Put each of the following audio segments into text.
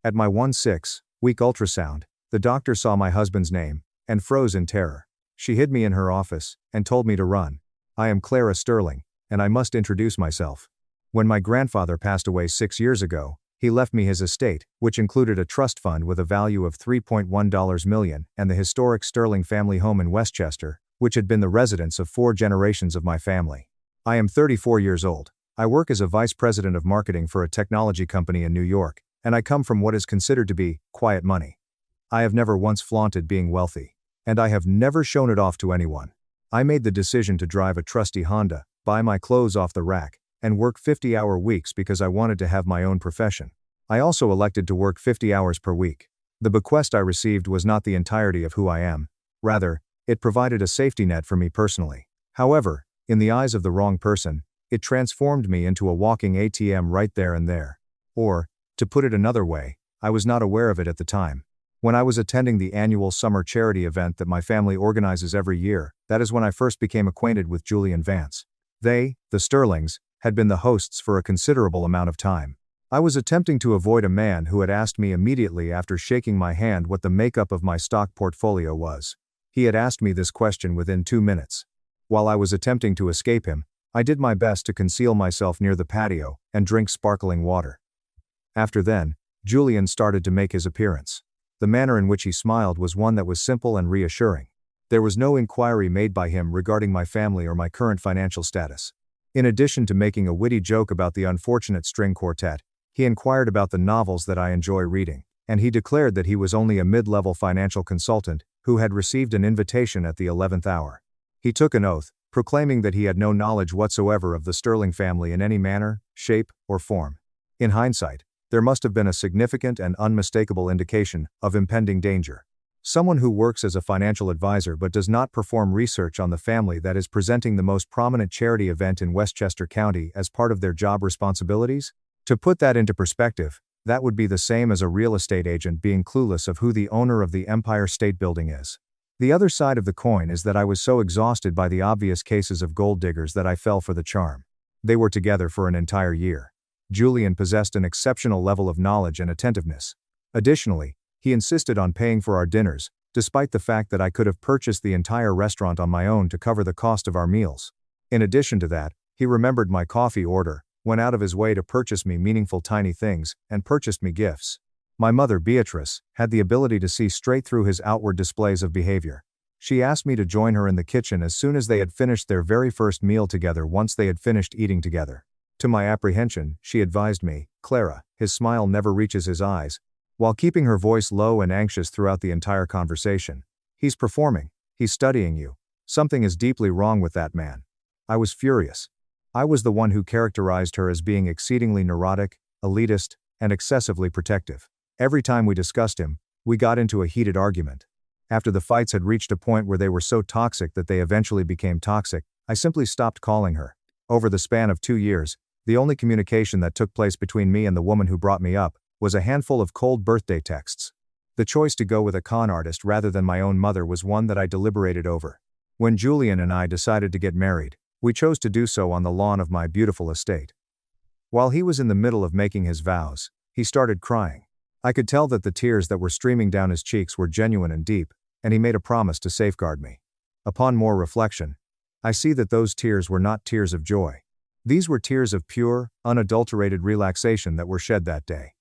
At my 1/6-week ultrasound, the doctor saw my husband's name and froze in terror. She hid me in her office and told me to run. I am Clara Sterling, and I must introduce myself. When my grandfather passed away 6 years ago, he left me his estate, which included a trust fund with a value of $3.1 million and the historic Sterling family home in Westchester, which had been the residence of 4 generations of my family. I am 34 years old. I work as a vice president of marketing for a technology company in New York, and I come from what is considered to be quiet money. I have never once flaunted being wealthy, and I have never shown it off to anyone. I made the decision to drive a trusty Honda, buy my clothes off the rack, and work 50-hour weeks because I wanted to have my own profession. I also elected to work 50 hours per week. The bequest I received was not the entirety of who I am. Rather, it provided a safety net for me personally. However, in the eyes of the wrong person, it transformed me into a walking ATM right there and there. Or, to put it another way, I was not aware of it at the time. When I was attending the annual summer charity event that my family organizes every year, that is when I first became acquainted with Julie and Vance. They, the Sterlings, had been the hosts for a considerable amount of time. I was attempting to avoid a man who had asked me immediately after shaking my hand what the makeup of my stock portfolio was. He had asked me this question within 2 minutes. While I was attempting to escape him, I did my best to conceal myself near the patio and drink sparkling water. After then, Julian started to make his appearance. The manner in which he smiled was one that was simple and reassuring. There was no inquiry made by him regarding my family or my current financial status. In addition to making a witty joke about the unfortunate string quartet, he inquired about the novels that I enjoy reading, and he declared that he was only a mid-level financial consultant who had received an invitation at the 11th hour. He took an oath, proclaiming that he had no knowledge whatsoever of the Sterling family in any manner, shape, or form. In hindsight, there must have been a significant and unmistakable indication of impending danger. Someone who works as a financial advisor but does not perform research on the family that is presenting the most prominent charity event in Westchester County as part of their job responsibilities? To put that into perspective, that would be the same as a real estate agent being clueless of who the owner of the Empire State Building is. The other side of the coin is that I was so exhausted by the obvious cases of gold diggers that I fell for the charm. They were together for an entire year. Julian possessed an exceptional level of knowledge and attentiveness. Additionally, he insisted on paying for our dinners, despite the fact that I could have purchased the entire restaurant on my own to cover the cost of our meals. In addition to that, he remembered my coffee order, went out of his way to purchase me meaningful tiny things, and purchased me gifts. My mother, Beatrice, had the ability to see straight through his outward displays of behavior. She asked me to join her in the kitchen as soon as they had finished their very first meal together once they had finished eating together. To my apprehension, she advised me, "Clara, his smile never reaches his eyes," while keeping her voice low and anxious throughout the entire conversation. "He's performing. He's studying you. Something is deeply wrong with that man." I was furious. I was the one who characterized her as being exceedingly neurotic, elitist, and excessively protective. Every time we discussed him, we got into a heated argument. After the fights had reached a point where they were so toxic that they eventually became toxic, I simply stopped calling her. Over the span of 2 years, the only communication that took place between me and the woman who brought me up was a handful of cold birthday texts. The choice to go with a con artist rather than my own mother was one that I deliberated over. When Julian and I decided to get married, we chose to do so on the lawn of my beautiful estate. While he was in the middle of making his vows, he started crying. I could tell that the tears that were streaming down his cheeks were genuine and deep, and he made a promise to safeguard me. Upon more reflection, I see that those tears were not tears of joy. These were tears of pure, unadulterated relaxation that were shed that day.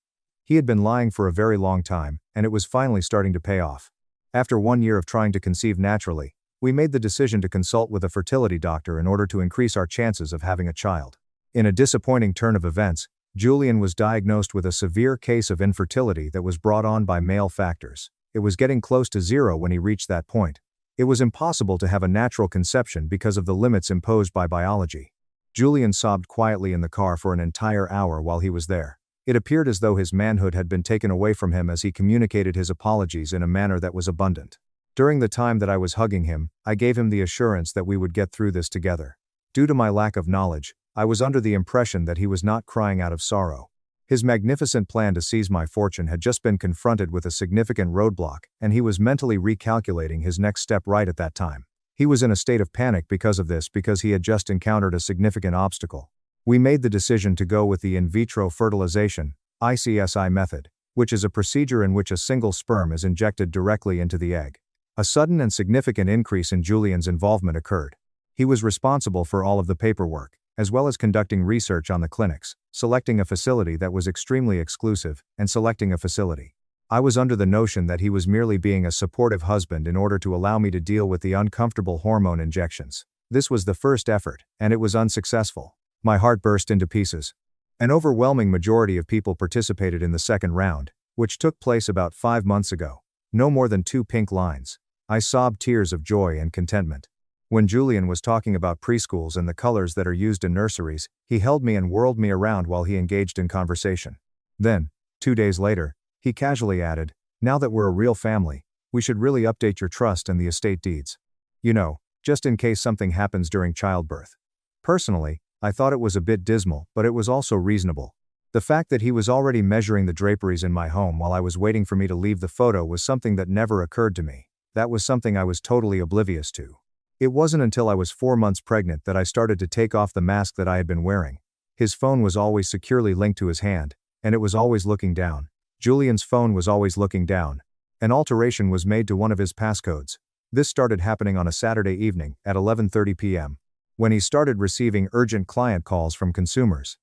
He had been lying for a very long time, and it was finally starting to pay off. After 1 year of trying to conceive naturally, we made the decision to consult with a fertility doctor in order to increase our chances of having a child. In a disappointing turn of events, Julian was diagnosed with a severe case of infertility that was brought on by male factors. It was getting close to zero when he reached that point. It was impossible to have a natural conception because of the limits imposed by biology. Julian sobbed quietly in the car for an entire hour while he was there. It appeared as though his manhood had been taken away from him as he communicated his apologies in a manner that was abundant. During the time that I was hugging him, I gave him the assurance that we would get through this together. Due to my lack of knowledge, I was under the impression that he was not crying out of sorrow. His magnificent plan to seize my fortune had just been confronted with a significant roadblock, and he was mentally recalculating his next step right at that time. He was in a state of panic because of this because he had just encountered a significant obstacle. We made the decision to go with the in vitro fertilization, ICSI method, which is a procedure in which a single sperm is injected directly into the egg. A sudden and significant increase in Julian's involvement occurred. He was responsible for all of the paperwork, as well as conducting research on the clinics, selecting a facility that was extremely exclusive, and selecting a facility. I was under the notion that he was merely being a supportive husband in order to allow me to deal with the uncomfortable hormone injections. This was the first effort, and it was unsuccessful. My heart burst into pieces. An overwhelming majority of people participated in the second round, which took place about 5 months ago. No more than 2 pink lines. I sobbed tears of joy and contentment. When Julian was talking about preschools and the colors that are used in nurseries, he held me and whirled me around while he engaged in conversation. Then, 2 days later, he casually added, "Now that we're a real family, we should really update your trust and the estate deeds. You know, just in case something happens during childbirth." Personally, I thought it was a bit dismal, but it was also reasonable. The fact that he was already measuring the draperies in my home while I was waiting for me to leave the photo was something that never occurred to me. That was something I was totally oblivious to. It wasn't until I was 4 months pregnant that I started to take off the mask that I had been wearing. His phone was always securely linked to his hand, and it was always looking down. Julian's phone was always looking down. An alteration was made to one of his passcodes. This started happening on a Saturday evening at 11:30 p.m. when he started receiving urgent client calls from consumers.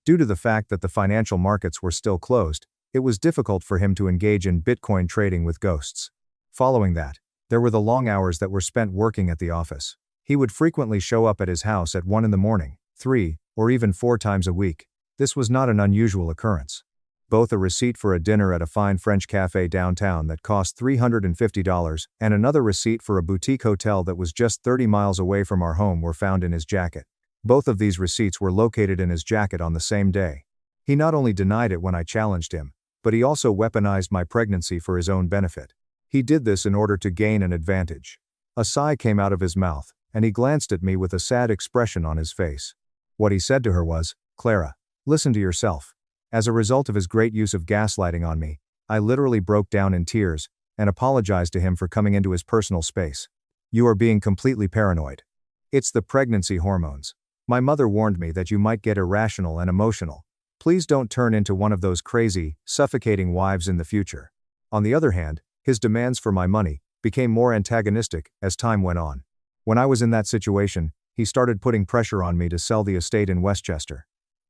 Due to the fact that the financial markets were still closed, it was difficult for him to engage in Bitcoin trading with ghosts. Following that, there were the long hours that were spent working at the office. He would frequently show up at his house at 1 in the morning, 3, or even 4 times a week. This was not an unusual occurrence. Both a receipt for a dinner at a fine French cafe downtown that cost $350 and another receipt for a boutique hotel that was just 30 miles away from our home were found in his jacket. Both of these receipts were located in his jacket on the same day. He not only denied it when I challenged him, but he also weaponized my pregnancy for his own benefit. He did this in order to gain an advantage. A sigh came out of his mouth, and he glanced at me with a sad expression on his face. What he said to her was, "Clara, listen to yourself." As a result of his great use of gaslighting on me, I literally broke down in tears and apologized to him for coming into his personal space. "You are being completely paranoid. It's the pregnancy hormones. My mother warned me that you might get irrational and emotional. Please don't turn into one of those crazy, suffocating wives in the future." On the other hand, his demands for my money became more antagonistic as time went on. When I was in that situation, he started putting pressure on me to sell the estate in Westchester.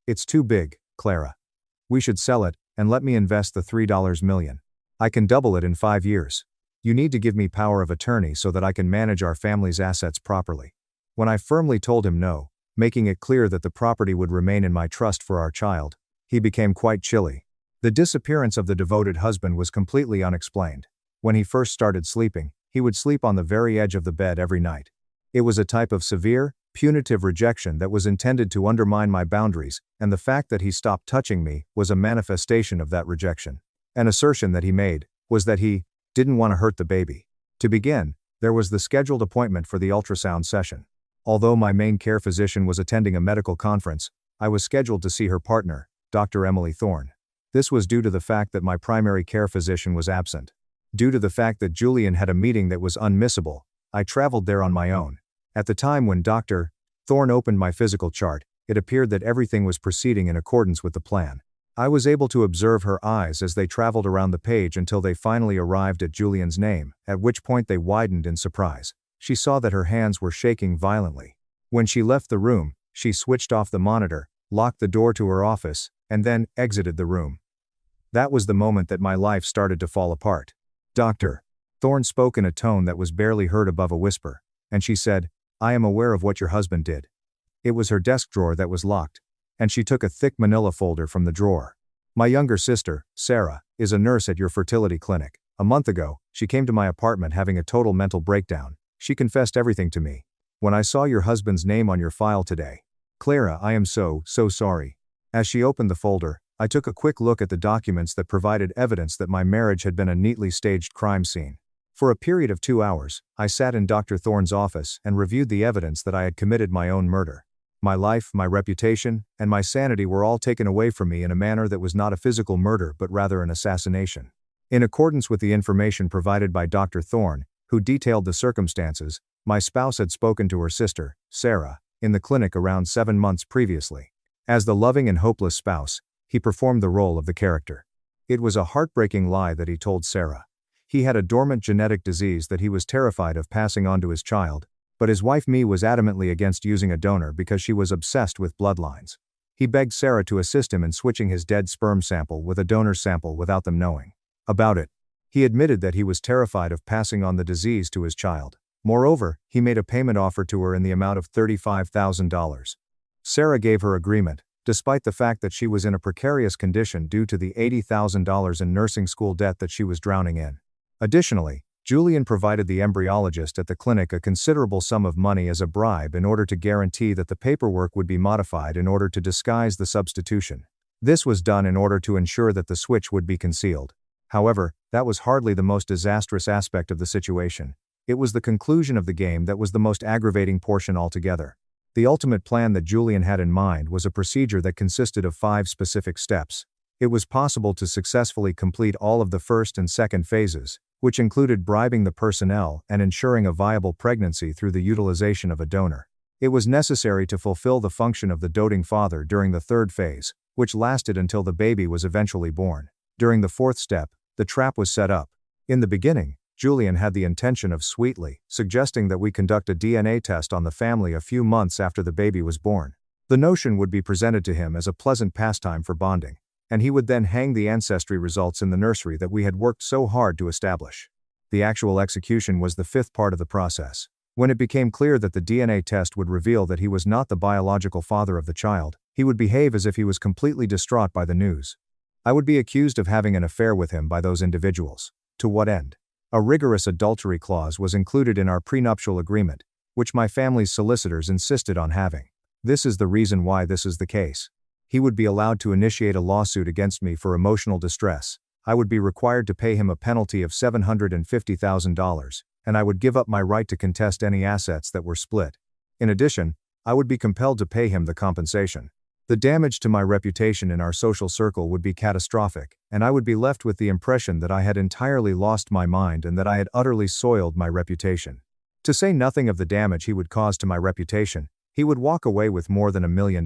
"It's too big, Clara. We should sell it, and let me invest the $3 million. I can double it in 5 years. You need to give me power of attorney so that I can manage our family's assets properly." When I firmly told him no, making it clear that the property would remain in my trust for our child, he became quite chilly. The disappearance of the devoted husband was completely unexplained. When he first started sleeping, he would sleep on the very edge of the bed every night. It was a type of severe, punitive rejection that was intended to undermine my boundaries, and the fact that he stopped touching me was a manifestation of that rejection. An assertion that he made was that he didn't want to hurt the baby. To begin, there was the scheduled appointment for the ultrasound session. Although my main care physician was attending a medical conference, I was scheduled to see her partner, Dr. Emily Thorne. This was due to the fact that my primary care physician was absent. Due to the fact that Julian had a meeting that was unmissable, I traveled there on my own. At the time when Dr. Thorne opened my physical chart, it appeared that everything was proceeding in accordance with the plan. I was able to observe her eyes as they traveled around the page until they finally arrived at Julian's name, at which point they widened in surprise. She saw that her hands were shaking violently. When she left the room, she switched off the monitor, locked the door to her office, and then exited the room. That was the moment that my life started to fall apart. Dr. Thorne spoke in a tone that was barely heard above a whisper, and she said, "I am aware of what your husband did." It was her desk drawer that was locked, and she took a thick manila folder from the drawer. "My younger sister, Sarah, is a nurse at your fertility clinic. A month ago, she came to my apartment having a total mental breakdown. She confessed everything to me. When I saw your husband's name on your file today, Clara, I am so sorry." As she opened the folder, I took a quick look at the documents that provided evidence that my marriage had been a neatly staged crime scene. For a period of 2 hours, I sat in Dr. Thorne's office and reviewed the evidence that I had committed my own murder. My life, my reputation, and my sanity were all taken away from me in a manner that was not a physical murder but rather an assassination. In accordance with the information provided by Dr. Thorne, who detailed the circumstances, my spouse had spoken to her sister, Sarah, in the clinic around 7 months previously. As the loving and hopeless spouse, he performed the role of the character. It was a heartbreaking lie that he told Sarah. He had a dormant genetic disease that he was terrified of passing on to his child, but his wife Mee was adamantly against using a donor because she was obsessed with bloodlines. He begged Sarah to assist him in switching his dead sperm sample with a donor's sample without them knowing about it. He admitted that he was terrified of passing on the disease to his child. Moreover, he made a payment offer to her in the amount of $35,000. Sarah gave her agreement, despite the fact that she was in a precarious condition due to the $80,000 in nursing school debt that she was drowning in. Additionally, Julian provided the embryologist at the clinic a considerable sum of money as a bribe in order to guarantee that the paperwork would be modified in order to disguise the substitution. This was done in order to ensure that the switch would be concealed. However, that was hardly the most disastrous aspect of the situation. It was the conclusion of the game that was the most aggravating portion altogether. The ultimate plan that Julian had in mind was a procedure that consisted of 5 specific steps. It was possible to successfully complete all of the first and second phases, which included bribing the personnel and ensuring a viable pregnancy through the utilization of a donor. It was necessary to fulfill the function of the doting father during the third phase, which lasted until the baby was eventually born. During the fourth step, the trap was set up. In the beginning, Julian had the intention of sweetly suggesting that we conduct a DNA test on the family a few months after the baby was born. The notion would be presented to him as a pleasant pastime for bonding, and he would then hang the ancestry results in the nursery that we had worked so hard to establish. The actual execution was the fifth part of the process. When it became clear that the DNA test would reveal that he was not the biological father of the child, he would behave as if he was completely distraught by the news. I would be accused of having an affair with him by those individuals. To what end? A rigorous adultery clause was included in our prenuptial agreement, which my family's solicitors insisted on having. This is the reason why this is the case. He would be allowed to initiate a lawsuit against me for emotional distress. I would be required to pay him a penalty of $750,000, and I would give up my right to contest any assets that were split. In addition, I would be compelled to pay him the compensation. The damage to my reputation in our social circle would be catastrophic, and I would be left with the impression that I had entirely lost my mind and that I had utterly soiled my reputation. To say nothing of the damage he would cause to my reputation, he would walk away with more than $1 million.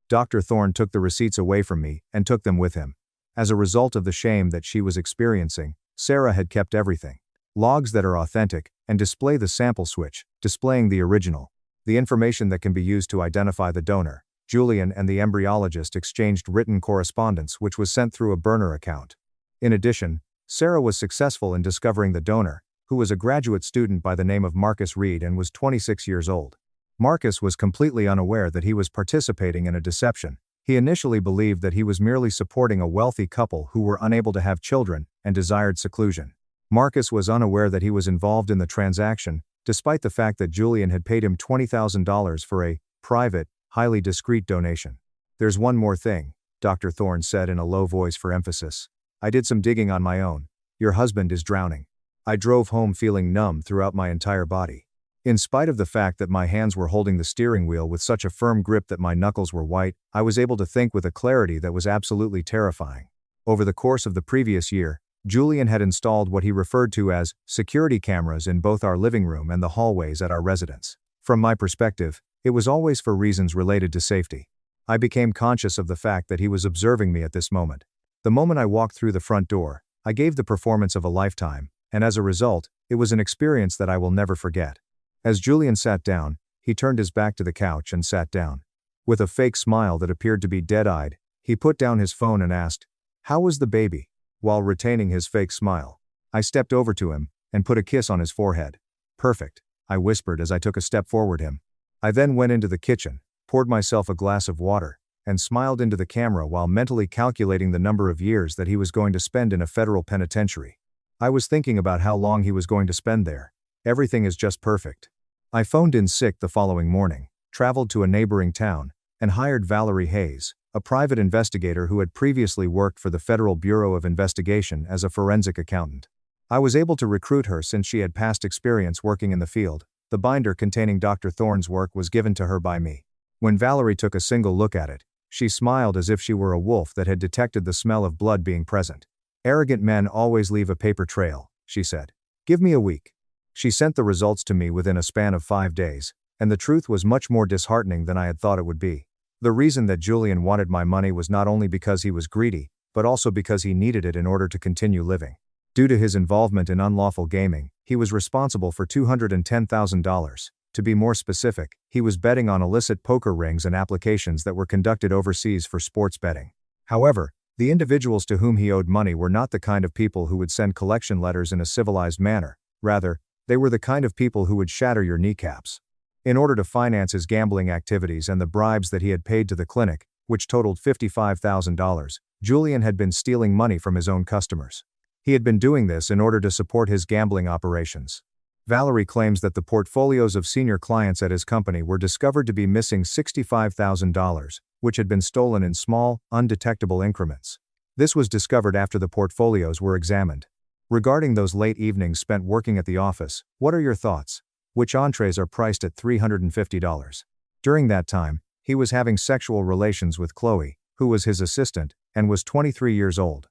Dr. Thorne took the receipts away from me and took them with him. As a result of the shame that she was experiencing, Sarah had kept everything. Logs that are authentic, and display the sample switch, displaying the original. The information that can be used to identify the donor. Julian and the embryologist exchanged written correspondence which was sent through a burner account. In addition, Sarah was successful in discovering the donor, who was a graduate student by the name of Marcus Reed and was 26 years old. Marcus was completely unaware that he was participating in a deception. He initially believed that he was merely supporting a wealthy couple who were unable to have children and desired seclusion. Marcus was unaware that he was involved in the transaction, despite the fact that Julian had paid him $20,000 for a private, highly discreet donation. "There's one more thing," Dr. Thorne said in a low voice for emphasis. "I did some digging on my own. Your husband is drowning." I drove home feeling numb throughout my entire body. In spite of the fact that my hands were holding the steering wheel with such a firm grip that my knuckles were white, I was able to think with a clarity that was absolutely terrifying. Over the course of the previous year, Julian had installed what he referred to as security cameras in both our living room and the hallways at our residence. From my perspective, it was always for reasons related to safety. I became conscious of the fact that he was observing me at this moment. The moment I walked through the front door, I gave the performance of a lifetime, and as a result, it was an experience that I will never forget. As Julian sat down, he turned his back to the couch and sat down. With a fake smile that appeared to be dead-eyed, he put down his phone and asked, "How was the baby?" while retaining his fake smile. I stepped over to him and put a kiss on his forehead. "Perfect," I whispered as I took a step forward him. I then went into the kitchen, poured myself a glass of water, and smiled into the camera while mentally calculating the number of years that he was going to spend in a federal penitentiary. I was thinking about how long he was going to spend there. Everything is just perfect. I phoned in sick the following morning, traveled to a neighboring town, and hired Valerie Hayes, a private investigator who had previously worked for the Federal Bureau of Investigation as a forensic accountant. I was able to recruit her since she had past experience working in the field. The binder containing Dr. Thorne's work was given to her by me. When Valerie took a single look at it, she smiled as if she were a wolf that had detected the smell of blood being present. "Arrogant men always leave a paper trail," she said. "Give me a week." She sent the results to me within a span of 5 days, and the truth was much more disheartening than I had thought it would be. The reason that Julian wanted my money was not only because he was greedy, but also because he needed it in order to continue living. Due to his involvement in unlawful gaming, he was responsible for $210,000. To be more specific, he was betting on illicit poker rings and applications that were conducted overseas for sports betting. However, the individuals to whom he owed money were not the kind of people who would send collection letters in a civilized manner. Rather, they were the kind of people who would shatter your kneecaps. In order to finance his gambling activities and the bribes that he had paid to the clinic, which totaled $55,000, Julian had been stealing money from his own customers. He had been doing this in order to support his gambling operations. Valerie claims that the portfolios of senior clients at his company were discovered to be missing $65,000, which had been stolen in small, undetectable increments. This was discovered after the portfolios were examined. Regarding those late evenings spent working at the office, what are your thoughts? Which entrees are priced at $350? During that time, he was having sexual relations with Chloe, who was his assistant, and was 23 years old.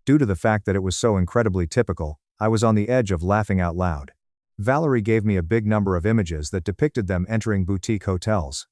Due to the fact that it was so incredibly typical, I was on the edge of laughing out loud. Valerie gave me a big number of images that depicted them entering boutique hotels.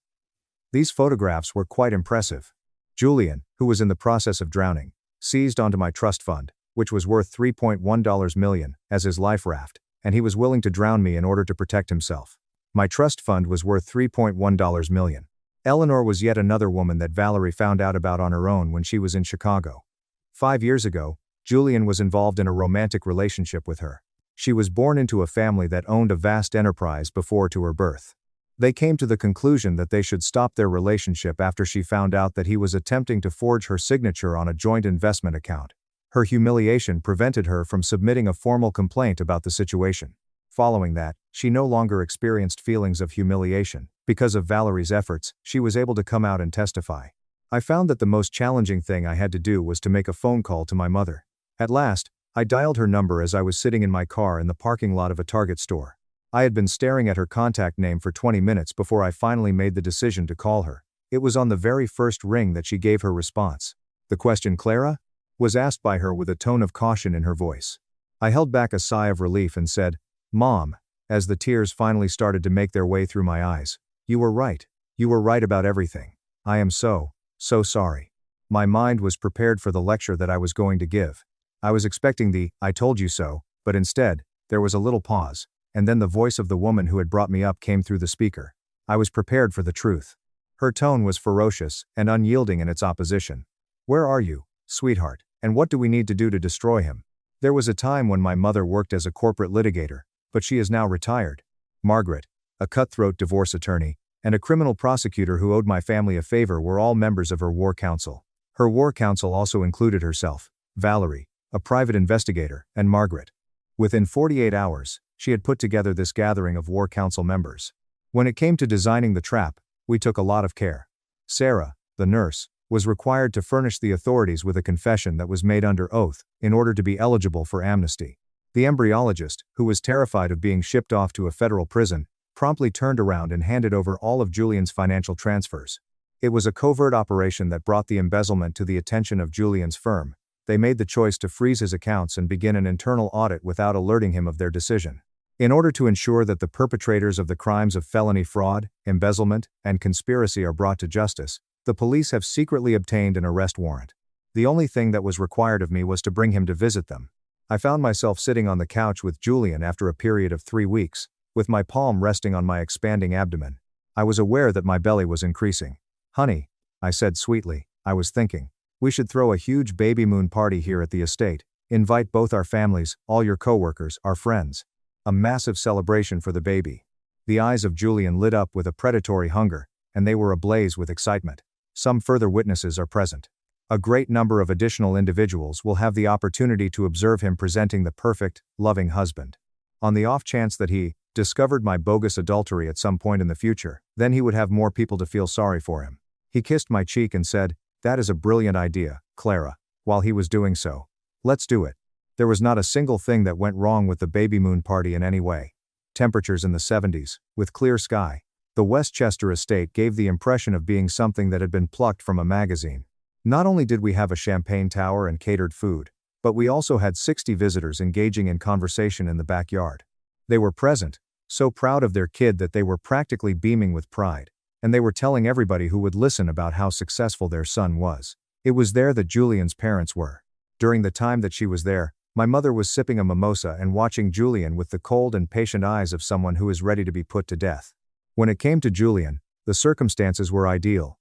These photographs were quite impressive. Julian, who was in the process of drowning, seized onto my trust fund, which was worth $3.1 million, as his life raft, and he was willing to drown me in order to protect himself. My trust fund was worth $3.1 million. Eleanor was yet another woman that Valerie found out about on her own when she was in Chicago. 5 years ago, Julian was involved in a romantic relationship with her. She was born into a family that owned a vast enterprise before to her birth. They came to the conclusion that they should stop their relationship after she found out that he was attempting to forge her signature on a joint investment account. Her humiliation prevented her from submitting a formal complaint about the situation. Following that, she no longer experienced feelings of humiliation. Because of Valerie's efforts, she was able to come out and testify. I found that the most challenging thing I had to do was to make a phone call to my mother. At last, I dialed her number as I was sitting in my car in the parking lot of a Target store. I had been staring at her contact name for 20 minutes before I finally made the decision to call her. It was on the very first ring that she gave her response. The question, "Clara?" was asked by her with a tone of caution in her voice. I held back a sigh of relief and said, "Mom," as the tears finally started to make their way through my eyes. "You were right. You were right about everything. I am so sorry." My mind was prepared for the lecture that I was going to give. I was expecting the "I told you so," but instead, there was a little pause, and then the voice of the woman who had brought me up came through the speaker. I was prepared for the truth. Her tone was ferocious and unyielding in its opposition. "Where are you, sweetheart, and what do we need to do to destroy him?" There was a time when my mother worked as a corporate litigator, but she is now retired. Margaret, a cutthroat divorce attorney, and a criminal prosecutor who owed my family a favor were all members of her war council. Her war council also included herself, Valerie, a private investigator, and Margaret. Within 48 hours, she had put together this gathering of war council members. When it came to designing the trap, we took a lot of care. Sarah, the nurse, was required to furnish the authorities with a confession that was made under oath, in order to be eligible for amnesty. The embryologist, who was terrified of being shipped off to a federal prison, promptly turned around and handed over all of Julian's financial transfers. It was a covert operation that brought the embezzlement to the attention of Julian's firm. They made the choice to freeze his accounts and begin an internal audit without alerting him of their decision. In order to ensure that the perpetrators of the crimes of felony fraud, embezzlement, and conspiracy are brought to justice, the police have secretly obtained an arrest warrant. The only thing that was required of me was to bring him to visit them. I found myself sitting on the couch with Julian after a period of 3 weeks, with my palm resting on my expanding abdomen. I was aware that my belly was increasing. "Honey," I said sweetly, "I was thinking, we should throw a huge baby moon party here at the estate, invite both our families, all your coworkers, our friends. A massive celebration for the baby." The eyes of Julian lit up with a predatory hunger, and they were ablaze with excitement. Some further witnesses are present. A great number of additional individuals will have the opportunity to observe him presenting the perfect, loving husband. On the off chance that he discovered my bogus adultery at some point in the future, then he would have more people to feel sorry for him. He kissed my cheek and said, "That is a brilliant idea, Clara," while he was doing so. "Let's do it." There was not a single thing that went wrong with the baby moon party in any way. Temperatures in the 70s, with clear sky. The Westchester estate gave the impression of being something that had been plucked from a magazine. Not only did we have a champagne tower and catered food, but we also had 60 visitors engaging in conversation in the backyard. They were present, so proud of their kid that they were practically beaming with pride, and they were telling everybody who would listen about how successful their son was. It was there that Julian's parents were. During the time that she was there, my mother was sipping a mimosa and watching Julian with the cold and patient eyes of someone who is ready to be put to death. When it came to Julian, the circumstances were ideal.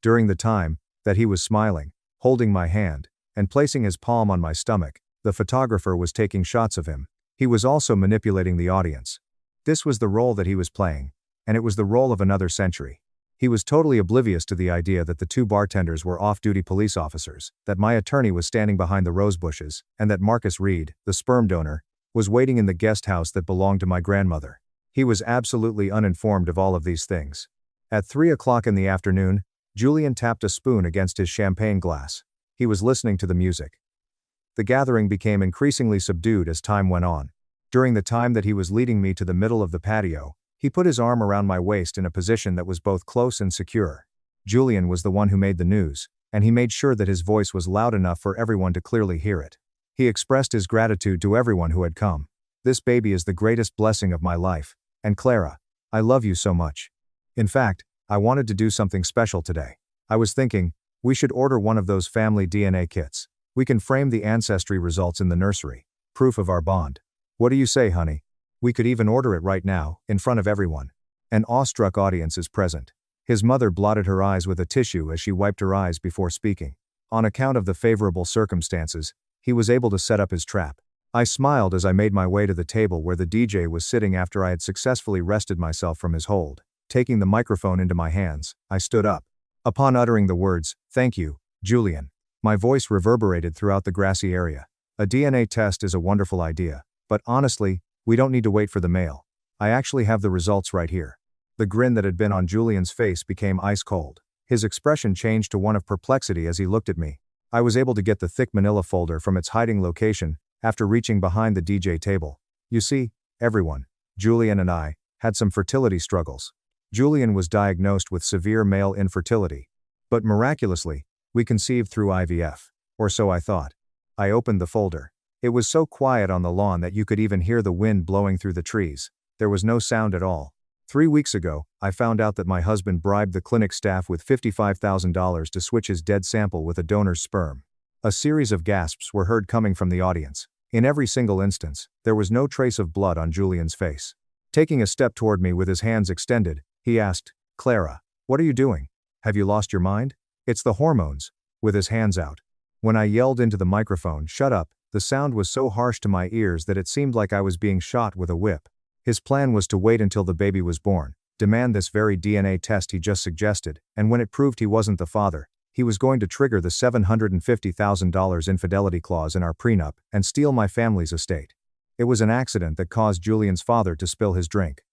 During the time that he was smiling, holding my hand, and placing his palm on my stomach, the photographer was taking shots of him. He was also manipulating the audience. This was the role that he was playing, and it was the role of another century. He was totally oblivious to the idea that the two bartenders were off-duty police officers, that my attorney was standing behind the rose bushes, and that Marcus Reed, the sperm donor, was waiting in the guest house that belonged to my grandmother. He was absolutely uninformed of all of these things. At 3 o'clock in the afternoon, Julian tapped a spoon against his champagne glass. He was listening to the music. The gathering became increasingly subdued as time went on. During the time that he was leading me to the middle of the patio, he put his arm around my waist in a position that was both close and secure. Julian was the one who made the news, and he made sure that his voice was loud enough for everyone to clearly hear it. He expressed his gratitude to everyone who had come. This baby is the greatest blessing of my life, and Clara, I love you so much. In fact, I wanted to do something special today. I was thinking, we should order one of those family DNA kits. We can frame the ancestry results in the nursery. Proof of our bond. What do you say, honey? We could even order it right now, in front of everyone. An awestruck audience is present. His mother blotted her eyes with a tissue as she wiped her eyes before speaking. On account of the favorable circumstances, he was able to set up his trap. I smiled as I made my way to the table where the DJ was sitting after I had successfully wrested myself from his hold. Taking the microphone into my hands, I stood up. Upon uttering the words, "Thank you, Julian," my voice reverberated throughout the grassy area. A DNA test is a wonderful idea, but honestly, we don't need to wait for the mail. I actually have the results right here. The grin that had been on Julian's face became ice cold. His expression changed to one of perplexity as he looked at me. I was able to get the thick manila folder from its hiding location after reaching behind the DJ table. You see, everyone, Julian and I, had some fertility struggles. Julian was diagnosed with severe male infertility. But miraculously, we conceived through IVF. Or so I thought. I opened the folder. It was so quiet on the lawn that you could even hear the wind blowing through the trees. There was no sound at all. 3 weeks ago, I found out that my husband bribed the clinic staff with $55,000 to switch his dead sample with a donor's sperm. A series of gasps were heard coming from the audience. In every single instance, there was no trace of blood on Julian's face. Taking a step toward me with his hands extended, he asked, "Clara, what are you doing? Have you lost your mind?" "It's the hormones," with his hands out. When I yelled into the microphone, "Shut up," the sound was so harsh to my ears that it seemed like I was being shot with a whip. His plan was to wait until the baby was born, demand this very DNA test he just suggested, and when it proved he wasn't the father, he was going to trigger the $750,000 infidelity clause in our prenup and steal my family's estate. It was an accident that caused Julian's father to spill his drink.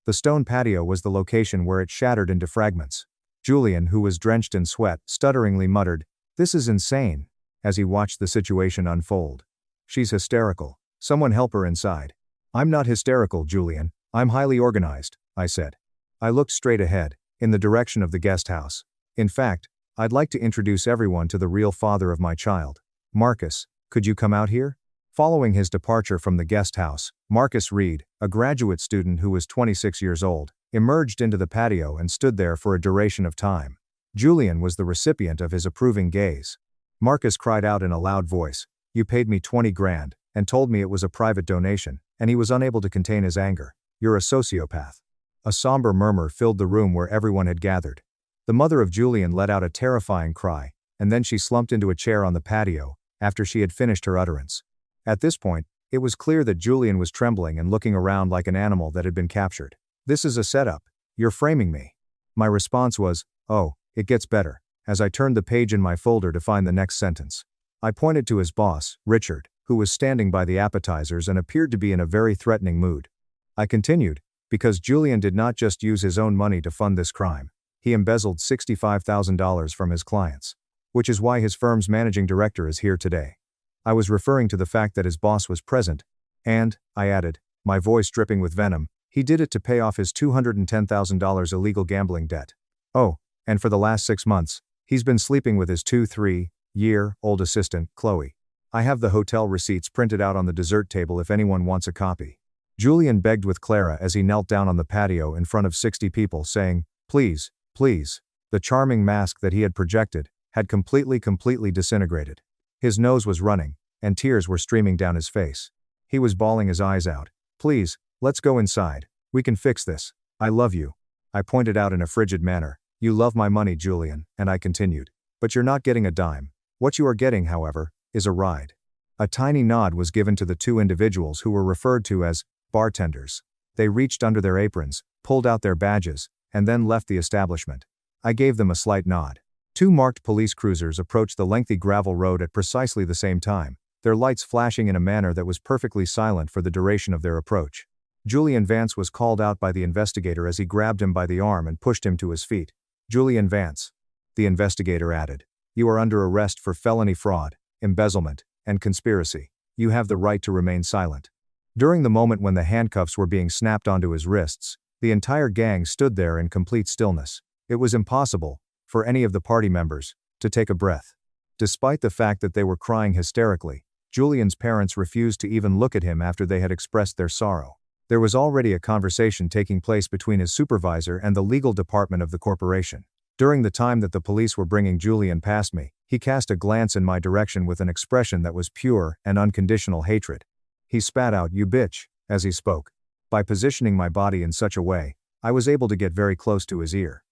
The stone patio was the location where it shattered into fragments. Julian, who was drenched in sweat, stutteringly muttered, "This is insane," as he watched the situation unfold. "She's hysterical. Someone help her inside." "I'm not hysterical, Julian. I'm highly organized," I said. I looked straight ahead, in the direction of the guest house. "In fact, I'd like to introduce everyone to the real father of my child. Marcus, could you come out here?" Following his departure from the guest house, Marcus Reed, a graduate student who was 26 years old, emerged into the patio and stood there for a duration of time. Julian was the recipient of his approving gaze. Marcus cried out in a loud voice, "You paid me 20 grand, and told me it was a private donation," and he was unable to contain his anger. "You're a sociopath." A somber murmur filled the room where everyone had gathered. The mother of Julian let out a terrifying cry, and then she slumped into a chair on the patio, after she had finished her utterance. At this point, it was clear that Julian was trembling and looking around like an animal that had been captured. "This is a setup. You're framing me." My response was, "Oh, it gets better," as I turned the page in my folder to find the next sentence. I pointed to his boss, Richard, who was standing by the appetizers and appeared to be in a very threatening mood. I continued, because Julian did not just use his own money to fund this crime. He embezzled $65,000 from his clients. Which is why his firm's managing director is here today. I was referring to the fact that his boss was present, and, I added, my voice dripping with venom, he did it to pay off his $210,000 illegal gambling debt. Oh, and for the last 6 months, he's been sleeping with his 2-3-year-old assistant, Chloe. I have the hotel receipts printed out on the dessert table if anyone wants a copy. Julian begged with Clara as he knelt down on the patio in front of 60 people saying, "Please, please." The charming mask that he had projected had completely disintegrated. His nose was running, and tears were streaming down his face. He was bawling his eyes out. "Please, let's go inside. We can fix this. I love you." I pointed out in a frigid manner, "You love my money, Julian," and I continued. "But you're not getting a dime. What you are getting, however, is a ride." A tiny nod was given to the two individuals who were referred to as bartenders. They reached under their aprons, pulled out their badges, and then left the establishment. I gave them a slight nod. Two marked police cruisers approached the lengthy gravel road at precisely the same time, their lights flashing in a manner that was perfectly silent for the duration of their approach. Julian Vance was called out by the investigator as he grabbed him by the arm and pushed him to his feet. "Julian Vance," the investigator added, "you are under arrest for felony fraud, embezzlement, and conspiracy. You have the right to remain silent." During the moment when the handcuffs were being snapped onto his wrists, the entire gang stood there in complete stillness. It was impossible, for any of the party members, to take a breath. Despite the fact that they were crying hysterically, Julian's parents refused to even look at him after they had expressed their sorrow. There was already a conversation taking place between his supervisor and the legal department of the corporation. During the time that the police were bringing Julian past me, he cast a glance in my direction with an expression that was pure and unconditional hatred. He spat out, "You bitch," as he spoke. By positioning my body in such a way, I was able to get very close to his ear.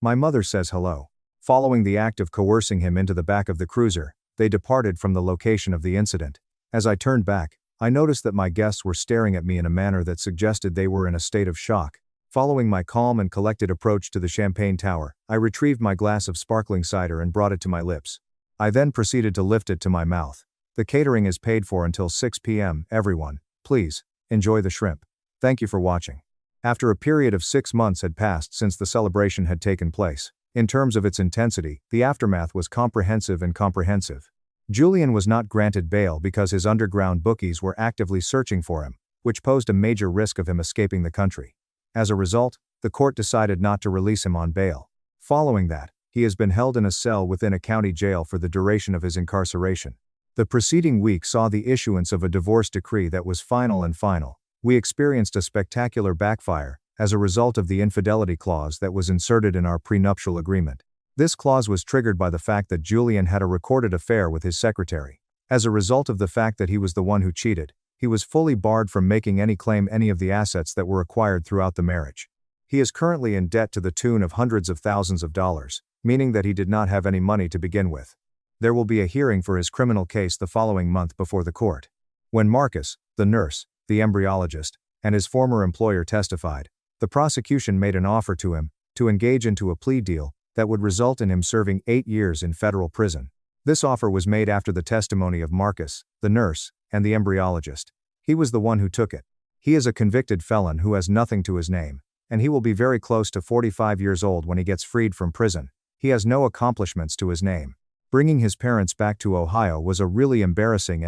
"My mother says hello." Following the act of coercing him into the back of the cruiser, they departed from the location of the incident. As I turned back, I noticed that my guests were staring at me in a manner that suggested they were in a state of shock. Following my calm and collected approach to the champagne tower, I retrieved my glass of sparkling cider and brought it to my lips. I then proceeded to lift it to my mouth. "The catering is paid for until 6 p.m. Everyone, please, enjoy the shrimp. Thank you for watching." After a period of 6 months had passed since the celebration had taken place, in terms of its intensity, the aftermath was comprehensive. Julian was not granted bail because his underground bookies were actively searching for him, which posed a major risk of him escaping the country. As a result, the court decided not to release him on bail. Following that, he has been held in a cell within a county jail for the duration of his incarceration. The preceding week saw the issuance of a divorce decree that was final. We experienced a spectacular backfire as a result of the infidelity clause that was inserted in our prenuptial agreement. This clause was triggered by the fact that Julian had a recorded affair with his secretary. As a result of the fact that he was the one who cheated, he was fully barred from making any claim any of the assets that were acquired throughout the marriage. He is currently in debt to the tune of hundreds of thousands of dollars, meaning that he did not have any money to begin with. There will be a hearing for his criminal case the following month before the court. When Marcus, the nurse, the embryologist, and his former employer testified, the prosecution made an offer to him to engage into a plea deal that would result in him serving 8 years in federal prison. This offer was made after the testimony of Marcus, the nurse, and the embryologist. He was the one who took it. He is a convicted felon who has nothing to his name, and he will be very close to 45 years old when he gets freed from prison. He has no accomplishments to his name. Bringing his parents back to Ohio was a really embarrassing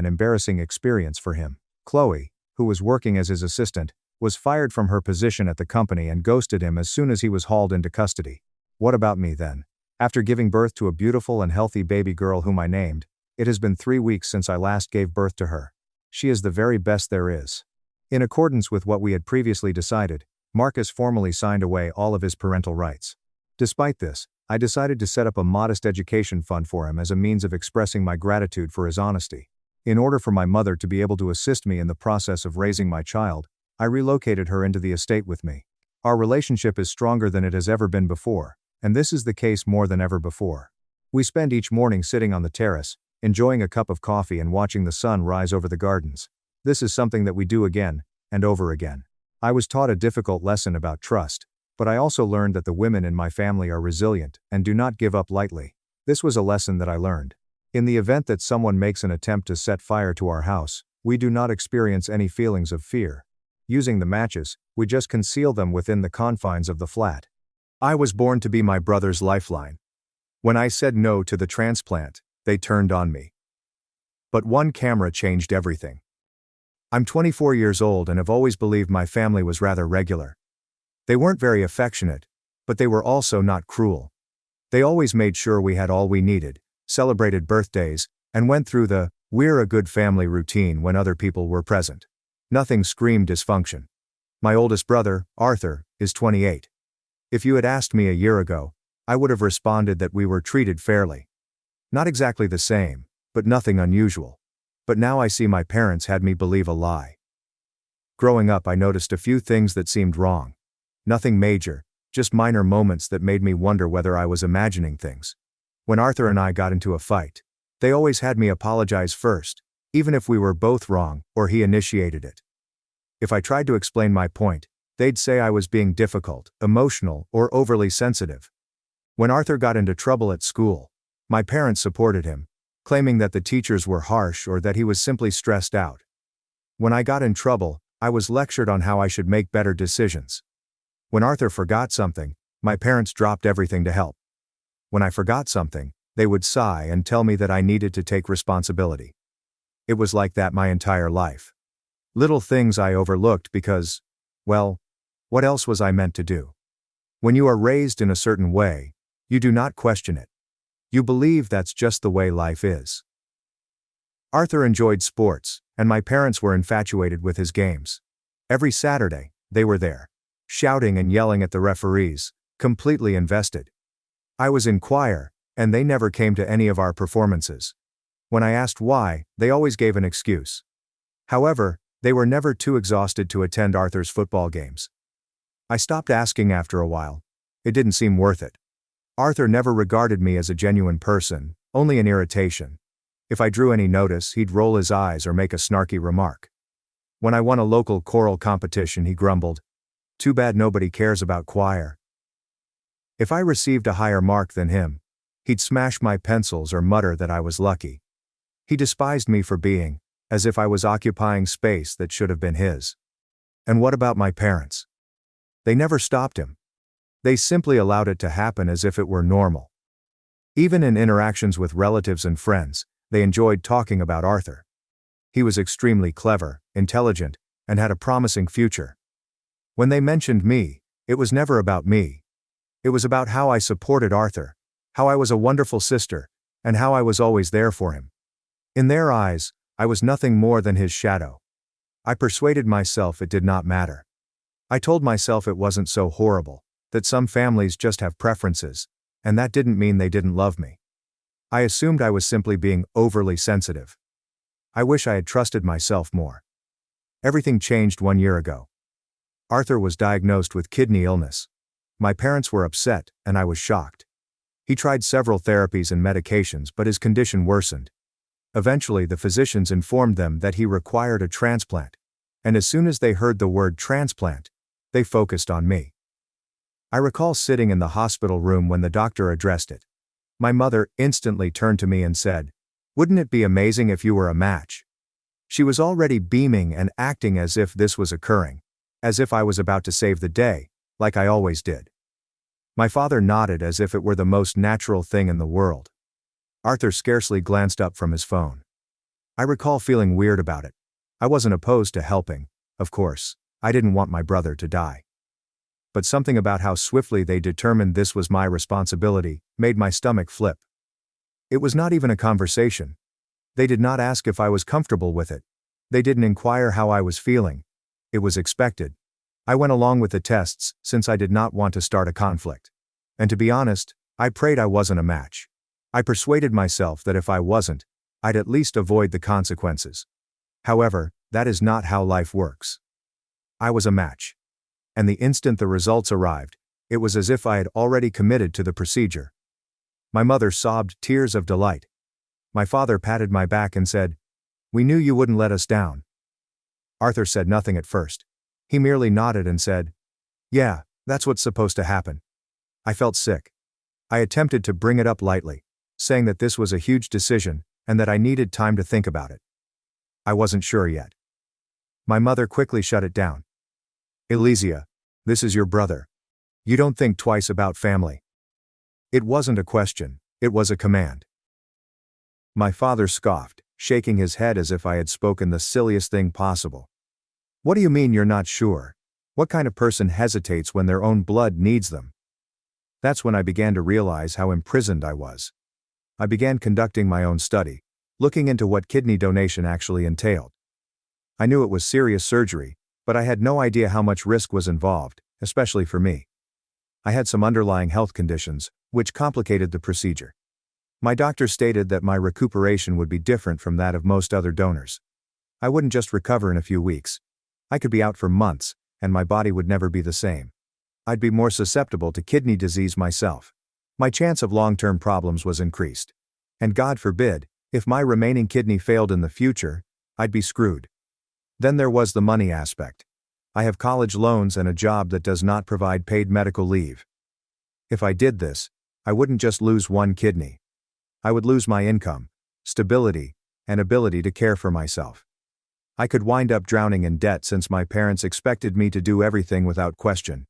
experience for him. Chloe, who was working as his assistant, was fired from her position at the company and ghosted him as soon as he was hauled into custody. What about me then? After giving birth to a beautiful and healthy baby girl whom I named, it has been 3 weeks since I last gave birth to her. She is the very best there is. In accordance with what we had previously decided, Marcus formally signed away all of his parental rights. Despite this, I decided to set up a modest education fund for him as a means of expressing my gratitude for his honesty. In order for my mother to be able to assist me in the process of raising my child, I relocated her into the estate with me. Our relationship is stronger than it has ever been before, and this is the case more than ever before. We spend each morning sitting on the terrace, enjoying a cup of coffee and watching the sun rise over the gardens. This is something that we do again and over again. I was taught a difficult lesson about trust, but I also learned that the women in my family are resilient and do not give up lightly. This was a lesson that I learned. In the event that someone makes an attempt to set fire to our house, we do not experience any feelings of fear. Using the matches, we just conceal them within the confines of the flat. I was born to be my brother's lifeline. When I said no to the transplant, they turned on me. But one camera changed everything. I'm 24 years old and have always believed my family was rather regular. They weren't very affectionate, but they were also not cruel. They always made sure we had all we needed, celebrated birthdays, and went through the "we're a good family" routine when other people were present. Nothing screamed dysfunction. My oldest brother, Arthur, is 28. If you had asked me a year ago, I would have responded that we were treated fairly. Not exactly the same, but nothing unusual. But now I see my parents had me believe a lie. Growing up, I noticed a few things that seemed wrong. Nothing major, just minor moments that made me wonder whether I was imagining things. When Arthur and I got into a fight, they always had me apologize first, even if we were both wrong or he initiated it. If I tried to explain my point, they'd say I was being difficult, emotional, or overly sensitive. When Arthur got into trouble at school, my parents supported him, claiming that the teachers were harsh or that he was simply stressed out. When I got in trouble, I was lectured on how I should make better decisions. When Arthur forgot something, my parents dropped everything to help. When I forgot something, they would sigh and tell me that I needed to take responsibility. It was like that my entire life. Little things I overlooked because, well, what else was I meant to do? When you are raised in a certain way, you do not question it. You believe that's just the way life is. Arthur enjoyed sports, and my parents were infatuated with his games. Every Saturday, they were there, shouting and yelling at the referees, completely invested. I was in choir, and they never came to any of our performances. When I asked why, they always gave an excuse. However, they were never too exhausted to attend Arthur's football games. I stopped asking after a while. It didn't seem worth it. Arthur never regarded me as a genuine person, only an irritation. If I drew any notice, he'd roll his eyes or make a snarky remark. When I won a local choral competition, he grumbled, "Too bad nobody cares about choir." If I received a higher mark than him, he'd smash my pencils or mutter that I was lucky. He despised me for being, as if I was occupying space that should have been his. And what about my parents? They never stopped him. They simply allowed it to happen as if it were normal. Even in interactions with relatives and friends, they enjoyed talking about Arthur. He was extremely clever, intelligent, and had a promising future. When they mentioned me, it was never about me. It was about how I supported Arthur, how I was a wonderful sister, and how I was always there for him. In their eyes, I was nothing more than his shadow. I persuaded myself it did not matter. I told myself it wasn't so horrible, that some families just have preferences, and that didn't mean they didn't love me. I assumed I was simply being overly sensitive. I wish I had trusted myself more. Everything changed 1 year ago. Arthur was diagnosed with kidney illness. My parents were upset, and I was shocked. He tried several therapies and medications, but his condition worsened. Eventually, the physicians informed them that he required a transplant, and as soon as they heard the word transplant, they focused on me. I recall sitting in the hospital room when the doctor addressed it. My mother instantly turned to me and said, "Wouldn't it be amazing if you were a match?" She was already beaming and acting as if this was occurring, as if I was about to save the day, like I always did. My father nodded as if it were the most natural thing in the world. Arthur scarcely glanced up from his phone. I recall feeling weird about it. I wasn't opposed to helping, of course. I didn't want my brother to die. But something about how swiftly they determined this was my responsibility made my stomach flip. It was not even a conversation. They did not ask if I was comfortable with it. They didn't inquire how I was feeling. It was expected. I went along with the tests since I did not want to start a conflict. And to be honest, I prayed I wasn't a match. I persuaded myself that if I wasn't, I'd at least avoid the consequences. However, that is not how life works. I was a match. And the instant the results arrived, it was as if I had already committed to the procedure. My mother sobbed tears of delight. My father patted my back and said, "We knew you wouldn't let us down." Arthur said nothing at first. He merely nodded and said, "Yeah, that's what's supposed to happen." I felt sick. I attempted to bring it up lightly, saying that this was a huge decision, and that I needed time to think about it. I wasn't sure yet. My mother quickly shut it down. "Elysia, this is your brother. You don't think twice about family." It wasn't a question, it was a command. My father scoffed, shaking his head as if I had spoken the silliest thing possible. "What do you mean you're not sure? What kind of person hesitates when their own blood needs them?" That's when I began to realize how imprisoned I was. I began conducting my own study, looking into what kidney donation actually entailed. I knew it was serious surgery, but I had no idea how much risk was involved, especially for me. I had some underlying health conditions, which complicated the procedure. My doctor stated that my recuperation would be different from that of most other donors. I wouldn't just recover in a few weeks. I could be out for months, and my body would never be the same. I'd be more susceptible to kidney disease myself. My chance of long-term problems was increased. And God forbid, if my remaining kidney failed in the future, I'd be screwed. Then there was the money aspect. I have college loans and a job that does not provide paid medical leave. If I did this, I wouldn't just lose one kidney. I would lose my income, stability, and ability to care for myself. I could wind up drowning in debt since my parents expected me to do everything without question.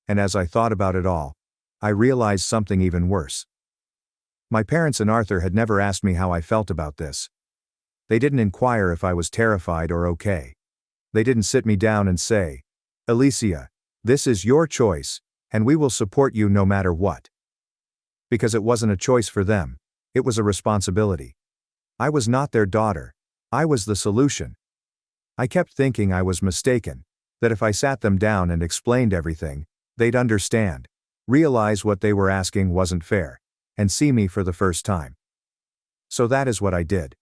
And as I thought about it all, I realized something even worse. My parents and Arthur had never asked me how I felt about this. They didn't inquire if I was terrified or okay. They didn't sit me down and say, "Alicia, this is your choice, and we will support you no matter what." Because it wasn't a choice for them, it was a responsibility. I was not their daughter. I was the solution. I kept thinking I was mistaken, that if I sat them down and explained everything, they'd understand, realize what they were asking wasn't fair, and see me for the first time. So that is what I did.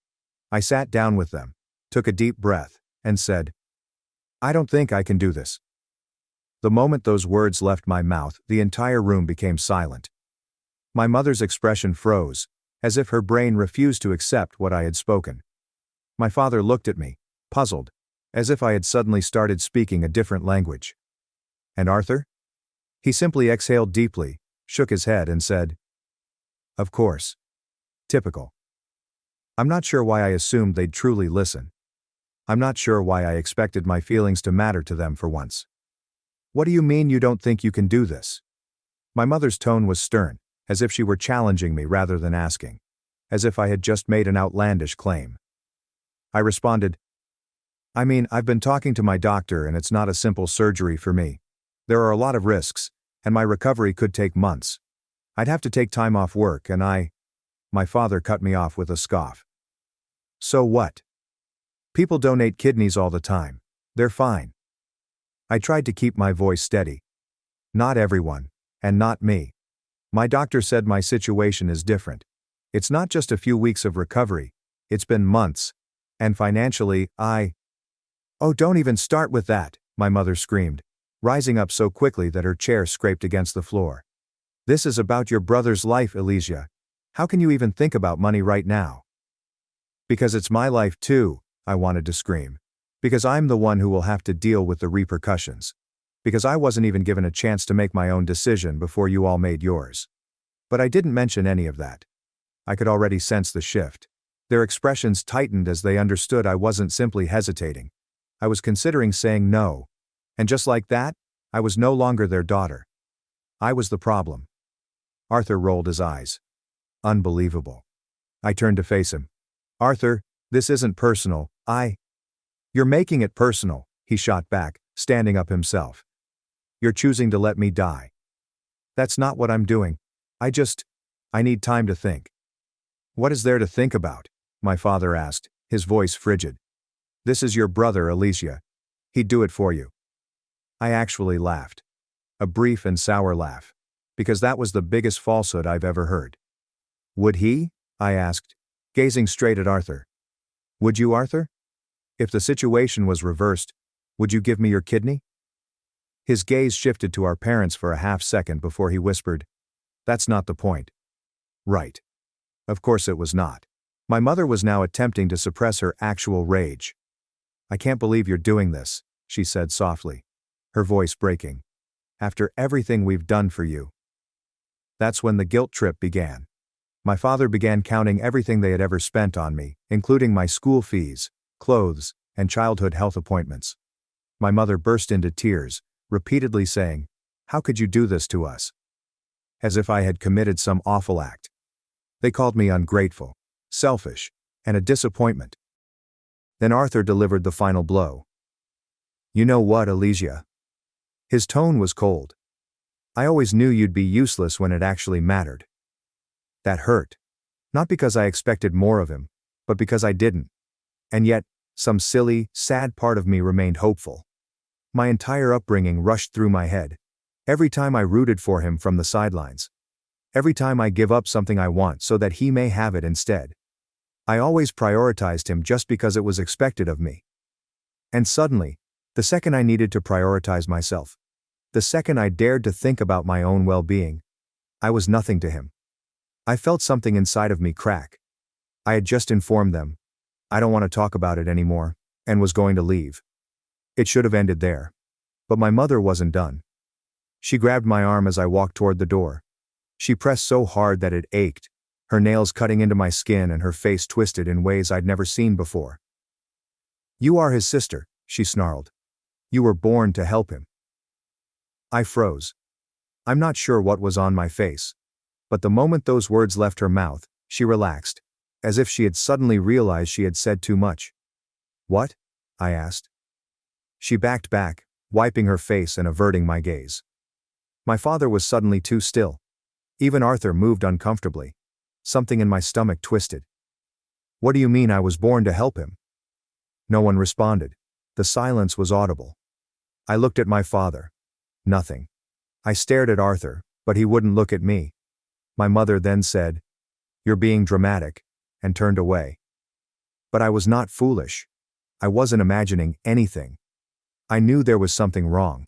I sat down with them, took a deep breath, and said, "I don't think I can do this." The moment those words left my mouth, the entire room became silent. My mother's expression froze, as if her brain refused to accept what I had spoken. My father looked at me, puzzled, as if I had suddenly started speaking a different language. And Arthur? He simply exhaled deeply, shook his head and said, "Of course. Typical." I'm not sure why I assumed they'd truly listen. I'm not sure why I expected my feelings to matter to them for once. "What do you mean you don't think you can do this?" My mother's tone was stern, as if she were challenging me rather than asking, as if I had just made an outlandish claim. I responded, "I mean, I've been talking to my doctor and it's not a simple surgery for me. There are a lot of risks, and my recovery could take months. I'd have to take time off work and My father cut me off with a scoff. "So what? People donate kidneys all the time. They're fine." I tried to keep my voice steady. "Not everyone, and not me. My doctor said my situation is different. It's not just a few weeks of recovery, it's been months. And financially, Oh, don't even start with that," my mother screamed, rising up so quickly that her chair scraped against the floor. "This is about your brother's life, Alicia. How can you even think about money right now?" "Because it's my life too," I wanted to scream. "Because I'm the one who will have to deal with the repercussions. Because I wasn't even given a chance to make my own decision before you all made yours." But I didn't mention any of that. I could already sense the shift. Their expressions tightened as they understood I wasn't simply hesitating. I was considering saying no. And just like that, I was no longer their daughter. I was the problem. Arthur rolled his eyes. Unbelievable. I turned to face him. "Arthur, this isn't personal, You're making it personal," he shot back, standing up himself. "You're choosing to let me die." "That's not what I'm doing. I need time to think." "What is there to think about?" my father asked, his voice frigid. "This is your brother, Alicia. He'd do it for you." I actually laughed. A brief and sour laugh. Because that was the biggest falsehood I've ever heard. "Would he?" I asked, gazing straight at Arthur. "Would you, Arthur? If the situation was reversed, would you give me your kidney?" His gaze shifted to our parents for a half-second before he whispered, "That's not the point." Right. Of course it was not. My mother was now attempting to suppress her actual rage. "I can't believe you're doing this," she said softly, her voice breaking. "After everything we've done for you." That's when the guilt trip began. My father began counting everything they had ever spent on me, including my school fees, clothes, and childhood health appointments. My mother burst into tears, repeatedly saying, "How could you do this to us?" As if I had committed some awful act. They called me ungrateful, selfish, and a disappointment. Then Arthur delivered the final blow. "You know what, Alicia?" His tone was cold. "I always knew you'd be useless when it actually mattered." That hurt. Not because I expected more of him, but because I didn't. And yet, some silly, sad part of me remained hopeful. My entire upbringing rushed through my head. Every time I rooted for him from the sidelines. Every time I give up something I want so that he may have it instead. I always prioritized him just because it was expected of me. And suddenly, the second I needed to prioritize myself, the second I dared to think about my own well-being, I was nothing to him. I felt something inside of me crack. I had just informed them, I don't want to talk about it anymore, and was going to leave. It should have ended there. But my mother wasn't done. She grabbed my arm as I walked toward the door. She pressed so hard that it ached, her nails cutting into my skin and her face twisted in ways I'd never seen before. "You are his sister," she snarled. "You were born to help him." I froze. I'm not sure what was on my face. But the moment those words left her mouth, she relaxed, as if she had suddenly realized she had said too much. "What?" I asked. She backed back, wiping her face and averting my gaze. My father was suddenly too still. Even Arthur moved uncomfortably. Something in my stomach twisted. "What do you mean I was born to help him?" No one responded. The silence was audible. I looked at my father. Nothing. I stared at Arthur, but he wouldn't look at me. My mother then said, "You're being dramatic," and turned away. But I was not foolish. I wasn't imagining anything. I knew there was something wrong.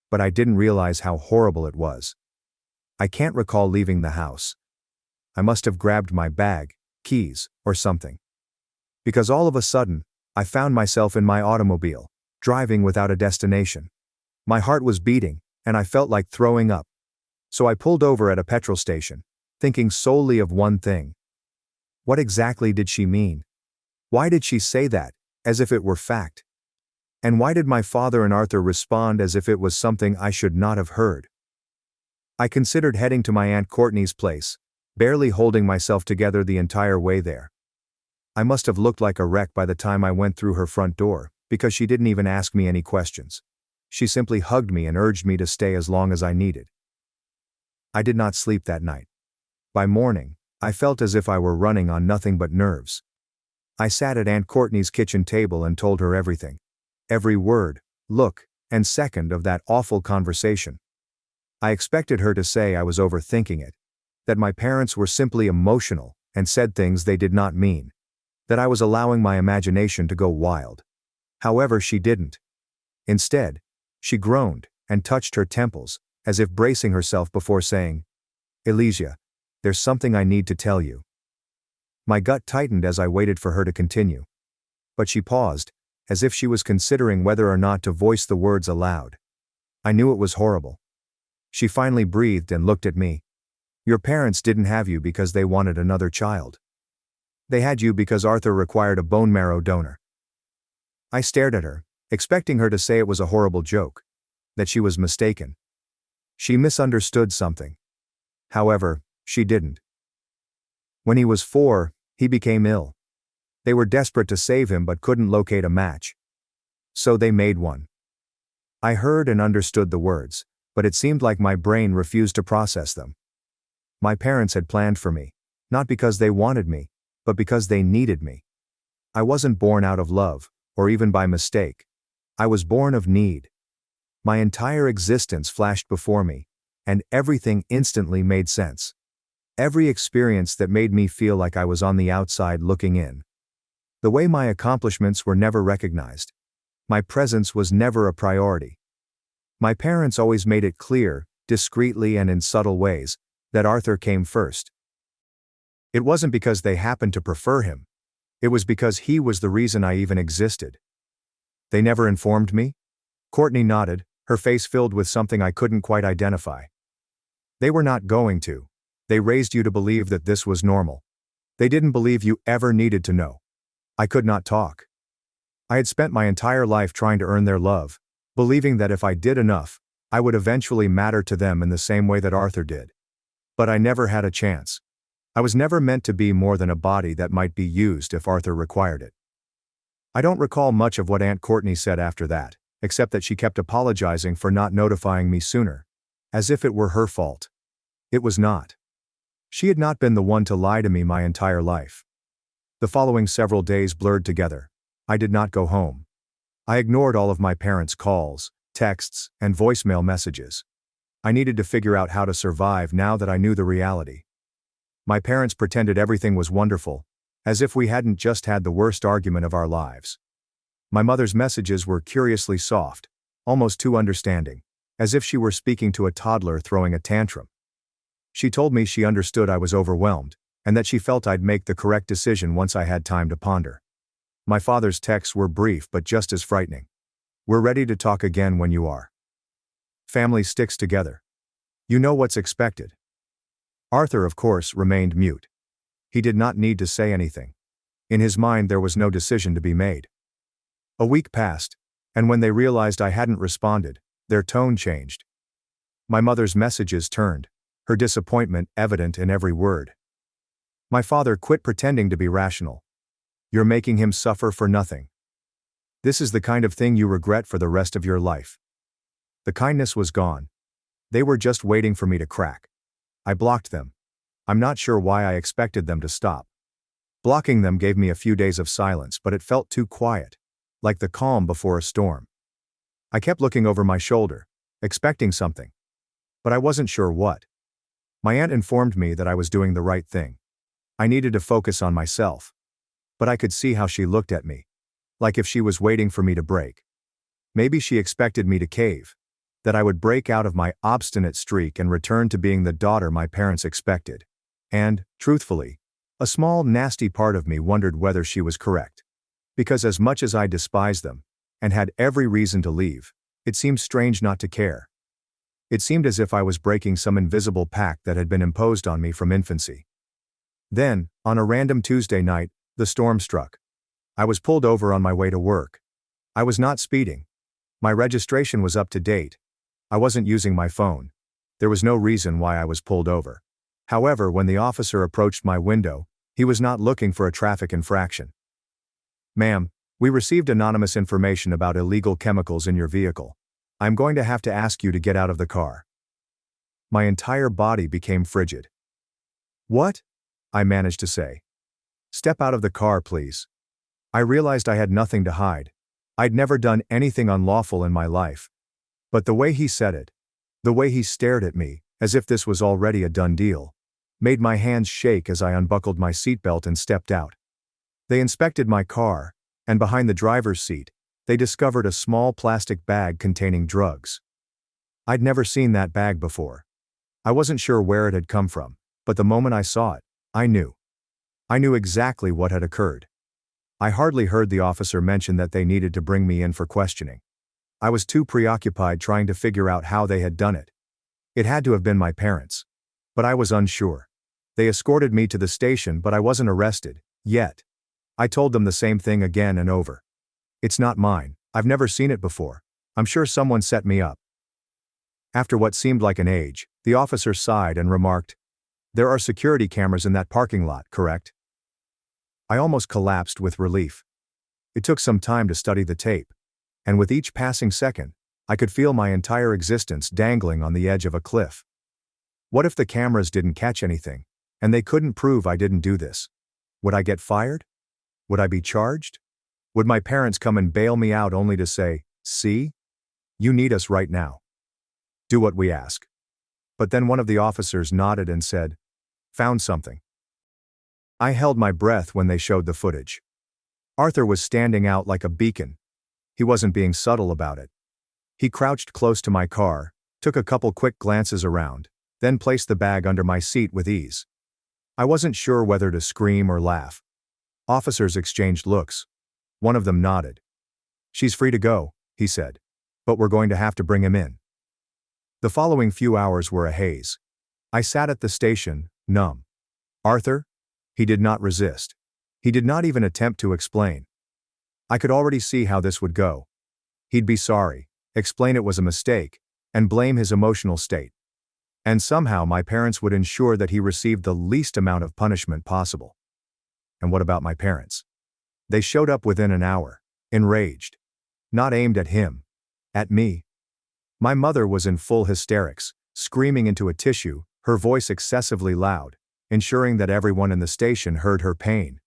But I didn't realize how horrible it was. I can't recall leaving the house. I must have grabbed my bag, keys, or something. Because all of a sudden, I found myself in my automobile, driving without a destination. My heart was beating, and I felt like throwing up. So I pulled over at a petrol station, thinking solely of one thing. What exactly did she mean? Why did she say that, as if it were fact? And why did my father and Arthur respond as if it was something I should not have heard? I considered heading to my Aunt Courtney's place, barely holding myself together the entire way there. I must have looked like a wreck by the time I went through her front door, because she didn't even ask me any questions. She simply hugged me and urged me to stay as long as I needed. I did not sleep that night. By morning, I felt as if I were running on nothing but nerves. I sat at Aunt Courtney's kitchen table and told her everything. Every word, look, and second of that awful conversation. I expected her to say I was overthinking it, that my parents were simply emotional and said things they did not mean, that I was allowing my imagination to go wild. However, she didn't. Instead, she groaned and touched her temples, as if bracing herself before saying, "Elysia, there's something I need to tell you." My gut tightened as I waited for her to continue. But she paused, as if she was considering whether or not to voice the words aloud. I knew it was horrible. She finally breathed and looked at me. "Your parents didn't have you because they wanted another child. They had you because Arthur required a bone marrow donor." I stared at her, expecting her to say it was a horrible joke, that she was mistaken. She misunderstood something. However, she didn't. When he was 4, he became ill. They were desperate to save him but couldn't locate a match. So they made one. I heard and understood the words, but it seemed like my brain refused to process them. My parents had planned for me, not because they wanted me, but because they needed me. I wasn't born out of love, or even by mistake. I was born of need. My entire existence flashed before me, and everything instantly made sense. Every experience that made me feel like I was on the outside looking in. The way my accomplishments were never recognized. My presence was never a priority. My parents always made it clear, discreetly and in subtle ways, that Arthur came first. It wasn't because they happened to prefer him. It was because he was the reason I even existed. They never informed me? Courtney nodded, her face filled with something I couldn't quite identify. They were not going to. They raised you to believe that this was normal. They didn't believe you ever needed to know. I could not talk. I had spent my entire life trying to earn their love, believing that if I did enough, I would eventually matter to them in the same way that Arthur did. But I never had a chance. I was never meant to be more than a body that might be used if Arthur required it. I don't recall much of what Aunt Courtney said after that, except that she kept apologizing for not notifying me sooner, as if it were her fault. It was not. She had not been the one to lie to me my entire life. The following several days blurred together. I did not go home. I ignored all of my parents' calls, texts, and voicemail messages. I needed to figure out how to survive now that I knew the reality. My parents pretended everything was wonderful, as if we hadn't just had the worst argument of our lives. My mother's messages were curiously soft, almost too understanding, as if she were speaking to a toddler throwing a tantrum. She told me she understood I was overwhelmed, and that she felt I'd make the correct decision once I had time to ponder. My father's texts were brief but just as frightening. "We're ready to talk again when you are. Family sticks together. You know what's expected." Arthur, of course, remained mute. He did not need to say anything. In his mind there was no decision to be made. A week passed, and when they realized I hadn't responded, their tone changed. My mother's messages turned, her disappointment evident in every word. My father quit pretending to be rational. "You're making him suffer for nothing. This is the kind of thing you regret for the rest of your life." The kindness was gone. They were just waiting for me to crack. I blocked them. I'm not sure why I expected them to stop. Blocking them gave me a few days of silence, but it felt too quiet, like the calm before a storm. I kept looking over my shoulder, expecting something. But I wasn't sure what. My aunt informed me that I was doing the right thing. I needed to focus on myself. But I could see how she looked at me, like if she was waiting for me to break. Maybe she expected me to cave, that I would break out of my obstinate streak and return to being the daughter my parents expected. And, truthfully, a small nasty part of me wondered whether she was correct. Because as much as I despised them, and had every reason to leave, it seemed strange not to care. It seemed as if I was breaking some invisible pact that had been imposed on me from infancy. Then, on a random Tuesday night, the storm struck. I was pulled over on my way to work. I was not speeding. My registration was up to date. I wasn't using my phone. There was no reason why I was pulled over. However, when the officer approached my window, he was not looking for a traffic infraction. "Ma'am, we received anonymous information about illegal chemicals in your vehicle. I'm going to have to ask you to get out of the car." My entire body became frigid. "What?" I managed to say. "Step out of the car, please." I realized I had nothing to hide. I'd never done anything unlawful in my life. But the way he said it, the way he stared at me, as if this was already a done deal, made my hands shake as I unbuckled my seatbelt and stepped out. They inspected my car, and behind the driver's seat, they discovered a small plastic bag containing drugs. I'd never seen that bag before. I wasn't sure where it had come from, but the moment I saw it, I knew. I knew exactly what had occurred. I hardly heard the officer mention that they needed to bring me in for questioning. I was too preoccupied trying to figure out how they had done it. It had to have been my parents. But I was unsure. They escorted me to the station, but I wasn't arrested, yet. I told them the same thing again and over. "It's not mine. I've never seen it before. I'm sure someone set me up." After what seemed like an age, the officer sighed and remarked, "There are security cameras in that parking lot, correct?" I almost collapsed with relief. It took some time to study the tape, and with each passing second, I could feel my entire existence dangling on the edge of a cliff. What if the cameras didn't catch anything, and they couldn't prove I didn't do this? Would I get fired? Would I be charged? Would my parents come and bail me out only to say, "See? You need us right now. Do what we ask"? But then one of the officers nodded and said, "Found something." I held my breath when they showed the footage. Arthur was standing out like a beacon. He wasn't being subtle about it. He crouched close to my car, took a couple quick glances around, then placed the bag under my seat with ease. I wasn't sure whether to scream or laugh. Officers exchanged looks. One of them nodded. "She's free to go," he said. "But we're going to have to bring him in." The following few hours were a haze. I sat at the station, numb. "Arthur?" He did not resist. He did not even attempt to explain. I could already see how this would go. He'd be sorry, explain it was a mistake, and blame his emotional state. And somehow my parents would ensure that he received the least amount of punishment possible. And what about my parents? They showed up within an hour, enraged. Not aimed at him. At me. My mother was in full hysterics, screaming into a tissue, her voice excessively loud, ensuring that everyone in the station heard her pain.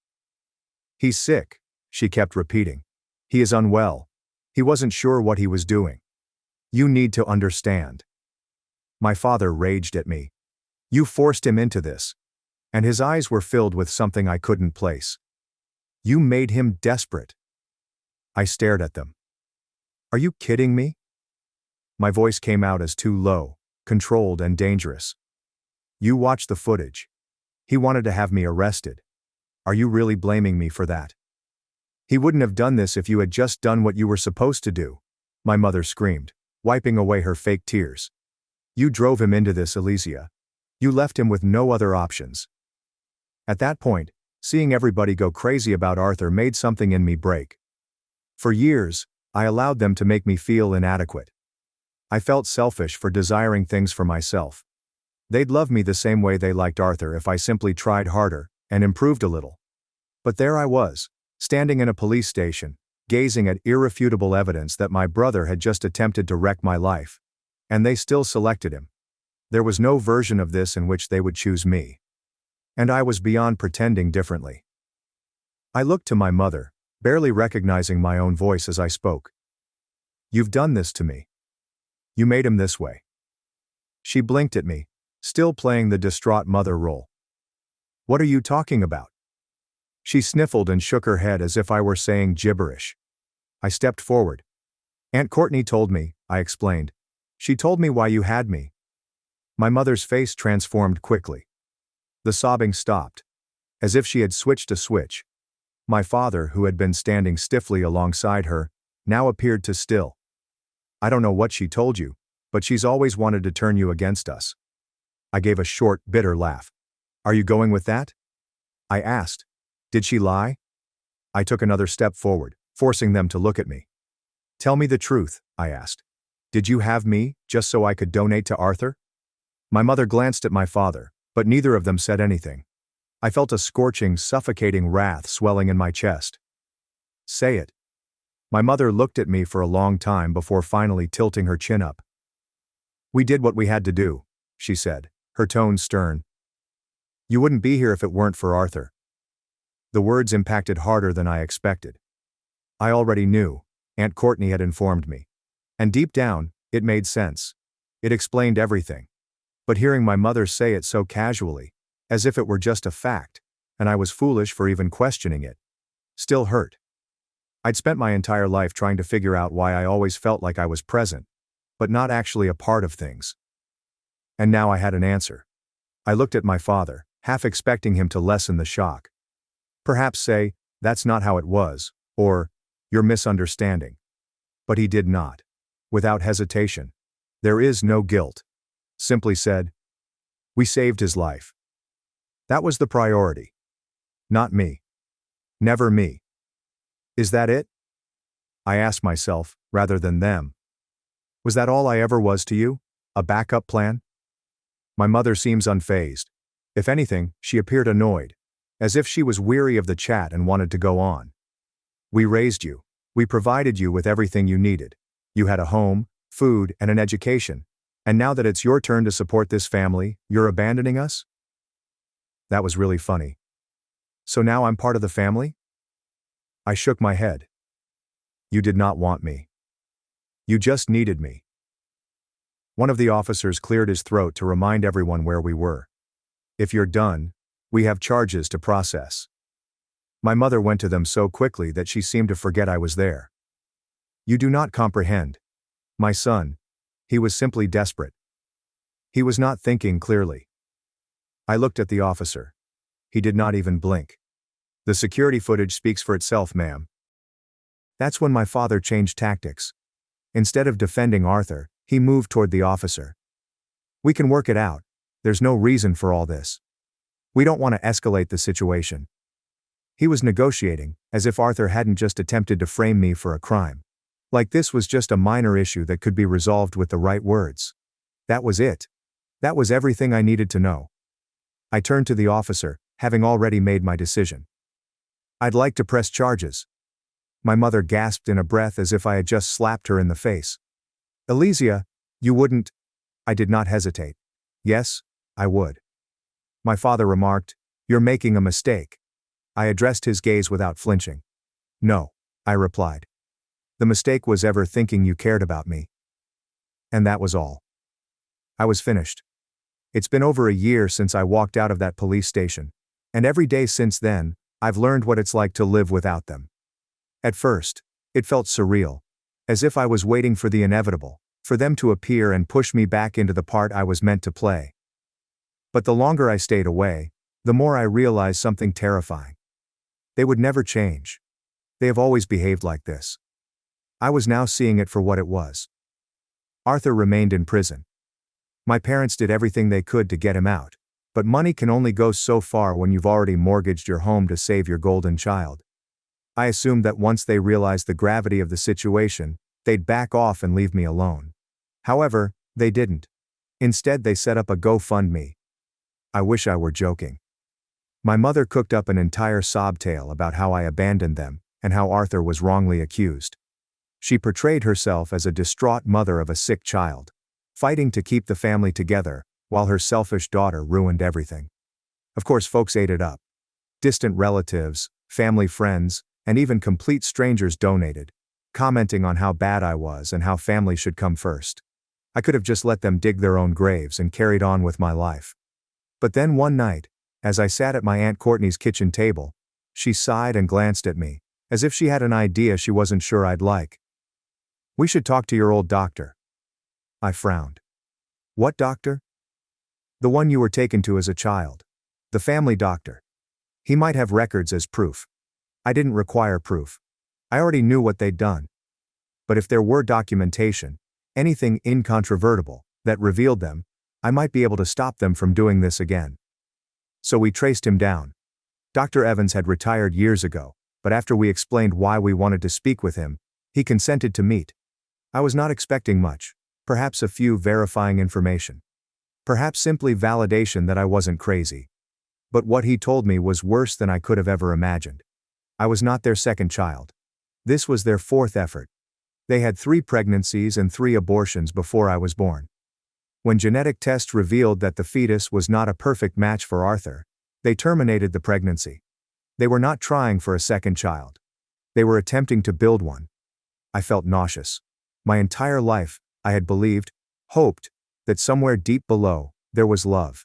"He's sick," she kept repeating. "He is unwell. He wasn't sure what he was doing. You need to understand." My father raged at me. You forced him into this. And his eyes were filled with something I couldn't place. You made him desperate. I stared at them. Are you kidding me? My voice came out as too low, controlled and dangerous. You watched the footage. He wanted to have me arrested. Are you really blaming me for that? He wouldn't have done this if you had just done what you were supposed to do, my mother screamed, wiping away her fake tears. You drove him into this, Elysia. You left him with no other options. At that point, seeing everybody go crazy about Arthur made something in me break. For years, I allowed them to make me feel inadequate. I felt selfish for desiring things for myself. They'd love me the same way they liked Arthur if I simply tried harder and improved a little. But there I was, standing in a police station, gazing at irrefutable evidence that my brother had just attempted to wreck my life. And they still selected him. There was no version of this in which they would choose me. And I was beyond pretending differently. I looked to my mother, barely recognizing my own voice as I spoke. You've done this to me. You made him this way. She blinked at me, still playing the distraught mother role. What are you talking about? She sniffled and shook her head as if I were saying gibberish. I stepped forward. Aunt Courtney told me, I explained. She told me why you had me. My mother's face transformed quickly. The sobbing stopped, as if she had switched a switch. My father, who had been standing stiffly alongside her, now appeared to still. I don't know what she told you, but she's always wanted to turn you against us. I gave a short, bitter laugh. Are you going with that? I asked. Did she lie? I took another step forward, forcing them to look at me. Tell me the truth, I asked. Did you have me, just so I could donate to Arthur? My mother glanced at my father, but neither of them said anything. I felt a scorching, suffocating wrath swelling in my chest. Say it. My mother looked at me for a long time before finally tilting her chin up. We did what we had to do, she said, her tone stern. You wouldn't be here if it weren't for Arthur. The words impacted harder than I expected. I already knew, Aunt Courtney had informed me. And deep down, it made sense. It explained everything. But hearing my mother say it so casually, as if it were just a fact, and I was foolish for even questioning it, still hurt. I'd spent my entire life trying to figure out why I always felt like I was present, but not actually a part of things. And now I had an answer. I looked at my father, half expecting him to lessen the shock. Perhaps say, that's not how it was, or, you're misunderstanding. But he did not. Without hesitation. There is no guilt. Simply said, we saved his life. That was the priority. Not me. Never me. Is that it? I asked myself, rather than them. Was that all I ever was to you? A backup plan? My mother seems unfazed. If anything, she appeared annoyed, as if she was weary of the chat and wanted to go on. We raised you. We provided you with everything you needed. You had a home, food, and an education. And now that it's your turn to support this family, you're abandoning us? That was really funny. So now I'm part of the family? I shook my head. You did not want me. You just needed me. One of the officers cleared his throat to remind everyone where we were. If you're done, we have charges to process. My mother went to them so quickly that she seemed to forget I was there. You do not comprehend. My son. He was simply desperate. He was not thinking clearly. I looked at the officer. He did not even blink. The security footage speaks for itself, ma'am. That's when my father changed tactics. Instead of defending Arthur, he moved toward the officer. We can work it out. There's no reason for all this. We don't want to escalate the situation. He was negotiating, as if Arthur hadn't just attempted to frame me for a crime. Like this was just a minor issue that could be resolved with the right words. That was it. That was everything I needed to know. I turned to the officer, having already made my decision. I'd like to press charges. My mother gasped in a breath as if I had just slapped her in the face. Elysia, you wouldn't. I did not hesitate. Yes, I would. My father remarked, you're making a mistake. I addressed his gaze without flinching. No, I replied. The mistake was ever thinking you cared about me. And that was all. I was finished. It's been over a year since I walked out of that police station. And every day since then, I've learned what it's like to live without them. At first, it felt surreal. As if I was waiting for the inevitable, for them to appear and push me back into the part I was meant to play. But the longer I stayed away, the more I realized something terrifying. They would never change. They have always behaved like this. I was now seeing it for what it was. Arthur remained in prison. My parents did everything they could to get him out, but money can only go so far when you've already mortgaged your home to save your golden child. I assumed that once they realized the gravity of the situation, they'd back off and leave me alone. However, they didn't. Instead, they set up a GoFundMe. I wish I were joking. My mother cooked up an entire sob tale about how I abandoned them, and how Arthur was wrongly accused. She portrayed herself as a distraught mother of a sick child, fighting to keep the family together, while her selfish daughter ruined everything. Of course, folks ate it up. Distant relatives, family friends, and even complete strangers donated, commenting on how bad I was and how family should come first. I could have just let them dig their own graves and carried on with my life. But then one night, as I sat at my Aunt Courtney's kitchen table, she sighed and glanced at me, as if she had an idea she wasn't sure I'd like. "We should talk to your old doctor." I frowned. "What doctor?" "The one you were taken to as a child. The family doctor. He might have records as proof." I didn't require proof. I already knew what they'd done. But if there were documentation, anything incontrovertible, that revealed them, I might be able to stop them from doing this again. So we traced him down. Dr. Evans had retired years ago, but after we explained why we wanted to speak with him, he consented to meet. I was not expecting much, perhaps a few verifying information. Perhaps simply validation that I wasn't crazy. But what he told me was worse than I could have ever imagined. I was not their second child. This was their fourth effort. They had 3 pregnancies and 3 abortions before I was born. When genetic tests revealed that the fetus was not a perfect match for Arthur, they terminated the pregnancy. They were not trying for a second child. They were attempting to build one. I felt nauseous. My entire life, I had believed, hoped, that somewhere deep below, there was love.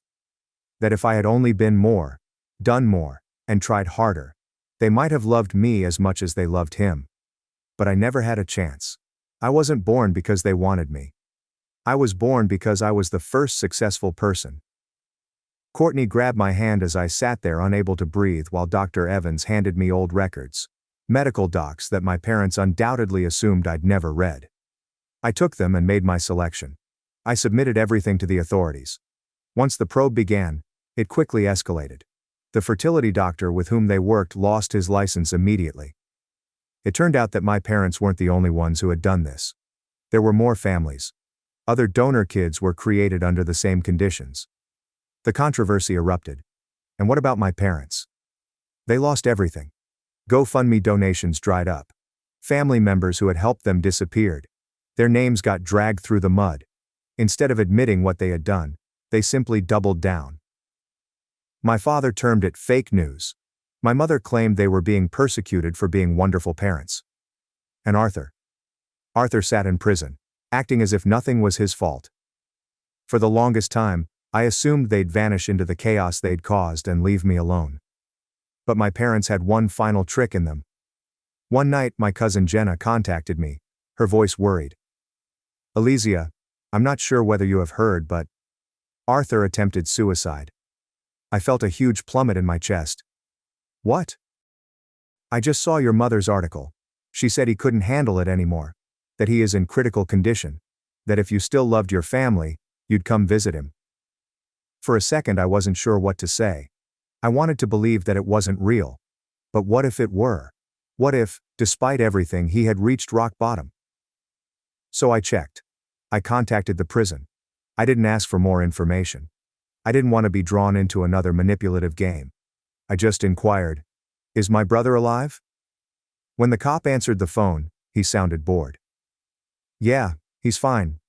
That if I had only been more, done more, and tried harder, they might have loved me as much as they loved him. But I never had a chance. I wasn't born because they wanted me. I was born because I was the first successful person. Courtney grabbed my hand as I sat there unable to breathe while Dr. Evans handed me old records, medical docs that my parents undoubtedly assumed I'd never read. I took them and made my selection. I submitted everything to the authorities. Once the probe began, it quickly escalated. The fertility doctor with whom they worked lost his license immediately. It turned out that my parents weren't the only ones who had done this. There were more families. Other donor kids were created under the same conditions. The controversy erupted. And what about my parents? They lost everything. GoFundMe donations dried up. Family members who had helped them disappeared. Their names got dragged through the mud. Instead of admitting what they had done, they simply doubled down. My father termed it fake news. My mother claimed they were being persecuted for being wonderful parents. And Arthur? Arthur sat in prison, acting as if nothing was his fault. For the longest time, I assumed they'd vanish into the chaos they'd caused and leave me alone. But my parents had one final trick in them. One night, my cousin Jenna contacted me, her voice worried. "Elysia, I'm not sure whether you have heard, but Arthur attempted suicide." I felt a huge plummet in my chest. "What?" "I just saw your mother's article. She said he couldn't handle it anymore. That he is in critical condition. That if you still loved your family, you'd come visit him." For a second I wasn't sure what to say. I wanted to believe that it wasn't real. But what if it were? What if, despite everything, he had reached rock bottom? So I checked. I contacted the prison. I didn't ask for more information. I didn't want to be drawn into another manipulative game. I just inquired, "Is my brother alive?" When the cop answered the phone, he sounded bored. "Yeah, he's fine."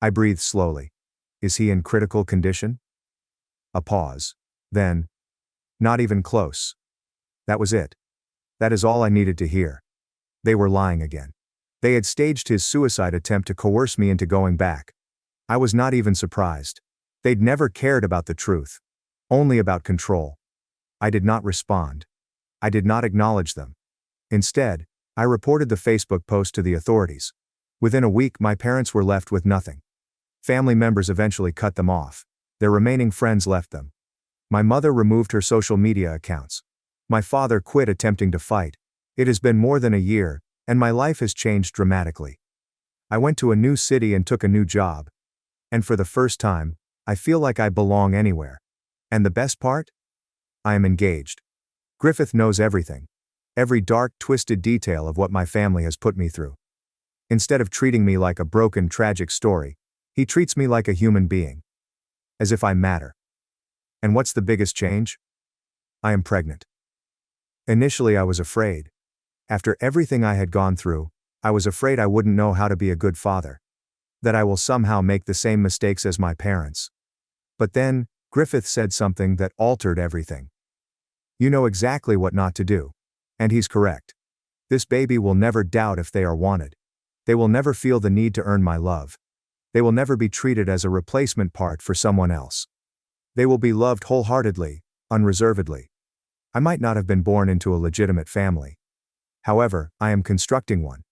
I breathed slowly. "Is he in critical condition?" A pause. Then, "Not even close." That was it. That is all I needed to hear. They were lying again. They had staged his suicide attempt to coerce me into going back. I was not even surprised. They'd never cared about the truth. Only about control. I did not respond. I did not acknowledge them. Instead, I reported the Facebook post to the authorities. Within a week, my parents were left with nothing. Family members eventually cut them off. Their remaining friends left them. My mother removed her social media accounts. My father quit attempting to fight. It has been more than a year, and my life has changed dramatically. I went to a new city and took a new job. And for the first time, I feel like I belong anywhere. And the best part? I am engaged. Griffith knows everything. Every dark, twisted detail of what my family has put me through. Instead of treating me like a broken, tragic story, he treats me like a human being. As if I matter. And what's the biggest change? I am pregnant. Initially, I was afraid. After everything I had gone through, I was afraid I wouldn't know how to be a good father. That I will somehow make the same mistakes as my parents. But then, Griffith said something that altered everything. You know exactly what not to do. And he's correct. This baby will never doubt if they are wanted. They will never feel the need to earn my love. They will never be treated as a replacement part for someone else. They will be loved wholeheartedly, unreservedly. I might not have been born into a legitimate family. However, I am constructing one.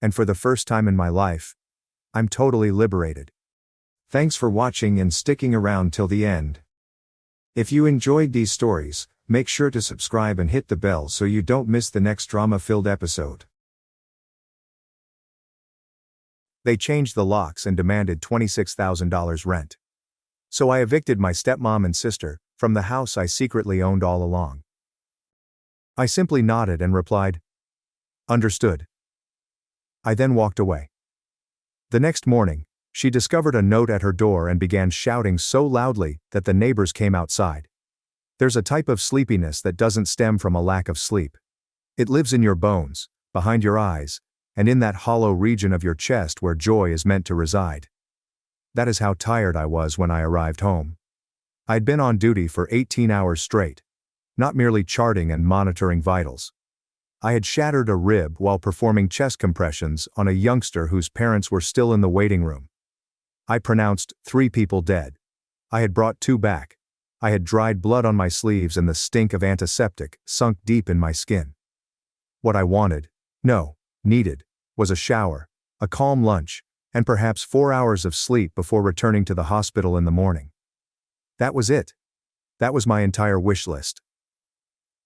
And for the first time in my life, I'm totally liberated. Thanks for watching and sticking around till the end. If you enjoyed these stories, make sure to subscribe and hit the bell so you don't miss the next drama-filled episode. They changed the locks and demanded $26,000 rent. So I evicted my stepmom and sister from the house I secretly owned all along. I simply nodded and replied, "Understood." I then walked away. The next morning, she discovered a note at her door and began shouting so loudly that the neighbors came outside. There's a type of sleepiness that doesn't stem from a lack of sleep. It lives in your bones, behind your eyes, and in that hollow region of your chest where joy is meant to reside. That is how tired I was when I arrived home. I'd been on duty for 18 hours straight, not merely charting and monitoring vitals. I had shattered a rib while performing chest compressions on a youngster whose parents were still in the waiting room. I pronounced 3 people dead. I had brought 2 back. I had dried blood on my sleeves and the stink of antiseptic sunk deep in my skin. What I needed, was a shower, a calm lunch, and perhaps 4 hours of sleep before returning to the hospital in the morning. That was it. That was my entire wish list.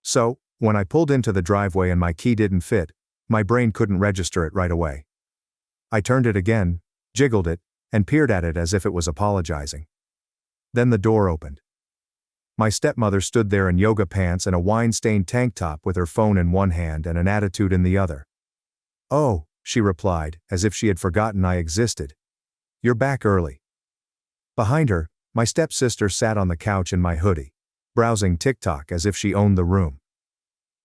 So, when I pulled into the driveway and my key didn't fit, my brain couldn't register it right away. I turned it again, jiggled it, and peered at it as if it was apologizing. Then the door opened. My stepmother stood there in yoga pants and a wine-stained tank top with her phone in one hand and an attitude in the other. "Oh," she replied, as if she had forgotten I existed. "You're back early." Behind her, my stepsister sat on the couch in my hoodie, browsing TikTok as if she owned the room.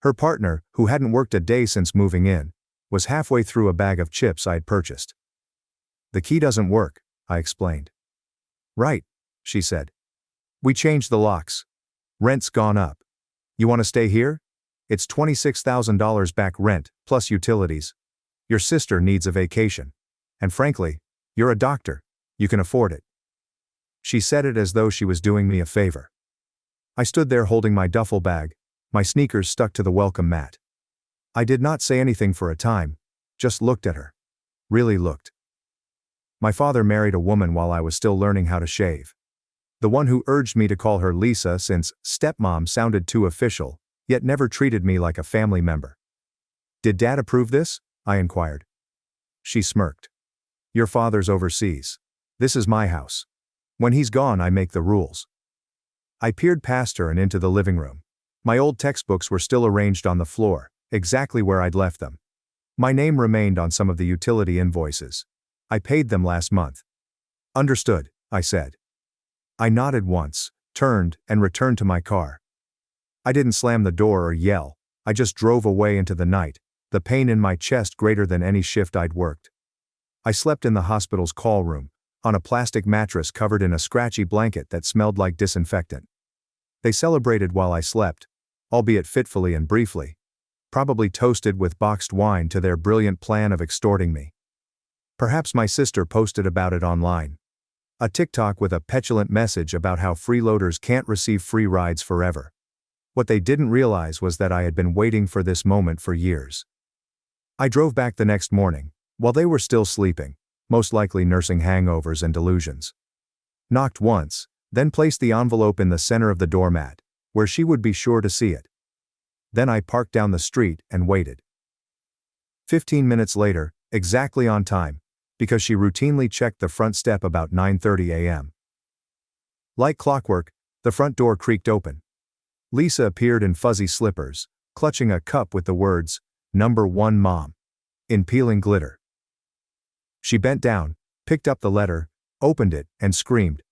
Her partner, who hadn't worked a day since moving in, was halfway through a bag of chips I'd purchased. "The key doesn't work," I explained. "Right," she said. "We changed the locks. Rent's gone up. You want to stay here? It's $26,000 back rent, plus utilities. Your sister needs a vacation. And frankly, you're a doctor. You can afford it." She said it as though she was doing me a favor. I stood there holding my duffel bag, my sneakers stuck to the welcome mat. I did not say anything for a time, just looked at her. Really looked. My father married a woman while I was still learning how to shave. The one who urged me to call her Lisa since stepmom sounded too official, yet never treated me like a family member. "Did Dad approve this?" I inquired. She smirked. "Your father's overseas. This is my house. When he's gone, I make the rules." I peered past her and into the living room. My old textbooks were still arranged on the floor, exactly where I'd left them. My name remained on some of the utility invoices. I paid them last month. "Understood," I said. I nodded once, turned, and returned to my car. I didn't slam the door or yell, I just drove away into the night, the pain in my chest greater than any shift I'd worked. I slept in the hospital's call room, on a plastic mattress covered in a scratchy blanket that smelled like disinfectant. They celebrated while I slept, albeit fitfully and briefly, probably toasted with boxed wine to their brilliant plan of extorting me. Perhaps my sister posted about it online. A TikTok with a petulant message about how freeloaders can't receive free rides forever. What they didn't realize was that I had been waiting for this moment for years. I drove back the next morning, while they were still sleeping, most likely nursing hangovers and delusions. Knocked once, then placed the envelope in the center of the doormat, where she would be sure to see it. Then I parked down the street and waited. 15 minutes later, exactly on time, because she routinely checked the front step about 9:30 a.m. Like clockwork, the front door creaked open. Lisa appeared in fuzzy slippers, clutching a cup with the words, "Number 1 Mom," in peeling glitter. She bent down, picked up the letter, opened it, and screamed.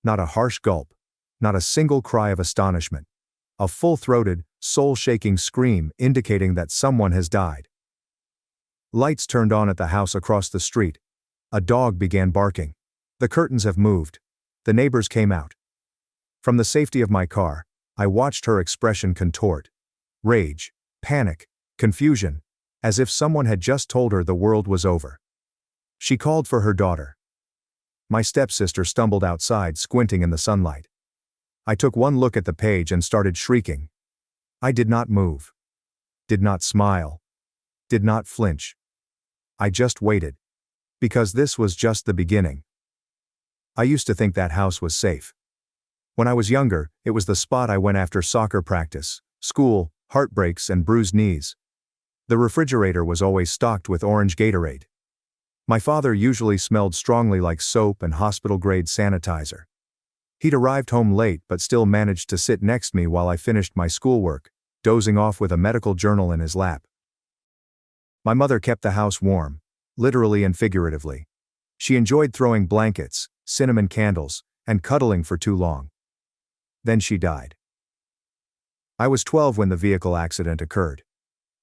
Not a harsh gulp, not a single cry of astonishment. A full-throated, soul-shaking scream indicating that someone has died. Lights turned on at the house across the street. A dog began barking. The curtains have moved. The neighbors came out. From the safety of my car, I watched her expression contort. Rage, panic, confusion, as if someone had just told her the world was over. She called for her daughter. My stepsister stumbled outside, squinting in the sunlight. I took one look at the page and started shrieking. I did not move. Did not smile. Did not flinch. I just waited. Because this was just the beginning. I used to think that house was safe. When I was younger, it was the spot I went after soccer practice, school, heartbreaks, and bruised knees. The refrigerator was always stocked with orange Gatorade. My father usually smelled strongly like soap and hospital-grade sanitizer. He'd arrived home late but still managed to sit next to me while I finished my schoolwork, dozing off with a medical journal in his lap. My mother kept the house warm, literally and figuratively. She enjoyed throwing blankets, cinnamon candles, and cuddling for too long. Then she died. I was 12 when the vehicle accident occurred.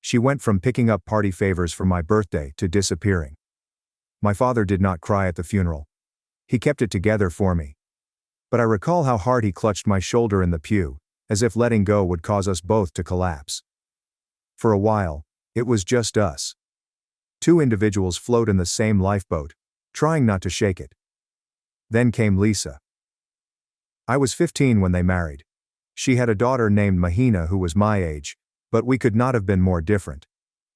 She went from picking up party favors for my birthday to disappearing. My father did not cry at the funeral. He kept it together for me. But I recall how hard he clutched my shoulder in the pew, as if letting go would cause us both to collapse. For a while, it was just us. Two individuals float in the same lifeboat, trying not to shake it. Then came Lisa. I was 15 when they married. She had a daughter named Mahina who was my age, but we could not have been more different.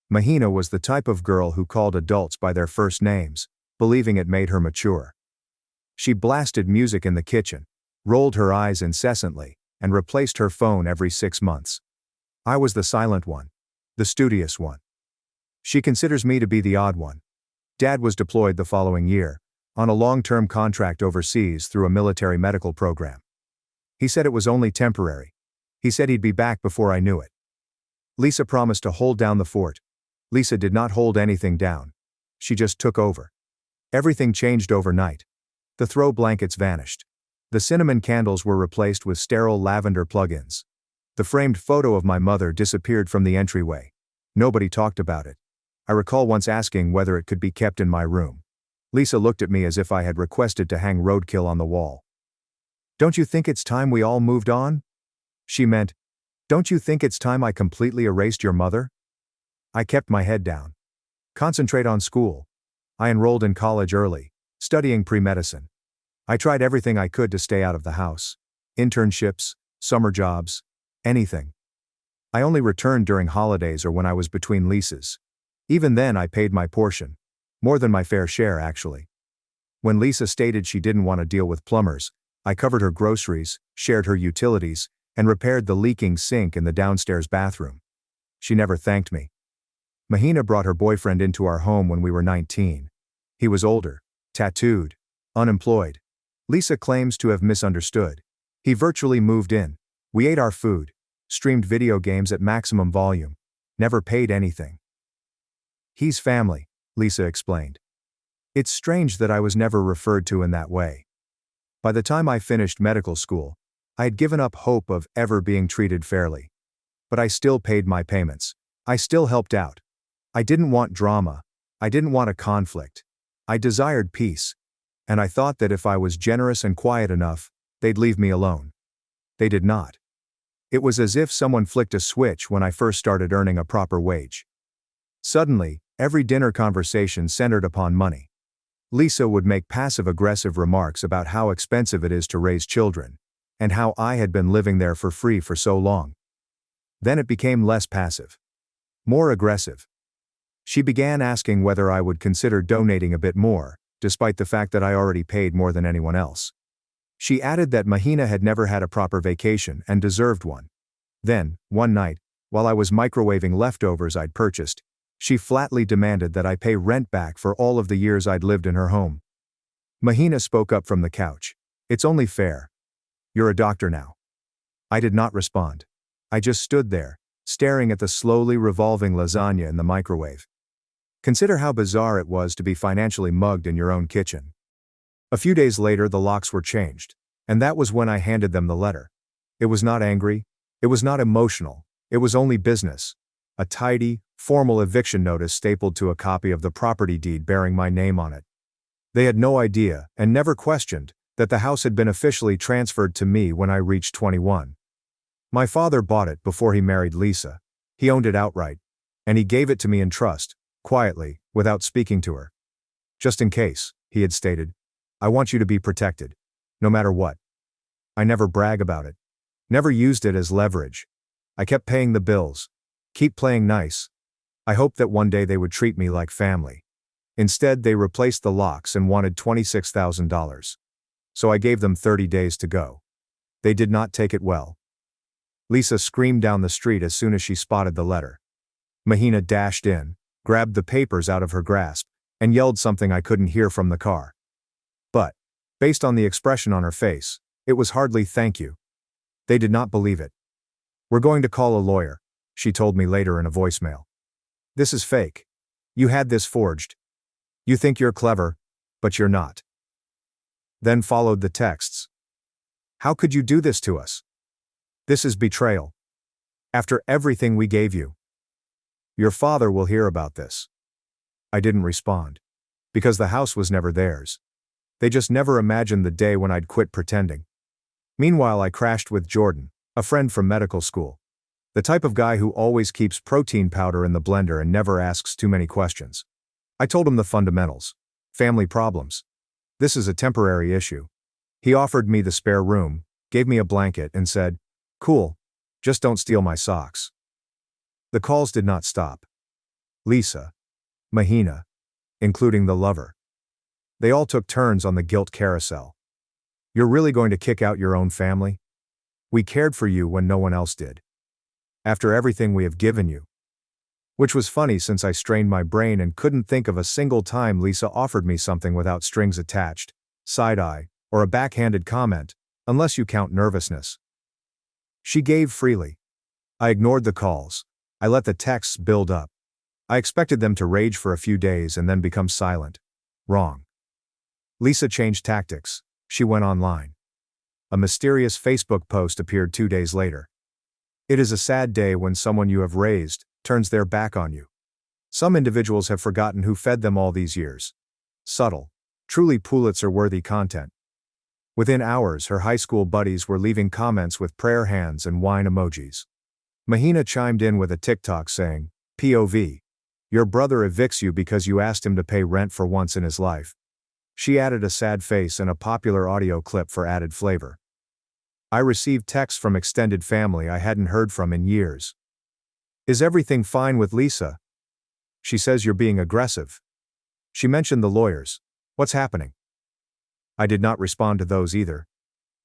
Mahina was the type of girl who called adults by their first names, believing it made her mature. She blasted music in the kitchen, rolled her eyes incessantly, and replaced her phone every 6 months. I was the silent one, the studious one. She considers me to be the odd one. Dad was deployed the following year, on a long-term contract overseas through a military medical program. He said it was only temporary. He said he'd be back before I knew it. Lisa promised to hold down the fort. Lisa did not hold anything down. She just took over. Everything changed overnight. The throw blankets vanished. The cinnamon candles were replaced with sterile lavender plug-ins. The framed photo of my mother disappeared from the entryway. Nobody talked about it. I recall once asking whether it could be kept in my room. Lisa looked at me as if I had requested to hang roadkill on the wall. "Don't you think it's time we all moved on?" She meant, "Don't you think it's time I completely erased your mother?" I kept my head down. Concentrate on school. I enrolled in college early, studying pre-medicine. I tried everything I could to stay out of the house. Internships, summer jobs, anything. I only returned during holidays or when I was between leases. Even then I paid my portion. More than my fair share, actually. When Lisa stated she didn't want to deal with plumbers, I covered her groceries, shared her utilities, and repaired the leaking sink in the downstairs bathroom. She never thanked me. Mahina brought her boyfriend into our home when we were 19. He was older, tattooed, unemployed. Lisa claims to have misunderstood. He virtually moved in. We ate our food, streamed video games at maximum volume, never paid anything. He's family, Lisa explained. It's strange that I was never referred to in that way. By the time I finished medical school, I had given up hope of ever being treated fairly. But I still paid my payments. I still helped out. I didn't want drama. I didn't want a conflict. I desired peace. And I thought that if I was generous and quiet enough, they'd leave me alone. They did not. It was as if someone flicked a switch when I first started earning a proper wage. Suddenly, every dinner conversation centered upon money. Lisa would make passive-aggressive remarks about how expensive it is to raise children, and how I had been living there for free for so long. Then it became less passive. More aggressive. She began asking whether I would consider donating a bit more, despite the fact that I already paid more than anyone else. She added that Mahina had never had a proper vacation and deserved one. Then, one night, while I was microwaving leftovers I'd purchased, she flatly demanded that I pay rent back for all of the years I'd lived in her home. Mahina spoke up from the couch. "It's only fair. You're a doctor now." I did not respond. I just stood there, staring at the slowly revolving lasagna in the microwave. Consider how bizarre it was to be financially mugged in your own kitchen. A few days later the locks were changed, and that was when I handed them the letter. It was not angry, it was not emotional, it was only business. A tidy, formal eviction notice stapled to a copy of the property deed bearing my name on it. They had no idea, and never questioned, that the house had been officially transferred to me when I reached 21. My father bought it before he married Lisa. He owned it outright, and he gave it to me in trust, quietly, without speaking to her. "Just in case," he had stated. "I want you to be protected. No matter what." I never brag about it. Never used it as leverage. I kept paying the bills. Keep playing nice. I hoped that one day they would treat me like family. Instead, they replaced the locks and wanted $26,000. So I gave them 30 days to go. They did not take it well. Lisa screamed down the street as soon as she spotted the letter. Mahina dashed in, grabbed the papers out of her grasp, and yelled something I couldn't hear from the car. But, based on the expression on her face, it was hardly "thank you." They did not believe it. "We're going to call a lawyer," she told me later in a voicemail. "This is fake. You had this forged. You think you're clever, but you're not." Then followed the texts. "How could you do this to us? This is betrayal. After everything we gave you. Your father will hear about this." I didn't respond. Because the house was never theirs. They just never imagined the day when I'd quit pretending. Meanwhile, I crashed with Jordan, a friend from medical school. The type of guy who always keeps protein powder in the blender and never asks too many questions. I told him the fundamentals. Family problems. This is a temporary issue. He offered me the spare room, gave me a blanket, and said, "Cool, just don't steal my socks." The calls did not stop. Lisa. Mahina. Including the lover. They all took turns on the guilt carousel. "You're really going to kick out your own family? We cared for you when no one else did. After everything we have given you." Which was funny since I strained my brain and couldn't think of a single time Lisa offered me something without strings attached, side-eye, or a backhanded comment, unless you count nervousness. She gave freely. I ignored the calls. I let the texts build up. I expected them to rage for a few days and then become silent. Wrong. Lisa changed tactics. She went online. A mysterious Facebook post appeared 2 days later. "It is a sad day when someone you have raised turns their back on you. Some individuals have forgotten who fed them all these years." Subtle. Truly Pulitzer-worthy content. Within hours, her high school buddies were leaving comments with prayer hands and wine emojis. Mahina chimed in with a TikTok saying, "POV. Your brother evicts you because you asked him to pay rent for once in his life." She added a sad face and a popular audio clip for added flavor. I received texts from extended family I hadn't heard from in years. "Is everything fine with Lisa? She says you're being aggressive. She mentioned the lawyers. What's happening?" I did not respond to those either.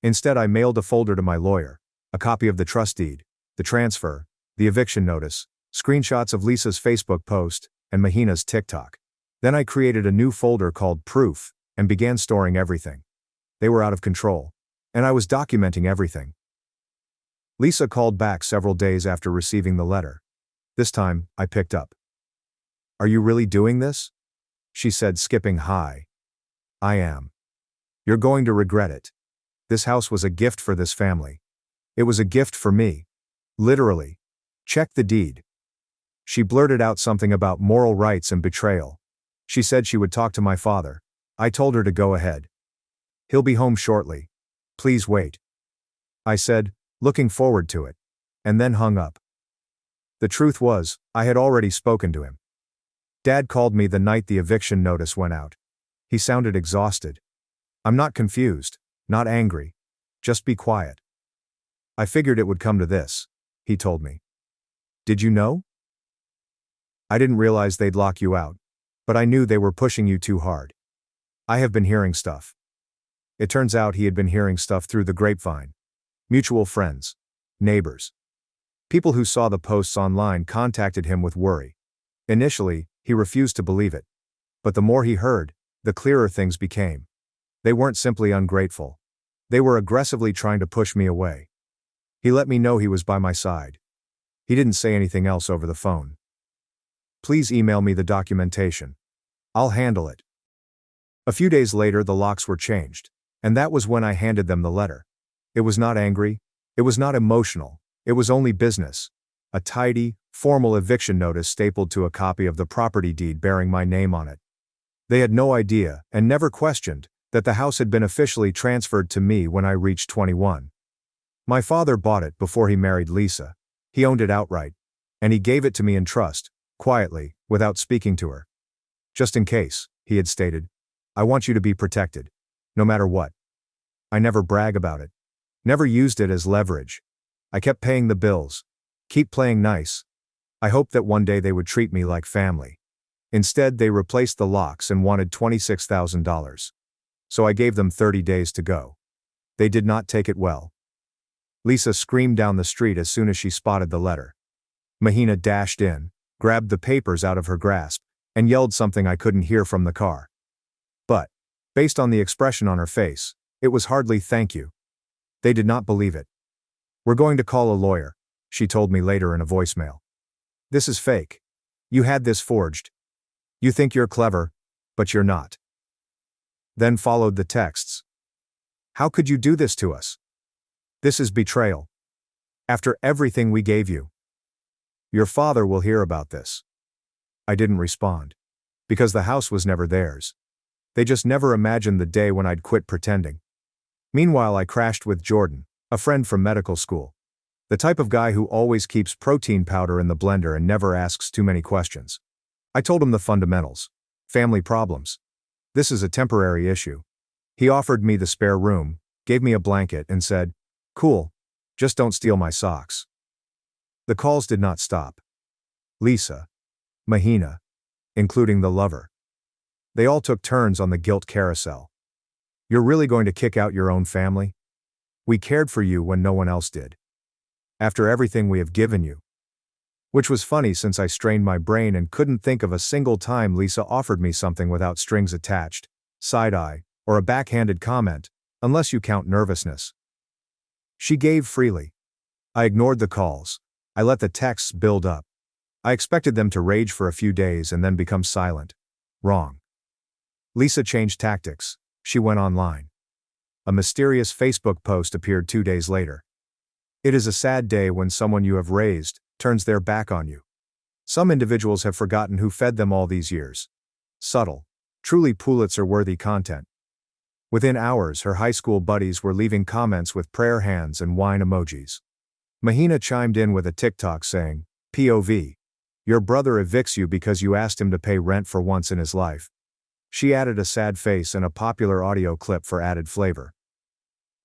Instead, I mailed a folder to my lawyer, a copy of the trust deed, the transfer, the eviction notice, screenshots of Lisa's Facebook post, and Mahina's TikTok. Then I created a new folder called Proof, and began storing everything. They were out of control, and I was documenting everything. Lisa called back several days after receiving the letter. This time, I picked up. "Are you really doing this?" she said, skipping high. "I am. You're going to regret it. This house was a gift for this family. It was a gift for me. Literally. Check the deed." She blurted out something about moral rights and betrayal. She said she would talk to my father. I told her to go ahead. "He'll be home shortly. Please wait." I said, looking forward to it. And then hung up. The truth was, I had already spoken to him. Dad called me the night the eviction notice went out. He sounded exhausted. I'm not confused, not angry. Just be quiet. I figured it would come to this, he told me. Did you know? I didn't realize they'd lock you out, but I knew they were pushing you too hard. I have been hearing stuff. It turns out he had been hearing stuff through the grapevine. Mutual friends, neighbors. People who saw the posts online contacted him with worry. Initially, he refused to believe it. But the more he heard, the clearer things became. They weren't simply ungrateful. They were aggressively trying to push me away. He let me know he was by my side. He didn't say anything else over the phone. Please email me the documentation. I'll handle it. A few days later, the locks were changed, and that was when I handed them the letter. It was not angry. It was not emotional. It was only business. A tidy, formal eviction notice stapled to a copy of the property deed bearing my name on it. They had no idea, and never questioned, that the house had been officially transferred to me when I reached 21. My father bought it before he married Lisa. He owned it outright, and he gave it to me in trust, quietly, without speaking to her. Just in case, he had stated. I want you to be protected. No matter what. I never brag about it. Never used it as leverage. I kept paying the bills. Keep playing nice. I hoped that one day they would treat me like family. Instead, they replaced the locks and wanted $26,000. So I gave them 30 days to go. They did not take it well. Lisa screamed down the street as soon as she spotted the letter. Mahina dashed in, grabbed the papers out of her grasp, and yelled something I couldn't hear from the car. But, based on the expression on her face, it was hardly thank you. They did not believe it. We're going to call a lawyer, she told me later in a voicemail. This is fake. You had this forged. You think you're clever, but you're not. Then followed the texts. How could you do this to us? This is betrayal. After everything we gave you. Your father will hear about this. I didn't respond. Because the house was never theirs. They just never imagined the day when I'd quit pretending. Meanwhile, I crashed with Jordan, a friend from medical school. The type of guy who always keeps protein powder in the blender and never asks too many questions. I told him the fundamentals. Family problems. This is a temporary issue. He offered me the spare room, gave me a blanket, and said, cool, just don't steal my socks. The calls did not stop. Lisa. Mahina. Including the lover. They all took turns on the guilt carousel. You're really going to kick out your own family? We cared for you when no one else did. After everything we have given you. Which was funny since I strained my brain and couldn't think of a single time Lisa offered me something without strings attached, side-eye, or a backhanded comment, unless you count nervousness. She gave freely. I ignored the calls. I let the texts build up. I expected them to rage for a few days and then become silent. Wrong. Lisa changed tactics. She went online. A mysterious Facebook post appeared 2 days later. It is a sad day when someone you have raised turns their back on you. Some individuals have forgotten who fed them all these years. Subtle, truly Pulitzer-worthy content. Within hours, her high school buddies were leaving comments with prayer hands and wine emojis. Mahina chimed in with a TikTok saying, POV. Your brother evicts you because you asked him to pay rent for once in his life. She added a sad face and a popular audio clip for added flavor.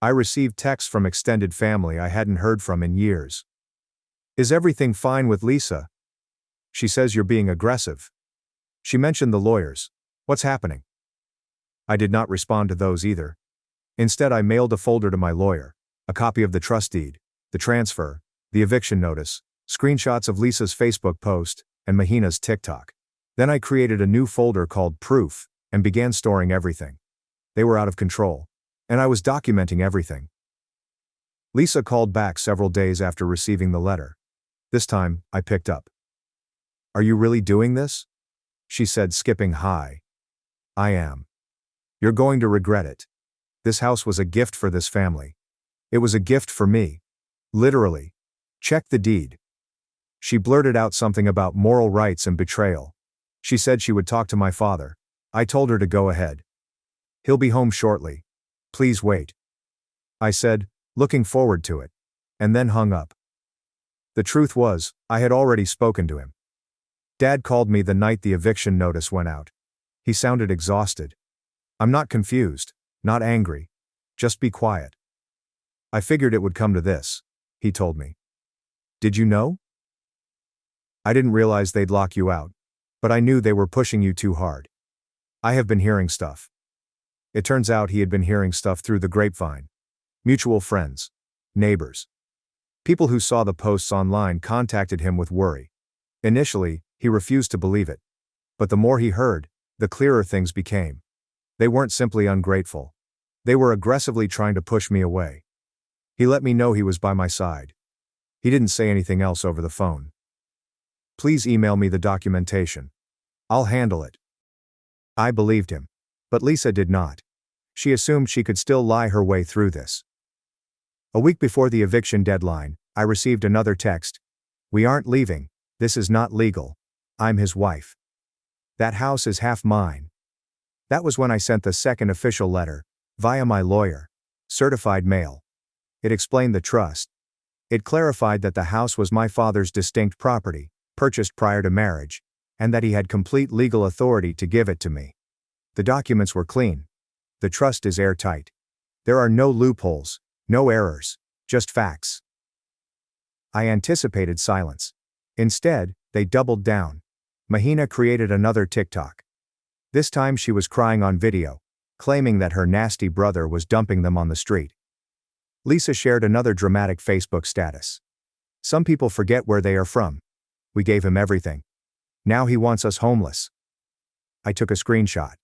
I received texts from extended family I hadn't heard from in years. Is everything fine with Lisa? She says you're being aggressive. She mentioned the lawyers. What's happening? I did not respond to those either. Instead, I mailed a folder to my lawyer, a copy of the trust deed, the transfer, the eviction notice, screenshots of Lisa's Facebook post, and Mahina's TikTok. Then I created a new folder called Proof, and began storing everything. They were out of control. And I was documenting everything. Lisa called back several days after receiving the letter. This time, I picked up. Are you really doing this? She said, skipping high. I am. You're going to regret it. This house was a gift for this family. It was a gift for me. Literally. Check the deed. She blurted out something about moral rights and betrayal. She said she would talk to my father. I told her to go ahead. He'll be home shortly. Please wait. I said, looking forward to it. And then hung up. The truth was, I had already spoken to him. Dad called me the night the eviction notice went out. He sounded exhausted. I'm not confused, not angry. Just be quiet. I figured it would come to this, he told me. Did you know? I didn't realize they'd lock you out, but I knew they were pushing you too hard. I have been hearing stuff. It turns out he had been hearing stuff through the grapevine. Mutual friends, neighbors. People who saw the posts online contacted him with worry. Initially, he refused to believe it. But the more he heard, the clearer things became. They weren't simply ungrateful. They were aggressively trying to push me away. He let me know he was by my side. He didn't say anything else over the phone. Please email me the documentation. I'll handle it. I believed him. But Lisa did not. She assumed she could still lie her way through this. A week before the eviction deadline, I received another text. We aren't leaving. This is not legal. I'm his wife. That house is half mine. That was when I sent the second official letter, via my lawyer. Certified mail. It explained the trust. It clarified that the house was my father's distinct property, purchased prior to marriage, and that he had complete legal authority to give it to me. The documents were clean. The trust is airtight. There are no loopholes, no errors, just facts. I anticipated silence. Instead, they doubled down. Mahina created another TikTok. This time she was crying on video, claiming that her nasty brother was dumping them on the street. Lisa shared another dramatic Facebook status. Some people forget where they are from. We gave him everything. Now he wants us homeless. I took a screenshot.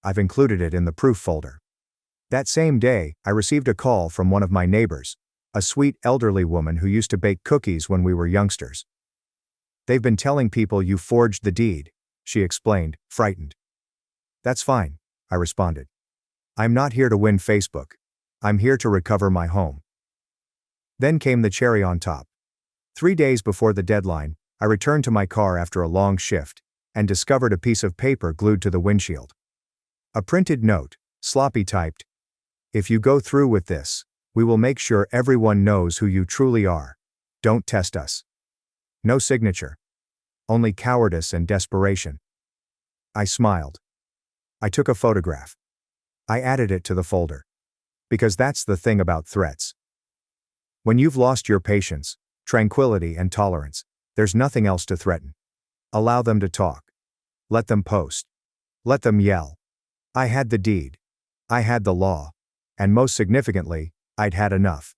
I've included it in the proof folder. That same day, I received a call from one of my neighbors, a sweet elderly woman who used to bake cookies when we were youngsters. They've been telling people you forged the deed, she explained, frightened. That's fine, I responded. I'm not here to win Facebook. I'm here to recover my home. Then came the cherry on top. 3 days before the deadline, I returned to my car after a long shift and discovered a piece of paper glued to the windshield. A printed note, sloppy typed. If you go through with this, we will make sure everyone knows who you truly are. Don't test us. No signature. Only cowardice and desperation. I smiled. I took a photograph. I added it to the folder. Because that's the thing about threats. When you've lost your patience, tranquility and tolerance, there's nothing else to threaten. Allow them to talk. Let them post. Let them yell. I had the deed. I had the law. And most significantly, I'd had enough.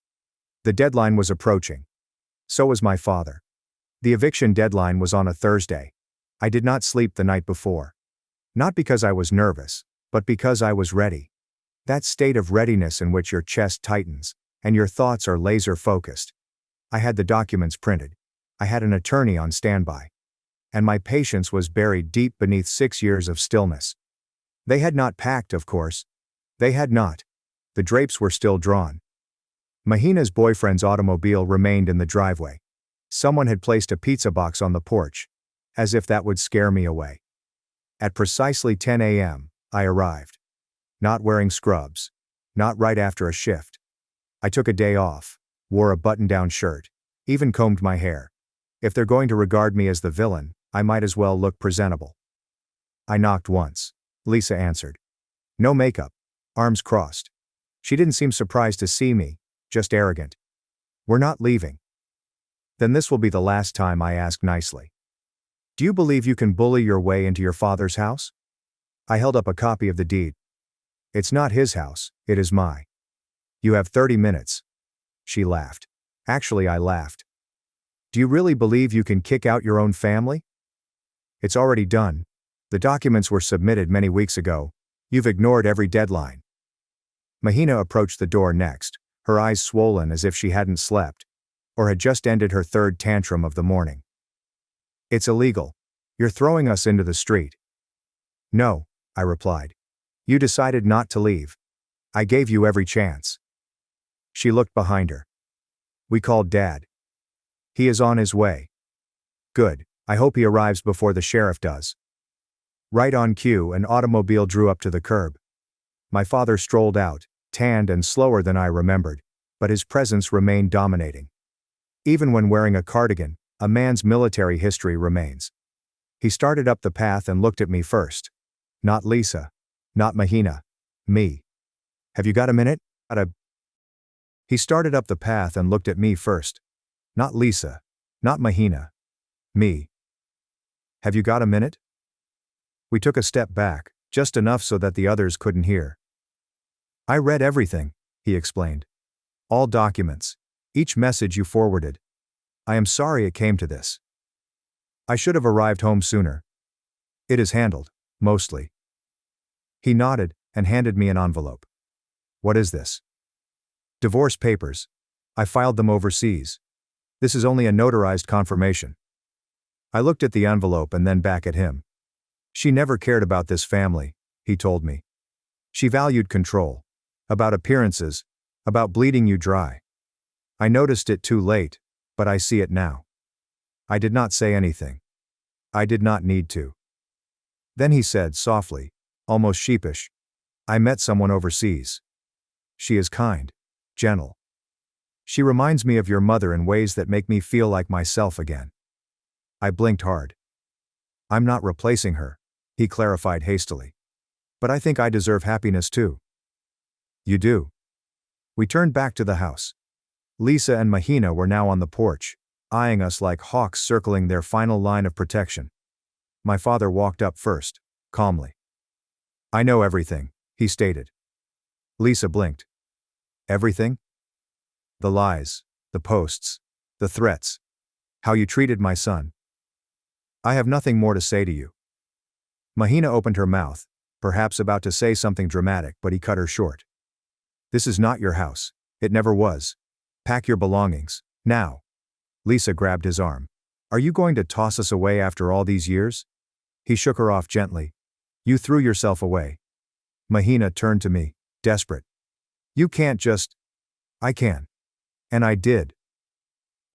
The deadline was approaching. So was my father. The eviction deadline was on a Thursday. I did not sleep the night before. Not because I was nervous, but because I was ready. That state of readiness in which your chest tightens, and your thoughts are laser-focused. I had the documents printed. I had an attorney on standby. And my patience was buried deep beneath 6 years of stillness. They had not packed, of course. They had not. The drapes were still drawn. Mahina's boyfriend's automobile remained in the driveway. Someone had placed a pizza box on the porch, as if that would scare me away. At precisely 10 a.m., I arrived. Not wearing scrubs. Not right after a shift. I took a day off, wore a button-down shirt, even combed my hair. If they're going to regard me as the villain, I might as well look presentable. I knocked once. Lisa answered. No makeup. Arms crossed. She didn't seem surprised to see me, just arrogant. We're not leaving. Then this will be the last time I ask nicely. Do you believe you can bully your way into your father's house? I held up a copy of the deed. It's not his house, it is mine. You have 30 minutes. She laughed. Actually, I laughed. Do you really believe you can kick out your own family? It's already done. The documents were submitted many weeks ago. You've ignored every deadline. Mahina approached the door next, her eyes swollen as if she hadn't slept, or had just ended her third tantrum of the morning. It's illegal. You're throwing us into the street. No, I replied. You decided not to leave. I gave you every chance. She looked behind her. We called Dad. He is on his way. Good, I hope he arrives before the sheriff does. Right on cue, an automobile drew up to the curb. My father strolled out, tanned and slower than I remembered, but his presence remained dominating. Even when wearing a cardigan, a man's military history remains. He started up the path and looked at me first. Not Lisa. Not Mahina. Me. Have you got a minute? He started up the path and looked at me first. Not Lisa. Not Mahina. Me. Have you got a minute? We took a step back, just enough so that the others couldn't hear. I read everything, he explained. All documents. Each message you forwarded. I am sorry it came to this. I should have arrived home sooner. It is handled, mostly. He nodded and handed me an envelope. What is this? Divorce papers. I filed them overseas. This is only a notarized confirmation. I looked at the envelope and then back at him. She never cared about this family, he told me. She valued control. About appearances. About bleeding you dry. I noticed it too late, but I see it now. I did not say anything. I did not need to. Then he said softly, almost sheepish, I met someone overseas. She is kind. Gentle. She reminds me of your mother in ways that make me feel like myself again. I blinked hard. I'm not replacing her, he clarified hastily. But I think I deserve happiness too. You do. We turned back to the house. Lisa and Mahina were now on the porch, eyeing us like hawks circling their final line of protection. My father walked up first, calmly. I know everything, he stated. Lisa blinked. Everything? The lies, the posts, the threats. How you treated my son. I have nothing more to say to you. Mahina opened her mouth, perhaps about to say something dramatic, but he cut her short. This is not your house. It never was. Pack your belongings, now. Lisa grabbed his arm. Are you going to toss us away after all these years? He shook her off gently. You threw yourself away. Mahina turned to me, desperate. You can't just. I can. And I did.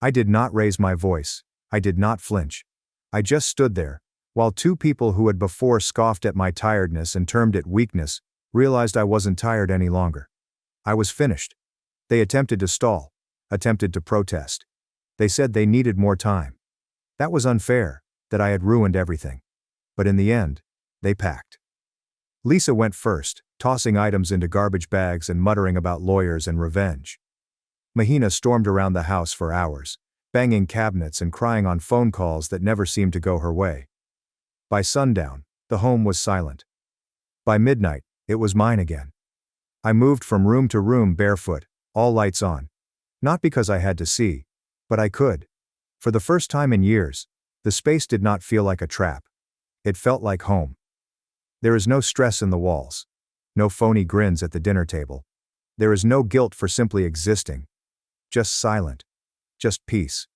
I did not raise my voice. I did not flinch. I just stood there, while two people who had before scoffed at my tiredness and termed it weakness, realized I wasn't tired any longer. I was finished. They attempted to stall, attempted to protest. They said they needed more time. That was unfair, that I had ruined everything. But in the end, they packed. Lisa went first, tossing items into garbage bags and muttering about lawyers and revenge. Mahina stormed around the house for hours, banging cabinets and crying on phone calls that never seemed to go her way. By sundown, the home was silent. By midnight, it was mine again. I moved from room to room barefoot, all lights on. Not because I had to see, but I could. For the first time in years, the space did not feel like a trap. It felt like home. There is no stress in the walls. No phony grins at the dinner table. There is no guilt for simply existing. Just silent. Just peace.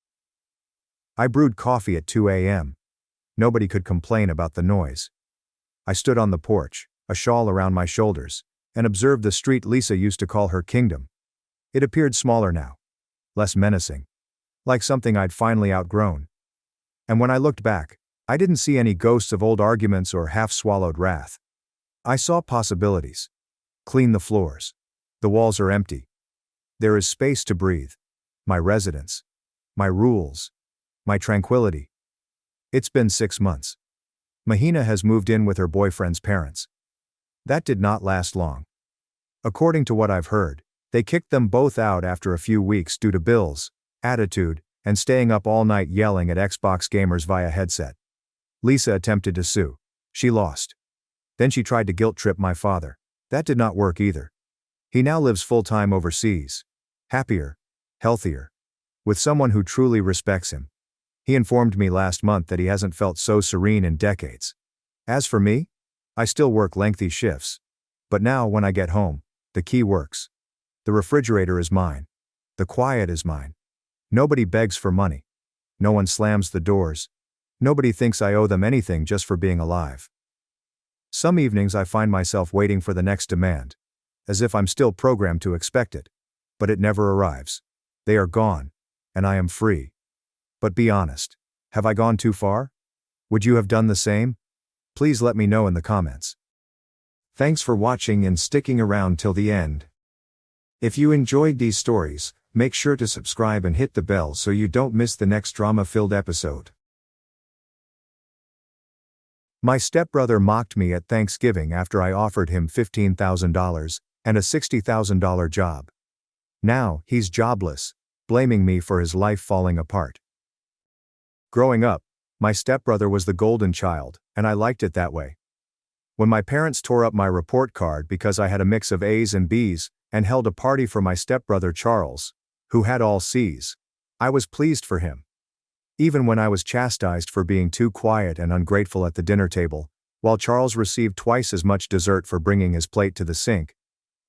I brewed coffee at 2 a.m. Nobody could complain about the noise. I stood on the porch, a shawl around my shoulders, and observed the street Lisa used to call her kingdom. It appeared smaller now. Less menacing. Like something I'd finally outgrown. And when I looked back, I didn't see any ghosts of old arguments or half-swallowed wrath. I saw possibilities. Clean the floors. The walls are empty. There is space to breathe. My residence. My rules. My tranquility. It's been 6 months. Mahina has moved in with her boyfriend's parents. That did not last long. According to what I've heard, they kicked them both out after a few weeks due to bills, attitude, and staying up all night yelling at Xbox gamers via headset. Lisa attempted to sue. She lost. Then she tried to guilt-trip my father. That did not work either. He now lives full-time overseas. Happier. Healthier. With someone who truly respects him. He informed me last month that he hasn't felt so serene in decades. As for me, I still work lengthy shifts. But now when I get home, the key works. The refrigerator is mine. The quiet is mine. Nobody begs for money. No one slams the doors. Nobody thinks I owe them anything just for being alive. Some evenings I find myself waiting for the next demand. As if I'm still programmed to expect it. But it never arrives. They are gone. And I am free. But be honest. Have I gone too far? Would you have done the same? Please let me know in the comments. Thanks for watching and sticking around till the end. If you enjoyed these stories, make sure to subscribe and hit the bell so you don't miss the next drama-filled episode. My stepbrother mocked me at Thanksgiving after I offered him $15,000 and a $60,000 job. Now, he's jobless, blaming me for his life falling apart. Growing up, my stepbrother was the golden child, and I liked it that way. When my parents tore up my report card because I had a mix of A's and B's, and held a party for my stepbrother Charles, who had all C's, I was pleased for him. Even when I was chastised for being too quiet and ungrateful at the dinner table, while Charles received twice as much dessert for bringing his plate to the sink,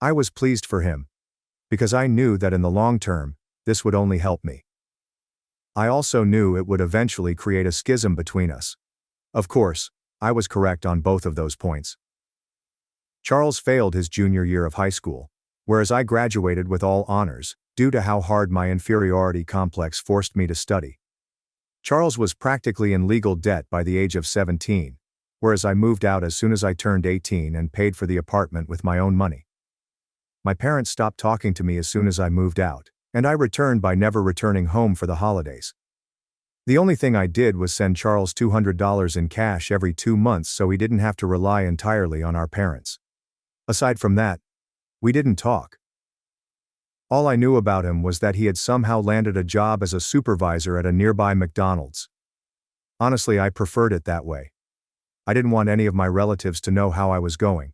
I was pleased for him, because I knew that in the long term, this would only help me. I also knew it would eventually create a schism between us. Of course, I was correct on both of those points. Charles failed his junior year of high school, whereas I graduated with all honors, due to how hard my inferiority complex forced me to study. Charles was practically in legal debt by the age of 17, whereas I moved out as soon as I turned 18 and paid for the apartment with my own money. My parents stopped talking to me as soon as I moved out, and I returned by never returning home for the holidays. The only thing I did was send Charles $200 in cash every 2 months so he didn't have to rely entirely on our parents. Aside from that, we didn't talk. All I knew about him was that he had somehow landed a job as a supervisor at a nearby McDonald's. Honestly, I preferred it that way. I didn't want any of my relatives to know how I was going.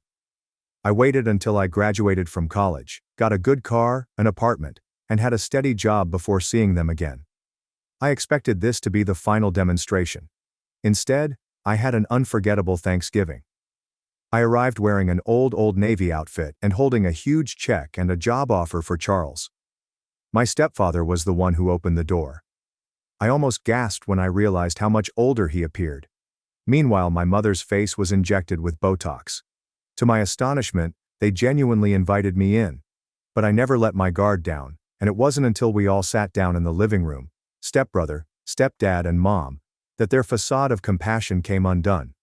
I waited until I graduated from college, got a good car, an apartment, and had a steady job before seeing them again. I expected this to be the final demonstration. Instead, I had an unforgettable Thanksgiving. I arrived wearing an Old Navy outfit and holding a huge check and a job offer for Charles. My stepfather was the one who opened the door. I almost gasped when I realized how much older he appeared. Meanwhile, my mother's face was injected with Botox. To my astonishment, they genuinely invited me in. But I never let my guard down, and it wasn't until we all sat down in the living room, stepbrother, stepdad, and mom, that their facade of compassion came undone.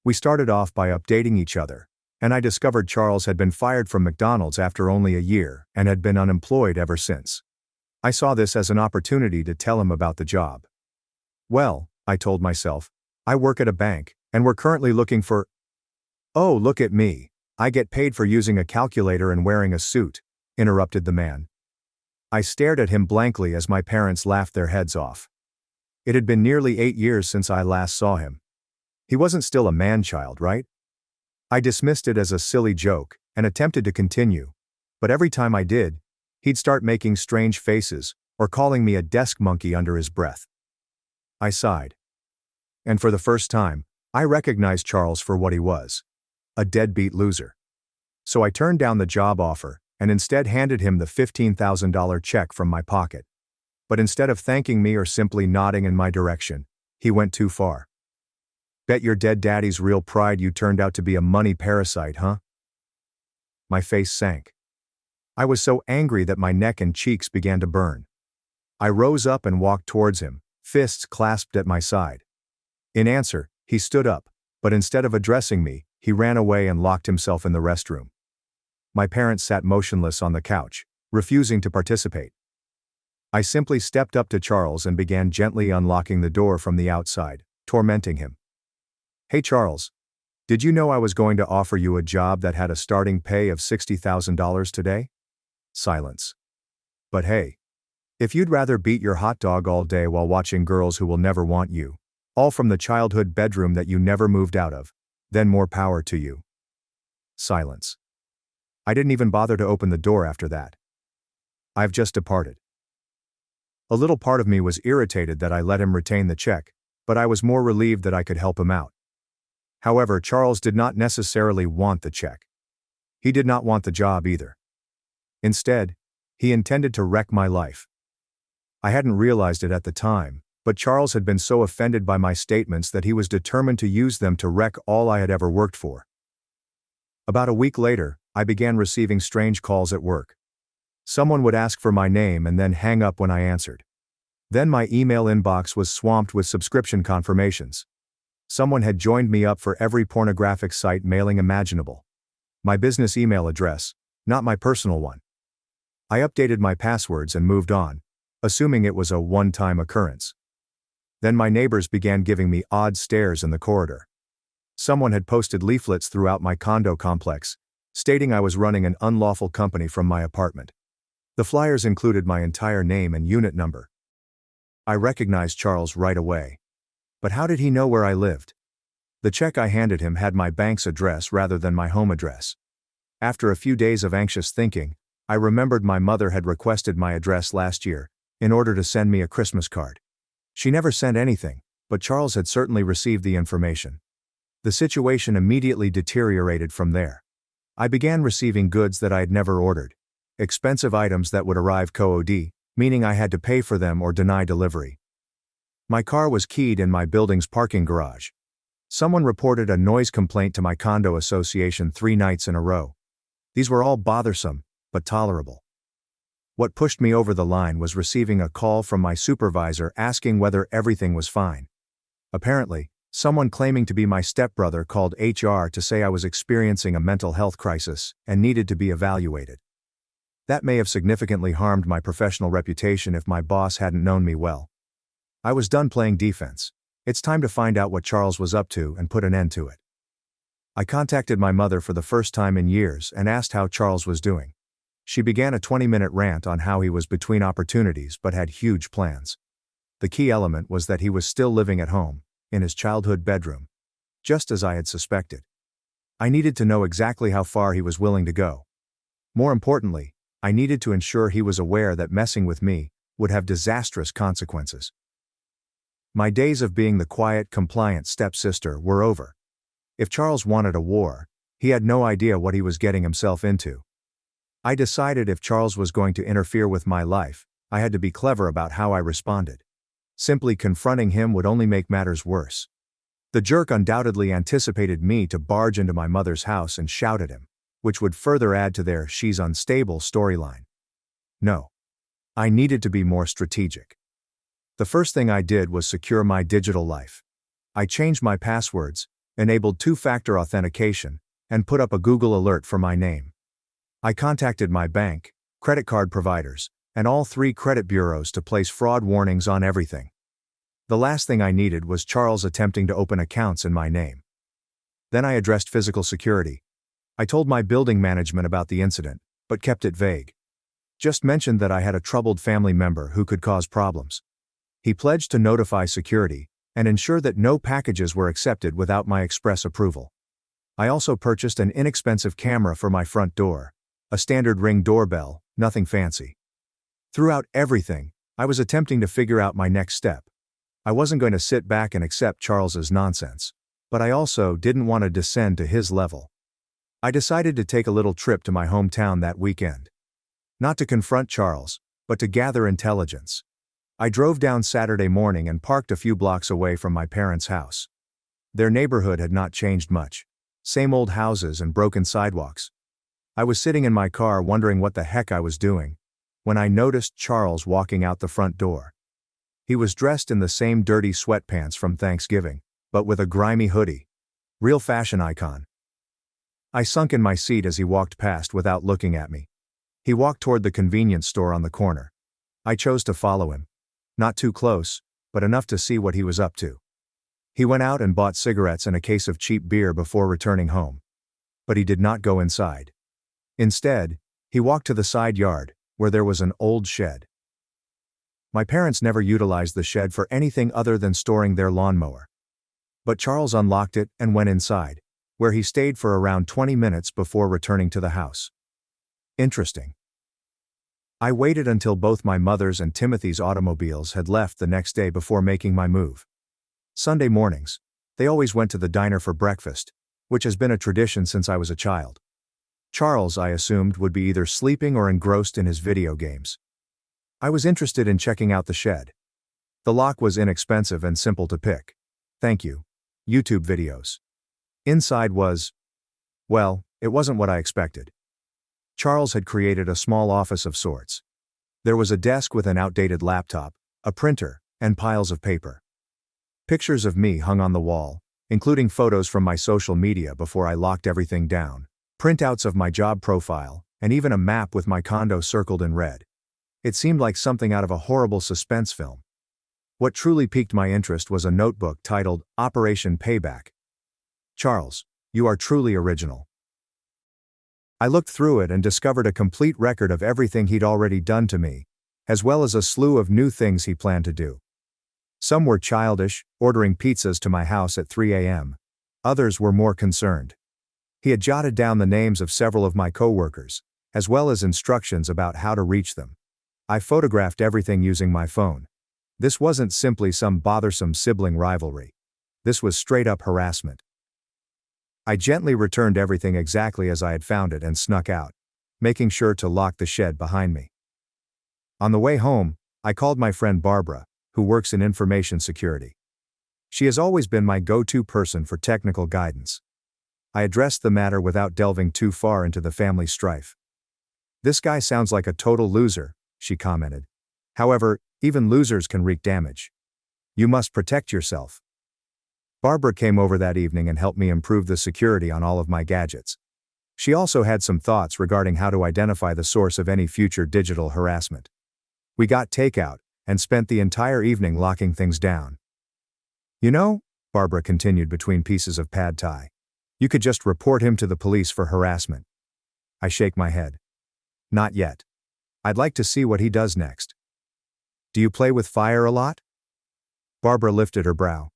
We started off by updating each other, and I discovered Charles had been fired from McDonald's after only a year and had been unemployed ever since. I saw this as an opportunity to tell him about the job. Well, I told myself, I work at a bank, and we're currently looking for— Oh, look at me, I get paid for using a calculator and wearing a suit, interrupted the man. I stared at him blankly as my parents laughed their heads off. It had been nearly 8 years since I last saw him. He wasn't still a man-child, right? I dismissed it as a silly joke and attempted to continue, but every time I did, he'd start making strange faces or calling me a desk monkey under his breath. I sighed. And for the first time, I recognized Charles for what he was: a deadbeat loser. So I turned down the job offer and instead handed him the $15,000 check from my pocket. But instead of thanking me or simply nodding in my direction, he went too far. Bet your dead daddy's real pride you turned out to be a money parasite, huh? My face sank. I was so angry that my neck and cheeks began to burn. I rose up and walked towards him, fists clasped at my side. In answer, he stood up, but instead of addressing me, he ran away and locked himself in the restroom. My parents sat motionless on the couch, refusing to participate. I simply stepped up to Charles and began gently unlocking the door from the outside, tormenting him. Hey Charles, did you know I was going to offer you a job that had a starting pay of $60,000 today? Silence. But hey, if you'd rather beat your hot dog all day while watching girls who will never want you, all from the childhood bedroom that you never moved out of, then more power to you. Silence. I didn't even bother to open the door after that. I've just departed. A little part of me was irritated that I let him retain the check, but I was more relieved that I could help him out. However, Charles did not necessarily want the check. He did not want the job either. Instead, he intended to wreck my life. I hadn't realized it at the time, but Charles had been so offended by my statements that he was determined to use them to wreck all I had ever worked for. About a week later, I began receiving strange calls at work. Someone would ask for my name and then hang up when I answered. Then my email inbox was swamped with subscription confirmations. Someone had joined me up for every pornographic site mailing imaginable. My business email address, not my personal one. I updated my passwords and moved on, assuming it was a one-time occurrence. Then my neighbors began giving me odd stares in the corridor. Someone had posted leaflets throughout my condo complex, stating I was running an unlawful company from my apartment. The flyers included my entire name and unit number. I recognized Charles right away. But how did he know where I lived? The check I handed him had my bank's address rather than my home address. After a few days of anxious thinking, I remembered my mother had requested my address last year, in order to send me a Christmas card. She never sent anything, but Charles had certainly received the information. The situation immediately deteriorated from there. I began receiving goods that I had never ordered. Expensive items that would arrive COD, meaning I had to pay for them or deny delivery. My car was keyed in my building's parking garage. Someone reported a noise complaint to my condo association 3 nights in a row. These were all bothersome, but tolerable. What pushed me over the line was receiving a call from my supervisor asking whether everything was fine. Apparently, someone claiming to be my stepbrother called HR to say I was experiencing a mental health crisis and needed to be evaluated. That may have significantly harmed my professional reputation if my boss hadn't known me well. I was done playing defense. It's time to find out what Charles was up to and put an end to it. I contacted my mother for the first time in years and asked how Charles was doing. She began a 20-minute rant on how he was between opportunities but had huge plans. The key element was that he was still living at home, in his childhood bedroom. Just as I had suspected. I needed to know exactly how far he was willing to go. More importantly, I needed to ensure he was aware that messing with me would have disastrous consequences. My days of being the quiet, compliant stepsister were over. If Charles wanted a war, he had no idea what he was getting himself into. I decided if Charles was going to interfere with my life, I had to be clever about how I responded. Simply confronting him would only make matters worse. The jerk undoubtedly anticipated me to barge into my mother's house and shout at him, which would further add to their "she's unstable" storyline. No. I needed to be more strategic. The first thing I did was secure my digital life. I changed my passwords, enabled 2-factor authentication, and put up a Google alert for my name. I contacted my bank, credit card providers, and all 3 credit bureaus to place fraud warnings on everything. The last thing I needed was Charles attempting to open accounts in my name. Then I addressed physical security. I told my building management about the incident, but kept it vague. Just mentioned that I had a troubled family member who could cause problems. He pledged to notify security and ensure that no packages were accepted without my express approval. I also purchased an inexpensive camera for my front door, a standard Ring doorbell, nothing fancy. Throughout everything, I was attempting to figure out my next step. I wasn't going to sit back and accept Charles's nonsense, but I also didn't want to descend to his level. I decided to take a little trip to my hometown that weekend. Not to confront Charles, but to gather intelligence. I drove down Saturday morning and parked a few blocks away from my parents' house. Their neighborhood had not changed much. Same old houses and broken sidewalks. I was sitting in my car wondering what the heck I was doing, when I noticed Charles walking out the front door. He was dressed in the same dirty sweatpants from Thanksgiving, but with a grimy hoodie. Real fashion icon. I sunk in my seat as he walked past without looking at me. He walked toward the convenience store on the corner. I chose to follow him. Not too close, but enough to see what he was up to. He went out and bought cigarettes and a case of cheap beer before returning home. But he did not go inside. Instead, he walked to the side yard, where there was an old shed. My parents never utilized the shed for anything other than storing their lawnmower. But Charles unlocked it and went inside, where he stayed for around 20 minutes before returning to the house. Interesting. I waited until both my mother's and Timothy's automobiles had left the next day before making my move. Sunday mornings, they always went to the diner for breakfast, which has been a tradition since I was a child. Charles, I assumed, would be either sleeping or engrossed in his video games. I was interested in checking out the shed. The lock was inexpensive and simple to pick. Thank you. YouTube videos. Inside was, well, it wasn't what I expected. Charles had created a small office of sorts. There was a desk with an outdated laptop, a printer, and piles of paper. Pictures of me hung on the wall, including photos from my social media before I locked everything down, printouts of my job profile, and even a map with my condo circled in red. It seemed like something out of a horrible suspense film. What truly piqued my interest was a notebook titled Operation Payback. Charles, you are truly original. I looked through it and discovered a complete record of everything he'd already done to me, as well as a slew of new things he planned to do. Some were childish, ordering pizzas to my house at 3 a.m. Others were more concerned. He had jotted down the names of several of my coworkers, as well as instructions about how to reach them. I photographed everything using my phone. This wasn't simply some bothersome sibling rivalry. This was straight-up harassment. I gently returned everything exactly as I had found it and snuck out, making sure to lock the shed behind me. On the way home, I called my friend Barbara, who works in information security. She has always been my go-to person for technical guidance. I addressed the matter without delving too far into the family strife. "This guy sounds like a total loser," she commented. "However, even losers can wreak damage. You must protect yourself." Barbara came over that evening and helped me improve the security on all of my gadgets. She also had some thoughts regarding how to identify the source of any future digital harassment. We got takeout and spent the entire evening locking things down. "You know," Barbara continued between pieces of pad thai, "you could just report him to the police for harassment." I shake my head. "Not yet. I'd like to see what he does next." "Do you play with fire a lot?" Barbara lifted her brow.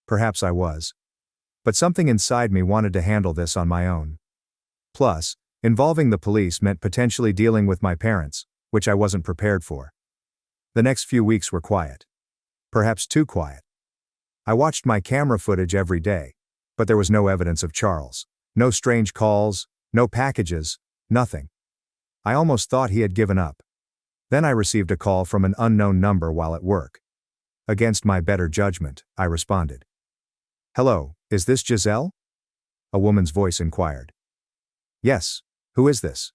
Perhaps I was. But something inside me wanted to handle this on my own. Plus, involving the police meant potentially dealing with my parents, which I wasn't prepared for. The next few weeks were quiet. Perhaps too quiet. I watched my camera footage every day, but there was no evidence of Charles. No strange calls, no packages, nothing. I almost thought he had given up. Then I received a call from an unknown number while at work. Against my better judgment, I responded. "Hello, is this Giselle?" A woman's voice inquired. "Yes, who is this?"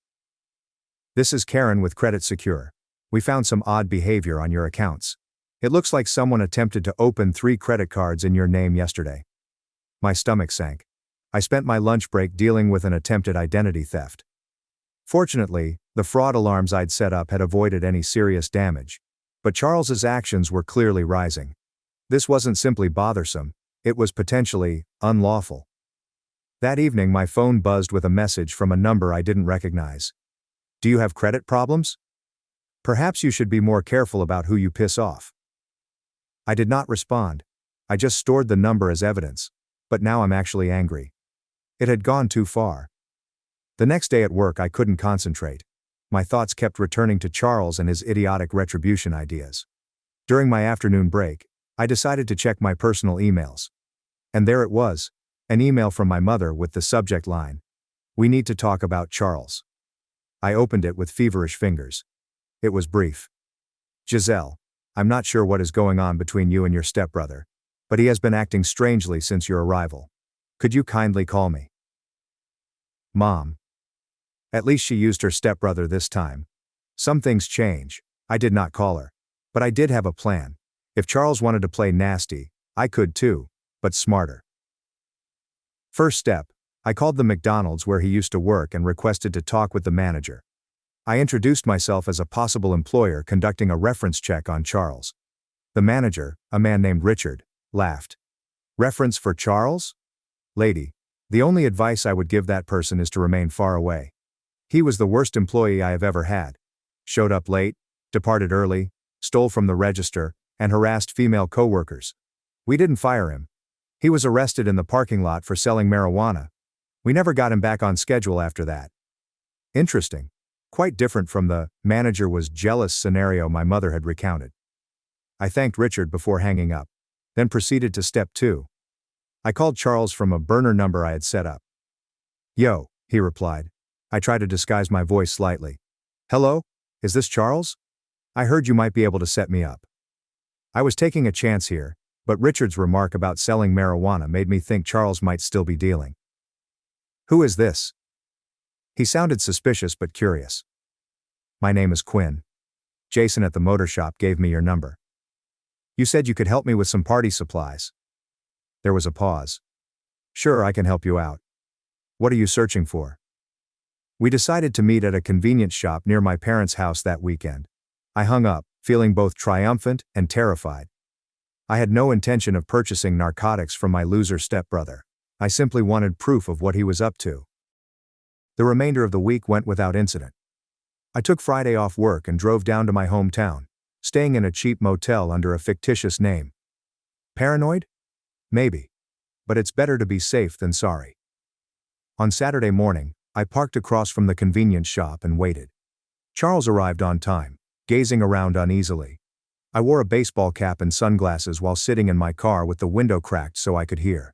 "This is Karen with Credit Secure. We found some odd behavior on your accounts. It looks like someone attempted to open 3 credit cards in your name yesterday." My stomach sank. I spent my lunch break dealing with an attempted identity theft. Fortunately, the fraud alarms I'd set up had avoided any serious damage, but Charles's actions were clearly rising. This wasn't simply bothersome, it was potentially unlawful. That evening my phone buzzed with a message from a number I didn't recognize. "Do you have credit problems? Perhaps you should be more careful about who you piss off." I did not respond. I just stored the number as evidence. But now I'm actually angry. It had gone too far. The next day at work I couldn't concentrate. My thoughts kept returning to Charles and his idiotic retribution ideas. During my afternoon break, I decided to check my personal emails. And there it was, an email from my mother with the subject line, "We need to talk about Charles." I opened it with feverish fingers. It was brief. "Giselle, I'm not sure what is going on between you and your stepbrother, but he has been acting strangely since your arrival. Could you kindly call me?" Mom. At least she used her stepbrother this time. Some things change. I did not call her. But I did have a plan. If Charles wanted to play nasty, I could too, but smarter. First step, I called the McDonald's where he used to work and requested to talk with the manager. I introduced myself as a possible employer conducting a reference check on Charles. The manager, a man named Richard, laughed. "Reference for Charles? Lady, the only advice I would give that person is to remain far away. He was the worst employee I have ever had. Showed up late, departed early, stole from the register, and harassed female coworkers. We didn't fire him. He was arrested in the parking lot for selling marijuana. We never got him back on schedule after that." Interesting. Quite different from the "manager was jealous" scenario my mother had recounted. I thanked Richard before hanging up, then proceeded to step 2. I called Charles from a burner number I had set up. "Yo," he replied. I tried to disguise my voice slightly. "Hello, is this Charles? I heard you might be able to set me up." I was taking a chance here, but Richard's remark about selling marijuana made me think Charles might still be dealing. "Who is this?" He sounded suspicious but curious. "My name is Quinn. Jason at the motor shop gave me your number. You said you could help me with some party supplies." There was a pause. "Sure, I can help you out. What are you searching for?" We decided to meet at a convenience shop near my parents' house that weekend. I hung up, feeling both triumphant and terrified. I had no intention of purchasing narcotics from my loser stepbrother. I simply wanted proof of what he was up to. The remainder of the week went without incident. I took Friday off work and drove down to my hometown, staying in a cheap motel under a fictitious name. Paranoid? Maybe. But it's better to be safe than sorry. On Saturday morning, I parked across from the convenience shop and waited. Charles arrived on time, gazing around uneasily. I wore a baseball cap and sunglasses while sitting in my car with the window cracked so I could hear.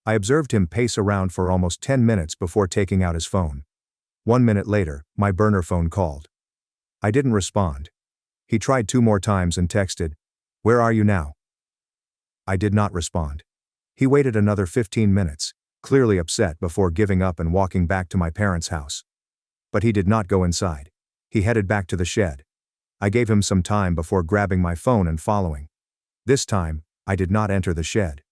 I observed him pace around for almost 10 minutes before taking out his phone. 1 minute later, my burner phone called. I didn't respond. He tried 2 more times and texted, "Where are you now?" I did not respond. He waited another 15 minutes, clearly upset, before giving up and walking back to my parents' house. But he did not go inside. He headed back to the shed. I gave him some time before grabbing my phone and following. This time, I did not enter the shed.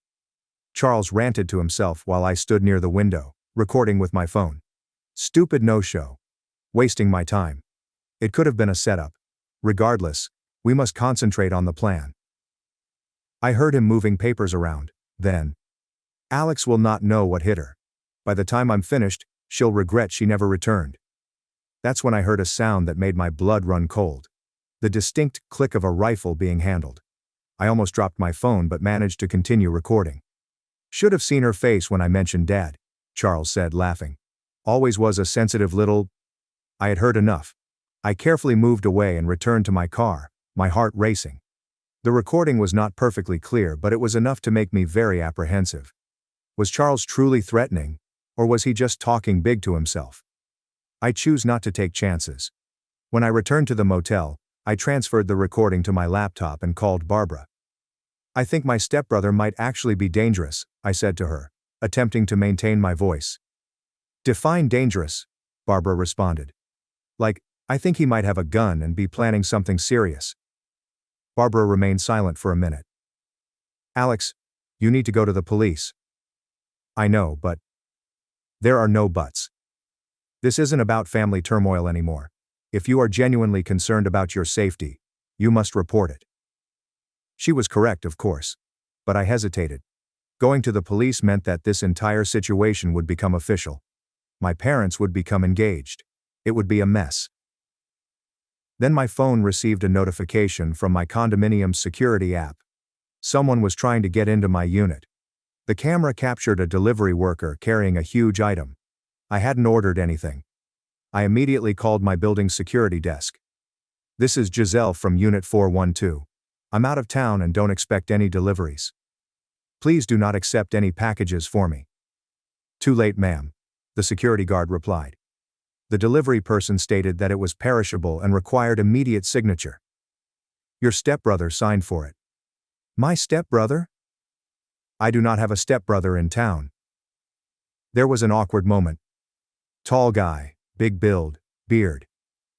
Charles ranted to himself while I stood near the window, recording with my phone. Stupid no-show. Wasting my time. It could have been a setup. Regardless, we must concentrate on the plan. I heard him moving papers around. Then, "Alex will not know what hit her. By the time I'm finished, she'll regret she never returned." That's when I heard a sound that made my blood run cold. The distinct click of a rifle being handled. I almost dropped my phone but managed to continue recording. "Should have seen her face when I mentioned Dad," Charles said, laughing. "Always was a sensitive little—" I had heard enough. I carefully moved away and returned to my car, my heart racing. The recording was not perfectly clear, but it was enough to make me very apprehensive. Was Charles truly threatening, or was he just talking big to himself? I choose not to take chances. When I returned to the motel, I transferred the recording to my laptop and called Barbara. "I think my stepbrother might actually be dangerous," I said to her, attempting to maintain my voice. "Define dangerous," Barbara responded. "Like, I think he might have a gun and be planning something serious." Barbara remained silent for a minute. "Alex, you need to go to the police." "I know, but—" "There are no buts. This isn't about family turmoil anymore. If you are genuinely concerned about your safety, you must report it." She was correct, of course. But I hesitated. Going to the police meant that this entire situation would become official. My parents would become engaged. It would be a mess. Then my phone received a notification from my condominium's security app. Someone was trying to get into my unit. The camera captured a delivery worker carrying a huge item. I hadn't ordered anything. I immediately called my building's security desk. "This is Giselle from Unit 412. I'm out of town and don't expect any deliveries. Please do not accept any packages for me." "Too late, ma'am," the security guard replied. The delivery person stated that it was perishable and required immediate signature. "Your stepbrother signed for it." "My stepbrother? I do not have a stepbrother in town." There was an awkward moment. Tall guy, big build, beard.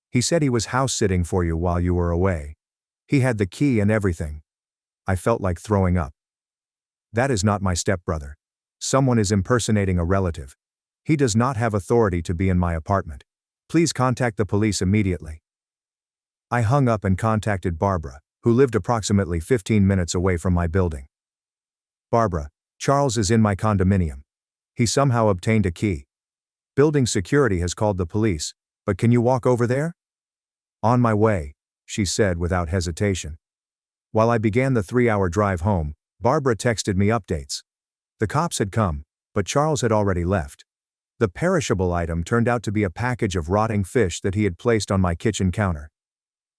He said he was house-sitting for you while you were away. He had the key and everything. I felt like throwing up. That is not my stepbrother. Someone is impersonating a relative. He does not have authority to be in my apartment. Please contact the police immediately. I hung up and contacted Barbara, who lived approximately 15 minutes away from my building. "Barbara, Charles is in my condominium. He somehow obtained a key. Building security has called the police, but can you walk over there?" "On my way," she said without hesitation. While I began the 3-hour drive home, Barbara texted me updates. The cops had come, but Charles had already left. The perishable item turned out to be a package of rotting fish that he had placed on my kitchen counter.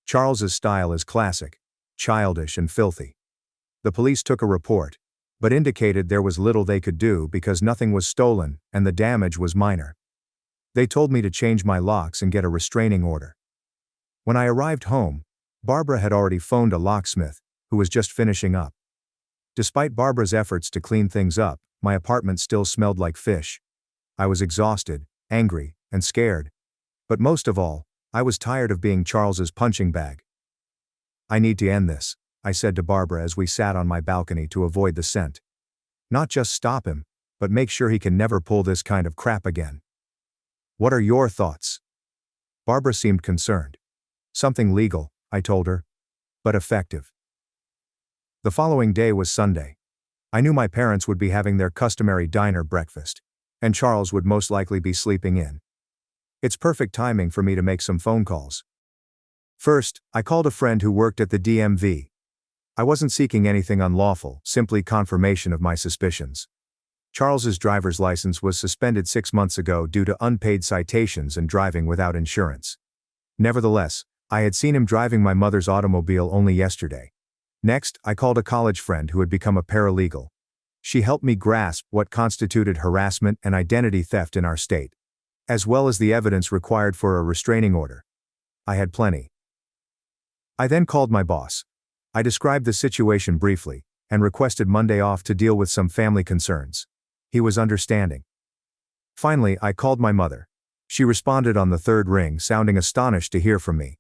Charles's style is classic, childish and filthy. The police took a report, but indicated there was little they could do because nothing was stolen and the damage was minor. They told me to change my locks and get a restraining order. When I arrived home, Barbara had already phoned a locksmith, who was just finishing up. Despite Barbara's efforts to clean things up, my apartment still smelled like fish. I was exhausted, angry, and scared. But most of all, I was tired of being Charles's punching bag. "I need to end this," I said to Barbara as we sat on my balcony to avoid the scent. "Not just stop him, but make sure he can never pull this kind of crap again." "What are your thoughts?" Barbara seemed concerned. "Something legal," I told her, "but effective." The following day was Sunday. I knew my parents would be having their customary diner breakfast, and Charles would most likely be sleeping in. It's perfect timing for me to make some phone calls. First, I called a friend who worked at the DMV. I wasn't seeking anything unlawful, simply confirmation of my suspicions. Charles's driver's license was suspended 6 months ago due to unpaid citations and driving without insurance. Nevertheless, I had seen him driving my mother's automobile only yesterday. Next, I called a college friend who had become a paralegal. She helped me grasp what constituted harassment and identity theft in our state, as well as the evidence required for a restraining order. I had plenty. I then called my boss. I described the situation briefly, and requested Monday off to deal with some family concerns. He was understanding. Finally, I called my mother. She responded on the third ring, sounding astonished to hear from me.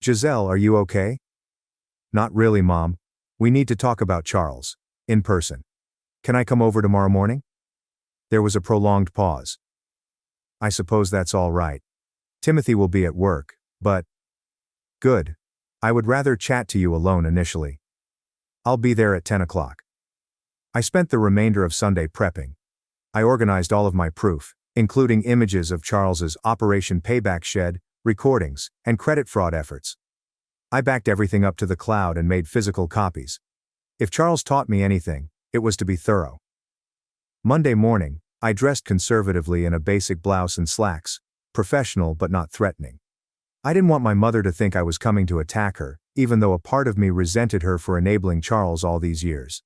"Giselle, are you okay?" "Not really, Mom. We need to talk about Charles. In person. Can I come over tomorrow morning?" There was a prolonged pause. "I suppose that's all right. Timothy will be at work, but..." "Good. I would rather chat to you alone initially. I'll be there at 10 o'clock. I spent the remainder of Sunday prepping. I organized all of my proof, including images of Charles's Operation Payback shed, recordings, and credit fraud efforts. I backed everything up to the cloud and made physical copies. If Charles taught me anything, it was to be thorough. Monday morning, I dressed conservatively in a basic blouse and slacks, professional but not threatening. I didn't want my mother to think I was coming to attack her, even though a part of me resented her for enabling Charles all these years.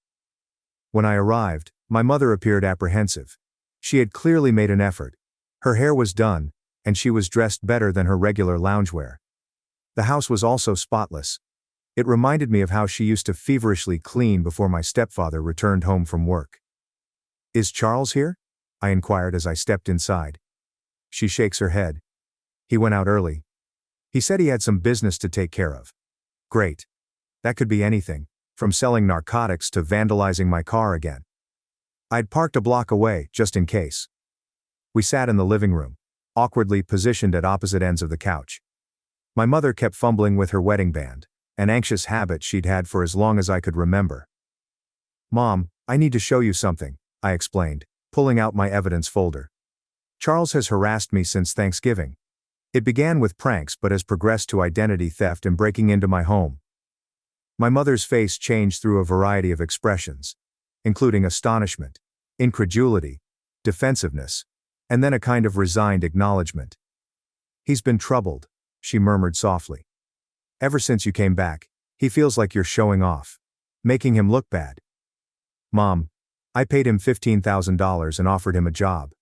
When I arrived, my mother appeared apprehensive. She had clearly made an effort. Her hair was done, and she was dressed better than her regular loungewear. The house was also spotless. It reminded me of how she used to feverishly clean before my stepfather returned home from work. "Is Charles here?" I inquired as I stepped inside. She shakes her head. "He went out early. He said he had some business to take care of." "Great. That could be anything, from selling narcotics to vandalizing my car again." I'd parked a block away, just in case. We sat in the living room, awkwardly positioned at opposite ends of the couch. My mother kept fumbling with her wedding band, an anxious habit she'd had for as long as I could remember. "Mom, I need to show you something," I explained, pulling out my evidence folder. "Charles has harassed me since Thanksgiving. It began with pranks but has progressed to identity theft and breaking into my home." My mother's face changed through a variety of expressions, including astonishment, incredulity, defensiveness, and then a kind of resigned acknowledgement. "He's been troubled," she murmured softly. "Ever since you came back, he feels like you're showing off, making him look bad." "Mom, I paid him $15,000 and offered him a job.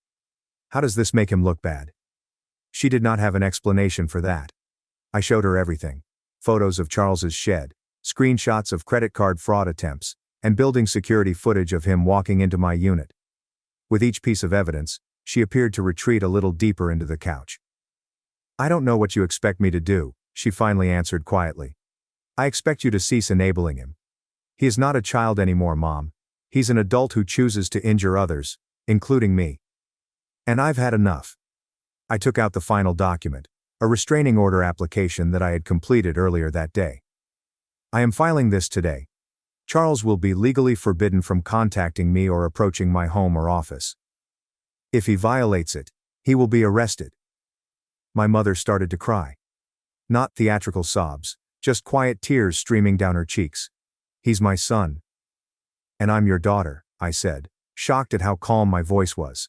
How does this make him look bad?" She did not have an explanation for that. I showed her everything: photos of Charles's shed, screenshots of credit card fraud attempts, and building security footage of him walking into my unit. With each piece of evidence, she appeared to retreat a little deeper into the couch. "I don't know what you expect me to do," she finally answered quietly. "I expect you to cease enabling him. He is not a child anymore, Mom. He's an adult who chooses to injure others, including me. And I've had enough." I took out the final document, a restraining order application that I had completed earlier that day. "I am filing this today. Charles will be legally forbidden from contacting me or approaching my home or office. If he violates it, he will be arrested." My mother started to cry. Not theatrical sobs, just quiet tears streaming down her cheeks. "He's my son. And I'm your daughter," I said, shocked at how calm my voice was.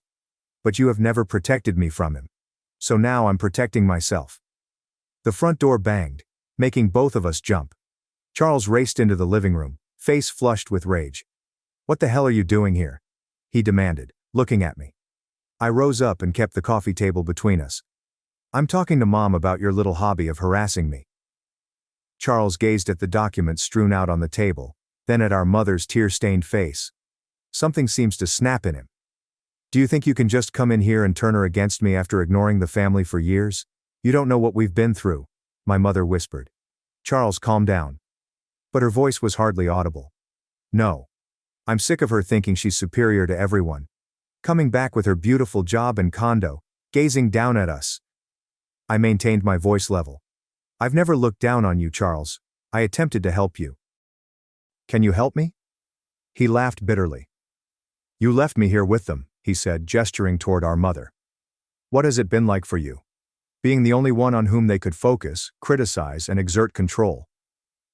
"But you have never protected me from him. So now I'm protecting myself." The front door banged, making both of us jump. Charles raced into the living room, face flushed with rage. "What the hell are you doing here?" he demanded, looking at me. I rose up and kept the coffee table between us. "I'm talking to Mom about your little hobby of harassing me." Charles gazed at the documents strewn out on the table, then at our mother's tear-stained face. Something seems to snap in him. "Do you think you can just come in here and turn her against me after ignoring the family for years? You don't know what we've been through," my mother whispered. "Charles, calm down." But her voice was hardly audible. "No. I'm sick of her thinking she's superior to everyone. Coming back with her beautiful job and condo, gazing down at us." I maintained my voice level. "I've never looked down on you, Charles. I attempted to help you." "Can you help me?" He laughed bitterly. You left me here with them, he said, gesturing toward our mother. What has it been like for you? Being the only one on whom they could focus, criticize, and exert control.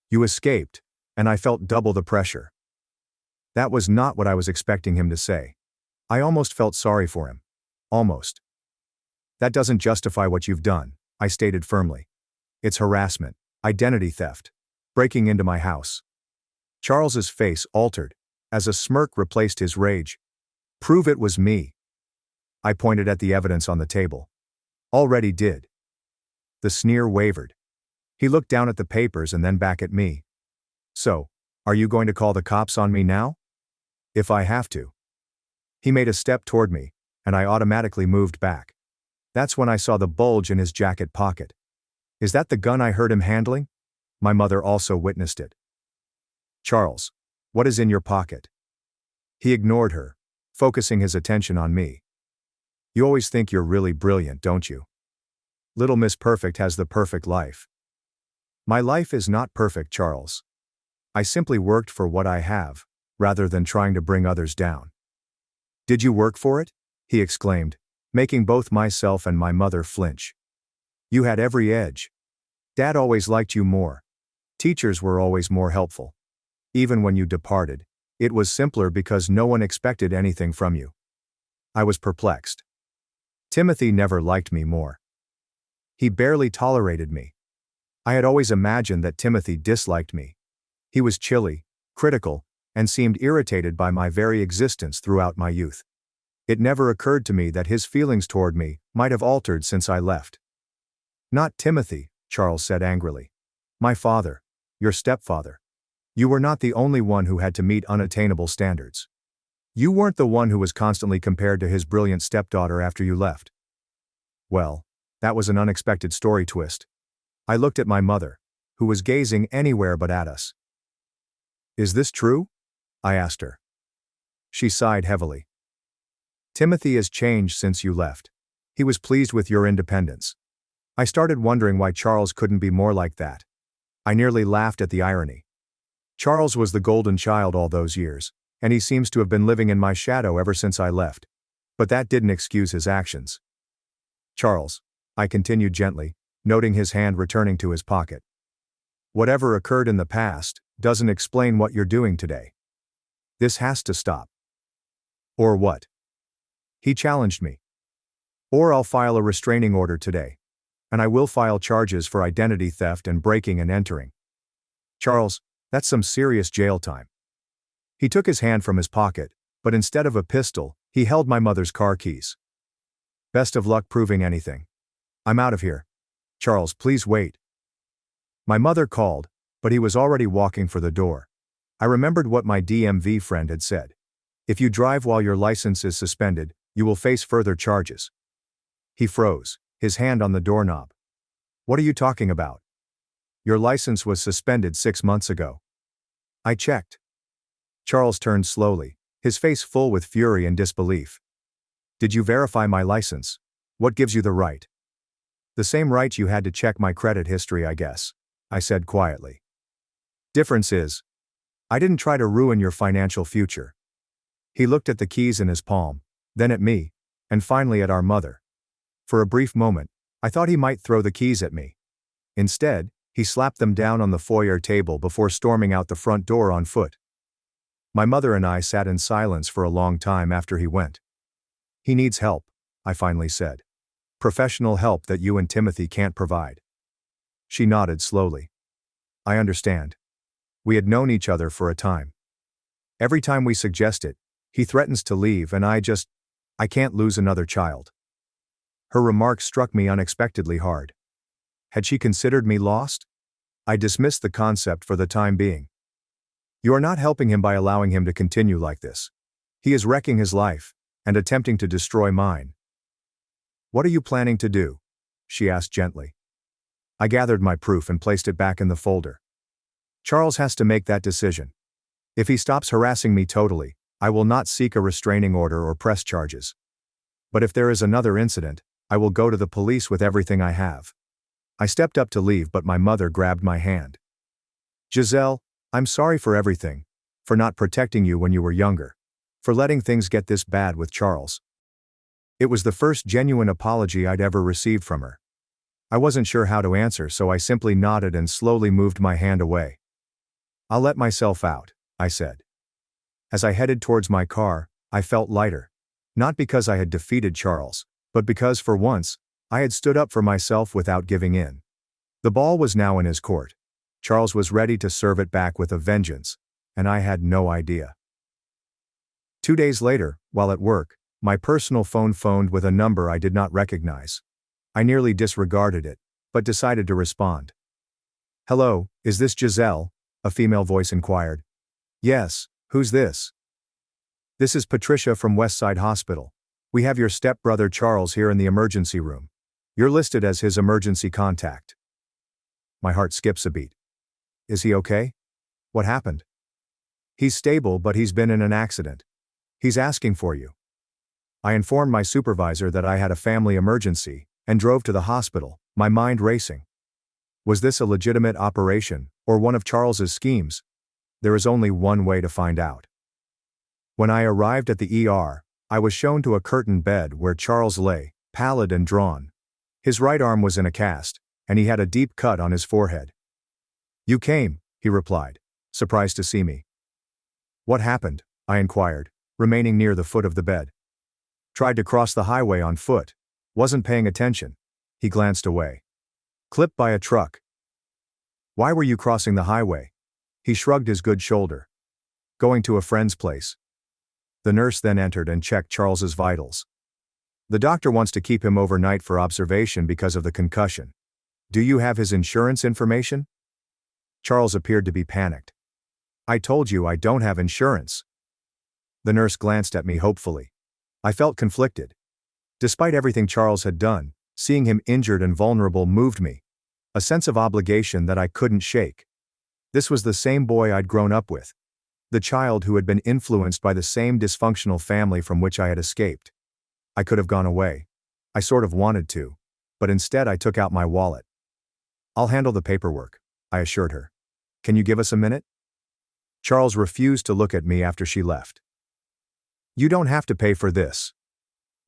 You escaped, and I felt double the pressure. That was not what I was expecting him to say. I almost felt sorry for him. Almost. That doesn't justify what you've done, I stated firmly. It's harassment, identity theft, breaking into my house. Charles's face altered, as a smirk replaced his rage. Prove it was me. I pointed at the evidence on the table. Already did. The sneer wavered. He looked down at the papers and then back at me. So, are you going to call the cops on me now? If I have to. He made a step toward me, and I automatically moved back. That's when I saw the bulge in his jacket pocket. Is that the gun I heard him handling? My mother also witnessed it. Charles, what is in your pocket? He ignored her, focusing his attention on me. You always think you're really brilliant, don't you? Little Miss Perfect has the perfect life. My life is not perfect, Charles. I simply worked for what I have, rather than trying to bring others down. Did you work for it? He exclaimed, making both myself and my mother flinch. You had every edge. Dad always liked you more. Teachers were always more helpful. Even when you departed, it was simpler because no one expected anything from you. I was perplexed. Timothy never liked me more. He barely tolerated me. I had always imagined that Timothy disliked me. He was chilly, critical, and seemed irritated by my very existence throughout my youth. It never occurred to me that his feelings toward me might have altered since I left. Not Timothy, Charles said angrily. My father, your stepfather. You were not the only one who had to meet unattainable standards. You weren't the one who was constantly compared to his brilliant stepdaughter after you left. Well, that was an unexpected story twist. I looked at my mother, who was gazing anywhere but at us. Is this true? I asked her. She sighed heavily. Timothy has changed since you left. He was pleased with your independence. I started wondering why Charles couldn't be more like that. I nearly laughed at the irony. Charles was the golden child all those years, and he seems to have been living in my shadow ever since I left. But that didn't excuse his actions. Charles, I continued gently, noting his hand returning to his pocket. Whatever occurred in the past doesn't explain what you're doing today. This has to stop. Or what? He challenged me. Or I'll file a restraining order today. And I will file charges for identity theft and breaking and entering. Charles, that's some serious jail time. He took his hand from his pocket, but instead of a pistol, he held my mother's car keys. Best of luck proving anything. I'm out of here. Charles, please wait. My mother called, but he was already walking for the door. I remembered what my DMV friend had said. If you drive while your license is suspended, you will face further charges. He froze, his hand on the doorknob. What are you talking about? Your license was suspended 6 months ago. I checked. Charles turned slowly, his face full with fury and disbelief. Did you verify my license? What gives you the right? The same right you had to check my credit history, I guess, I said quietly. Difference is, I didn't try to ruin your financial future. He looked at the keys in his palm, then at me, and finally at our mother. For a brief moment, I thought he might throw the keys at me. Instead, he slapped them down on the foyer table before storming out the front door on foot. My mother and I sat in silence for a long time after he went. He needs help, I finally said. Professional help that you and Timothy can't provide. She nodded slowly. I understand. We had known each other for a time. Every time we suggest it, he threatens to leave and I can't lose another child. Her remark struck me unexpectedly hard. Had she considered me lost? I dismissed the concept for the time being. You are not helping him by allowing him to continue like this. He is wrecking his life, and attempting to destroy mine. What are you planning to do? She asked gently. I gathered my proof and placed it back in the folder. Charles has to make that decision. If he stops harassing me totally, I will not seek a restraining order or press charges. But if there is another incident, I will go to the police with everything I have. I stepped up to leave, but my mother grabbed my hand. Giselle, I'm sorry for everything. For not protecting you when you were younger. For letting things get this bad with Charles. It was the first genuine apology I'd ever received from her. I wasn't sure how to answer, so I simply nodded and slowly moved my hand away. "I'll let myself out," I said. As I headed towards my car, I felt lighter. Not because I had defeated Charles, but because, for once, I had stood up for myself without giving in. The ball was now in his court. Charles was ready to serve it back with a vengeance, and I had no idea. 2 days later, while at work, my personal phone phoned with a number I did not recognize. I nearly disregarded it, but decided to respond. "Hello, is this Giselle?" a female voice inquired. "Yes, who's this?" "This is Patricia from Westside Hospital. We have your stepbrother Charles here in the emergency room. You're listed as his emergency contact." My heart skips a beat. "Is he okay? What happened?" "He's stable, but he's been in an accident. He's asking for you." I informed my supervisor that I had a family emergency, and drove to the hospital, my mind racing. Was this a legitimate operation, or one of Charles's schemes? There is only one way to find out. When I arrived at the ER, I was shown to a curtained bed where Charles lay, pallid and drawn. His right arm was in a cast, and he had a deep cut on his forehead. "You came," he replied, surprised to see me. "What happened?" I inquired, remaining near the foot of the bed. "Tried to cross the highway on foot. Wasn't paying attention." He glanced away. "Clipped by a truck." "Why were you crossing the highway?" He shrugged his good shoulder. "Going to a friend's place." The nurse then entered and checked Charles's vitals. "The doctor wants to keep him overnight for observation because of the concussion. Do you have his insurance information?" Charles appeared to be panicked. "I told you I don't have insurance." The nurse glanced at me hopefully. I felt conflicted. Despite everything Charles had done, seeing him injured and vulnerable moved me. A sense of obligation that I couldn't shake. This was the same boy I'd grown up with. The child who had been influenced by the same dysfunctional family from which I had escaped. I could have gone away. I sort of wanted to. But instead I took out my wallet. "I'll handle the paperwork," I assured her. "Can you give us a minute?" Charles refused to look at me after she left. "You don't have to pay for this."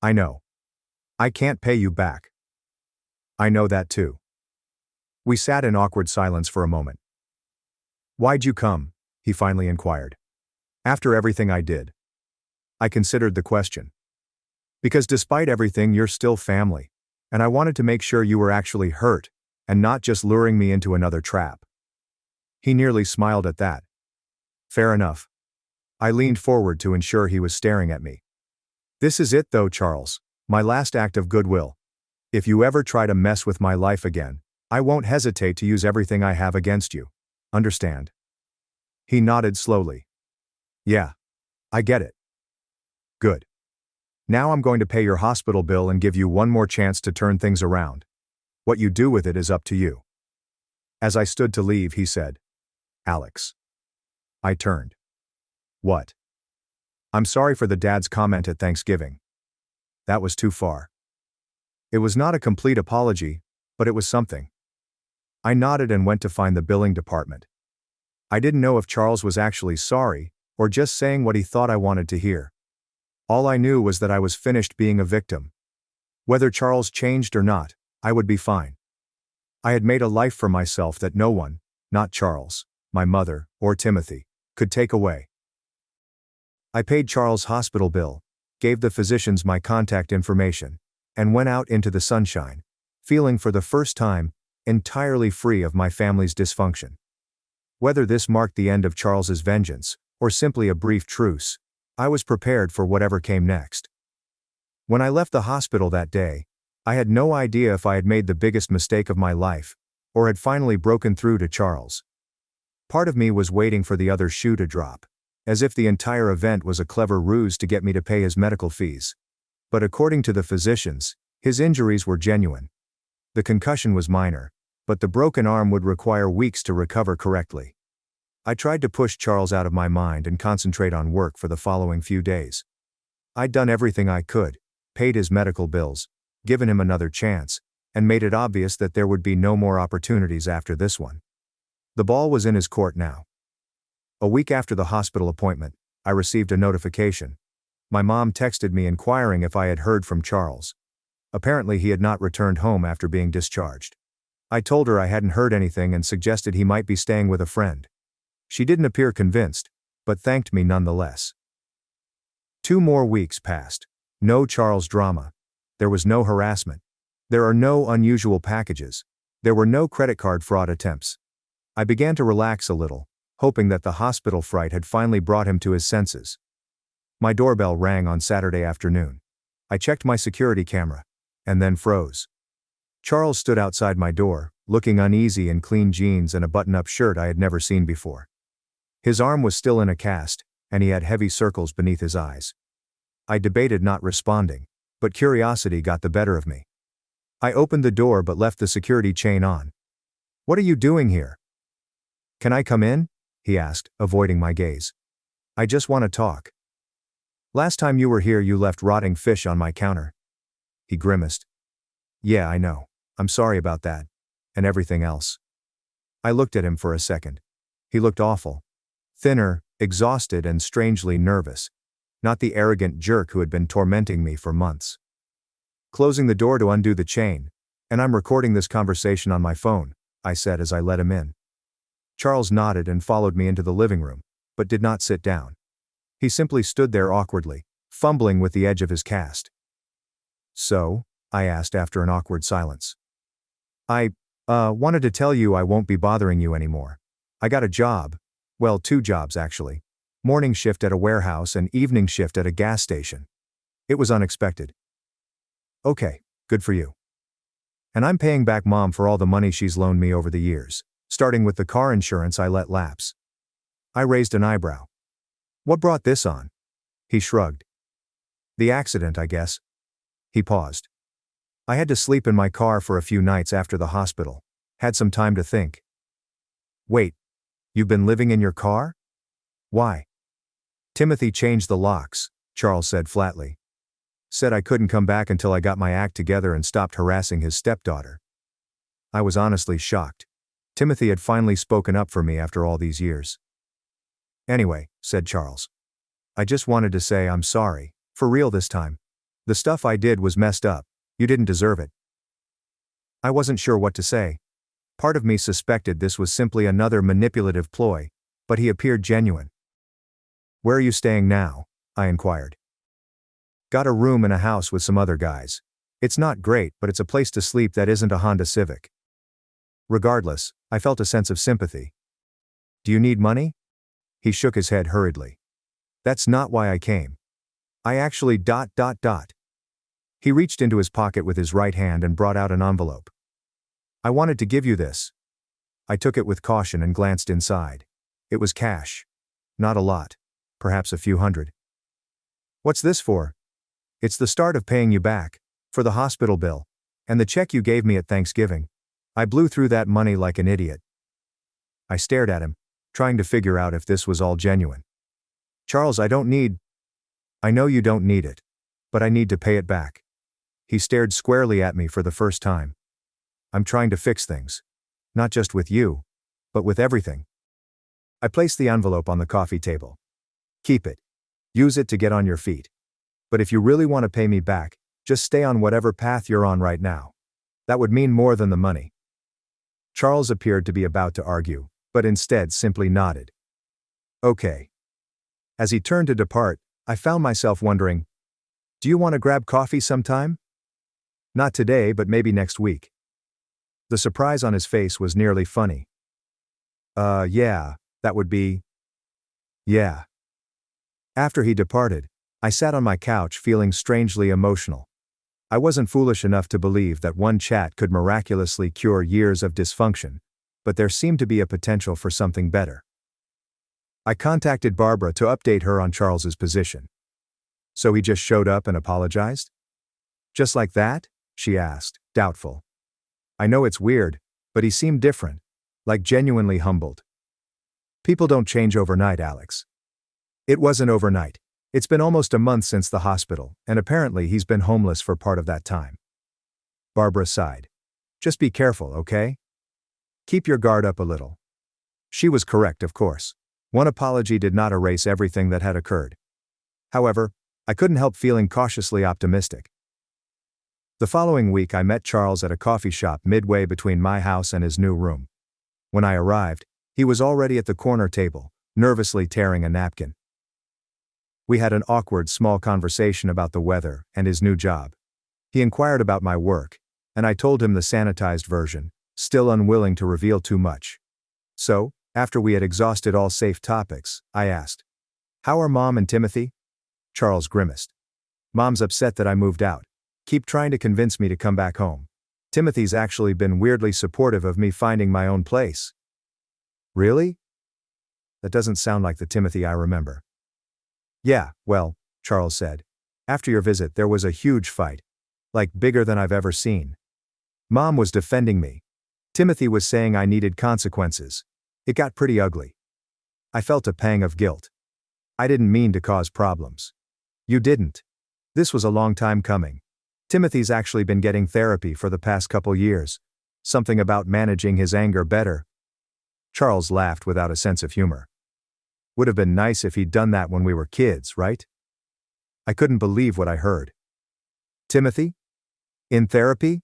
"I know. I can't pay you back." "I know that too." We sat in awkward silence for a moment. "Why'd you come?" he finally inquired. "After everything I did." I considered the question. "Because despite everything you're still family, and I wanted to make sure you were actually hurt, and not just luring me into another trap." He nearly smiled at that. "Fair enough." I leaned forward to ensure he was staring at me. "This is it though, Charles, my last act of goodwill. If you ever try to mess with my life again, I won't hesitate to use everything I have against you. Understand?" He nodded slowly. "Yeah. I get it." "Good. Now I'm going to pay your hospital bill and give you one more chance to turn things around. What you do with it is up to you." As I stood to leave, he said, "Alex." I turned. "What?" "I'm sorry for the dad's comment at Thanksgiving. That was too far." It was not a complete apology, but it was something. I nodded and went to find the billing department. I didn't know if Charles was actually sorry, or just saying what he thought I wanted to hear. All I knew was that I was finished being a victim. Whether Charles changed or not, I would be fine. I had made a life for myself that no one, not Charles, my mother, or Timothy, could take away. I paid Charles' hospital bill, gave the physicians my contact information, and went out into the sunshine, feeling for the first time, entirely free of my family's dysfunction. Whether this marked the end of Charles's vengeance, or simply a brief truce, I was prepared for whatever came next. When I left the hospital that day, I had no idea if I had made the biggest mistake of my life, or had finally broken through to Charles. Part of me was waiting for the other shoe to drop, as if the entire event was a clever ruse to get me to pay his medical fees. But according to the physicians, his injuries were genuine. The concussion was minor, but the broken arm would require weeks to recover correctly. I tried to push Charles out of my mind and concentrate on work for the following few days. I'd done everything I could, paid his medical bills, given him another chance, and made it obvious that there would be no more opportunities after this one. The ball was in his court now. A week after the hospital appointment, I received a notification. My mom texted me inquiring if I had heard from Charles. Apparently he had not returned home after being discharged. I told her I hadn't heard anything and suggested he might be staying with a friend. She didn't appear convinced, but thanked me nonetheless. 2 more weeks passed. No Charles drama. There was no harassment. There are no unusual packages. There were no credit card fraud attempts. I began to relax a little, hoping that the hospital fright had finally brought him to his senses. My doorbell rang on Saturday afternoon. I checked my security camera, and then froze. Charles stood outside my door, looking uneasy in clean jeans and a button-up shirt I had never seen before. His arm was still in a cast, and he had heavy circles beneath his eyes. I debated not responding, but curiosity got the better of me. I opened the door but left the security chain on. "What are you doing here?" "Can I come in?" he asked, avoiding my gaze. "I just want to talk." "Last time you were here you left rotting fish on my counter." He grimaced. "Yeah, I know. I'm sorry about that. And everything else." I looked at him for a second. He looked awful. Thinner, exhausted and strangely nervous. Not the arrogant jerk who had been tormenting me for months. "Closing the door to undo the chain, and I'm recording this conversation on my phone," I said as I let him in. Charles nodded and followed me into the living room, but did not sit down. He simply stood there awkwardly, fumbling with the edge of his cast. "So?" I asked after an awkward silence. I wanted to tell you I won't be bothering you anymore. I got a job. Well, 2 jobs actually. Morning shift at a warehouse and evening shift at a gas station. It was unexpected." "Okay, good for you." "And I'm paying back Mom for all the money she's loaned me over the years, starting with the car insurance I let lapse." I raised an eyebrow. "What brought this on?" He shrugged. "The accident, I guess." He paused. "I had to sleep in my car for a few nights after the hospital. Had some time to think." "Wait, you've been living in your car? Why?" "Timothy changed the locks," Charles said flatly. "Said I couldn't come back until I got my act together and stopped harassing his stepdaughter." I was honestly shocked. Timothy had finally spoken up for me after all these years. "Anyway," said Charles. "I just wanted to say I'm sorry, for real this time. The stuff I did was messed up. You didn't deserve it." I wasn't sure what to say. Part of me suspected this was simply another manipulative ploy, but he appeared genuine. "Where are you staying now?" I inquired. "Got a room in a house with some other guys. It's not great, but it's a place to sleep that isn't a Honda Civic." Regardless, I felt a sense of sympathy. "Do you need money?" He shook his head hurriedly. "That's not why I came. I actually ... He reached into his pocket with his right hand and brought out an envelope. "I wanted to give you this." I took it with caution and glanced inside. It was cash. Not a lot. Perhaps a few hundred. "What's this for?" "It's the start of paying you back. For the hospital bill. And the check you gave me at Thanksgiving. I blew through that money like an idiot." I stared at him, trying to figure out if this was all genuine. "Charles, I know you don't need it. But I need to pay it back." He stared squarely at me for the first time. "I'm trying to fix things. Not just with you, but with everything." I placed the envelope on the coffee table. "Keep it. Use it to get on your feet. But if you really want to pay me back, just stay on whatever path you're on right now. That would mean more than the money." Charles appeared to be about to argue, but instead simply nodded. "Okay." As he turned to depart, I found myself wondering, "Do you want to grab coffee sometime?" "Not today, but maybe next week." The surprise on his face was nearly funny. Yeah, that would be." "Yeah." After he departed, I sat on my couch feeling strangely emotional. I wasn't foolish enough to believe that one chat could miraculously cure years of dysfunction, but there seemed to be a potential for something better. I contacted Barbara to update her on Charles's position. "So he just showed up and apologized?" "Just like that?" she asked, doubtful. "I know it's weird, but he seemed different, like genuinely humbled." "People don't change overnight, Alex." "It wasn't overnight. It's been almost a month since the hospital, and apparently he's been homeless for part of that time." Barbara sighed. "Just be careful, okay? Keep your guard up a little." She was correct, of course. One apology did not erase everything that had occurred. However, I couldn't help feeling cautiously optimistic. The following week I met Charles at a coffee shop midway between my house and his new room. When I arrived, he was already at the corner table, nervously tearing a napkin. We had an awkward small conversation about the weather and his new job. He inquired about my work, and I told him the sanitized version, still unwilling to reveal too much. So, after we had exhausted all safe topics, I asked, "How are Mom and Timothy?" Charles grimaced. "Mom's upset that I moved out. Keep trying to convince me to come back home. Timothy's actually been weirdly supportive of me finding my own place." "Really? That doesn't sound like the Timothy I remember." "Yeah, well," Charles said. "After your visit there was a huge fight. Like bigger than I've ever seen. Mom was defending me. Timothy was saying I needed consequences. It got pretty ugly. I felt a pang of guilt. I didn't mean to cause problems." "You didn't. This was a long time coming. Timothy's actually been getting therapy for the past couple years. Something about managing his anger better." Charles laughed without a sense of humor. "Would have been nice if he'd done that when we were kids, right?" I couldn't believe what I heard. "Timothy? In therapy?"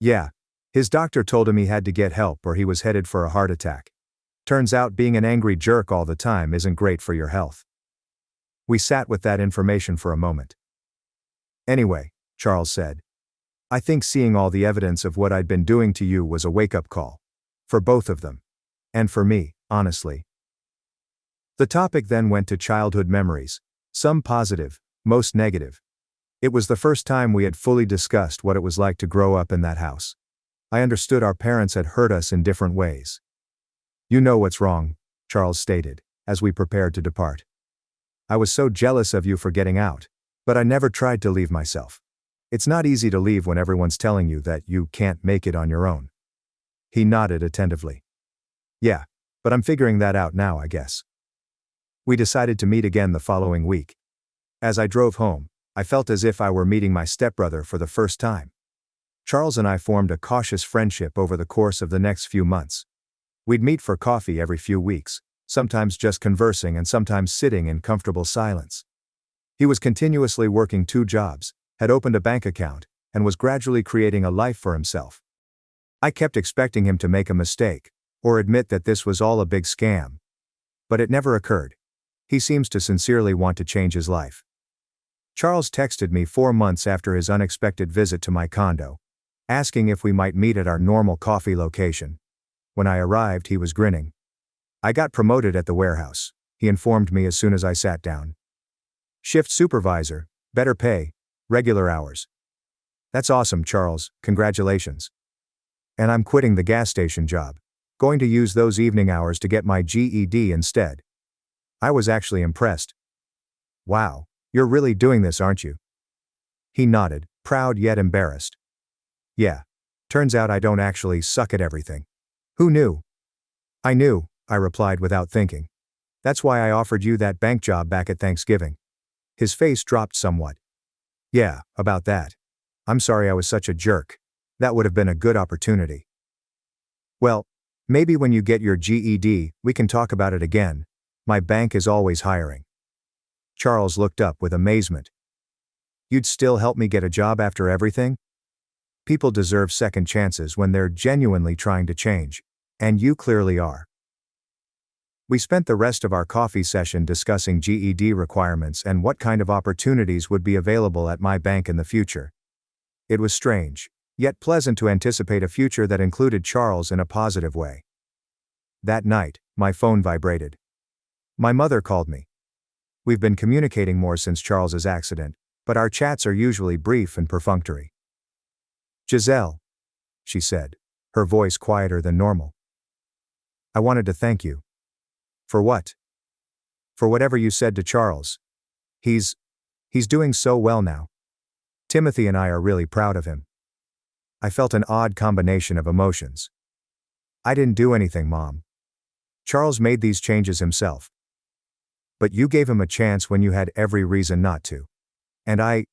"Yeah. His doctor told him he had to get help or he was headed for a heart attack. Turns out being an angry jerk all the time isn't great for your health." We sat with that information for a moment. "Anyway," Charles said, "I think seeing all the evidence of what I'd been doing to you was a wake-up call. For both of them. And for me, honestly." The topic then went to childhood memories, some positive, most negative. It was the first time we had fully discussed what it was like to grow up in that house. I understood our parents had hurt us in different ways. "You know what's wrong," Charles stated, as we prepared to depart. "I was so jealous of you for getting out, but I never tried to leave myself. It's not easy to leave when everyone's telling you that you can't make it on your own." He nodded attentively. "Yeah, but I'm figuring that out now, I guess." We decided to meet again the following week. As I drove home, I felt as if I were meeting my stepbrother for the first time. Charles and I formed a cautious friendship over the course of the next few months. We'd meet for coffee every few weeks, sometimes just conversing and sometimes sitting in comfortable silence. He was continuously working 2 jobs, had opened a bank account, and was gradually creating a life for himself. I kept expecting him to make a mistake, or admit that this was all a big scam. But it never occurred. He seems to sincerely want to change his life. Charles texted me 4 months after his unexpected visit to my condo, asking if we might meet at our normal coffee location. When I arrived, he was grinning. "I got promoted at the warehouse," he informed me as soon as I sat down. "Shift supervisor, better pay, regular hours." "That's awesome, Charles, congratulations." "And I'm quitting the gas station job. Going to use those evening hours to get my GED instead." I was actually impressed. "Wow, you're really doing this, aren't you?" He nodded, proud yet embarrassed. "Yeah. Turns out I don't actually suck at everything." "Who knew?" "I knew," I replied without thinking. "That's why I offered you that bank job back at Thanksgiving." His face dropped somewhat. "Yeah, about that. I'm sorry I was such a jerk. That would have been a good opportunity." "Well, maybe when you get your GED, we can talk about it again. My bank is always hiring." Charles looked up with amazement. "You'd still help me get a job after everything?" People deserve second chances when they're genuinely trying to change. And you clearly are. We spent the rest of our coffee session discussing GED requirements and what kind of opportunities would be available at my bank in the future. It was strange, yet pleasant to anticipate a future that included Charles in a positive way. That night, my phone vibrated. My mother called me. We've been communicating more since Charles's accident, but our chats are usually brief and perfunctory. "Giselle," she said, her voice quieter than normal. "I wanted to thank you." "For what?" "For whatever you said to Charles. He's doing so well now. Timothy and I are really proud of him." I felt an odd combination of emotions. "I didn't do anything, Mom. Charles made these changes himself. But you gave him a chance when you had every reason not to. And I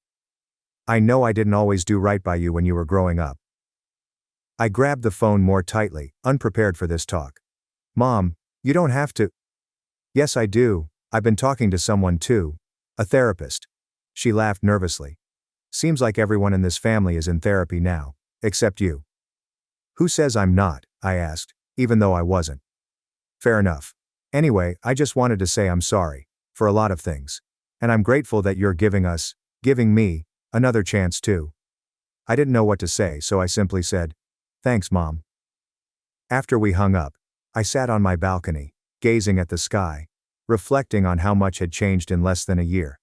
know I didn't always do right by you when you were growing up." I grabbed the phone more tightly, unprepared for this talk. "Mom, you don't have to." Yes, I do. I've been talking to someone too. A therapist. She laughed nervously. Seems like everyone in this family is in therapy now, except you. Who says I'm not? I asked, even though I wasn't. Fair enough. Anyway, I just wanted to say I'm sorry, for a lot of things. And I'm grateful that you're giving me, another chance too. I didn't know what to say, so I simply said, thanks, Mom. After we hung up, I sat on my balcony, gazing at the sky, reflecting on how much had changed in less than a year.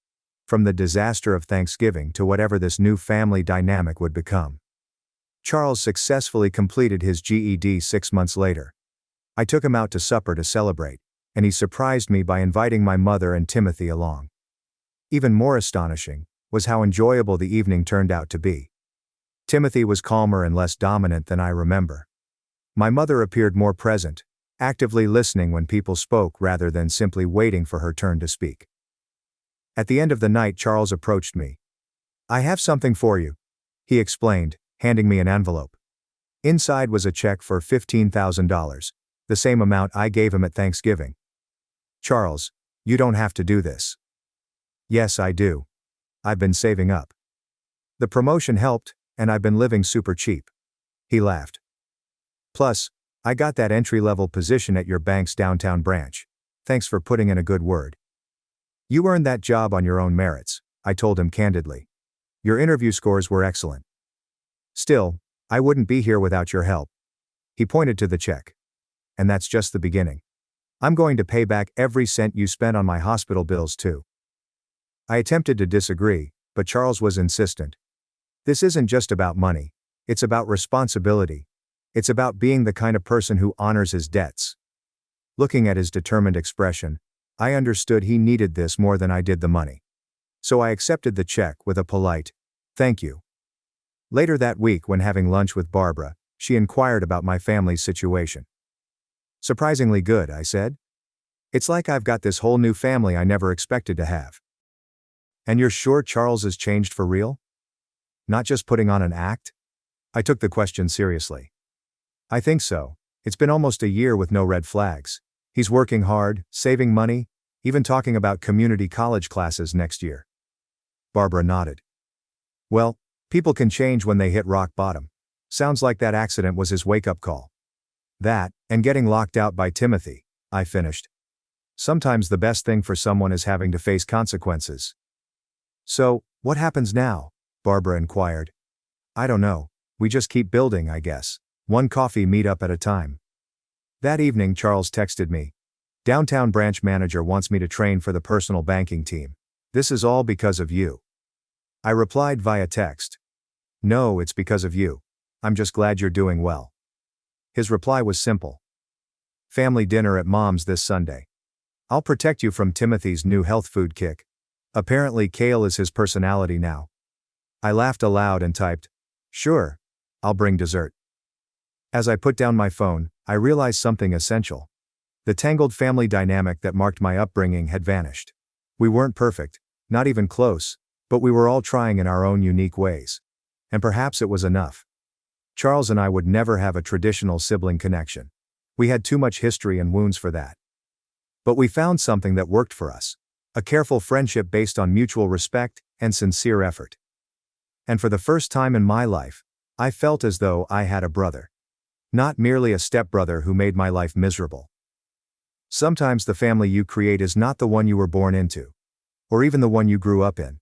From the disaster of Thanksgiving to whatever this new family dynamic would become. Charles successfully completed his GED 6 months later. I took him out to supper to celebrate, and he surprised me by inviting my mother and Timothy along. Even more astonishing was how enjoyable the evening turned out to be. Timothy was calmer and less dominant than I remember. My mother appeared more present, actively listening when people spoke rather than simply waiting for her turn to speak. At the end of the night, Charles approached me. I have something for you, he explained, handing me an envelope. Inside was a check for $15,000, the same amount I gave him at Thanksgiving. Charles, you don't have to do this. Yes, I do. I've been saving up. The promotion helped, and I've been living super cheap. He laughed. Plus, I got that entry-level position at your bank's downtown branch. Thanks for putting in a good word. You earned that job on your own merits, I told him candidly. Your interview scores were excellent. Still, I wouldn't be here without your help. He pointed to the check. And that's just the beginning. I'm going to pay back every cent you spent on my hospital bills too. I attempted to disagree, but Charles was insistent. This isn't just about money. It's about responsibility. It's about being the kind of person who honors his debts. Looking at his determined expression, I understood he needed this more than I did the money. So I accepted the check with a polite, thank you. Later that week, when having lunch with Barbara, she inquired about my family's situation. Surprisingly good, I said. It's like I've got this whole new family I never expected to have. And you're sure Charles has changed for real? Not just putting on an act? I took the question seriously. I think so. It's been almost a year with no red flags. He's working hard, saving money, even talking about community college classes next year. Barbara nodded. Well, people can change when they hit rock bottom. Sounds like that accident was his wake-up call. That, and getting locked out by Timothy, I finished. Sometimes the best thing for someone is having to face consequences. So, what happens now? Barbara inquired. I don't know. We just keep building, I guess. One coffee meetup at a time. That evening, Charles texted me. Downtown branch manager wants me to train for the personal banking team. This is all because of you. I replied via text. No, it's because of you. I'm just glad you're doing well. His reply was simple. Family dinner at Mom's this Sunday. I'll protect you from Timothy's new health food kick. Apparently kale is his personality now. I laughed aloud and typed, sure, I'll bring dessert. As I put down my phone, I realized something essential. The tangled family dynamic that marked my upbringing had vanished. We weren't perfect, not even close, but we were all trying in our own unique ways. And perhaps it was enough. Charles and I would never have a traditional sibling connection. We had too much history and wounds for that. But we found something that worked for us. A careful friendship based on mutual respect and sincere effort. And for the first time in my life, I felt as though I had a brother. Not merely a stepbrother who made my life miserable. Sometimes the family you create is not the one you were born into. Or even the one you grew up in.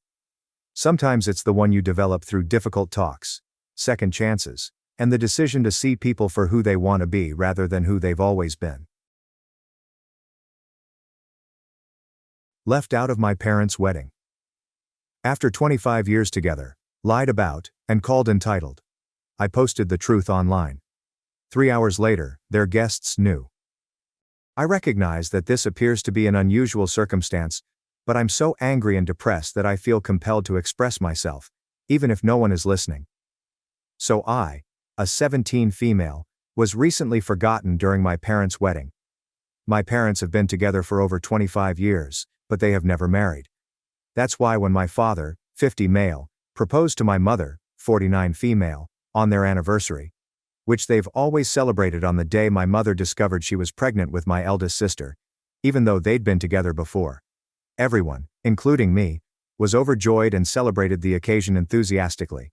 Sometimes it's the one you develop through difficult talks, second chances, and the decision to see people for who they want to be rather than who they've always been. Left out of my parents' wedding. After 25 years together, lied about, and called entitled. I posted the truth online. 3 hours later, their guests knew. I recognize that this appears to be an unusual circumstance, but I'm so angry and depressed that I feel compelled to express myself, even if no one is listening. So I, a 17 female, was recently forgotten during my parents' wedding. My parents have been together for over 25 years, but they have never married. That's why when my father, 50 male, proposed to my mother, 49 female, on their anniversary, which they've always celebrated on the day my mother discovered she was pregnant with my eldest sister, even though they'd been together before. Everyone, including me, was overjoyed and celebrated the occasion enthusiastically.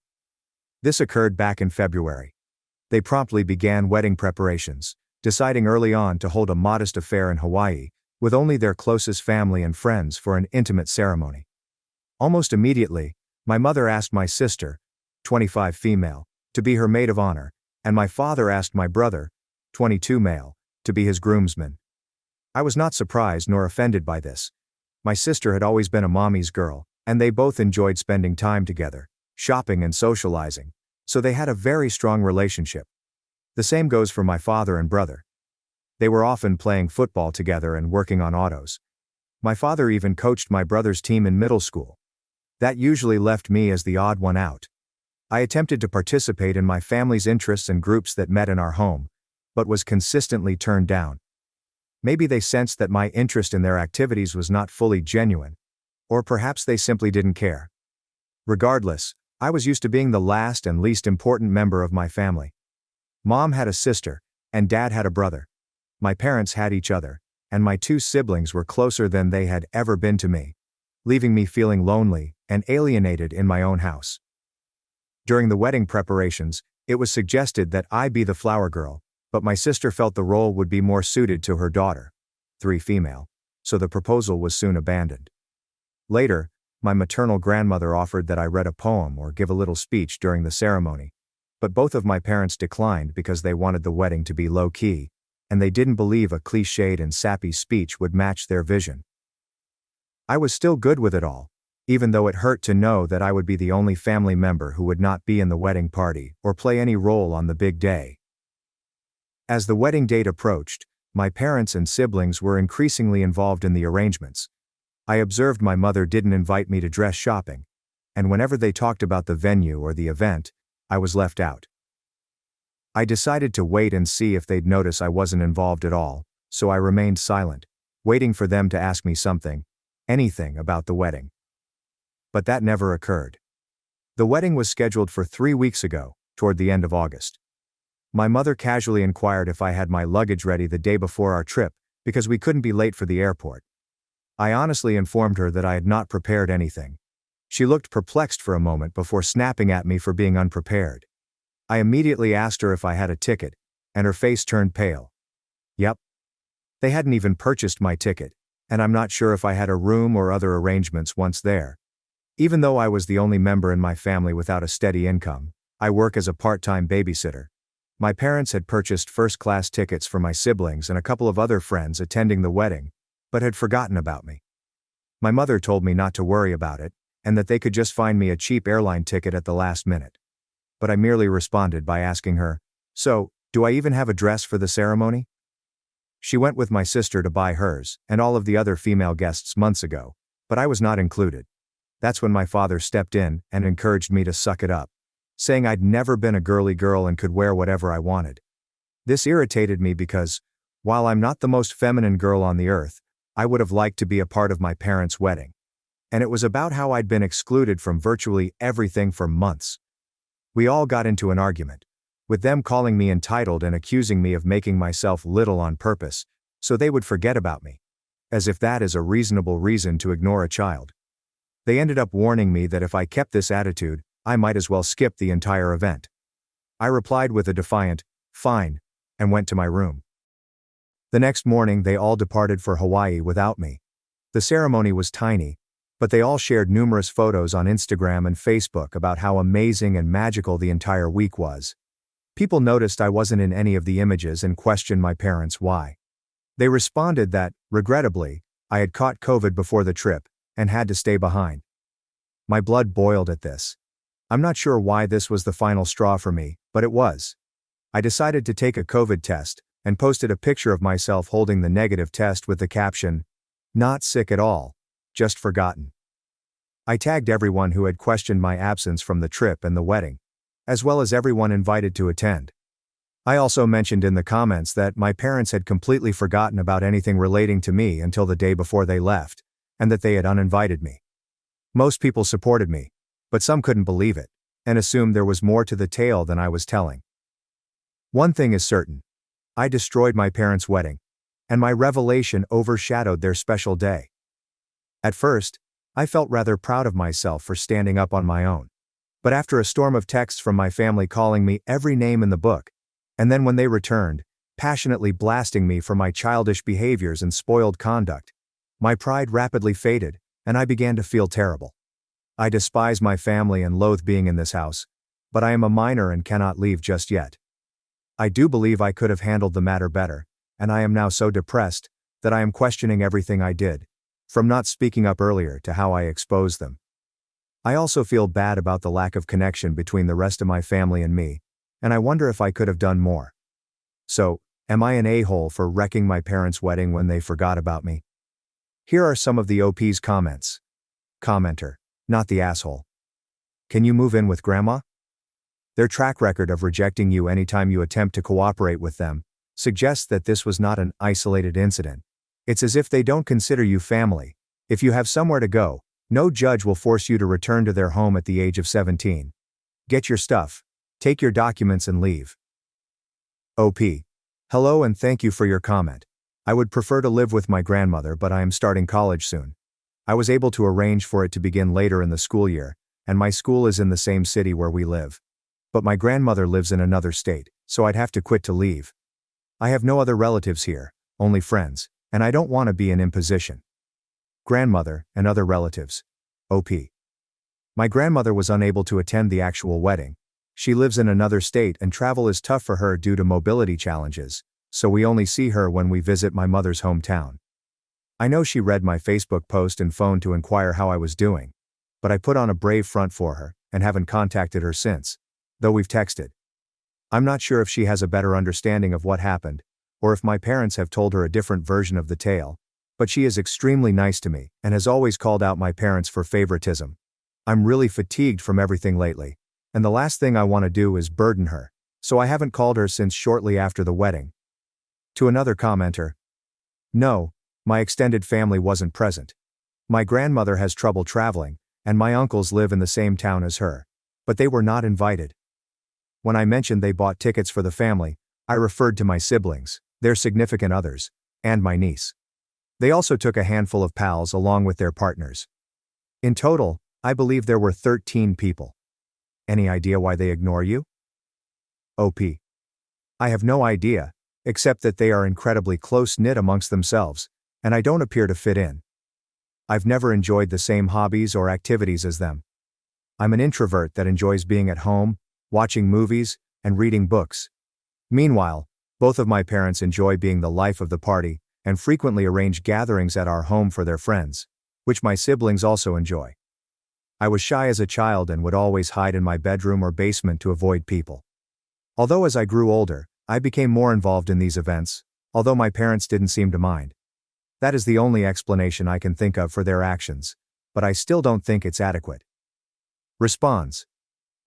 This occurred back in February. They promptly began wedding preparations, deciding early on to hold a modest affair in Hawaii, with only their closest family and friends for an intimate ceremony. Almost immediately, my mother asked my sister, 25 female, to be her maid of honor, and my father asked my brother, 22 male, to be his groomsman. I was not surprised nor offended by this. My sister had always been a mommy's girl, and they both enjoyed spending time together, shopping and socializing, so they had a very strong relationship. The same goes for my father and brother. They were often playing football together and working on autos. My father even coached my brother's team in middle school. That usually left me as the odd one out. I attempted to participate in my family's interests and groups that met in our home, but was consistently turned down. Maybe they sensed that my interest in their activities was not fully genuine, or perhaps they simply didn't care. Regardless, I was used to being the last and least important member of my family. Mom had a sister, and Dad had a brother. My parents had each other, and my two siblings were closer than they had ever been to me, leaving me feeling lonely and alienated in my own house. During the wedding preparations, it was suggested that I be the flower girl, but my sister felt the role would be more suited to her daughter, 3 female, so the proposal was soon abandoned. Later, my maternal grandmother offered that I read a poem or give a little speech during the ceremony, but both of my parents declined because they wanted the wedding to be low-key, and they didn't believe a cliched and sappy speech would match their vision. I was still good with it all, even though it hurt to know that I would be the only family member who would not be in the wedding party or play any role on the big day. As the wedding date approached, my parents and siblings were increasingly involved in the arrangements. I observed my mother didn't invite me to dress shopping, and whenever they talked about the venue or the event, I was left out. I decided to wait and see if they'd notice I wasn't involved at all, so I remained silent, waiting for them to ask me something, anything about the wedding. But that never occurred. The wedding was scheduled for 3 weeks ago, toward the end of August. My mother casually inquired if I had my luggage ready the day before our trip, because we couldn't be late for the airport. I honestly informed her that I had not prepared anything. She looked perplexed for a moment before snapping at me for being unprepared. I immediately asked her if I had a ticket, and her face turned pale. Yep. They hadn't even purchased my ticket, and I'm not sure if I had a room or other arrangements once there. Even though I was the only member in my family without a steady income, I work as a part-time babysitter. My parents had purchased first-class tickets for my siblings and a couple of other friends attending the wedding, but had forgotten about me. My mother told me not to worry about it, and that they could just find me a cheap airline ticket at the last minute. But I merely responded by asking her, "So, do I even have a dress for the ceremony?" She went with my sister to buy hers and all of the other female guests months ago, but I was not included. That's when my father stepped in and encouraged me to suck it up, saying I'd never been a girly girl and could wear whatever I wanted. This irritated me because, while I'm not the most feminine girl on the earth, I would have liked to be a part of my parents' wedding. And it was about how I'd been excluded from virtually everything for months. We all got into an argument, with them calling me entitled and accusing me of making myself little on purpose, so they would forget about me. As if that is a reasonable reason to ignore a child. They ended up warning me that if I kept this attitude, I might as well skip the entire event. I replied with a defiant, "Fine," and went to my room. The next morning they all departed for Hawaii without me. The ceremony was tiny, but they all shared numerous photos on Instagram and Facebook about how amazing and magical the entire week was. People noticed I wasn't in any of the images and questioned my parents why. They responded that, regrettably, I had caught COVID before the trip, and had to stay behind. My blood boiled at this. I'm not sure why this was the final straw for me, but it was. I decided to take a COVID test, and posted a picture of myself holding the negative test with the caption, "Not sick at all, just forgotten." I tagged everyone who had questioned my absence from the trip and the wedding, as well as everyone invited to attend. I also mentioned in the comments that my parents had completely forgotten about anything relating to me until the day before they left, and that they had uninvited me. Most people supported me, but some couldn't believe it, and assumed there was more to the tale than I was telling. One thing is certain. I destroyed my parents' wedding. and my revelation overshadowed their special day. At first, I felt rather proud of myself for standing up on my own. But after a storm of texts from my family calling me every name in the book, and then when they returned, passionately blasting me for my childish behaviors and spoiled conduct, my pride rapidly faded, and I began to feel terrible. I despise my family and loathe being in this house, but I am a minor and cannot leave just yet. I do believe I could have handled the matter better, and I am now so depressed that I am questioning everything I did, from not speaking up earlier to how I exposed them. I also feel bad about the lack of connection between the rest of my family and me, and I wonder if I could have done more. So, am I an a-hole for wrecking my parents' wedding when they forgot about me? Here are some of the OP's comments. Commenter: not the asshole. Can you move in with grandma? Their track record of rejecting you anytime you attempt to cooperate with them suggests that this was not an isolated incident. It's as if they don't consider you family. If you have somewhere to go, no judge will force you to return to their home at the age of 17. Get your stuff, take your documents and leave. OP: hello and thank you for your comment. I would prefer to live with my grandmother, but I am starting college soon. I was able to arrange for it to begin later in the school year, and my school is in the same city where we live. But my grandmother lives in another state, so I'd have to quit to leave. I have no other relatives here, only friends, and I don't want to be an imposition. Grandmother and other relatives. OP: my grandmother was unable to attend the actual wedding. She lives in another state and travel is tough for her due to mobility challenges, so we only see her when we visit my mother's hometown. I know she read my Facebook post and phoned to inquire how I was doing, but I put on a brave front for her and haven't contacted her since, though we've texted. I'm not sure if she has a better understanding of what happened, or if my parents have told her a different version of the tale, but she is extremely nice to me and has always called out my parents for favoritism. I'm really fatigued from everything lately, and the last thing I want to do is burden her, so I haven't called her since shortly after the wedding. To another commenter: no, my extended family wasn't present. My grandmother has trouble traveling, and my uncles live in the same town as her, but they were not invited. When I mentioned they bought tickets for the family, I referred to my siblings, their significant others, and my niece. They also took a handful of pals along with their partners. In total, I believe there were 13 people. Any idea why they ignore you? OP: I have no idea, except that they are incredibly close-knit amongst themselves, and I don't appear to fit in. I've never enjoyed the same hobbies or activities as them. I'm an introvert that enjoys being at home, watching movies, and reading books. Meanwhile, both of my parents enjoy being the life of the party, and frequently arrange gatherings at our home for their friends, which my siblings also enjoy. I was shy as a child and would always hide in my bedroom or basement to avoid people. Although as I grew older, I became more involved in these events, although my parents didn't seem to mind. That is the only explanation I can think of for their actions, but I still don't think it's adequate. Responds: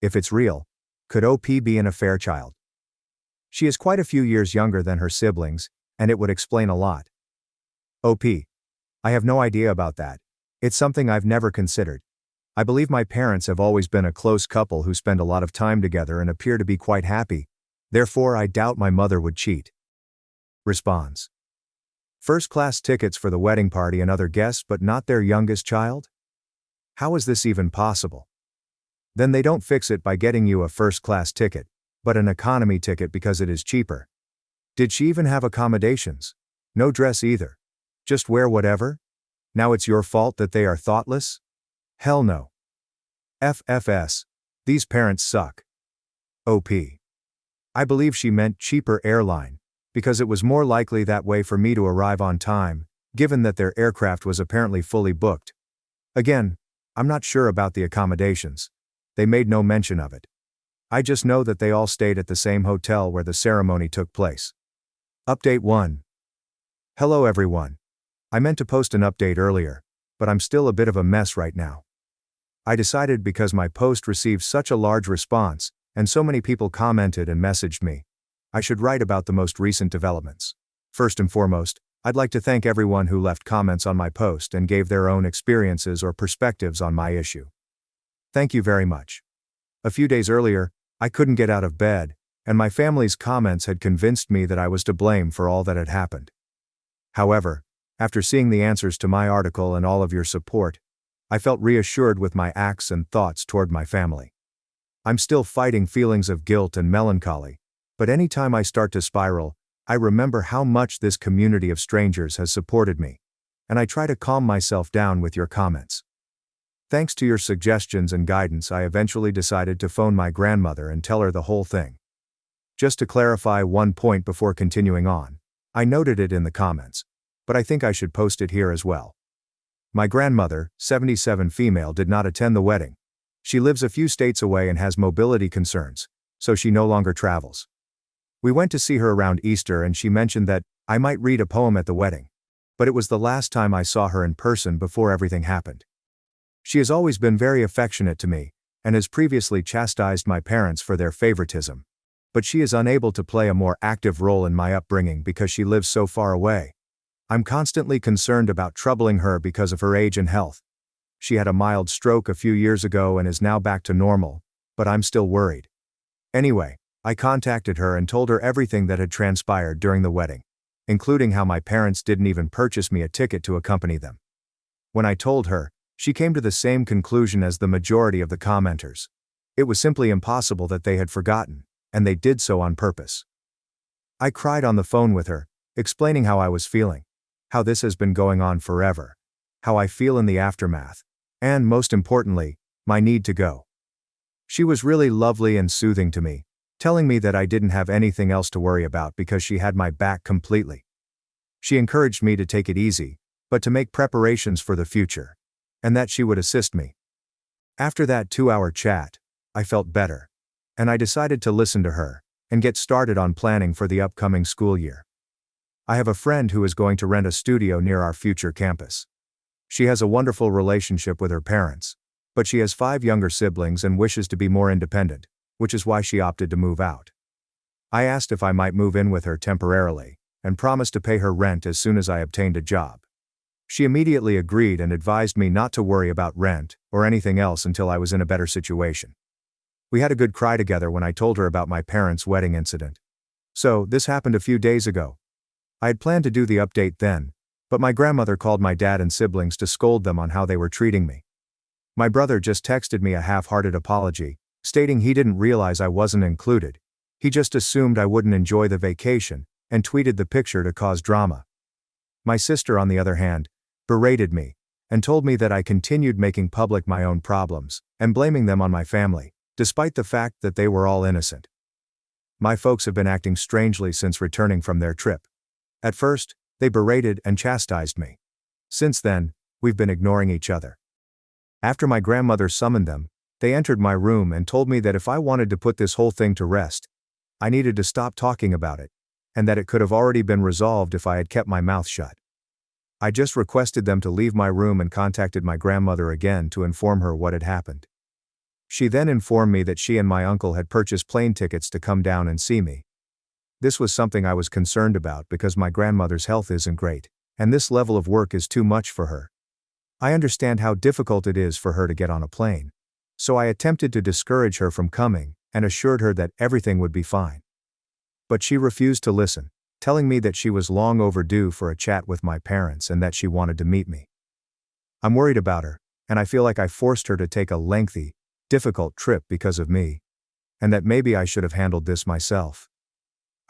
if it's real, could OP be an affair child? She is quite a few years younger than her siblings, and it would explain a lot. OP: I have no idea about that. It's something I've never considered. I believe my parents have always been a close couple who spend a lot of time together and appear to be quite happy. Therefore, I doubt my mother would cheat. Responds: first-class tickets for the wedding party and other guests but not their youngest child? How is this even possible? Then they don't fix it by getting you a first-class ticket, but an economy ticket because it is cheaper. Did she even have accommodations? No dress either. Just wear whatever? Now it's your fault that they are thoughtless? Hell no. FFS. These parents suck. OP: I believe she meant cheaper airline, because it was more likely that way for me to arrive on time, given that their aircraft was apparently fully booked. Again, I'm not sure about the accommodations. They made no mention of it. I just know that they all stayed at the same hotel where the ceremony took place. Update 1. Hello everyone. I meant to post an update earlier, but I'm still a bit of a mess right now. I decided because my post received such a large response, and so many people commented and messaged me, I should write about the most recent developments. First and foremost, I'd like to thank everyone who left comments on my post and gave their own experiences or perspectives on my issue. Thank you very much. A few days earlier, I couldn't get out of bed, and my family's comments had convinced me that I was to blame for all that had happened. However, after seeing the answers to my article and all of your support, I felt reassured with my acts and thoughts toward my family. I'm still fighting feelings of guilt and melancholy, but anytime I start to spiral, I remember how much this community of strangers has supported me, and I try to calm myself down with your comments. Thanks to your suggestions and guidance, I eventually decided to phone my grandmother and tell her the whole thing. Just to clarify one point before continuing on, I noted it in the comments, but I think I should post it here as well. My grandmother, 77 female, did not attend the wedding. She lives a few states away and has mobility concerns, so she no longer travels. We went to see her around Easter and she mentioned that I might read a poem at the wedding, but it was the last time I saw her in person before everything happened. She has always been very affectionate to me, and has previously chastised my parents for their favoritism, but she is unable to play a more active role in my upbringing because she lives so far away. I'm constantly concerned about troubling her because of her age and health. She had a mild stroke a few years ago and is now back to normal, but I'm still worried. Anyway, I contacted her and told her everything that had transpired during the wedding, including how my parents didn't even purchase me a ticket to accompany them. When I told her, she came to the same conclusion as the majority of the commenters. It was simply impossible that they had forgotten, and they did so on purpose. I cried on the phone with her, explaining how I was feeling, how this has been going on forever, how I feel in the aftermath, and most importantly, my need to go. She was really lovely and soothing to me, telling me that I didn't have anything else to worry about because she had my back completely. She encouraged me to take it easy, but to make preparations for the future, and that she would assist me. After that 2-hour chat, I felt better, and I decided to listen to her and get started on planning for the upcoming school year. I have a friend who is going to rent a studio near our future campus. She has a wonderful relationship with her parents, but she has 5 younger siblings and wishes to be more independent, which is why she opted to move out. I asked if I might move in with her temporarily, and promised to pay her rent as soon as I obtained a job. She immediately agreed and advised me not to worry about rent or anything else until I was in a better situation. We had a good cry together when I told her about my parents' wedding incident. So, this happened a few days ago. I had planned to do the update then, but my grandmother called my dad and siblings to scold them on how they were treating me. My brother just texted me a half-hearted apology, stating he didn't realize I wasn't included. He just assumed I wouldn't enjoy the vacation, and tweeted the picture to cause drama. My sister, on the other hand, berated me, and told me that I continued making public my own problems, and blaming them on my family, despite the fact that they were all innocent. My folks have been acting strangely since returning from their trip. At first, they berated and chastised me. Since then, we've been ignoring each other. After my grandmother summoned them, they entered my room and told me that if I wanted to put this whole thing to rest, I needed to stop talking about it, and that it could have already been resolved if I had kept my mouth shut. I just requested them to leave my room and contacted my grandmother again to inform her what had happened. She then informed me that she and my uncle had purchased plane tickets to come down and see me. This was something I was concerned about because my grandmother's health isn't great, and this level of work is too much for her. I understand how difficult it is for her to get on a plane, so I attempted to discourage her from coming and assured her that everything would be fine. But she refused to listen, telling me that she was long overdue for a chat with my parents and that she wanted to meet me. I'm worried about her, and I feel like I forced her to take a lengthy, difficult trip because of me, and that maybe I should have handled this myself.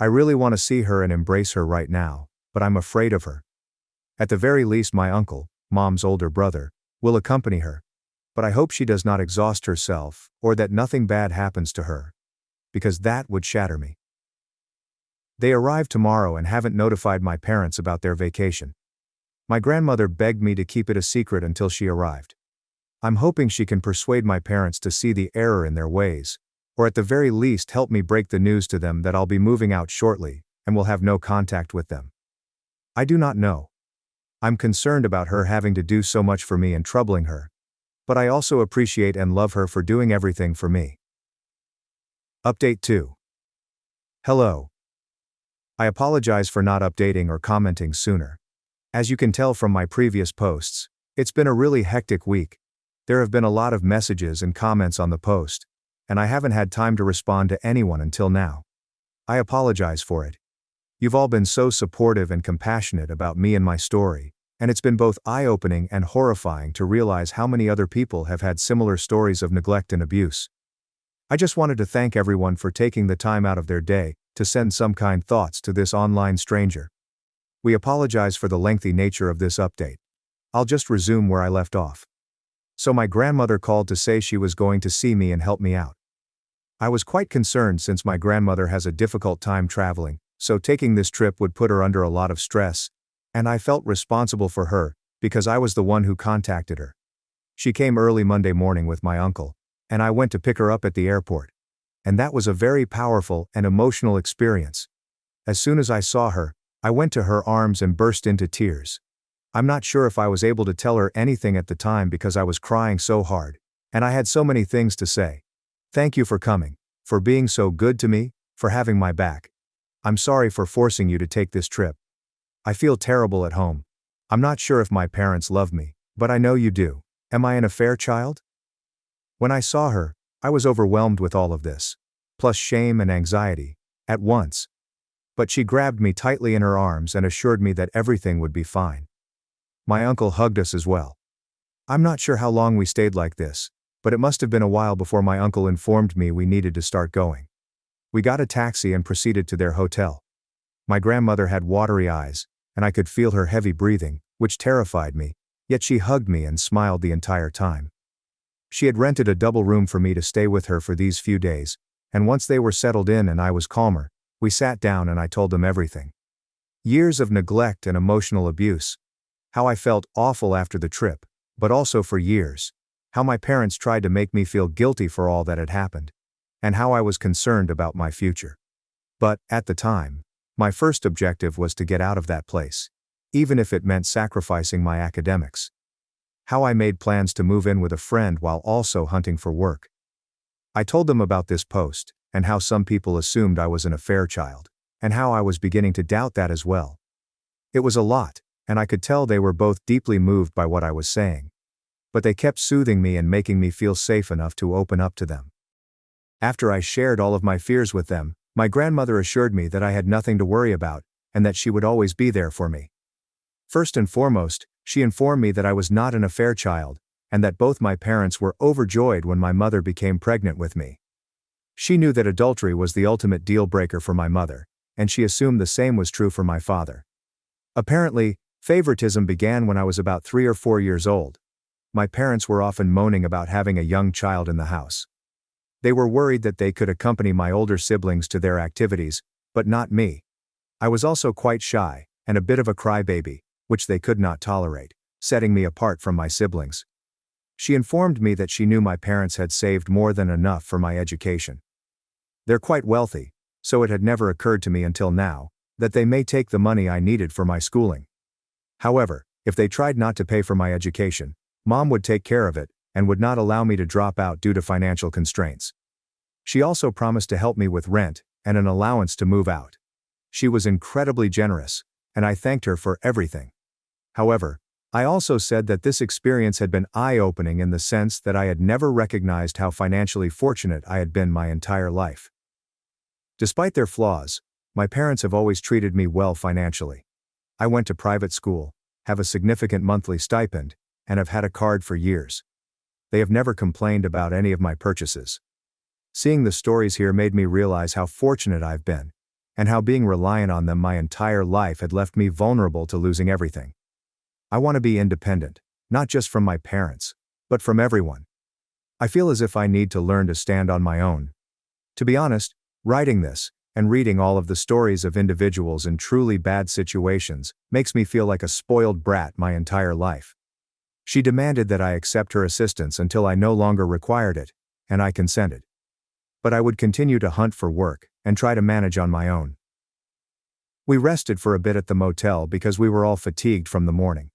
I really want to see her and embrace her right now, but I'm afraid of her. At the very least, my uncle, Mom's older brother, will accompany her, but I hope she does not exhaust herself or that nothing bad happens to her, because that would shatter me. They arrive tomorrow and haven't notified my parents about their vacation. My grandmother begged me to keep it a secret until she arrived. I'm hoping she can persuade my parents to see the error in their ways, or at the very least help me break the news to them that I'll be moving out shortly and will have no contact with them. I do not know. I'm concerned about her having to do so much for me and troubling her, but I also appreciate and love her for doing everything for me. Update 2. Hello. I apologize for not updating or commenting sooner. As you can tell from my previous posts, it's been a really hectic week. There have been a lot of messages and comments on the post, and I haven't had time to respond to anyone until now. I apologize for it. You've all been so supportive and compassionate about me and my story, and it's been both eye-opening and horrifying to realize how many other people have had similar stories of neglect and abuse. I just wanted to thank everyone for taking the time out of their day to send some kind thoughts to this online stranger. We apologize for the lengthy nature of this update. I'll just resume where I left off. So my grandmother called to say she was going to see me and help me out. I was quite concerned since my grandmother has a difficult time traveling, so taking this trip would put her under a lot of stress, and I felt responsible for her, because I was the one who contacted her. She came early Monday morning with my uncle, and I went to pick her up at the airport. And that was a very powerful and emotional experience. As soon as I saw her, I went to her arms and burst into tears. I'm not sure if I was able to tell her anything at the time because I was crying so hard, and I had so many things to say. Thank you for coming, for being so good to me, for having my back. I'm sorry for forcing you to take this trip. I feel terrible at home. I'm not sure if my parents love me, but I know you do. Am I an affair child? When I saw her, I was overwhelmed with all of this, plus shame and anxiety, at once. But she grabbed me tightly in her arms and assured me that everything would be fine. My uncle hugged us as well. I'm not sure how long we stayed like this, but it must have been a while before my uncle informed me we needed to start going. We got a taxi and proceeded to their hotel. My grandmother had watery eyes, and I could feel her heavy breathing, which terrified me, yet she hugged me and smiled the entire time. She had rented a double room for me to stay with her for these few days, and once they were settled in and I was calmer, we sat down and I told them everything. Years of neglect and emotional abuse. How I felt awful after the trip, but also for years. How my parents tried to make me feel guilty for all that had happened. And how I was concerned about my future. But, at the time, my first objective was to get out of that place, even if it meant sacrificing my academics. How I made plans to move in with a friend while also hunting for work. I told them about this post, and how some people assumed I was an affair child, and how I was beginning to doubt that as well. It was a lot, and I could tell they were both deeply moved by what I was saying. But they kept soothing me and making me feel safe enough to open up to them. After I shared all of my fears with them, my grandmother assured me that I had nothing to worry about, and that she would always be there for me. First and foremost, she informed me that I was not an affair child, and that both my parents were overjoyed when my mother became pregnant with me. She knew that adultery was the ultimate deal breaker for my mother, and she assumed the same was true for my father. Apparently, favoritism began when I was about 3 or 4 years old. My parents were often moaning about having a young child in the house. They were worried that they could accompany my older siblings to their activities, but not me. I was also quite shy, and a bit of a crybaby, which they could not tolerate, setting me apart from my siblings. She informed me that she knew my parents had saved more than enough for my education. They're quite wealthy, so it had never occurred to me until now, that they may take the money I needed for my schooling. However, if they tried not to pay for my education, Mom would take care of it, and would not allow me to drop out due to financial constraints. She also promised to help me with rent, and an allowance to move out. She was incredibly generous, and I thanked her for everything. However, I also said that this experience had been eye-opening in the sense that I had never recognized how financially fortunate I had been my entire life. Despite their flaws, my parents have always treated me well financially. I went to private school, have a significant monthly stipend, and have had a card for years. They have never complained about any of my purchases. Seeing the stories here made me realize how fortunate I've been, and how being reliant on them my entire life had left me vulnerable to losing everything. I want to be independent, not just from my parents, but from everyone. I feel as if I need to learn to stand on my own. To be honest, writing this, and reading all of the stories of individuals in truly bad situations, makes me feel like a spoiled brat my entire life. She demanded that I accept her assistance until I no longer required it, and I consented. But I would continue to hunt for work, and try to manage on my own. We rested for a bit at the motel because we were all fatigued from the morning.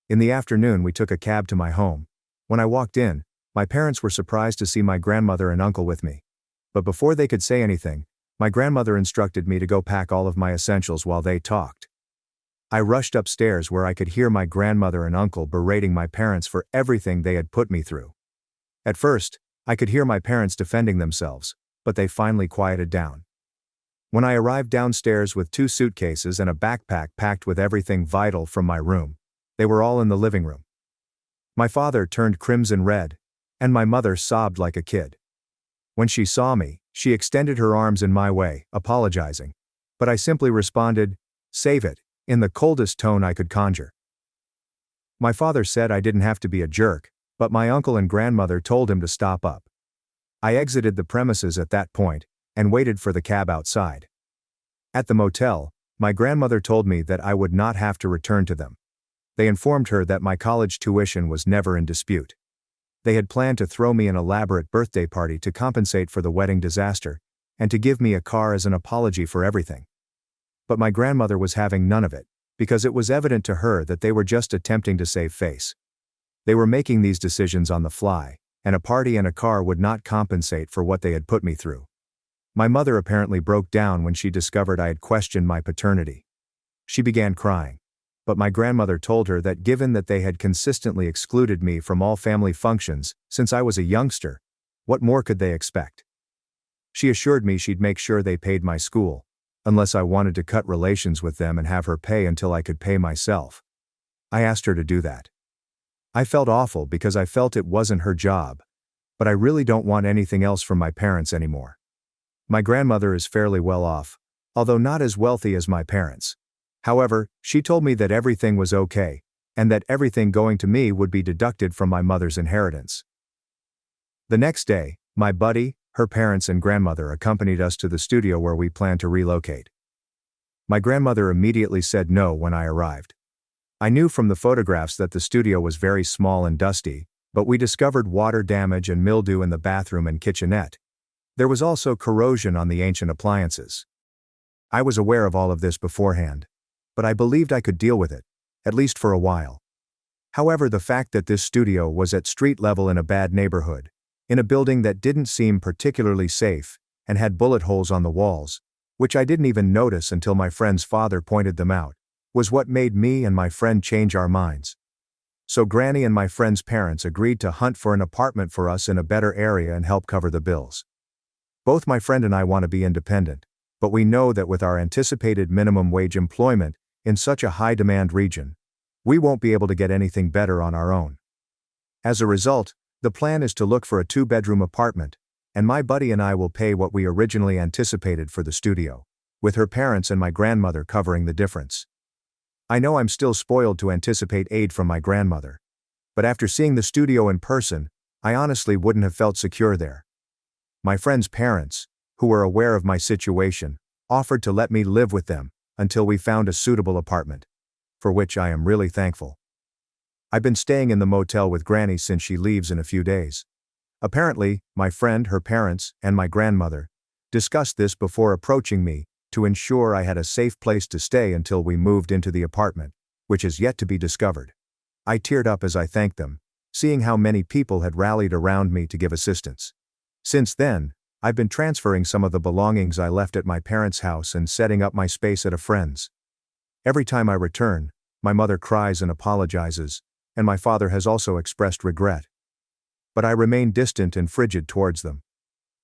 In the afternoon we took a cab to my home. When I walked in, my parents were surprised to see my grandmother and uncle with me. But before they could say anything, my grandmother instructed me to go pack all of my essentials while they talked. I rushed upstairs where I could hear my grandmother and uncle berating my parents for everything they had put me through. At first, I could hear my parents defending themselves, but they finally quieted down. When I arrived downstairs with 2 suitcases and a backpack packed with everything vital from my room, they were all in the living room. My father turned crimson red, and my mother sobbed like a kid. When she saw me, she extended her arms in my way, apologizing. But I simply responded, "Save it," in the coldest tone I could conjure. My father said I didn't have to be a jerk, but my uncle and grandmother told him to stop up. I exited the premises at that point, and waited for the cab outside. At the motel, my grandmother told me that I would not have to return to them. They informed her that my college tuition was never in dispute. They had planned to throw me an elaborate birthday party to compensate for the wedding disaster, and to give me a car as an apology for everything. But my grandmother was having none of it, because it was evident to her that they were just attempting to save face. They were making these decisions on the fly, and a party and a car would not compensate for what they had put me through. My mother apparently broke down when she discovered I had questioned my paternity. She began crying. But my grandmother told her that given that they had consistently excluded me from all family functions since I was a youngster, what more could they expect? She assured me she'd make sure they paid my school, unless I wanted to cut relations with them and have her pay until I could pay myself. I asked her to do that. I felt awful because I felt it wasn't her job, but I really don't want anything else from my parents anymore. My grandmother is fairly well off, although not as wealthy as my parents. However, she told me that everything was okay, and that everything going to me would be deducted from my mother's inheritance. The next day, my buddy, her parents and grandmother accompanied us to the studio where we planned to relocate. My grandmother immediately said no when I arrived. I knew from the photographs that the studio was very small and dusty, but we discovered water damage and mildew in the bathroom and kitchenette. There was also corrosion on the ancient appliances. I was aware of all of this beforehand, but I believed I could deal with it, at least for a while. However, the fact that this studio was at street level in a bad neighborhood, in a building that didn't seem particularly safe, and had bullet holes on the walls, which I didn't even notice until my friend's father pointed them out, was what made me and my friend change our minds. So Granny and my friend's parents agreed to hunt for an apartment for us in a better area and help cover the bills. Both my friend and I want to be independent, but we know that with our anticipated minimum wage employment in such a high-demand region, we won't be able to get anything better on our own. As a result, the plan is to look for a 2-bedroom apartment, and my buddy and I will pay what we originally anticipated for the studio, with her parents and my grandmother covering the difference. I know I'm still spoiled to anticipate aid from my grandmother, but after seeing the studio in person, I honestly wouldn't have felt secure there. My friend's parents, who were aware of my situation, offered to let me live with them until we found a suitable apartment, for which I am really thankful. I've been staying in the motel with Granny since she leaves in a few days. Apparently, my friend, her parents, and my grandmother discussed this before approaching me to ensure I had a safe place to stay until we moved into the apartment, which is yet to be discovered. I teared up as I thanked them, seeing how many people had rallied around me to give assistance. Since then, I've been transferring some of the belongings I left at my parents' house and setting up my space at a friend's. Every time I return, my mother cries and apologizes, and my father has also expressed regret. But I remain distant and frigid towards them.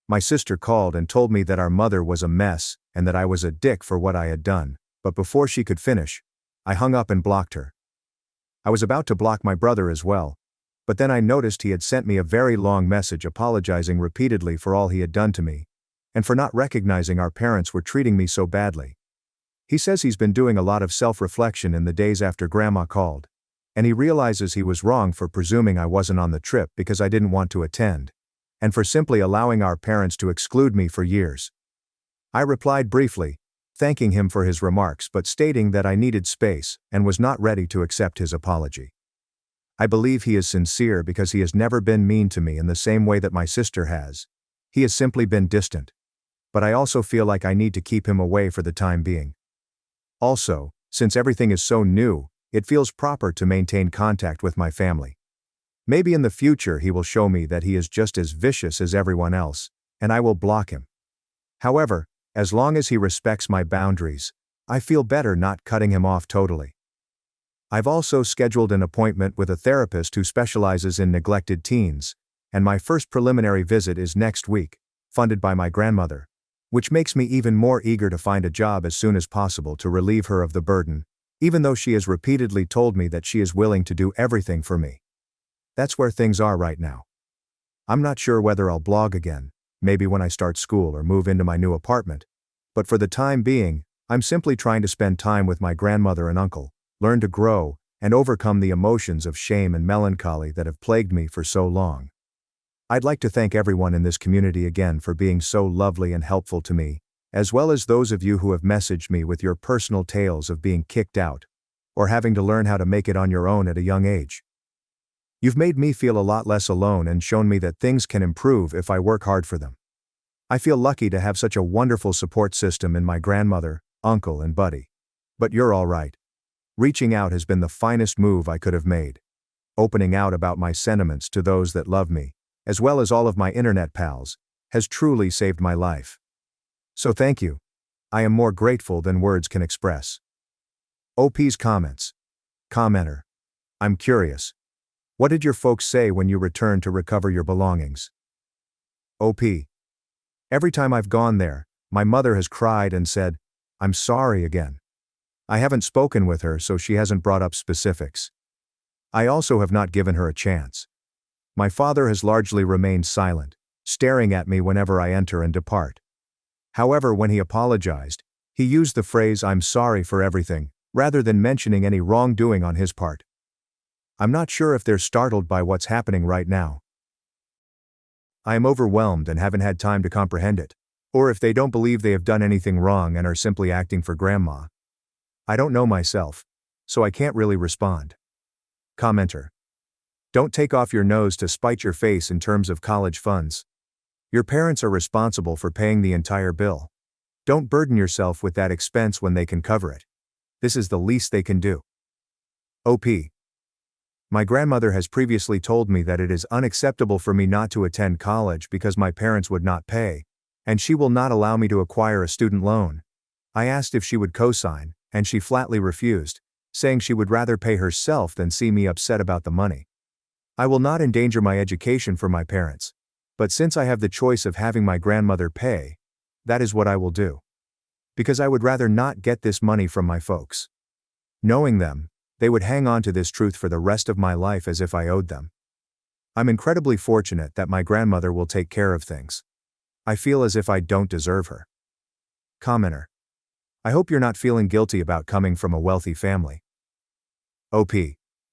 My sister called and told me that our mother was a mess and that I was a dick for what I had done, but before she could finish, I hung up and blocked her. I was about to block my brother as well, but then I noticed he had sent me a very long message apologizing repeatedly for all he had done to me, and for not recognizing our parents were treating me so badly. He says he's been doing a lot of self-reflection in the days after Grandma called, and he realizes he was wrong for presuming I wasn't on the trip because I didn't want to attend, and for simply allowing our parents to exclude me for years. I replied briefly, thanking him for his remarks but stating that I needed space and was not ready to accept his apology. I believe he is sincere because he has never been mean to me in the same way that my sister has. He has simply been distant. But I also feel like I need to keep him away for the time being. Also, since everything is so new, it feels proper to maintain contact with my family. Maybe in the future he will show me that he is just as vicious as everyone else, and I will block him. However, as long as he respects my boundaries, I feel better not cutting him off totally. I've also scheduled an appointment with a therapist who specializes in neglected teens, and my first preliminary visit is next week, funded by my grandmother, which makes me even more eager to find a job as soon as possible to relieve her of the burden, even though she has repeatedly told me that she is willing to do everything for me. That's where things are right now. I'm not sure whether I'll blog again, maybe when I start school or move into my new apartment, but for the time being, I'm simply trying to spend time with my grandmother and uncle, learn to grow, and overcome the emotions of shame and melancholy that have plagued me for so long. I'd like to thank everyone in this community again for being so lovely and helpful to me, as well as those of you who have messaged me with your personal tales of being kicked out, or having to learn how to make it on your own at a young age. You've made me feel a lot less alone and shown me that things can improve if I work hard for them. I feel lucky to have such a wonderful support system in my grandmother, uncle, and buddy. But you're all right. Reaching out has been the finest move I could have made. Opening out about my sentiments to those that love me, as well as all of my internet pals, has truly saved my life. So thank you. I am more grateful than words can express. OP's comments. Commenter. I'm curious. What did your folks say when you returned to recover your belongings? OP. Every time I've gone there, my mother has cried and said, "I'm sorry again." I haven't spoken with her, so she hasn't brought up specifics. I also have not given her a chance. My father has largely remained silent, staring at me whenever I enter and depart. However, when he apologized, he used the phrase "I'm sorry for everything," rather than mentioning any wrongdoing on his part. I'm not sure if they're startled by what's happening right now. I am overwhelmed and haven't had time to comprehend it, or if they don't believe they have done anything wrong and are simply acting for grandma. I don't know myself, so I can't really respond. Commenter. Don't take off your nose to spite your face in terms of college funds. Your parents are responsible for paying the entire bill. Don't burden yourself with that expense when they can cover it. This is the least they can do. OP. My grandmother has previously told me that it is unacceptable for me not to attend college because my parents would not pay, and she will not allow me to acquire a student loan. I asked if she would co-sign, and she flatly refused, saying she would rather pay herself than see me upset about the money. I will not endanger my education for my parents, but since I have the choice of having my grandmother pay, that is what I will do. Because I would rather not get this money from my folks. Knowing them, they would hang on to this truth for the rest of my life as if I owed them. I'm incredibly fortunate that my grandmother will take care of things. I feel as if I don't deserve her. Commenter. I hope you're not feeling guilty about coming from a wealthy family. OP.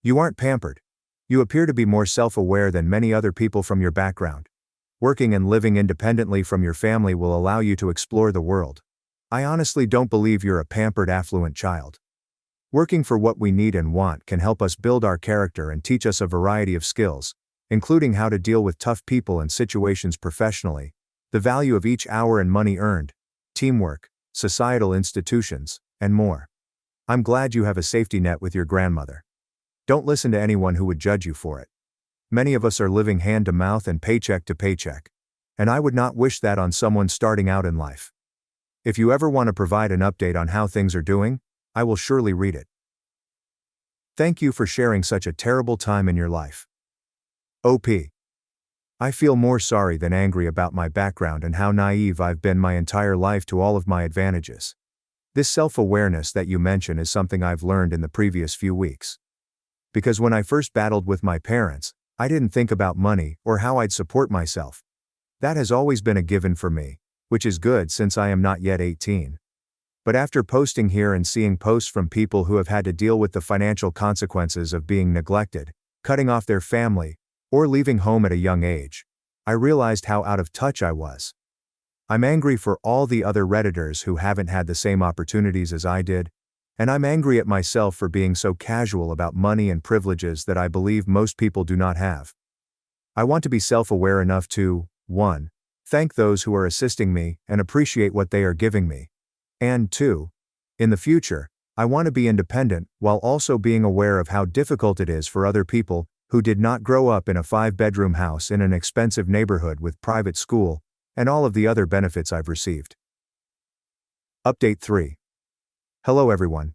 You aren't pampered. You appear to be more self-aware than many other people from your background. Working and living independently from your family will allow you to explore the world. I honestly don't believe you're a pampered, affluent child. Working for what we need and want can help us build our character and teach us a variety of skills, including how to deal with tough people and situations professionally, the value of each hour and money earned, teamwork, societal institutions, and more. I'm glad you have a safety net with your grandmother. Don't listen to anyone who would judge you for it. Many of us are living hand to mouth and paycheck to paycheck, and I would not wish that on someone starting out in life. If you ever want to provide an update on how things are doing, I will surely read it. Thank you for sharing such a terrible time in your life. OP. I feel more sorry than angry about my background and how naive I've been my entire life to all of my advantages. This self-awareness that you mention is something I've learned in the previous few weeks. Because when I first battled with my parents, I didn't think about money or how I'd support myself. That has always been a given for me, which is good since I am not yet 18. But after posting here and seeing posts from people who have had to deal with the financial consequences of being neglected, cutting off their family, or leaving home at a young age, I realized how out of touch I was. I'm angry for all the other Redditors who haven't had the same opportunities as I did, and I'm angry at myself for being so casual about money and privileges that I believe most people do not have. I want to be self-aware enough to, 1. Thank those who are assisting me and appreciate what they are giving me. And 2. In the future, I want to be independent while also being aware of how difficult it is for other people who did not grow up in a 5-bedroom house in an expensive neighborhood with private school and all of the other benefits I've received. Update 3. Hello everyone.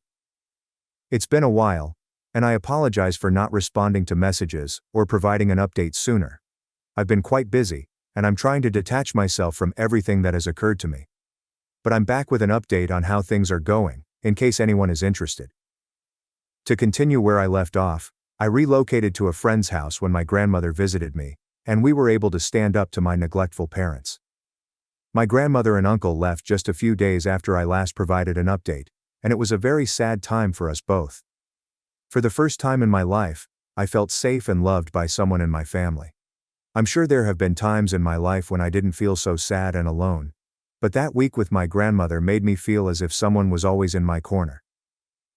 It's been a while, and I apologize for not responding to messages or providing an update sooner. I've been quite busy, and I'm trying to detach myself from everything that has occurred to me. but I'm back with an update on how things are going, in case anyone is interested. To continue where I left off, I relocated to a friend's house when my grandmother visited me, and we were able to stand up to my neglectful parents. My grandmother and uncle left just a few days after I last provided an update, and it was a very sad time for us both. For the first time in my life, I felt safe and loved by someone in my family. I'm sure there have been times in my life when I didn't feel so sad and alone, but that week with my grandmother made me feel as if someone was always in my corner.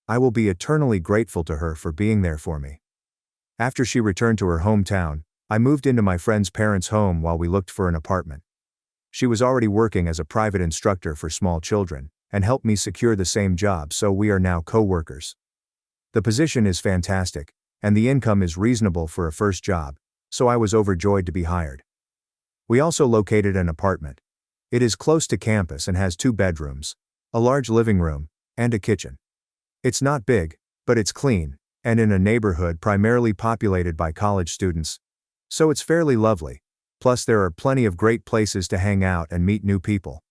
I will be eternally grateful to her for being there for me. After she returned to her hometown, I moved into my friend's parents' home while we looked for an apartment. She was already working as a private instructor for small children, and helped me secure the same job, so we are now co-workers. The position is fantastic, and the income is reasonable for a first job, so I was overjoyed to be hired. We also located an apartment. It is close to campus and has 2 bedrooms, a large living room, and a kitchen. It's not big, but it's clean, and in a neighborhood primarily populated by college students, so it's fairly lovely. Plus there are plenty of great places to hang out and meet new people.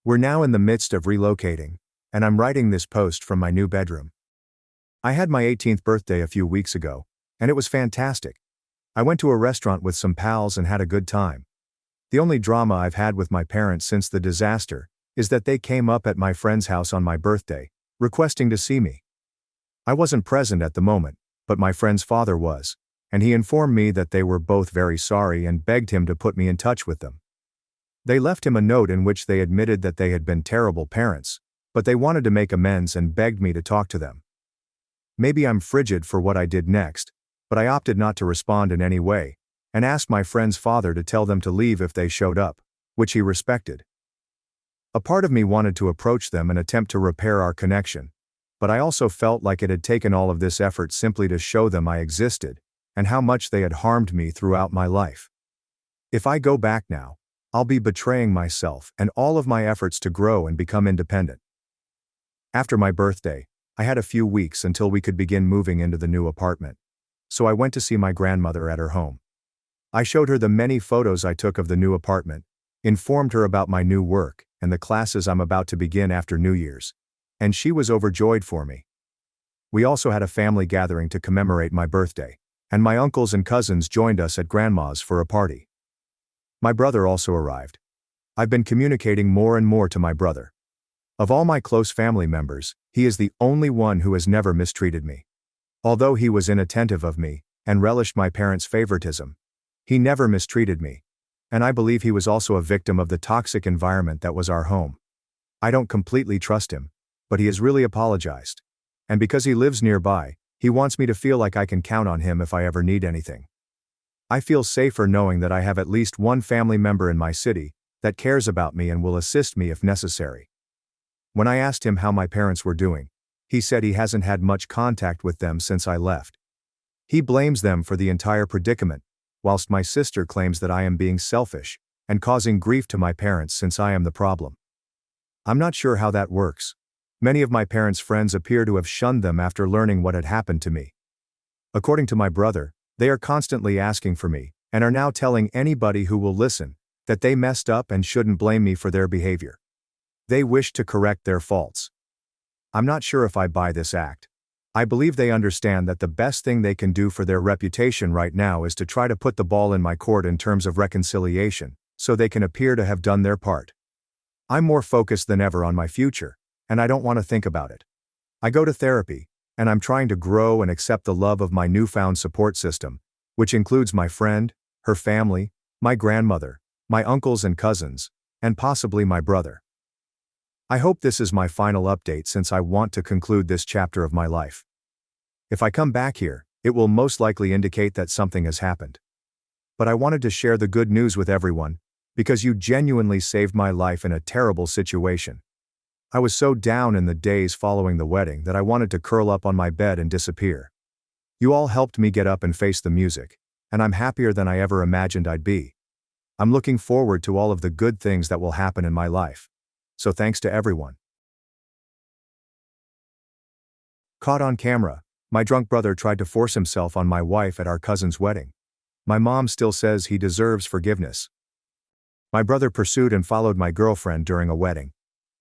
We're now in the midst of relocating, and I'm writing this post from my new bedroom. I had my 18th birthday a few weeks ago, and it was fantastic. I went to a restaurant with some pals and had a good time. The only drama I've had with my parents since the disaster is that they came up at my friend's house on my birthday, requesting to see me. I wasn't present at the moment, but my friend's father was, and he informed me that they were both very sorry and begged him to put me in touch with them. They left him a note in which they admitted that they had been terrible parents, but they wanted to make amends and begged me to talk to them. Maybe I'm frigid for what I did next, but I opted not to respond in any way, and asked my friend's father to tell them to leave if they showed up, which he respected. A part of me wanted to approach them and attempt to repair our connection, but I also felt like it had taken all of this effort simply to show them I existed, and how much they had harmed me throughout my life. If I go back now, I'll be betraying myself and all of my efforts to grow and become independent. After my birthday, I had a few weeks until we could begin moving into the new apartment, so I went to see my grandmother at her home. I showed her the many photos I took of the new apartment, informed her about my new work and the classes I'm about to begin after New Year's, and she was overjoyed for me. We also had a family gathering to commemorate my birthday, and my uncles and cousins joined us at Grandma's for a party. My brother also arrived. I've been communicating more and more to my brother. Of all my close family members, he is the only one who has never mistreated me. Although he was inattentive of me, and relished my parents' favoritism, he never mistreated me, and I believe he was also a victim of the toxic environment that was our home. I don't completely trust him, but he has really apologized. And because he lives nearby, he wants me to feel like I can count on him if I ever need anything. I feel safer knowing that I have at least one family member in my city that cares about me and will assist me if necessary. When I asked him how my parents were doing, he said he hasn't had much contact with them since I left. He blames them for the entire predicament, whilst my sister claims that I am being selfish and causing grief to my parents since I am the problem. I'm not sure how that works. Many of my parents' friends appear to have shunned them after learning what had happened to me. According to my brother, they are constantly asking for me, and are now telling anybody who will listen, that they messed up and shouldn't blame me for their behavior. They wish to correct their faults. I'm not sure if I buy this act. I believe they understand that the best thing they can do for their reputation right now is to try to put the ball in my court in terms of reconciliation, so they can appear to have done their part. I'm more focused than ever on my future, and I don't want to think about it. I go to therapy, and I'm trying to grow and accept the love of my newfound support system, which includes my friend, her family, my grandmother, my uncles and cousins, and possibly my brother. I hope this is my final update since I want to conclude this chapter of my life. If I come back here, it will most likely indicate that something has happened. But I wanted to share the good news with everyone, because you genuinely saved my life in a terrible situation. I was so down in the days following the wedding that I wanted to curl up on my bed and disappear. You all helped me get up and face the music, and I'm happier than I ever imagined I'd be. I'm looking forward to all of the good things that will happen in my life. So thanks to everyone. Caught on camera, my drunk brother tried to force himself on my wife at our cousin's wedding. My mom still says he deserves forgiveness. My brother pursued and followed my girlfriend during a wedding.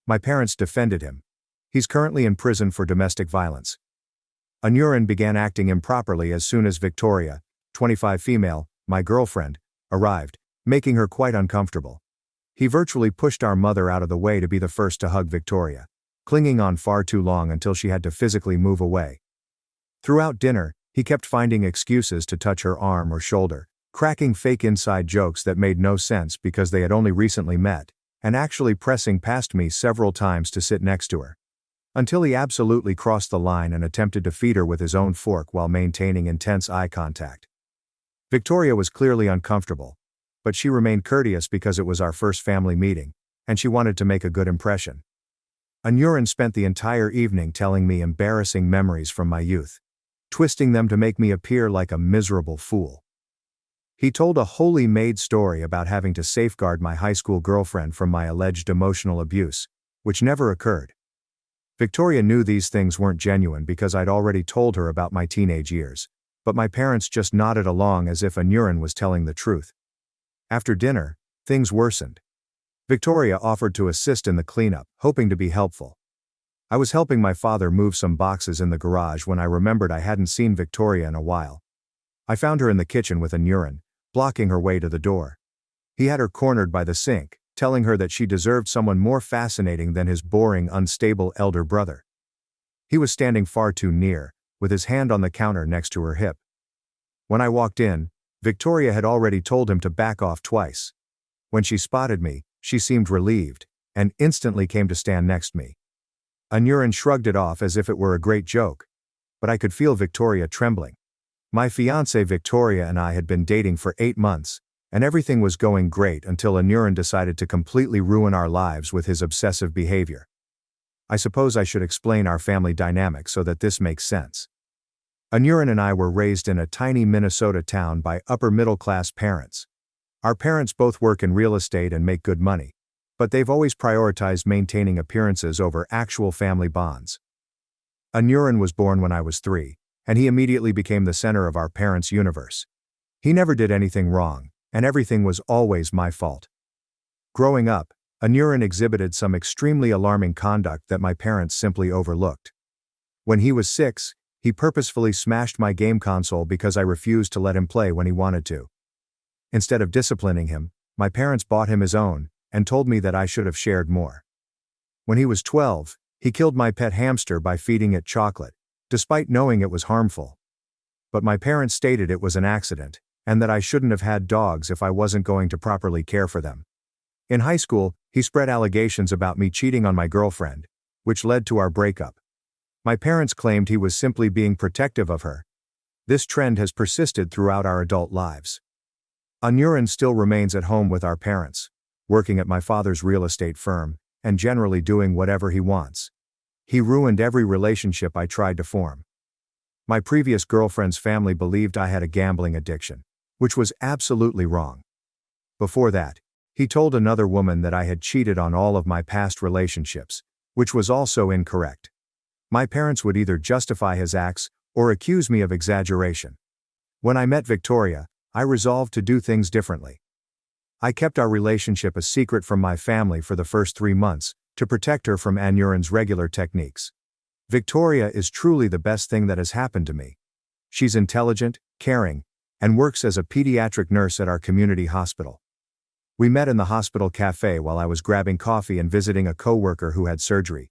My parents defended him. He's currently in prison for domestic violence. Anuran began acting improperly as soon as Victoria, 25 female, my girlfriend, arrived, making her quite uncomfortable. He virtually pushed our mother out of the way to be the first to hug Victoria, clinging on far too long until she had to physically move away. Throughout dinner, he kept finding excuses to touch her arm or shoulder, cracking fake inside jokes that made no sense because they had only recently met, and actually pressing past me several times to sit next to her. Until he absolutely crossed the line and attempted to feed her with his own fork while maintaining intense eye contact. Victoria was clearly uncomfortable, but she remained courteous because it was our first family meeting, and she wanted to make a good impression. Anuran spent the entire evening telling me embarrassing memories from my youth, twisting them to make me appear like a miserable fool. He told a wholly made story about having to safeguard my high school girlfriend from my alleged emotional abuse, which never occurred. Victoria knew these things weren't genuine because I'd already told her about my teenage years, but my parents just nodded along as if Anuran was telling the truth. After dinner, things worsened. Victoria offered to assist in the cleanup, hoping to be helpful. I was helping my father move some boxes in the garage when I remembered I hadn't seen Victoria in a while. I found her in the kitchen with Anuran, blocking her way to the door. He had her cornered by the sink, telling her that she deserved someone more fascinating than his boring, unstable elder brother. He was standing far too near, with his hand on the counter next to her hip. When I walked in, Victoria had already told him to back off twice. When she spotted me, she seemed relieved, and instantly came to stand next to me. Anuran shrugged it off as if it were a great joke, but I could feel Victoria trembling. My fiancée Victoria and I had been dating for 8 months, and everything was going great until Anuran decided to completely ruin our lives with his obsessive behavior. I suppose I should explain our family dynamic so that this makes sense. Anuran and I were raised in a tiny Minnesota town by upper-middle-class parents. Our parents both work in real estate and make good money, but they've always prioritized maintaining appearances over actual family bonds. Anuran was born when I was 3, and he immediately became the center of our parents' universe. He never did anything wrong, and everything was always my fault. Growing up, Anuran exhibited some extremely alarming conduct that my parents simply overlooked. When he was 6, he purposefully smashed my game console because I refused to let him play when he wanted to. Instead of disciplining him, my parents bought him his own, and told me that I should have shared more. When he was 12, he killed my pet hamster by feeding it chocolate, despite knowing it was harmful. But my parents stated it was an accident, and that I shouldn't have had dogs if I wasn't going to properly care for them. In high school, he spread allegations about me cheating on my girlfriend, which led to our breakup. My parents claimed he was simply being protective of her. This trend has persisted throughout our adult lives. Anuran still remains at home with our parents, working at my father's real estate firm, and generally doing whatever he wants. He ruined every relationship I tried to form. My previous girlfriend's family believed I had a gambling addiction, which was absolutely wrong. Before that, he told another woman that I had cheated on all of my past relationships, which was also incorrect. My parents would either justify his acts or accuse me of exaggeration. When I met Victoria, I resolved to do things differently. I kept our relationship a secret from my family for the first 3 months, to protect her from Anuran's regular techniques. Victoria is truly the best thing that has happened to me. She's intelligent, caring, and works as a pediatric nurse at our community hospital. We met in the hospital cafe while I was grabbing coffee and visiting a coworker who had surgery.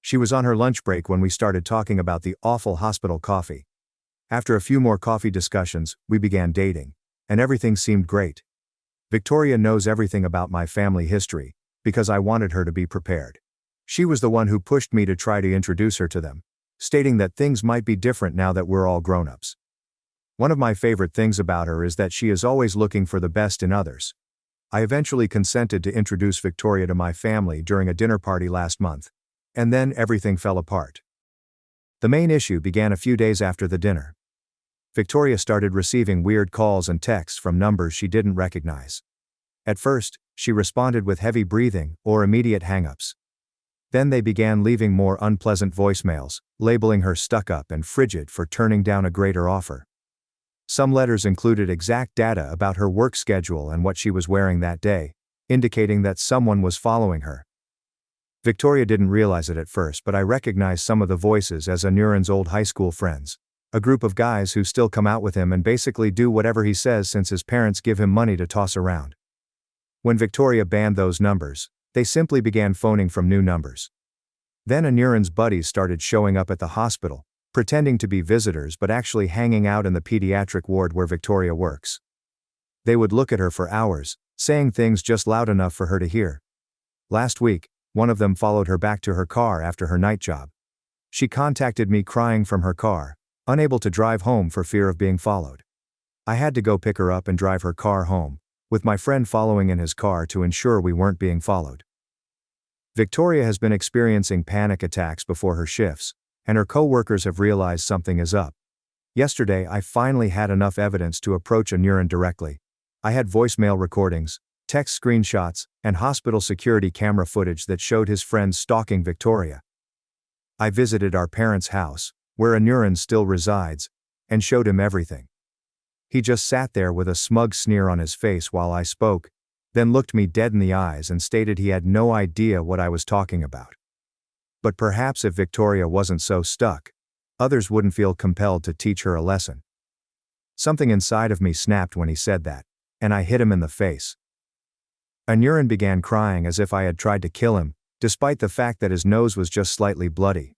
She was on her lunch break when we started talking about the awful hospital coffee. After a few more coffee discussions, we began dating, and everything seemed great. Victoria knows everything about my family history, because I wanted her to be prepared. She was the one who pushed me to try to introduce her to them, stating that things might be different now that we're all grown-ups. One of my favorite things about her is that she is always looking for the best in others. I eventually consented to introduce Victoria to my family during a dinner party last month, and then everything fell apart. The main issue began a few days after the dinner. Victoria started receiving weird calls and texts from numbers she didn't recognize. At first, she responded with heavy breathing or immediate hang-ups. Then they began leaving more unpleasant voicemails, labeling her stuck-up and frigid for turning down a greater offer. Some letters included exact data about her work schedule and what she was wearing that day, indicating that someone was following her. Victoria didn't realize it at first, but I recognized some of the voices as Anuran's old high school friends. A group of guys who still come out with him and basically do whatever he says since his parents give him money to toss around. When Victoria banned those numbers, they simply began phoning from new numbers. Then Anuran's buddies started showing up at the hospital, pretending to be visitors but actually hanging out in the pediatric ward where Victoria works. They would look at her for hours, saying things just loud enough for her to hear. Last week, one of them followed her back to her car after her night job. She contacted me crying from her car, unable to drive home for fear of being followed. I had to go pick her up and drive her car home, with my friend following in his car to ensure we weren't being followed. Victoria has been experiencing panic attacks before her shifts, and her co-workers have realized something is up. Yesterday, I finally had enough evidence to approach Anuran directly. I had voicemail recordings, text screenshots, and hospital security camera footage that showed his friends stalking Victoria. I visited our parents' house, where Anuran still resides, and showed him everything. He just sat there with a smug sneer on his face while I spoke, then looked me dead in the eyes and stated he had no idea what I was talking about. But perhaps if Victoria wasn't so stuck, others wouldn't feel compelled to teach her a lesson. Something inside of me snapped when he said that, and I hit him in the face. Anuran began crying as if I had tried to kill him, despite the fact that his nose was just slightly bloody.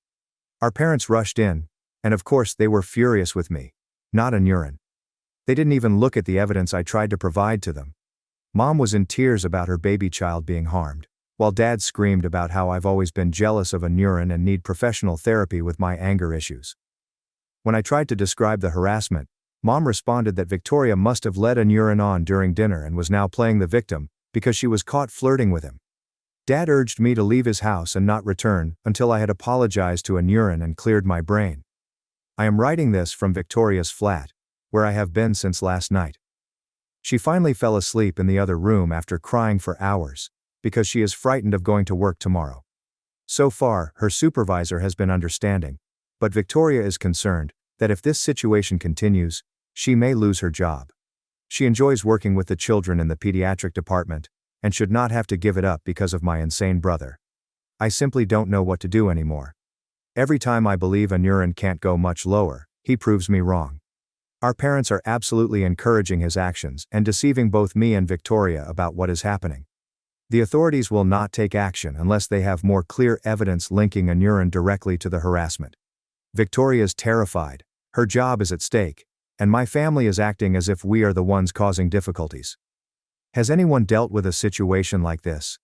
Our parents rushed in, and of course they were furious with me, not Anuran. They didn't even look at the evidence I tried to provide to them. Mom was in tears about her baby child being harmed, while Dad screamed about how I've always been jealous of Anuran and need professional therapy with my anger issues. When I tried to describe the harassment, Mom responded that Victoria must have led Anuran on during dinner and was now playing the victim, because she was caught flirting with him. Dad urged me to leave his house and not return until I had apologized to Anuran and cleared my brain. I am writing this from Victoria's flat, where I have been since last night. She finally fell asleep in the other room after crying for hours, because she is frightened of going to work tomorrow. So far, her supervisor has been understanding, but Victoria is concerned that if this situation continues, she may lose her job. She enjoys working with the children in the pediatric department, and should not have to give it up because of my insane brother. I simply don't know what to do anymore. Every time I believe Anuran can't go much lower, he proves me wrong. Our parents are absolutely encouraging his actions and deceiving both me and Victoria about what is happening. The authorities will not take action unless they have more clear evidence linking Anuran directly to the harassment. Victoria is terrified, her job is at stake, and my family is acting as if we are the ones causing difficulties. Has anyone dealt with a situation like this?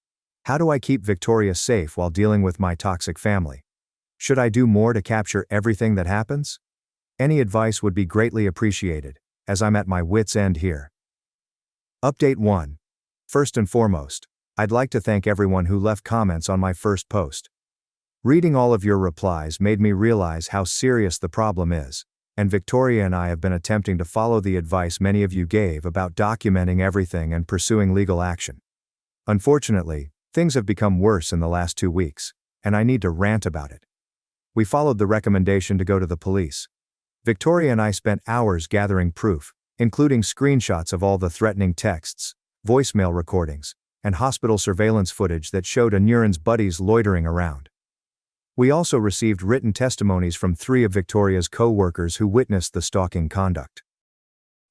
How do I keep Victoria safe while dealing with my toxic family? Should I do more to capture everything that happens? Any advice would be greatly appreciated, as I'm at my wits' end here. Update 1. First and foremost, I'd like to thank everyone who left comments on my first post. Reading all of your replies made me realize how serious the problem is, and Victoria and I have been attempting to follow the advice many of you gave about documenting everything and pursuing legal action. Unfortunately, things have become worse in the last 2 weeks, and I need to rant about it. We followed the recommendation to go to the police. Victoria and I spent hours gathering proof, including screenshots of all the threatening texts, voicemail recordings, and hospital surveillance footage that showed Anuran's buddies loitering around. We also received written testimonies from 3 of Victoria's co-workers who witnessed the stalking conduct.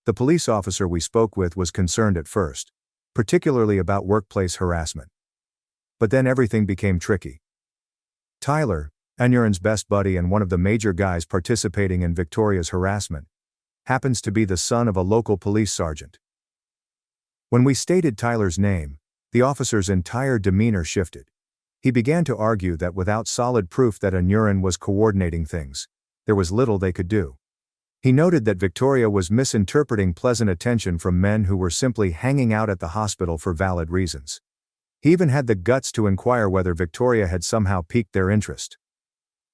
The police officer we spoke with was concerned at first, particularly about workplace harassment. But then everything became tricky. Tyler, Anuran's best buddy and one of the major guys participating in Victoria's harassment, happens to be the son of a local police sergeant. When we stated Tyler's name, the officer's entire demeanor shifted. He began to argue that without solid proof that Anuran was coordinating things, there was little they could do. He noted that Victoria was misinterpreting pleasant attention from men who were simply hanging out at the hospital for valid reasons. He even had the guts to inquire whether Victoria had somehow piqued their interest.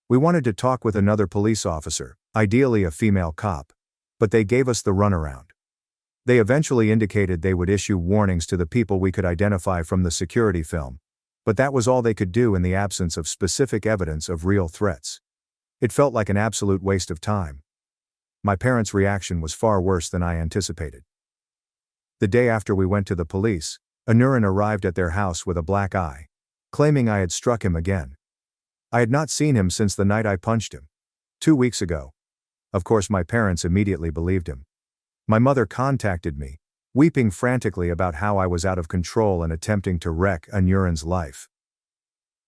We wanted to talk with another police officer, ideally a female cop, but they gave us the runaround. They eventually indicated they would issue warnings to the people we could identify from the security film, but that was all they could do in the absence of specific evidence of real threats. It felt like an absolute waste of time. My parents' reaction was far worse than I anticipated. The day after we went to the police, Anuran arrived at their house with a black eye. claiming I had struck him again. I had not seen him since the night I punched him. 2 weeks ago. Of course, my parents immediately believed him. My mother contacted me, weeping frantically about how I was out of control and attempting to wreck Anuran's life.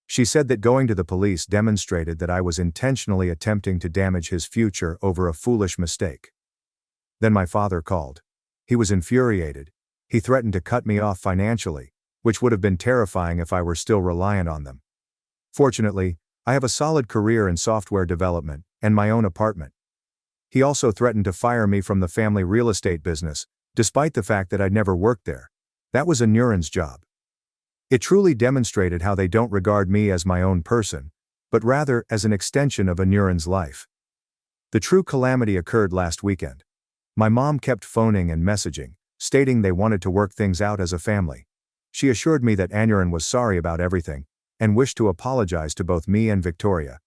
She said that going to the police demonstrated that I was intentionally attempting to damage his future over a foolish mistake. Then my father called. He was infuriated. He threatened to cut me off financially, which would have been terrifying if I were still reliant on them. Fortunately, I have a solid career in software development and my own apartment. He also threatened to fire me from the family real estate business, despite the fact that I'd never worked there. That was Anuran's job. It truly demonstrated how they don't regard me as my own person, but rather as an extension of Anuran's life. The true calamity occurred last weekend. My mom kept phoning and messaging, stating they wanted to work things out as a family. She assured me that Anuran was sorry about everything, and wished to apologize to both me and Victoria.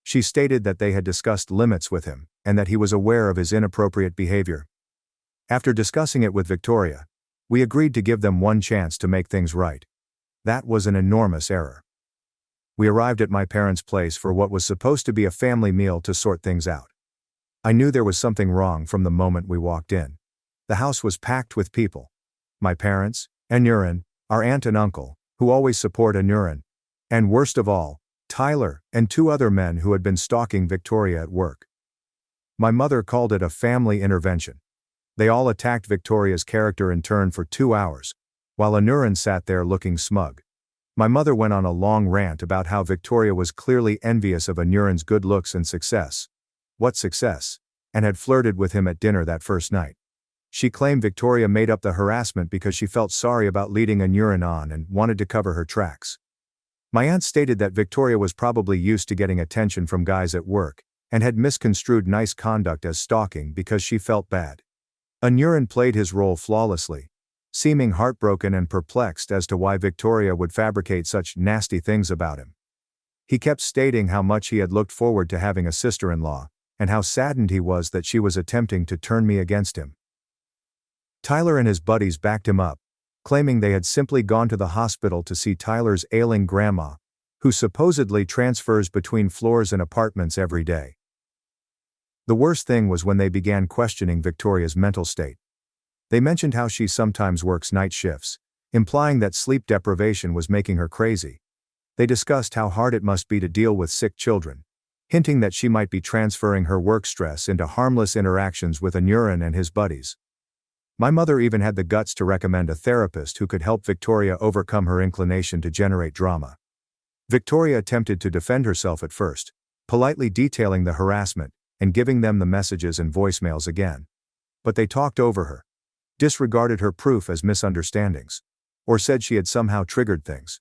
She stated that they had discussed limits with him, and that he was aware of his inappropriate behavior. After discussing it with Victoria, we agreed to give them one chance to make things right. That was an enormous error. We arrived at my parents' place for what was supposed to be a family meal to sort things out. I knew there was something wrong from the moment we walked in. The house was packed with people. My parents, Anuran, our aunt and uncle, who always support Anuran, and worst of all, Tyler and 2 other men who had been stalking Victoria at work. My mother called it a family intervention. They all attacked Victoria's character in turn for 2 hours, while Anuran sat there looking smug. My mother went on a long rant about how Victoria was clearly envious of Anuran's good looks and success. What success? And had flirted with him at dinner that first night. She claimed Victoria made up the harassment because she felt sorry about leading Anuran on and wanted to cover her tracks. My aunt stated that Victoria was probably used to getting attention from guys at work, and had misconstrued nice conduct as stalking because she felt bad. Anuran played his role flawlessly, seeming heartbroken and perplexed as to why Victoria would fabricate such nasty things about him. He kept stating how much he had looked forward to having a sister-in-law, and how saddened he was that she was attempting to turn me against him. Tyler and his buddies backed him up, claiming they had simply gone to the hospital to see Tyler's ailing grandma, who supposedly transfers between floors and apartments every day. The worst thing was when they began questioning Victoria's mental state. They mentioned how she sometimes works night shifts, implying that sleep deprivation was making her crazy. They discussed how hard it must be to deal with sick children, hinting that she might be transferring her work stress into harmless interactions with Anuran and his buddies. My mother even had the guts to recommend a therapist who could help Victoria overcome her inclination to generate drama. Victoria attempted to defend herself at first, politely detailing the harassment and giving them the messages and voicemails again. But they talked over her, disregarded her proof as misunderstandings, or said she had somehow triggered things.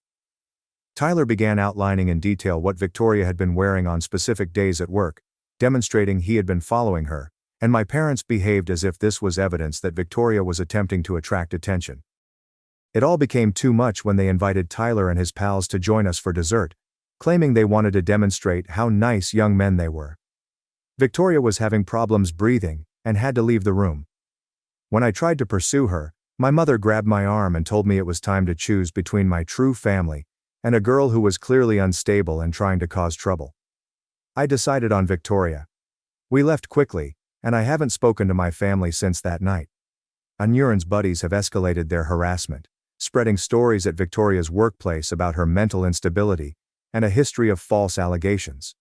Tyler began outlining in detail what Victoria had been wearing on specific days at work, demonstrating he had been following her, and my parents behaved as if this was evidence that Victoria was attempting to attract attention. It all became too much when they invited Tyler and his pals to join us for dessert, claiming they wanted to demonstrate how nice young men they were. Victoria was having problems breathing and had to leave the room. When I tried to pursue her, my mother grabbed my arm and told me it was time to choose between my true family and a girl who was clearly unstable and trying to cause trouble. I decided on Victoria. We left quickly, and I haven't spoken to my family since that night. Anuran's buddies have escalated their harassment, spreading stories at Victoria's workplace about her mental instability and a history of false allegations.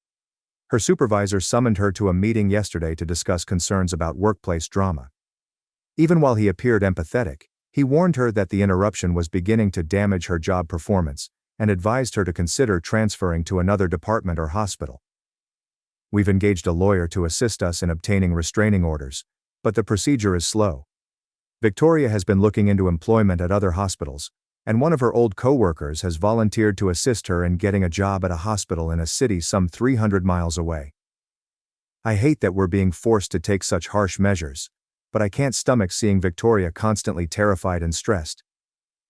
Her supervisor summoned her to a meeting yesterday to discuss concerns about workplace drama. Even while he appeared empathetic, he warned her that the interruption was beginning to damage her job performance and advised her to consider transferring to another department or hospital. We've engaged a lawyer to assist us in obtaining restraining orders, but the procedure is slow. Victoria has been looking into employment at other hospitals, and one of her old co-workers has volunteered to assist her in getting a job at a hospital in a city some 300 miles away. I hate that we're being forced to take such harsh measures, but I can't stomach seeing Victoria constantly terrified and stressed.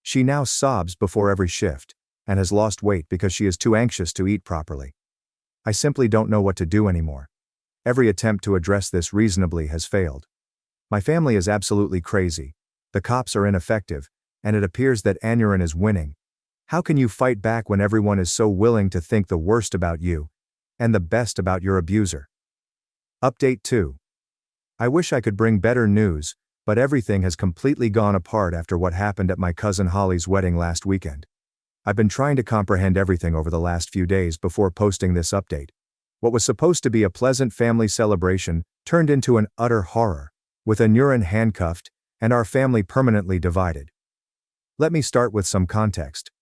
She now sobs before every shift, and has lost weight because she is too anxious to eat properly. I simply don't know what to do anymore. Every attempt to address this reasonably has failed. My family is absolutely crazy, the cops are ineffective, and it appears that Anuran is winning. How can you fight back when everyone is so willing to think the worst about you and the best about your abuser? Update 2. I wish I could bring better news, but everything has completely gone apart after what happened at my cousin Holly's wedding last weekend. I've been trying to comprehend everything over the last few days before posting this update. What was supposed to be a pleasant family celebration turned into an utter horror, with Anuran handcuffed and our family permanently divided. Let me start with some context.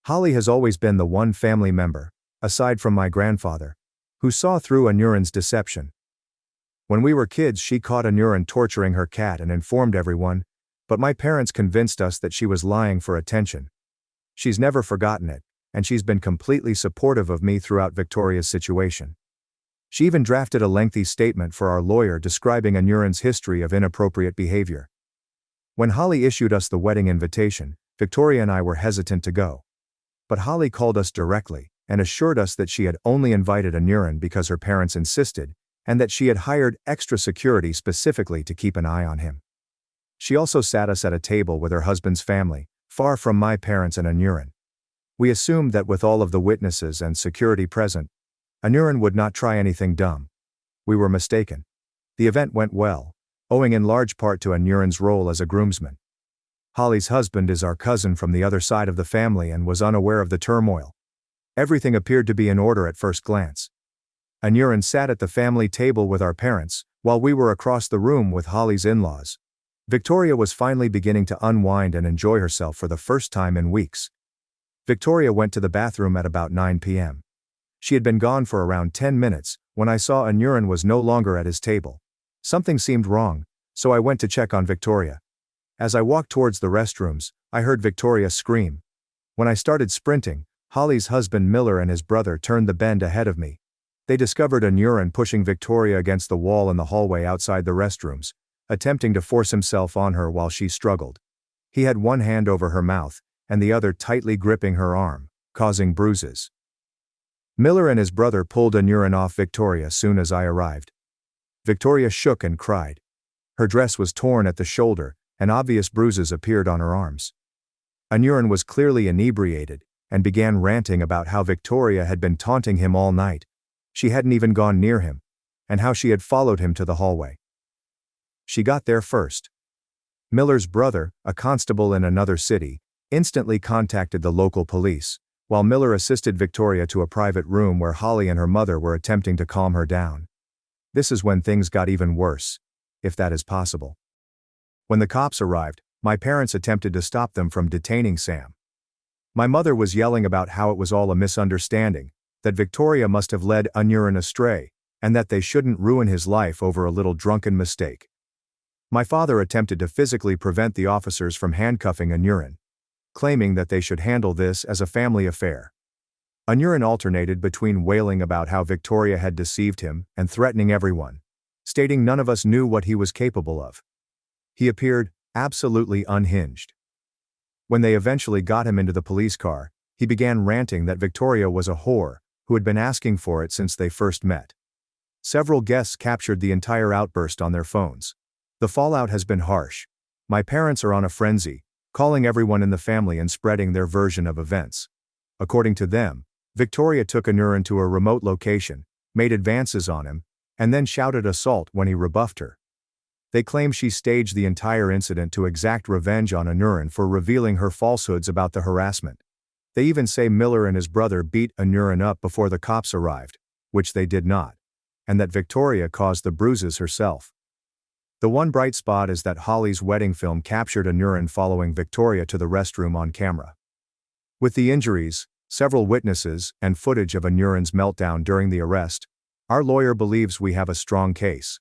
Holly has always been the one family member, aside from my grandfather, who saw through Anuran's deception. When we were kids, she caught Anuran torturing her cat and informed everyone, but my parents convinced us that she was lying for attention. She's never forgotten it, and she's been completely supportive of me throughout Victoria's situation. She even drafted a lengthy statement for our lawyer describing Anuran's history of inappropriate behavior. When Holly issued us the wedding invitation, Victoria and I were hesitant to go. But Holly called us directly and assured us that she had only invited Anuran because her parents insisted, and that she had hired extra security specifically to keep an eye on him. She also sat us at a table with her husband's family, far from my parents and Anuran. We assumed that with all of the witnesses and security present, Anuran would not try anything dumb. We were mistaken. The event went well, owing in large part to Anuran's role as a groomsman. Holly's husband is our cousin from the other side of the family and was unaware of the turmoil. Everything appeared to be in order at first glance. Anuran sat at the family table with our parents, while we were across the room with Holly's in-laws. Victoria was finally beginning to unwind and enjoy herself for the first time in weeks. Victoria went to the bathroom at about 9 p.m. She had been gone for around 10 minutes, when I saw Anuran was no longer at his table. Something seemed wrong, so I went to check on Victoria. As I walked towards the restrooms, I heard Victoria scream. When I started sprinting, Holly's husband Miller and his brother turned the bend ahead of me. They discovered Anuran pushing Victoria against the wall in the hallway outside the restrooms, attempting to force himself on her while she struggled. He had one hand over her mouth, and the other tightly gripping her arm, causing bruises. Miller and his brother pulled Anuran off Victoria soon as I arrived. Victoria shook and cried. Her dress was torn at the shoulder, and obvious bruises appeared on her arms. Anuran was clearly inebriated, and began ranting about how Victoria had been taunting him all night. She hadn't even gone near him, and how she had followed him to the hallway. She got there first. Miller's brother, a constable in another city, instantly contacted the local police, while Miller assisted Victoria to a private room where Holly and her mother were attempting to calm her down. This is when things got even worse, if that is possible. When the cops arrived, my parents attempted to stop them from detaining Sam. My mother was yelling about how it was all a misunderstanding, that Victoria must have led Anuran astray, and that they shouldn't ruin his life over a little drunken mistake. My father attempted to physically prevent the officers from handcuffing Anuran, claiming that they should handle this as a family affair. Anuran alternated between wailing about how Victoria had deceived him and threatening everyone, stating none of us knew what he was capable of. He appeared absolutely unhinged. When they eventually got him into the police car, he began ranting that Victoria was a whore who had been asking for it since they first met. Several guests captured the entire outburst on their phones. The fallout has been harsh. My parents are on a frenzy, calling everyone in the family and spreading their version of events. According to them, Victoria took Anuran to a remote location, made advances on him, and then shouted assault when he rebuffed her. They claim she staged the entire incident to exact revenge on Anuran for revealing her falsehoods about the harassment. They even say Miller and his brother beat Anuran up before the cops arrived, which they did not, and that Victoria caused the bruises herself. The one bright spot is that Holly's wedding film captured Anuran following Victoria to the restroom on camera. With the injuries, several witnesses, and footage of Anuran's meltdown during the arrest, our lawyer believes we have a strong case.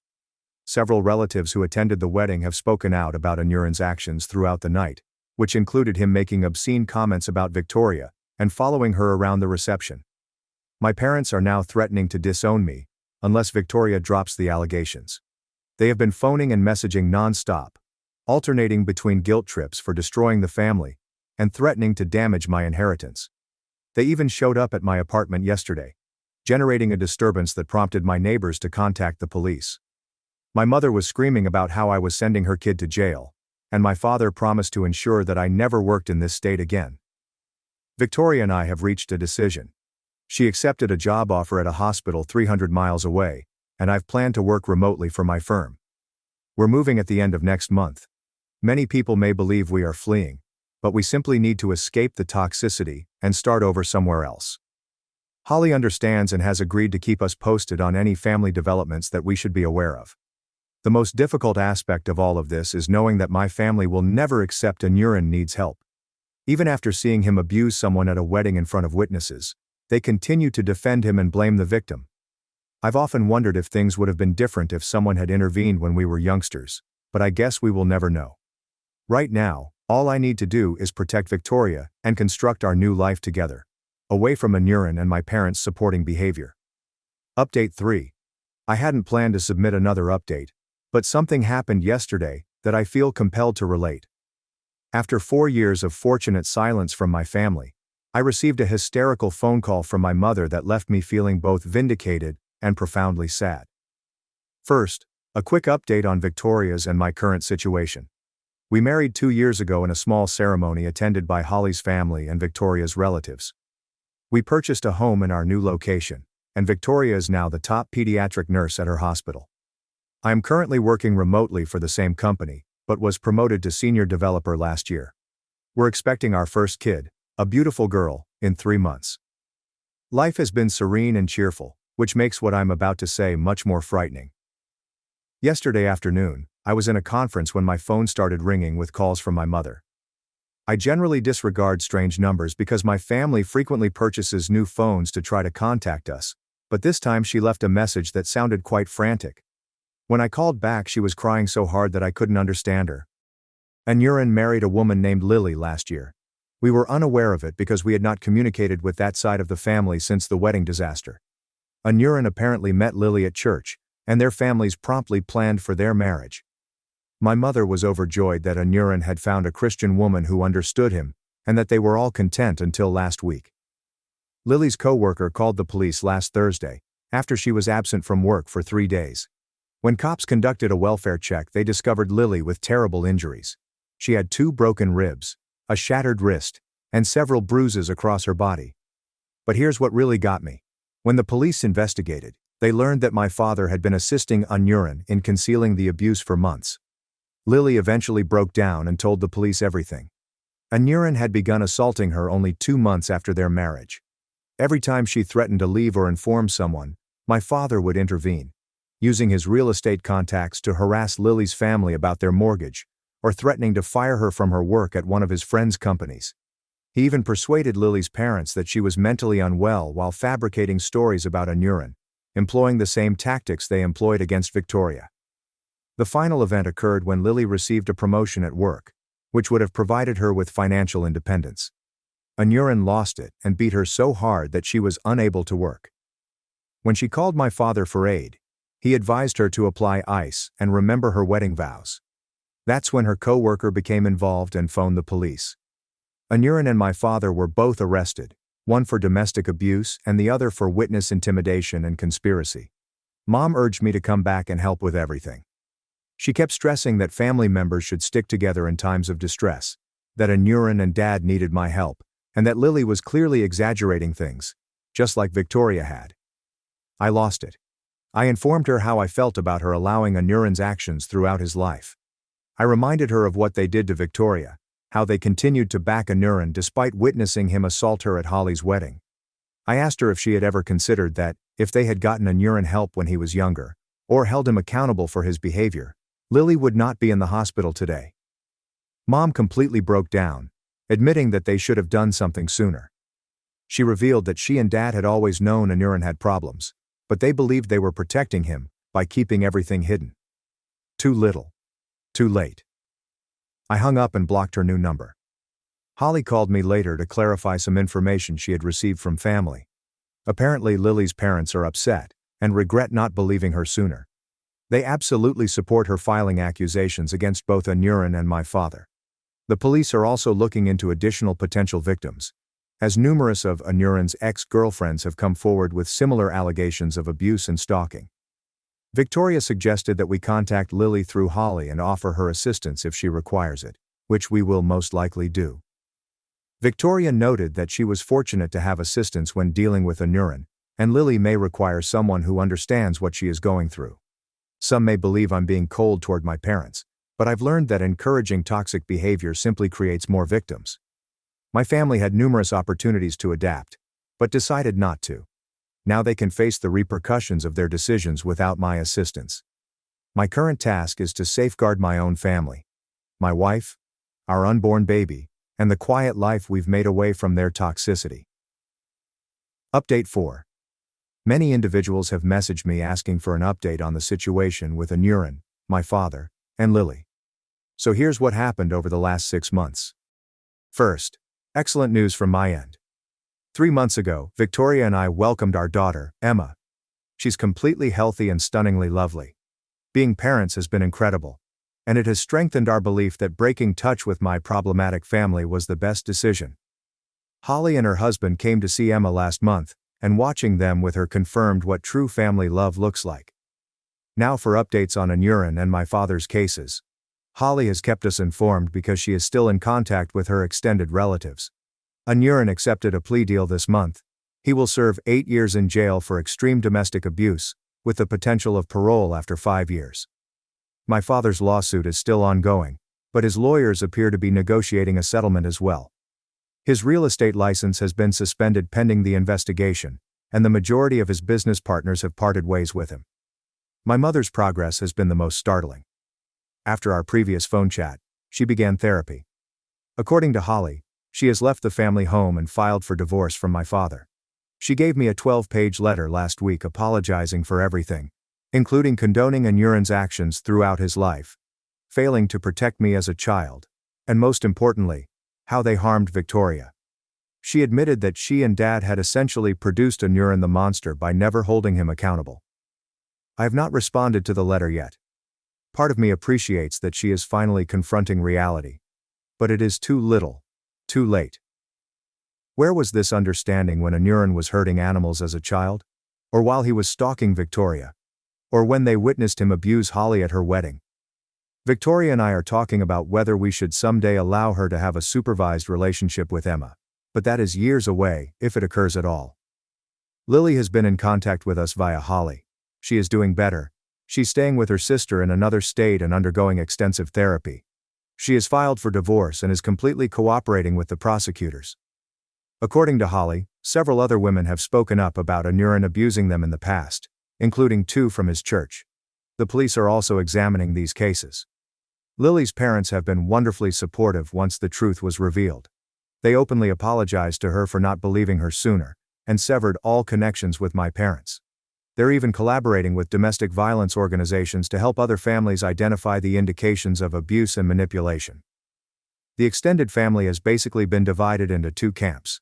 Several relatives who attended the wedding have spoken out about Anuran's actions throughout the night, which included him making obscene comments about Victoria and following her around the reception. My parents are now threatening to disown me unless Victoria drops the allegations. They have been phoning and messaging non-stop, alternating between guilt trips for destroying the family and threatening to damage my inheritance. They even showed up at my apartment yesterday, generating a disturbance that prompted my neighbors to contact the police. My mother was screaming about how I was sending her kid to jail, and my father promised to ensure that I never worked in this state again. Victoria and I have reached a decision. She accepted a job offer at a hospital 300 miles away, and I've planned to work remotely for my firm. We're moving at the end of next month. Many people may believe we are fleeing, but we simply need to escape the toxicity and start over somewhere else. Holly understands and has agreed to keep us posted on any family developments that we should be aware of. The most difficult aspect of all of this is knowing that my family will never accept Anuran needs help. Even after seeing him abuse someone at a wedding in front of witnesses, they continue to defend him and blame the victim. I've often wondered if things would have been different if someone had intervened when we were youngsters, but I guess we will never know. Right now, all I need to do is protect Victoria and construct our new life together, away from Anuran and my parents' supporting behavior. Update 3. I hadn't planned to submit another update, but something happened yesterday that I feel compelled to relate. After 4 years of fortunate silence from my family, I received a hysterical phone call from my mother that left me feeling both vindicated and profoundly sad. First, a quick update on Victoria's and my current situation. We married 2 years ago in a small ceremony attended by Holly's family and Victoria's relatives. We purchased a home in our new location, and Victoria is now the top pediatric nurse at her hospital. I am currently working remotely for the same company, but was promoted to senior developer last year. We're expecting our first kid, a beautiful girl, in 3 months. Life has been serene and cheerful, which makes what I'm about to say much more frightening. Yesterday afternoon, I was in a conference when my phone started ringing with calls from my mother. I generally disregard strange numbers because my family frequently purchases new phones to try to contact us, but this time she left a message that sounded quite frantic. When I called back, she was crying so hard that I couldn't understand her. Anuran married a woman named Lily last year. We were unaware of it because we had not communicated with that side of the family since the wedding disaster. Anuran apparently met Lily at church, and their families promptly planned for their marriage. My mother was overjoyed that Anuran had found a Christian woman who understood him, and that they were all content until last week. Lily's co-worker called the police last Thursday, after she was absent from work for 3 days. When cops conducted a welfare check, they discovered Lily with terrible injuries. She had 2 broken ribs, a shattered wrist, and several bruises across her body. But here's what really got me. When the police investigated, they learned that my father had been assisting Anuran in concealing the abuse for months. Lily eventually broke down and told the police everything. Anuran had begun assaulting her only 2 months after their marriage. Every time she threatened to leave or inform someone, my father would intervene, using his real estate contacts to harass Lily's family about their mortgage, or threatening to fire her from her work at one of his friends' companies. He even persuaded Lily's parents that she was mentally unwell while fabricating stories about Anuran, employing the same tactics they employed against Victoria. The final event occurred when Lily received a promotion at work, which would have provided her with financial independence. Anuran lost it and beat her so hard that she was unable to work. When she called my father for aid, he advised her to apply ice and remember her wedding vows. That's when her co-worker became involved and phoned the police. Anuran and my father were both arrested, one for domestic abuse and the other for witness intimidation and conspiracy. Mom urged me to come back and help with everything. She kept stressing that family members should stick together in times of distress, that Anuran and Dad needed my help, and that Lily was clearly exaggerating things, just like Victoria had. I lost it. I informed her how I felt about her allowing Anuran's actions throughout his life. I reminded her of what they did to Victoria, how they continued to back Anuran despite witnessing him assault her at Holly's wedding. I asked her if she had ever considered that, if they had gotten Anuran help when he was younger, or held him accountable for his behavior, Lily would not be in the hospital today. Mom completely broke down, admitting that they should have done something sooner. She revealed that she and Dad had always known Anuran had problems, but they believed they were protecting him by keeping everything hidden. Too little. Too late. I hung up and blocked her new number. Holly called me later to clarify some information she had received from family. Apparently Lily's parents are upset and regret not believing her sooner. They absolutely support her filing accusations against both Anuran and my father. The police are also looking into additional potential victims, as numerous of Anuran's ex-girlfriends have come forward with similar allegations of abuse and stalking. Victoria suggested that we contact Lily through Holly and offer her assistance if she requires it, which we will most likely do. Victoria noted that she was fortunate to have assistance when dealing with Anuran, and Lily may require someone who understands what she is going through. Some may believe I'm being cold toward my parents, but I've learned that encouraging toxic behavior simply creates more victims. My family had numerous opportunities to adapt, but decided not to. Now they can face the repercussions of their decisions without my assistance. My current task is to safeguard my own family, my wife, our unborn baby, and the quiet life we've made away from their toxicity. Update 4. Many individuals have messaged me asking for an update on the situation with Anuran, my father, and Lily. So here's what happened over the last 6 months. First, excellent news from my end. 3 months ago, Victoria and I welcomed our daughter, Emma. She's completely healthy and stunningly lovely. Being parents has been incredible, and it has strengthened our belief that breaking touch with my problematic family was the best decision. Holly and her husband came to see Emma last month, and watching them with her confirmed what true family love looks like. Now for updates on Anuran and my father's cases. Holly has kept us informed because she is still in contact with her extended relatives. Anuran accepted a plea deal this month. He will serve 8 years in jail for extreme domestic abuse, with the potential of parole after 5 years. My father's lawsuit is still ongoing, but his lawyers appear to be negotiating a settlement as well. His real estate license has been suspended pending the investigation, and the majority of his business partners have parted ways with him. My mother's progress has been the most startling. After our previous phone chat, she began therapy. According to Holly, she has left the family home and filed for divorce from my father. She gave me a 12-page letter last week apologizing for everything, including condoning Anuran's actions throughout his life, failing to protect me as a child, and most importantly, how they harmed Victoria. She admitted that she and Dad had essentially produced Anuran the monster by never holding him accountable. I have not responded to the letter yet. Part of me appreciates that she is finally confronting reality. But it is too little, too late. Where was this understanding when Anuran was hurting animals as a child? Or while he was stalking Victoria? Or when they witnessed him abuse Holly at her wedding? Victoria and I are talking about whether we should someday allow her to have a supervised relationship with Emma, but that is years away, if it occurs at all. Lily has been in contact with us via Holly. She is doing better. She's staying with her sister in another state and undergoing extensive therapy. She has filed for divorce and is completely cooperating with the prosecutors. According to Holly, several other women have spoken up about Anuran abusing them in the past, including 2 from his church. The police are also examining these cases. Lily's parents have been wonderfully supportive once the truth was revealed. They openly apologized to her for not believing her sooner, and severed all connections with my parents. They're even collaborating with domestic violence organizations to help other families identify the indications of abuse and manipulation. The extended family has basically been divided into 2 camps.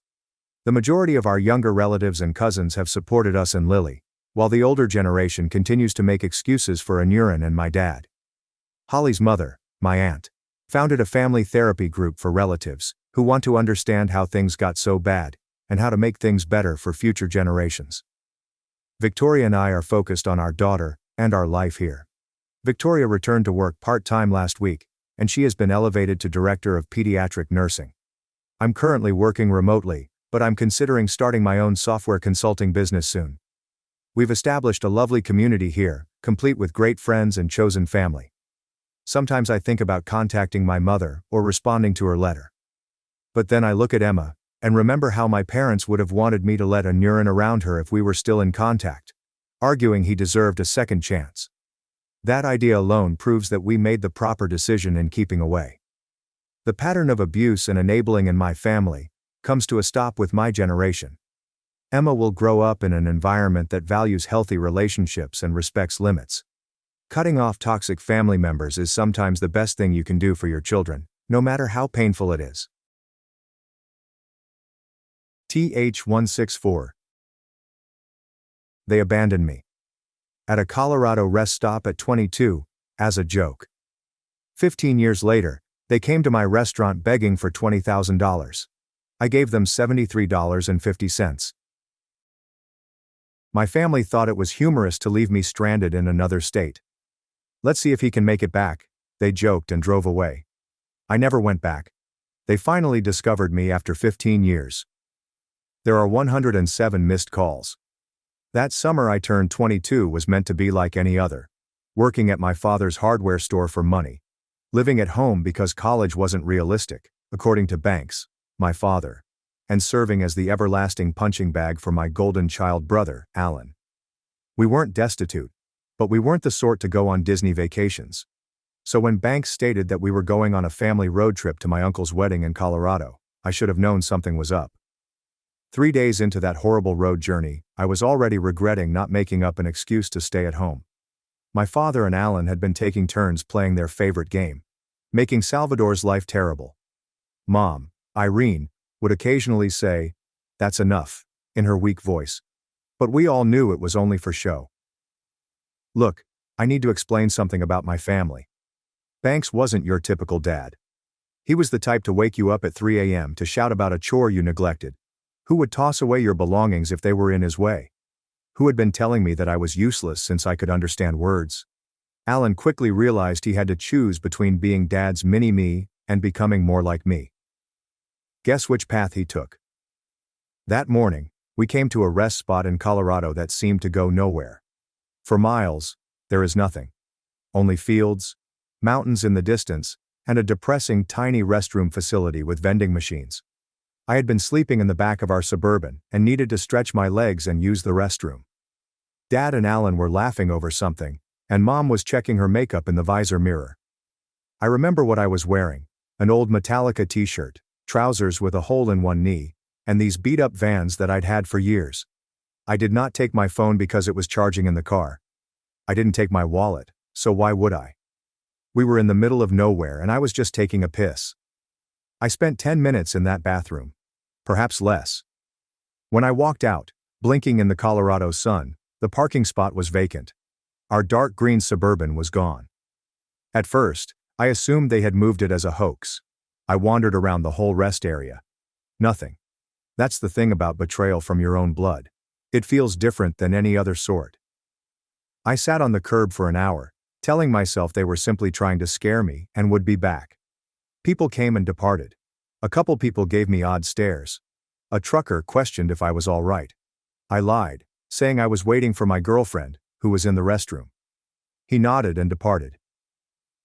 The majority of our younger relatives and cousins have supported us and Lily, while the older generation continues to make excuses for Anuran and my dad. Holly's mother, my aunt, founded a family therapy group for relatives who want to understand how things got so bad, and how to make things better for future generations. Victoria and I are focused on our daughter and our life here. Victoria returned to work part-time last week, and she has been elevated to Director of Pediatric Nursing. I'm currently working remotely, but I'm considering starting my own software consulting business soon. We've established a lovely community here, complete with great friends and chosen family. Sometimes I think about contacting my mother or responding to her letter. But then I look at Emma, and remember how my parents would have wanted me to let Anuran around her if we were still in contact, arguing he deserved a second chance. That idea alone proves that we made the proper decision in keeping away. The pattern of abuse and enabling in my family comes to a stop with my generation. Emma will grow up in an environment that values healthy relationships and respects limits. Cutting off toxic family members is sometimes the best thing you can do for your children, no matter how painful it is. TH164. They abandoned me. At a Colorado rest stop at 22, as a joke. 15 years later, they came to my restaurant begging for $20,000. I gave them $73.50. My family thought it was humorous to leave me stranded in another state. Let's see if he can make it back, they joked and drove away. I never went back. They finally discovered me after 15 years. There are 107 missed calls. That summer I turned 22 was meant to be like any other. Working at my father's hardware store for money. Living at home because college wasn't realistic, according to Banks, my father. And serving as the everlasting punching bag for my golden child brother, Alan. We weren't destitute, but we weren't the sort to go on Disney vacations. So when Banks stated that we were going on a family road trip to my uncle's wedding in Colorado, I should have known something was up. 3 days into that horrible road journey, I was already regretting not making up an excuse to stay at home. My father and Alan had been taking turns playing their favorite game, making Salvador's life terrible. Mom, Irene, would occasionally say, "That's enough," in her weak voice. But we all knew it was only for show. Look, I need to explain something about my family. Banks wasn't your typical dad. He was the type to wake you up at 3 a.m. to shout about a chore you neglected. Who would toss away your belongings if they were in his way? Who had been telling me that I was useless since I could understand words? Alan quickly realized he had to choose between being Dad's mini-me and becoming more like me. Guess which path he took? That morning, we came to a rest spot in Colorado that seemed to go nowhere. For miles, there is nothing. Only fields, mountains in the distance, and a depressing tiny restroom facility with vending machines. I had been sleeping in the back of our Suburban and needed to stretch my legs and use the restroom. Dad and Alan were laughing over something, and Mom was checking her makeup in the visor mirror. I remember what I was wearing, an old Metallica t-shirt, trousers with a hole in one knee, and these beat-up Vans that I'd had for years. I did not take my phone because it was charging in the car. I didn't take my wallet, so why would I? We were in the middle of nowhere and I was just taking a piss. I spent 10 minutes in that bathroom. Perhaps less. When I walked out, blinking in the Colorado sun, the parking spot was vacant. Our dark green Suburban was gone. At first, I assumed they had moved it as a hoax. I wandered around the whole rest area. Nothing. That's the thing about betrayal from your own blood. It feels different than any other sort. I sat on the curb for an hour, telling myself they were simply trying to scare me and would be back. People came and departed. A couple people gave me odd stares. A trucker questioned if I was all right. I lied, saying I was waiting for my girlfriend, who was in the restroom. He nodded and departed.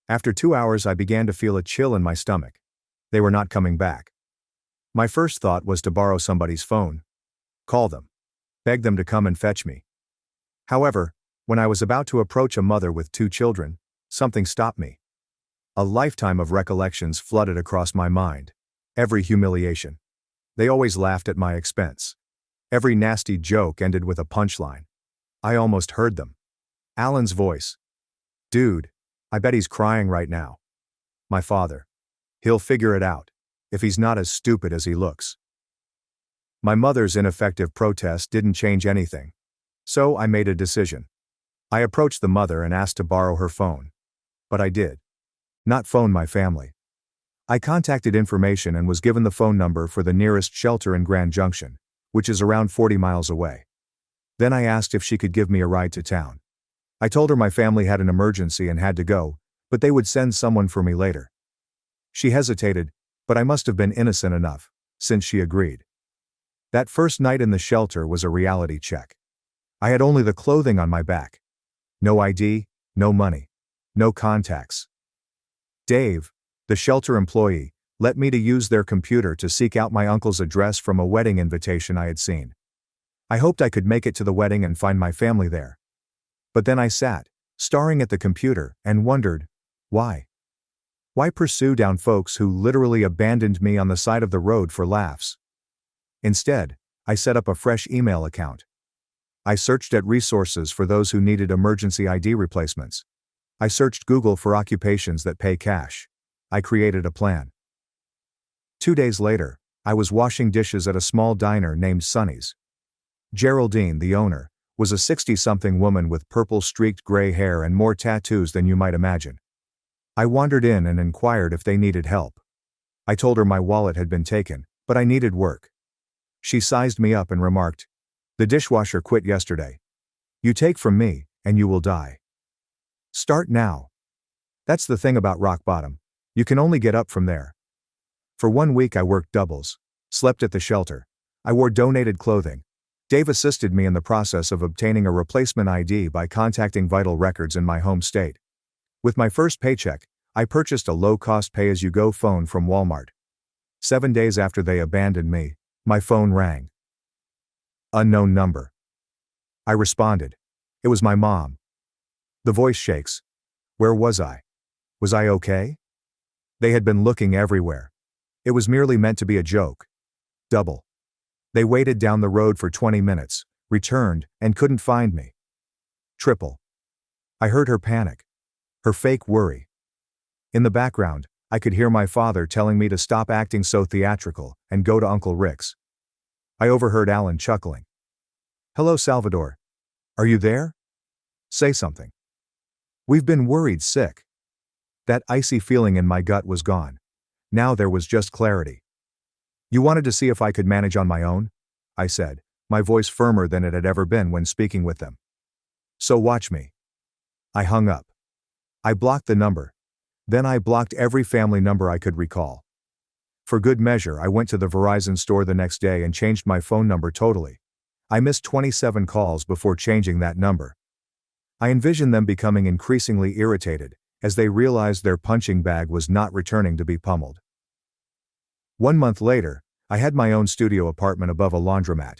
After 2 hours I began to feel a chill in my stomach. They were not coming back. My first thought was to borrow somebody's phone. Call them. Beg them to come and fetch me. However, when I was about to approach a mother with 2 children, something stopped me. A lifetime of recollections flooded across my mind. Every humiliation. They always laughed at my expense. Every nasty joke ended with a punchline. I almost heard them. Alan's voice. "Dude, I bet he's crying right now." My father. "He'll figure it out, if he's not as stupid as he looks." My mother's ineffective protest didn't change anything. So I made a decision. I approached the mother and asked to borrow her phone. But I did. Not phone my family. I contacted information and was given the phone number for the nearest shelter in Grand Junction, which is around 40 miles away. Then I asked if she could give me a ride to town. I told her my family had an emergency and had to go, but they would send someone for me later. She hesitated, but I must have been innocent enough, since she agreed. That first night in the shelter was a reality check. I had only the clothing on my back. No ID, no money, no contacts. Dave, the shelter employee, let me to use their computer to seek out my uncle's address from a wedding invitation I had seen. I hoped I could make it to the wedding and find my family there. But then I sat, staring at the computer, and wondered, why? Why pursue down folks who literally abandoned me on the side of the road for laughs? Instead, I set up a fresh email account. I searched at resources for those who needed emergency ID replacements. I searched Google for occupations that pay cash. I created a plan. 2 days later, I was washing dishes at a small diner named Sonny's. Geraldine, the owner, was a 60-something woman with purple-streaked gray hair and more tattoos than you might imagine. I wandered in and inquired if they needed help. I told her my wallet had been taken, but I needed work. She sized me up and remarked, "The dishwasher quit yesterday. You take from me, and you will die. Start now." That's the thing about rock bottom. You can only get up from there. For 1 week I worked doubles. Slept at the shelter. I wore donated clothing. Dave assisted me in the process of obtaining a replacement ID by contacting vital records in my home state. With my first paycheck, I purchased a low-cost pay-as-you-go phone from Walmart. 7 days after they abandoned me, my phone rang. Unknown number. I responded. It was my mom. The voice shakes. Where was I? Was I okay? They had been looking everywhere. It was merely meant to be a joke. Double. They waited down the road for 20 minutes, returned, and couldn't find me. Triple. I heard her panic. Her fake worry. In the background, I could hear my father telling me to stop acting so theatrical and go to Uncle Rick's. I overheard Alan chuckling. Hello, Salvador. Are you there? Say something. We've been worried sick. That icy feeling in my gut was gone. Now there was just clarity. You wanted to see if I could manage on my own? I said, my voice firmer than it had ever been when speaking with them. So watch me. I hung up. I blocked the number. Then I blocked every family number I could recall. For good measure, I went to the Verizon store the next day and changed my phone number totally. I missed 27 calls before changing that number. I envisioned them becoming increasingly irritated as they realized their punching bag was not returning to be pummeled. 1 month later, I had my own studio apartment above a laundromat.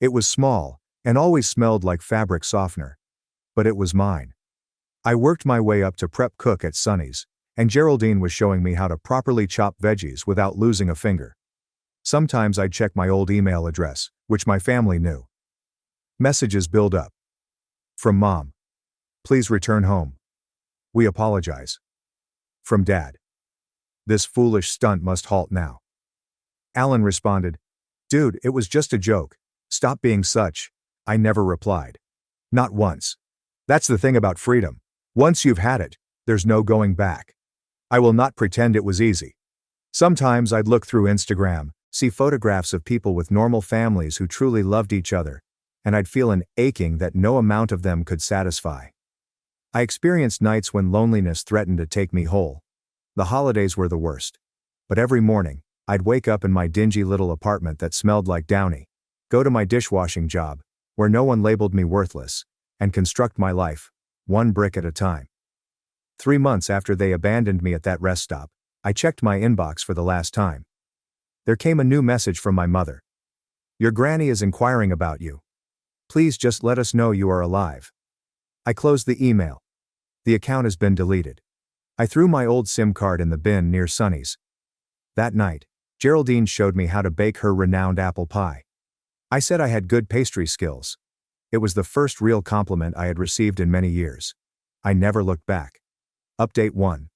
It was small and always smelled like fabric softener. But it was mine. I worked my way up to prep cook at Sonny's, and Geraldine was showing me how to properly chop veggies without losing a finger. Sometimes I'd check my old email address, which my family knew. Messages build up. From Mom. Please return home. We apologize. From Dad. This foolish stunt must halt now. Alan responded, Dude, it was just a joke. Stop being such. I never replied. Not once. That's the thing about freedom. Once you've had it, there's no going back. I will not pretend it was easy. Sometimes I'd look through Instagram, see photographs of people with normal families who truly loved each other, and I'd feel an aching that no amount of them could satisfy. I experienced nights when loneliness threatened to take me whole. The holidays were the worst. But every morning, I'd wake up in my dingy little apartment that smelled like Downy, go to my dishwashing job, where no one labeled me worthless, and construct my life, one brick at a time. 3 months after they abandoned me at that rest stop, I checked my inbox for the last time. There came a new message from my mother. Your granny is inquiring about you. Please just let us know you are alive. I closed the email. The account has been deleted. I threw my old SIM card in the bin near Sonny's. That night, Geraldine showed me how to bake her renowned apple pie. I said I had good pastry skills. It was the first real compliment I had received in many years. I never looked back. Update 1.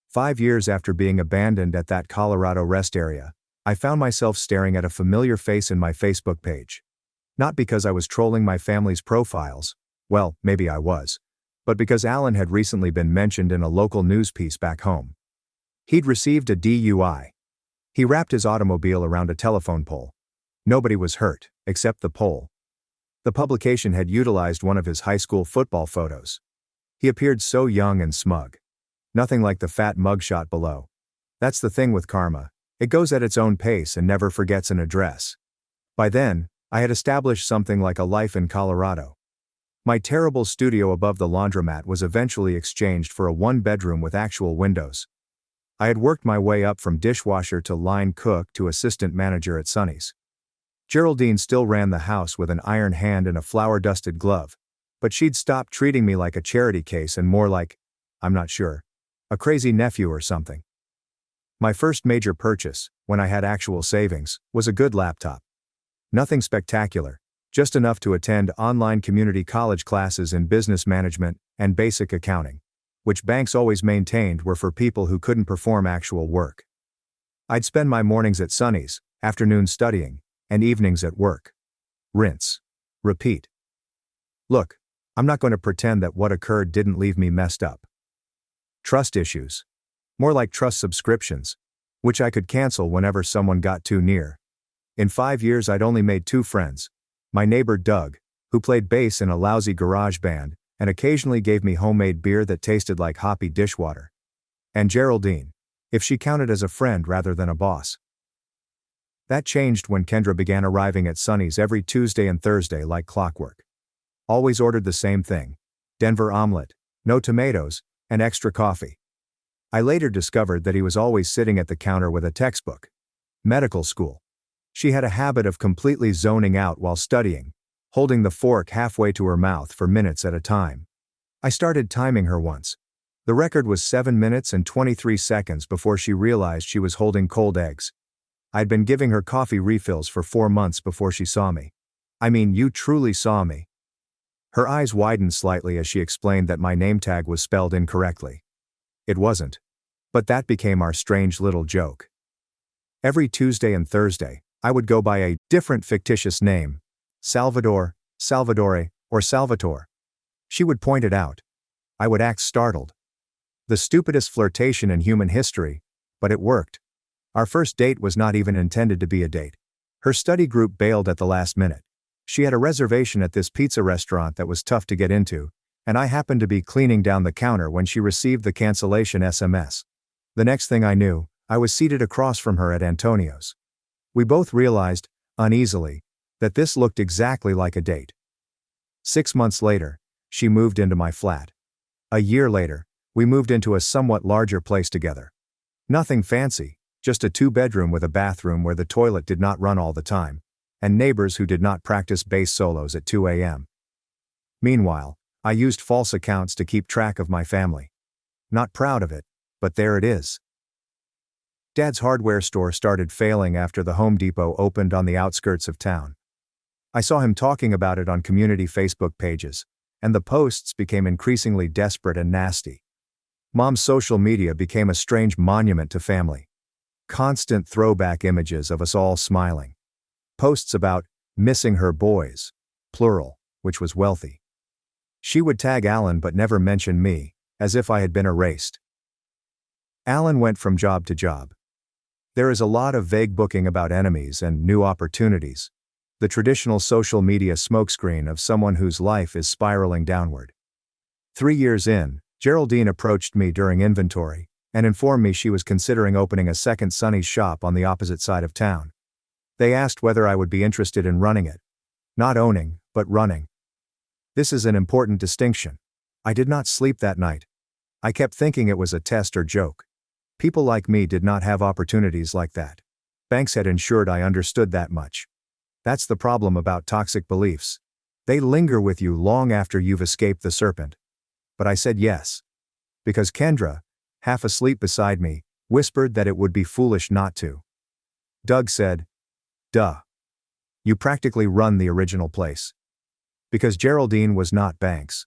5 years after being abandoned at that Colorado rest area, I found myself staring at a familiar face in my Facebook page. Not because I was trolling my family's profiles, well, maybe I was, but because Alan had recently been mentioned in a local news piece back home. He'd received a DUI. He wrapped his automobile around a telephone pole. Nobody was hurt, except the pole. The publication had utilized one of his high school football photos. He appeared so young and smug. Nothing like the fat mugshot below. That's the thing with karma. It goes at its own pace and never forgets an address. By then, I had established something like a life in Colorado. My terrible studio above the laundromat was eventually exchanged for a 1-bedroom with actual windows. I had worked my way up from dishwasher to line cook to assistant manager at Sonny's. Geraldine still ran the house with an iron hand and a flour-dusted glove, but she'd stopped treating me like a charity case and more like, I'm not sure, a crazy nephew or something. My first major purchase, when I had actual savings, was a good laptop. Nothing spectacular, just enough to attend online community college classes in business management and basic accounting, which banks always maintained were for people who couldn't perform actual work. I'd spend my mornings at Sonny's, afternoons studying, and evenings at work. Rinse. Repeat. Look, I'm not going to pretend that what occurred didn't leave me messed up. Trust issues. More like trust subscriptions, which I could cancel whenever someone got too near. In 5 years I'd only made 2 friends. My neighbor Doug, who played bass in a lousy garage band, and occasionally gave me homemade beer that tasted like hoppy dishwater. And Geraldine. if she counted as a friend rather than a boss. That changed when Kendra began arriving at Sunny's every Tuesday and Thursday like clockwork. Always ordered the same thing: Denver omelet, no tomatoes, and extra coffee. I later discovered that he was always sitting at the counter with a textbook. Medical school. She had a habit of completely zoning out while studying, holding the fork halfway to her mouth for minutes at a time. I started timing her once. The record was 7 minutes and 23 seconds before she realized she was holding cold eggs. I'd been giving her coffee refills for 4 months before she saw me. I mean, you truly saw me. Her eyes widened slightly as she explained that my name tag was spelled incorrectly. It wasn't. But that became our strange little joke. Every Tuesday and Thursday, I would go by a different fictitious name: Salvador, Salvadore, or Salvatore. She would point it out. I would act startled. The stupidest flirtation in human history, but it worked. Our first date was not even intended to be a date. Her study group bailed at the last minute. She had a reservation at this pizza restaurant that was tough to get into, and I happened to be cleaning down the counter when she received the cancellation SMS. The next thing I knew, I was seated across from her at Antonio's. We both realized, uneasily, that this looked exactly like a date. 6 months later, she moved into my flat. A year later, we moved into a somewhat larger place together. Nothing fancy, just a 2-bedroom with a bathroom where the toilet did not run all the time, and neighbors who did not practice bass solos at 2 a.m. Meanwhile, I used false accounts to keep track of my family. Not proud of it, but there it is. Dad's hardware store started failing after the Home Depot opened on the outskirts of town. I saw him talking about it on community Facebook pages, and the posts became increasingly desperate and nasty. Mom's social media became a strange monument to family. Constant throwback images of us all smiling. Posts about missing her boys, plural, which was wealthy. She would tag Alan but never mention me, as if I had been erased. Alan went from job to job. There is a lot of vague booking about enemies and new opportunities. The traditional social media smokescreen of someone whose life is spiraling downward. 3 years in, Geraldine approached me during inventory and informed me she was considering opening a second Sunny's shop on the opposite side of town. They asked whether I would be interested in running it. Not owning, but running. This is an important distinction. I did not sleep that night. I kept thinking it was a test or joke. People like me did not have opportunities like that. Banks had ensured I understood that much. That's the problem about toxic beliefs. They linger with you long after you've escaped the serpent. But I said yes. Because Kendra, half asleep beside me, whispered that it would be foolish not to. Doug said, "Duh. You practically run the original place." Because Geraldine was not Banks.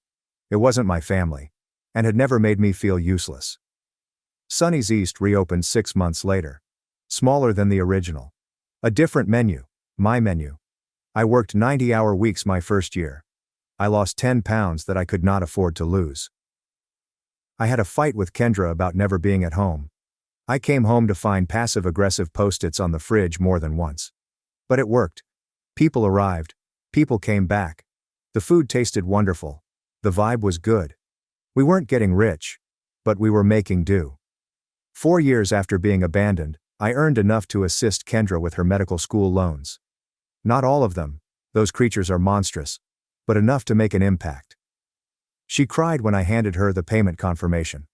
It wasn't my family. And had never made me feel useless. Sunny's East reopened 6 months later. Smaller than the original. A different menu, my menu. I worked 90-hour weeks my first year. I lost 10 pounds that I could not afford to lose. I had a fight with Kendra about never being at home. I came home to find passive-aggressive post-its on the fridge more than once. But it worked. People arrived. People came back. The food tasted wonderful. The vibe was good. We weren't getting rich, but we were making do. 4 years after being abandoned, I earned enough to assist Kendra with her medical school loans. Not all of them, those creatures are monstrous, but enough to make an impact. She cried when I handed her the payment confirmation.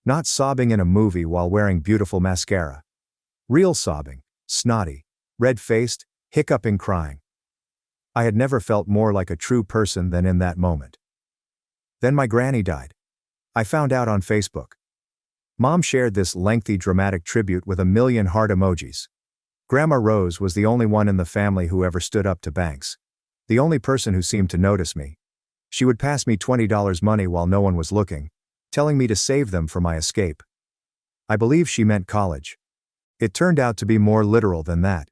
Not sobbing in a movie while wearing beautiful mascara. Real sobbing, snotty, red-faced, hiccuping crying. I had never felt more like a true person than in that moment. Then my granny died. I found out on Facebook. Mom shared this lengthy dramatic tribute with a million heart emojis. Grandma Rose was the only one in the family who ever stood up to Banks. The only person who seemed to notice me. She would pass me $20 money while no one was looking, telling me to save them for my escape. I believe she meant college. It turned out to be more literal than that.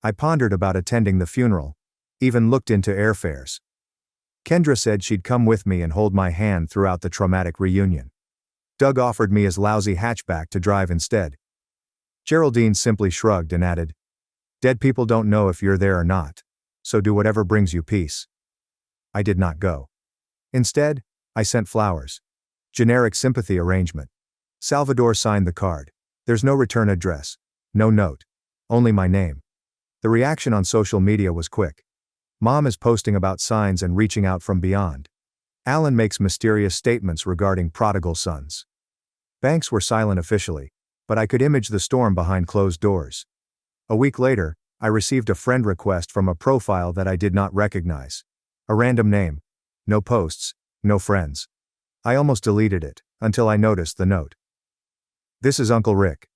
I pondered about attending the funeral, even looked into airfares. Kendra said she'd come with me and hold my hand throughout the traumatic reunion. Doug offered me his lousy hatchback to drive instead. Geraldine simply shrugged and added, "Dead people don't know if you're there or not, so do whatever brings you peace." I did not go. Instead, I sent flowers. Generic sympathy arrangement. Salvador signed the card. There's no return address. No note. Only my name. The reaction on social media was quick. Mom is posting about signs and reaching out from beyond. Alan makes mysterious statements regarding prodigal sons. Banks were silent officially, but I could image the storm behind closed doors. A week later, I received a friend request from a profile that I did not recognize. A random name. No posts, no friends. I almost deleted it, until I noticed the note. This is Uncle Rick.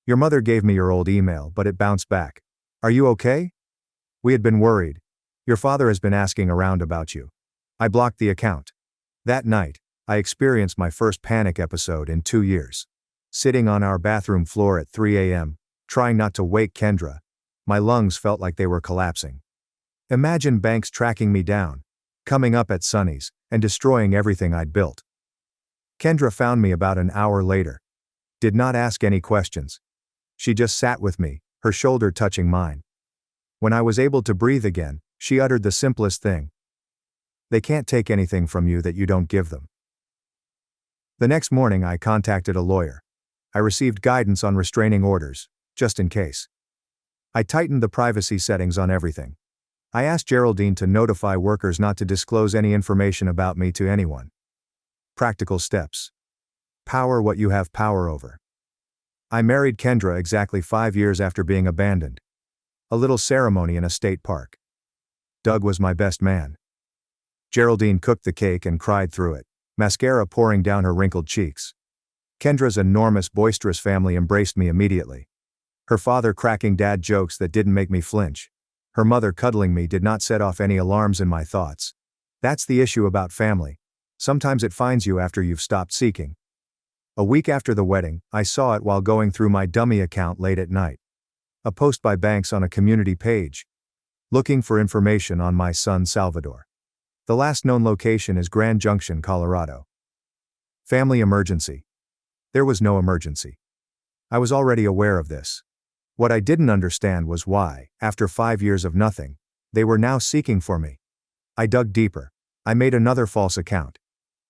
Your mother gave me your old email, but it bounced back. Are you okay? We had been worried. Your father has been asking around about you. I blocked the account. That night, I experienced my first panic episode in 2 years. Sitting on our bathroom floor at 3 a.m., trying not to wake Kendra, my lungs felt like they were collapsing. Imagine Banks tracking me down, coming up at Sunny's, and destroying everything I'd built. Kendra found me about an hour later. Did not ask any questions. She just sat with me, her shoulder touching mine. When I was able to breathe again, she uttered the simplest thing. They can't take anything from you that you don't give them. The next morning I contacted a lawyer. I received guidance on restraining orders, just in case. I tightened the privacy settings on everything. I asked Geraldine to notify workers not to disclose any information about me to anyone. Practical steps. Power what you have power over. I married Kendra exactly 5 years after being abandoned. A little ceremony in a state park. Doug was my best man. Geraldine cooked the cake and cried through it, mascara pouring down her wrinkled cheeks. Kendra's enormous, boisterous family embraced me immediately. Her father cracking dad jokes that didn't make me flinch. Her mother cuddling me did not set off any alarms in my thoughts. That's the issue about family. Sometimes it finds you after you've stopped seeking. A week after the wedding, I saw it while going through my dummy account late at night. A post by Banks on a community page. Looking for information on my son Salvador. The last known location is Grand Junction, Colorado. Family emergency. There was no emergency. I was already aware of this. What I didn't understand was why, after 5 years of nothing, they were now seeking for me. I dug deeper. I made another false account.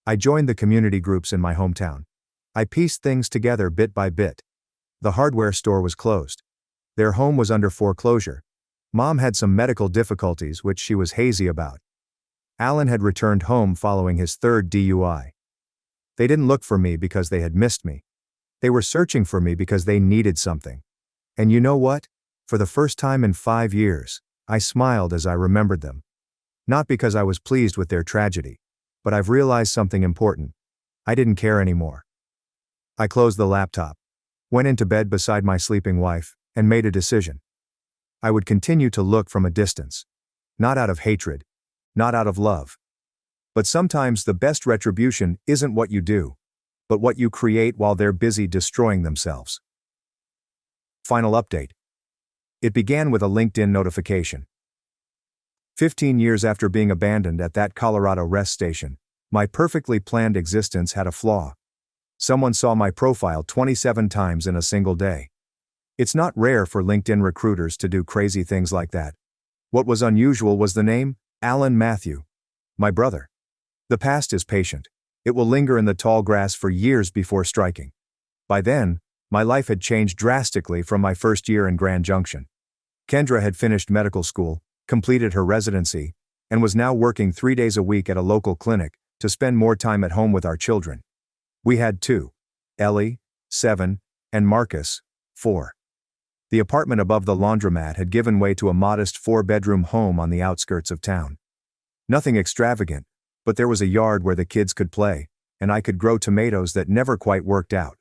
I joined the community groups in my hometown. I pieced things together bit by bit. The hardware store was closed. Their home was under foreclosure. Mom had some medical difficulties which she was hazy about. Alan had returned home following his third DUI. They didn't look for me because they had missed me. They were searching for me because they needed something. And you know what? For the first time in 5 years, I smiled as I remembered them. Not because I was pleased with their tragedy, but I've realized something important. I didn't care anymore. I closed the laptop, went into bed beside my sleeping wife, and made a decision. I would continue to look from a distance. Not out of hatred, not out of love. But sometimes the best retribution isn't what you do, but what you create while they're busy destroying themselves. Final update. It began with a LinkedIn notification. 15 years after being abandoned at that Colorado rest station, my perfectly planned existence had a flaw. Someone saw my profile 27 times in a single day. It's not rare for LinkedIn recruiters to do crazy things like that. What was unusual was the name, Alan Matthew. My brother. The past is patient. It will linger in the tall grass for years before striking. By then, my life had changed drastically from my first year in Grand Junction. Kendra had finished medical school, completed her residency, and was now working 3 days a week at a local clinic to spend more time at home with our children. We had 2. Ellie, 7, and Marcus, 4. The apartment above the laundromat had given way to a modest 4-bedroom home on the outskirts of town. Nothing extravagant, but there was a yard where the kids could play, and I could grow tomatoes that never quite worked out.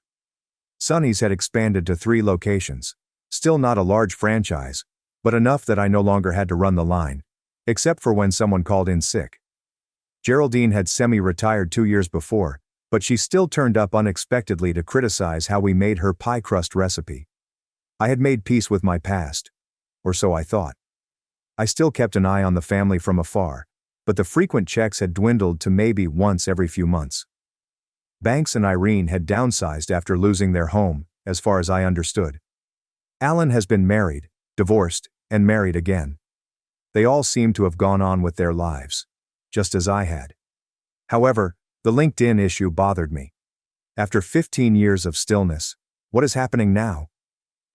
Sunny's had expanded to 3 locations. Still not a large franchise, but enough that I no longer had to run the line, except for when someone called in sick. Geraldine had semi-retired 2 years before, but she still turned up unexpectedly to criticize how we made her pie crust recipe. I had made peace with my past, or so I thought. I still kept an eye on the family from afar, but the frequent checks had dwindled to maybe once every few months. Banks and Irene had downsized after losing their home, as far as I understood. Alan has been married, divorced, and married again. They all seem to have gone on with their lives, just as I had. However, the LinkedIn issue bothered me. After 15 years of stillness, What is happening now?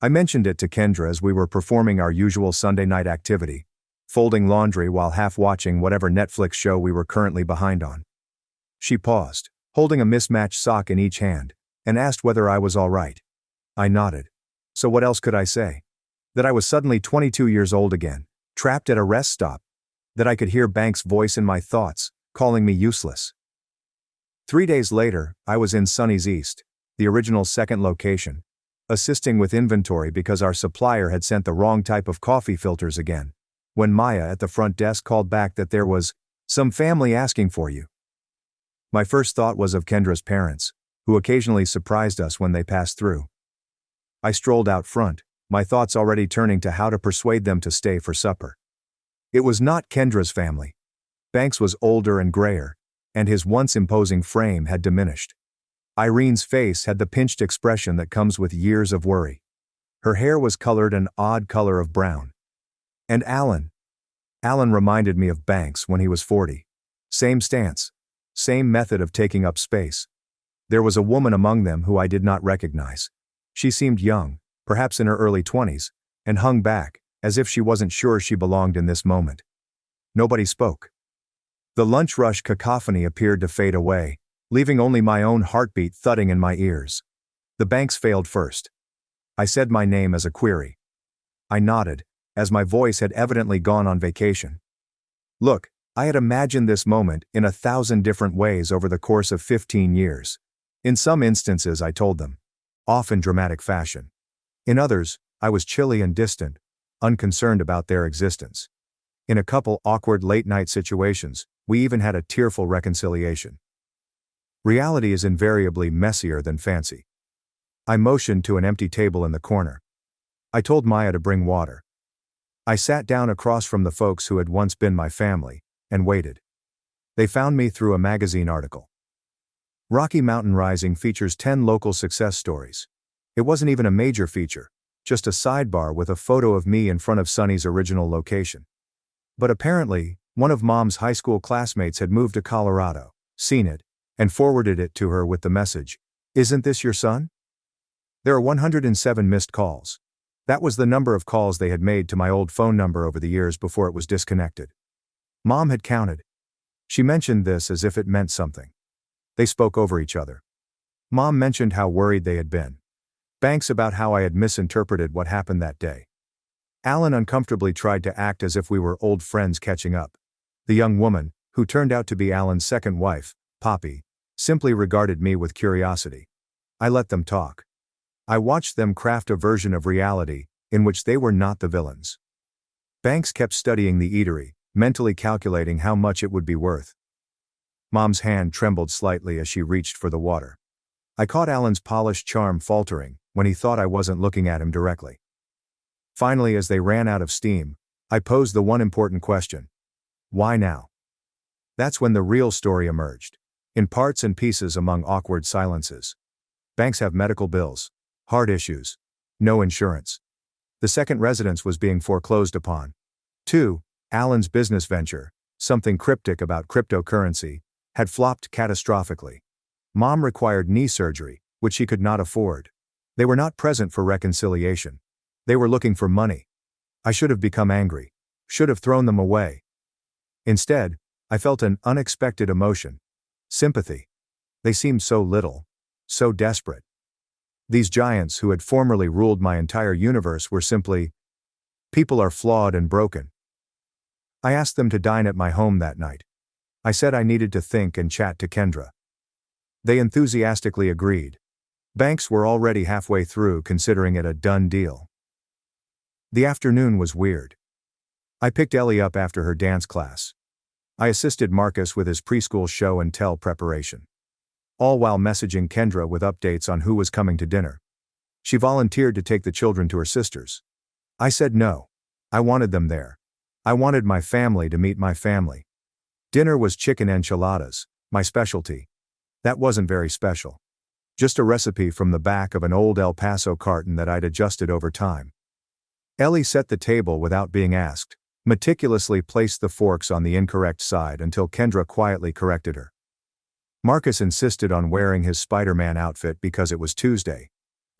I mentioned it to Kendra as we were performing our usual Sunday night activity, folding laundry while half watching whatever Netflix show we were currently behind on. She paused, holding a mismatched sock in each hand, and asked whether I was all right. I nodded. So what else could I say? That I was suddenly 22 years old again, trapped at a rest stop. That I could hear Banks' voice in my thoughts, calling me useless. 3 days later, I was in Sunny's East, the original second location, assisting with inventory because our supplier had sent the wrong type of coffee filters again, when Maya at the front desk called back that there was some family asking for you. My first thought was of Kendra's parents, who occasionally surprised us when they passed through. I strolled out front, my thoughts already turning to how to persuade them to stay for supper. It was not Kendra's family. Banks was older and grayer, and his once imposing frame had diminished. Irene's face had the pinched expression that comes with years of worry. Her hair was colored an odd color of brown. And Alan reminded me of Banks when he was 40. Same stance. Same method of taking up space. There was a woman among them who I did not recognize. She seemed young, perhaps in her early 20s, and hung back, as if she wasn't sure she belonged in this moment. Nobody spoke. The lunch rush cacophony appeared to fade away, leaving only my own heartbeat thudding in my ears. The Banks failed first. I said my name as a query. I nodded, as my voice had evidently gone on vacation. Look, I had imagined this moment in 1,000 different ways over the course of 15 years. In some instances I told them, often dramatic fashion. In others, I was chilly and distant, unconcerned about their existence. In a couple awkward late-night situations, we even had a tearful reconciliation. Reality is invariably messier than fancy. I motioned to an empty table in the corner. I told Maya to bring water. I sat down across from the folks who had once been my family, and waited. They found me through a magazine article. Rocky Mountain Rising features 10 local success stories. It wasn't even a major feature, just a sidebar with a photo of me in front of Sunny's original location. But apparently, one of Mom's high school classmates had moved to Colorado, seen it, and forwarded it to her with the message, "Isn't this your son?" There are 107 missed calls. That was the number of calls they had made to my old phone number over the years before it was disconnected. Mom had counted. She mentioned this as if it meant something. They spoke over each other. Mom mentioned how worried they had been. Banks about how I had misinterpreted what happened that day. Alan uncomfortably tried to act as if we were old friends catching up. The young woman, who turned out to be Alan's second wife, Poppy, simply regarded me with curiosity. I let them talk. I watched them craft a version of reality in which they were not the villains. Banks kept studying the eatery, mentally calculating how much it would be worth. Mom's hand trembled slightly as she reached for the water. I caught Alan's polished charm faltering when he thought I wasn't looking at him directly. Finally, as they ran out of steam, I posed the one important question. Why now? That's when the real story emerged, in parts and pieces among awkward silences. Banks have medical bills, heart issues, no insurance. The second residence was being foreclosed upon. 2. Alan's business venture, something cryptic about cryptocurrency, had flopped catastrophically. Mom required knee surgery, which she could not afford. They were not present for reconciliation. They were looking for money. I should have become angry, should have thrown them away. Instead, I felt an unexpected emotion. Sympathy. They seemed so little, so desperate. These giants who had formerly ruled my entire universe were simply, people are flawed and broken. I asked them to dine at my home that night. I said I needed to think and chat to Kendra. They enthusiastically agreed. Banks were already halfway through considering it a done deal. The afternoon was weird. I picked Ellie up after her dance class. I assisted Marcus with his preschool show and tell preparation. All while messaging Kendra with updates on who was coming to dinner. She volunteered to take the children to her sister's. I said no. I wanted them there. I wanted my family to meet my family. Dinner was chicken enchiladas, my specialty. That wasn't very special. Just a recipe from the back of an old El Paso carton that I'd adjusted over time. Ellie set the table without being asked, meticulously placed the forks on the incorrect side until Kendra quietly corrected her. Marcus insisted on wearing his Spider-Man outfit because it was Tuesday.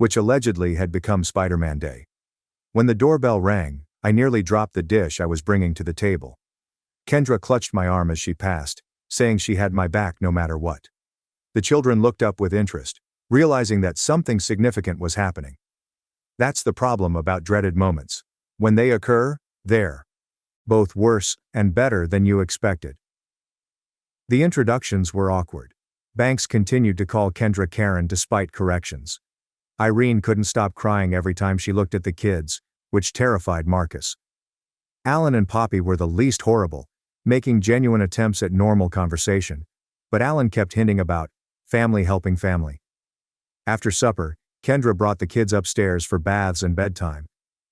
which allegedly had become Spider-Man Day. When the doorbell rang, I nearly dropped the dish I was bringing to the table. Kendra clutched my arm as she passed, saying she had my back no matter what. The children looked up with interest, realizing that something significant was happening. That's the problem about dreaded moments. When they occur, they're both worse and better than you expected. The introductions were awkward. Banks continued to call Kendra Karen despite corrections. Irene couldn't stop crying every time she looked at the kids, which terrified Marcus. Alan and Poppy were the least horrible, making genuine attempts at normal conversation, but Alan kept hinting about family helping family. After supper, Kendra brought the kids upstairs for baths and bedtime,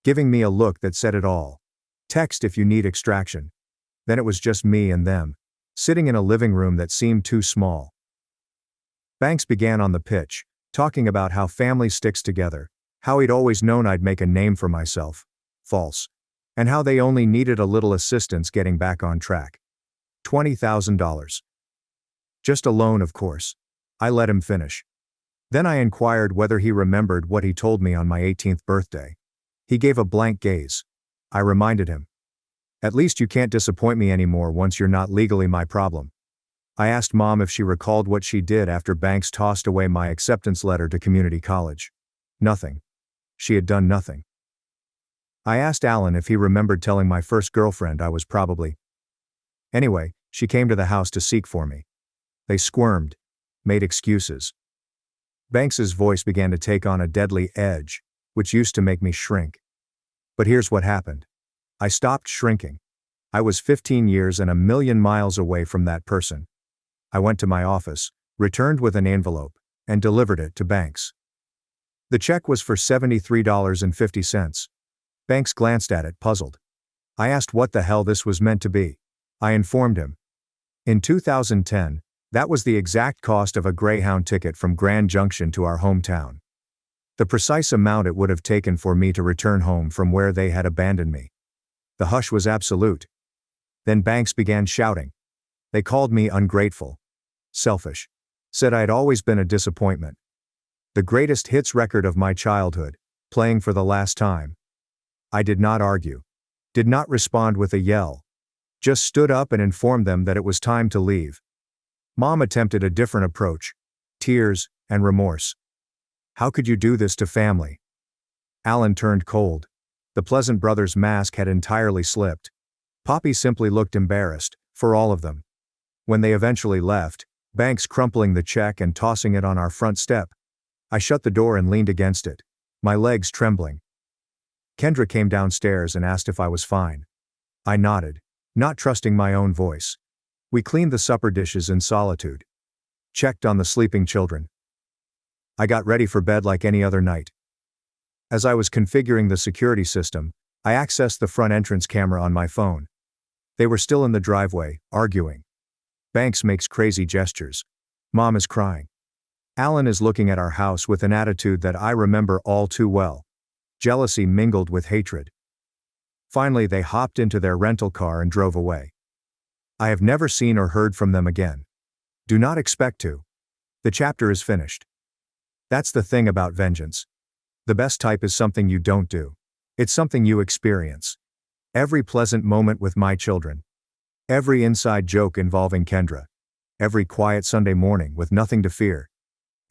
giving me a look that said it all. Text if you need extraction. Then it was just me and them, sitting in a living room that seemed too small. Banks began on the pitch, talking about how family sticks together, how he'd always known I'd make a name for myself. False. And how they only needed a little assistance getting back on track. $20,000. Just a loan, of course. I let him finish. Then I inquired whether he remembered what he told me on my 18th birthday. He gave a blank gaze. I reminded him. At least you can't disappoint me anymore once you're not legally my problem. I asked Mom if she recalled what she did after Banks tossed away my acceptance letter to community college. Nothing. She had done nothing. I asked Alan if he remembered telling my first girlfriend I was probably. Anyway, she came to the house to seek for me. They squirmed, made excuses. Banks's voice began to take on a deadly edge, which used to make me shrink. But here's what happened. I stopped shrinking. I was 15 years and a million miles away from that person. I went to my office, returned with an envelope, and delivered it to Banks. The check was for $73.50. Banks glanced at it, puzzled. I asked what the hell this was meant to be. I informed him. In 2010, that was the exact cost of a Greyhound ticket from Grand Junction to our hometown. The precise amount it would have taken for me to return home from where they had abandoned me. The hush was absolute. Then Banks began shouting. They called me ungrateful. Selfish. Said I'd always been a disappointment. The greatest hits record of my childhood, playing for the last time. I did not argue. Did not respond with a yell. Just stood up and informed them that it was time to leave. Mom attempted a different approach. Tears and remorse. How could you do this to family? Alan turned cold. The Pleasant Brothers mask had entirely slipped. Poppy simply looked embarrassed, for all of them. When they eventually left, Banks crumpling the check and tossing it on our front step. I shut the door and leaned against it, my legs trembling. Kendra came downstairs and asked if I was fine. I nodded, not trusting my own voice. We cleaned the supper dishes in solitude. Checked on the sleeping children. I got ready for bed like any other night. As I was configuring the security system, I accessed the front entrance camera on my phone. They were still in the driveway, arguing. Banks makes crazy gestures. Mom is crying. Alan is looking at our house with an attitude that I remember all too well. Jealousy mingled with hatred. Finally, they hopped into their rental car and drove away. I have never seen or heard from them again. Do not expect to. The chapter is finished. That's the thing about vengeance. The best type is something you don't do. It's something you experience. Every pleasant moment with my children. Every inside joke involving Kendra. Every quiet Sunday morning with nothing to fear.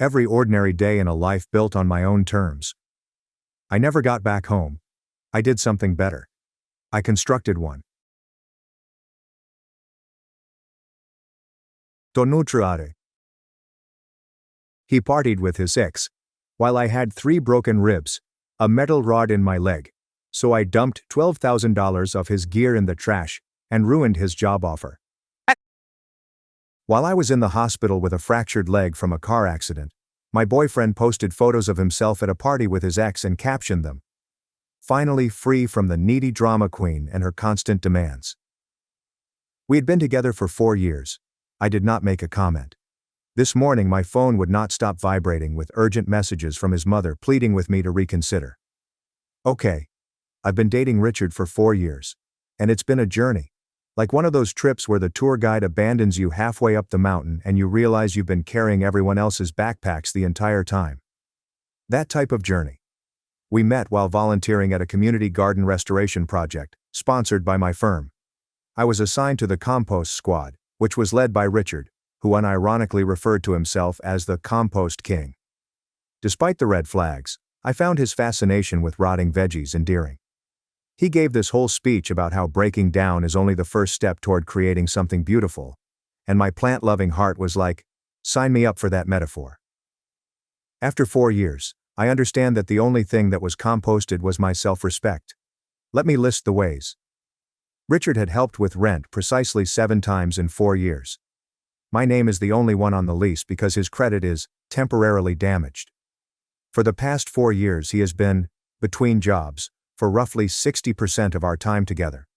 Every ordinary day in a life built on my own terms. I never got back home. I did something better. I constructed one. Tonutrare. He partied with his ex, while I had 3 broken ribs, a metal rod in my leg, so I dumped $12,000 of his gear in the trash, and ruined his job offer. While I was in the hospital with a fractured leg from a car accident, my boyfriend posted photos of himself at a party with his ex and captioned them. Finally free from the needy drama queen and her constant demands. We had been together for 4 years. I did not make a comment. This morning my phone would not stop vibrating with urgent messages from his mother pleading with me to reconsider. Okay. I've been dating Richard for 4 years. And it's been a journey. Like one of those trips where the tour guide abandons you halfway up the mountain and you realize you've been carrying everyone else's backpacks the entire time. That type of journey. We met while volunteering at a community garden restoration project, sponsored by my firm. I was assigned to the compost squad, which was led by Richard, who unironically referred to himself as the Compost King. Despite the red flags, I found his fascination with rotting veggies endearing. He gave this whole speech about how breaking down is only the first step toward creating something beautiful, and my plant-loving heart was like, sign me up for that metaphor. After 4 years, I understand that the only thing that was composted was my self-respect. Let me list the ways. Richard had helped with rent precisely 7 times in 4 years. My name is the only one on the lease because his credit is temporarily damaged. For the past 4 years he has been, between jobs, for roughly 60% of our time together.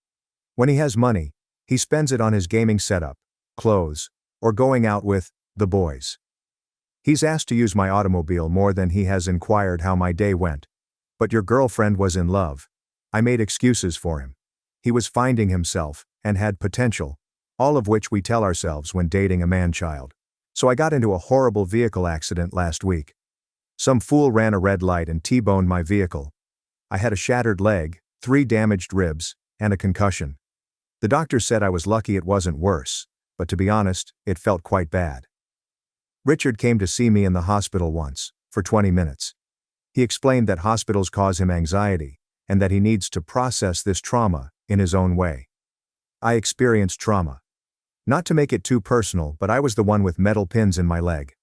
When he has money, he spends it on his gaming setup, clothes, or going out with the boys. He's asked to use my automobile more than he has inquired how my day went. But your girlfriend was in love. I made excuses for him. He was finding himself, and had potential, all of which we tell ourselves when dating a man-child. So I got into a horrible vehicle accident last week. Some fool ran a red light and T-boned my vehicle. I had a shattered leg, 3 damaged ribs, and a concussion. The doctor said I was lucky it wasn't worse, but to be honest, it felt quite bad. Richard came to see me in the hospital once, for 20 minutes. He explained that hospitals cause him anxiety, and that he needs to process this trauma in his own way. I experienced trauma. Not to make it too personal, but I was the one with metal pins in my leg.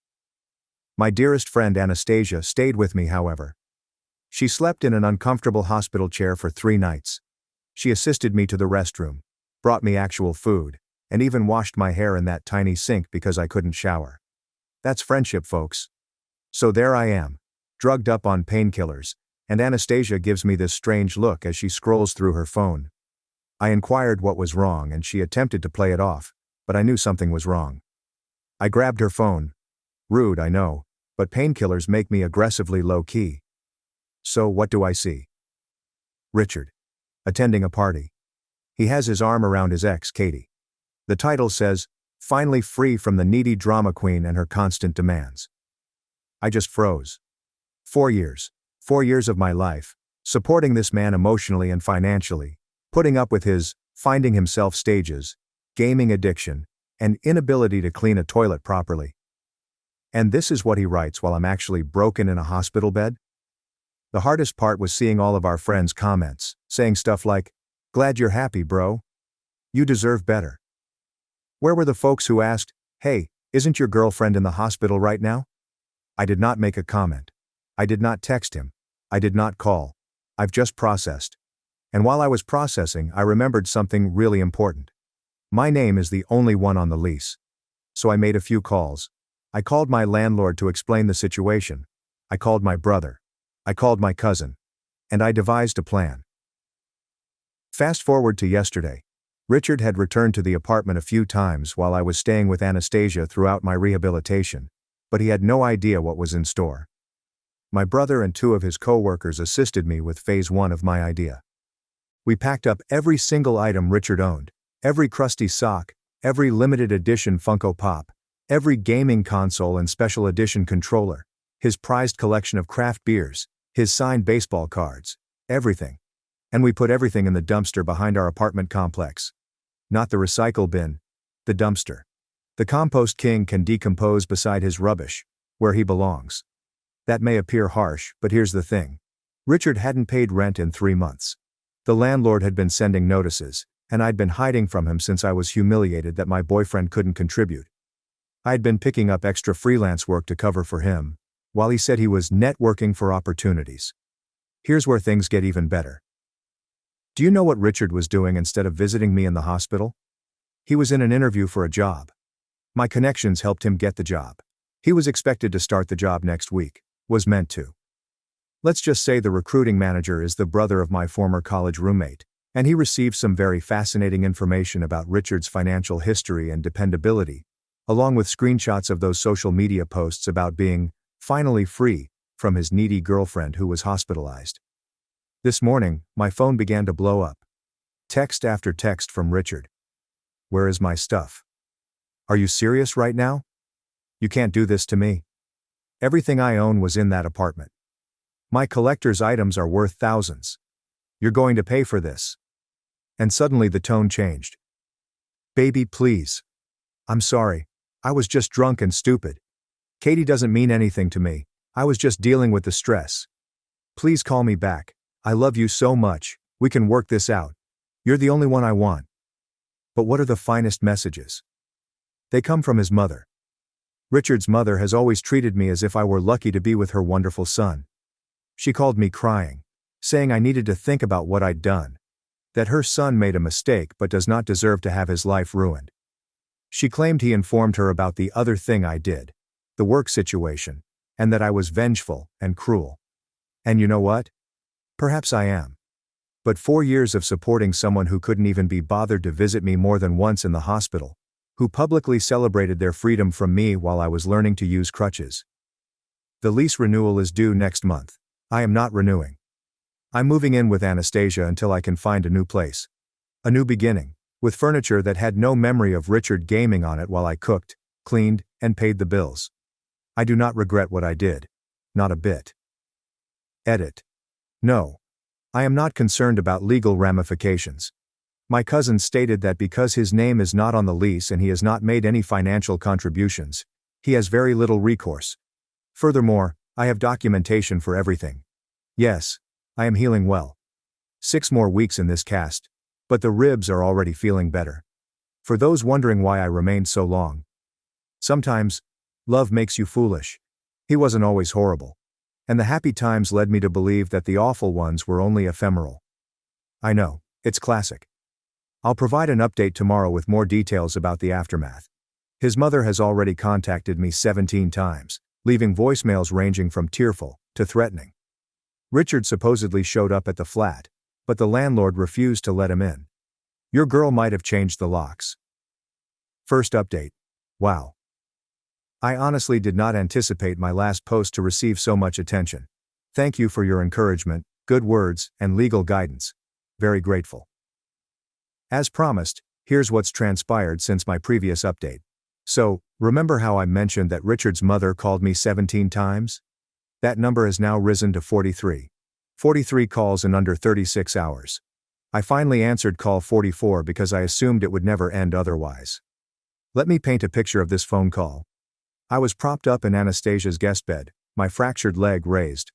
My dearest friend Anastasia stayed with me, however. She slept in an uncomfortable hospital chair for 3 nights. She assisted me to the restroom, brought me actual food, and even washed my hair in that tiny sink because I couldn't shower. That's friendship, folks. So there I am, drugged up on painkillers, and Anastasia gives me this strange look as she scrolls through her phone. I inquired what was wrong and she attempted to play it off, but I knew something was wrong. I grabbed her phone. Rude, I know, but painkillers make me aggressively low-key. So what do I see? Richard. Attending a party. He has his arm around his ex, Katie. The title says, finally free from the needy drama queen and her constant demands. I just froze. 4 years. 4 years of my life, supporting this man emotionally and financially, putting up with his finding himself stages, gaming addiction, and inability to clean a toilet properly. And this is what he writes while I'm actually broken in a hospital bed? The hardest part was seeing all of our friends' comments, saying stuff like, glad you're happy, bro. You deserve better. Where were the folks who asked, hey, isn't your girlfriend in the hospital right now? I did not make a comment. I did not text him. I did not call. I've just processed. And while I was processing, I remembered something really important. My name is the only one on the lease. So I made a few calls. I called my landlord to explain the situation. I called my brother. I called my cousin. And I devised a plan. Fast forward to yesterday. Richard had returned to the apartment a few times while I was staying with Anastasia throughout my rehabilitation, but he had no idea what was in store. My brother and 2 of his co-workers assisted me with phase 1 of my idea. We packed up every single item Richard owned, every crusty sock, every limited edition Funko Pop, every gaming console and special edition controller, his prized collection of craft beers, his signed baseball cards, everything. And we put everything in the dumpster behind our apartment complex. Not the recycle bin, the dumpster. The compost king can decompose beside his rubbish, where he belongs. That may appear harsh, but here's the thing. Richard hadn't paid rent in 3 months. The landlord had been sending notices, and I'd been hiding from him since I was humiliated that my boyfriend couldn't contribute. I'd been picking up extra freelance work to cover for him, while he said he was networking for opportunities. Here's where things get even better. Do you know what Richard was doing instead of visiting me in the hospital? He was in an interview for a job. My connections helped him get the job. He was expected to start the job next week, was meant to. Let's just say the recruiting manager is the brother of my former college roommate, and he received some very fascinating information about Richard's financial history and dependability, along with screenshots of those social media posts about being finally free from his needy girlfriend who was hospitalized. This morning, my phone began to blow up. Text after text from Richard. Where is my stuff? Are you serious right now? You can't do this to me. Everything I own was in that apartment. My collector's items are worth thousands. You're going to pay for this. And suddenly the tone changed. Baby, please. I'm sorry. I was just drunk and stupid. Katie doesn't mean anything to me. I was just dealing with the stress. Please call me back. I love you so much. We can work this out. You're the only one I want. But what are the finest messages? They come from his mother. Richard's mother has always treated me as if I were lucky to be with her wonderful son. She called me crying, saying I needed to think about what I'd done, that her son made a mistake but does not deserve to have his life ruined. She claimed he informed her about the other thing I did, the work situation, and that I was vengeful and cruel. And you know what? Perhaps I am. But 4 years of supporting someone who couldn't even be bothered to visit me more than once in the hospital, who publicly celebrated their freedom from me while I was learning to use crutches. The lease renewal is due next month. I am not renewing. I'm moving in with Anastasia until I can find a new place. A new beginning, with furniture that had no memory of Richard gaming on it while I cooked, cleaned, and paid the bills. I do not regret what I did. Not a bit. Edit. No. I am not concerned about legal ramifications. My cousin stated that because his name is not on the lease and he has not made any financial contributions, he has very little recourse. Furthermore, I have documentation for everything. Yes, I am healing well. 6 more weeks in this cast, but the ribs are already feeling better. For those wondering why I remained so long. Sometimes, love makes you foolish. He wasn't always horrible. And the happy times led me to believe that the awful ones were only ephemeral. I know, it's classic. I'll provide an update tomorrow with more details about the aftermath. His mother has already contacted me 17 times, leaving voicemails ranging from tearful to threatening. Richard supposedly showed up at the flat, but the landlord refused to let him in. Your girl might have changed the locks. First update. Wow. I honestly did not anticipate my last post to receive so much attention. Thank you for your encouragement, good words, and legal guidance. Very grateful. As promised, here's what's transpired since my previous update. So, remember how I mentioned that Richard's mother called me 17 times? That number has now risen to 43. 43 calls in under 36 hours. I finally answered call 44 because I assumed it would never end otherwise. Let me paint a picture of this phone call. I was propped up in Anastasia's guest bed, my fractured leg raised.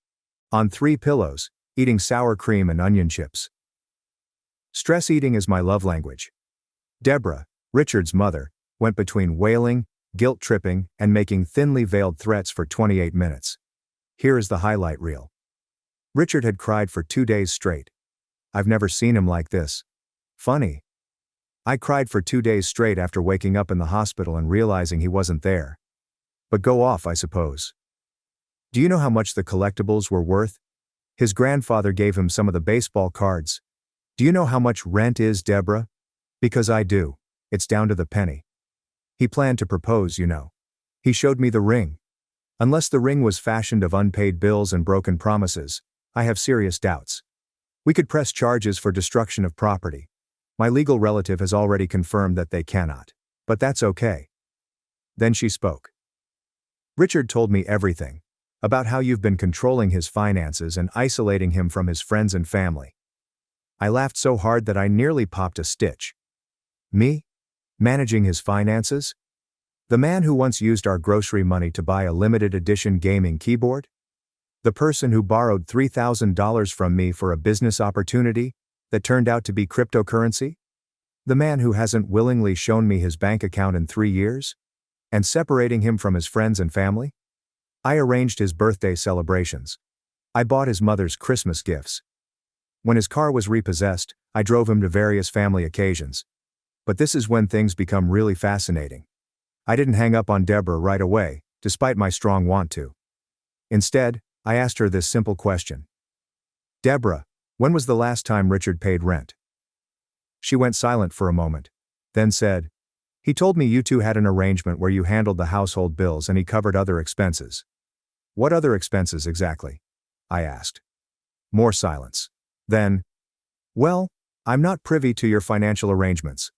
On 3 pillows, eating sour cream and onion chips. Stress eating is my love language. Deborah, Richard's mother, went between wailing, guilt-tripping, and making thinly veiled threats for 28 minutes. Here is the highlight reel. Richard had cried for 2 days straight. I've never seen him like this. Funny. I cried for 2 days straight after waking up in the hospital and realizing he wasn't there. But go off, I suppose. Do you know how much the collectibles were worth? His grandfather gave him some of the baseball cards. Do you know how much rent is, Deborah? Because I do. It's down to the penny. He planned to propose, you know. He showed me the ring. Unless the ring was fashioned of unpaid bills and broken promises, I have serious doubts. We could press charges for destruction of property. My legal relative has already confirmed that they cannot. But that's okay. Then she spoke. Richard told me everything. About how you've been controlling his finances and isolating him from his friends and family. I laughed so hard that I nearly popped a stitch. Me? Managing his finances? The man who once used our grocery money to buy a limited edition gaming keyboard? The person who borrowed $3,000 from me for a business opportunity that turned out to be cryptocurrency? The man who hasn't willingly shown me his bank account in 3 years? And separating him from his friends and family? I arranged his birthday celebrations. I bought his mother's Christmas gifts. When his car was repossessed, I drove him to various family occasions. But this is when things become really fascinating. I didn't hang up on Deborah right away, despite my strong want to. Instead, I asked her this simple question. Deborah, when was the last time Richard paid rent? She went silent for a moment, then said, he told me you two had an arrangement where you handled the household bills and he covered other expenses. What other expenses exactly? I asked. More silence. Then, well, I'm not privy to your financial arrangements.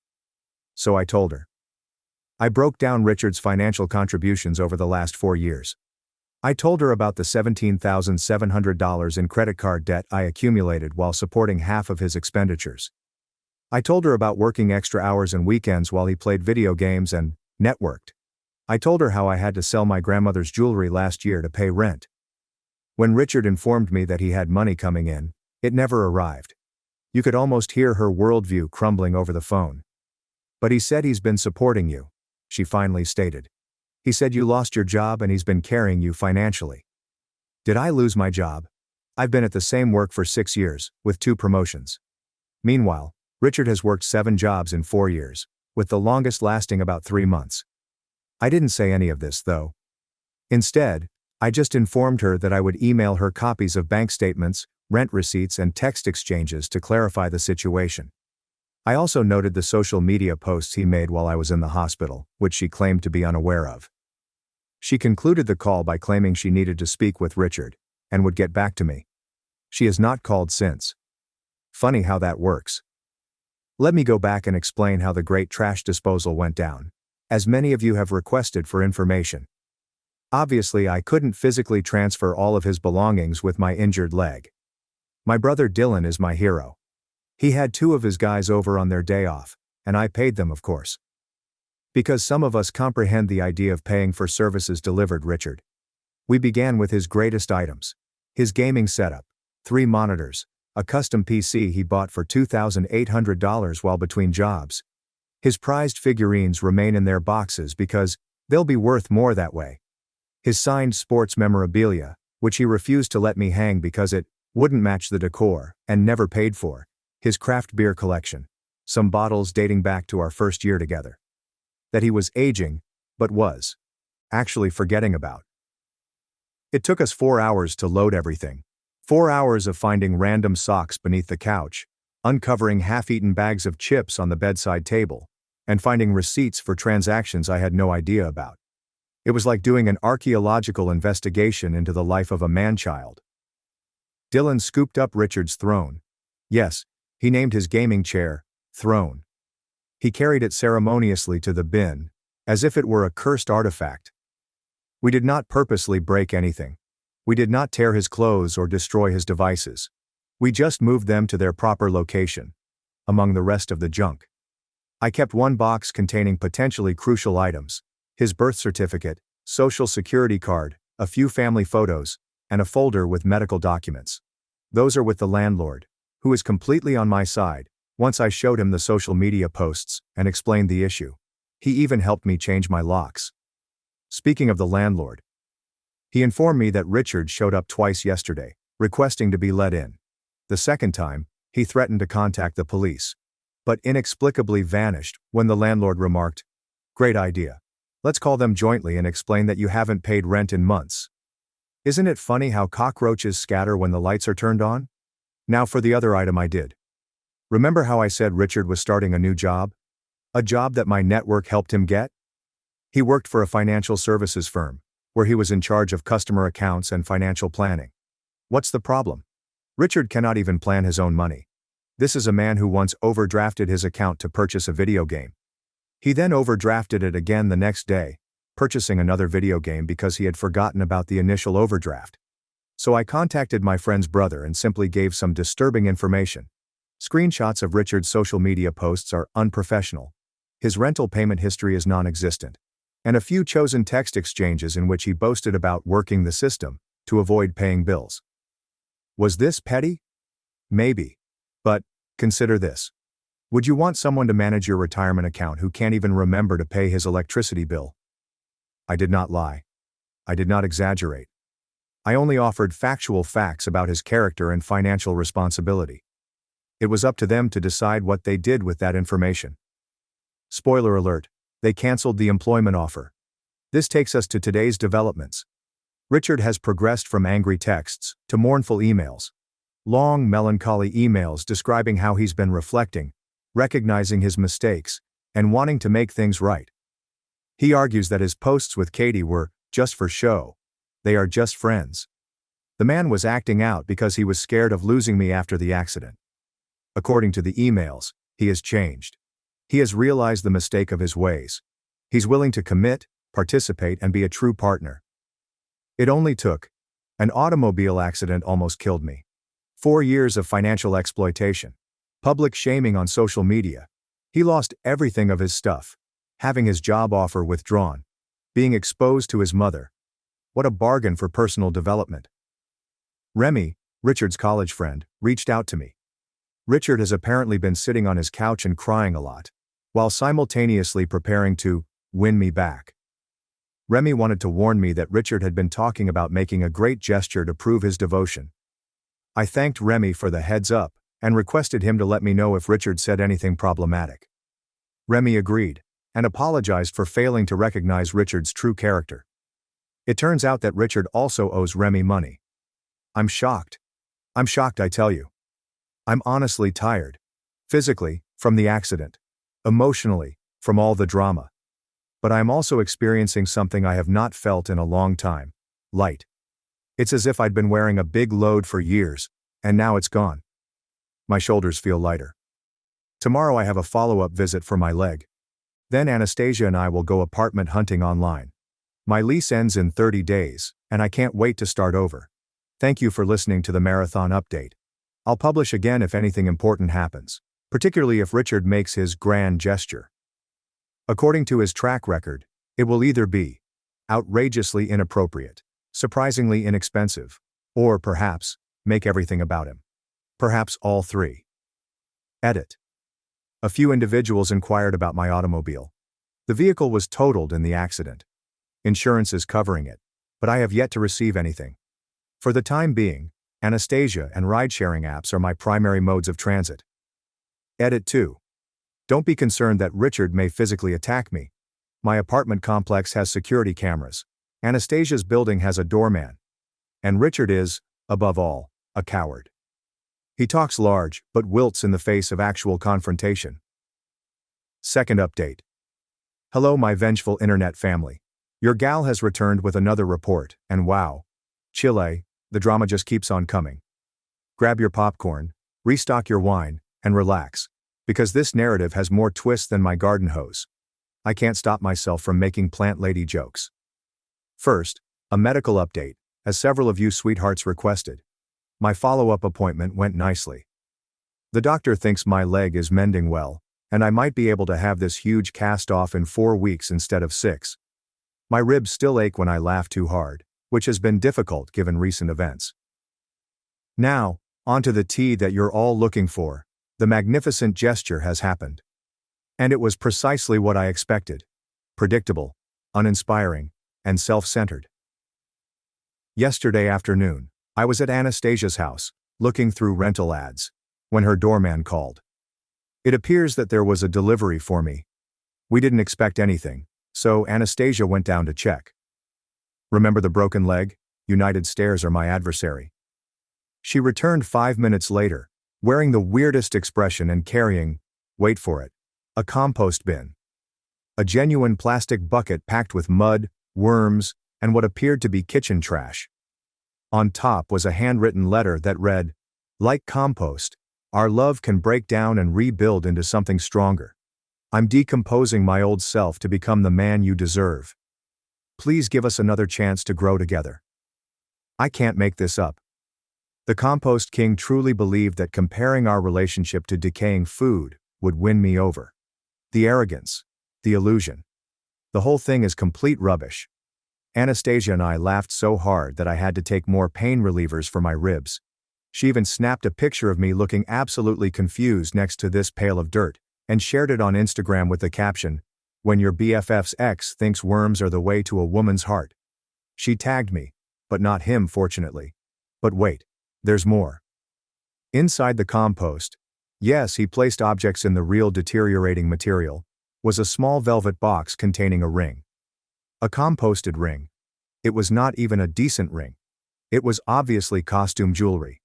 So I told her. I broke down Richard's financial contributions over the last 4 years. I told her about the $17,700 in credit card debt I accumulated while supporting half of his expenditures. I told her about working extra hours and weekends while he played video games and networked. I told her how I had to sell my grandmother's jewelry last year to pay rent. When Richard informed me that he had money coming in, it never arrived. You could almost hear her worldview crumbling over the phone. But he said he's been supporting you, she finally stated. He said you lost your job and he's been carrying you financially. Did I lose my job? I've been at the same work for 6 years, with 2 promotions. Meanwhile, Richard has worked 7 jobs in 4 years, with the longest lasting about 3 months. I didn't say any of this, though. Instead, I just informed her that I would email her copies of bank statements, rent receipts and text exchanges to clarify the situation. I also noted the social media posts he made while I was in the hospital, which she claimed to be unaware of. She concluded the call by claiming she needed to speak with Richard, and would get back to me. She has not called since. Funny how that works. Let me go back and explain how the great trash disposal went down, as many of you have requested for information. Obviously, I couldn't physically transfer all of his belongings with my injured leg. My brother Dylan is my hero. He had 2 of his guys over on their day off, and I paid them, of course. Because some of us comprehend the idea of paying for services delivered Richard. We began with his greatest items. His gaming setup, 3 monitors, a custom PC he bought for $2,800 while between jobs. His prized figurines remain in their boxes because they'll be worth more that way. His signed sports memorabilia, which he refused to let me hang because it wouldn't match the decor, and never paid for. His craft beer collection, some bottles dating back to our first year together. That he was aging, but was actually forgetting about. It took us 4 hours to load everything. 4 hours of finding random socks beneath the couch, uncovering half-eaten bags of chips on the bedside table, and finding receipts for transactions I had no idea about. It was like doing an archaeological investigation into the life of a man-child. Dylan scooped up Richard's throne. Yes, he named his gaming chair Throne. He carried it ceremoniously to the bin, as if it were a cursed artifact. We did not purposely break anything. We did not tear his clothes or destroy his devices. We just moved them to their proper location, among the rest of the junk. I kept 1 box containing potentially crucial items: his birth certificate, social security card, a few family photos, and a folder with medical documents. Those are with the landlord, who is completely on my side. Once I showed him the social media posts and explained the issue. He even helped me change my locks. Speaking of the landlord, he informed me that Richard showed up twice yesterday, requesting to be let in. The second time, he threatened to contact the police, but inexplicably vanished when the landlord remarked, "Great idea. Let's call them jointly and explain that you haven't paid rent in months." Isn't it funny how cockroaches scatter when the lights are turned on? Now for the other item I did. Remember how I said Richard was starting a new job? A job that my network helped him get? He worked for a financial services firm, where he was in charge of customer accounts and financial planning. What's the problem? Richard cannot even plan his own money. This is a man who once overdrafted his account to purchase a video game. He then overdrafted it again the next day, purchasing another video game because he had forgotten about the initial overdraft. So I contacted my friend's brother and simply gave some disturbing information. Screenshots of Richard's social media posts are unprofessional. His rental payment history is non-existent. And a few chosen text exchanges in which he boasted about working the system to avoid paying bills. Was this petty? Maybe. But consider this. Would you want someone to manage your retirement account who can't even remember to pay his electricity bill? I did not lie. I did not exaggerate. I only offered factual facts about his character and financial responsibility. It was up to them to decide what they did with that information. Spoiler alert, they canceled the employment offer. This takes us to today's developments. Richard has progressed from angry texts to mournful emails. Long, melancholy emails describing how he's been reflecting, recognizing his mistakes, and wanting to make things right. He argues that his posts with Katie were just for show. They are just friends. The man was acting out because he was scared of losing me after the accident. According to the emails, he has changed. He has realized the mistake of his ways. He's willing to commit, participate, and be a true partner. It only took. An automobile accident almost killed me. 4 years of financial exploitation. Public shaming on social media. He lost everything of his stuff. Having his job offer withdrawn. Being exposed to his mother. What a bargain for personal development. Remy, Richard's college friend, reached out to me. Richard has apparently been sitting on his couch and crying a lot, while simultaneously preparing to win me back. Remy wanted to warn me that Richard had been talking about making a great gesture to prove his devotion. I thanked Remy for the heads up and requested him to let me know if Richard said anything problematic. Remy agreed and apologized for failing to recognize Richard's true character. It turns out that Richard also owes Remy money. I'm shocked. I'm shocked, I tell you. I'm honestly tired. Physically, from the accident. Emotionally, from all the drama. But I am also experiencing something I have not felt in a long time. Light. It's as if I'd been wearing a big load for years, and now it's gone. My shoulders feel lighter. Tomorrow I have a follow-up visit for my leg. Then Anastasia and I will go apartment hunting online. My lease ends in 30 days, and I can't wait to start over. Thank you for listening to the marathon update. I'll publish again if anything important happens, particularly if Richard makes his grand gesture. According to his track record, it will either be outrageously inappropriate, surprisingly inexpensive, or perhaps make everything about him. Perhaps all three. Edit. A few individuals inquired about my automobile. The vehicle was totaled in the accident. Insurance is covering it, but I have yet to receive anything. For the time being, Anastasia and ride-sharing apps are my primary modes of transit. Edit 2. Don't be concerned that Richard may physically attack me. My apartment complex has security cameras. Anastasia's building has a doorman. And Richard is, above all, a coward. He talks large, but wilts in the face of actual confrontation. Second update. Hello, my vengeful internet family. Your gal has returned with another report, and wow. Chile, the drama just keeps on coming. Grab your popcorn, restock your wine, and relax. Because this narrative has more twists than my garden hose. I can't stop myself from making plant lady jokes. First, a medical update, as several of you sweethearts requested. My follow-up appointment went nicely. The doctor thinks my leg is mending well, and I might be able to have this huge cast off in 4 weeks instead of 6. My ribs still ache when I laugh too hard, which has been difficult given recent events. Now, onto the tea that you're all looking for. The magnificent gesture has happened. And it was precisely what I expected. Predictable, uninspiring, and self-centered. Yesterday afternoon, I was at Anastasia's house, looking through rental ads, when her doorman called. It appears that there was a delivery for me. We didn't expect anything, so Anastasia went down to check. Remember the broken leg? United Stares are my adversary. She returned 5 minutes later, wearing the weirdest expression and carrying, wait for it, a compost bin. A genuine plastic bucket packed with mud, worms, and what appeared to be kitchen trash. On top was a handwritten letter that read, "Like compost, our love can break down and rebuild into something stronger. I'm decomposing my old self to become the man you deserve. Please give us another chance to grow together." I can't make this up. The compost king truly believed that comparing our relationship to decaying food would win me over. The arrogance. The illusion. The whole thing is complete rubbish. Anastasia and I laughed so hard that I had to take more pain relievers for my ribs. She even snapped a picture of me looking absolutely confused next to this pail of dirt, and shared it on Instagram with the caption, "When your BFF's ex thinks worms are the way to a woman's heart." She tagged me, but not him fortunately. But wait, there's more. Inside the compost, yes, he placed objects in the real deteriorating material, was a small velvet box containing a ring. A composted ring. It was not even a decent ring. It was obviously costume jewelry.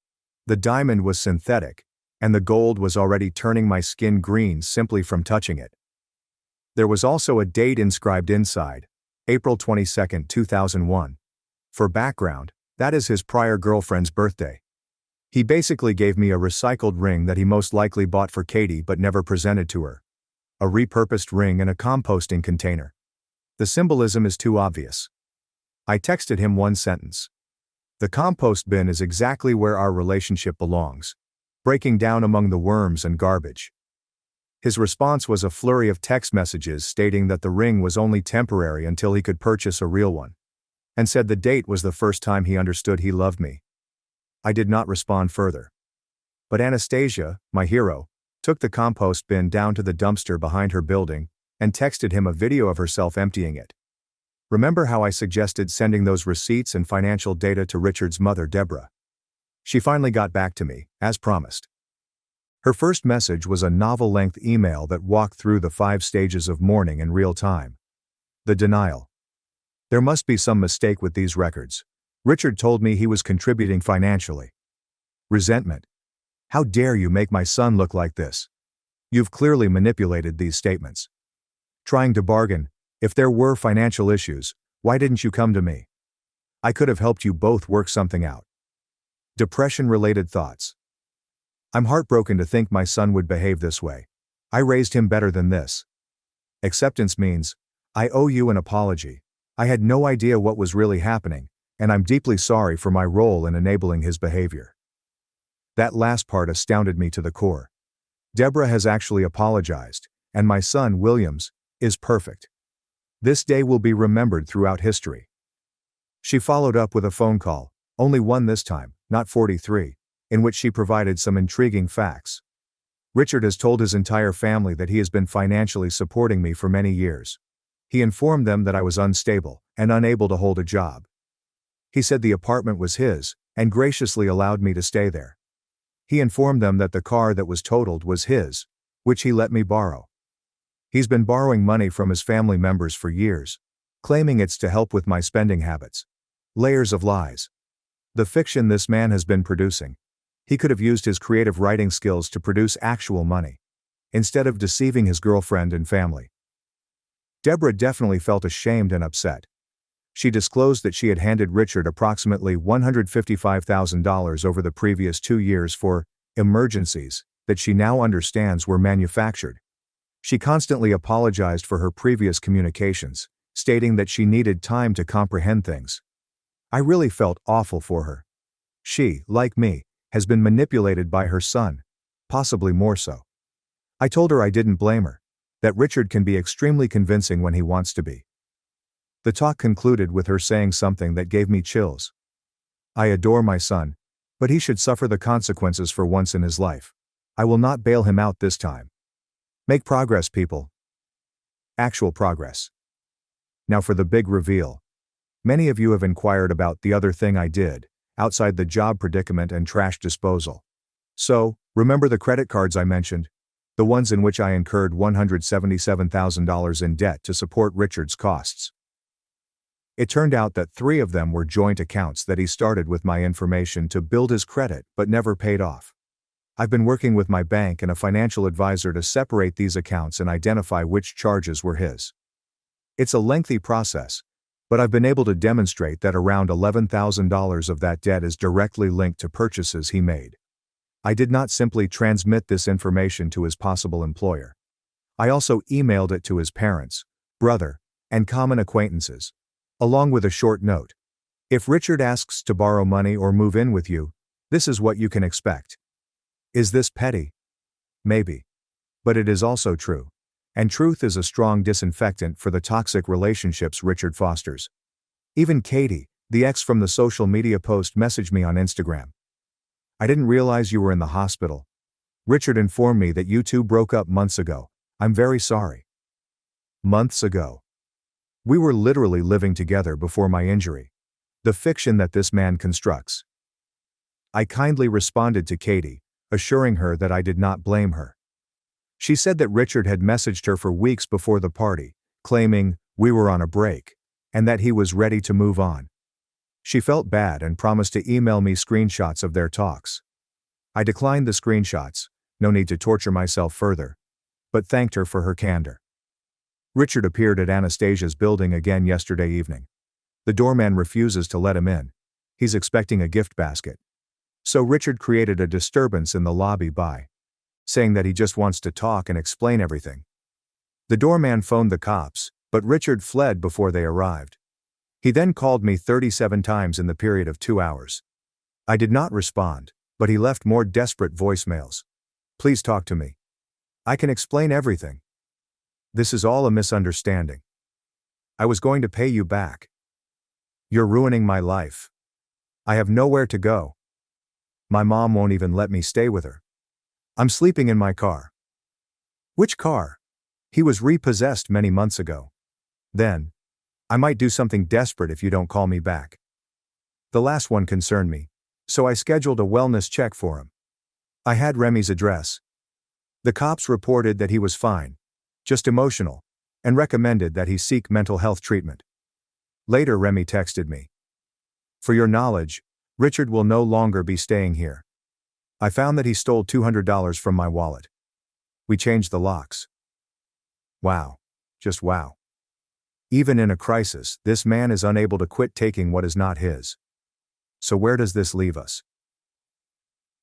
The diamond was synthetic, and the gold was already turning my skin green simply from touching it. There was also a date inscribed inside, April 22, 2001. For background, that is his prior girlfriend's birthday. He basically gave me a recycled ring that he most likely bought for Katie but never presented to her. A repurposed ring in a composting container. The symbolism is too obvious. I texted him one sentence. The compost bin is exactly where our relationship belongs, breaking down among the worms and garbage. His response was a flurry of text messages stating that the ring was only temporary until he could purchase a real one, and said the date was the first time he understood he loved me. I did not respond further. But Anastasia, my hero, took the compost bin down to the dumpster behind her building and texted him a video of herself emptying it. Remember how I suggested sending those receipts and financial data to Richard's mother, Deborah? She finally got back to me, as promised. Her first message was a novel-length email that walked through the 5 stages of mourning in real time. The denial. There must be some mistake with these records. Richard told me he was contributing financially. Resentment. How dare you make my son look like this? You've clearly manipulated these statements. Trying to bargain. If there were financial issues, why didn't you come to me? I could have helped you both work something out. Depression-related thoughts. I'm heartbroken to think my son would behave this way. I raised him better than this. Acceptance means, I owe you an apology. I had no idea what was really happening, and I'm deeply sorry for my role in enabling his behavior. That last part astounded me to the core. Deborah has actually apologized, and my son, Williams, is perfect. This day will be remembered throughout history. She followed up with a phone call, only one this time, not 43, in which she provided some intriguing facts. Richard has told his entire family that he has been financially supporting me for many years. He informed them that I was unstable and unable to hold a job. He said the apartment was his, and graciously allowed me to stay there. He informed them that the car that was totaled was his, which he let me borrow. He's been borrowing money from his family members for years, claiming it's to help with my spending habits. Layers of lies. The fiction this man has been producing. He could have used his creative writing skills to produce actual money, instead of deceiving his girlfriend and family. Deborah definitely felt ashamed and upset. She disclosed that she had handed Richard approximately $155,000 over the previous 2 years for emergencies that she now understands were manufactured. She constantly apologized for her previous communications, stating that she needed time to comprehend things. I really felt awful for her. She, like me, has been manipulated by her son, possibly more so. I told her I didn't blame her, that Richard can be extremely convincing when he wants to be. The talk concluded with her saying something that gave me chills. I adore my son, but he should suffer the consequences for once in his life. I will not bail him out this time. Make progress, people. Actual progress. Now for the big reveal. Many of you have inquired about the other thing I did, outside the job predicament and trash disposal. So, remember the credit cards I mentioned? The ones in which I incurred $177,000 in debt to support Richard's costs. It turned out that 3 of them were joint accounts that he started with my information to build his credit but never paid off. I've been working with my bank and a financial advisor to separate these accounts and identify which charges were his. It's a lengthy process, but I've been able to demonstrate that around $11,000 of that debt is directly linked to purchases he made. I did not simply transmit this information to his possible employer. I also emailed it to his parents, brother, and common acquaintances, along with a short note. If Richard asks to borrow money or move in with you, this is what you can expect. Is this petty? Maybe. But it is also true. And truth is a strong disinfectant for the toxic relationships Richard fosters. Even Katie, the ex from the social media post, messaged me on Instagram. I didn't realize you were in the hospital. Richard informed me that you two broke up months ago. I'm very sorry. Months ago. We were literally living together before my injury. The fiction that this man constructs. I kindly responded to Katie, assuring her that I did not blame her. She said that Richard had messaged her for weeks before the party, claiming we were on a break, and that he was ready to move on. She felt bad and promised to email me screenshots of their talks. I declined the screenshots, no need to torture myself further, but thanked her for her candor. Richard appeared at Anastasia's building again yesterday evening. The doorman refuses to let him in. He's expecting a gift basket. So Richard created a disturbance in the lobby by saying that he just wants to talk and explain everything. The doorman phoned the cops, but Richard fled before they arrived. He then called me 37 times in the period of 2 hours. I did not respond, but he left more desperate voicemails. Please talk to me. I can explain everything. This is all a misunderstanding. I was going to pay you back. You're ruining my life. I have nowhere to go. My mom won't even let me stay with her. I'm sleeping in my car. Which car? He was repossessed many months ago. Then, I might do something desperate if you don't call me back. The last one concerned me, so I scheduled a wellness check for him. I had Remy's address. The cops reported that he was fine, just emotional, and recommended that he seek mental health treatment. Later Remy texted me. For your knowledge, Richard will no longer be staying here. I found that he stole $200 from my wallet. We changed the locks. Wow. Just wow. Even in a crisis, this man is unable to quit taking what is not his. So where does this leave us?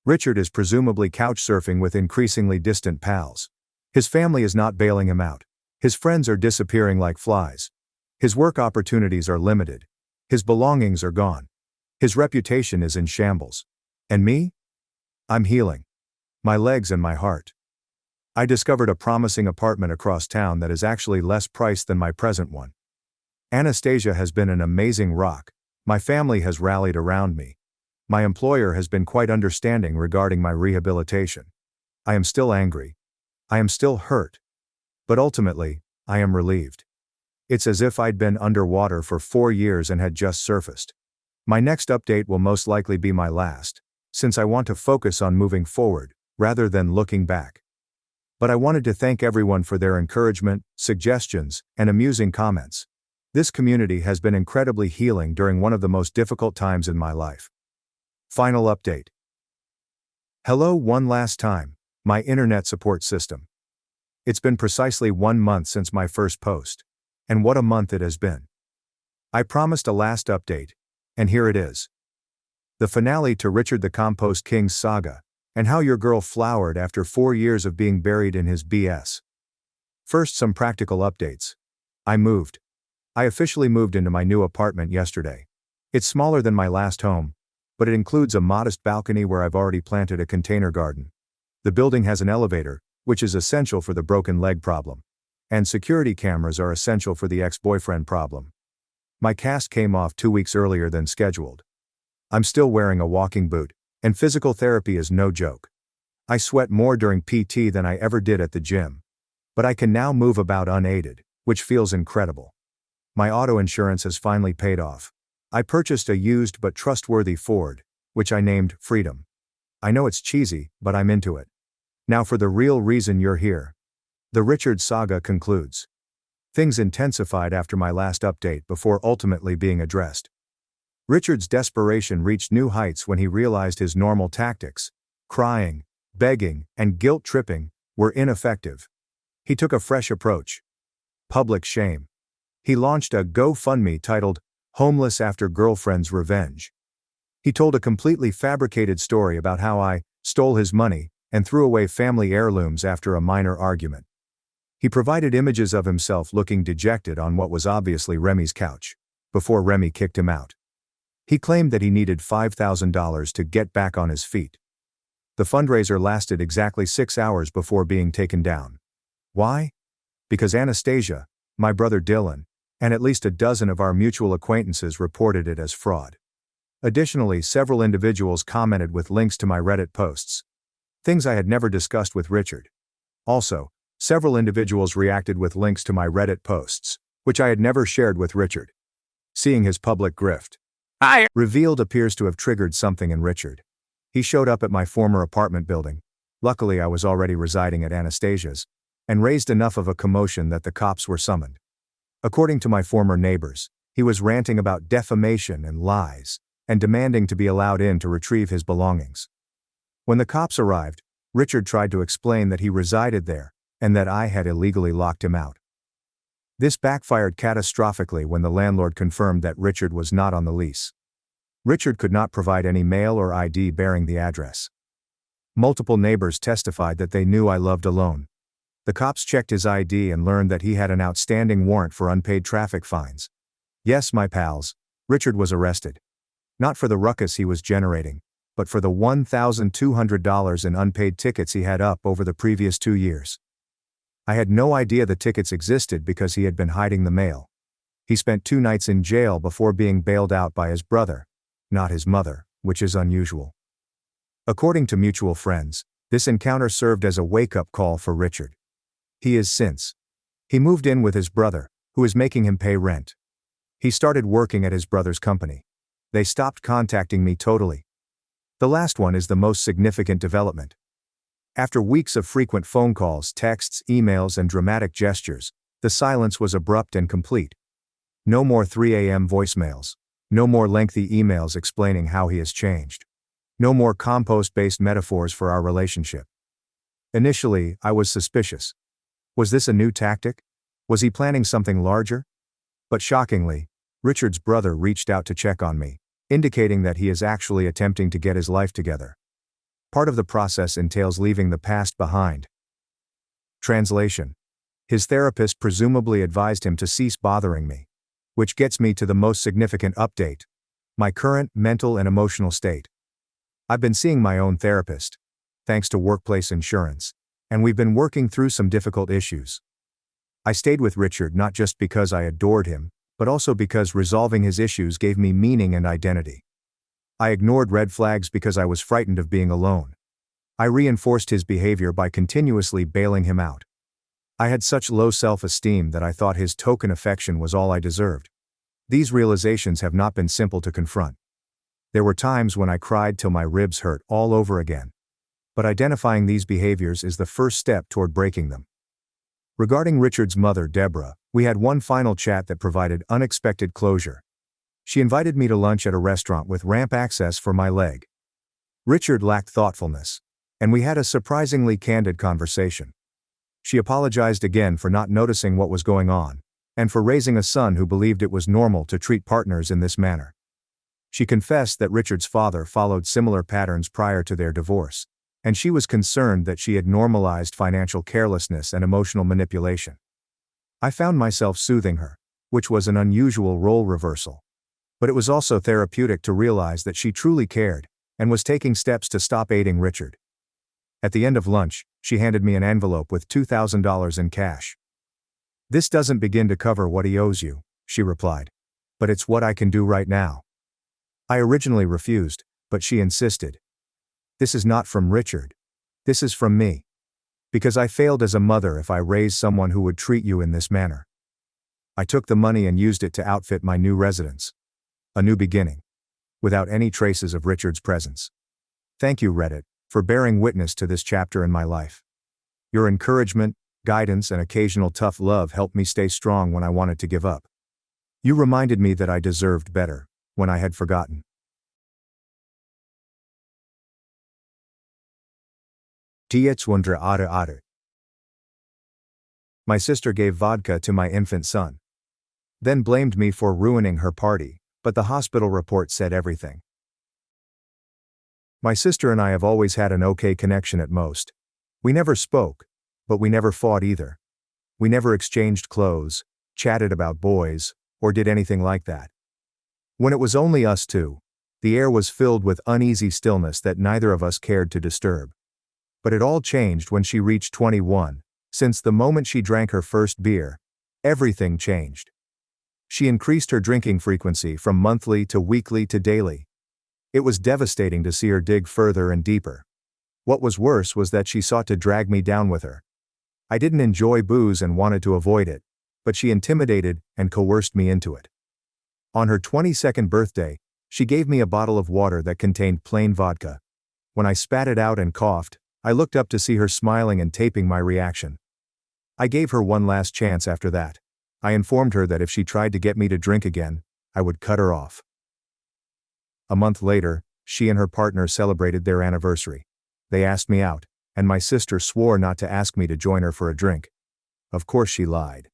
Richard is presumably couch surfing with increasingly distant pals. His family is not bailing him out. His friends are disappearing like flies. His work opportunities are limited. His belongings are gone. His reputation is in shambles. And me? I'm healing. My legs and my heart. I discovered a promising apartment across town that is actually less priced than my present one. Anastasia has been an amazing rock. My family has rallied around me. My employer has been quite understanding regarding my rehabilitation. I am still angry. I am still hurt. But ultimately, I am relieved. It's as if I'd been underwater for 4 years and had just surfaced. My next update will most likely be my last, since I want to focus on moving forward, rather than looking back. But I wanted to thank everyone for their encouragement, suggestions, and amusing comments. This community has been incredibly healing during one of the most difficult times in my life. Final update. Hello one last time, my internet support system. It's been precisely 1 month since my first post. And what a month it has been. I promised a last update, and here it is. The finale to Richard the Compost King's saga, and how your girl flowered after 4 years of being buried in his BS. First, some practical updates. I moved. I officially moved into my new apartment yesterday. It's smaller than my last home, but it includes a modest balcony where I've already planted a container garden. The building has an elevator, which is essential for the broken leg problem. And security cameras are essential for the ex-boyfriend problem. My cast came off 2 weeks earlier than scheduled. I'm still wearing a walking boot, and physical therapy is no joke. I sweat more during PT than I ever did at the gym. But I can now move about unaided, which feels incredible. My auto insurance has finally paid off. I purchased a used but trustworthy Ford, which I named Freedom. I know it's cheesy, but I'm into it. Now for the real reason you're here. The Richard saga concludes. Things intensified after my last update before ultimately being addressed. Richard's desperation reached new heights when he realized his normal tactics, crying, begging, and guilt-tripping, were ineffective. He took a fresh approach. Public shame. He launched a GoFundMe titled, Homeless After Girlfriend's Revenge. He told a completely fabricated story about how I stole his money and threw away family heirlooms after a minor argument. He provided images of himself looking dejected on what was obviously Remy's couch, before Remy kicked him out. He claimed that he needed $5,000 to get back on his feet. The fundraiser lasted exactly 6 hours before being taken down. Why? Because Anastasia, my brother Dylan, and at least a dozen of our mutual acquaintances reported it as fraud. Additionally, several individuals commented with links to my Reddit posts. Things I had never discussed with Richard. Also, several individuals reacted with links to my Reddit posts, which I had never shared with Richard. Seeing his public grift revealed appears to have triggered something in Richard. He showed up at my former apartment building. Luckily I was already residing at Anastasia's, and raised enough of a commotion that the cops were summoned. According to my former neighbors, he was ranting about defamation and lies, and demanding to be allowed in to retrieve his belongings. When the cops arrived, Richard tried to explain that he resided there, and that I had illegally locked him out. This backfired catastrophically when the landlord confirmed that Richard was not on the lease. Richard could not provide any mail or ID bearing the address. Multiple neighbors testified that they knew I lived alone. The cops checked his ID and learned that he had an outstanding warrant for unpaid traffic fines. Yes, my pals, Richard was arrested. Not for the ruckus he was generating, but for the $1,200 in unpaid tickets he had up over the previous 2 years. I had no idea the tickets existed because he had been hiding the mail. He spent 2 nights in jail before being bailed out by his brother, not his mother, which is unusual. According to mutual friends, this encounter served as a wake-up call for Richard. He is since. He moved in with his brother, who is making him pay rent. He started working at his brother's company. They stopped contacting me totally. The last one is the most significant development. After weeks of frequent phone calls, texts, emails, and dramatic gestures, the silence was abrupt and complete. No more 3 a.m. voicemails. No more lengthy emails explaining how he has changed. No more compost-based metaphors for our relationship. Initially, I was suspicious. Was this a new tactic? Was he planning something larger? But shockingly, Richard's brother reached out to check on me, indicating that he is actually attempting to get his life together. Part of the process entails leaving the past behind. Translation. His therapist presumably advised him to cease bothering me. Which gets me to the most significant update. My current mental and emotional state. I've been seeing my own therapist, thanks to workplace insurance, and we've been working through some difficult issues. I stayed with Richard not just because I adored him, but also because resolving his issues gave me meaning and identity. I ignored red flags because I was frightened of being alone. I reinforced his behavior by continuously bailing him out. I had such low self-esteem that I thought his token affection was all I deserved. These realizations have not been simple to confront. There were times when I cried till my ribs hurt all over again. But identifying these behaviors is the first step toward breaking them. Regarding Richard's mother, Deborah, we had one final chat that provided unexpected closure. She invited me to lunch at a restaurant with ramp access for my leg. Richard lacked thoughtfulness, and we had a surprisingly candid conversation. She apologized again for not noticing what was going on, and for raising a son who believed it was normal to treat partners in this manner. She confessed that Richard's father followed similar patterns prior to their divorce, and she was concerned that she had normalized financial carelessness and emotional manipulation. I found myself soothing her, which was an unusual role reversal. But it was also therapeutic to realize that she truly cared, and was taking steps to stop aiding Richard. At the end of lunch, she handed me an envelope with $2,000 in cash. "This doesn't begin to cover what he owes you," she replied. "But it's what I can do right now." I originally refused, but she insisted. "This is not from Richard. This is from me. Because I failed as a mother if I raised someone who would treat you in this manner." I took the money and used it to outfit my new residence. A new beginning. Without any traces of Richard's presence. Thank you, Reddit, for bearing witness to this chapter in my life. Your encouragement, guidance, and occasional tough love helped me stay strong when I wanted to give up. You reminded me that I deserved better, when I had forgotten. My sister gave vodka to my infant son. Then blamed me for ruining her party, but the hospital report said everything. My sister and I have always had an okay connection at most. We never spoke, but we never fought either. We never exchanged clothes, chatted about boys, or did anything like that. When it was only us two, the air was filled with uneasy stillness that neither of us cared to disturb. But it all changed when she reached 21, since the moment she drank her first beer, everything changed. She increased her drinking frequency from monthly to weekly to daily. It was devastating to see her dig further and deeper. What was worse was that she sought to drag me down with her. I didn't enjoy booze and wanted to avoid it, but she intimidated and coerced me into it. On her 22nd birthday, she gave me a bottle of water that contained plain vodka. When I spat it out and coughed, I looked up to see her smiling and taping my reaction. I gave her one last chance after that. I informed her that if she tried to get me to drink again, I would cut her off. A month later, she and her partner celebrated their anniversary. They asked me out, and my sister swore not to ask me to join her for a drink. Of course she lied.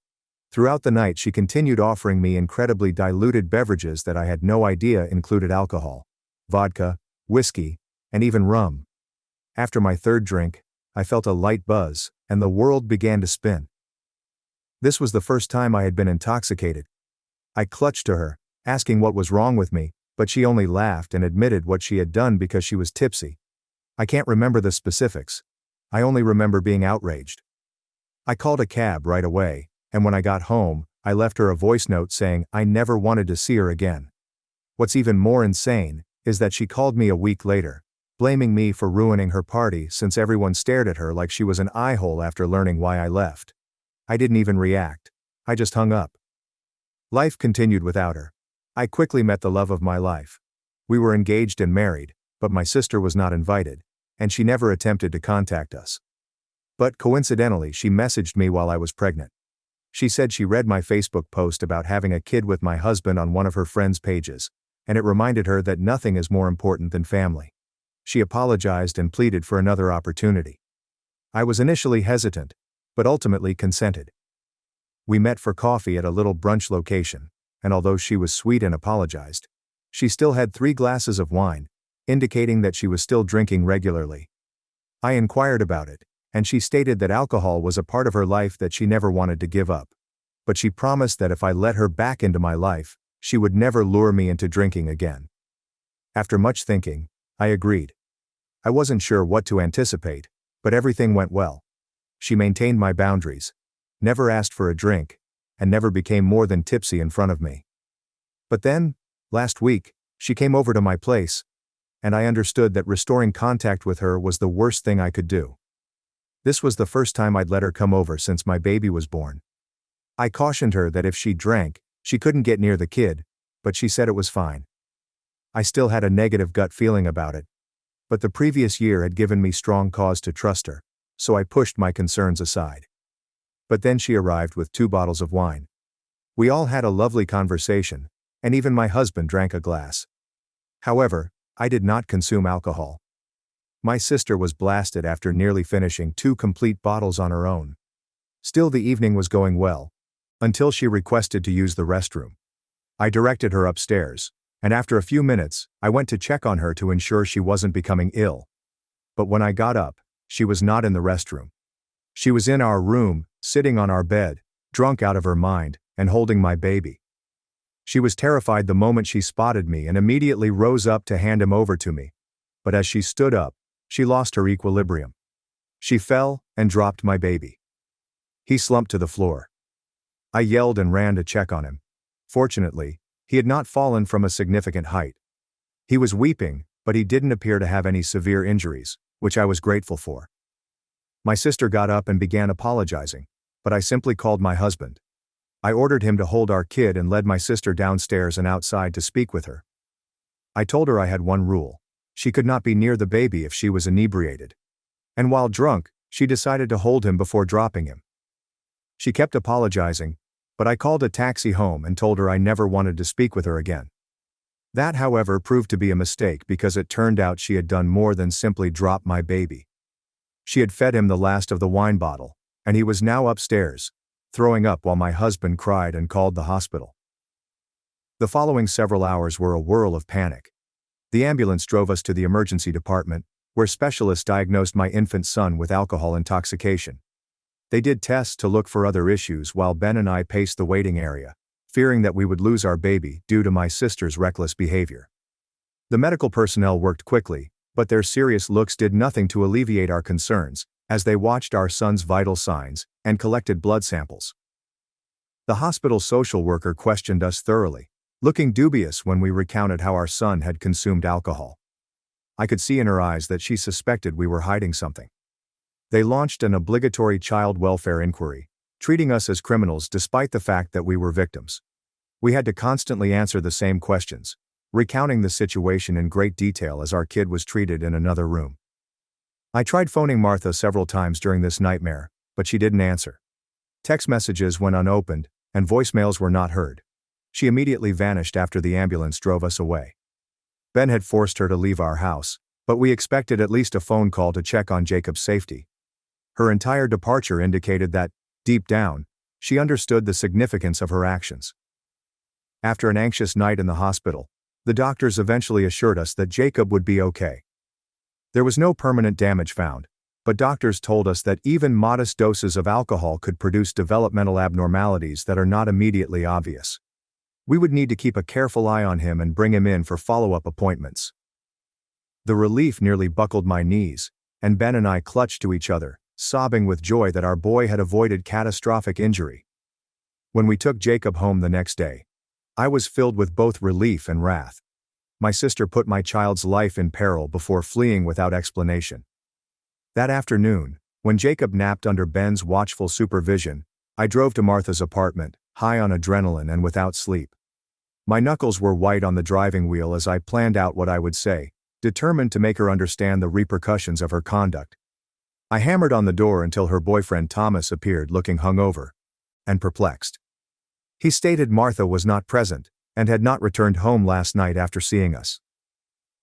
Throughout the night she continued offering me incredibly diluted beverages that I had no idea included alcohol, vodka, whiskey, and even rum. After my third drink, I felt a light buzz, and the world began to spin. This was the first time I had been intoxicated. I clutched to her, asking what was wrong with me, but she only laughed and admitted what she had done because she was tipsy. I can't remember the specifics. I only remember being outraged. I called a cab right away, and when I got home, I left her a voice note saying I never wanted to see her again. What's even more insane is that she called me a week later, blaming me for ruining her party since everyone stared at her like she was an eye-hole after learning why I left. I didn't even react. I just hung up. Life continued without her. I quickly met the love of my life. We were engaged and married, but my sister was not invited, and she never attempted to contact us. But coincidentally, she messaged me while I was pregnant. She said she read my Facebook post about having a kid with my husband on one of her friends' pages, and it reminded her that nothing is more important than family. She apologized and pleaded for another opportunity. I was initially hesitant, but ultimately consented. We met for coffee at a little brunch location, and although she was sweet and apologized, she still had 3 glasses of wine, indicating that she was still drinking regularly. I inquired about it, and she stated that alcohol was a part of her life that she never wanted to give up. But she promised that if I let her back into my life, she would never lure me into drinking again. After much thinking, I agreed. I wasn't sure what to anticipate, but everything went well. She maintained my boundaries, never asked for a drink, and never became more than tipsy in front of me. But then, last week, she came over to my place, and I understood that restoring contact with her was the worst thing I could do. This was the first time I'd let her come over since my baby was born. I cautioned her that if she drank, she couldn't get near the kid, but she said it was fine. I still had a negative gut feeling about it, but the previous year had given me strong cause to trust her, so I pushed my concerns aside. But then she arrived with 2 bottles of wine. We all had a lovely conversation, and even my husband drank a glass. However, I did not consume alcohol. My sister was blasted after nearly finishing 2 complete bottles on her own. Still, the evening was going well, until she requested to use the restroom. I directed her upstairs, and after a few minutes, I went to check on her to ensure she wasn't becoming ill. But when I got up, she was not in the restroom. She was in our room, sitting on our bed, drunk out of her mind, and holding my baby. She was terrified the moment she spotted me and immediately rose up to hand him over to me. But as she stood up, she lost her equilibrium. She fell and dropped my baby. He slumped to the floor. I yelled and ran to check on him. Fortunately, he had not fallen from a significant height. He was weeping, but he didn't appear to have any severe injuries, which I was grateful for. My sister got up and began apologizing, but I simply called my husband. I ordered him to hold our kid and led my sister downstairs and outside to speak with her. I told her I had one rule. She could not be near the baby if she was inebriated. And while drunk, she decided to hold him before dropping him. She kept apologizing, but I called a taxi home and told her I never wanted to speak with her again. That, however, proved to be a mistake because it turned out she had done more than simply drop my baby. She had fed him the last of the wine bottle, and he was now upstairs, throwing up while my husband cried and called the hospital. The following several hours were a whirl of panic. The ambulance drove us to the emergency department, where specialists diagnosed my infant son with alcohol intoxication. They did tests to look for other issues while Ben and I paced the waiting area, fearing that we would lose our baby due to my sister's reckless behavior. The medical personnel worked quickly, but their serious looks did nothing to alleviate our concerns, as they watched our son's vital signs and collected blood samples. The hospital's social worker questioned us thoroughly, looking dubious when we recounted how our son had consumed alcohol. I could see in her eyes that she suspected we were hiding something. They launched an obligatory child welfare inquiry, treating us as criminals despite the fact that we were victims. We had to constantly answer the same questions, recounting the situation in great detail as our kid was treated in another room. I tried phoning Martha several times during this nightmare, but she didn't answer. Text messages went unopened, and voicemails were not heard. She immediately vanished after the ambulance drove us away. Ben had forced her to leave our house, but we expected at least a phone call to check on Jacob's safety. Her entire departure indicated that, deep down, she understood the significance of her actions. After an anxious night in the hospital, the doctors eventually assured us that Jacob would be okay. There was no permanent damage found, but doctors told us that even modest doses of alcohol could produce developmental abnormalities that are not immediately obvious. We would need to keep a careful eye on him and bring him in for follow-up appointments. The relief nearly buckled my knees, and Ben and I clutched to each other, sobbing with joy that our boy had avoided catastrophic injury. When we took Jacob home the next day, I was filled with both relief and wrath. My sister put my child's life in peril before fleeing without explanation. That afternoon, when Jacob napped under Ben's watchful supervision, I drove to Martha's apartment, high on adrenaline and without sleep. My knuckles were white on the driving wheel as I planned out what I would say, determined to make her understand the repercussions of her conduct. I hammered on the door until her boyfriend Thomas appeared looking hungover and perplexed. He stated Martha was not present and had not returned home last night after seeing us.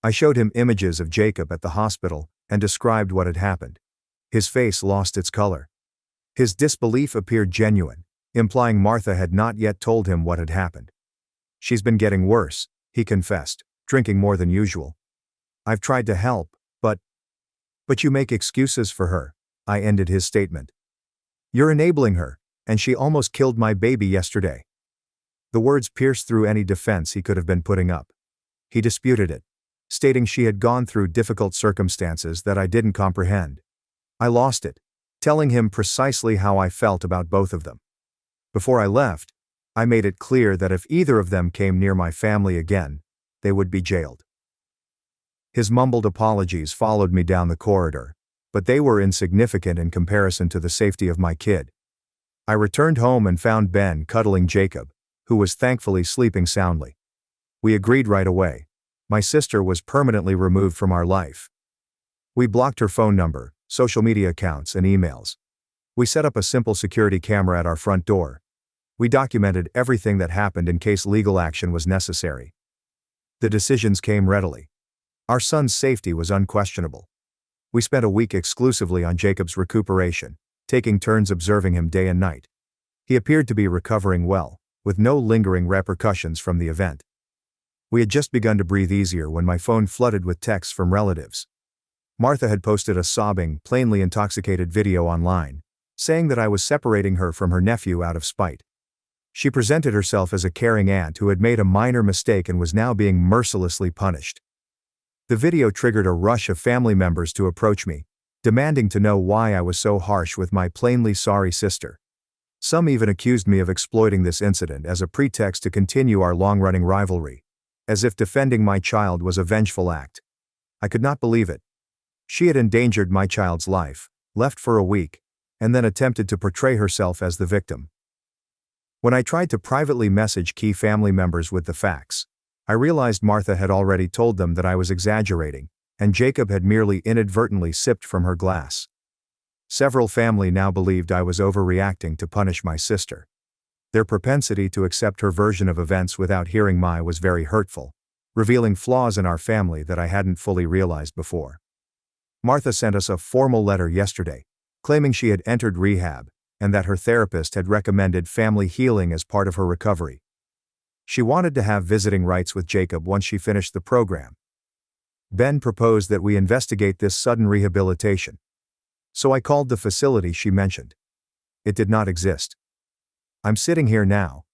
I showed him images of Jacob at the hospital and described what had happened. His face lost its color. His disbelief appeared genuine, implying Martha had not yet told him what had happened. She's been getting worse, he confessed, drinking more than usual. I've tried to help, but you make excuses for her, I ended his statement. You're enabling her, and she almost killed my baby yesterday. The words pierced through any defense he could have been putting up. He disputed it, stating she had gone through difficult circumstances that I didn't comprehend. I lost it, telling him precisely how I felt about both of them. Before I left, I made it clear that if either of them came near my family again, they would be jailed. His mumbled apologies followed me down the corridor, but they were insignificant in comparison to the safety of my kid. I returned home and found Ben cuddling Jacob, who was thankfully sleeping soundly. We agreed right away. My sister was permanently removed from our life. We blocked her phone number, social media accounts, and emails. We set up a simple security camera at our front door. We documented everything that happened in case legal action was necessary. The decisions came readily. Our son's safety was unquestionable. We spent a week exclusively on Jacob's recuperation, taking turns observing him day and night. He appeared to be recovering well, with no lingering repercussions from the event. We had just begun to breathe easier when my phone flooded with texts from relatives. Martha had posted a sobbing, plainly intoxicated video online, saying that I was separating her from her nephew out of spite. She presented herself as a caring aunt who had made a minor mistake and was now being mercilessly punished. The video triggered a rush of family members to approach me, demanding to know why I was so harsh with my plainly sorry sister. Some even accused me of exploiting this incident as a pretext to continue our long-running rivalry, as if defending my child was a vengeful act. I could not believe it. She had endangered my child's life, left for a week, and then attempted to portray herself as the victim. When I tried to privately message key family members with the facts, I realized Martha had already told them that I was exaggerating, and Jacob had merely inadvertently sipped from her glass. Several family now believed I was overreacting to punish my sister. Their propensity to accept her version of events without hearing mine was very hurtful, revealing flaws in our family that I hadn't fully realized before. Martha sent us a formal letter yesterday, claiming she had entered rehab, and that her therapist had recommended family healing as part of her recovery. She wanted to have visiting rights with Jacob once she finished the program. Ben proposed that we investigate this sudden rehabilitation. So I called the facility she mentioned. It did not exist. I'm sitting here now,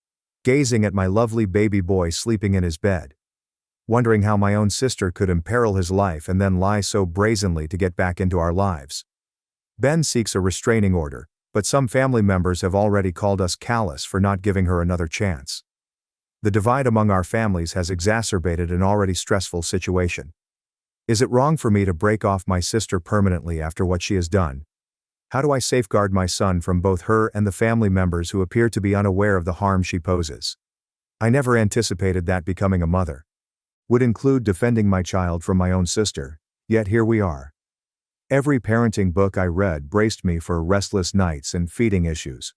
gazing at my lovely baby boy sleeping in his bed, wondering how my own sister could imperil his life and then lie so brazenly to get back into our lives. Ben seeks a restraining order, but some family members have already called us callous for not giving her another chance. The divide among our families has exacerbated an already stressful situation. Is it wrong for me to break off my sister permanently after what she has done? How do I safeguard my son from both her and the family members who appear to be unaware of the harm she poses? I never anticipated that becoming a mother would include defending my child from my own sister, yet here we are. Every parenting book I read braced me for restless nights and feeding issues.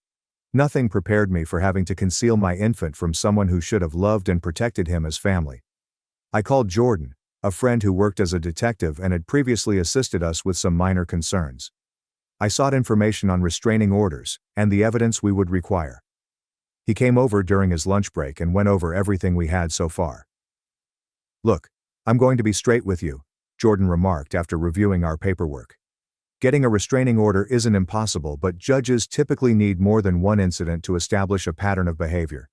Nothing prepared me for having to conceal my infant from someone who should have loved and protected him as family. I called Jordan, a friend who worked as a detective and had previously assisted us with some minor concerns. I sought information on restraining orders and the evidence we would require. He came over during his lunch break and went over everything we had so far. Look, I'm going to be straight with you, Jordan remarked after reviewing our paperwork. Getting a restraining order isn't impossible, but judges typically need more than one incident to establish a pattern of behavior.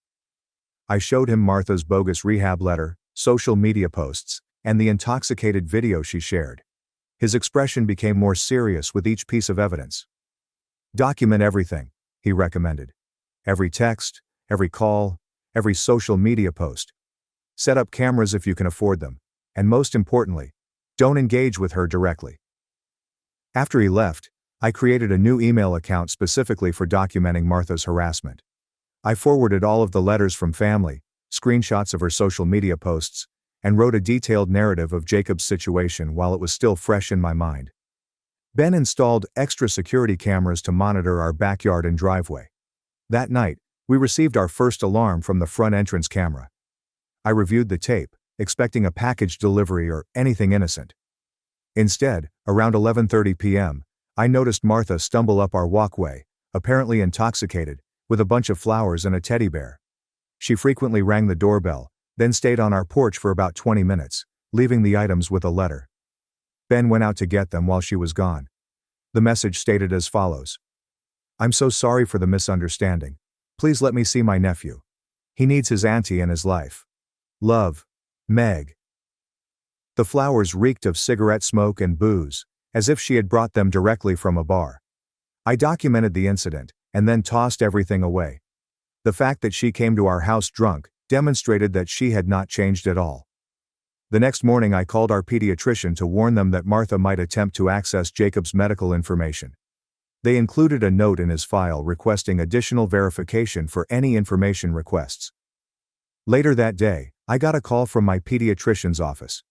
I showed him Martha's bogus rehab letter, social media posts, and the intoxicated video she shared. His expression became more serious with each piece of evidence. Document everything, he recommended. Every text, every call, every social media post. Set up cameras if you can afford them, and most importantly, don't engage with her directly. After he left, I created a new email account specifically for documenting Martha's harassment. I forwarded all of the letters from family, screenshots of her social media posts, and wrote a detailed narrative of Jacob's situation while it was still fresh in my mind. Ben installed extra security cameras to monitor our backyard and driveway. That night, we received our first alarm from the front entrance camera. I reviewed the tape, expecting a package delivery or anything innocent. Instead, around 11:30 p.m., I noticed Martha stumble up our walkway, apparently intoxicated, with a bunch of flowers and a teddy bear. She frequently rang the doorbell, then stayed on our porch for about 20 minutes, leaving the items with a letter. Ben went out to get them while she was gone. The message stated as follows: "I'm so sorry for the misunderstanding. Please let me see my nephew. He needs his auntie in his life. Love, Meg." The flowers reeked of cigarette smoke and booze, as if she had brought them directly from a bar. I documented the incident, and then tossed everything away. The fact that she came to our house drunk demonstrated that she had not changed at all. The next morning I called our pediatrician to warn them that Martha might attempt to access Jacob's medical information. They included a note in his file requesting additional verification for any information requests. Later that day, I got a call from my pediatrician's office.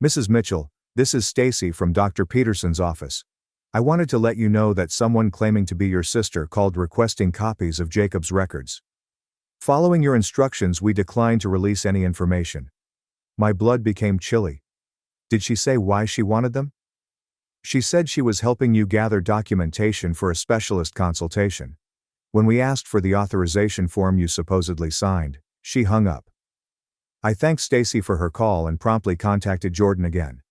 "Mrs. Mitchell, this is Stacy from Dr. Peterson's office. I wanted to let you know that someone claiming to be your sister called requesting copies of Jacob's records. Following your instructions, we declined to release any information." My blood became chilly. Did she say why she wanted them? "She said she was helping you gather documentation for a specialist consultation. When we asked for the authorization form you supposedly signed, she hung up." I thanked Stacy for her call and promptly contacted Jordan again.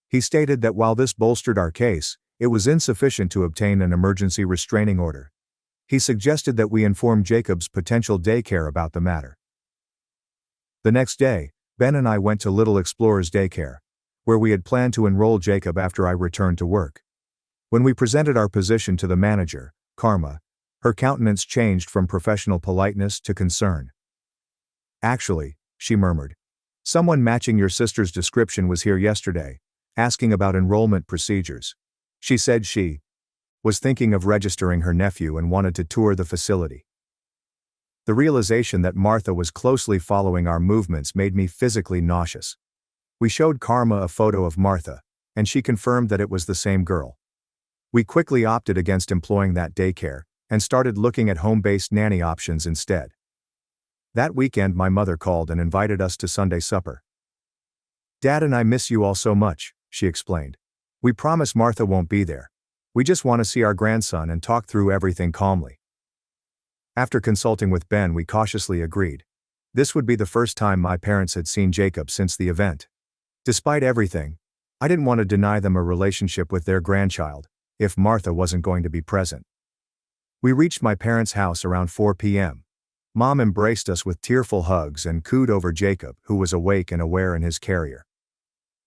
He stated that while this bolstered our case, it was insufficient to obtain an emergency restraining order. He suggested that we inform Jacob's potential daycare about the matter. The next day, Ben and I went to Little Explorers Daycare, where we had planned to enroll Jacob after I returned to work. When we presented our position to the manager, Karma, her countenance changed from professional politeness to concern. "Actually," she murmured, "someone matching your sister's description was here yesterday, asking about enrollment procedures. She said she was thinking of registering her nephew and wanted to tour the facility." The realization that Martha was closely following our movements made me physically nauseous. We showed Karma a photo of Martha, and she confirmed that it was the same girl. We quickly opted against employing that daycare, and started looking at home-based nanny options instead. That weekend my mother called and invited us to Sunday supper. "Dad and I miss you all so much," she explained. "We promise Martha won't be there. We just want to see our grandson and talk through everything calmly." After consulting with Ben, we cautiously agreed. This would be the first time my parents had seen Jacob since the event. Despite everything, I didn't want to deny them a relationship with their grandchild, if Martha wasn't going to be present. We reached my parents' house around 4 p.m. Mom embraced us with tearful hugs and cooed over Jacob, who was awake and aware in his carrier.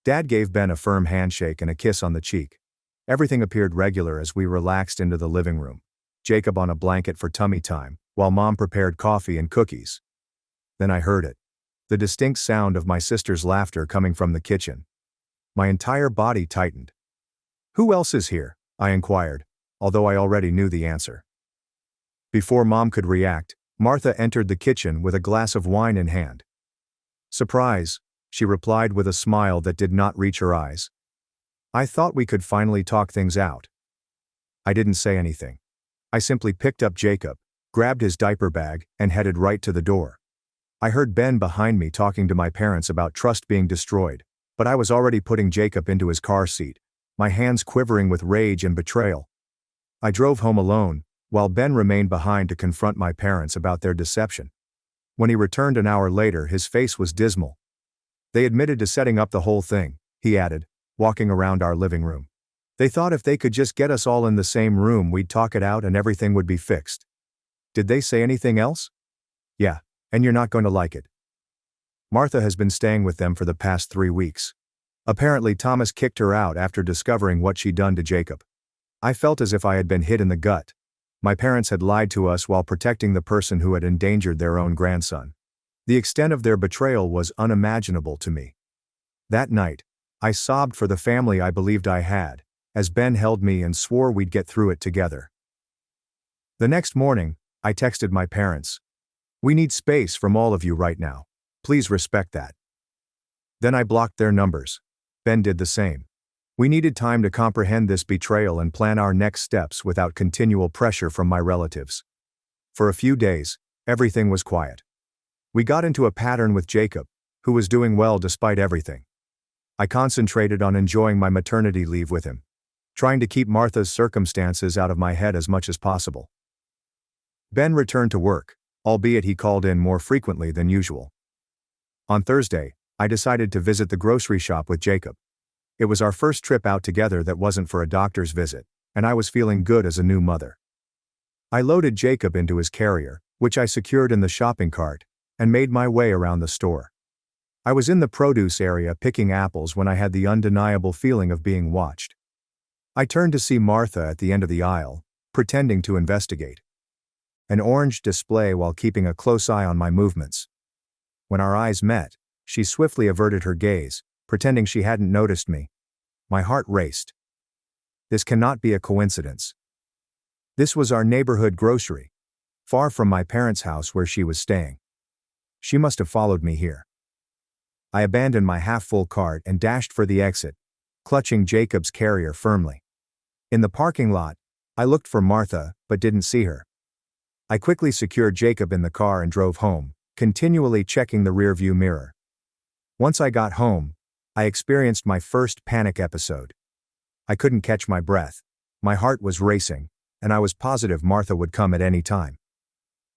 Dad gave Ben a firm handshake and a kiss on the cheek. Everything appeared regular as we relaxed into the living room, Jacob on a blanket for tummy time, while Mom prepared coffee and cookies. Then I heard it. The distinct sound of my sister's laughter coming from the kitchen. My entire body tightened. "Who else is here?" I inquired, although I already knew the answer. Before Mom could react, Martha entered the kitchen with a glass of wine in hand. "Surprise," she replied with a smile that did not reach her eyes. "I thought we could finally talk things out." I didn't say anything. I simply picked up Jacob, grabbed his diaper bag, and headed right to the door. I heard Ben behind me talking to my parents about trust being destroyed, but I was already putting Jacob into his car seat, my hands quivering with rage and betrayal. I drove home alone, while Ben remained behind to confront my parents about their deception. When he returned an hour later, his face was dismal. "They admitted to setting up the whole thing," he added, walking around our living room. "They thought if they could just get us all in the same room, we'd talk it out and everything would be fixed." "Did they say anything else?" "Yeah. And you're not going to like it. Martha has been staying with them for the past 3 weeks. Apparently Thomas kicked her out after discovering what she'd done to Jacob. I felt as if I had been hit in the gut. My parents had lied to us while protecting the person who had endangered their own grandson. The extent of their betrayal was unimaginable to me. That night, I sobbed for the family I believed I had, as Ben held me and swore we'd get through it together. The next morning, I texted my parents. "We need space from all of you right now. Please respect that." Then I blocked their numbers. Ben did the same. We needed time to comprehend this betrayal and plan our next steps without continual pressure from my relatives. For a few days, everything was quiet. We got into a pattern with Jacob, who was doing well despite everything. I concentrated on enjoying my maternity leave with him, trying to keep Martha's circumstances out of my head as much as possible. Ben returned to work, albeit he called in more frequently than usual. On Thursday, I decided to visit the grocery shop with Jacob. It was our first trip out together that wasn't for a doctor's visit, and I was feeling good as a new mother. I loaded Jacob into his carrier, which I secured in the shopping cart, and made my way around the store. I was in the produce area picking apples when I had the undeniable feeling of being watched. I turned to see Martha at the end of the aisle, pretending to investigate. An orange display while keeping a close eye on my movements. When our eyes met, she swiftly averted her gaze, pretending she hadn't noticed me. My heart raced. This cannot be a coincidence. This was our neighborhood grocery, far from my parents' house where she was staying. She must have followed me here. I abandoned my half-full cart and dashed for the exit, clutching Jacob's carrier firmly. In the parking lot, I looked for Martha, but didn't see her. I quickly secured Jacob in the car and drove home, continually checking the rearview mirror. Once I got home, I experienced my first panic episode. I couldn't catch my breath. My heart was racing, and I was positive Martha would come at any time.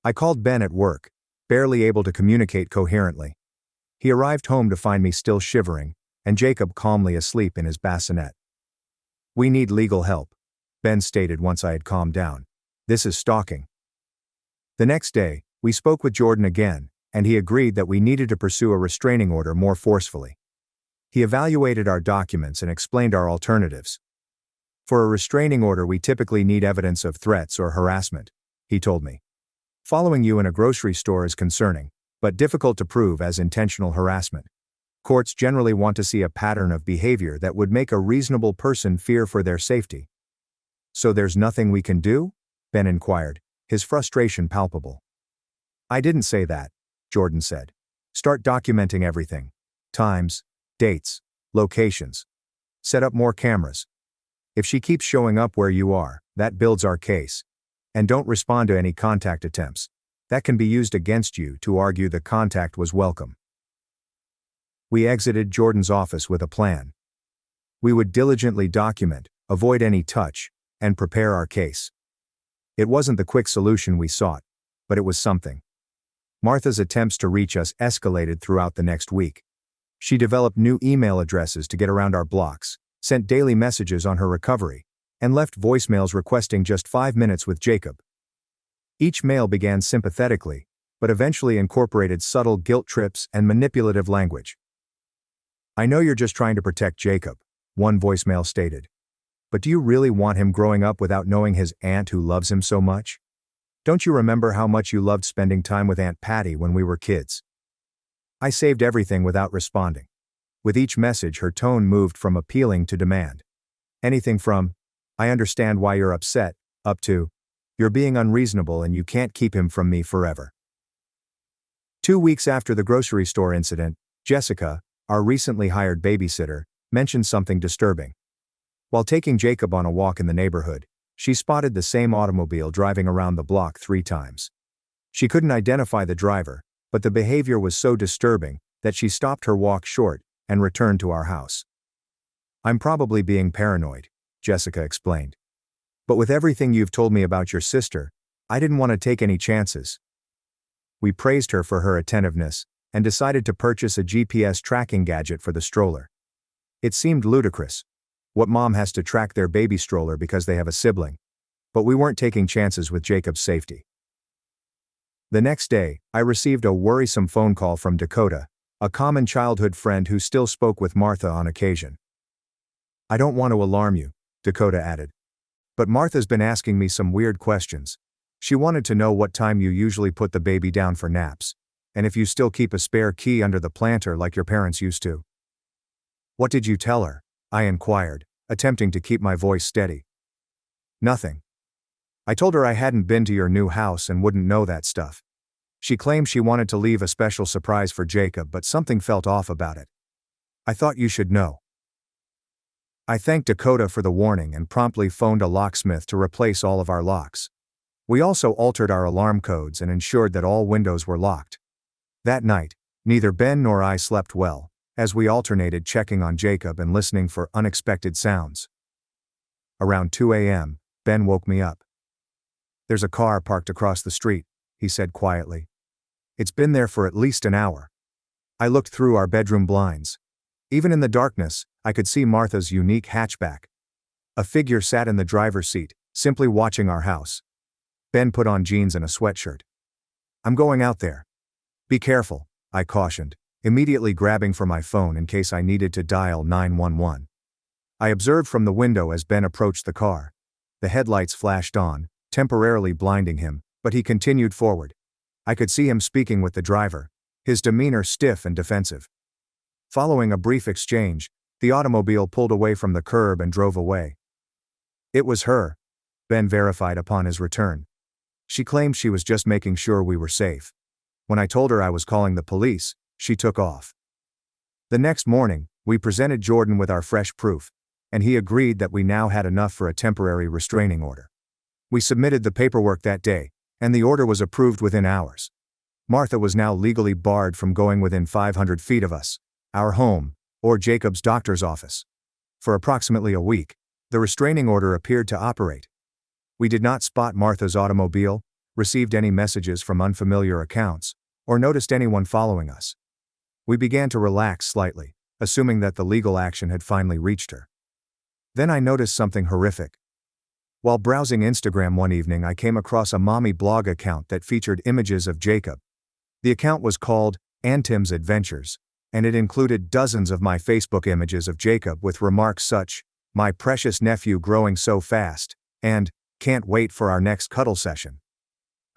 I called Ben at work, barely able to communicate coherently. He arrived home to find me still shivering, and Jacob calmly asleep in his bassinet. "We need legal help," Ben stated once I had calmed down. "This is stalking." The next day, we spoke with Jordan again, and he agreed that we needed to pursue a restraining order more forcefully. He evaluated our documents and explained our alternatives. "For a restraining order, we typically need evidence of threats or harassment," he told me. "Following you in a grocery store is concerning, but difficult to prove as intentional harassment. Courts generally want to see a pattern of behavior that would make a reasonable person fear for their safety." "So there's nothing we can do?" Ben inquired, his frustration palpable. "I didn't say that," Jordan said. "Start documenting everything. Times, dates, locations. Set up more cameras. If she keeps showing up where you are, that builds our case. And don't respond to any contact attempts. That can be used against you to argue the contact was welcome." We exited Jordan's office with a plan. We would diligently document, avoid any touch, and prepare our case. It wasn't the quick solution we sought, but it was something. Martha's attempts to reach us escalated throughout the next week. She developed new email addresses to get around our blocks, sent daily messages on her recovery, and left voicemails requesting just 5 minutes with Jacob. Each mail began sympathetically, but eventually incorporated subtle guilt trips and manipulative language. "I know you're just trying to protect Jacob," one voicemail stated. "But do you really want him growing up without knowing his aunt who loves him so much? Don't you remember how much you loved spending time with Aunt Patty when we were kids?" I saved everything without responding. With each message, her tone moved from appealing to demand. Anything from, "I understand why you're upset," up to, "You're being unreasonable and you can't keep him from me forever." 2 weeks after the grocery store incident, Jessica, our recently hired babysitter, mentioned something disturbing. While taking Jacob on a walk in the neighborhood, she spotted the same automobile driving around the block 3 times. She couldn't identify the driver, but the behavior was so disturbing that she stopped her walk short and returned to our house. "I'm probably being paranoid," Jessica explained. "But with everything you've told me about your sister, I didn't want to take any chances." We praised her for her attentiveness and decided to purchase a GPS tracking gadget for the stroller. It seemed ludicrous. What mom has to track their baby stroller because they have a sibling? But we weren't taking chances with Jacob's safety. The next day, I received a worrisome phone call from Dakota, a common childhood friend who still spoke with Martha on occasion. "I don't want to alarm you," Dakota added. "But Martha's been asking me some weird questions. She wanted to know what time you usually put the baby down for naps, and if you still keep a spare key under the planter like your parents used to." "What did you tell her?" I inquired, attempting to keep my voice steady. "Nothing. I told her I hadn't been to your new house and wouldn't know that stuff. She claimed she wanted to leave a special surprise for Jacob, but something felt off about it. I thought you should know." I thanked Dakota for the warning and promptly phoned a locksmith to replace all of our locks. We also altered our alarm codes and ensured that all windows were locked. That night, neither Ben nor I slept well, as we alternated checking on Jacob and listening for unexpected sounds. Around 2 a.m., Ben woke me up. "There's a car parked across the street," he said quietly. "It's been there for at least an hour." I looked through our bedroom blinds. Even in the darkness, I could see Martha's unique hatchback. A figure sat in the driver's seat, simply watching our house. Ben put on jeans and a sweatshirt. "I'm going out there." "Be careful," I cautioned, immediately grabbing for my phone in case I needed to dial 911. I observed from the window as Ben approached the car. The headlights flashed on, temporarily blinding him, but he continued forward. I could see him speaking with the driver, his demeanor stiff and defensive. Following a brief exchange, the automobile pulled away from the curb and drove away. "It was her," Ben verified upon his return. "She claimed she was just making sure we were safe. When I told her I was calling the police, she took off." The next morning, we presented Jordan with our fresh proof, and he agreed that we now had enough for a temporary restraining order. We submitted the paperwork that day, and the order was approved within hours. Martha was now legally barred from going within 500 feet of us, our home, or Jacob's doctor's office. For approximately a week, the restraining order appeared to operate. We did not spot Martha's automobile, received any messages from unfamiliar accounts, or noticed anyone following us. We began to relax slightly, assuming that the legal action had finally reached her. Then I noticed something horrific. While browsing Instagram one evening, I came across a mommy blog account that featured images of Jacob. The account was called Antim's Adventures, and it included dozens of my Facebook images of Jacob with remarks such, "My precious nephew growing so fast," and "Can't wait for our next cuddle session."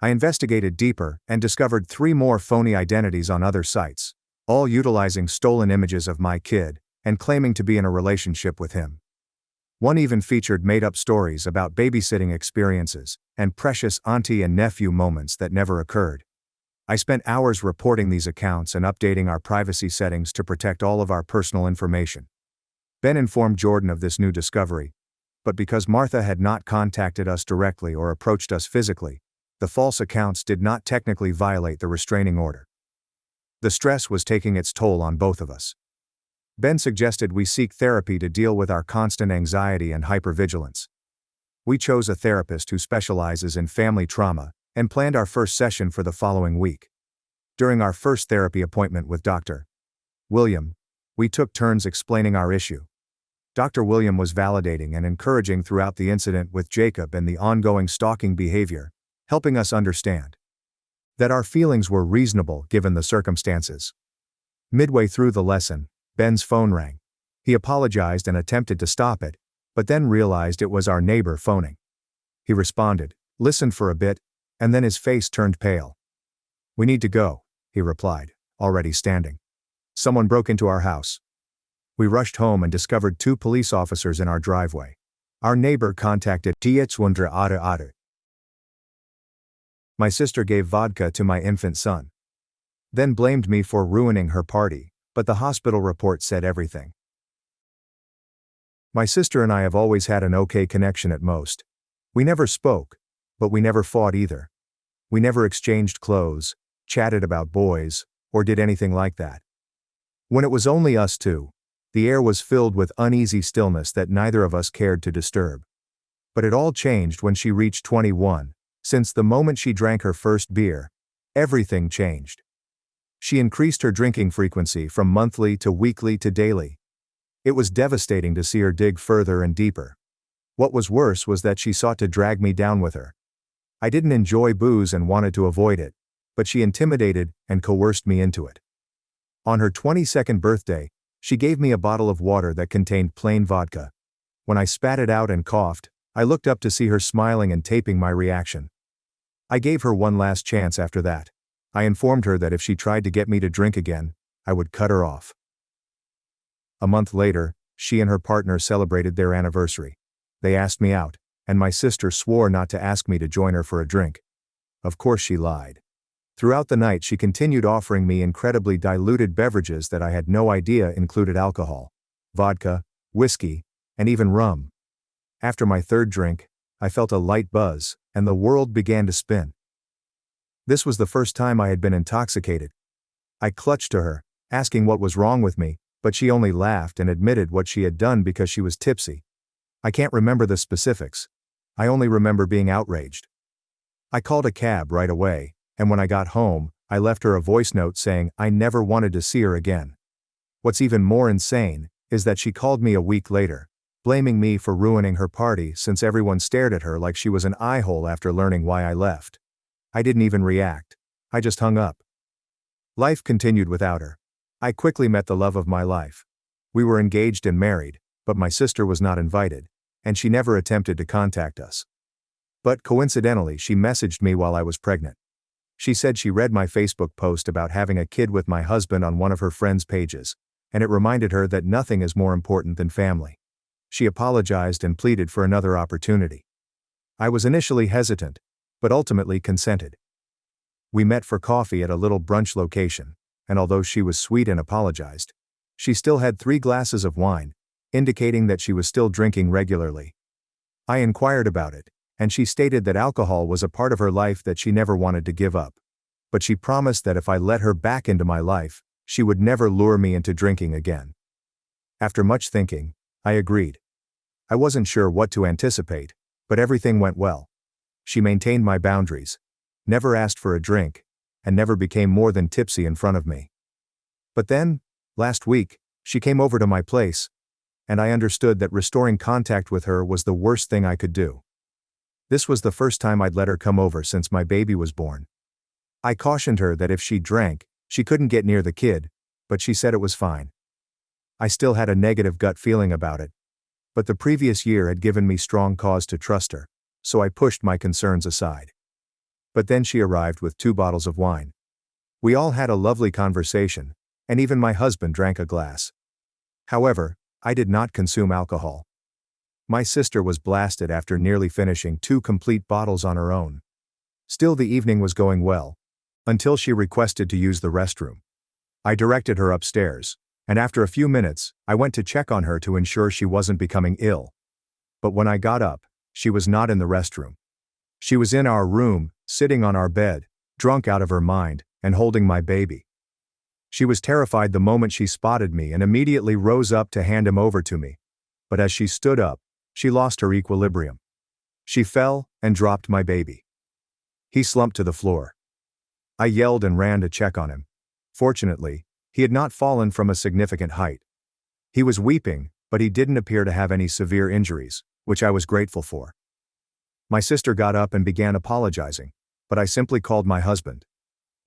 I investigated deeper and discovered 3 more phony identities on other sites, all utilizing stolen images of my kid and claiming to be in a relationship with him. One even featured made-up stories about babysitting experiences and precious auntie and nephew moments that never occurred. I spent hours reporting these accounts and updating our privacy settings to protect all of our personal information. Ben informed Jordan of this new discovery, but because Martha had not contacted us directly or approached us physically, the false accounts did not technically violate the restraining order. The stress was taking its toll on both of us. Ben suggested we seek therapy to deal with our constant anxiety and hypervigilance. We chose a therapist who specializes in family trauma and planned our first session for the following week. During our first therapy appointment with Dr. William, we took turns explaining our issue. Dr. William was validating and encouraging throughout the incident with Jacob and the ongoing stalking behavior, helping us understand that our feelings were reasonable given the circumstances. Midway through the lesson, Ben's phone rang. He apologized and attempted to stop it, but then realized it was our neighbor phoning. He responded, listened for a bit, and then his face turned pale. "We need to go," he replied, already standing. "Someone broke into our house." We rushed home and discovered 2 police officers in our driveway. Our neighbor contacted TH1 My sister gave vodka to my infant son. Then blamed me for ruining her party, but the hospital report said everything. My sister and I have always had an okay connection at most. We never spoke, but we never fought either. We never exchanged clothes, chatted about boys, or did anything like that. When it was only us two, the air was filled with uneasy stillness that neither of us cared to disturb. But it all changed when she reached 21, since the moment she drank her first beer, everything changed. She increased her drinking frequency from monthly to weekly to daily. It was devastating to see her dig further and deeper. What was worse was that she sought to drag me down with her. I didn't enjoy booze and wanted to avoid it, but she intimidated and coerced me into it. On her 22nd birthday, she gave me a bottle of water that contained plain vodka. When I spat it out and coughed, I looked up to see her smiling and taping my reaction. I gave her one last chance after that. I informed her that if she tried to get me to drink again, I would cut her off. A month later, she and her partner celebrated their anniversary. They asked me out, and my sister swore not to ask me to join her for a drink. Of course she lied. Throughout the night she continued offering me incredibly diluted beverages that I had no idea included alcohol, vodka, whiskey, and even rum. After my third drink, I felt a light buzz, and the world began to spin. This was the first time I had been intoxicated. I clutched to her, asking what was wrong with me, but she only laughed and admitted what she had done because she was tipsy. I can't remember the specifics. I only remember being outraged. I called a cab right away, and when I got home, I left her a voice note saying I never wanted to see her again. What's even more insane is that she called me a week later, blaming me for ruining her party since everyone stared at her like she was an eye-hole after learning why I left. I didn't even react. I just hung up. Life continued without her. I quickly met the love of my life. We were engaged and married, but my sister was not invited, and she never attempted to contact us. But coincidentally, she messaged me while I was pregnant. She said she read my Facebook post about having a kid with my husband on one of her friends' pages, and it reminded her that nothing is more important than family. She apologized and pleaded for another opportunity. I was initially hesitant, but ultimately consented. We met for coffee at a little brunch location, and although she was sweet and apologized, she still had 3 glasses of wine, indicating that she was still drinking regularly. I inquired about it, and she stated that alcohol was a part of her life that she never wanted to give up. But she promised that if I let her back into my life, she would never lure me into drinking again. After much thinking, I agreed. I wasn't sure what to anticipate, but everything went well. She maintained my boundaries, never asked for a drink, and never became more than tipsy in front of me. But then, last week, she came over to my place, and I understood that restoring contact with her was the worst thing I could do. This was the first time I'd let her come over since my baby was born. I cautioned her that if she drank, she couldn't get near the kid, but she said it was fine. I still had a negative gut feeling about it, but the previous year had given me strong cause to trust her, so I pushed my concerns aside. But then she arrived with 2 bottles of wine. We all had a lovely conversation, and even my husband drank a glass. However, I did not consume alcohol. My sister was blasted after nearly finishing 2 complete bottles on her own. Still, the evening was going well, until she requested to use the restroom. I directed her upstairs, and after a few minutes, I went to check on her to ensure she wasn't becoming ill. But when I got up, she was not in the restroom. She was in our room, sitting on our bed, drunk out of her mind, and holding my baby. She was terrified the moment she spotted me and immediately rose up to hand him over to me. But as she stood up, she lost her equilibrium. She fell and dropped my baby. He slumped to the floor. I yelled and ran to check on him. Fortunately, he had not fallen from a significant height. He was weeping, but he didn't appear to have any severe injuries, which I was grateful for. My sister got up and began apologizing, but I simply called my husband.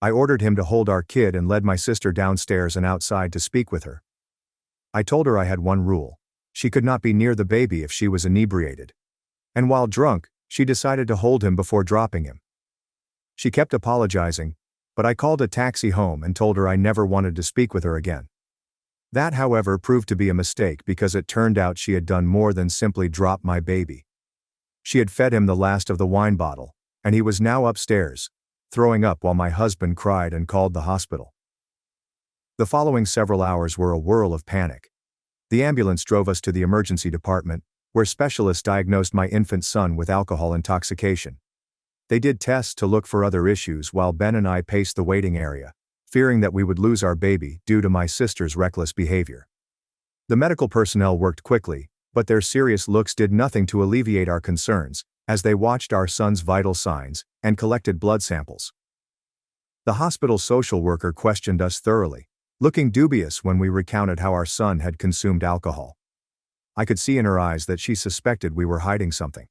I ordered him to hold our kid and led my sister downstairs and outside to speak with her. I told her I had one rule. She could not be near the baby if she was inebriated. And while drunk, she decided to hold him before dropping him. She kept apologizing, but I called a taxi home and told her I never wanted to speak with her again. That, however, proved to be a mistake because it turned out she had done more than simply drop my baby. She had fed him the last of the wine bottle, and he was now upstairs, throwing up while my husband cried and called the hospital. The following several hours were a whirl of panic. The ambulance drove us to the emergency department, where specialists diagnosed my infant son with alcohol intoxication. They did tests to look for other issues while Ben and I paced the waiting area, fearing that we would lose our baby due to my sister's reckless behavior. The medical personnel worked quickly, but their serious looks did nothing to alleviate our concerns, as they watched our son's vital signs and collected blood samples. The hospital social worker questioned us thoroughly, looking dubious when we recounted how our son had consumed alcohol. I could see in her eyes that she suspected we were hiding something.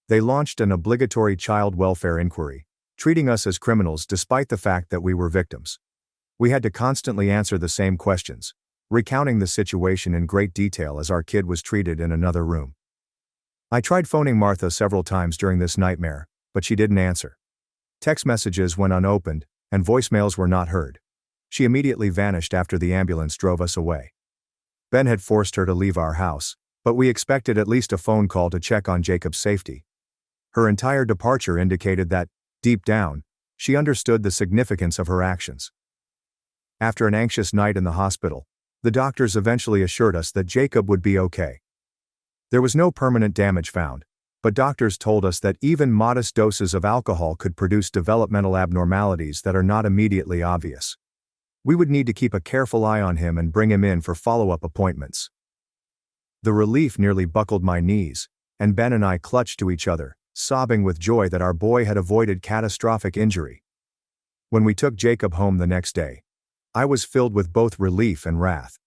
They launched an obligatory child welfare inquiry, treating us as criminals despite the fact that we were victims. We had to constantly answer the same questions, recounting the situation in great detail as our kid was treated in another room. I tried phoning Martha several times during this nightmare, but she didn't answer. Text messages went unopened, and voicemails were not heard. She immediately vanished after the ambulance drove us away. Ben had forced her to leave our house, but we expected at least a phone call to check on Jacob's safety. Her entire departure indicated that, deep down, she understood the significance of her actions. After an anxious night in the hospital, the doctors eventually assured us that Jacob would be okay. There was no permanent damage found, but doctors told us that even modest doses of alcohol could produce developmental abnormalities that are not immediately obvious. We would need to keep a careful eye on him and bring him in for follow-up appointments. The relief nearly buckled my knees, and Ben and I clutched to each other, sobbing with joy that our boy had avoided catastrophic injury. When we took Jacob home the next day, I was filled with both relief and wrath.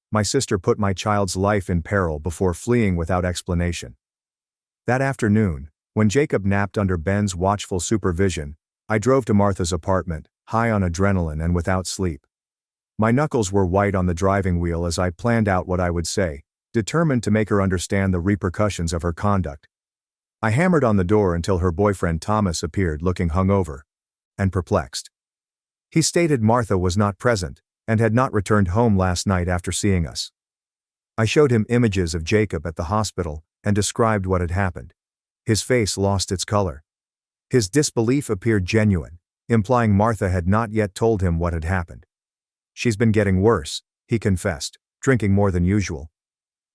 My sister put my child's life in peril before fleeing without explanation. That afternoon, when Jacob napped under Ben's watchful supervision, I drove to Martha's apartment, high on adrenaline and without sleep. My knuckles were white on the driving wheel as I planned out what I would say, determined to make her understand the repercussions of her conduct. I hammered on the door until her boyfriend Thomas appeared looking hungover and perplexed. He stated Martha was not present and had not returned home last night after seeing us. I showed him images of Jacob at the hospital and described what had happened. His face lost its color. His disbelief appeared genuine, implying Martha had not yet told him what had happened. "She's been getting worse," he confessed, drinking more than usual.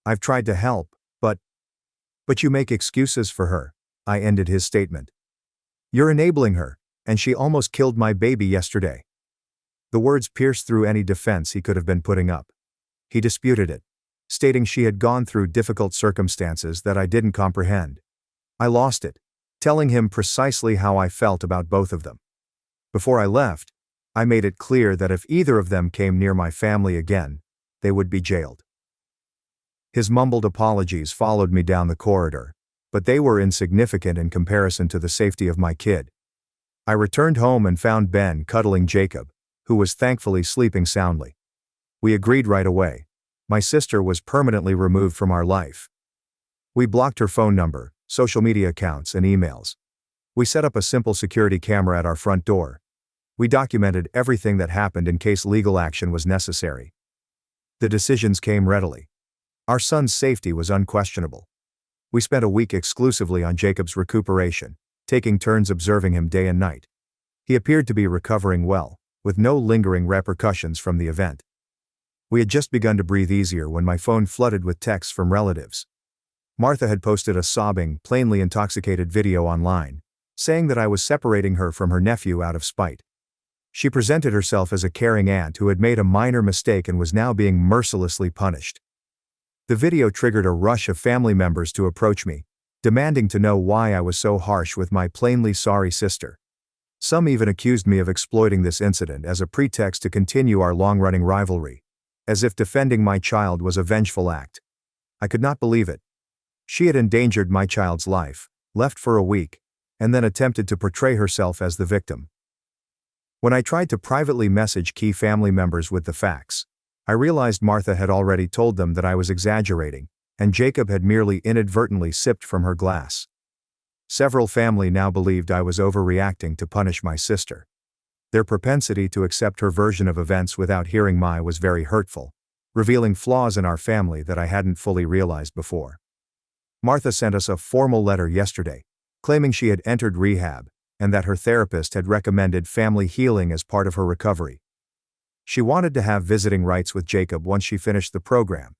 "I've tried to help, but you make excuses for her," I ended his statement. "You're enabling her, and she almost killed my baby yesterday." The words pierced through any defense he could have been putting up. He disputed it, stating she had gone through difficult circumstances that I didn't comprehend. I lost it, telling him precisely how I felt about both of them. Before I left, I made it clear that if either of them came near my family again, they would be jailed. His mumbled apologies followed me down the corridor, but they were insignificant in comparison to the safety of my kid. I returned home and found Ben cuddling Jacob, who was thankfully sleeping soundly. We agreed right away. My sister was permanently removed from our life. We blocked her phone number, social media accounts, and emails. We set up a simple security camera at our front door. We documented everything that happened in case legal action was necessary. The decisions came readily. Our son's safety was unquestionable. We spent a week exclusively on Jacob's recuperation, taking turns observing him day and night. He appeared to be recovering well, with no lingering repercussions from the event. We had just begun to breathe easier when my phone flooded with texts from relatives. Martha had posted a sobbing, plainly intoxicated video online, saying that I was separating her from her nephew out of spite. She presented herself as a caring aunt who had made a minor mistake and was now being mercilessly punished. The video triggered a rush of family members to approach me, demanding to know why I was so harsh with my plainly sorry sister. Some even accused me of exploiting this incident as a pretext to continue our long-running rivalry, as if defending my child was a vengeful act. I could not believe it. She had endangered my child's life, left for a week, and then attempted to portray herself as the victim. When I tried to privately message key family members with the facts, I realized Martha had already told them that I was exaggerating, and Jacob had merely inadvertently sipped from her glass. Several family now believed I was overreacting to punish my sister. Their propensity to accept her version of events without hearing mine was very hurtful, revealing flaws in our family that I hadn't fully realized before. Martha sent us a formal letter yesterday, claiming she had entered rehab, and that her therapist had recommended family healing as part of her recovery. She wanted to have visiting rights with Jacob once she finished the program.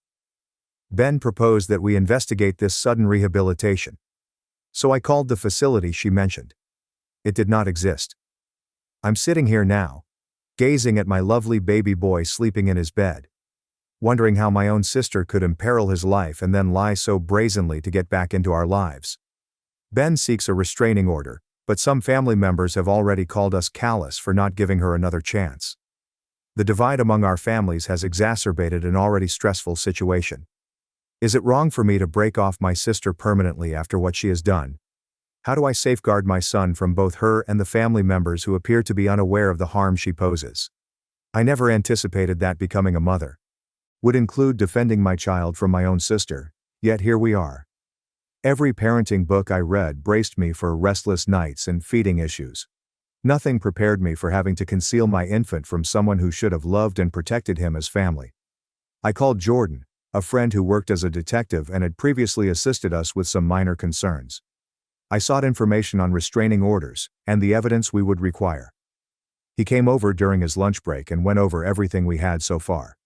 Ben proposed that we investigate this sudden rehabilitation. So I called the facility she mentioned. It did not exist. I'm sitting here now, gazing at my lovely baby boy sleeping in his bed, wondering how my own sister could imperil his life and then lie so brazenly to get back into our lives. Ben seeks a restraining order, but some family members have already called us callous for not giving her another chance. The divide among our families has exacerbated an already stressful situation. Is it wrong for me to break off my sister permanently after what she has done? How do I safeguard my son from both her and the family members who appear to be unaware of the harm she poses? I never anticipated that becoming a mother would include defending my child from my own sister, yet here we are. Every parenting book I read braced me for restless nights and feeding issues. Nothing prepared me for having to conceal my infant from someone who should have loved and protected him as family. I called Jordan, a friend who worked as a detective and had previously assisted us with some minor concerns. I sought information on restraining orders and the evidence we would require. He came over during his lunch break and went over everything we had so far.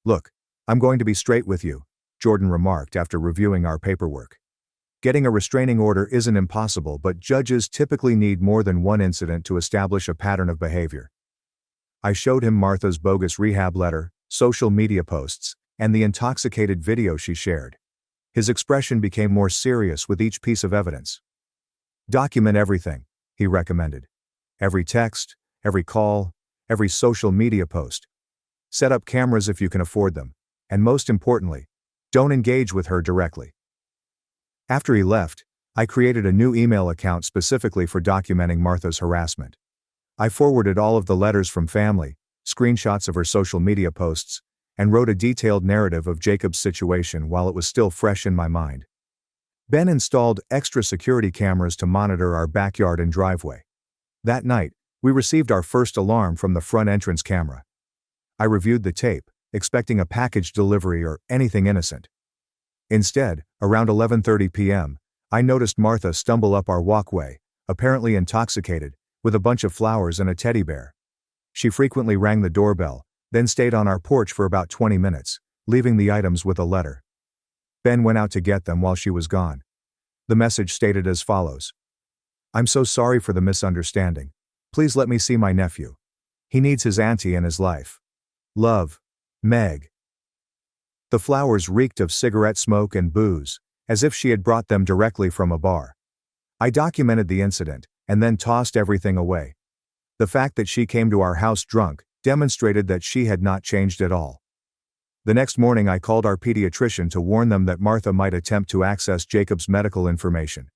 "Look, I'm going to be straight with you," Jordan remarked after reviewing our paperwork. "Getting a restraining order isn't impossible, but judges typically need more than one incident to establish a pattern of behavior." I showed him Martha's bogus rehab letter, social media posts, and the intoxicated video she shared. His expression became more serious with each piece of evidence. "Document everything," he recommended. "Every text, every call, every social media post. Set up cameras if you can afford them, and most importantly, don't engage with her directly." After he left, I created a new email account specifically for documenting Martha's harassment. I forwarded all of the letters from family, screenshots of her social media posts, and wrote a detailed narrative of Jacob's situation while it was still fresh in my mind. Ben installed extra security cameras to monitor our backyard and driveway. That night, we received our first alarm from the front entrance camera. I reviewed the tape, expecting a package delivery or anything innocent. Instead, around 11:30 p.m., I noticed Martha stumble up our walkway, apparently intoxicated, with a bunch of flowers and a teddy bear. She frequently rang the doorbell, then stayed on our porch for about 20 minutes, leaving the items with a letter. Ben went out to get them while she was gone. The message stated as follows: "I'm so sorry for the misunderstanding. Please let me see my nephew. He needs his auntie in his life. Love, Meg." The flowers reeked of cigarette smoke and booze, as if she had brought them directly from a bar. I documented the incident, and then tossed everything away. The fact that she came to our house drunk demonstrated that she had not changed at all. The next morning I called our pediatrician to warn them that Martha might attempt to access Jacob's medical information.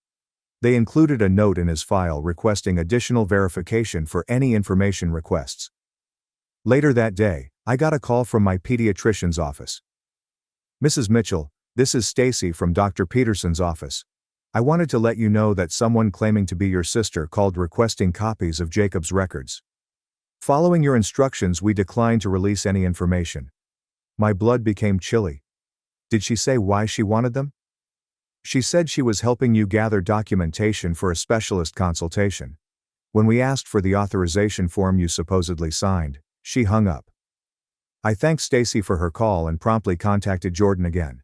They included a note in his file requesting additional verification for any information requests. Later that day, I got a call from my pediatrician's office. "Mrs. Mitchell, this is Stacy from Dr. Peterson's office. I wanted to let you know that someone claiming to be your sister called requesting copies of Jacob's records. Following your instructions, we declined to release any information." My blood became chilly. "Did she say why she wanted them?" "She said she was helping you gather documentation for a specialist consultation. When we asked for the authorization form you supposedly signed, she hung up." I thanked Stacy for her call and promptly contacted Jordan again.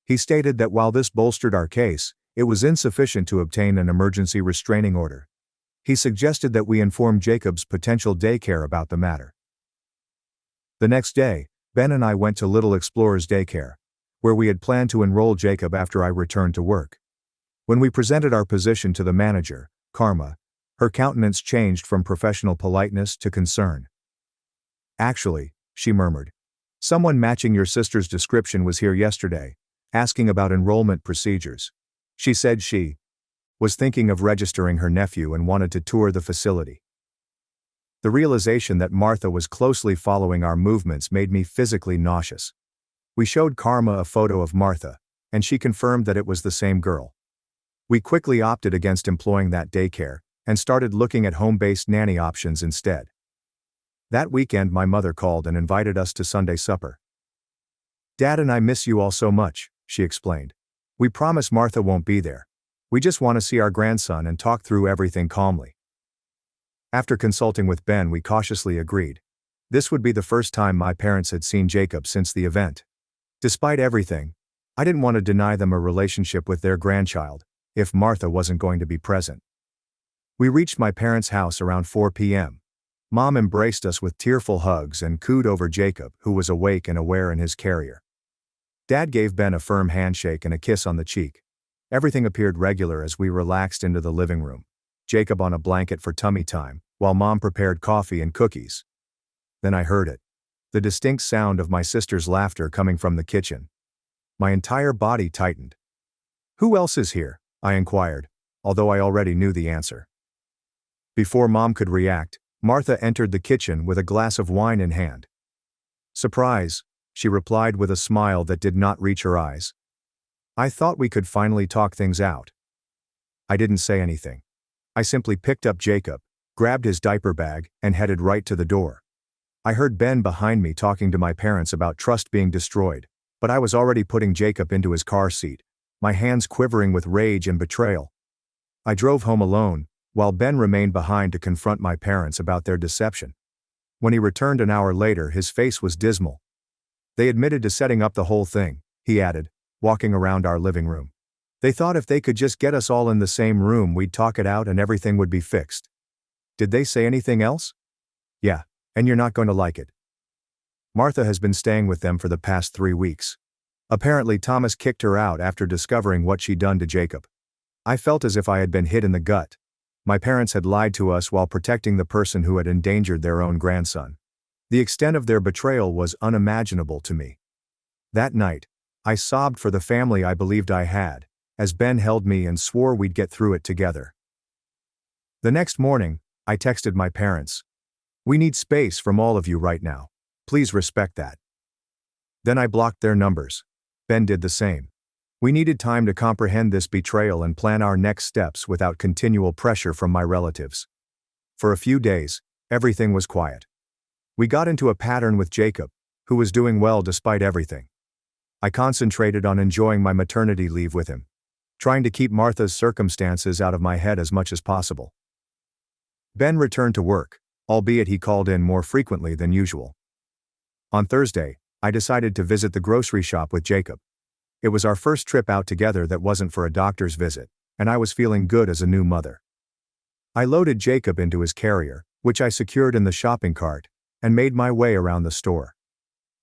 He stated that while this bolstered our case, it was insufficient to obtain an emergency restraining order. He suggested that we inform Jacob's potential daycare about the matter. The next day, Ben and I went to Little Explorers Daycare, where we had planned to enroll Jacob after I returned to work. When we presented our position to the manager, Karma, her countenance changed from professional politeness to concern. "Actually," she murmured, "someone matching your sister's description was here yesterday, asking about enrollment procedures. She said she was thinking of registering her nephew and wanted to tour the facility." The realization that Martha was closely following our movements made me physically nauseous. We showed Karma a photo of Martha, and she confirmed that it was the same girl. We quickly opted against employing that daycare, and started looking at home-based nanny options instead. That weekend my mother called and invited us to Sunday supper. "Dad and I miss you all so much," she explained. "We promise Martha won't be there. We just want to see our grandson and talk through everything calmly." After consulting with Ben, we cautiously agreed. This would be the first time my parents had seen Jacob since the event. Despite everything, I didn't want to deny them a relationship with their grandchild, if Martha wasn't going to be present. We reached my parents' house around 4 p.m. Mom embraced us with tearful hugs and cooed over Jacob, who was awake and aware in his carrier. Dad gave Ben a firm handshake and a kiss on the cheek. Everything appeared regular as we relaxed into the living room, Jacob on a blanket for tummy time, while Mom prepared coffee and cookies. Then I heard it. The distinct sound of my sister's laughter coming from the kitchen. My entire body tightened. "Who else is here?" I inquired. although I already knew the answer. Before Mom could react, Martha entered the kitchen with a glass of wine in hand. "Surprise," she replied with a smile that did not reach her eyes. "I thought we could finally talk things out." I didn't say anything. I simply picked up Jacob, grabbed his diaper bag, and headed right to the door. I heard Ben behind me talking to my parents about trust being destroyed, but I was already putting Jacob into his car seat, my hands quivering with rage and betrayal. I drove home alone, while Ben remained behind to confront my parents about their deception. When he returned an hour later, his face was dismal. "They admitted to setting up the whole thing," he added, walking around our living room. "They thought if they could just get us all in the same room, we'd talk it out and everything would be fixed." "Did they say anything else?" "Yeah, and you're not going to like it." Martha has been staying with them for the past 3 weeks. Apparently Thomas kicked her out after discovering what she'd done to Jacob. I felt as if I had been hit in the gut. My parents had lied to us while protecting the person who had endangered their own grandson. The extent of their betrayal was unimaginable to me. That night, I sobbed for the family I believed I had, as Ben held me and swore we'd get through it together. The next morning, I texted my parents. "We need space from all of you right now. Please respect that." Then I blocked their numbers. Ben did the same. We needed time to comprehend this betrayal and plan our next steps without continual pressure from my relatives. For a few days, everything was quiet. We got into a pattern with Jacob, who was doing well despite everything. I concentrated on enjoying my maternity leave with him, trying to keep Martha's circumstances out of my head as much as possible. Ben returned to work, albeit he called in more frequently than usual. On Thursday, I decided to visit the grocery shop with Jacob. It was our first trip out together that wasn't for a doctor's visit, and I was feeling good as a new mother. I loaded Jacob into his carrier, which I secured in the shopping cart, and made my way around the store.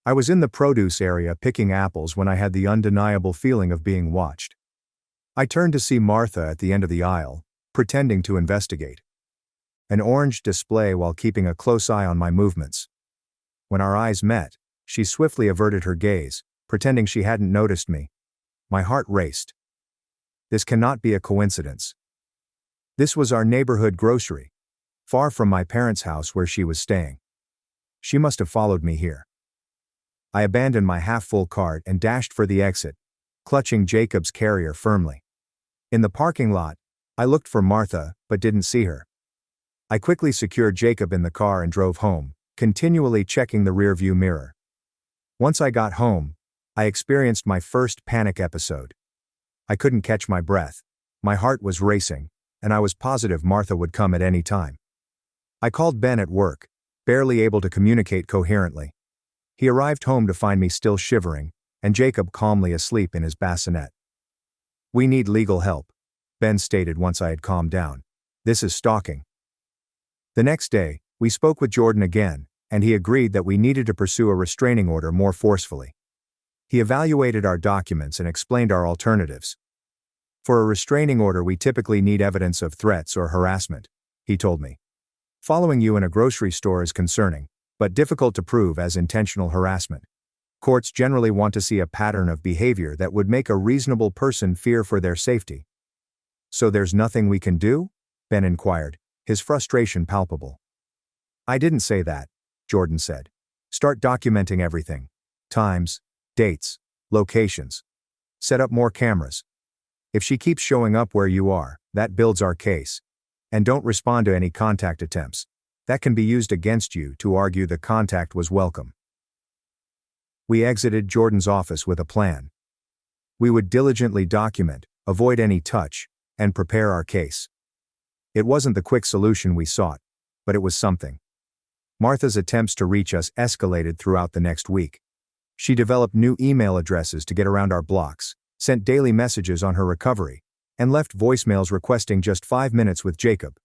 I was in the produce area picking apples when I had the undeniable feeling of being watched. I turned to see Martha at the end of the aisle, pretending to investigate. An orange display while keeping a close eye on my movements. When our eyes met, she swiftly averted her gaze, pretending she hadn't noticed me. My heart raced. This cannot be a coincidence. This was our neighborhood grocery, far from my parents' house where she was staying. She must have followed me here. I abandoned my half-full cart and dashed for the exit, clutching Jacob's carrier firmly. In the parking lot, I looked for Martha, but didn't see her. I quickly secured Jacob in the car and drove home, continually checking the rearview mirror. Once I got home, I experienced my first panic episode. I couldn't catch my breath, my heart was racing, and I was positive Martha would come at any time. I called Ben at work, barely able to communicate coherently. He arrived home to find me still shivering, and Jacob calmly asleep in his bassinet. "We need legal help," Ben stated once I had calmed down. "This is stalking." The next day, we spoke with Jordan again, and he agreed that we needed to pursue a restraining order more forcefully. He evaluated our documents and explained our alternatives. "For a restraining order, we typically need evidence of threats or harassment," he told me. "Following you in a grocery store is concerning, but difficult to prove as intentional harassment. Courts generally want to see a pattern of behavior that would make a reasonable person fear for their safety." "So there's nothing we can do?" Ben inquired, his frustration palpable. "I didn't say that," Jordan said. "Start documenting everything. Times, dates, locations. Set up more cameras. If she keeps showing up where you are, that builds our case. And don't respond to any contact attempts. That can be used against you to argue the contact was welcome." We exited Jordan's office with a plan. We would diligently document, avoid any touch, and prepare our case. It wasn't the quick solution we sought, but it was something. Martha's attempts to reach us escalated throughout the next week. She developed new email addresses to get around our blocks, sent daily messages on her recovery, and left voicemails requesting just 5 minutes with Jacob.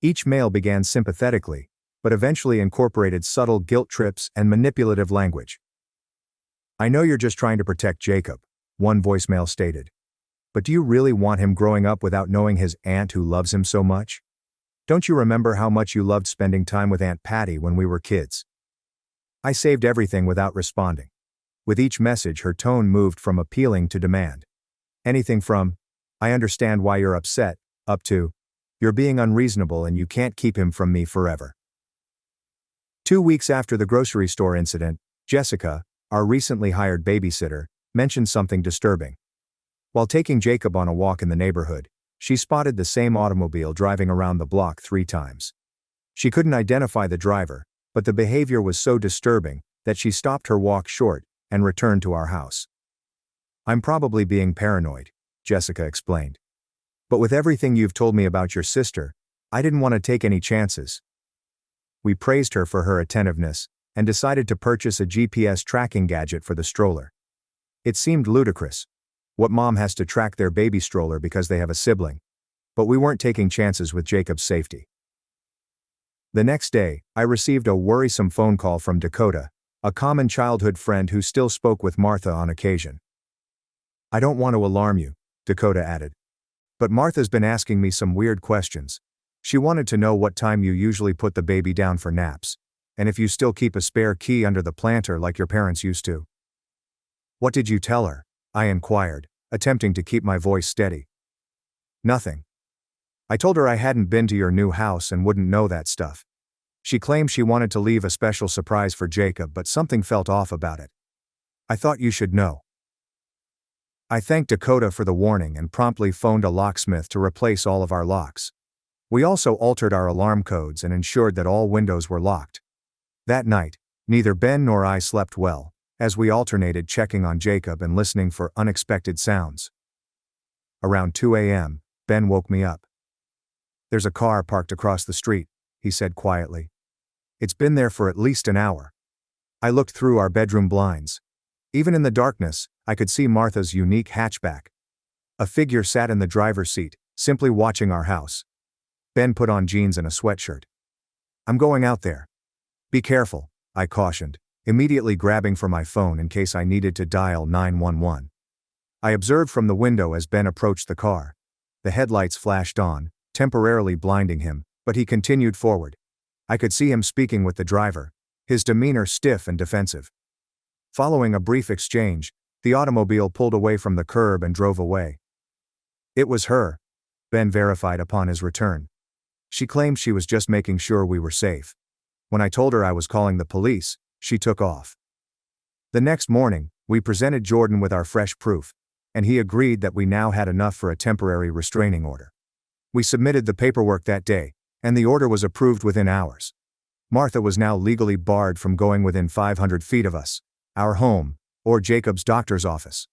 Each mail began sympathetically, but eventually incorporated subtle guilt trips and manipulative language. "I know you're just trying to protect Jacob," one voicemail stated. "But do you really want him growing up without knowing his aunt who loves him so much? Don't you remember how much you loved spending time with Aunt Patty when we were kids?" I saved everything without responding. With each message, her tone moved from appealing to demand. Anything from, I understand why you're upset, up to. You're being unreasonable and you can't keep him from me forever. 2 weeks after the grocery store incident, Jessica, our recently hired babysitter, mentioned something disturbing. While taking Jacob on a walk in the neighborhood, she spotted the same automobile driving around the block 3 times. She couldn't identify the driver, but the behavior was so disturbing that she stopped her walk short and returned to our house. I'm probably being paranoid, Jessica explained. But with everything you've told me about your sister, I didn't want to take any chances. We praised her for her attentiveness and decided to purchase a GPS tracking gadget for the stroller. It seemed ludicrous. What mom has to track their baby stroller because they have a sibling? But we weren't taking chances with Jacob's safety. The next day, I received a worrisome phone call from Dakota, a common childhood friend who still spoke with Martha on occasion. I don't want to alarm you, Dakota added. But Martha's been asking me some weird questions. She wanted to know what time you usually put the baby down for naps, and if you still keep a spare key under the planter like your parents used to. What did you tell her? I inquired, attempting to keep my voice steady. Nothing. I told her I hadn't been to your new house and wouldn't know that stuff. She claimed she wanted to leave a special surprise for Jacob, but something felt off about it. I thought you should know. I thanked Dakota for the warning and promptly phoned a locksmith to replace all of our locks. We also altered our alarm codes and ensured that all windows were locked. That night, neither Ben nor I slept well, as we alternated checking on Jacob and listening for unexpected sounds. Around 2 a.m., Ben woke me up. There's a car parked across the street, he said quietly. It's been there for at least an hour. I looked through our bedroom blinds. Even in the darkness, I could see Martha's unique hatchback. A figure sat in the driver's seat, simply watching our house. Ben put on jeans and a sweatshirt. I'm going out there. Be careful, I cautioned, immediately grabbing for my phone in case I needed to dial 911. I observed from the window as Ben approached the car. The headlights flashed on, temporarily blinding him, but he continued forward. I could see him speaking with the driver, his demeanor stiff and defensive. Following a brief exchange, the automobile pulled away from the curb and drove away. It was her, Ben verified upon his return. She claimed she was just making sure we were safe. When I told her I was calling the police, she took off. The next morning, we presented Jordan with our fresh proof, and he agreed that we now had enough for a temporary restraining order. We submitted the paperwork that day, and the order was approved within hours. Martha was now legally barred from going within 500 feet of us, our home, or Jacob's doctor's office.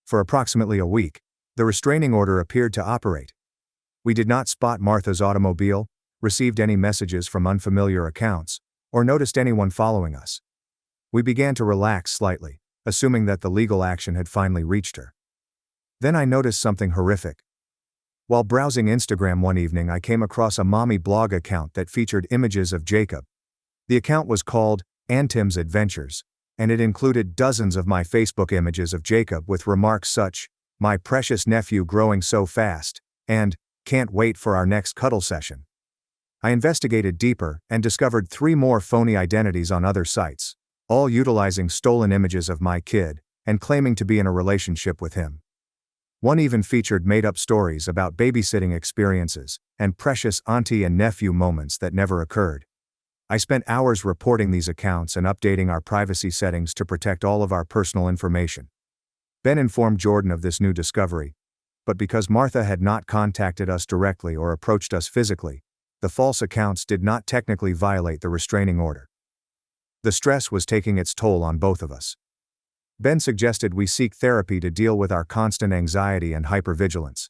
For approximately a week, the restraining order appeared to operate. We did not spot Martha's automobile, received any messages from unfamiliar accounts, or noticed anyone following us. We began to relax slightly, assuming that the legal action had finally reached her. Then I noticed something horrific. While browsing Instagram one evening, I came across a mommy blog account that featured images of Jacob. The account was called Antim's Adventures, and it included dozens of my Facebook images of Jacob with remarks such, "My precious nephew growing so fast," and "Can't wait for our next cuddle session." I investigated deeper and discovered 3 more phony identities on other sites, all utilizing stolen images of my kid and claiming to be in a relationship with him. One even featured made-up stories about babysitting experiences and precious auntie and nephew moments that never occurred. I spent hours reporting these accounts and updating our privacy settings to protect all of our personal information. Ben informed Jordan of this new discovery, but because Martha had not contacted us directly or approached us physically, the false accounts did not technically violate the restraining order. The stress was taking its toll on both of us. Ben suggested we seek therapy to deal with our constant anxiety and hypervigilance.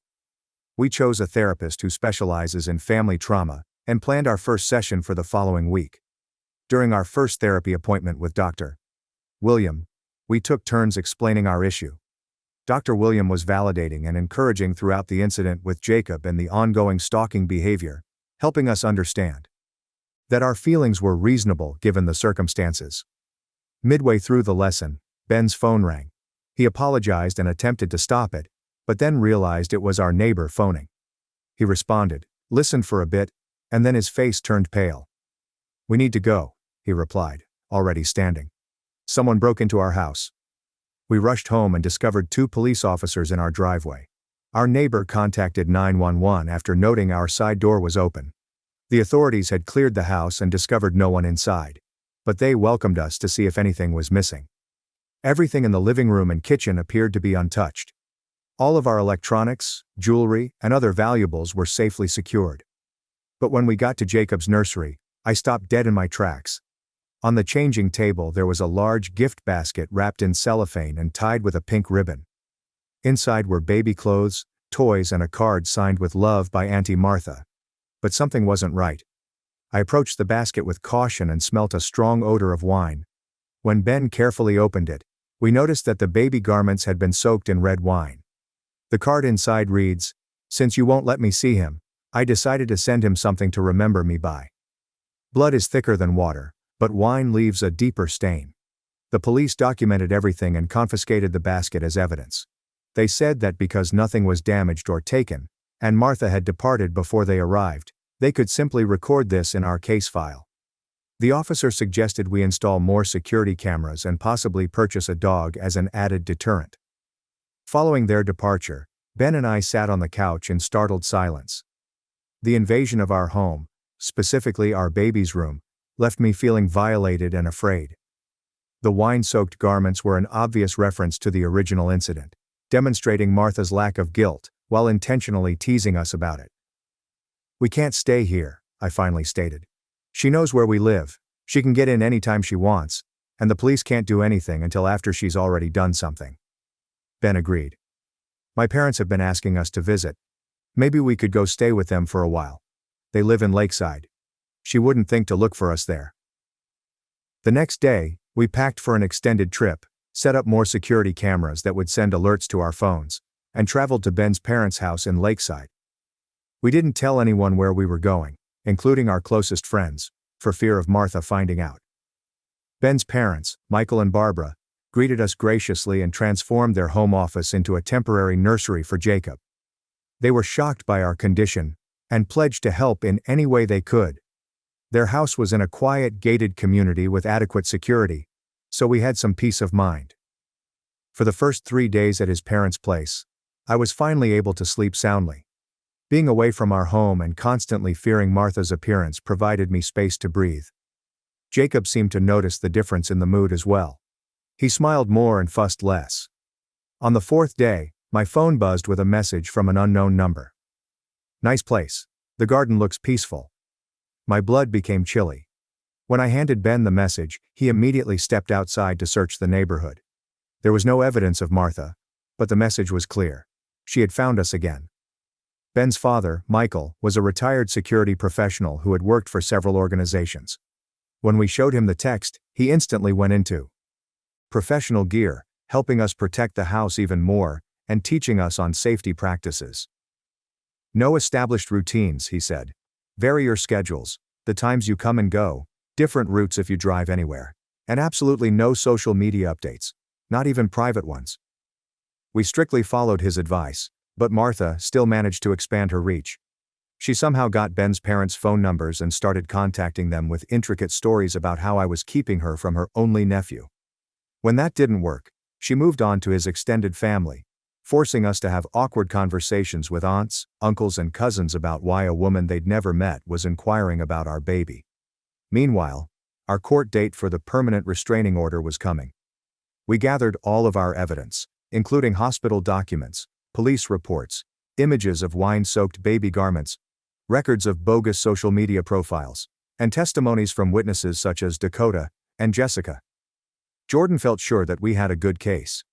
We chose a therapist who specializes in family trauma and planned our first session for the following week. During our first therapy appointment with Dr. William, we took turns explaining our issue. Dr. William was validating and encouraging throughout the incident with Jacob and the ongoing stalking behavior, helping us understand that our feelings were reasonable given the circumstances. Midway through the lesson, Ben's phone rang. He apologized and attempted to stop it, but then realized it was our neighbor phoning. He responded, listened for a bit, and then his face turned pale. "We need to go," he replied, already standing. "Someone broke into our house." We rushed home and discovered 2 police officers in our driveway. Our neighbor contacted 911 after noting our side door was open. The authorities had cleared the house and discovered no one inside. But they welcomed us to see if anything was missing. Everything in the living room and kitchen appeared to be untouched. All of our electronics, jewelry, and other valuables were safely secured. But when we got to Jacob's nursery, I stopped dead in my tracks. On the changing table there was a large gift basket wrapped in cellophane and tied with a pink ribbon. Inside were baby clothes, toys, and a card signed with love by Auntie Martha. But something wasn't right. I approached the basket with caution and smelt a strong odor of wine. When Ben carefully opened it, we noticed that the baby garments had been soaked in red wine. The card inside reads, "Since you won't let me see him, I decided to send him something to remember me by. Blood is thicker than water, but wine leaves a deeper stain." The police documented everything and confiscated the basket as evidence. They said that because nothing was damaged or taken, and Martha had departed before they arrived, they could simply record this in our case file. The officer suggested we install more security cameras and possibly purchase a dog as an added deterrent. Following their departure, Ben and I sat on the couch in startled silence. The invasion of our home, specifically our baby's room, left me feeling violated and afraid. The wine-soaked garments were an obvious reference to the original incident, demonstrating Martha's lack of guilt, while intentionally teasing us about it. "We can't stay here," I finally stated. "She knows where we live, she can get in anytime she wants, and the police can't do anything until after she's already done something." Ben agreed. "My parents have been asking us to visit. Maybe we could go stay with them for a while. They live in Lakeside. She wouldn't think to look for us there." The next day, we packed for an extended trip, set up more security cameras that would send alerts to our phones, and traveled to Ben's parents' house in Lakeside. We didn't tell anyone where we were going, including our closest friends, for fear of Martha finding out. Ben's parents, Michael and Barbara, greeted us graciously and transformed their home office into a temporary nursery for Jacob. They were shocked by our condition, and pledged to help in any way they could. Their house was in a quiet, gated community with adequate security, so we had some peace of mind. For the first 3 days at his parents' place, I was finally able to sleep soundly. Being away from our home and constantly fearing Martha's appearance provided me space to breathe. Jacob seemed to notice the difference in the mood as well. He smiled more and fussed less. On the 4th day, my phone buzzed with a message from an unknown number. "Nice place. The garden looks peaceful." My blood became chilly. When I handed Ben the message, he immediately stepped outside to search the neighborhood. There was no evidence of Martha, but the message was clear. She had found us again. Ben's father, Michael, was a retired security professional who had worked for several organizations. When we showed him the text, he instantly went into professional gear, helping us protect the house even more, and teaching us on safety practices. "No established routines," he said. "Vary your schedules, the times you come and go, different routes if you drive anywhere, and absolutely no social media updates, not even private ones." We strictly followed his advice, but Martha still managed to expand her reach. She somehow got Ben's parents' phone numbers and started contacting them with intricate stories about how I was keeping her from her only nephew. When that didn't work, she moved on to his extended family, forcing us to have awkward conversations with aunts, uncles, and cousins about why a woman they'd never met was inquiring about our baby. Meanwhile, our court date for the permanent restraining order was coming. We gathered all of our evidence, including hospital documents, police reports, images of wine-soaked baby garments, records of bogus social media profiles, and testimonies from witnesses such as Dakota and Jessica. Jordan felt sure that we had a good case.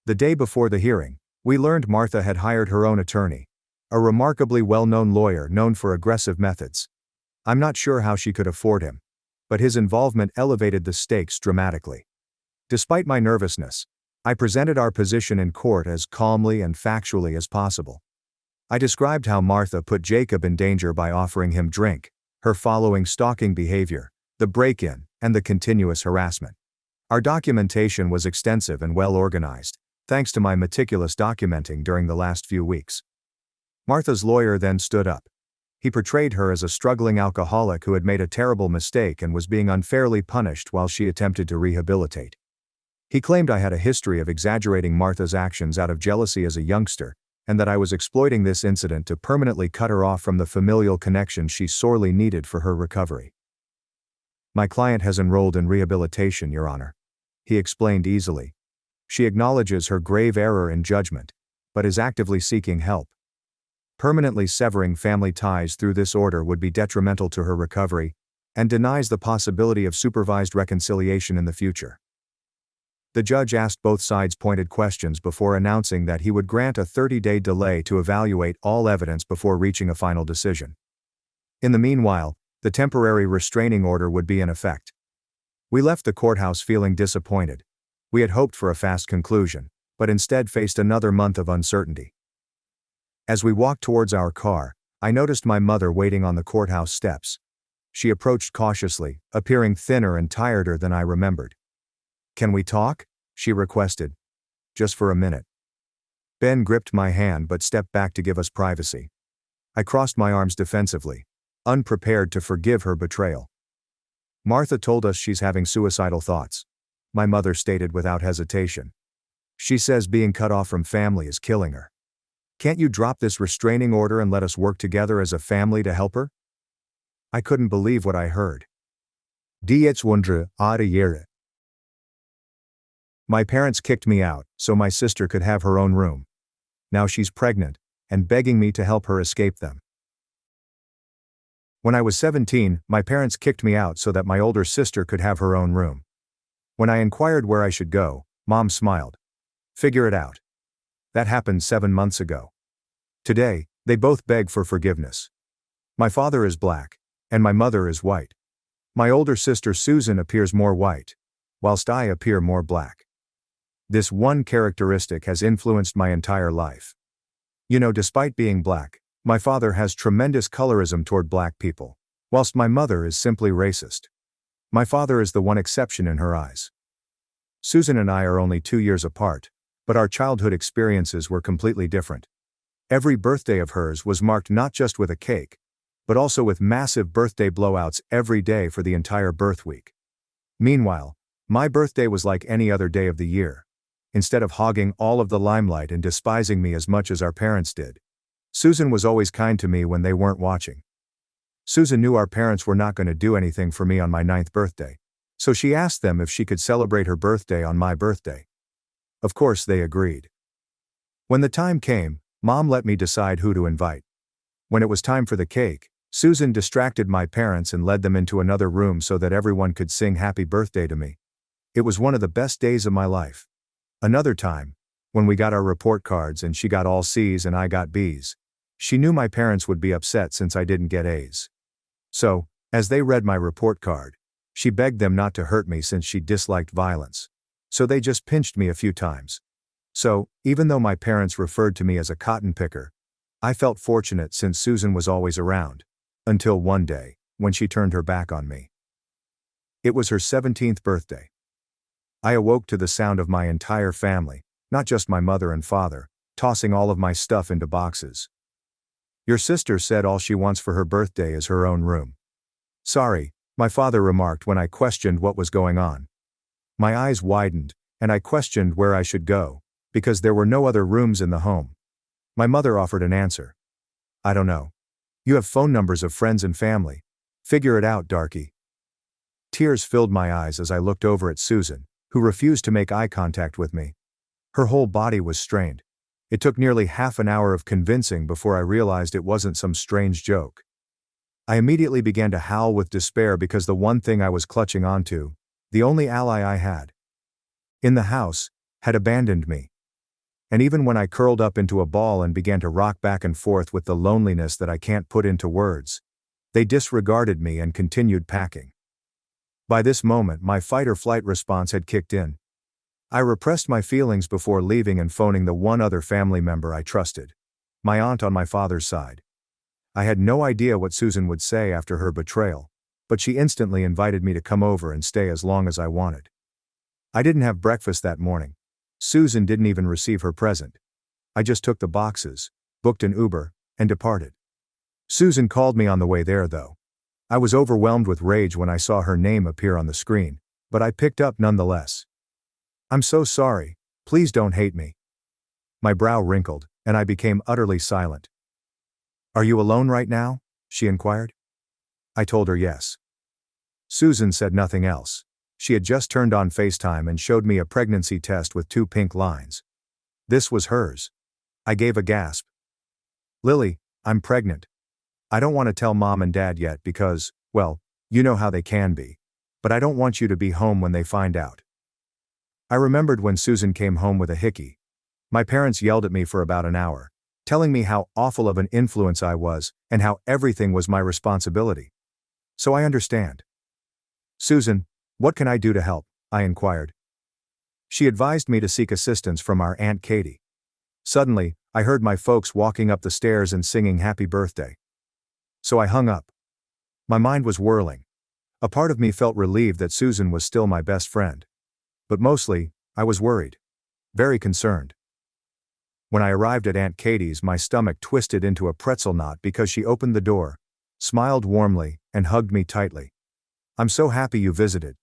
The day before the hearing, we learned Martha had hired her own attorney, a remarkably well-known lawyer known for aggressive methods. I'm not sure how she could afford him, but his involvement elevated the stakes dramatically. Despite my nervousness, I presented our position in court as calmly and factually as possible. I described how Martha put Jacob in danger by offering him drink, her following stalking behavior, the break-in, and the continuous harassment. Our documentation was extensive and well organized, thanks to my meticulous documenting during the last few weeks. Martha's lawyer then stood up. He portrayed her as a struggling alcoholic who had made a terrible mistake and was being unfairly punished while she attempted to rehabilitate. He claimed I had a history of exaggerating Martha's actions out of jealousy as a youngster, and that I was exploiting this incident to permanently cut her off from the familial connection she sorely needed for her recovery. My client has enrolled in rehabilitation, Your Honor. He explained easily. She acknowledges her grave error in judgment, but is actively seeking help. Permanently severing family ties through this order would be detrimental to her recovery, and denies the possibility of supervised reconciliation in the future. The judge asked both sides pointed questions before announcing that he would grant a 30-day delay to evaluate all evidence before reaching a final decision. In the meanwhile, the temporary restraining order would be in effect. We left the courthouse feeling disappointed. We had hoped for a fast conclusion, but instead faced another month of uncertainty. As we walked towards our car, I noticed my mother waiting on the courthouse steps. She approached cautiously, appearing thinner and tireder than I remembered. "Can we talk?" she requested. "Just for a minute." Ben gripped my hand but stepped back to give us privacy. I crossed my arms defensively, unprepared to forgive her betrayal. "Martha told us she's having suicidal thoughts," my mother stated without hesitation. "She says being cut off from family is killing her. Can't you drop this restraining order and let us work together as a family to help her?" I couldn't believe what I heard. "Diez wundre, yere." My parents kicked me out so my sister could have her own room. Now she's pregnant, and begging me to help her escape them. When I was 17, my parents kicked me out so that my older sister could have her own room. When I inquired where I should go, Mom smiled. "Figure it out." That happened 7 months ago. Today, they both beg for forgiveness. My father is black, and my mother is white. My older sister Susan appears more white, whilst I appear more black. This one characteristic has influenced my entire life. Despite being black, my father has tremendous colorism toward black people, whilst my mother is simply racist. My father is the one exception in her eyes. Susan and I are only 2 years apart, but our childhood experiences were completely different. Every birthday of hers was marked not just with a cake, but also with massive birthday blowouts every day for the entire birth week. Meanwhile, my birthday was like any other day of the year. Instead of hogging all of the limelight and despising me as much as our parents did, Susan was always kind to me when they weren't watching. Susan knew our parents were not going to do anything for me on my 9th birthday, so she asked them if she could celebrate her birthday on my birthday. Of course they agreed. When the time came, Mom let me decide who to invite. When it was time for the cake, Susan distracted my parents and led them into another room so that everyone could sing happy birthday to me. It was one of the best days of my life. Another time, when we got our report cards and she got all C's and I got B's, she knew my parents would be upset since I didn't get A's. So, as they read my report card, she begged them not to hurt me since she disliked violence. So they just pinched me a few times. So, even though my parents referred to me as a cotton picker, I felt fortunate since Susan was always around, until one day, when she turned her back on me. It was her 17th birthday. I awoke to the sound of my entire family, not just my mother and father, tossing all of my stuff into boxes. "Your sister said all she wants for her birthday is her own room." "Sorry," my father remarked when I questioned what was going on. My eyes widened, and I questioned where I should go, because there were no other rooms in the home. My mother offered an answer. "I don't know. You have phone numbers of friends and family. Figure it out, darky." Tears filled my eyes as I looked over at Susan, who refused to make eye contact with me. Her whole body was strained. It took nearly half an hour of convincing before I realized it wasn't some strange joke. I immediately began to howl with despair because the one thing I was clutching onto, the only ally I had in the house, had abandoned me. And even when I curled up into a ball and began to rock back and forth with the loneliness that I can't put into words, they disregarded me and continued packing. By this moment, my fight-or-flight response had kicked in. I repressed my feelings before leaving and phoning the one other family member I trusted, my aunt on my father's side. I had no idea what Susan would say after her betrayal, but she instantly invited me to come over and stay as long as I wanted. I didn't have breakfast that morning. Susan didn't even receive her present. I just took the boxes, booked an Uber, and departed. Susan called me on the way there though. I was overwhelmed with rage when I saw her name appear on the screen, but I picked up nonetheless. "I'm so sorry, please don't hate me." My brow wrinkled, and I became utterly silent. "Are you alone right now?" she inquired. I told her yes. Susan said nothing else. She had just turned on FaceTime and showed me a pregnancy test with 2 pink lines. This was hers. I gave a gasp. "Lily, I'm pregnant. I don't want to tell mom and dad yet because, well, you know how they can be. But I don't want you to be home when they find out." I remembered when Susan came home with a hickey. My parents yelled at me for about an hour, telling me how awful of an influence I was and how everything was my responsibility. So I understand. "Susan, what can I do to help?" I inquired. She advised me to seek assistance from our Aunt Katie. Suddenly, I heard my folks walking up the stairs and singing happy birthday. So I hung up. My mind was whirling. A part of me felt relieved that Susan was still my best friend. But mostly, I was worried. Very concerned. When I arrived at Aunt Katie's, my stomach twisted into a pretzel knot because she opened the door, smiled warmly, and hugged me tightly. "I'm so happy you visited."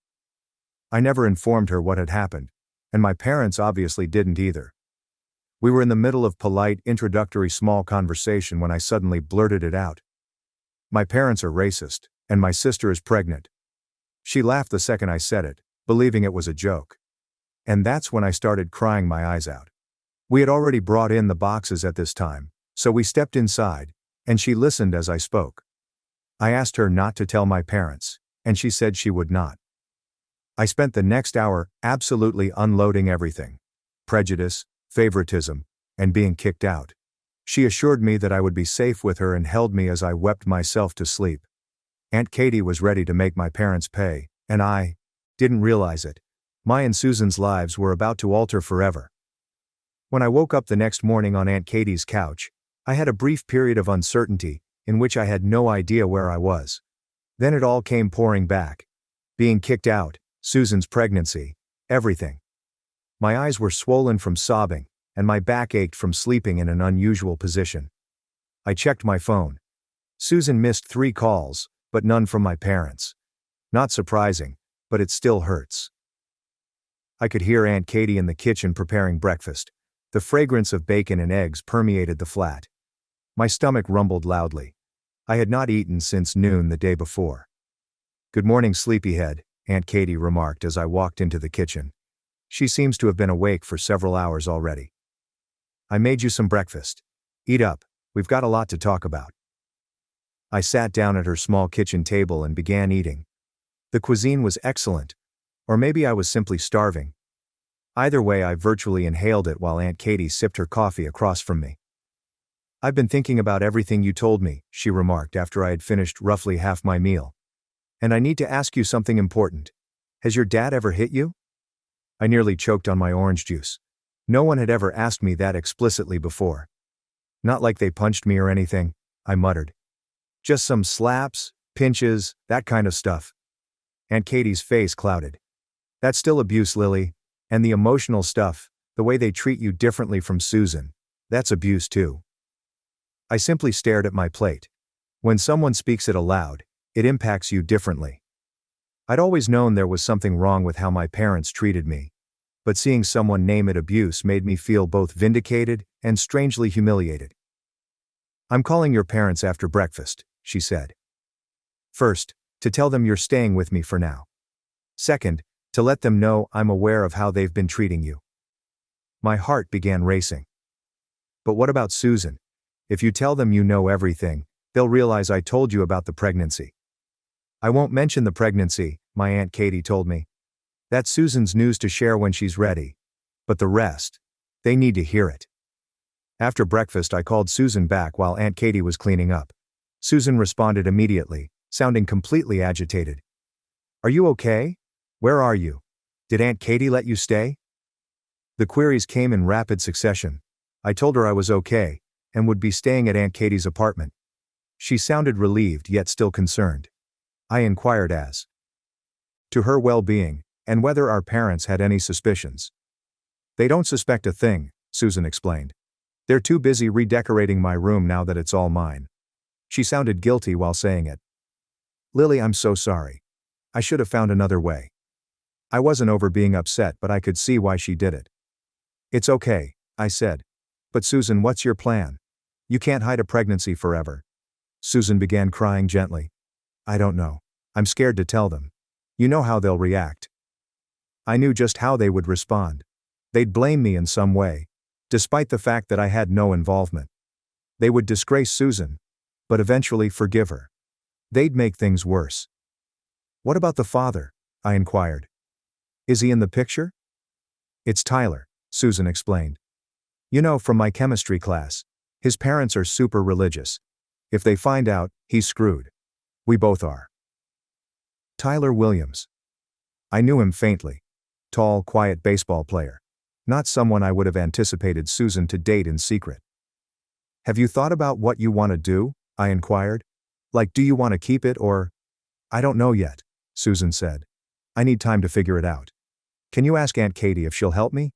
I never informed her what had happened, and my parents obviously didn't either. We were in the middle of polite, introductory small conversation when I suddenly blurted it out. "My parents are racist, and my sister is pregnant." She laughed the second I said it, believing it was a joke. And that's when I started crying my eyes out. We had already brought in the boxes at this time, so we stepped inside, and she listened as I spoke. I asked her not to tell my parents, and she said she would not. I spent the next hour absolutely unloading everything: prejudice, favoritism, and being kicked out. She assured me that I would be safe with her and held me as I wept myself to sleep. Aunt Katie was ready to make my parents pay, and I didn't realize it. My and Susan's lives were about to alter forever. When I woke up the next morning on Aunt Katie's couch, I had a brief period of uncertainty, in which I had no idea where I was. Then it all came pouring back. Being kicked out, Susan's pregnancy, everything. My eyes were swollen from sobbing, and my back ached from sleeping in an unusual position. I checked my phone. Susan missed 3 calls, but none from my parents. Not surprising, but it still hurts. I could hear Aunt Katie in the kitchen preparing breakfast. The fragrance of bacon and eggs permeated the flat. My stomach rumbled loudly. I had not eaten since noon the day before. "Good morning, sleepyhead," Aunt Katie remarked as I walked into the kitchen. She seems to have been awake for several hours already. "I made you some breakfast. Eat up, we've got a lot to talk about." I sat down at her small kitchen table and began eating. The cuisine was excellent. Or maybe I was simply starving. Either way, I virtually inhaled it while Aunt Katie sipped her coffee across from me. "I've been thinking about everything you told me," she remarked after I had finished roughly half my meal. "And I need to ask you something important. Has your dad ever hit you?" I nearly choked on my orange juice. No one had ever asked me that explicitly before. "Not like they punched me or anything," I muttered. "Just some slaps, pinches, that kind of stuff." Aunt Katie's face clouded. "That's still abuse, Lily. And the emotional stuff, the way they treat you differently from Susan, that's abuse too." I simply stared at my plate. When someone speaks it aloud, it impacts you differently. I'd always known there was something wrong with how my parents treated me. But seeing someone name it abuse made me feel both vindicated and strangely humiliated. "I'm calling your parents after breakfast," she said. "First, to tell them you're staying with me for now. Second, to let them know I'm aware of how they've been treating you." My heart began racing. "But what about Susan? If you tell them you know everything, they'll realize I told you about the pregnancy." "I won't mention the pregnancy," my Aunt Katie told me. "That's Susan's news to share when she's ready. But the rest, they need to hear it." After breakfast, I called Susan back while Aunt Katie was cleaning up. Susan responded immediately, sounding completely agitated. "Are you okay? Where are you? Did Aunt Katie let you stay?" The queries came in rapid succession. I told her I was okay, and would be staying at Aunt Katie's apartment. She sounded relieved yet still concerned. I inquired as to her well-being, and whether our parents had any suspicions. "They don't suspect a thing," Susan explained. "They're too busy redecorating my room now that it's all mine." She sounded guilty while saying it. "Lily, I'm so sorry. I should have found another way." I wasn't over being upset, but I could see why she did it. "It's okay," I said. But Susan, what's your plan? You can't hide a pregnancy forever. Susan began crying gently. I don't know. I'm scared to tell them. You know how they'll react. I knew just how they would respond. They'd blame me in some way, despite the fact that I had no involvement. They would disgrace Susan, but eventually forgive her. They'd make things worse. What about the father? I inquired. Is he in the picture? It's Tyler, Susan explained. You know, from my chemistry class. His parents are super religious. If they find out, he's screwed. We both are. Tyler Williams. I knew him faintly. Tall, quiet baseball player. Not someone I would have anticipated Susan to date in secret. Have you thought about what you want to do? I inquired. Like, do you want to keep it or? I don't know yet, Susan said. I need time to figure it out. Can you ask Aunt Katie if she'll help me?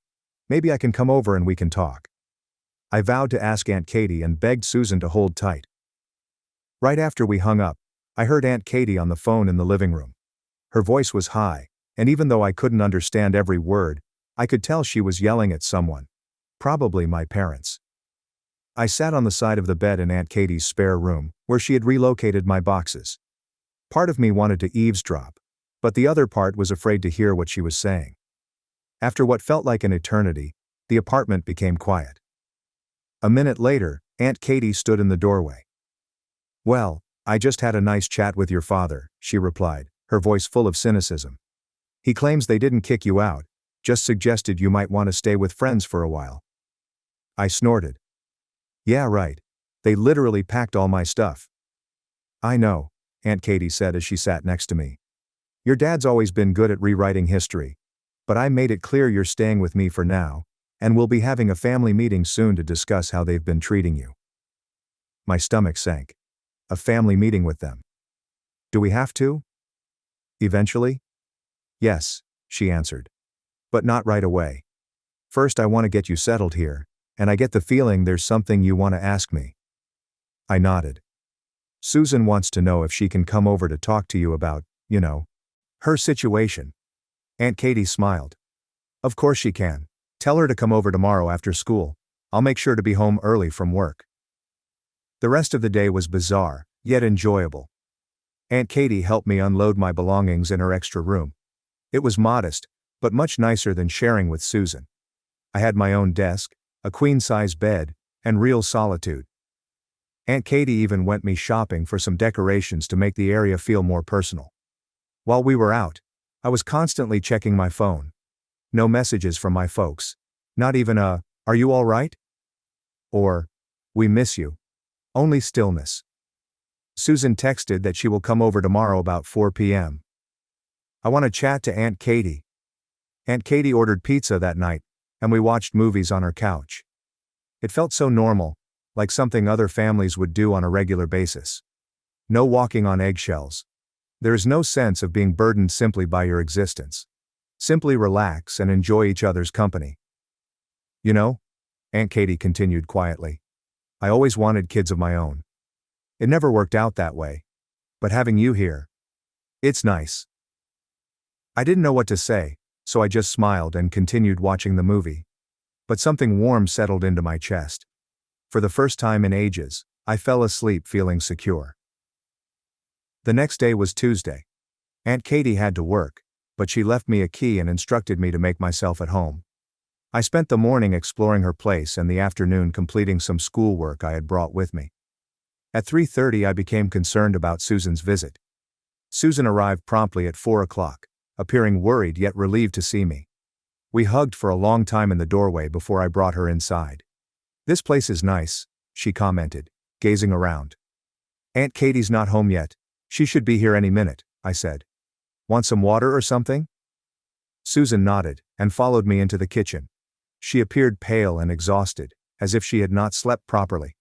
Maybe I can come over and we can talk. I vowed to ask Aunt Katie and begged Susan to hold tight. Right after we hung up, I heard Aunt Katie on the phone in the living room. Her voice was high, and even though I couldn't understand every word, I could tell she was yelling at someone. Probably my parents. I sat on the side of the bed in Aunt Katie's spare room, where she had relocated my boxes. Part of me wanted to eavesdrop, but the other part was afraid to hear what she was saying. After what felt like an eternity, the apartment became quiet. A minute later, Aunt Katie stood in the doorway. Well, I just had a nice chat with your father, she replied, her voice full of cynicism. He claims they didn't kick you out, just suggested you might want to stay with friends for a while. I snorted. Yeah, right. They literally packed all my stuff. I know, Aunt Katie said as she sat next to me. Your dad's always been good at rewriting history, but I made it clear you're staying with me for now, and we'll be having a family meeting soon to discuss how they've been treating you. My stomach sank. A family meeting with them. Do we have to? Eventually? Yes, she answered. But not right away. First, I want to get you settled here, and I get the feeling there's something you want to ask me. I nodded. Susan wants to know if she can come over to talk to you about, her situation. Aunt Katie smiled. Of course she can. Tell her to come over tomorrow after school. I'll make sure to be home early from work. The rest of the day was bizarre, yet enjoyable. Aunt Katie helped me unload my belongings in her extra room. It was modest, but much nicer than sharing with Susan. I had my own desk, a queen-size bed, and real solitude. Aunt Katie even went me shopping for some decorations to make the area feel more personal. While we were out, I was constantly checking my phone. No messages from my folks. Not even a, "Are you all right?" Or, "We miss you." Only stillness. Susan texted that she will come over tomorrow about 4 p.m. I want to chat to Aunt Katie. Aunt Katie ordered pizza that night, and we watched movies on her couch. It felt so normal, like something other families would do on a regular basis. No walking on eggshells. There is no sense of being burdened simply by your existence. Simply relax and enjoy each other's company. You know, Aunt Katie continued quietly, I always wanted kids of my own. It never worked out that way. But having you here, it's nice. I didn't know what to say, so I just smiled and continued watching the movie. But something warm settled into my chest. For the first time in ages, I fell asleep feeling secure. The next day was Tuesday. Aunt Katie had to work, but she left me a key and instructed me to make myself at home. I spent the morning exploring her place and the afternoon completing some schoolwork I had brought with me. At 3:30 I became concerned about Susan's visit. Susan arrived promptly at 4 o'clock, appearing worried yet relieved to see me. We hugged for a long time in the doorway before I brought her inside. This place is nice, she commented, gazing around. Aunt Katie's not home yet. She should be here any minute, I said. Want some water or something? Susan nodded and followed me into the kitchen. She appeared pale and exhausted, as if she had not slept properly.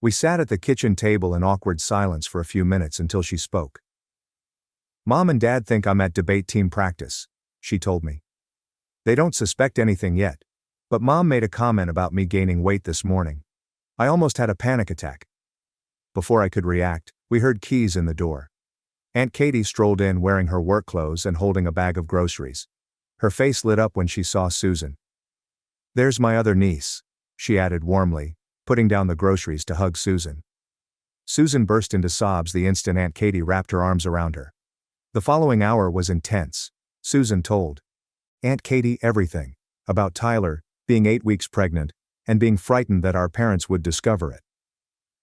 We sat at the kitchen table in awkward silence for a few minutes until she spoke. Mom and Dad think I'm at debate team practice, she told me. They don't suspect anything yet, but Mom made a comment about me gaining weight this morning. I almost had a panic attack. Before I could react, we heard keys in the door. Aunt Katie strolled in wearing her work clothes and holding a bag of groceries. Her face lit up when she saw Susan. There's my other niece, she added warmly, putting down the groceries to hug Susan. Susan burst into sobs the instant Aunt Katie wrapped her arms around her. The following hour was intense. Susan told Aunt Katie everything about Tyler, being 8 weeks pregnant, and being frightened that our parents would discover it.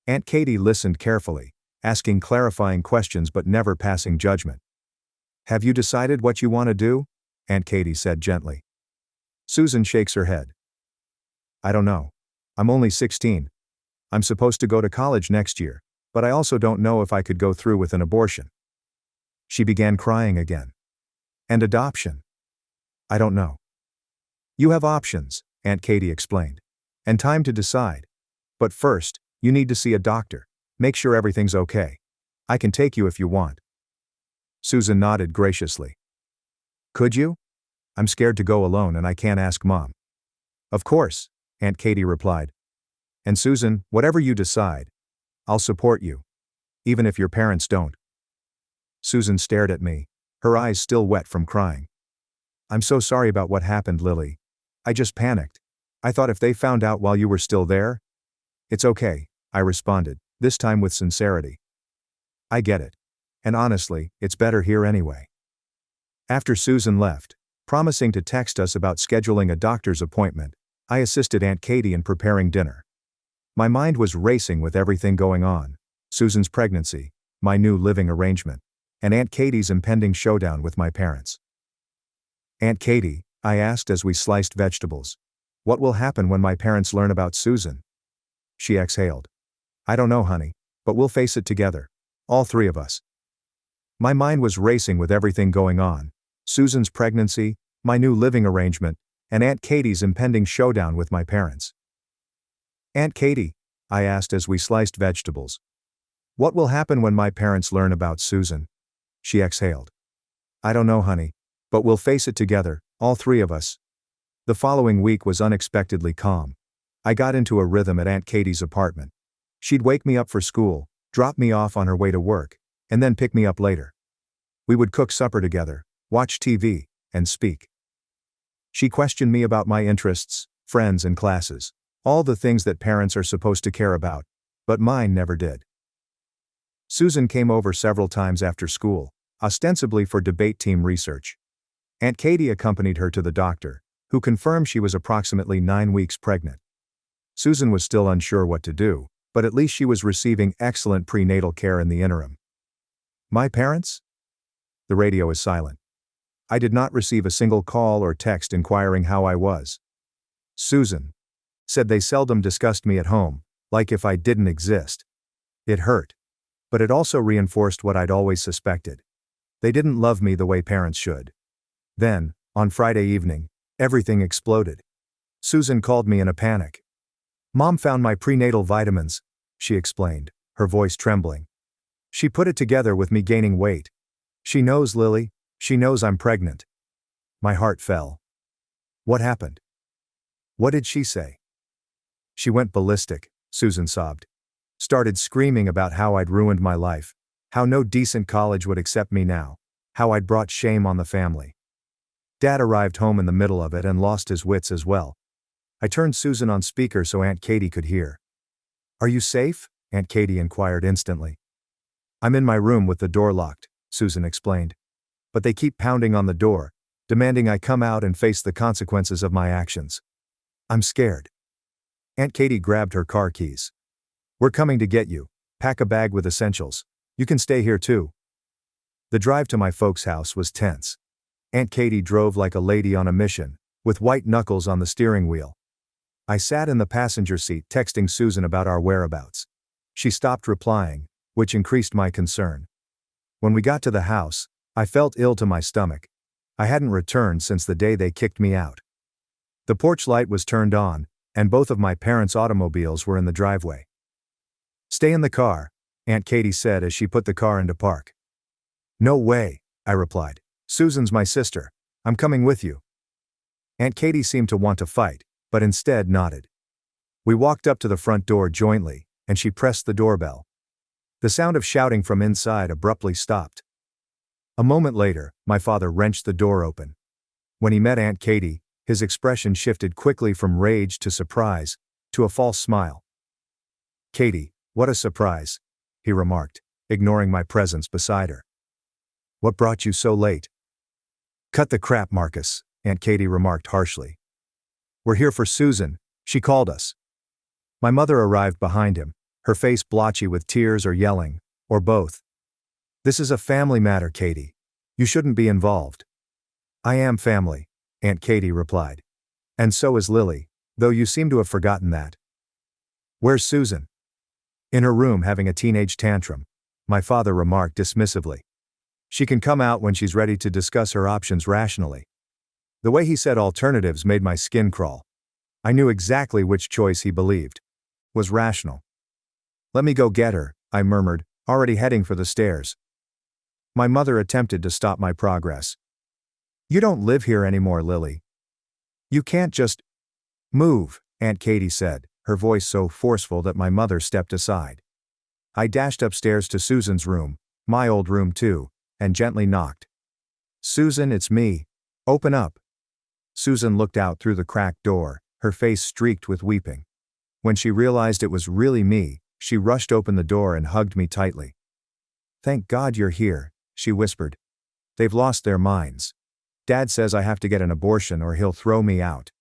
Aunt Katie listened carefully, asking clarifying questions but never passing judgment. "Have you decided what you want to do?" Aunt Katie said gently. Susan shakes her head. "I don't know. I'm only 16. I'm supposed to go to college next year, but I also don't know if I could go through with an abortion." She began crying again. "And adoption? I don't know." "You have options," Aunt Katie explained. "And time to decide. But first, you need to see a doctor. Make sure everything's okay. I can take you if you want." Susan nodded graciously. "Could you? I'm scared to go alone and I can't ask Mom." "Of course," Aunt Katie replied. "And Susan, whatever you decide, I'll support you. Even if your parents don't." Susan stared at me, her eyes still wet from crying. "I'm so sorry about what happened, Lily. I just panicked. I thought if they found out while you were still there." "It's okay," I responded, this time with sincerity. "I get it. And honestly, it's better here anyway." After Susan left, promising to text us about scheduling a doctor's appointment, I assisted Aunt Katie in preparing dinner. My mind was racing with everything going on: Susan's pregnancy, my new living arrangement, and Aunt Katie's impending showdown with my parents. "Aunt Katie," I asked as we sliced vegetables, "what will happen when my parents learn about Susan?" She exhaled. "I don't know, honey, but we'll face it together. All three of us." My mind was racing with everything going on: Susan's pregnancy, my new living arrangement, and Aunt Katie's impending showdown with my parents. "Aunt Katie," I asked as we sliced vegetables, "what will happen when my parents learn about Susan?" She exhaled. "I don't know, honey, but we'll face it together, all three of us." The following week was unexpectedly calm. I got into a rhythm at Aunt Katie's apartment. She'd wake me up for school, drop me off on her way to work, and then pick me up later. We would cook supper together, watch TV, and speak. She questioned me about my interests, friends, and classes, all the things that parents are supposed to care about, but mine never did. Susan came over several times after school, ostensibly for debate team research. Aunt Katie accompanied her to the doctor, who confirmed she was approximately 9 weeks pregnant. Susan was still unsure what to do, but at least she was receiving excellent prenatal care in the interim. My parents? The radio is silent. I did not receive a single call or text inquiring how I was. Susan said they seldom discussed me at home, like if I didn't exist. It hurt. But it also reinforced what I'd always suspected. They didn't love me the way parents should. Then, on Friday evening, everything exploded. Susan called me in a panic. "Mom found my prenatal vitamins," she explained, her voice trembling. "She put it together with me gaining weight. She knows, Lily. She knows I'm pregnant." My heart fell. What happened? What did she say? She went ballistic, Susan sobbed. Started screaming about how I'd ruined my life, how no decent college would accept me now, how I'd brought shame on the family. Dad arrived home in the middle of it and lost his wits as well. I turned Susan on speaker so Aunt Katie could hear. "Are you safe?" Aunt Katie inquired instantly. "I'm in my room with the door locked," Susan explained. "But they keep pounding on the door, demanding I come out and face the consequences of my actions. I'm scared." Aunt Katie grabbed her car keys. "We're coming to get you. Pack a bag with essentials. You can stay here too." The drive to my folks' house was tense. Aunt Katie drove like a lady on a mission, with white knuckles on the steering wheel. I sat in the passenger seat texting Susan about our whereabouts. She stopped replying, which increased my concern. When we got to the house, I felt ill to my stomach. I hadn't returned since the day they kicked me out. The porch light was turned on, and both of my parents' automobiles were in the driveway. "Stay in the car," Aunt Katie said as she put the car into park. "No way," I replied. "Susan's my sister. I'm coming with you." Aunt Katie seemed to want to fight, but instead nodded. We walked up to the front door jointly, and she pressed the doorbell. The sound of shouting from inside abruptly stopped. A moment later, my father wrenched the door open. When he met Aunt Katie, his expression shifted quickly from rage to surprise, to a false smile. "Katie, what a surprise," he remarked, ignoring my presence beside her. "What brought you so late?" "Cut the crap, Marcus," Aunt Katie remarked harshly. "We're here for Susan, she called us." My mother arrived behind him, her face blotchy with tears or yelling, or both. "This is a family matter, Katie. You shouldn't be involved." "I am family," Aunt Katie replied. "And so is Lily, though you seem to have forgotten that." "Where's Susan?" "In her room having a teenage tantrum," my father remarked dismissively. "She can come out when she's ready to discuss her options rationally." The way he said alternatives made my skin crawl. I knew exactly which choice he believed was rational. "Let me go get her," I murmured, already heading for the stairs. My mother attempted to stop my progress. "You don't live here anymore, Lily. You can't just move," Aunt Katie said, her voice so forceful that my mother stepped aside. I dashed upstairs to Susan's room, my old room too, and gently knocked. "Susan, it's me. Open up." Susan looked out through the cracked door, her face streaked with weeping. When she realized it was really me, she rushed open the door and hugged me tightly. "Thank God you're here," she whispered. "They've lost their minds. Dad says I have to get an abortion or he'll throw me out.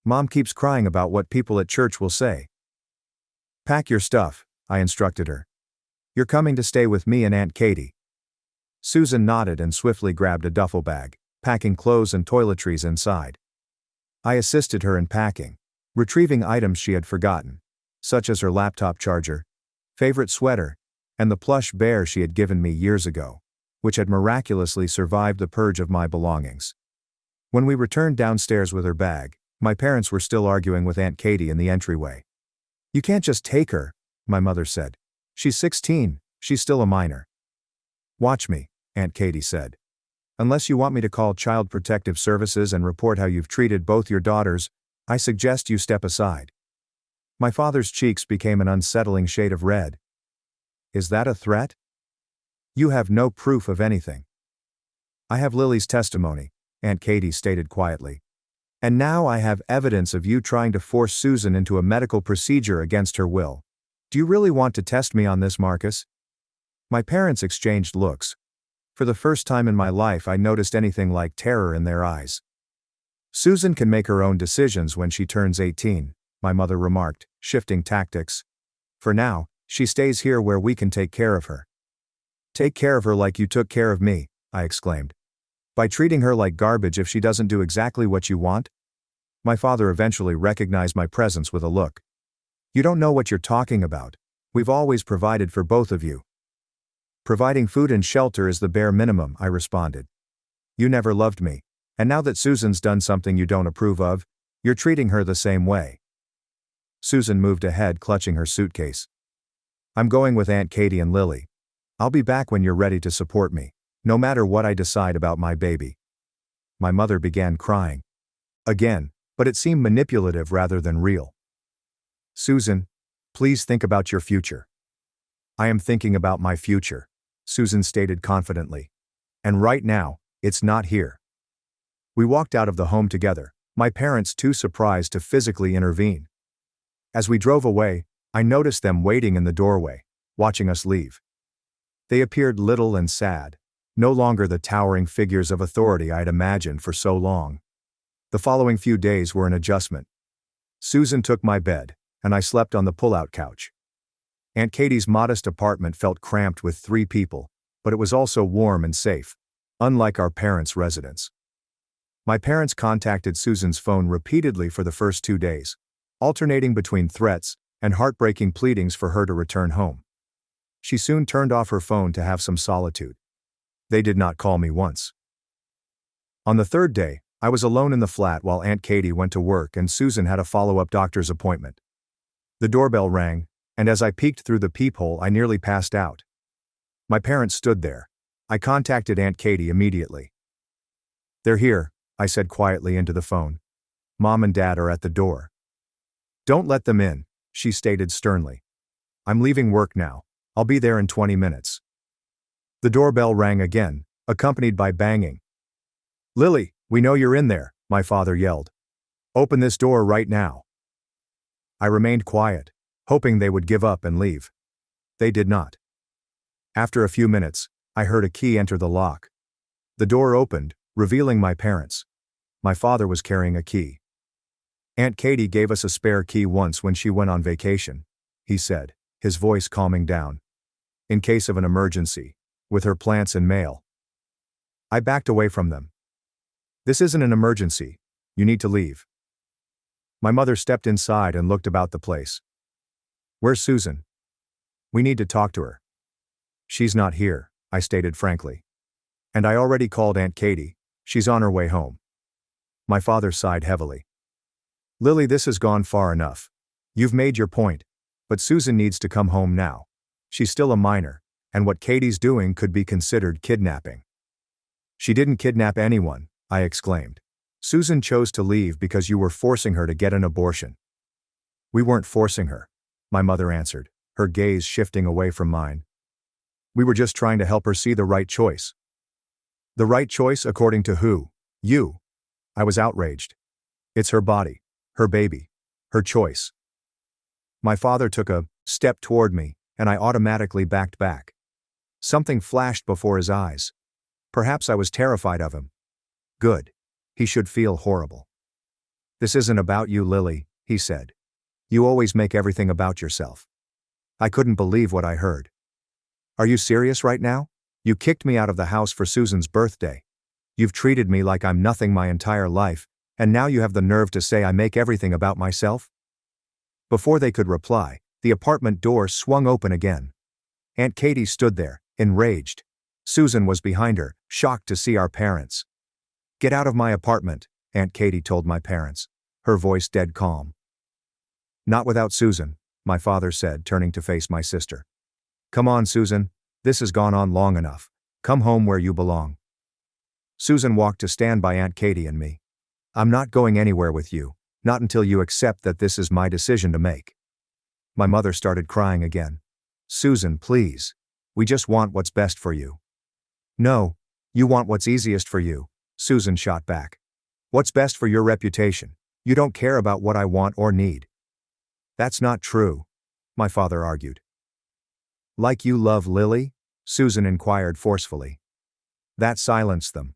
Mom keeps crying about what people at church will say." "Pack your stuff," I instructed her. "You're coming to stay with me and Aunt Katie." Susan nodded and swiftly grabbed a duffel bag, packing clothes and toiletries inside. I assisted her in packing, retrieving items she had forgotten, such as her laptop charger, favorite sweater, and the plush bear she had given me years ago, which had miraculously survived the purge of my belongings. When we returned downstairs with her bag, my parents were still arguing with Aunt Katie in the entryway. "You can't just take her," my mother said. "She's 16, she's still a minor." "Watch me," Aunt Katie said. "Unless you want me to call Child Protective Services and report how you've treated both your daughters, I suggest you step aside." My father's cheeks became an unsettling shade of red. "Is that a threat?" "You have no proof of anything." "I have Lily's testimony," Aunt Katie stated quietly. "And now I have evidence of you trying to force Susan into a medical procedure against her will. Do you really want to test me on this, Marcus?" My parents exchanged looks. For the first time in my life I noticed anything like terror in their eyes. "Susan can make her own decisions when she turns 18, my mother remarked, shifting tactics. "For now, she stays here where we can take care of her." "Take care of her like you took care of me," I exclaimed. "By treating her like garbage if she doesn't do exactly what you want?" My father eventually recognized my presence with a look. "You don't know what you're talking about. We've always provided for both of you." "Providing food and shelter is the bare minimum," I responded. "You never loved me, and now that Susan's done something you don't approve of, you're treating her the same way." Susan moved ahead, clutching her suitcase. "I'm going with Aunt Katie and Lily. I'll be back when you're ready to support me, no matter what I decide about my baby." My mother began crying. Again, but it seemed manipulative rather than real. "Susan, please think about your future." "I am thinking about my future," Susan stated confidently. "And right now, it's not here." We walked out of the home together, my parents too surprised to physically intervene. As we drove away, I noticed them waiting in the doorway, watching us leave. They appeared little and sad, no longer the towering figures of authority I had imagined for so long. The following few days were an adjustment. Susan took my bed, and I slept on the pull-out couch. Aunt Katie's modest apartment felt cramped with 3 people, but it was also warm and safe, unlike our parents' residence. My parents contacted Susan's phone repeatedly for the first 2 days, alternating between threats and heartbreaking pleadings for her to return home. She soon turned off her phone to have some solitude. They did not call me once. On the 3rd day, I was alone in the flat while Aunt Katie went to work and Susan had a follow-up doctor's appointment. The doorbell rang, and as I peeked through the peephole I nearly passed out. My parents stood there. I contacted Aunt Katie immediately. "They're here," I said quietly into the phone. "Mom and Dad are at the door." "Don't let them in," she stated sternly. "I'm leaving work now. I'll be there in 20 minutes. The doorbell rang again, accompanied by banging. "Lily, we know you're in there," my father yelled. "Open this door right now." I remained quiet, hoping they would give up and leave. They did not. After a few minutes, I heard a key enter the lock. The door opened, revealing my parents. My father was carrying a key. "Aunt Katie gave us a spare key once when she went on vacation," he said, his voice calming down. "In case of an emergency, with her plants and mail." I backed away from them. "This isn't an emergency. You need to leave." My mother stepped inside and looked about the place. "Where's Susan? We need to talk to her." "She's not here," I stated frankly. "And I already called Aunt Katie. She's on her way home." My father sighed heavily. "Lily, this has gone far enough. You've made your point, but Susan needs to come home now. She's still a minor, and what Katie's doing could be considered kidnapping." "She didn't kidnap anyone," I exclaimed. "Susan chose to leave because you were forcing her to get an abortion." "We weren't forcing her," my mother answered, her gaze shifting away from mine. "We were just trying to help her see the right choice." "The right choice according to who? You?" I was outraged. "It's her body, her baby, her choice." My father took a step toward me, and I automatically backed back. Something flashed before his eyes. Perhaps I was terrified of him. Good. He should feel horrible. "This isn't about you, Lily," he said. "You always make everything about yourself." I couldn't believe what I heard. "Are you serious right now? You kicked me out of the house for Susan's birthday. You've treated me like I'm nothing my entire life, and now you have the nerve to say I make everything about myself?" Before they could reply, the apartment door swung open again. Aunt Katie stood there, enraged. Susan was behind her, shocked to see our parents. "Get out of my apartment," Aunt Katie told my parents, her voice dead calm. "Not without Susan," my father said, turning to face my sister. "Come on, Susan. This has gone on long enough. Come home where you belong." Susan walked to stand by Aunt Katie and me. "I'm not going anywhere with you, not until you accept that this is my decision to make." My mother started crying again. "Susan, please. We just want what's best for you." "No, you want what's easiest for you," Susan shot back. "What's best for your reputation. You don't care about what I want or need." "That's not true," my father argued. "Like you love Lily?" Susan inquired forcefully. That silenced them.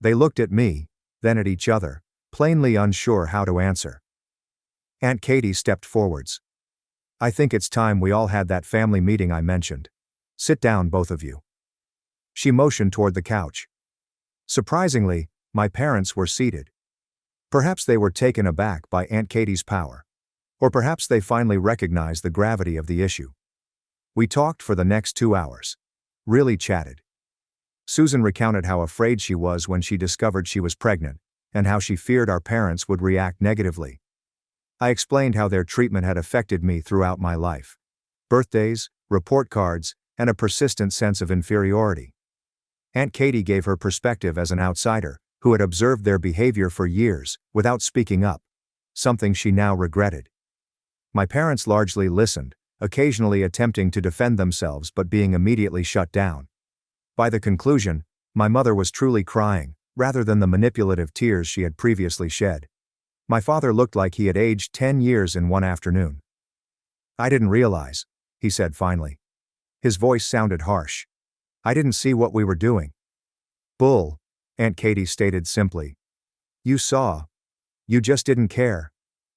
They looked at me, then at each other, plainly unsure how to answer. Aunt Katie stepped forwards. "I think it's time we all had that family meeting I mentioned. Sit down, both of you." She motioned toward the couch. Surprisingly, my parents were seated. Perhaps they were taken aback by Aunt Katie's power. Or perhaps they finally recognized the gravity of the issue. We talked for the next 2 hours. Really chatted. Susan recounted how afraid she was when she discovered she was pregnant, and how she feared our parents would react negatively. I explained how their treatment had affected me throughout my life. Birthdays, report cards, and a persistent sense of inferiority. Aunt Katie gave her perspective as an outsider, who had observed their behavior for years, without speaking up. Something she now regretted. My parents largely listened, occasionally attempting to defend themselves but being immediately shut down. By the conclusion, my mother was truly crying, rather than the manipulative tears she had previously shed. My father looked like he had aged 10 years in one afternoon. "I didn't realize," he said finally. His voice sounded harsh. "I didn't see what we were doing." "Bull," Aunt Katie stated simply. "You saw. You just didn't care.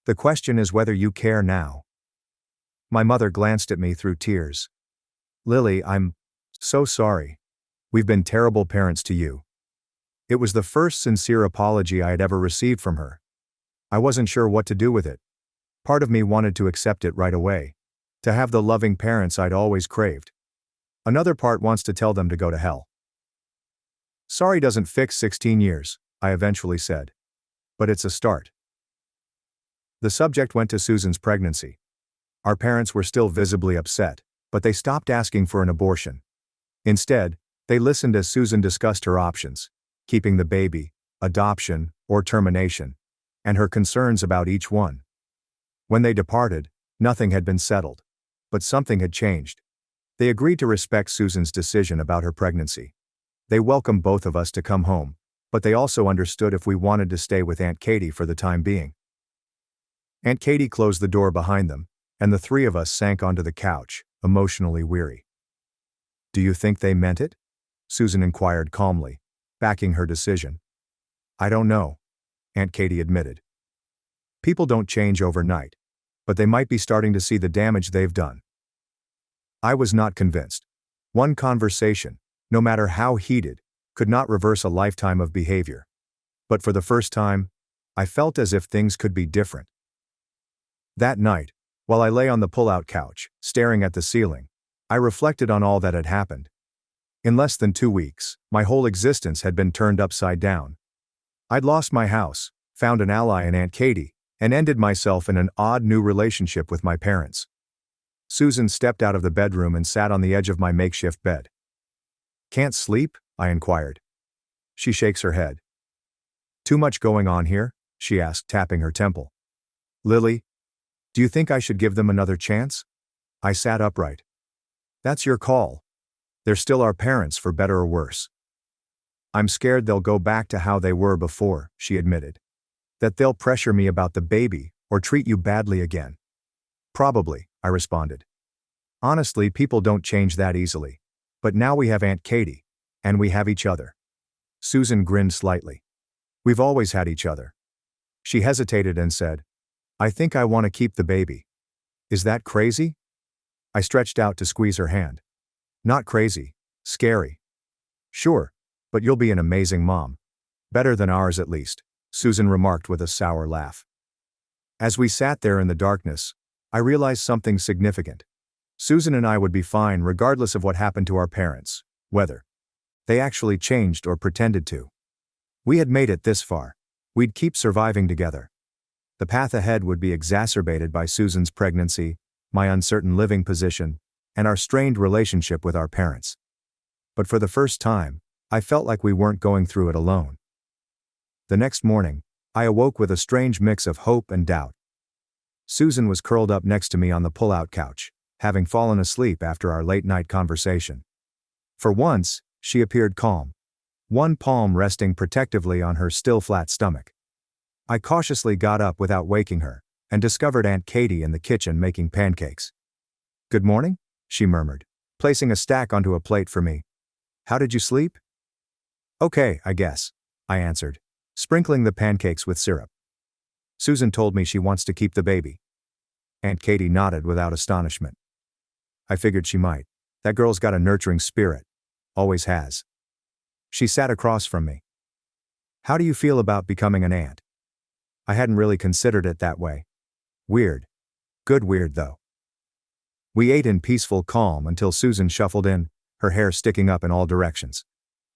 The question is whether you care now." My mother glanced at me through tears. "Lily, I'm so sorry. We've been terrible parents to you." It was the first sincere apology I had ever received from her. I wasn't sure what to do with it. Part of me wanted to accept it right away. To have the loving parents I'd always craved. Another part wants to tell them to go to hell. "Sorry doesn't fix 16 years, I eventually said. But it's a start." The subject went to Susan's pregnancy. Our parents were still visibly upset, but they stopped asking for an abortion. Instead, they listened as Susan discussed her options, keeping the baby, adoption, or termination, and her concerns about each one. When they departed, nothing had been settled. But something had changed. They agreed to respect Susan's decision about her pregnancy. They welcomed both of us to come home, but they also understood if we wanted to stay with Aunt Katie for the time being. Aunt Katie closed the door behind them, and the three of us sank onto the couch, emotionally weary. "Do you think they meant it?" Susan inquired calmly, backing her decision. "I don't know," Aunt Katie admitted. "People don't change overnight, but they might be starting to see the damage they've done." I was not convinced. One conversation, no matter how heated, could not reverse a lifetime of behavior. But for the first time, I felt as if things could be different. That night, while I lay on the pull-out couch, staring at the ceiling, I reflected on all that had happened. In less than 2 weeks, my whole existence had been turned upside down. I'd lost my house, found an ally in Aunt Katie, and ended myself in an odd new relationship with my parents. Susan stepped out of the bedroom and sat on the edge of my makeshift bed. "Can't sleep?" I inquired. She shakes her head. "Too much going on here?" she asked, tapping her temple. "Lily, do you think I should give them another chance?" I sat upright. "That's your call. They're still our parents, for better or worse." "I'm scared they'll go back to how they were before," she admitted. "That they'll pressure me about the baby, or treat you badly again." "Probably," I responded. "Honestly, people don't change that easily. But now we have Aunt Katie, and we have each other." Susan grinned slightly. "We've always had each other." She hesitated and said, "I think I want to keep the baby." "Is that crazy?" I stretched out to squeeze her hand. "Not crazy. Scary." "Sure, but you'll be an amazing mom. Better than ours at least," Susan remarked with a sour laugh. As we sat there in the darkness, I realized something significant. Susan and I would be fine regardless of what happened to our parents, whether they actually changed or pretended to. We had made it this far. We'd keep surviving together. The path ahead would be exacerbated by Susan's pregnancy, my uncertain living position, and our strained relationship with our parents. But for the first time, I felt like we weren't going through it alone. The next morning, I awoke with a strange mix of hope and doubt. Susan was curled up next to me on the pull-out couch, having fallen asleep after our late-night conversation. For once, she appeared calm, one palm resting protectively on her still flat stomach. I cautiously got up without waking her, and discovered Aunt Katie in the kitchen making pancakes. "Good morning," she murmured, placing a stack onto a plate for me. "How did you sleep?" "Okay, I guess," I answered, sprinkling the pancakes with syrup. "Susan told me she wants to keep the baby." Aunt Katie nodded without astonishment. "I figured she might. That girl's got a nurturing spirit. Always has." She sat across from me. "How do you feel about becoming an aunt?" I hadn't really considered it that way. Weird. Good weird, though. We ate in peaceful calm until Susan shuffled in, her hair sticking up in all directions.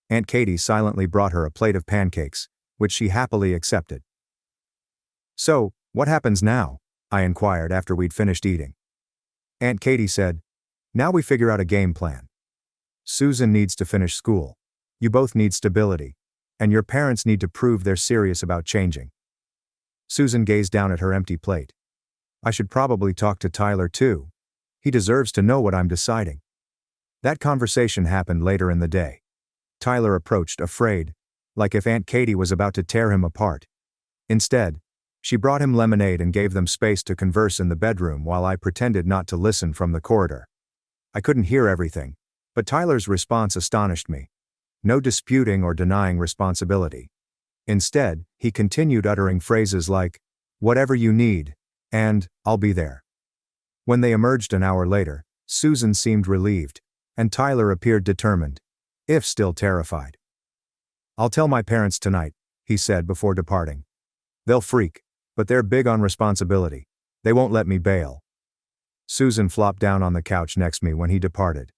Aunt Katie silently brought her a plate of pancakes, which she happily accepted. "So, what happens now?" I inquired after we'd finished eating. Aunt Katie said, "Now we figure out a game plan. Susan needs to finish school. You both need stability. And your parents need to prove they're serious about changing." Susan gazed down at her empty plate. "I should probably talk to Tyler too. He deserves to know what I'm deciding." That conversation happened later in the day. Tyler approached, afraid, like if Aunt Katie was about to tear him apart. Instead, she brought him lemonade and gave them space to converse in the bedroom while I pretended not to listen from the corridor. I couldn't hear everything, but Tyler's response astonished me. No disputing or denying responsibility. Instead, he continued uttering phrases like, "Whatever you need," and "I'll be there." When they emerged an hour later, Susan seemed relieved, and Tyler appeared determined, if still terrified. "I'll tell my parents tonight," he said before departing. "They'll freak, but they're big on responsibility. They won't let me bail." Susan flopped down on the couch next to me when he departed.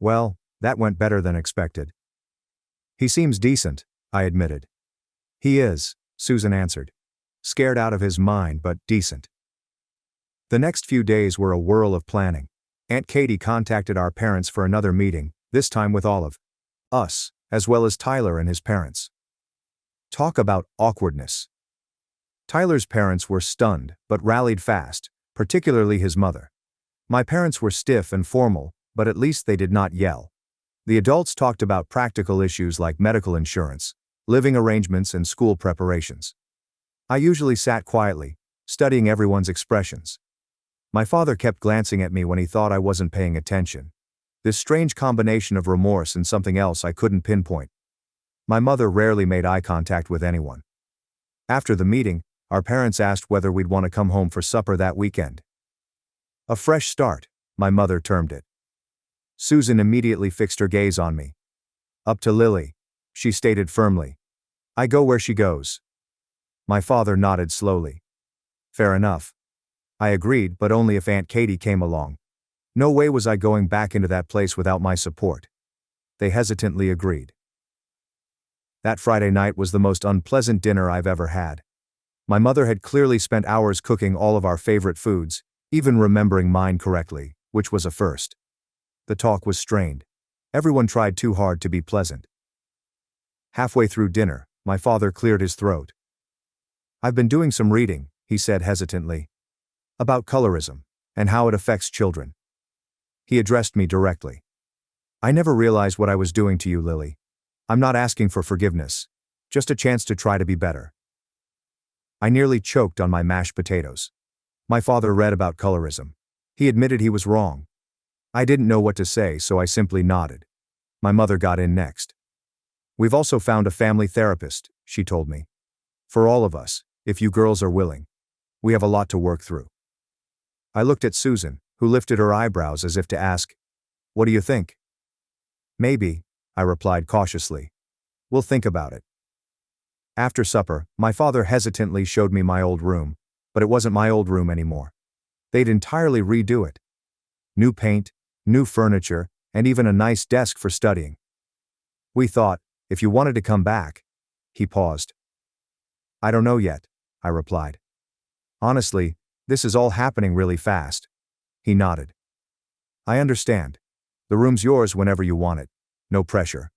"Well, that went better than expected." "He seems decent," I admitted. "He is," Susan answered. "Scared out of his mind, but decent." The next few days were a whirl of planning. Aunt Katie contacted our parents for another meeting, this time with all of us, as well as Tyler and his parents. Talk about awkwardness. Tyler's parents were stunned, but rallied fast, particularly his mother. My parents were stiff and formal, but at least they did not yell. The adults talked about practical issues like medical insurance, living arrangements, and school preparations. I usually sat quietly, studying everyone's expressions. My father kept glancing at me when he thought I wasn't paying attention. This strange combination of remorse and something else I couldn't pinpoint. My mother rarely made eye contact with anyone. After the meeting, our parents asked whether we'd want to come home for supper that weekend. A fresh start, my mother termed it. Susan immediately fixed her gaze on me. Up to Lily, she stated firmly. I go where she goes. My father nodded slowly. Fair enough. I agreed, but only if Aunt Katie came along. No way was I going back into that place without my support. They hesitantly agreed. That Friday night was the most unpleasant dinner I've ever had. My mother had clearly spent hours cooking all of our favorite foods, even remembering mine correctly, which was a first. The talk was strained. Everyone tried too hard to be pleasant. Halfway through dinner, my father cleared his throat. I've been doing some reading, he said hesitantly. About colorism, and how it affects children. He addressed me directly. I never realized what I was doing to you, Lily. I'm not asking for forgiveness, just a chance to try to be better. I nearly choked on my mashed potatoes. My father read about colorism. He admitted he was wrong. I didn't know what to say, so I simply nodded. My mother got in next. We've also found a family therapist, she told me. For all of us, if you girls are willing. We have a lot to work through. I looked at Susan, who lifted her eyebrows as if to ask, what do you think? Maybe, I replied cautiously. We'll think about it. After supper, my father hesitantly showed me my old room, but it wasn't my old room anymore. They'd entirely redo it. New paint, new furniture, and even a nice desk for studying. We thought, if you wanted to come back. He paused. I don't know yet, I replied. Honestly, this is all happening really fast. He nodded. I understand. The room's yours whenever you want it. No pressure.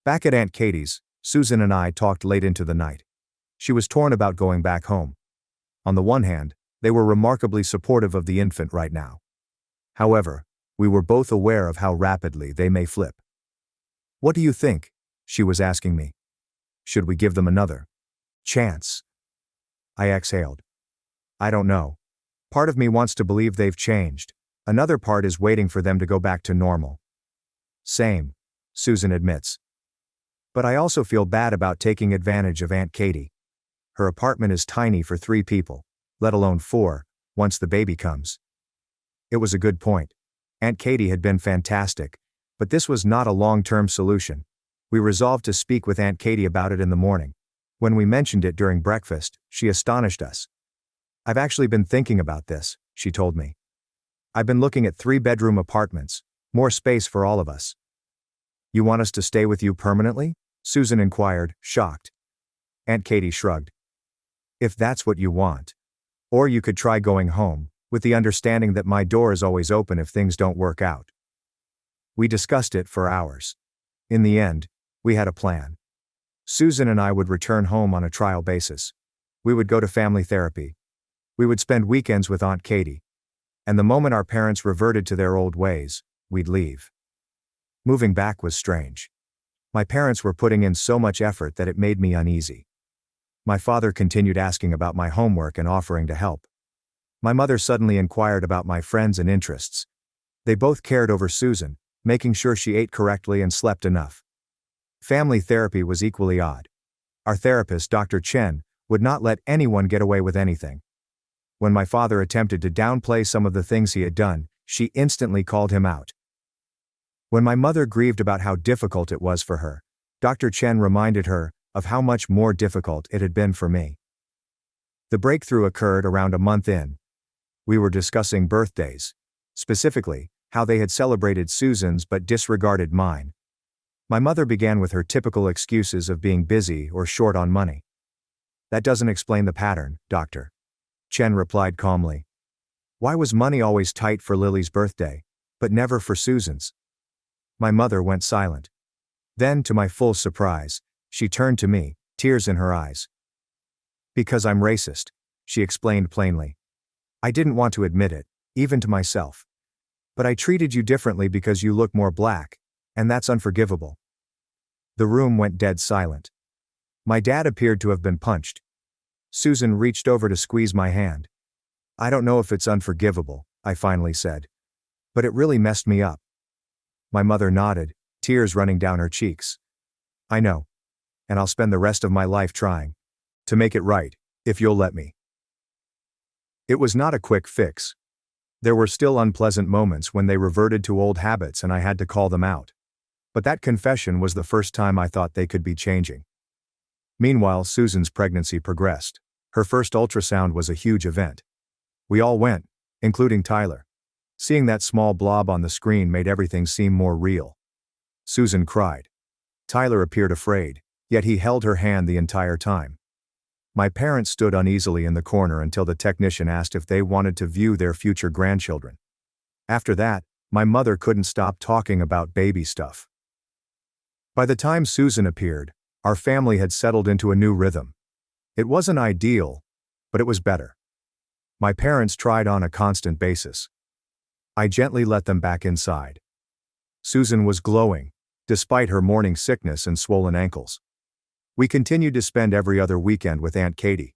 Back at Aunt Katie's, Susan and I talked late into the night. She was torn about going back home. On the one hand, they were remarkably supportive of the infant right now. However, we were both aware of how rapidly they may flip. What do you think? She was asking me. Should we give them another chance? I exhaled. I don't know. Part of me wants to believe they've changed. Another part is waiting for them to go back to normal. Same, Susan admits. But I also feel bad about taking advantage of Aunt Katie. Her apartment is tiny for 3 people, let alone 4, once the baby comes. It was a good point. Aunt Katie had been fantastic, but this was not a long-term solution. We resolved to speak with Aunt Katie about it in the morning. When we mentioned it during breakfast, she astonished us. I've actually been thinking about this, she told me. I've been looking at 3-bedroom apartments, more space for all of us. You want us to stay with you permanently? Susan inquired, shocked. Aunt Katie shrugged. If that's what you want. Or you could try going home, with the understanding that my door is always open if things don't work out. We discussed it for hours. In the end, we had a plan. Susan and I would return home on a trial basis. We would go to family therapy. We would spend weekends with Aunt Katie. And the moment our parents reverted to their old ways, we'd leave. Moving back was strange. My parents were putting in so much effort that it made me uneasy. My father continued asking about my homework and offering to help. My mother suddenly inquired about my friends and interests. They both cared over Susan, making sure she ate correctly and slept enough. Family therapy was equally odd. Our therapist, Dr. Chen, would not let anyone get away with anything. When my father attempted to downplay some of the things he had done, she instantly called him out. When my mother grieved about how difficult it was for her, Dr. Chen reminded her of how much more difficult it had been for me. The breakthrough occurred around a month in. We were discussing birthdays. Specifically, how they had celebrated Susan's but disregarded mine. My mother began with her typical excuses of being busy or short on money. That doesn't explain the pattern, Dr. Chen replied calmly. Why was money always tight for Lily's birthday, but never for Susan's? My mother went silent. Then, to my full surprise, she turned to me, tears in her eyes. Because I'm racist, she explained plainly. I didn't want to admit it, even to myself. But I treated you differently because you look more black, and that's unforgivable. The room went dead silent. My dad appeared to have been punched. Susan reached over to squeeze my hand. I don't know if it's unforgivable, I finally said. But it really messed me up. My mother nodded, tears running down her cheeks. I know. And I'll spend the rest of my life trying to make it right, if you'll let me. It was not a quick fix. There were still unpleasant moments when they reverted to old habits and I had to call them out. But that confession was the first time I thought they could be changing. Meanwhile, Susan's pregnancy progressed. Her first ultrasound was a huge event. We all went, including Tyler. Seeing that small blob on the screen made everything seem more real. Susan cried. Tyler appeared afraid, yet he held her hand the entire time. My parents stood uneasily in the corner until the technician asked if they wanted to view their future grandchildren. After that, my mother couldn't stop talking about baby stuff. By the time Susan appeared, our family had settled into a new rhythm. It wasn't ideal, but it was better. My parents tried on a constant basis. I gently let them back inside. Susan was glowing, despite her morning sickness and swollen ankles. We continued to spend every other weekend with Aunt Katie.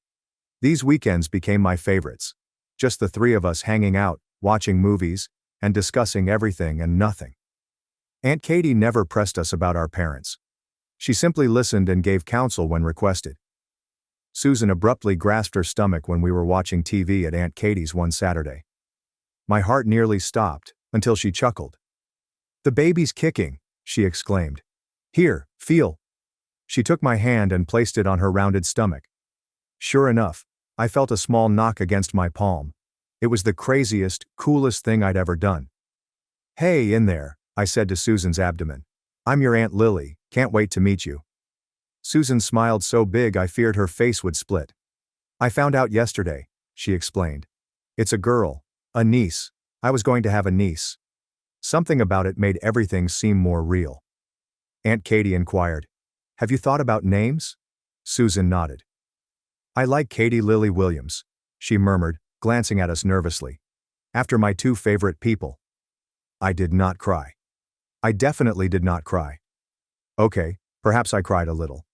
These weekends became my favorites. Just the three of us hanging out, watching movies, and discussing everything and nothing. Aunt Katie never pressed us about our parents. She simply listened and gave counsel when requested. Susan abruptly grasped her stomach when we were watching TV at Aunt Katie's one Saturday. My heart nearly stopped, until she chuckled. The baby's kicking, she exclaimed. Here, feel. She took my hand and placed it on her rounded stomach. Sure enough, I felt a small knock against my palm. It was the craziest, coolest thing I'd ever done. Hey, in there, I said to Susan's abdomen. I'm your Aunt Lily, can't wait to meet you. Susan smiled so big I feared her face would split. I found out yesterday, she explained. It's a girl, a niece. I was going to have a niece. Something about it made everything seem more real. Aunt Katie inquired, have you thought about names? Susan nodded. I like Katie Lily Williams, she murmured, glancing at us nervously. After my two favorite people. I did not cry. I definitely did not cry. Okay, perhaps I cried a little.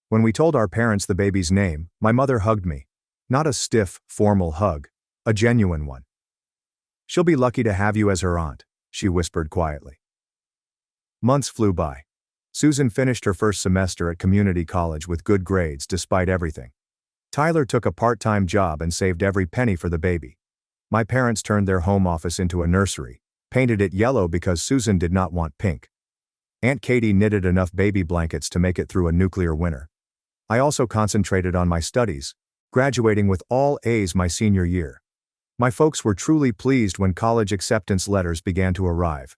When we told our parents the baby's name, my mother hugged me. Not a stiff, formal hug, a genuine one. She'll be lucky to have you as her aunt, she whispered quietly. Months flew by. Susan finished her first semester at community college with good grades despite everything. Tyler took a part-time job and saved every penny for the baby. My parents turned their home office into a nursery, painted it yellow because Susan did not want pink. Aunt Katie knitted enough baby blankets to make it through a nuclear winter. I also concentrated on my studies, graduating with all A's my senior year. My folks were truly pleased when college acceptance letters began to arrive.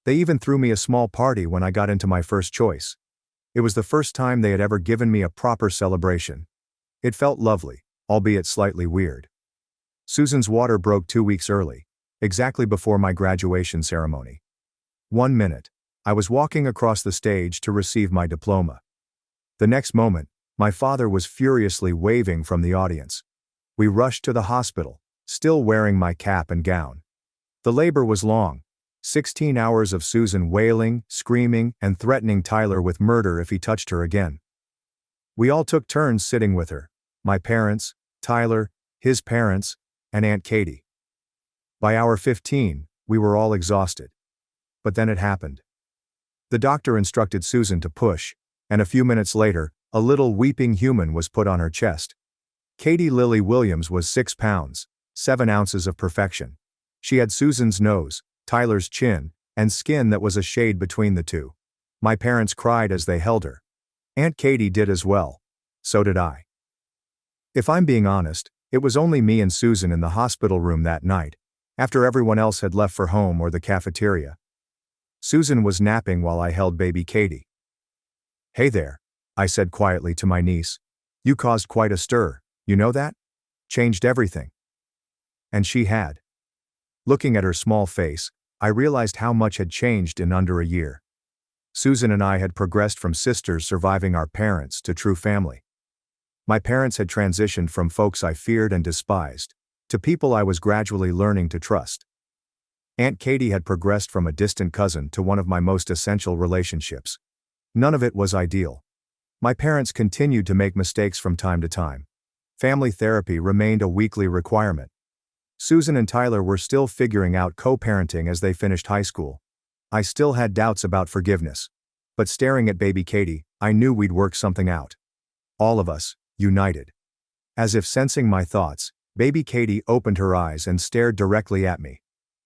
They even threw me a small party when I got into my first choice. It was the first time they had ever given me a proper celebration. It felt lovely, albeit slightly weird. Susan's water broke 2 weeks early, exactly before my graduation ceremony. 1 minute, I was walking across the stage to receive my diploma. The next moment, my father was furiously waving from the audience. We rushed to the hospital, still wearing my cap and gown. The labor was long. 16 hours of Susan wailing, screaming, and threatening Tyler with murder if he touched her again. We all took turns sitting with her, my parents, Tyler, his parents, and Aunt Katie. By hour 15, we were all exhausted. But then it happened. The doctor instructed Susan to push, and a few minutes later, a little weeping human was put on her chest. Katie Lily Williams was 6 pounds, 7 ounces of perfection. She had Susan's nose, Tyler's chin, and skin that was a shade between the two. My parents cried as they held her. Aunt Katie did as well. So did I. If I'm being honest, it was only me and Susan in the hospital room that night, after everyone else had left for home or the cafeteria. Susan was napping while I held baby Katie. Hey there, I said quietly to my niece. You caused quite a stir, you know that? Changed everything. And she had. Looking at her small face, I realized how much had changed in under a year. Susan and I had progressed from sisters surviving our parents to true family. My parents had transitioned from folks I feared and despised, to people I was gradually learning to trust. Aunt Katie had progressed from a distant cousin to one of my most essential relationships. None of it was ideal. My parents continued to make mistakes from time to time. Family therapy remained a weekly requirement. Susan and Tyler were still figuring out co-parenting as they finished high school. I still had doubts about forgiveness. But staring at baby Katie, I knew we'd work something out. All of us, united. As if sensing my thoughts, baby Katie opened her eyes and stared directly at me.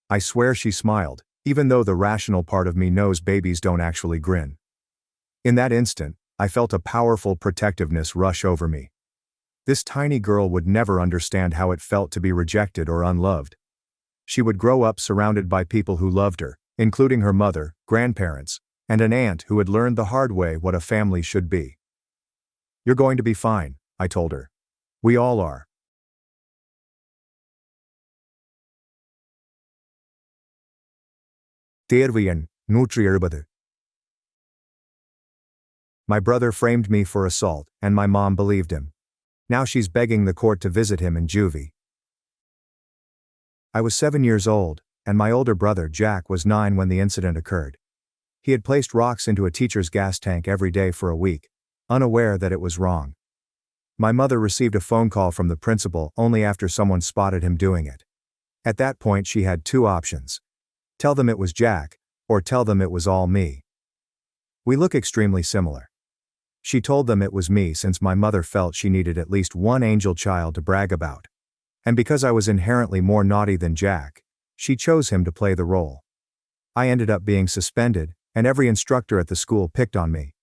I swear she smiled, even though the rational part of me knows babies don't actually grin. In that instant, I felt a powerful protectiveness rush over me. This tiny girl would never understand how it felt to be rejected or unloved. She would grow up surrounded by people who loved her, including her mother, grandparents, and an aunt who had learned the hard way what a family should be. "You're going to be fine," I told her. "We all are." தேர்வு 170. My brother framed me for assault, and my mom believed him. Now she's begging the court to visit him in juvie. I was 7 years old, and my older brother Jack was 9 when the incident occurred. He had placed rocks into a teacher's gas tank every day for a week, unaware that it was wrong. My mother received a phone call from the principal only after someone spotted him doing it. At that point she had 2 options. Tell them it was Jack, or tell them it was all me. We look extremely similar. She told them it was me since my mother felt she needed at least one angel child to brag about. And because I was inherently more naughty than Jack, she chose him to play the role. I ended up being suspended, and every instructor at the school picked on me.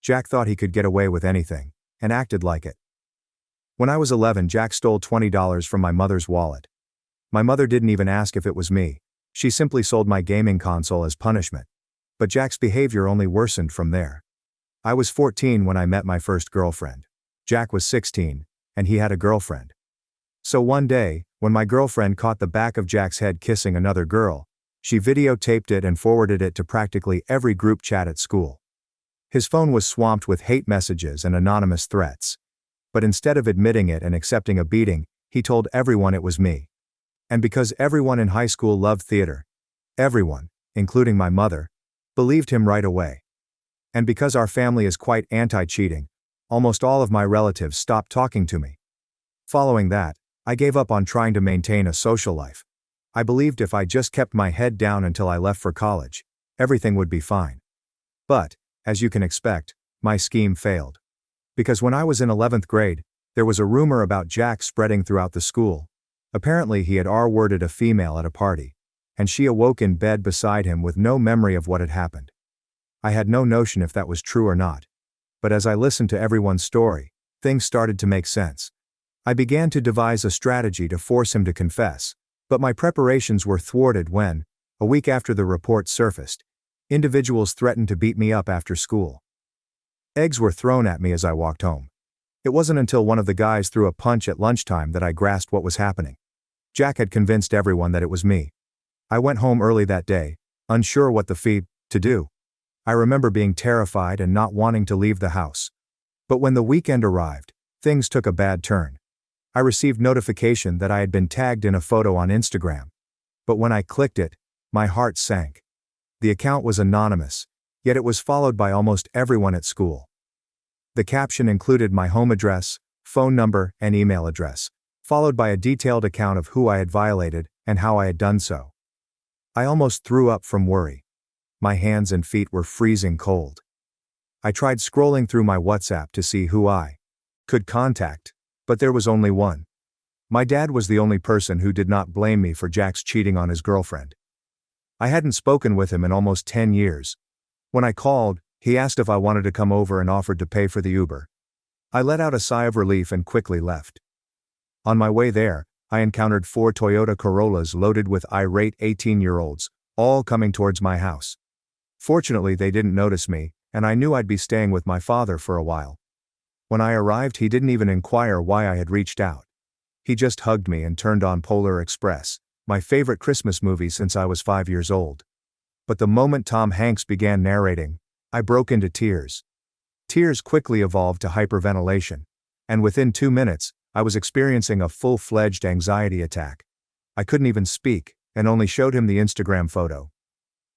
Jack thought he could get away with anything, and acted like it. When I was 11, Jack stole $20 from my mother's wallet. My mother didn't even ask if it was me. She simply sold my gaming console as punishment. But Jack's behavior only worsened from there. I was 14 when I met my first girlfriend. Jack was 16, and he had a girlfriend. So one day, when my girlfriend caught the back of Jack's head kissing another girl, she videotaped it and forwarded it to practically every group chat at school. His phone was swamped with hate messages and anonymous threats. But instead of admitting it and accepting a beating, he told everyone it was me. And because everyone in high school loved theater, everyone, including my mother, believed him right away. And because our family is quite anti-cheating, almost all of my relatives stopped talking to me. Following that, I gave up on trying to maintain a social life. I believed if I just kept my head down until I left for college, everything would be fine. But, as you can expect, my scheme failed. Because when I was in 11th grade, there was a rumor about Jack spreading throughout the school. Apparently he had R-worded a female at a party, and she awoke in bed beside him with no memory of what had happened. I had no notion if that was true or not. But as I listened to everyone's story, things started to make sense. I began to devise a strategy to force him to confess, but my preparations were thwarted when, a week after the report surfaced, individuals threatened to beat me up after school. Eggs were thrown at me as I walked home. It wasn't until one of the guys threw a punch at lunchtime that I grasped what was happening. Jack had convinced everyone that it was me. I went home early that day, unsure what to do. I remember being terrified and not wanting to leave the house. But when the weekend arrived, things took a bad turn. I received notification that I had been tagged in a photo on Instagram. But when I clicked it, my heart sank. The account was anonymous, yet it was followed by almost everyone at school. The caption included my home address, phone number, and email address, followed by a detailed account of who I had violated and how I had done so. I almost threw up from worry. My hands and feet were freezing cold. I tried scrolling through my WhatsApp to see who I could contact, but there was only one. My dad was the only person who did not blame me for Jack's cheating on his girlfriend. I hadn't spoken with him in almost 10 years. When I called, he asked if I wanted to come over and offered to pay for the Uber. I let out a sigh of relief and quickly left. On my way there, I encountered 4 Toyota Corollas loaded with irate 18-year-olds, all coming towards my house. Fortunately, they didn't notice me, and I knew I'd be staying with my father for a while. When I arrived, he didn't even inquire why I had reached out. He just hugged me and turned on Polar Express, my favorite Christmas movie since I was 5 years old. But the moment Tom Hanks began narrating, I broke into tears. Tears quickly evolved to hyperventilation, and within 2 minutes, I was experiencing a full-fledged anxiety attack. I couldn't even speak, and only showed him the Instagram photo.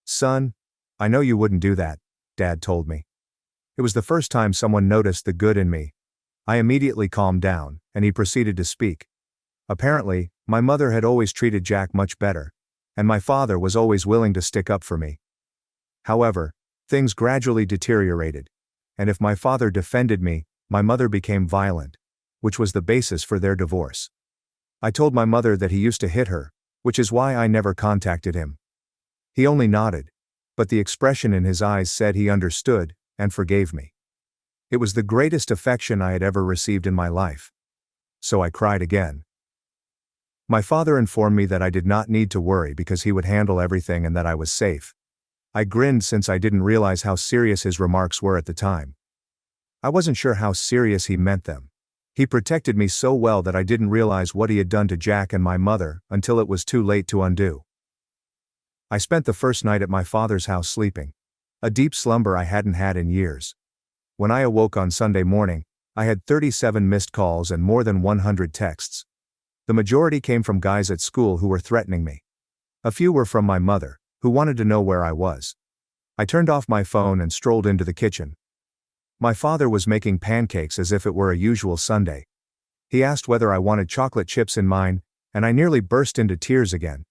"Son, I know you wouldn't do that," Dad told me. It was the first time someone noticed the good in me. I immediately calmed down, and he proceeded to speak. Apparently, my mother had always treated Jack much better, and my father was always willing to stick up for me. However, things gradually deteriorated, and if my father defended me, my mother became violent, which was the basis for their divorce. I told my mother that he used to hit her, which is why I never contacted him. He only nodded, but the expression in his eyes said he understood and forgave me. It was the greatest affection I had ever received in my life. So I cried again. My father informed me that I did not need to worry because he would handle everything and that I was safe. I grinned since I didn't realize how serious his remarks were at the time. I wasn't sure how serious he meant them. He protected me so well that I didn't realize what he had done to Jack and my mother until it was too late to undo. I spent the first night at my father's house sleeping. A deep slumber I hadn't had in years. When I awoke on Sunday morning, I had 37 missed calls and more than 100 texts. The majority came from guys at school who were threatening me. A few were from my mother, who wanted to know where I was. I turned off my phone and strolled into the kitchen. My father was making pancakes as if it were a usual Sunday. He asked whether I wanted chocolate chips in mine, and I nearly burst into tears again.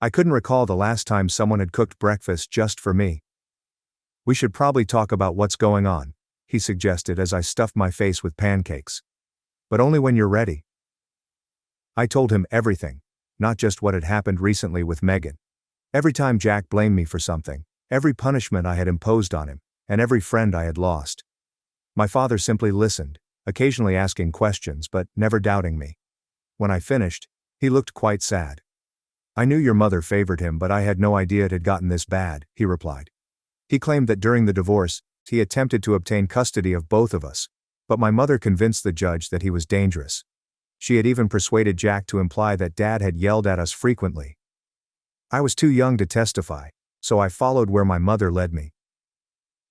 I couldn't recall the last time someone had cooked breakfast just for me. "We should probably talk about what's going on," he suggested as I stuffed my face with pancakes. "But only when you're ready." I told him everything, not just what had happened recently with Megan. Every time Jack blamed me for something, every punishment I had imposed on him, and every friend I had lost. My father simply listened, occasionally asking questions but never doubting me. When I finished, he looked quite sad. "I knew your mother favored him, but I had no idea it had gotten this bad," he replied. He claimed that during the divorce, he attempted to obtain custody of both of us, but my mother convinced the judge that he was dangerous. She had even persuaded Jack to imply that Dad had yelled at us frequently. I was too young to testify, so I followed where my mother led me.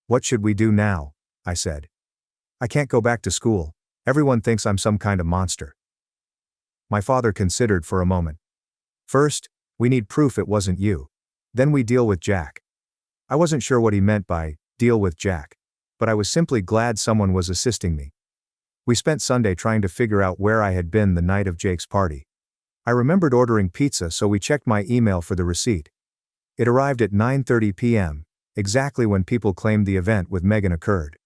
"What should we do now?" I said. "I can't go back to school. Everyone thinks I'm some kind of monster." My father considered for a moment. "First, we need proof it wasn't you. Then we deal with Jack." I wasn't sure what he meant by deal with Jack, but I was simply glad someone was assisting me. We spent Sunday trying to figure out where I had been the night of Jake's party. I remembered ordering pizza, so we checked my email for the receipt. It arrived at 9:30 p.m., exactly when people claimed the event with Megan occurred.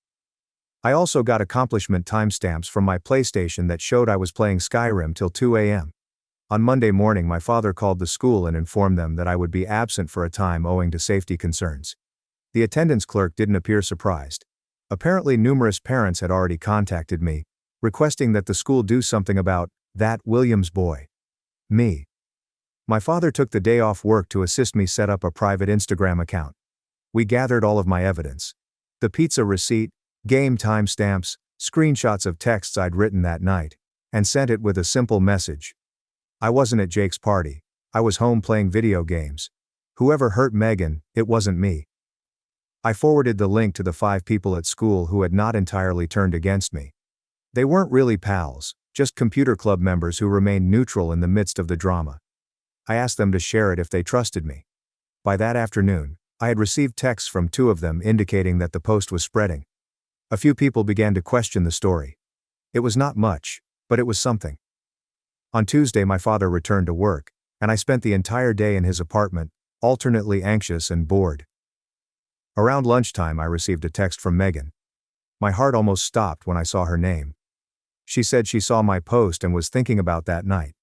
I also got accomplishment timestamps from my PlayStation that showed I was playing Skyrim till 2 a.m. On Monday morning, my father called the school and informed them that I would be absent for a time owing to safety concerns. The attendance clerk didn't appear surprised. Apparently, numerous parents had already contacted me, requesting that the school do something about that Williams boy. Me. My father took the day off work to assist me set up a private Instagram account. We gathered all of my evidence: the pizza receipt, game timestamps, screenshots of texts I'd written that night, and sent it with a simple message. I wasn't at Jake's party. I was home playing video games. Whoever hurt Megan, it wasn't me. I forwarded the link to the 5 people at school who had not entirely turned against me. They weren't really pals, just computer club members who remained neutral in the midst of the drama. I asked them to share it if they trusted me. By that afternoon, I had received texts from 2 of them indicating that the post was spreading. A few people began to question the story. It was not much, but it was something. On Tuesday, my father returned to work, and I spent the entire day in his apartment, alternately anxious and bored. Around lunchtime, I received a text from Megan. My heart almost stopped when I saw her name. She said she saw my post and was thinking about that night.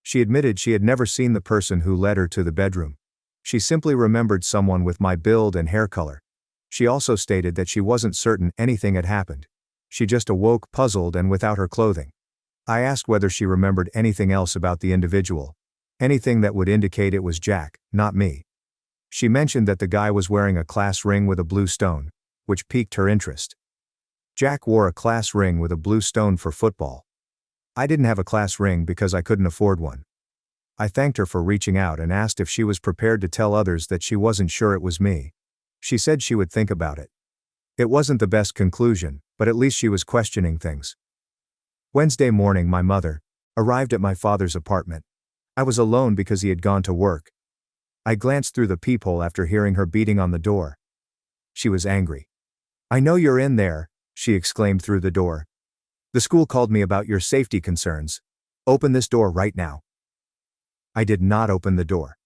She admitted she had never seen the person who led her to the bedroom. She simply remembered someone with my build and hair color. She also stated that she wasn't certain anything had happened. She just awoke puzzled and without her clothing. I asked whether she remembered anything else about the individual. Anything that would indicate it was Jack, not me. She mentioned that the guy was wearing a class ring with a blue stone, which piqued her interest. Jack wore a class ring with a blue stone for football. I didn't have a class ring because I couldn't afford one. I thanked her for reaching out and asked if she was prepared to tell others that she wasn't sure it was me. She said she would think about it. It wasn't the best conclusion, but at least she was questioning things. Wednesday morning, my mother arrived at my father's apartment. I was alone because he had gone to work. I glanced through the peephole after hearing her beating on the door. She was angry. "I know you're in there," she exclaimed through the door. The school called me about your safety concerns. Open this door right now. I did not open the door.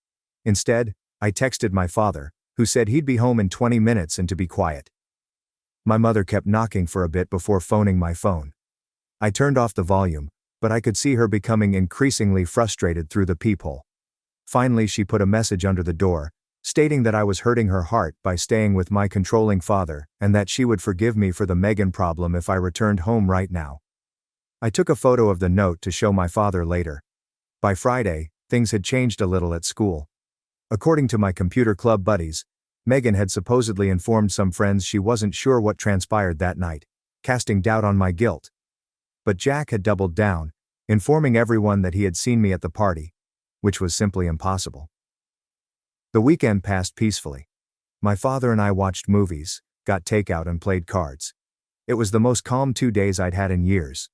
Instead, I texted my father, who said he'd be home in 20 minutes and to be quiet. My mother kept knocking for a bit before phoning my phone. I turned off the volume, but I could see her becoming increasingly frustrated through the peephole. Finally, she put a message under the door, stating that I was hurting her heart by staying with my controlling father and that she would forgive me for the Megan problem if I returned home right now. I took a photo of the note to show my father later. By Friday, things had changed a little at school. According to my computer club buddies, Megan had supposedly informed some friends she wasn't sure what transpired that night, casting doubt on my guilt. But Jack had doubled down, informing everyone that he had seen me at the party, which was simply impossible. The weekend passed peacefully. My father and I watched movies, got takeout and played cards. It was the most calm 2 days I'd had in years.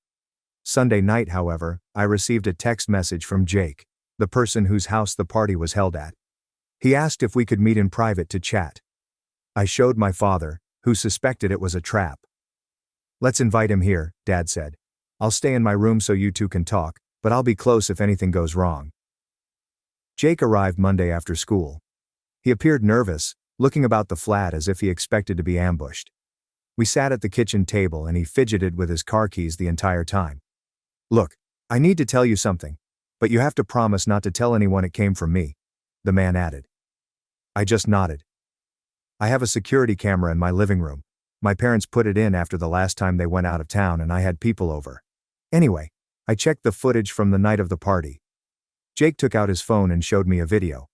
Sunday night, however, I received a text message from Jake, the person whose house the party was held at. He asked if we could meet in private to chat. I showed my father, who suspected it was a trap. "Let's invite him here," Dad said. "I'll stay in my room so you two can talk, but I'll be close if anything goes wrong." Jake arrived Monday after school. He appeared nervous, looking about the flat as if he expected to be ambushed. We sat at the kitchen table and he fidgeted with his car keys the entire time. "Look, I need to tell you something, but you have to promise not to tell anyone it came from me," the man added. I just nodded. "I have a security camera in my living room. My parents put it in after the last time they went out of town and I had people over. Anyway, I checked the footage from the night of the party." Jake took out his phone and showed me a video.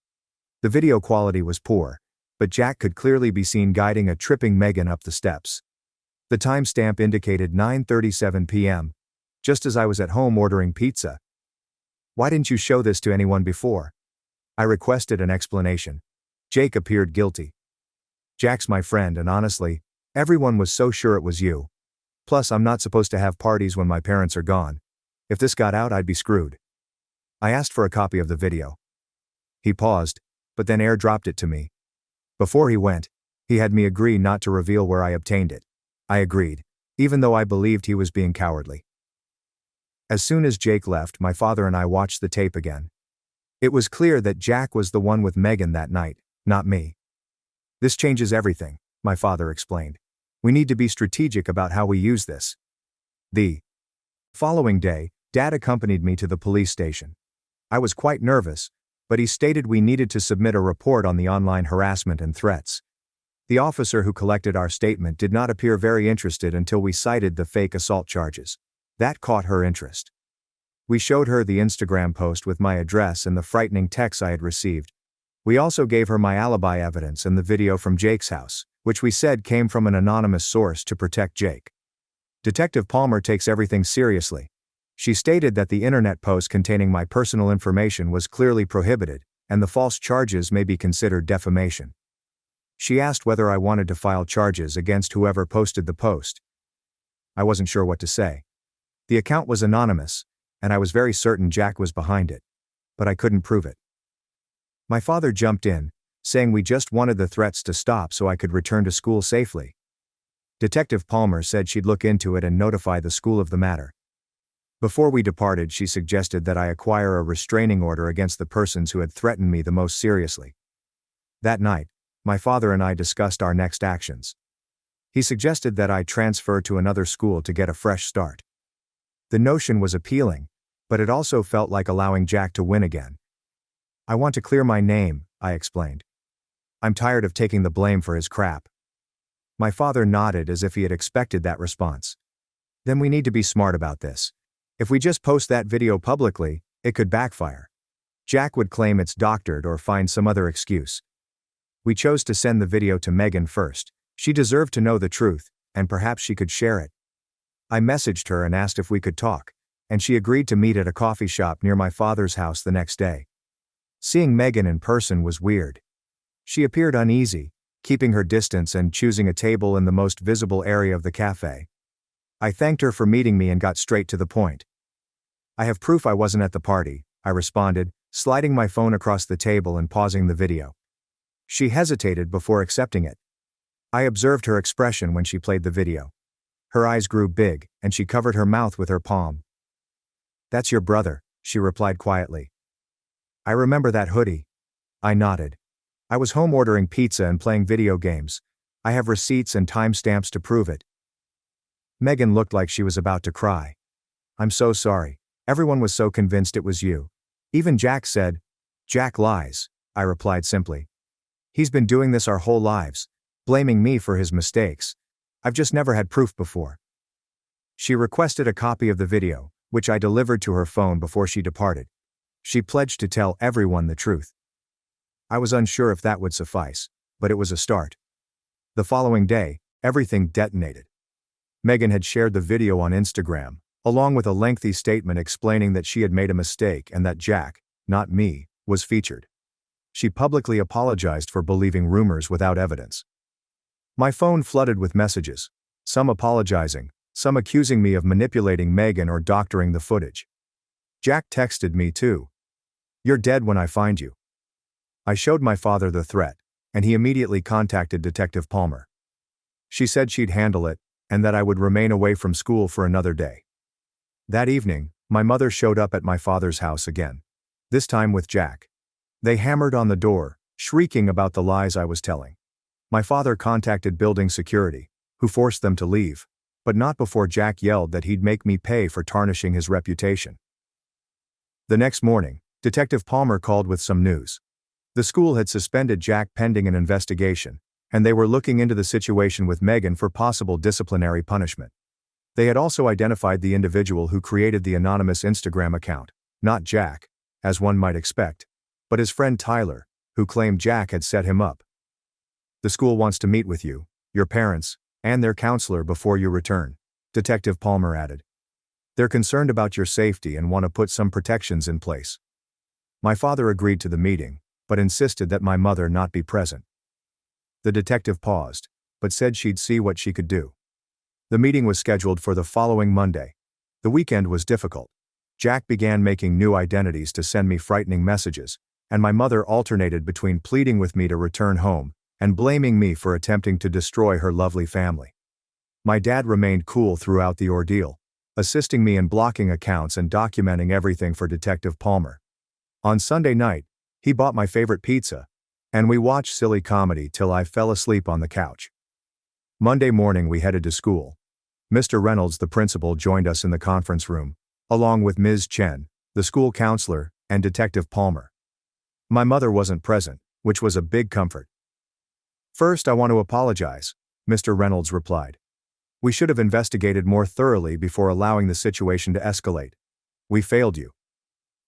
The video quality was poor, but Jack could clearly be seen guiding a tripping Megan up the steps. The timestamp indicated 9:37 p.m., just as I was at home ordering pizza. "Why didn't you show this to anyone before?" I requested an explanation. Jake appeared guilty. "Jack's my friend and honestly, everyone was so sure it was you. Plus, I'm not supposed to have parties when my parents are gone. If this got out, I'd be screwed." I asked for a copy of the video. He paused, but then airdropped it to me. Before he went, he had me agree not to reveal where I obtained it. I agreed, even though I believed he was being cowardly. As soon as Jake left, my father and I watched the tape again. It was clear that Jack was the one with Megan that night, not me. "This changes everything," my father explained. "We need to be strategic about how we use this." The following day, Dad accompanied me to the police station. I was quite nervous, but he stated we needed to submit a report on the online harassment and threats. The officer who collected our statement did not appear very interested until we cited the fake assault charges. That caught her interest. We showed her the Instagram post with my address and the frightening texts I had received. We also gave her my alibi evidence and the video from Jake's house, which we said came from an anonymous source to protect Jake. Detective Palmer takes everything seriously. She stated that the internet post containing my personal information was clearly prohibited, and the false charges may be considered defamation. She asked whether I wanted to file charges against whoever posted the post. I wasn't sure what to say. The account was anonymous, and I was very certain Jack was behind it, but I couldn't prove it. My father jumped in, saying we just wanted the threats to stop so I could return to school safely. Detective Palmer said she'd look into it and notify the school of the matter. Before we departed, she suggested that I acquire a restraining order against the persons who had threatened me the most seriously. That night, my father and I discussed our next actions. He suggested that I transfer to another school to get a fresh start. The notion was appealing, but it also felt like allowing Jack to win again. "I want to clear my name," I explained. "I'm tired of taking the blame for his crap." My father nodded as if he had expected that response. "Then we need to be smart about this. If we just post that video publicly, it could backfire. Jack would claim it's doctored or find some other excuse." We chose to send the video to Megan first. She deserved to know the truth, and perhaps she could share it. I messaged her and asked if we could talk, and she agreed to meet at a coffee shop near my father's house the next day. Seeing Megan in person was weird. She appeared uneasy, keeping her distance and choosing a table in the most visible area of the cafe. I thanked her for meeting me and got straight to the point. "I have proof I wasn't at the party," I responded, sliding my phone across the table and pausing the video. She hesitated before accepting it. I observed her expression when she played the video. Her eyes grew big, and she covered her mouth with her palm. "That's your brother," she replied quietly. "I remember that hoodie." I nodded. "I was home ordering pizza and playing video games. I have receipts and timestamps to prove it." Megan looked like she was about to cry. "I'm so sorry. Everyone was so convinced it was you. Even Jack said." "Jack lies," I replied simply. "He's been doing this our whole lives, blaming me for his mistakes. I've just never had proof before." She requested a copy of the video, which I delivered to her phone before she departed. She pledged to tell everyone the truth. I was unsure if that would suffice, but it was a start. The following day, everything detonated. Megan had shared the video on Instagram, along with a lengthy statement explaining that she had made a mistake and that Jack, not me, was featured. She publicly apologized for believing rumors without evidence. My phone flooded with messages, some apologizing, some accusing me of manipulating Megan or doctoring the footage. Jack texted me too. "You're dead when I find you." I showed my father the threat, and he immediately contacted Detective Palmer. She said she'd handle it, and that I would remain away from school for another day. That evening, my mother showed up at my father's house again. This time with Jack. They hammered on the door, shrieking about the lies I was telling. My father contacted building security, who forced them to leave, but not before Jack yelled that he'd make me pay for tarnishing his reputation. The next morning, Detective Palmer called with some news. The school had suspended Jack pending an investigation, and they were looking into the situation with Megan for possible disciplinary punishment. They had also identified the individual who created the anonymous Instagram account, not Jack, as one might expect, but his friend Tyler, who claimed Jack had set him up. "The school wants to meet with you, your parents, and their counselor before you return," Detective Palmer added. "They're concerned about your safety and want to put some protections in place." My father agreed to the meeting, but insisted that my mother not be present. The detective paused, but said she'd see what she could do. The meeting was scheduled for the following Monday. The weekend was difficult. Jack began making new identities to send me frightening messages, and my mother alternated between pleading with me to return home and blaming me for attempting to destroy her lovely family. My dad remained cool throughout the ordeal, assisting me in blocking accounts and documenting everything for Detective Palmer. On Sunday night, he bought my favorite pizza, and we watched silly comedy till I fell asleep on the couch. Monday morning we headed to school. Mr. Reynolds, the principal, joined us in the conference room, along with Ms. Chen, the school counselor, and Detective Palmer. My mother wasn't present, which was a big comfort. "First, I want to apologize," Mr. Reynolds replied. "We should have investigated more thoroughly before allowing the situation to escalate. We failed you."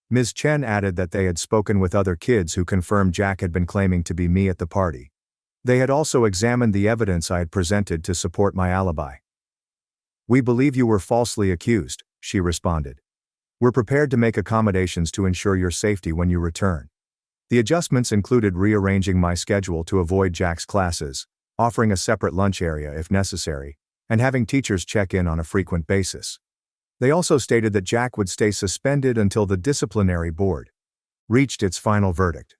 Ms. Chen added that they had spoken with other kids who confirmed Jack had been claiming to be me at the party. They had also examined the evidence I had presented to support my alibi. "We believe you were falsely accused," she responded. "We're prepared to make accommodations to ensure your safety when you return." The adjustments included rearranging my schedule to avoid Jack's classes, offering a separate lunch area if necessary, and having teachers check in on a frequent basis. They also stated that Jack would stay suspended until the disciplinary board reached its final verdict.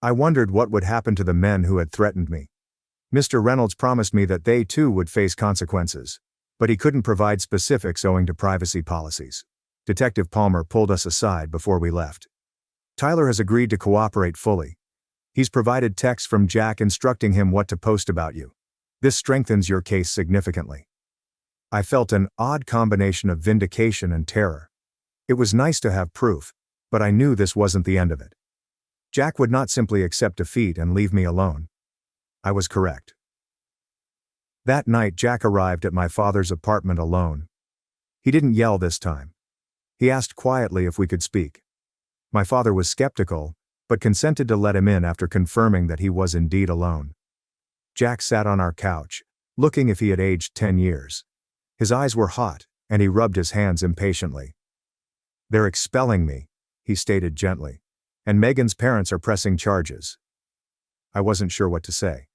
I wondered what would happen to the men who had threatened me. Mr. Reynolds promised me that they too would face consequences, but he couldn't provide specifics owing to privacy policies. Detective Palmer pulled us aside before we left. "Tyler has agreed to cooperate fully. He's provided texts from Jack instructing him what to post about you. This strengthens your case significantly." I felt an odd combination of vindication and terror. It was nice to have proof, but I knew this wasn't the end of it. Jack would not simply accept defeat and leave me alone. I was correct. That night Jack arrived at my father's apartment alone. He didn't yell this time. He asked quietly if we could speak. My father was skeptical, but consented to let him in after confirming that he was indeed alone. Jack sat on our couch, looking if he had aged 10 years. His eyes were hot, and he rubbed his hands impatiently. "They're expelling me," he stated gently, "and Megan's parents are pressing charges." I wasn't sure what to say.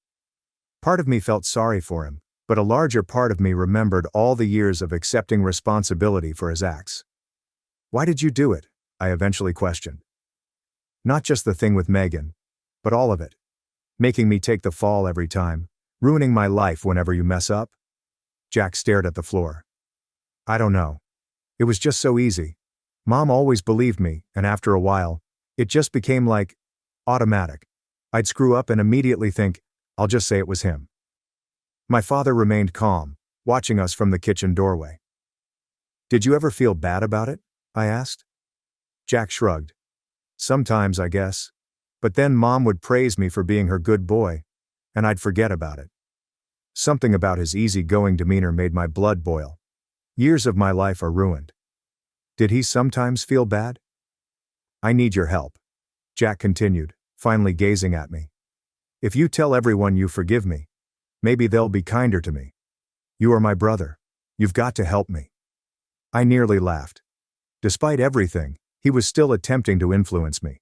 Part of me felt sorry for him, but a larger part of me remembered all the years of accepting responsibility for his acts. "Why did you do it?" I eventually questioned. "Not just the thing with Megan, but all of it. Making me take the fall every time, ruining my life whenever you mess up." Jack stared at the floor. I don't know. It was just so easy. Mom always believed me, and after a while, it just became like, automatic. I'd screw up and immediately think, I'll just say it was him. My father remained calm, watching us from the kitchen doorway. Did you ever feel bad about it? I asked. Jack shrugged. Sometimes, I guess. But then Mom would praise me for being her good boy, and I'd forget about it. Something about his easygoing demeanor made my blood boil. Years of my life are ruined. Did he sometimes feel bad? I need your help, Jack continued, finally gazing at me. If you tell everyone you forgive me, maybe they'll be kinder to me. You are my brother. You've got to help me. I nearly laughed. Despite everything, he was still attempting to influence me.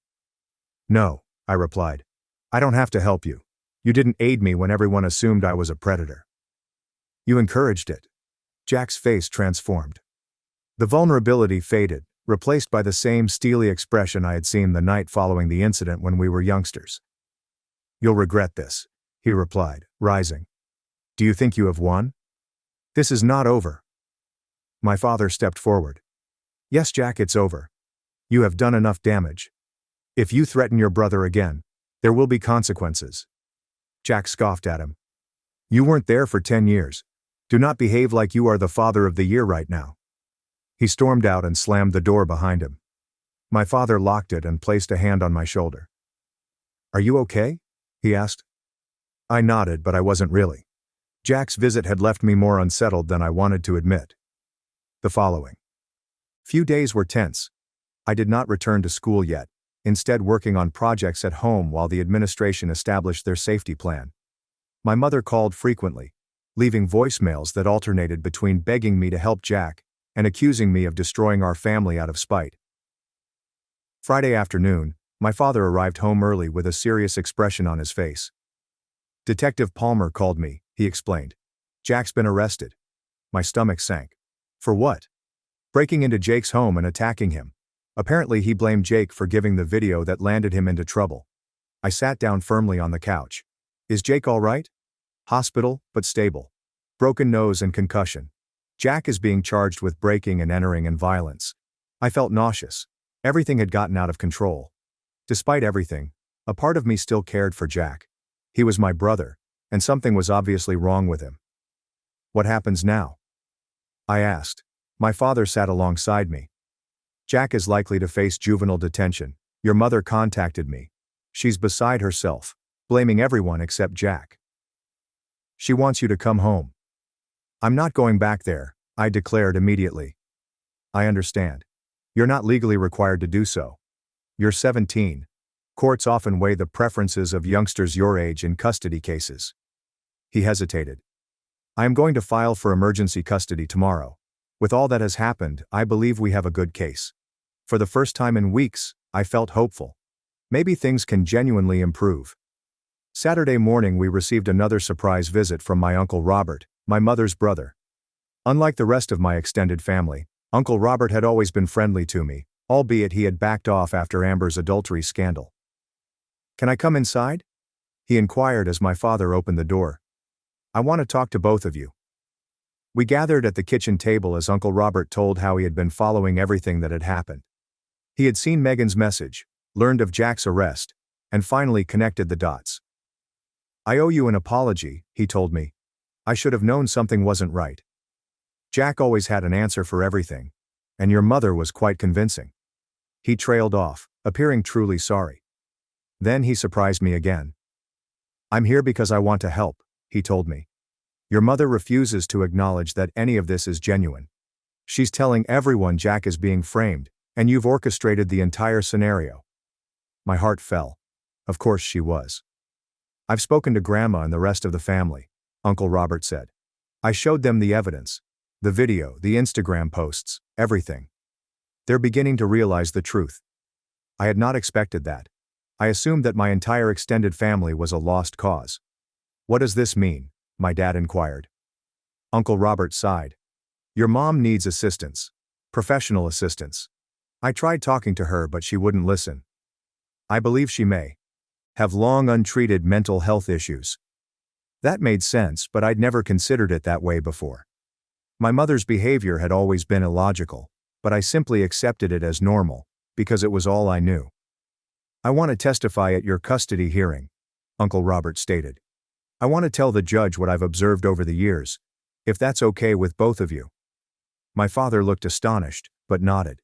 No, I replied. I don't have to help you. You didn't aid me when everyone assumed I was a predator. You encouraged it. Jack's face transformed. The vulnerability faded, replaced by the same steely expression I had seen the night following the incident when we were youngsters. You'll regret this, he replied, rising. Do you think you have won? This is not over. My father stepped forward. Yes, Jack, it's over. You have done enough damage. If you threaten your brother again, there will be consequences. Jack scoffed at him. You weren't there for 10 years. Do not behave like you are the father of the year right now. He stormed out and slammed the door behind him. My father locked it and placed a hand on my shoulder. Are you okay? He asked. I nodded, but I wasn't really. Jack's visit had left me more unsettled than I wanted to admit. The following few days were tense. I did not return to school yet, instead working on projects at home while the administration established their safety plan. My mother called frequently, leaving voicemails that alternated between begging me to help Jack and accusing me of destroying our family out of spite. Friday afternoon, my father arrived home early with a serious expression on his face. Detective Palmer called me, he explained. Jack's been arrested. My stomach sank. For what? Breaking into Jake's home and attacking him. Apparently he blamed Jake for giving the video that landed him into trouble. I sat down firmly on the couch. Is Jake all right? Hospital, but stable. Broken nose and concussion. Jack is being charged with breaking and entering and violence. I felt nauseous. Everything had gotten out of control. Despite everything, a part of me still cared for Jack. He was my brother, and something was obviously wrong with him. What happens now? I asked. My father sat alongside me. Jack is likely to face juvenile detention. Your mother contacted me. She's beside herself, blaming everyone except Jack. She wants you to come home. I'm not going back there, I declared immediately. I understand. You're not legally required to do so. You're 17. Courts often weigh the preferences of youngsters your age in custody cases. He hesitated. I am going to file for emergency custody tomorrow. With all that has happened, I believe we have a good case. For the first time in weeks, I felt hopeful. Maybe things can genuinely improve. Saturday morning we received another surprise visit from my Uncle Robert, my mother's brother. Unlike the rest of my extended family, Uncle Robert had always been friendly to me, albeit he had backed off after Amber's adultery scandal. Can I come inside? He inquired as my father opened the door. I want to talk to both of you. We gathered at the kitchen table as Uncle Robert told how he had been following everything that had happened. He had seen Megan's message, learned of Jack's arrest, and finally connected the dots. I owe you an apology, he told me. I should have known something wasn't right. Jack always had an answer for everything, and your mother was quite convincing. He trailed off, appearing truly sorry. Then he surprised me again. I'm here because I want to help, he told me. Your mother refuses to acknowledge that any of this is genuine. She's telling everyone Jack is being framed, and you've orchestrated the entire scenario. My heart fell. Of course she was. I've spoken to Grandma and the rest of the family, Uncle Robert said. I showed them the evidence. The video, the Instagram posts, everything. They're beginning to realize the truth. I had not expected that. I assumed that my entire extended family was a lost cause. What does this mean? My dad inquired. Uncle Robert sighed. Your mom needs assistance. Professional assistance. I tried talking to her but she wouldn't listen. I believe she may have long untreated mental health issues. That made sense, but I'd never considered it that way before. My mother's behavior had always been illogical, but I simply accepted it as normal, because it was all I knew. "I want to testify at your custody hearing," Uncle Robert stated. "I want to tell the judge what I've observed over the years, if that's okay with both of you." My father looked astonished, but nodded.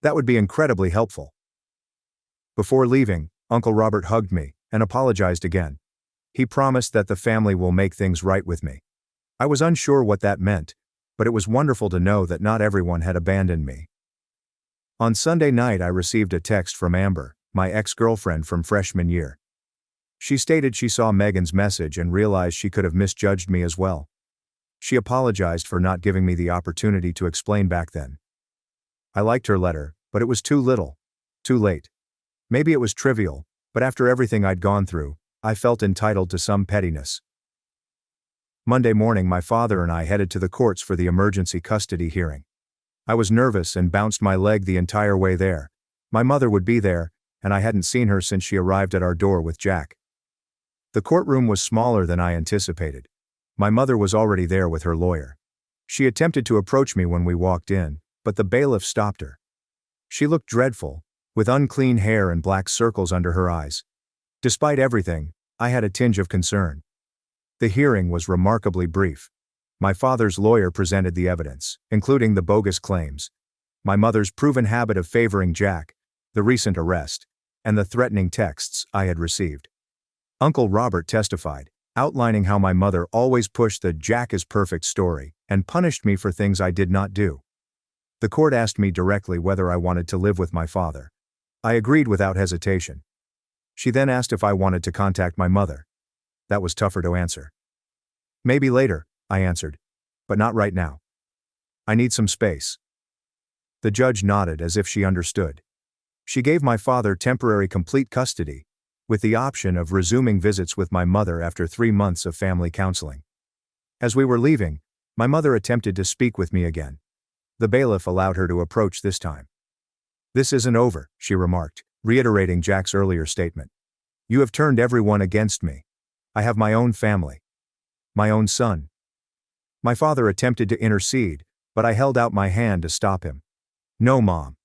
"That would be incredibly helpful." Before leaving, Uncle Robert hugged me and apologized again. He promised that the family will make things right with me. I was unsure what that meant, but it was wonderful to know that not everyone had abandoned me. On Sunday night, I received a text from Amber, my ex-girlfriend from freshman year. She stated she saw Megan's message and realized she could have misjudged me as well. She apologized for not giving me the opportunity to explain back then. I liked her letter, but it was too little. Too late. Maybe it was trivial, but after everything I'd gone through, I felt entitled to some pettiness. Monday morning, my father and I headed to the courts for the emergency custody hearing. I was nervous and bounced my leg the entire way there. My mother would be there, and I hadn't seen her since she arrived at our door with Jack. The courtroom was smaller than I anticipated. My mother was already there with her lawyer. She attempted to approach me when we walked in, but the bailiff stopped her. She looked dreadful, with unclean hair and black circles under her eyes. Despite everything, I had a tinge of concern. The hearing was remarkably brief. My father's lawyer presented the evidence, including the bogus claims, my mother's proven habit of favoring Jack, the recent arrest, and the threatening texts I had received. Uncle Robert testified, outlining how my mother always pushed the "Jack is perfect" story and punished me for things I did not do. The court asked me directly whether I wanted to live with my father. I agreed without hesitation. She then asked if I wanted to contact my mother. That was tougher to answer. "Maybe later," I answered. "But not right now. I need some space." The judge nodded as if she understood. She gave my father temporary complete custody, with the option of resuming visits with my mother after 3 months of family counseling. As we were leaving, my mother attempted to speak with me again. The bailiff allowed her to approach this time. "This isn't over," she remarked, reiterating Jack's earlier statement. "You have turned everyone against me. I have my own family. My own son." My father attempted to intercede, but I held out my hand to stop him. "No, Mom.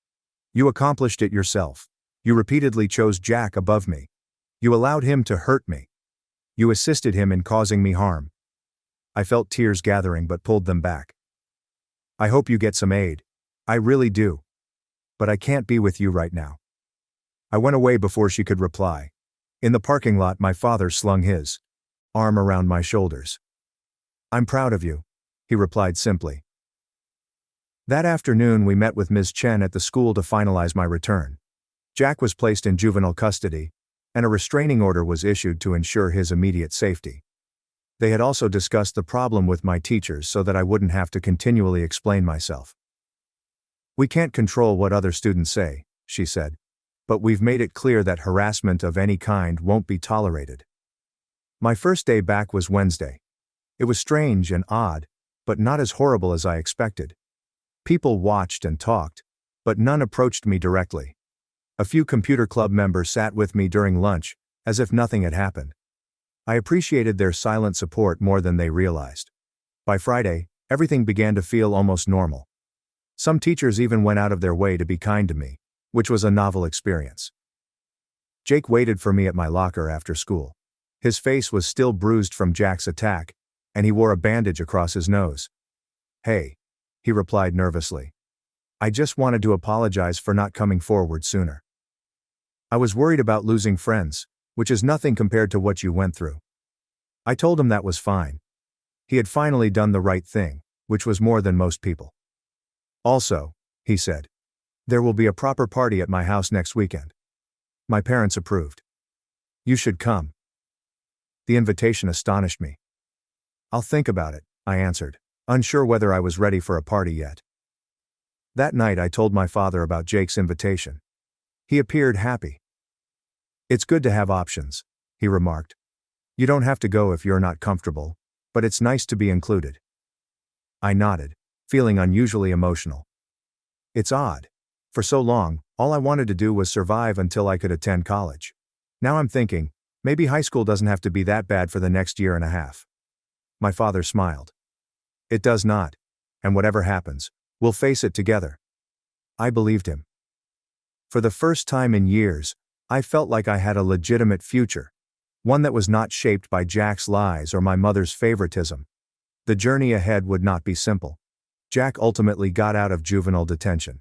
You accomplished it yourself. You repeatedly chose Jack above me. You allowed him to hurt me. You assisted him in causing me harm." I felt tears gathering but pulled them back. "I hope you get some aid. I really do. But I can't be with you right now." I went away before she could reply. In the parking lot, my father slung his arm around my shoulders. "I'm proud of you," he replied simply. That afternoon, we met with Ms. Chen at the school to finalize my return. Jack was placed in juvenile custody, and a restraining order was issued to ensure his immediate safety. They had also discussed the problem with my teachers so that I wouldn't have to continually explain myself. "We can't control what other students say," she said, "but we've made it clear that harassment of any kind won't be tolerated." My first day back was Wednesday. It was strange and odd, but not as horrible as I expected. People watched and talked, but none approached me directly. A few computer club members sat with me during lunch, as if nothing had happened. I appreciated their silent support more than they realized. By Friday, everything began to feel almost normal. Some teachers even went out of their way to be kind to me, which was a novel experience. Jake waited for me at my locker after school. His face was still bruised from Jack's attack, and he wore a bandage across his nose. "Hey," he replied nervously. "I just wanted to apologize for not coming forward sooner. I was worried about losing friends, which is nothing compared to what you went through." I told him that was fine. He had finally done the right thing, which was more than most people. "Also," he said, "there will be a proper party at my house next weekend. My parents approved. You should come." The invitation astonished me. "I'll think about it," I answered, unsure whether I was ready for a party yet. That night I told my father about Jake's invitation. He appeared happy. "It's good to have options," he remarked. "You don't have to go if you're not comfortable, but it's nice to be included." I nodded, feeling unusually emotional. It's odd. For so long, all I wanted to do was survive until I could attend college. Now I'm thinking, maybe high school doesn't have to be that bad for the next year and a half. My father smiled. "It does not. and whatever happens, we'll face it together. I believed him. For the first time in years, I felt like I had a legitimate future, one that was not shaped by Jack's lies or my mother's favoritism. The journey ahead would not be simple. Jack ultimately got out of juvenile detention.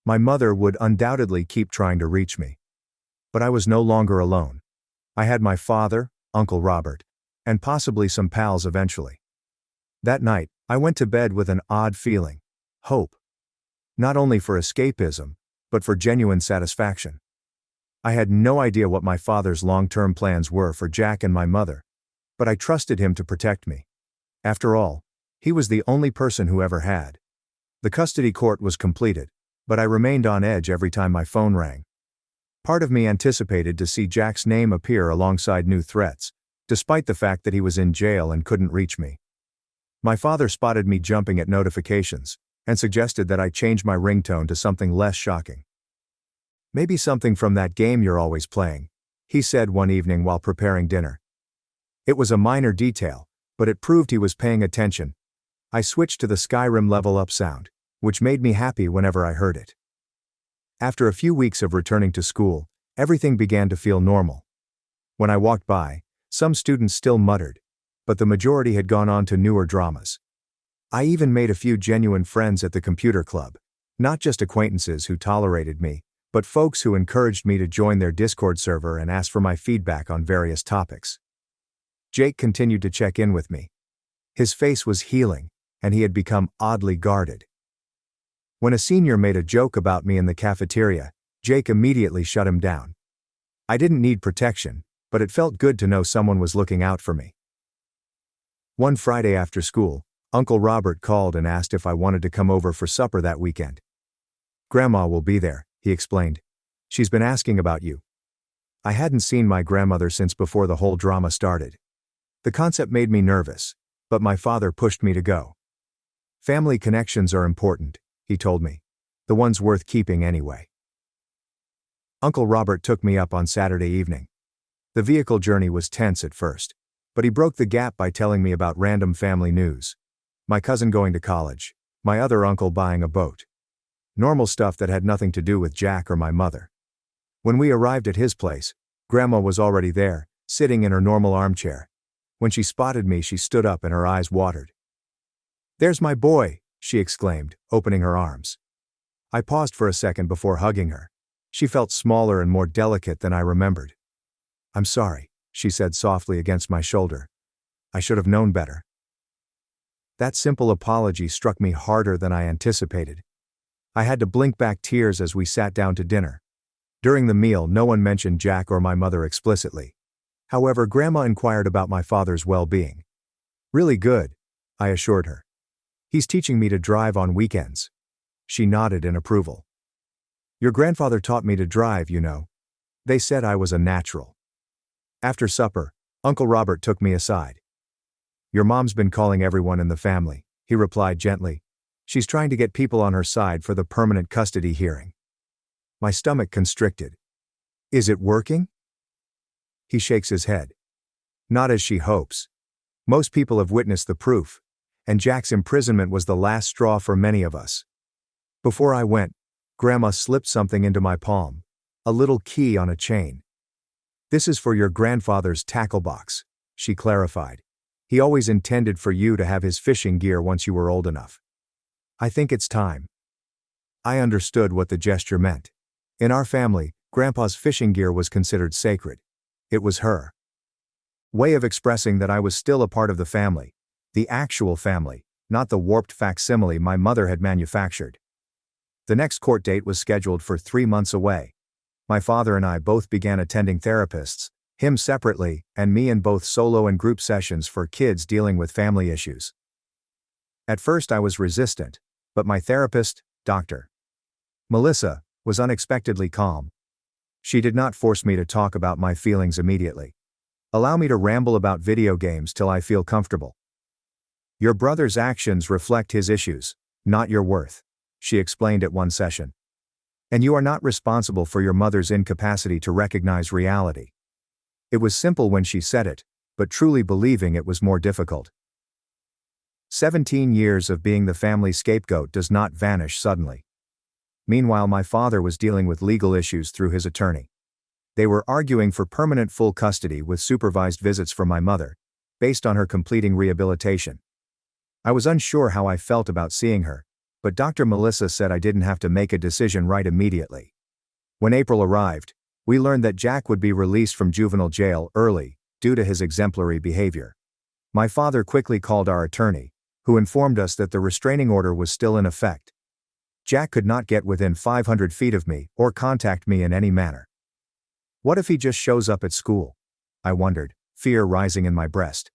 My mother would undoubtedly keep trying to reach me. But I was no longer alone. I had my father, Uncle Robert, and possibly some pals eventually. That night, I went to bed with an odd feeling. Hope. Not only for escapism, but for genuine satisfaction. I had no idea what my father's long-term plans were for Jack and my mother, but I trusted him to protect me. After all, he was the only person who ever had. The custody court was completed, but I remained on edge every time my phone rang. Part of me anticipated to see Jack's name appear alongside new threats, despite the fact that he was in jail and couldn't reach me. My father spotted me jumping at notifications, and suggested that I change my ringtone to something less shocking. "Maybe something from that game you're always playing," he said one evening while preparing dinner. It was a minor detail, but it proved he was paying attention. I switched to the Skyrim level up sound, which made me happy whenever I heard it. After a few weeks of returning to school, everything began to feel normal. When I walked by, some students still muttered, but the majority had gone on to newer dramas. I even made a few genuine friends at the computer club, not just acquaintances who tolerated me, but folks who encouraged me to join their Discord server and ask for my feedback on various topics. Jake continued to check in with me. His face was healing, and he had become oddly guarded. When a senior made a joke about me in the cafeteria, Jake immediately shut him down. I didn't need protection, but it felt good to know someone was looking out for me. One Friday after school, Uncle Robert called and asked if I wanted to come over for supper that weekend. "Grandma will be there," he explained. "She's been asking about you." I hadn't seen my grandmother since before the whole drama started. The concept made me nervous, but my father pushed me to go. "Family connections are important," he told me. "The ones worth keeping anyway." Uncle Robert took me up on Saturday evening. The vehicle journey was tense at first, but he broke the gap by telling me about random family news. My cousin going to college, my other uncle buying a boat. Normal stuff that had nothing to do with Jack or my mother. When we arrived at his place, Grandma was already there, sitting in her normal armchair. When she spotted me, she stood up and her eyes watered. "There's my boy," she exclaimed, opening her arms. I paused for a second before hugging her. She felt smaller and more delicate than I remembered. "I'm sorry," she said softly against my shoulder. "I should have known better." That simple apology struck me harder than I anticipated. I had to blink back tears as we sat down to dinner. During the meal, no one mentioned Jack or my mother explicitly. However, Grandma inquired about my father's well-being. "Really good," I assured her. "He's teaching me to drive on weekends." She nodded in approval. "Your grandfather taught me to drive, you know. They said I was a natural." After supper, Uncle Robert took me aside. "Your mom's been calling everyone in the family," he replied gently. "She's trying to get people on her side for the permanent custody hearing." My stomach constricted. "Is it working?" He shakes his head. "Not as she hopes. Most people have witnessed the proof, and Jack's imprisonment was the last straw for many of us." Before I went, Grandma slipped something into my palm, a little key on a chain. "This is for your grandfather's tackle box," she clarified. "He always intended for you to have his fishing gear once you were old enough. I think it's time." I understood what the gesture meant. In our family, Grandpa's fishing gear was considered sacred. It was her way of expressing that I was still a part of the family, the actual family, not the warped facsimile my mother had manufactured. The next court date was scheduled for 3 months away. My father and I both began attending therapists, him separately, and me in both solo and group sessions for kids dealing with family issues. At first I was resistant, but my therapist, Dr. Melissa, was unexpectedly calm. She did not force me to talk about my feelings immediately. "Allow me to ramble about video games till I feel comfortable. Your brother's actions reflect his issues, not your worth," she explained at one session. "And you are not responsible for your mother's incapacity to recognize reality." It was simple when she said it, but truly believing it was more difficult. 17 years of being the family scapegoat does not vanish suddenly. Meanwhile, my father was dealing with legal issues through his attorney. They were arguing for permanent full custody with supervised visits from my mother, based on her completing rehabilitation. I was unsure how I felt about seeing her, but Dr. Melissa said I didn't have to make a decision right immediately. When April arrived, we learned that Jack would be released from juvenile jail early, due to his exemplary behavior. My father quickly called our attorney, who informed us that the restraining order was still in effect. Jack could not get within 500 feet of me or contact me in any manner. What if he just shows up at school? I wondered, fear rising in my breast.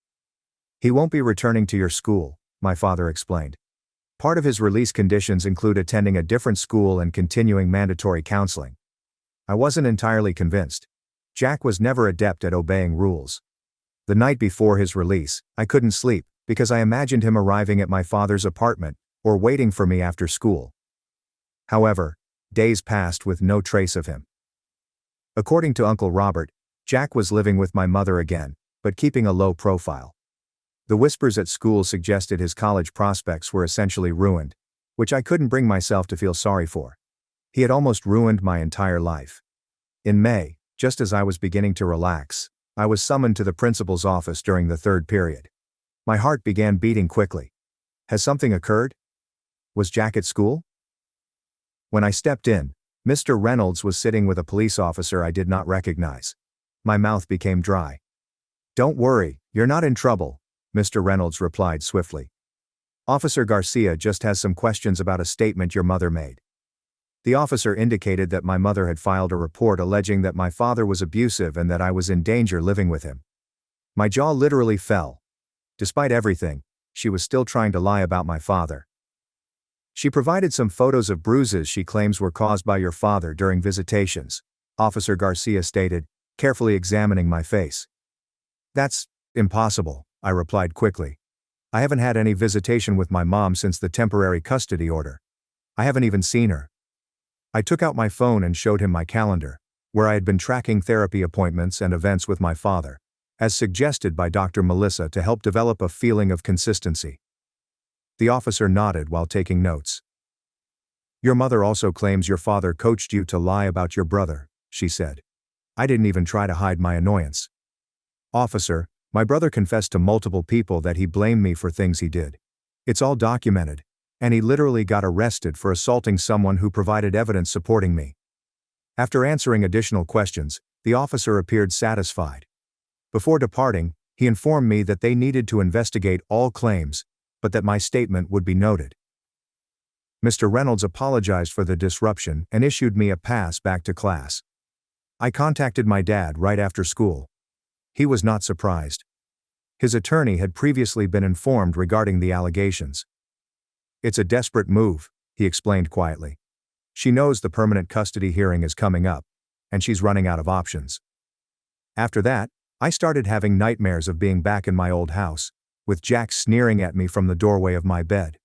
He won't be returning to your school, my father explained. Part of his release conditions include attending a different school and continuing mandatory counseling. I wasn't entirely convinced. Jack was never adept at obeying rules. The night before his release, I couldn't sleep, because I imagined him arriving at my father's apartment, or waiting for me after school. However, days passed with no trace of him. According to Uncle Robert, Jack was living with my mother again, but keeping a low profile. The whispers at school suggested his college prospects were essentially ruined, which I couldn't bring myself to feel sorry for. He had almost ruined my entire life. In May, just as I was beginning to relax, I was summoned to the principal's office during the third period. My heart began beating quickly. Has something occurred? Was Jack at school? When I stepped in, Mr. Reynolds was sitting with a police officer I did not recognize. My mouth became dry. "Don't worry, you're not in trouble," Mr. Reynolds replied swiftly. "Officer Garcia just has some questions about a statement your mother made." The officer indicated that my mother had filed a report alleging that my father was abusive and that I was in danger living with him. My jaw literally fell. Despite everything, she was still trying to lie about my father. "She provided some photos of bruises she claims were caused by your father during visitations," Officer Garcia stated, carefully examining my face. "That's impossible," I replied quickly. "I haven't had any visitation with my mom since the temporary custody order. I haven't even seen her." I took out my phone and showed him my calendar, where I had been tracking therapy appointments and events with my father, as suggested by Dr. Melissa to help develop a feeling of consistency. The officer nodded while taking notes. "Your mother also claims your father coached you to lie about your brother," she said. I didn't even try to hide my annoyance. "Officer, my brother confessed to multiple people that he blamed me for things he did. It's all documented, and he literally got arrested for assaulting someone who provided evidence supporting me." After answering additional questions, the officer appeared satisfied. Before departing, he informed me that they needed to investigate all claims, but that my statement would be noted. Mr. Reynolds apologized for the disruption and issued me a pass back to class. I contacted my dad right after school. He was not surprised. His attorney had previously been informed regarding the allegations. "It's a desperate move," he explained quietly. "She knows the permanent custody hearing is coming up, and she's running out of options." After that, I started having nightmares of being back in my old house, with Jack sneering at me from the doorway of my bed.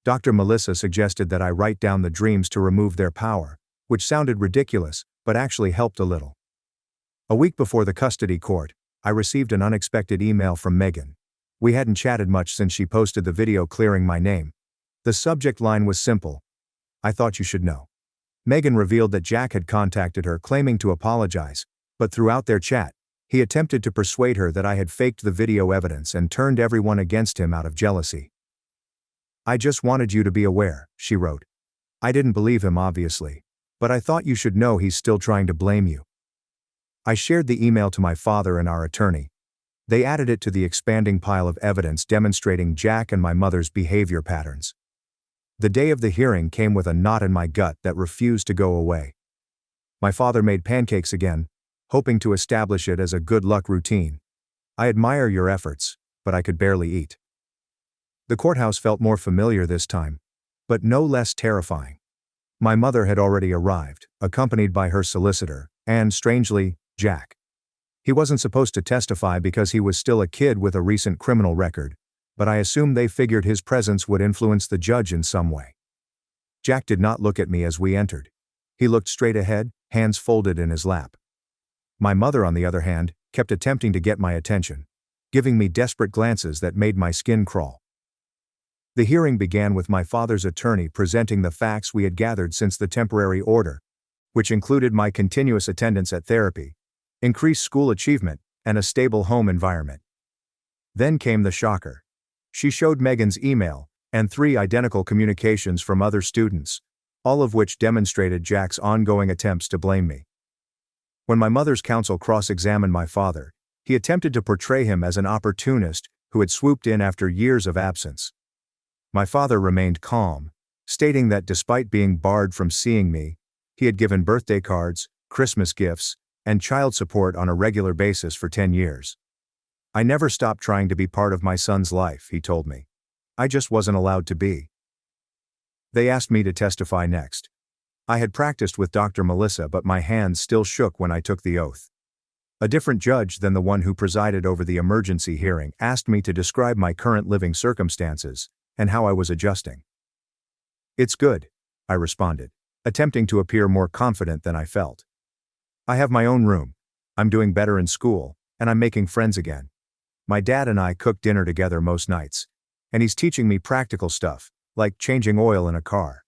Dr. Melissa suggested that I write down the dreams to remove their power, which sounded ridiculous, but actually helped a little. A week before the custody court, I received an unexpected email from Megan. We hadn't chatted much since she posted the video clearing my name. The subject line was simple: "I thought you should know." Megan revealed that Jack had contacted her claiming to apologize, but throughout their chat, he attempted to persuade her that I had faked the video evidence and turned everyone against him out of jealousy. "I just wanted you to be aware," she wrote. "I didn't believe him obviously, but I thought you should know he's still trying to blame you." I shared the email to my father and our attorney. They added it to the expanding pile of evidence demonstrating Jack and my mother's behavior patterns. The day of the hearing came with a knot in my gut that refused to go away. My father made pancakes again, hoping to establish it as a good luck routine. "I admire your efforts, but I could barely eat." The courthouse felt more familiar this time, but no less terrifying. My mother had already arrived, accompanied by her solicitor, and, strangely, Jack. He wasn't supposed to testify because he was still a kid with a recent criminal record, but I assumed they figured his presence would influence the judge in some way. Jack did not look at me as we entered. He looked straight ahead, hands folded in his lap. My mother, on the other hand, kept attempting to get my attention, giving me desperate glances that made my skin crawl. The hearing began with my father's attorney presenting the facts we had gathered since the temporary order, which included my continuous attendance at therapy, increased school achievement, and a stable home environment. Then came the shocker. She showed Megan's email and 3 identical communications from other students, all of which demonstrated Jack's ongoing attempts to blame me. When my mother's counsel cross-examined my father, he attempted to portray him as an opportunist who had swooped in after years of absence. My father remained calm, stating that despite being barred from seeing me, he had given birthday cards, Christmas gifts, and child support on a regular basis for 10 years. I never stopped trying to be part of my son's life, he told me. I just wasn't allowed to be. They asked me to testify next. I had practiced with Dr. Melissa, but my hands still shook when I took the oath. A different judge than the one who presided over the emergency hearing asked me to describe my current living circumstances and how I was adjusting. "It's good," I responded, attempting to appear more confident than I felt. "I have my own room, I'm doing better in school, and I'm making friends again. My dad and I cook dinner together most nights, and he's teaching me practical stuff, like changing oil in a car."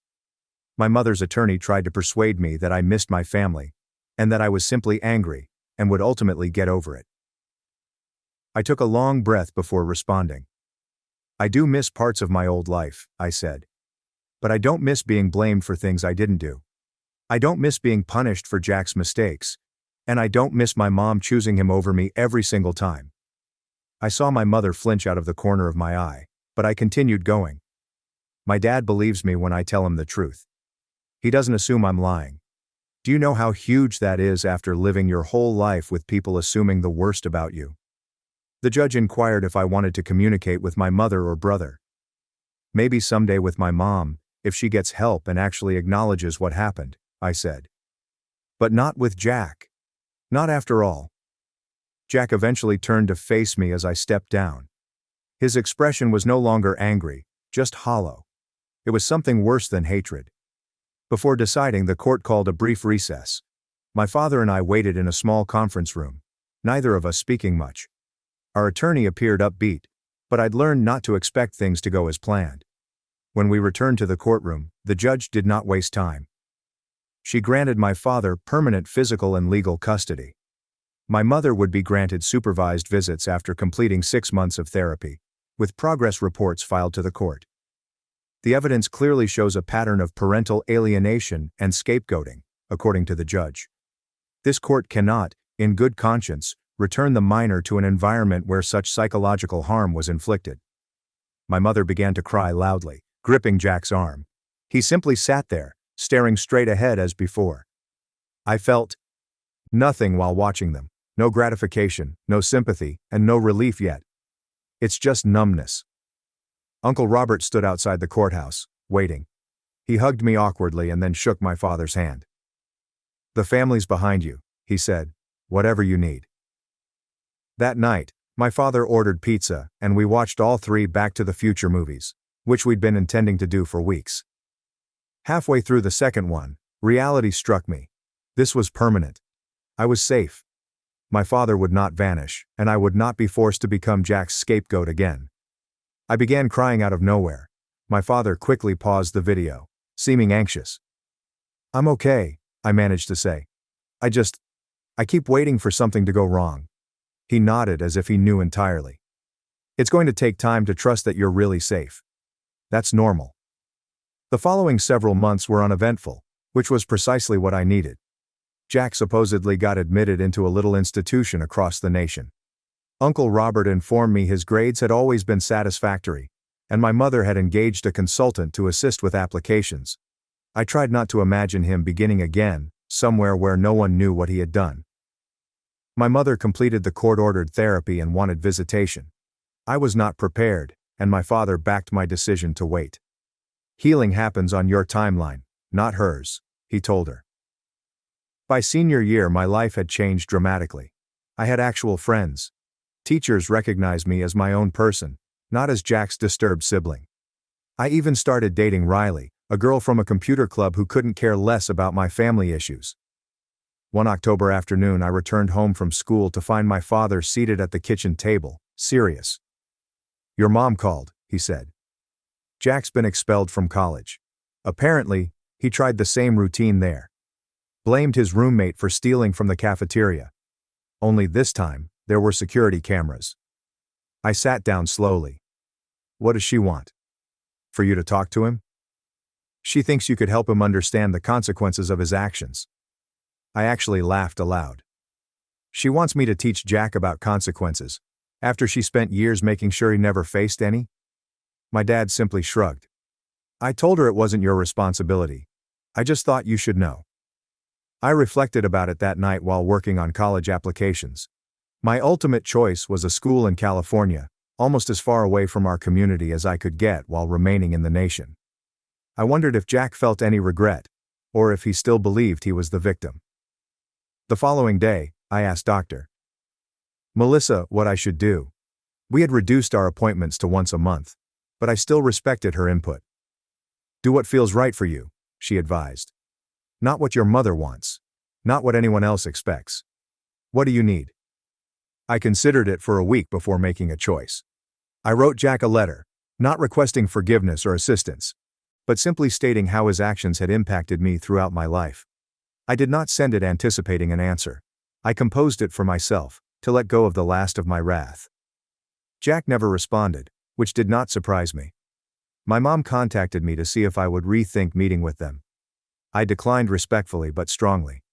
My mother's attorney tried to persuade me that I missed my family, and that I was simply angry, and would ultimately get over it. I took a long breath before responding. "I do miss parts of my old life," I said. "But I don't miss being blamed for things I didn't do. I don't miss being punished for Jack's mistakes, and I don't miss my mom choosing him over me every single time." I saw my mother flinch out of the corner of my eye, but I continued going. "My dad believes me when I tell him the truth. He doesn't assume I'm lying. Do you know how huge that is after living your whole life with people assuming the worst about you?" The judge inquired if I wanted to communicate with my mother or brother. "Maybe someday with my mom, if she gets help and actually acknowledges what happened," I said. "But not with Jack. Not after all." Jack eventually turned to face me as I stepped down. His expression was no longer angry, just hollow. It was something worse than hatred. Before deciding, the court called a brief recess. My father and I waited in a small conference room, neither of us speaking much. Our attorney appeared upbeat, but I'd learned not to expect things to go as planned. When we returned to the courtroom, the judge did not waste time. She granted my father permanent physical and legal custody. My mother would be granted supervised visits after completing 6 months of therapy, with progress reports filed to the court. The evidence clearly shows a pattern of parental alienation and scapegoating, according to the judge. This court cannot, in good conscience, return the minor to an environment where such psychological harm was inflicted. My mother began to cry loudly, gripping Jack's arm. He simply sat there, staring straight ahead as before. I felt nothing while watching them. No gratification, no sympathy, and no relief yet. It's just numbness. Uncle Robert stood outside the courthouse, waiting. He hugged me awkwardly and then shook my father's hand. "The family's behind you," he said. "Whatever you need." That night, my father ordered pizza, and we watched all 3 Back to the Future movies, which we'd been intending to do for weeks. Halfway through the second one, reality struck me. This was permanent. I was safe. My father would not vanish, and I would not be forced to become Jack's scapegoat again. I began crying out of nowhere. My father quickly paused the video, seeming anxious. "I'm okay," I managed to say. I keep waiting for something to go wrong." He nodded as if he knew entirely. "It's going to take time to trust that you're really safe. That's normal." The following several months were uneventful, which was precisely what I needed. Jack supposedly got admitted into a little institution across the nation. Uncle Robert informed me his grades had always been satisfactory, and my mother had engaged a consultant to assist with applications. I tried not to imagine him beginning again, somewhere where no one knew what he had done. My mother completed the court-ordered therapy and wanted visitation. I was not prepared, and my father backed my decision to wait. "Healing happens on your timeline, not hers," he told her. By senior year, my life had changed dramatically. I had actual friends. Teachers recognized me as my own person, not as Jack's disturbed sibling. I even started dating Riley, a girl from a computer club who couldn't care less about my family issues. One October afternoon, I returned home from school to find my father seated at the kitchen table, serious. "Your mom called," he said. Jack's been expelled from college. Apparently, he tried the same routine there. Blamed his roommate for stealing from the cafeteria. Only this time, there were security cameras. I sat down slowly. What does she want? For you to talk to him? She thinks you could help him understand the consequences of his actions. I actually laughed aloud. She wants me to teach Jack about consequences, after she spent years making sure he never faced any? My dad simply shrugged. I told her it wasn't your responsibility. I just thought you should know. I reflected about it that night while working on college applications. My ultimate choice was a school in California, almost as far away from our community as I could get while remaining in the nation. I wondered if Jack felt any regret, or if he still believed he was the victim. The following day, I asked Dr. Melissa what I should do. We had reduced our appointments to once a month, but I still respected her input. Do what feels right for you, she advised. Not what your mother wants. Not what anyone else expects. What do you need? I considered it for a week before making a choice. I wrote Jack a letter, not requesting forgiveness or assistance, but simply stating how his actions had impacted me throughout my life. I did not send it anticipating an answer. I composed it for myself, to let go of the last of my wrath. Jack never responded, which did not surprise me. My mom contacted me to see if I would rethink meeting with them. I declined respectfully but strongly.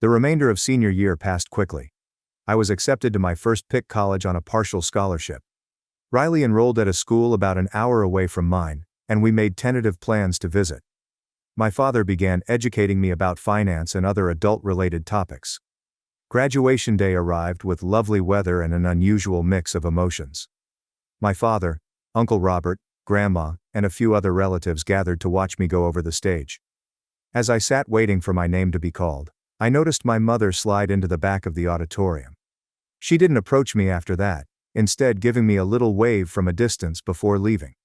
The remainder of senior year passed quickly. I was accepted to my first pick college on a partial scholarship. Riley enrolled at a school about an hour away from mine, and we made tentative plans to visit. My father began educating me about finance and other adult-related topics. Graduation day arrived with lovely weather and an unusual mix of emotions. My father, Uncle Robert, Grandma, and a few other relatives gathered to watch me go over the stage. As I sat waiting for my name to be called, I noticed my mother slide into the back of the auditorium. She didn't approach me after that, instead giving me a little wave from a distance before leaving.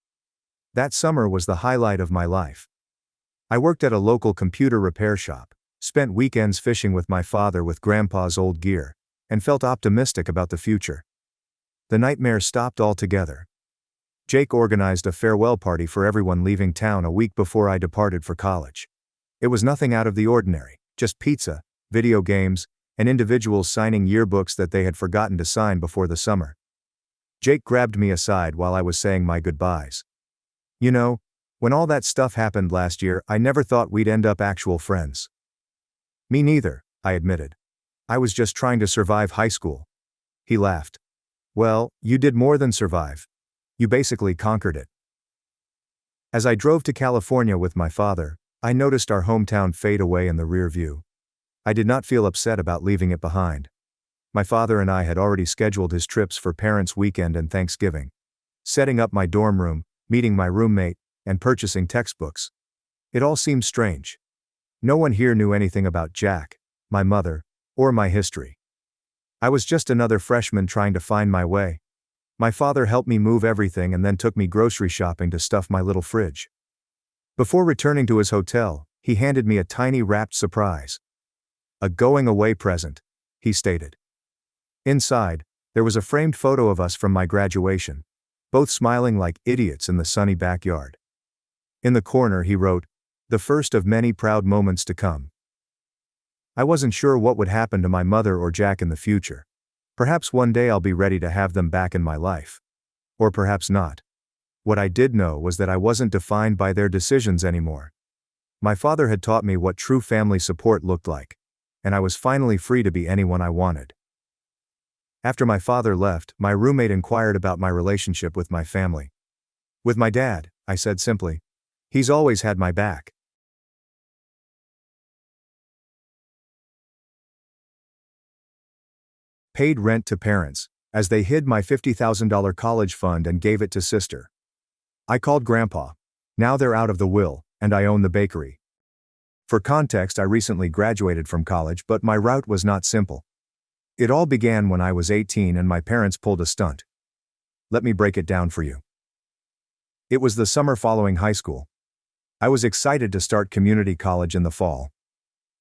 That summer was the highlight of my life. I worked at a local computer repair shop, spent weekends fishing with my father with Grandpa's old gear, and felt optimistic about the future. The nightmare stopped altogether. Jake organized a farewell party for everyone leaving town a week before I departed for college. It was nothing out of the ordinary, just pizza, video games, and individuals signing yearbooks that they had forgotten to sign before the summer. Jake grabbed me aside while I was saying my goodbyes. You know, when all that stuff happened last year, I never thought we'd end up actual friends. Me neither, I admitted. I was just trying to survive high school. He laughed. Well, you did more than survive. You basically conquered it. As I drove to California with my father, I noticed our hometown fade away in the rear view. I did not feel upset about leaving it behind. My father and I had already scheduled his trips for Parents' Weekend and Thanksgiving. Setting up my dorm room, meeting my roommate, and purchasing textbooks. It all seemed strange. No one here knew anything about Jack, my mother, or my history. I was just another freshman trying to find my way. My father helped me move everything and then took me grocery shopping to stuff my little fridge. Before returning to his hotel, he handed me a tiny wrapped surprise. A going-away present, he stated. Inside, there was a framed photo of us from my graduation, both smiling like idiots in the sunny backyard. In the corner he wrote, "The first of many proud moments to come." I wasn't sure what would happen to my mother or Jack in the future. Perhaps one day I'll be ready to have them back in my life. Or perhaps not. What I did know was that I wasn't defined by their decisions anymore. My father had taught me what true family support looked like, and I was finally free to be anyone I wanted. After my father left, my roommate inquired about my relationship with my family. With my dad, I said simply, he's always had my back. Paid rent to parents, as they hid my $50,000 college fund and gave it to sister. I called Grandpa. Now they're out of the will, and I own the bakery. For context, I recently graduated from college, but my route was not simple. It all began when I was 18 and my parents pulled a stunt. Let me break it down for you. It was the summer following high school. I was excited to start community college in the fall.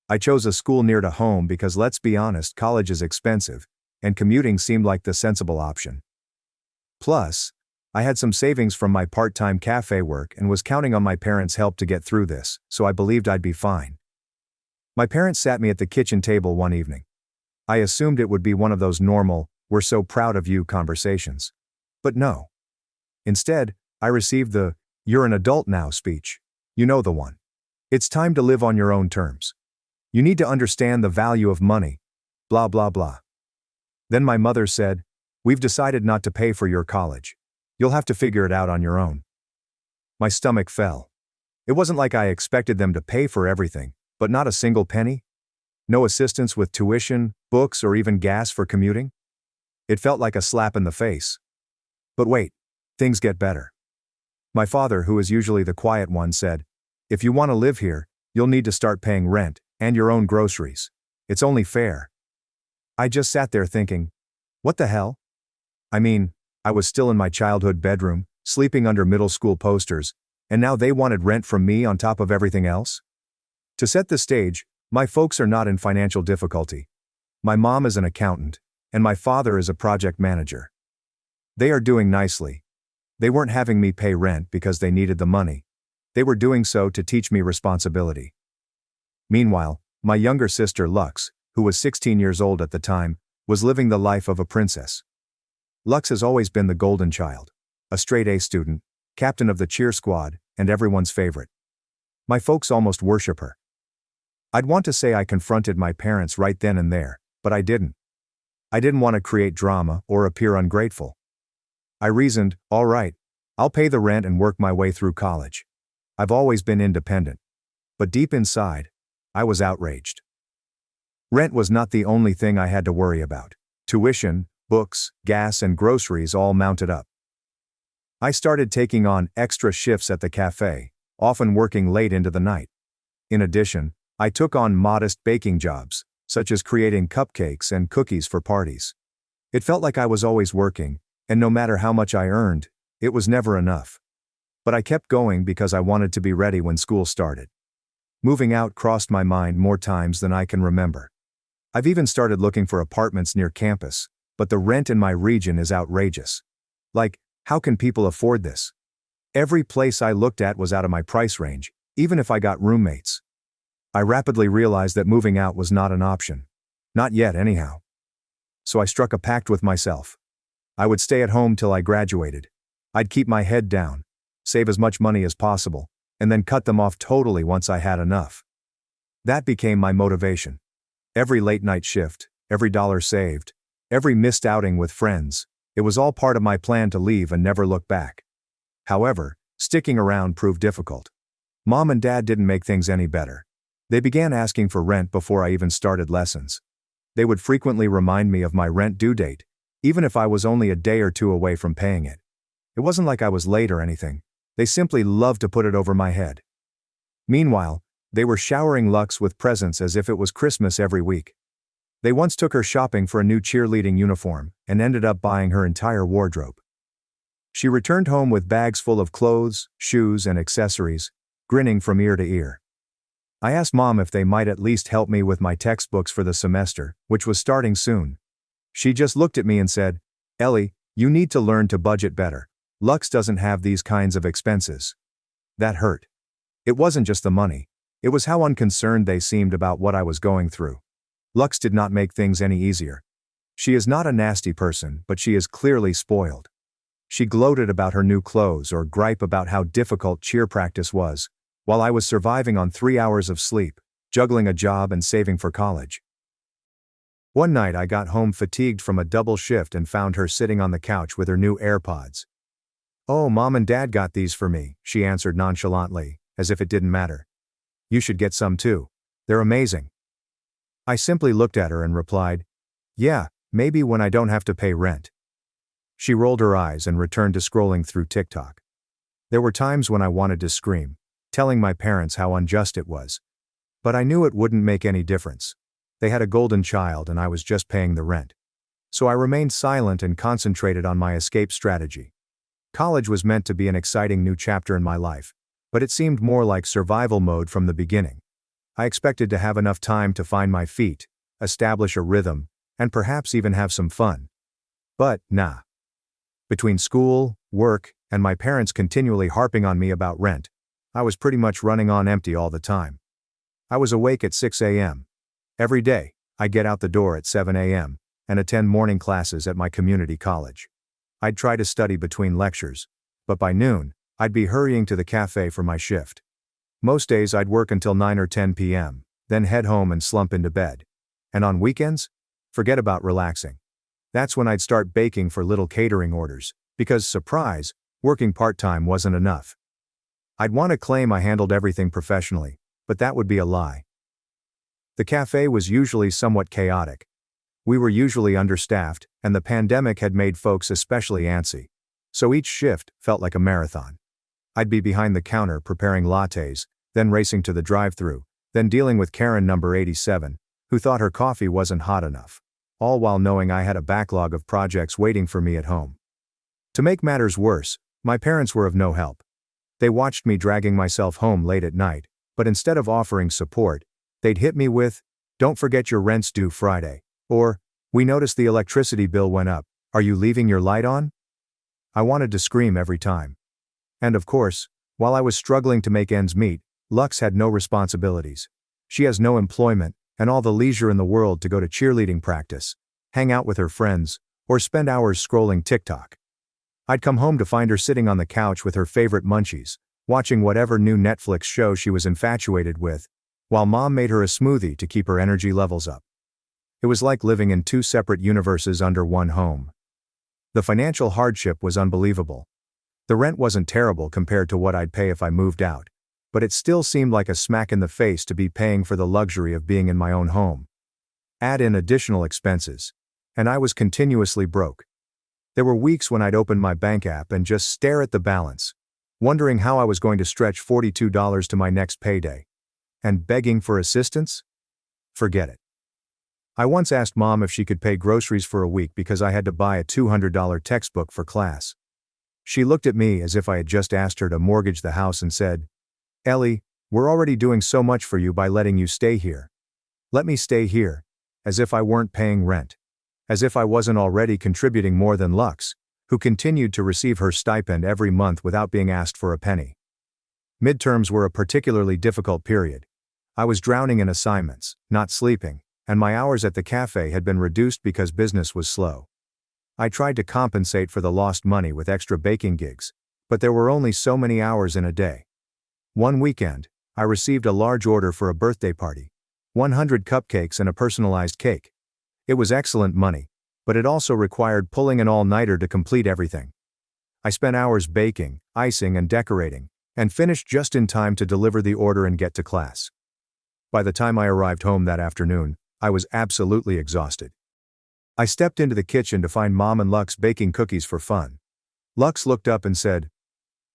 I chose a school near to home because, let's be honest, college is expensive, and commuting seemed like the sensible option. Plus, I had some savings from my part-time cafe work and was counting on my parents' help to get through this, so I believed I'd be fine. My parents sat me at the kitchen table one evening. I assumed it would be one of those normal, "we're so proud of you" conversations. But no. Instead, I received the, "you're an adult now" speech. You know the one. It's time to live on your own terms. You need to understand the value of money. Blah blah blah. Then my mother said, "We've decided not to pay for your college. You'll have to figure it out on your own." My stomach fell. It wasn't like I expected them to pay for everything, but not a single penny? No assistance with tuition, books, or even gas for commuting? It felt like a slap in the face. But wait, things get better. My father, who is usually the quiet one, said, "If you want to live here, you'll need to start paying rent and your own groceries. It's only fair." I just sat there thinking, what the hell? I mean, I was still in my childhood bedroom, sleeping under middle school posters, and now they wanted rent from me on top of everything else? To set the stage, my folks are not in financial difficulty. My mom is an accountant, and my father is a project manager. They are doing nicely. They weren't having me pay rent because they needed the money. They were doing so to teach me responsibility. Meanwhile, my younger sister Lux, who was 16 years old at the time, was living the life of a princess. Lux has always been the golden child, a straight-A student, captain of the cheer squad, and everyone's favorite. My folks almost worship her. I'd want to say I confronted my parents right then and there, but I didn't. I didn't want to create drama or appear ungrateful. I reasoned, all right, I'll pay the rent and work my way through college. I've always been independent. But deep inside, I was outraged. Rent was not the only thing I had to worry about. Tuition, books, gas, and groceries all mounted up. I started taking on extra shifts at the cafe, often working late into the night. In addition, I took on modest baking jobs, such as creating cupcakes and cookies for parties. It felt like I was always working, and no matter how much I earned, it was never enough. But I kept going because I wanted to be ready when school started. Moving out crossed my mind more times than I can remember. I've even started looking for apartments near campus, but the rent in my region is outrageous. Like, how can people afford this? Every place I looked at was out of my price range, even if I got roommates. I rapidly realized that moving out was not an option. Not yet, anyhow. So I struck a pact with myself. I would stay at home till I graduated. I'd keep my head down, save as much money as possible, and then cut them off totally once I had enough. That became my motivation. Every late-night shift, every dollar saved, every missed outing with friends, it was all part of my plan to leave and never look back. However, sticking around proved difficult. Mom and Dad didn't make things any better. They began asking for rent before I even started lessons. They would frequently remind me of my rent due date, even if I was only a day or two away from paying it. It wasn't like I was late or anything. They simply loved to put it over my head. Meanwhile, they were showering Lux with presents as if it was Christmas every week. They once took her shopping for a new cheerleading uniform and ended up buying her entire wardrobe. She returned home with bags full of clothes, shoes, and accessories, grinning from ear to ear. I asked Mom if they might at least help me with my textbooks for the semester, which was starting soon. She just looked at me and said, "Ellie, you need to learn to budget better. Lux doesn't have these kinds of expenses." That hurt. It wasn't just the money. It was how unconcerned they seemed about what I was going through. Lux did not make things any easier. She is not a nasty person, but she is clearly spoiled. She gloated about her new clothes or griped about how difficult cheer practice was, while I was surviving on 3 hours of sleep, juggling a job and saving for college. One night I got home fatigued from a double shift and found her sitting on the couch with her new AirPods. "Oh, Mom and Dad got these for me," she answered nonchalantly, as if it didn't matter. "You should get some too. They're amazing." I simply looked at her and replied, "Yeah, maybe when I don't have to pay rent." She rolled her eyes and returned to scrolling through TikTok. There were times when I wanted to scream, telling my parents how unjust it was. But I knew it wouldn't make any difference. They had a golden child and I was just paying the rent. So I remained silent and concentrated on my escape strategy. College was meant to be an exciting new chapter in my life, but it seemed more like survival mode from the beginning. I expected to have enough time to find my feet, establish a rhythm, and perhaps even have some fun. But, nah. Between school, work, and my parents continually harping on me about rent, I was pretty much running on empty all the time. I was awake at 6 a.m. every day. I'd get out the door at 7 a.m. and attend morning classes at my community college. I'd try to study between lectures, but by noon, I'd be hurrying to the cafe for my shift. Most days I'd work until 9 or 10 p.m., then head home and slump into bed. And on weekends? Forget about relaxing. That's when I'd start baking for little catering orders, because, surprise, working part-time wasn't enough. I'd want to claim I handled everything professionally, but that would be a lie. The cafe was usually somewhat chaotic. We were usually understaffed, and the pandemic had made folks especially antsy. So each shift felt like a marathon. I'd be behind the counter preparing lattes, then racing to the drive-thru, then dealing with Karen number 87, who thought her coffee wasn't hot enough, all while knowing I had a backlog of projects waiting for me at home. To make matters worse, my parents were of no help. They watched me dragging myself home late at night, but instead of offering support, they'd hit me with, "Don't forget your rent's due Friday," or, "We noticed the electricity bill went up, are you leaving your light on?" I wanted to scream every time. And of course, while I was struggling to make ends meet, Lux had no responsibilities. She has no employment, and all the leisure in the world to go to cheerleading practice, hang out with her friends, or spend hours scrolling TikTok. I'd come home to find her sitting on the couch with her favorite munchies, watching whatever new Netflix show she was infatuated with, while mom made her a smoothie to keep her energy levels up. It was like living in two separate universes under one home. The financial hardship was unbelievable. The rent wasn't terrible compared to what I'd pay if I moved out, but it still seemed like a smack in the face to be paying for the luxury of being in my own home. Add in additional expenses, and I was continuously broke. There were weeks when I'd open my bank app and just stare at the balance, wondering how I was going to stretch $42 to my next payday. And begging for assistance? Forget it. I once asked mom if she could pay groceries for a week because I had to buy a $200 textbook for class. She looked at me as if I had just asked her to mortgage the house and said, "Ellie, we're already doing so much for you by letting you stay here. Let me stay here," as if I weren't paying rent. As if I wasn't already contributing more than Lux, who continued to receive her stipend every month without being asked for a penny. Midterms were a particularly difficult period. I was drowning in assignments, not sleeping, and my hours at the cafe had been reduced because business was slow. I tried to compensate for the lost money with extra baking gigs, but there were only so many hours in a day. One weekend, I received a large order for a birthday party, 100 cupcakes and a personalized cake. It was excellent money, but it also required pulling an all-nighter to complete everything. I spent hours baking, icing, and decorating, and finished just in time to deliver the order and get to class. By the time I arrived home that afternoon, I was absolutely exhausted. I stepped into the kitchen to find Mom and Lux baking cookies for fun. Lux looked up and said,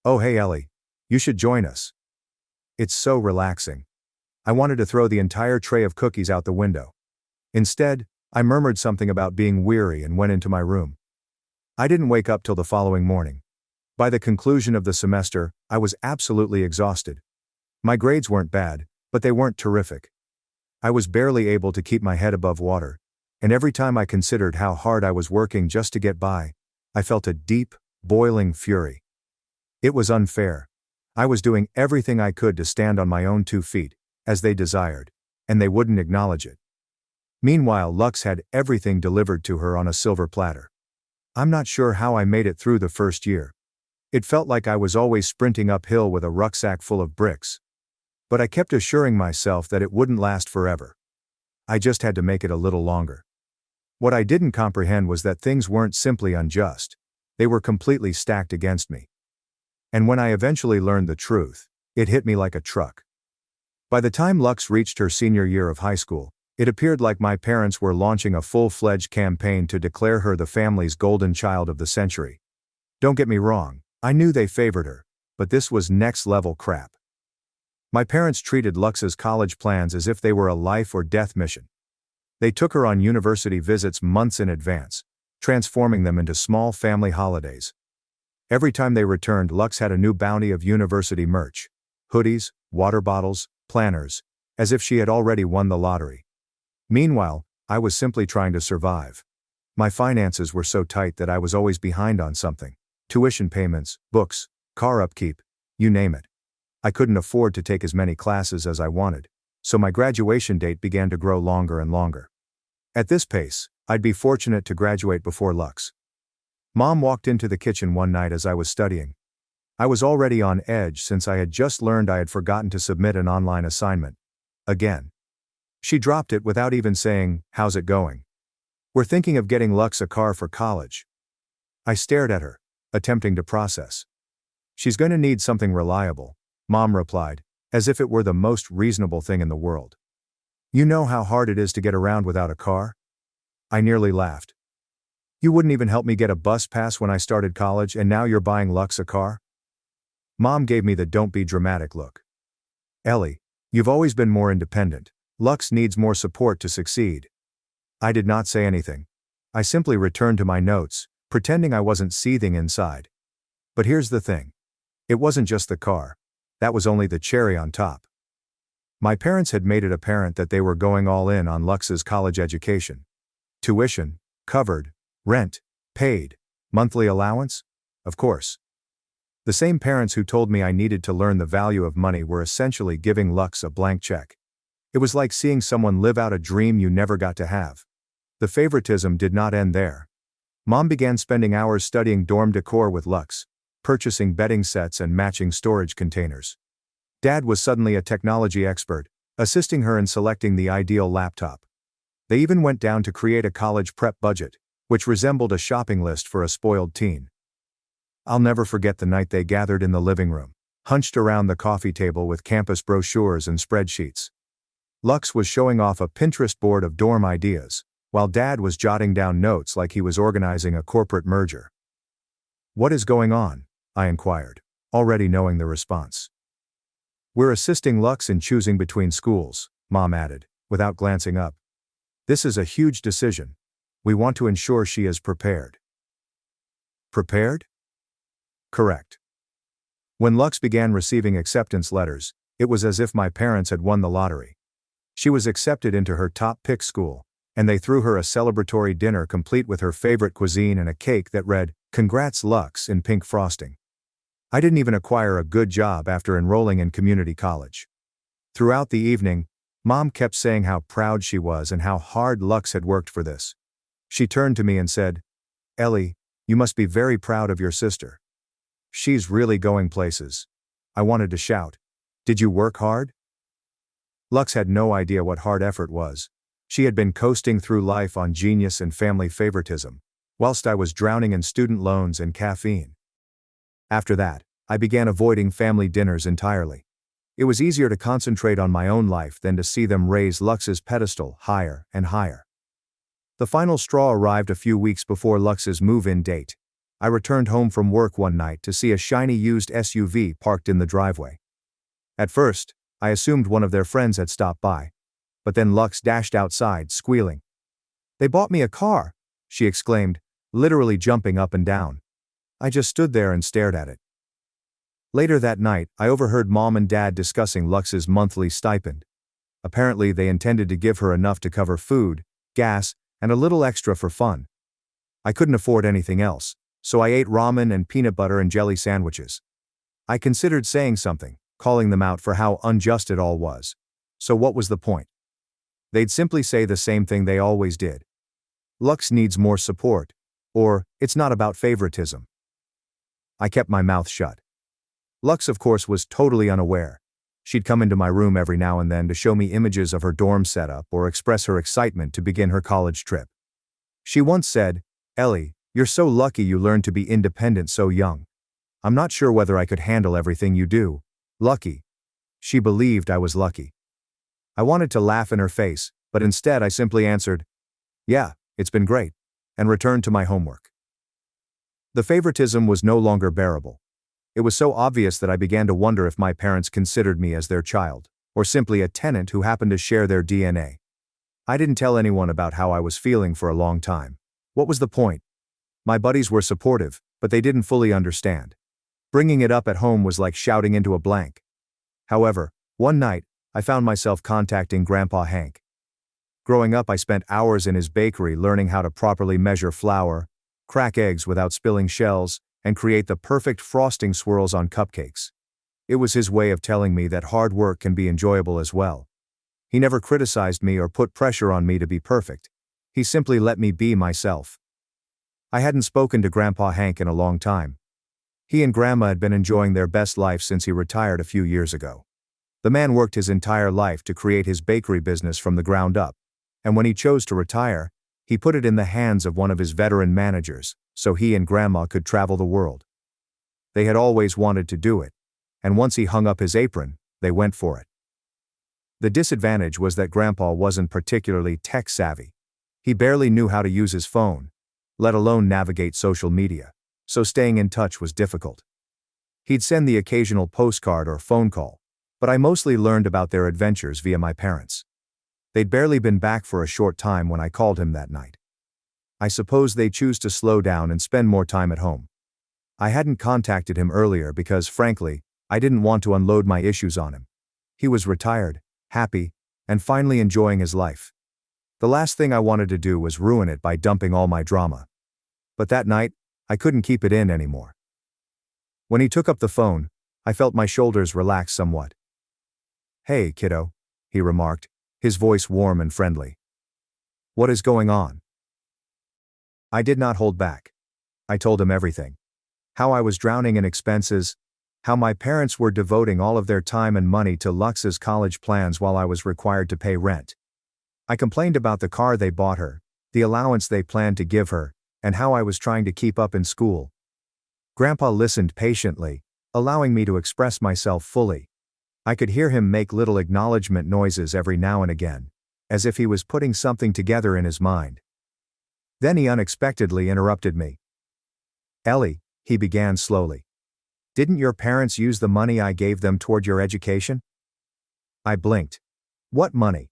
"Oh hey Ellie, you should join us. It's so relaxing." I wanted to throw the entire tray of cookies out the window. Instead, I murmured something about being weary and went into my room. I didn't wake up till the following morning. By the conclusion of the semester, I was absolutely exhausted. My grades weren't bad, but they weren't terrific. I was barely able to keep my head above water, and every time I considered how hard I was working just to get by, I felt a deep, boiling fury. It was unfair. I was doing everything I could to stand on my own 2 feet, as they desired, and they wouldn't acknowledge it. Meanwhile, Lux had everything delivered to her on a silver platter. I'm not sure how I made it through the first year. It felt like I was always sprinting uphill with a rucksack full of bricks. But I kept assuring myself that it wouldn't last forever. I just had to make it a little longer. What I didn't comprehend was that things weren't simply unjust. They were completely stacked against me. And when I eventually learned the truth, it hit me like a truck. By the time Lux reached her senior year of high school, it appeared like my parents were launching a full-fledged campaign to declare her the family's golden child of the century. Don't get me wrong, I knew they favored her, but this was next-level crap. My parents treated Lux's college plans as if they were a life or death mission. They took her on university visits months in advance, transforming them into small family holidays. Every time they returned, Lux had a new bounty of university merch: hoodies, water bottles, planners, as if she had already won the lottery. Meanwhile, I was simply trying to survive. My finances were so tight that I was always behind on something. Tuition payments, books, car upkeep, you name it. I couldn't afford to take as many classes as I wanted, so my graduation date began to grow longer and longer. At this pace, I'd be fortunate to graduate before Lux. Mom walked into the kitchen one night as I was studying. I was already on edge since I had just learned I had forgotten to submit an online assignment. Again. She dropped it without even saying, "How's it going?" "We're thinking of getting Lux a car for college." I stared at her, attempting to process. "She's going to need something reliable," Mom replied, as if it were the most reasonable thing in the world. "You know how hard it is to get around without a car?" I nearly laughed. "You wouldn't even help me get a bus pass when I started college, and now you're buying Lux a car?" Mom gave me the "don't be dramatic" look. "Ellie, you've always been more independent. Lux needs more support to succeed." I did not say anything. I simply returned to my notes, pretending I wasn't seething inside. But here's the thing. It wasn't just the car. That was only the cherry on top. My parents had made it apparent that they were going all in on Lux's college education. Tuition, covered, rent, paid, monthly allowance? Of course. The same parents who told me I needed to learn the value of money were essentially giving Lux a blank check. It was like seeing someone live out a dream you never got to have. The favoritism did not end there. Mom began spending hours studying dorm decor with Lux, purchasing bedding sets and matching storage containers. Dad was suddenly a technology expert, assisting her in selecting the ideal laptop. They even went down to create a college prep budget, which resembled a shopping list for a spoiled teen. I'll never forget the night they gathered in the living room, hunched around the coffee table with campus brochures and spreadsheets. Lux was showing off a Pinterest board of dorm ideas, while Dad was jotting down notes like he was organizing a corporate merger. "What is going on?" I inquired, already knowing the response. "We're assisting Lux in choosing between schools," Mom added, without glancing up. "This is a huge decision. We want to ensure she is prepared." Prepared? Correct. When Lux began receiving acceptance letters, it was as if my parents had won the lottery. She was accepted into her top pick school, and they threw her a celebratory dinner complete with her favorite cuisine and a cake that read, "Congrats Lux," in pink frosting. I didn't even acquire a good job after enrolling in community college. Throughout the evening, Mom kept saying how proud she was and how hard Lux had worked for this. She turned to me and said, "Ellie, you must be very proud of your sister. She's really going places." I wanted to shout, "Did you work hard?" Lux had no idea what hard effort was. She had been coasting through life on genius and family favoritism, whilst I was drowning in student loans and caffeine. After that, I began avoiding family dinners entirely. It was easier to concentrate on my own life than to see them raise Lux's pedestal higher and higher. The final straw arrived a few weeks before Lux's move-in date. I returned home from work one night to see a shiny used SUV parked in the driveway. At first, I assumed one of their friends had stopped by. But then Lux dashed outside, squealing. "They bought me a car," she exclaimed, literally jumping up and down. I just stood there and stared at it. Later that night, I overheard Mom and Dad discussing Lux's monthly stipend. Apparently, they intended to give her enough to cover food, gas, and a little extra for fun. I couldn't afford anything else, so I ate ramen and peanut butter and jelly sandwiches. I considered saying something, calling them out for how unjust it all was. So what was the point? They'd simply say the same thing they always did. Lux needs more support. Or, it's not about favoritism. I kept my mouth shut. Lux, of course, was totally unaware. She'd come into my room every now and then to show me images of her dorm setup or express her excitement to begin her college trip. She once said, "Ellie, you're so lucky you learned to be independent so young. I'm not sure whether I could handle everything you do." Lucky. She believed I was lucky. I wanted to laugh in her face, but instead I simply answered, "Yeah, it's been great," and returned to my homework. The favoritism was no longer bearable. It was so obvious that I began to wonder if my parents considered me as their child, or simply a tenant who happened to share their DNA. I didn't tell anyone about how I was feeling for a long time. What was the point? My buddies were supportive, but they didn't fully understand. Bringing it up at home was like shouting into a blank. However, one night, I found myself contacting Grandpa Hank. Growing up, I spent hours in his bakery learning how to properly measure flour, crack eggs without spilling shells, and create the perfect frosting swirls on cupcakes. It was his way of telling me that hard work can be enjoyable as well. He never criticized me or put pressure on me to be perfect. He simply let me be myself. I hadn't spoken to Grandpa Hank in a long time. He and Grandma had been enjoying their best life since he retired a few years ago. The man worked his entire life to create his bakery business from the ground up, and when he chose to retire, he put it in the hands of one of his veteran managers, so he and Grandma could travel the world. They had always wanted to do it, and once he hung up his apron, they went for it. The disadvantage was that Grandpa wasn't particularly tech-savvy. He barely knew how to use his phone, let alone navigate social media, so staying in touch was difficult. He'd send the occasional postcard or phone call, but I mostly learned about their adventures via my parents. They'd barely been back for a short time when I called him that night. I suppose they choose to slow down and spend more time at home. I hadn't contacted him earlier because, frankly, I didn't want to unload my issues on him. He was retired, happy, and finally enjoying his life. The last thing I wanted to do was ruin it by dumping all my drama. But that night, I couldn't keep it in anymore. When he took up the phone, I felt my shoulders relax somewhat. "Hey, kiddo," he remarked, his voice warm and friendly. "What is going on?" I did not hold back. I told him everything. How I was drowning in expenses, how my parents were devoting all of their time and money to Lux's college plans while I was required to pay rent. I complained about the car they bought her, the allowance they planned to give her, and how I was trying to keep up in school. Grandpa listened patiently, allowing me to express myself fully. I could hear him make little acknowledgement noises every now and again, as if he was putting something together in his mind. Then he unexpectedly interrupted me. "Ellie," he began slowly. "Didn't your parents use the money I gave them toward your education?" I blinked. "What money?"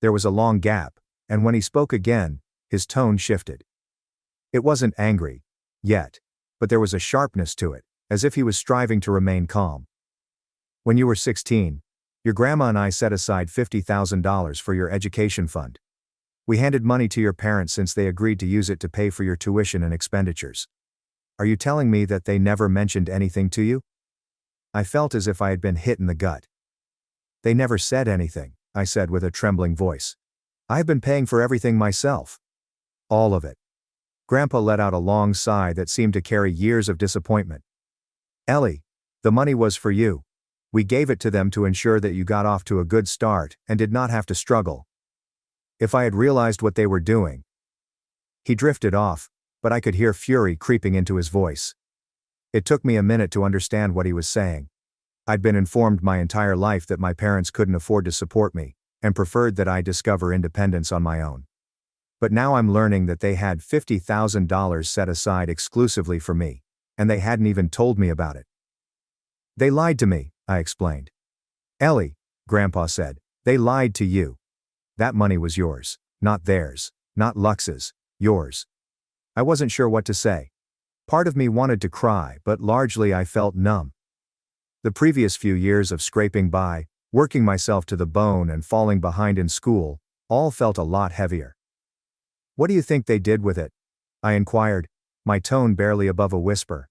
There was a long gap, and when he spoke again, his tone shifted. It wasn't angry, yet, but there was a sharpness to it, as if he was striving to remain calm. "When you were 16, your grandma and I set aside $50,000 for your education fund. We handed money to your parents since they agreed to use it to pay for your tuition and expenditures. Are you telling me that they never mentioned anything to you?" I felt as if I had been hit in the gut. "They never said anything," I said with a trembling voice. "I've been paying for everything myself. All of it." Grandpa let out a long sigh that seemed to carry years of disappointment. "Ellie, the money was for you. We gave it to them to ensure that you got off to a good start and did not have to struggle. If I had realized what they were doing..." He drifted off, but I could hear fury creeping into his voice. It took me a minute to understand what he was saying. I'd been informed my entire life that my parents couldn't afford to support me, and preferred that I discover independence on my own. But now I'm learning that they had $50,000 set aside exclusively for me, and they hadn't even told me about it. "They lied to me," I explained. "Ellie," Grandpa said, "they lied to you. That money was yours, not theirs, not Lux's, yours." I wasn't sure what to say. Part of me wanted to cry, but largely I felt numb. The previous few years of scraping by, working myself to the bone and falling behind in school, all felt a lot heavier. "What do you think they did with it?" I inquired, my tone barely above a whisper.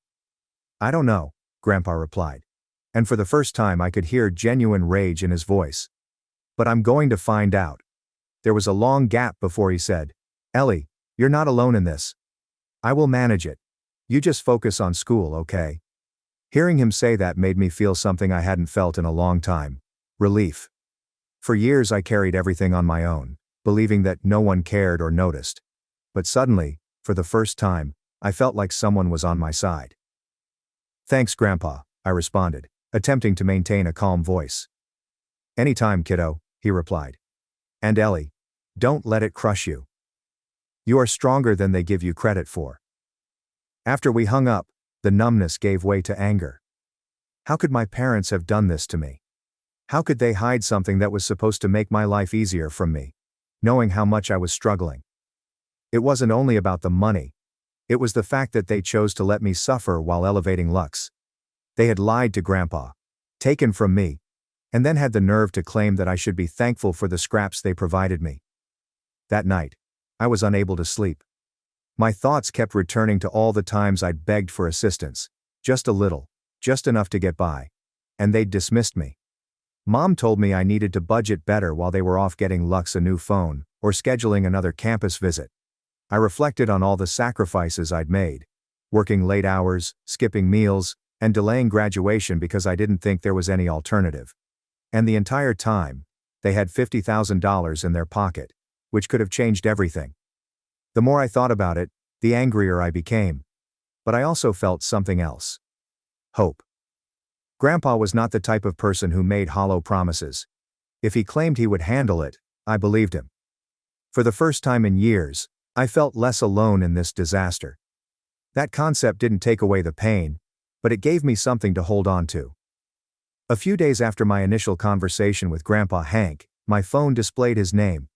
"I don't know," Grandpa replied. And for the first time I could hear genuine rage in his voice. "But I'm going to find out." There was a long gap before he said, "Ellie, you're not alone in this. I will manage it. You just focus on school, okay?" Hearing him say that made me feel something I hadn't felt in a long time: relief. For years I carried everything on my own, believing that no one cared or noticed. But suddenly, for the first time, I felt like someone was on my side. "Thanks, Grandpa," I responded, attempting to maintain a calm voice. "Anytime, kiddo," he replied. "And Ellie, don't let it crush you. You are stronger than they give you credit for." After we hung up, the numbness gave way to anger. How could my parents have done this to me? How could they hide something that was supposed to make my life easier from me, knowing how much I was struggling? It wasn't only about the money. It was the fact that they chose to let me suffer while elevating Lux. They had lied to Grandpa, taken from me, and then had the nerve to claim that I should be thankful for the scraps they provided me. That night, I was unable to sleep. My thoughts kept returning to all the times I'd begged for assistance. Just a little, just enough to get by. And they'd dismissed me. Mom told me I needed to budget better while they were off getting Lux a new phone, or scheduling another campus visit. I reflected on all the sacrifices I'd made. Working late hours, skipping meals, and delaying graduation because I didn't think there was any alternative. And the entire time, they had $50,000 in their pocket, which could have changed everything. The more I thought about it, the angrier I became. But I also felt something else. Hope. Grandpa was not the type of person who made hollow promises. If he claimed he would handle it, I believed him. For the first time in years, I felt less alone in this disaster. That concept didn't take away the pain, but it gave me something to hold on to. A few days after my initial conversation with Grandpa Hank, my phone displayed his name.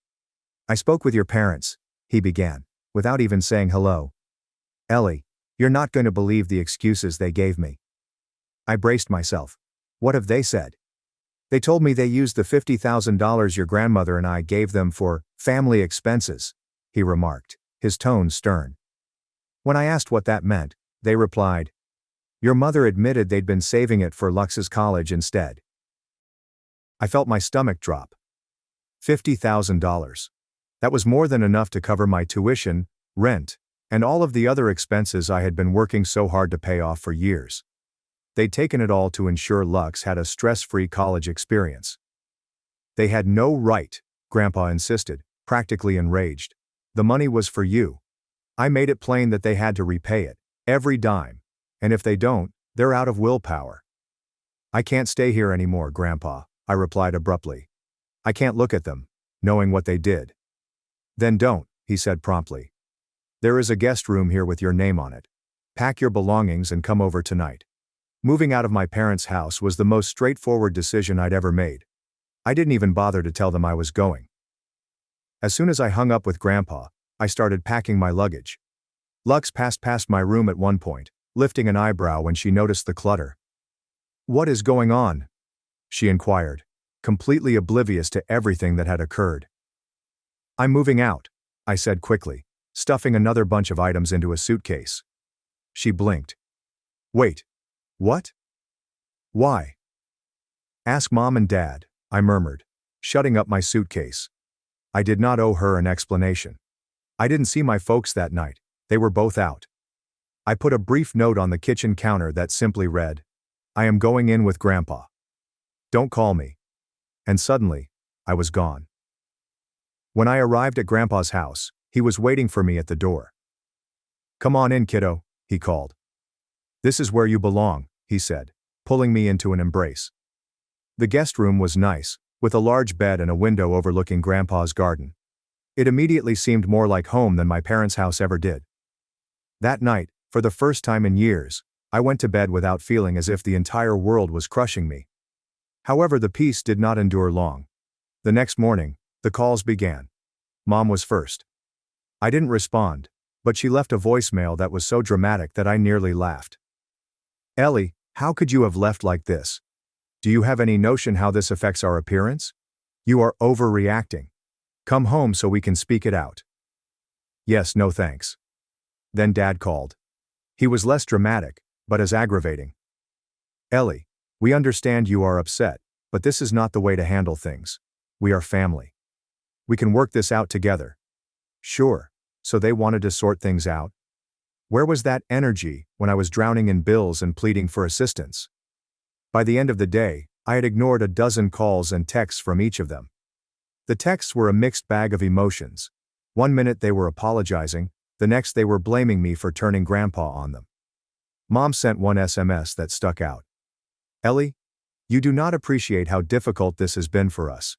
"I spoke with your parents," he began, without even saying hello. "Ellie, you're not going to believe the excuses they gave me." I braced myself. "What have they said?" "They told me they used the $50,000 your grandmother and I gave them for family expenses," he remarked, his tone stern. When I asked what that meant, they replied, "Your mother admitted they'd been saving it for Lux's college instead." I felt my stomach drop. $50,000. That was more than enough to cover my tuition, rent, and all of the other expenses I had been working so hard to pay off for years. They'd taken it all to ensure Lux had a stress-free college experience. "They had no right," Grandpa insisted, practically enraged. "The money was for you. I made it plain that they had to repay it, every dime. And if they don't, they're out of willpower." "I can't stay here anymore, Grandpa," I replied abruptly. "I can't look at them, knowing what they did." "Then don't," he said promptly. "There is a guest room here with your name on it. Pack your belongings and come over tonight." Moving out of my parents' house was the most straightforward decision I'd ever made. I didn't even bother to tell them I was going. As soon as I hung up with Grandpa, I started packing my luggage. Lux passed past my room at one point, lifting an eyebrow when she noticed the clutter. "What is going on?" she inquired, completely oblivious to everything that had occurred. "I'm moving out," I said quickly, stuffing another bunch of items into a suitcase. She blinked. "Wait. What? Why?" "Ask Mom and Dad," I murmured, shutting up my suitcase. I did not owe her an explanation. I didn't see my folks that night, they were both out. I put a brief note on the kitchen counter that simply read, "I am going in with Grandpa. Don't call me." And suddenly, I was gone. When I arrived at Grandpa's house, he was waiting for me at the door. "Come on in, kiddo," he called. "This is where you belong," he said, pulling me into an embrace. The guest room was nice, with a large bed and a window overlooking Grandpa's garden. It immediately seemed more like home than my parents' house ever did. That night, for the first time in years, I went to bed without feeling as if the entire world was crushing me. However, the peace did not endure long. The next morning, the calls began. Mom was first. I didn't respond, but she left a voicemail that was so dramatic that I nearly laughed. "Ellie, how could you have left like this? Do you have any notion how this affects our appearance? You are overreacting. Come home so we can speak it out." "Yes, no thanks." Then Dad called. He was less dramatic, but as aggravating. "Ellie, we understand you are upset, but this is not the way to handle things. We are family. We can work this out together." Sure, so they wanted to sort things out. Where was that energy when I was drowning in bills and pleading for assistance? By the end of the day, I had ignored a dozen calls and texts from each of them. The texts were a mixed bag of emotions. One minute they were apologizing, the next they were blaming me for turning Grandpa on them. Mom sent one SMS that stuck out. "Ellie, you do not appreciate how difficult this has been for us.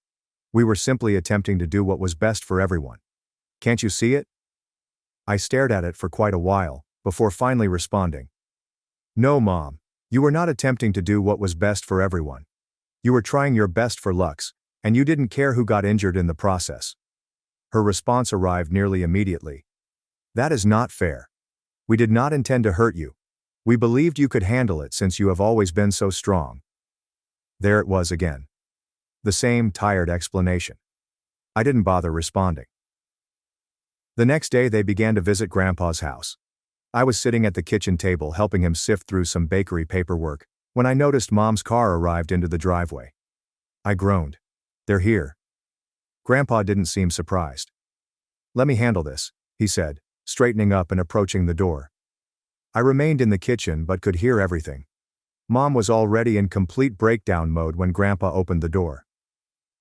We were simply attempting to do what was best for everyone. Can't you see it?" I stared at it for quite a while, before finally responding. "No, Mom, you were not attempting to do what was best for everyone. You were trying your best for Lux, and you didn't care who got injured in the process." Her response arrived nearly immediately. "That is not fair. We did not intend to hurt you. We believed you could handle it since you have always been so strong." There it was again. The same tired explanation. I didn't bother responding. The next day they began to visit Grandpa's house. I was sitting at the kitchen table helping him sift through some bakery paperwork when I noticed Mom's car arrived into the driveway. I groaned. "They're here." Grandpa didn't seem surprised. "Let me handle this," he said, straightening up and approaching the door. I remained in the kitchen but could hear everything. Mom was already in complete breakdown mode when Grandpa opened the door.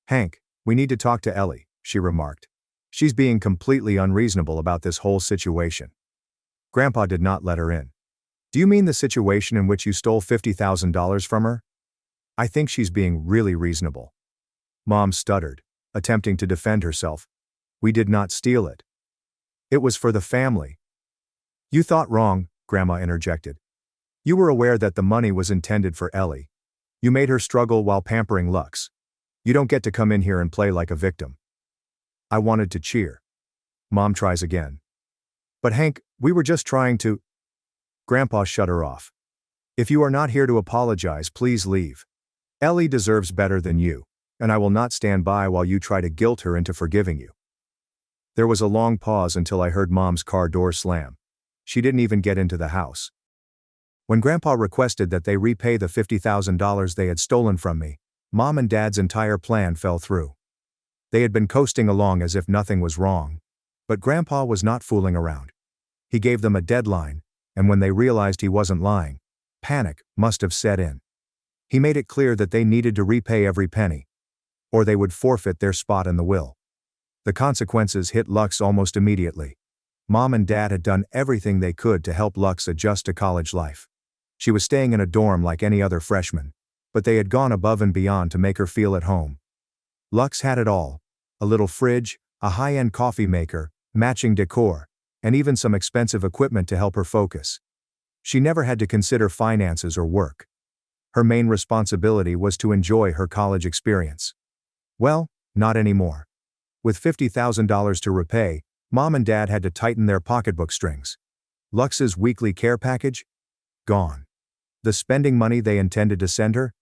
"Hank, we need to talk to Ellie," she remarked. "She's being completely unreasonable about this whole situation." Grandpa did not let her in. "Do you mean the situation in which you stole $50,000 from her?" "I think she's being really reasonable." Mom stuttered, attempting to defend herself. "We did not steal it. It was for the family." "You thought wrong," Grandma interjected. "You were aware that the money was intended for Ellie. You made her struggle while pampering Lux. You don't get to come in here and play like a victim." I wanted to cheer. Mom tries again. "But Hank, we were just trying to—" Grandpa shut her off. "If you are not here to apologize, please leave. Ellie deserves better than you, and I will not stand by while you try to guilt her into forgiving you." There was a long pause until I heard Mom's car door slam. She didn't even get into the house. When Grandpa requested that they repay the $50,000 they had stolen from me, Mom and Dad's entire plan fell through. They had been coasting along as if nothing was wrong, but Grandpa was not fooling around. He gave them a deadline, and when they realized he wasn't lying, panic must have set in. He made it clear that they needed to repay every penny, or they would forfeit their spot in the will. The consequences hit Lux almost immediately. Mom and Dad had done everything they could to help Lux adjust to college life. She was staying in a dorm like any other freshman, but they had gone above and beyond to make her feel at home. Lux had it all: a little fridge, a high-end coffee maker, matching decor, and even some expensive equipment to help her focus. She never had to consider finances or work. Her main responsibility was to enjoy her college experience. Well, not anymore. With $50,000 to repay, Mom and Dad had to tighten their pocketbook strings. Lux's weekly care package? Gone. The spending money they intended to send her?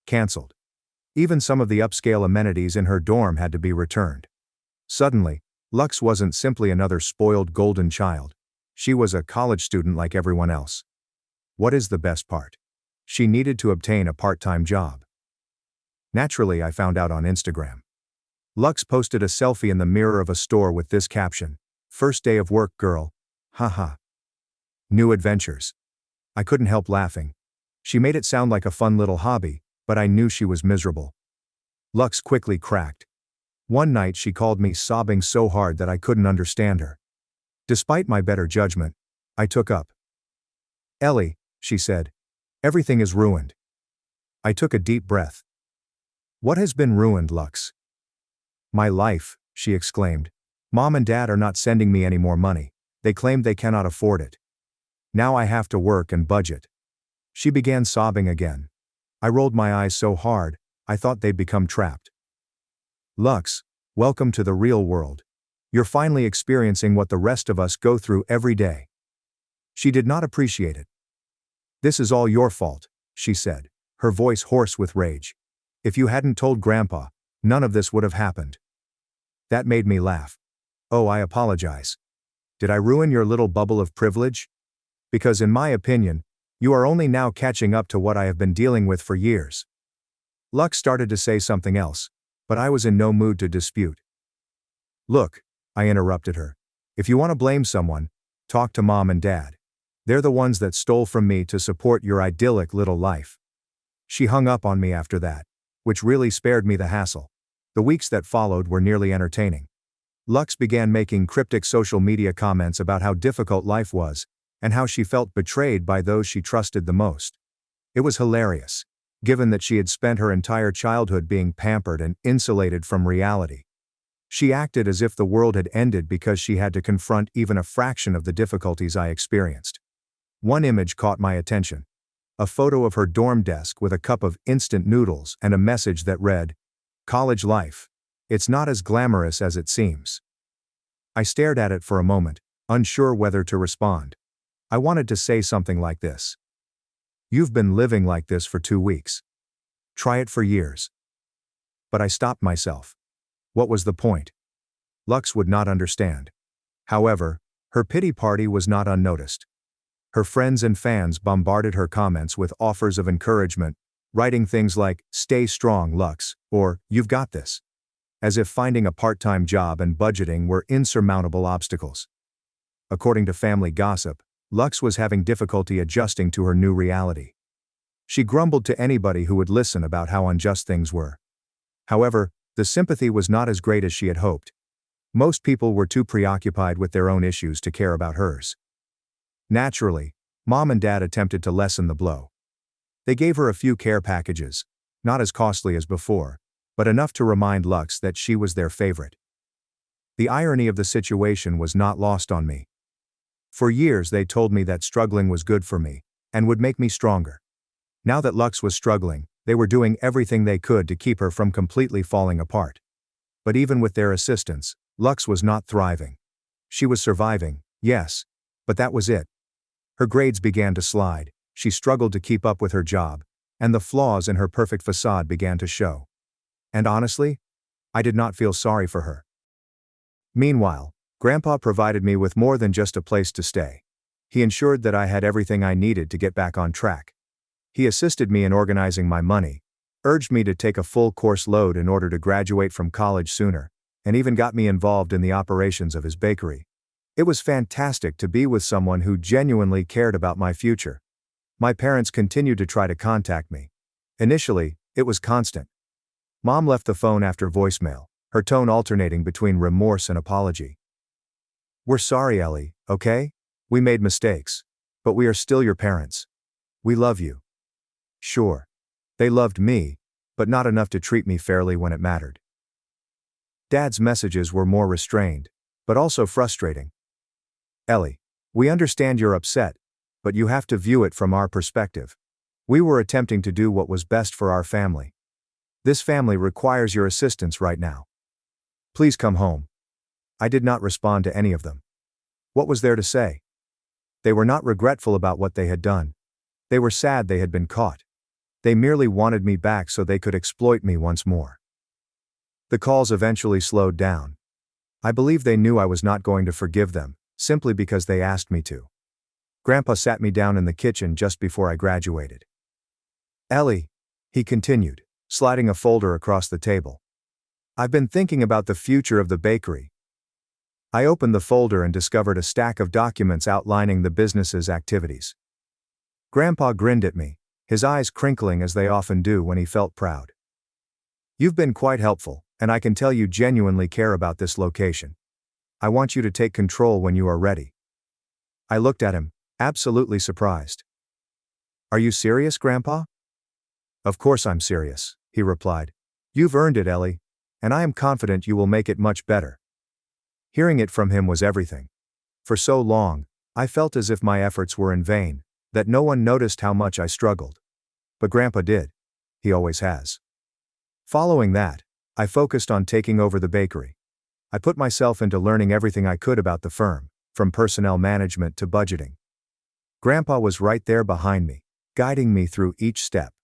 Cancelled. Even some of the upscale amenities in her dorm had to be returned. Suddenly, Lux wasn't simply another spoiled golden child. She was a college student like everyone else. What is the best part? She needed to obtain a part-time job. Naturally, I found out on Instagram. Lux posted a selfie in the mirror of a store with this caption: "First day of work, girl. Haha. New adventures." I couldn't help laughing. She made it sound like a fun little hobby, but I knew she was miserable. Lux quickly cracked. One night she called me sobbing so hard that I couldn't understand her. Despite my better judgment, I took up. "Ellie," she said, "everything is ruined." I took a deep breath. "What has been ruined, Lux?" "My life," she exclaimed. "Mom and Dad are not sending me any more money. They claim they cannot afford it. Now I have to work and budget." She began sobbing again. I rolled my eyes so hard, I thought they'd become trapped. "Lux, welcome to the real world. You're finally experiencing what the rest of us go through every day." She did not appreciate it. "This is all your fault," she said, her voice hoarse with rage. "If you hadn't told Grandpa, none of this would have happened." That made me laugh. "Oh, I apologize. Did I ruin your little bubble of privilege? Because in my opinion, you are only now catching up to what I have been dealing with for years." Lux started to say something else, but I was in no mood to dispute. "Look," I interrupted her. "If you want to blame someone, talk to Mom and Dad. They're the ones that stole from me to support your idyllic little life." She hung up on me after that, which really spared me the hassle. The weeks that followed were nearly entertaining. Lux began making cryptic social media comments about how difficult life was, and how she felt betrayed by those she trusted the most. It was hilarious, given that she had spent her entire childhood being pampered and insulated from reality. She acted as if the world had ended because she had to confront even a fraction of the difficulties I experienced. One image caught my attention. A photo of her dorm desk with a cup of instant noodles and a message that read, "College life. It's not as glamorous as it seems." I stared at it for a moment, unsure whether to respond. I wanted to say something like this: "You've been living like this for 2 weeks. Try it for years." But I stopped myself. What was the point? Lux would not understand. However, her pity party was not unnoticed. Her friends and fans bombarded her comments with offers of encouragement, writing things like, "Stay strong, Lux," or "You've got this," as if finding a part-time job and budgeting were insurmountable obstacles. According to family gossip, Lux was having difficulty adjusting to her new reality. She grumbled to anybody who would listen about how unjust things were. However, the sympathy was not as great as she had hoped. Most people were too preoccupied with their own issues to care about hers. Naturally, Mom and Dad attempted to lessen the blow. They gave her a few care packages, not as costly as before, but enough to remind Lux that she was their favorite. The irony of the situation was not lost on me. For years they told me that struggling was good for me, and would make me stronger. Now that Lux was struggling, they were doing everything they could to keep her from completely falling apart. But even with their assistance, Lux was not thriving. She was surviving, yes, but that was it. Her grades began to slide, she struggled to keep up with her job, and the flaws in her perfect facade began to show. And honestly, I did not feel sorry for her. Meanwhile, Grandpa provided me with more than just a place to stay. He ensured that I had everything I needed to get back on track. He assisted me in organizing my money, urged me to take a full course load in order to graduate from college sooner, and even got me involved in the operations of his bakery. It was fantastic to be with someone who genuinely cared about my future. My parents continued to try to contact me. Initially, it was constant. Mom left the phone after voicemail, her tone alternating between remorse and apology. "We're sorry, Ellie, okay? We made mistakes. But we are still your parents. We love you." Sure. They loved me, but not enough to treat me fairly when it mattered. Dad's messages were more restrained, but also frustrating. "Ellie, we understand you're upset, but you have to view it from our perspective. We were attempting to do what was best for our family. This family requires your assistance right now. Please come home." I did not respond to any of them. What was there to say? They were not regretful about what they had done. They were sad they had been caught. They merely wanted me back so they could exploit me once more. The calls eventually slowed down. I believe they knew I was not going to forgive them, simply because they asked me to. Grandpa sat me down in the kitchen just before I graduated. "Ellie," he continued, sliding a folder across the table. "I've been thinking about the future of the bakery." I opened the folder and discovered a stack of documents outlining the business's activities. Grandpa grinned at me, his eyes crinkling as they often do when he felt proud. "You've been quite helpful, and I can tell you genuinely care about this location. I want you to take control when you are ready." I looked at him, absolutely surprised. "Are you serious, Grandpa?" "Of course I'm serious," he replied. "You've earned it, Ellie, and I am confident you will make it much better." Hearing it from him was everything. For so long, I felt as if my efforts were in vain, that no one noticed how much I struggled. But Grandpa did. He always has. Following that, I focused on taking over the bakery. I put myself into learning everything I could about the firm, from personnel management to budgeting. Grandpa was right there behind me, guiding me through each step.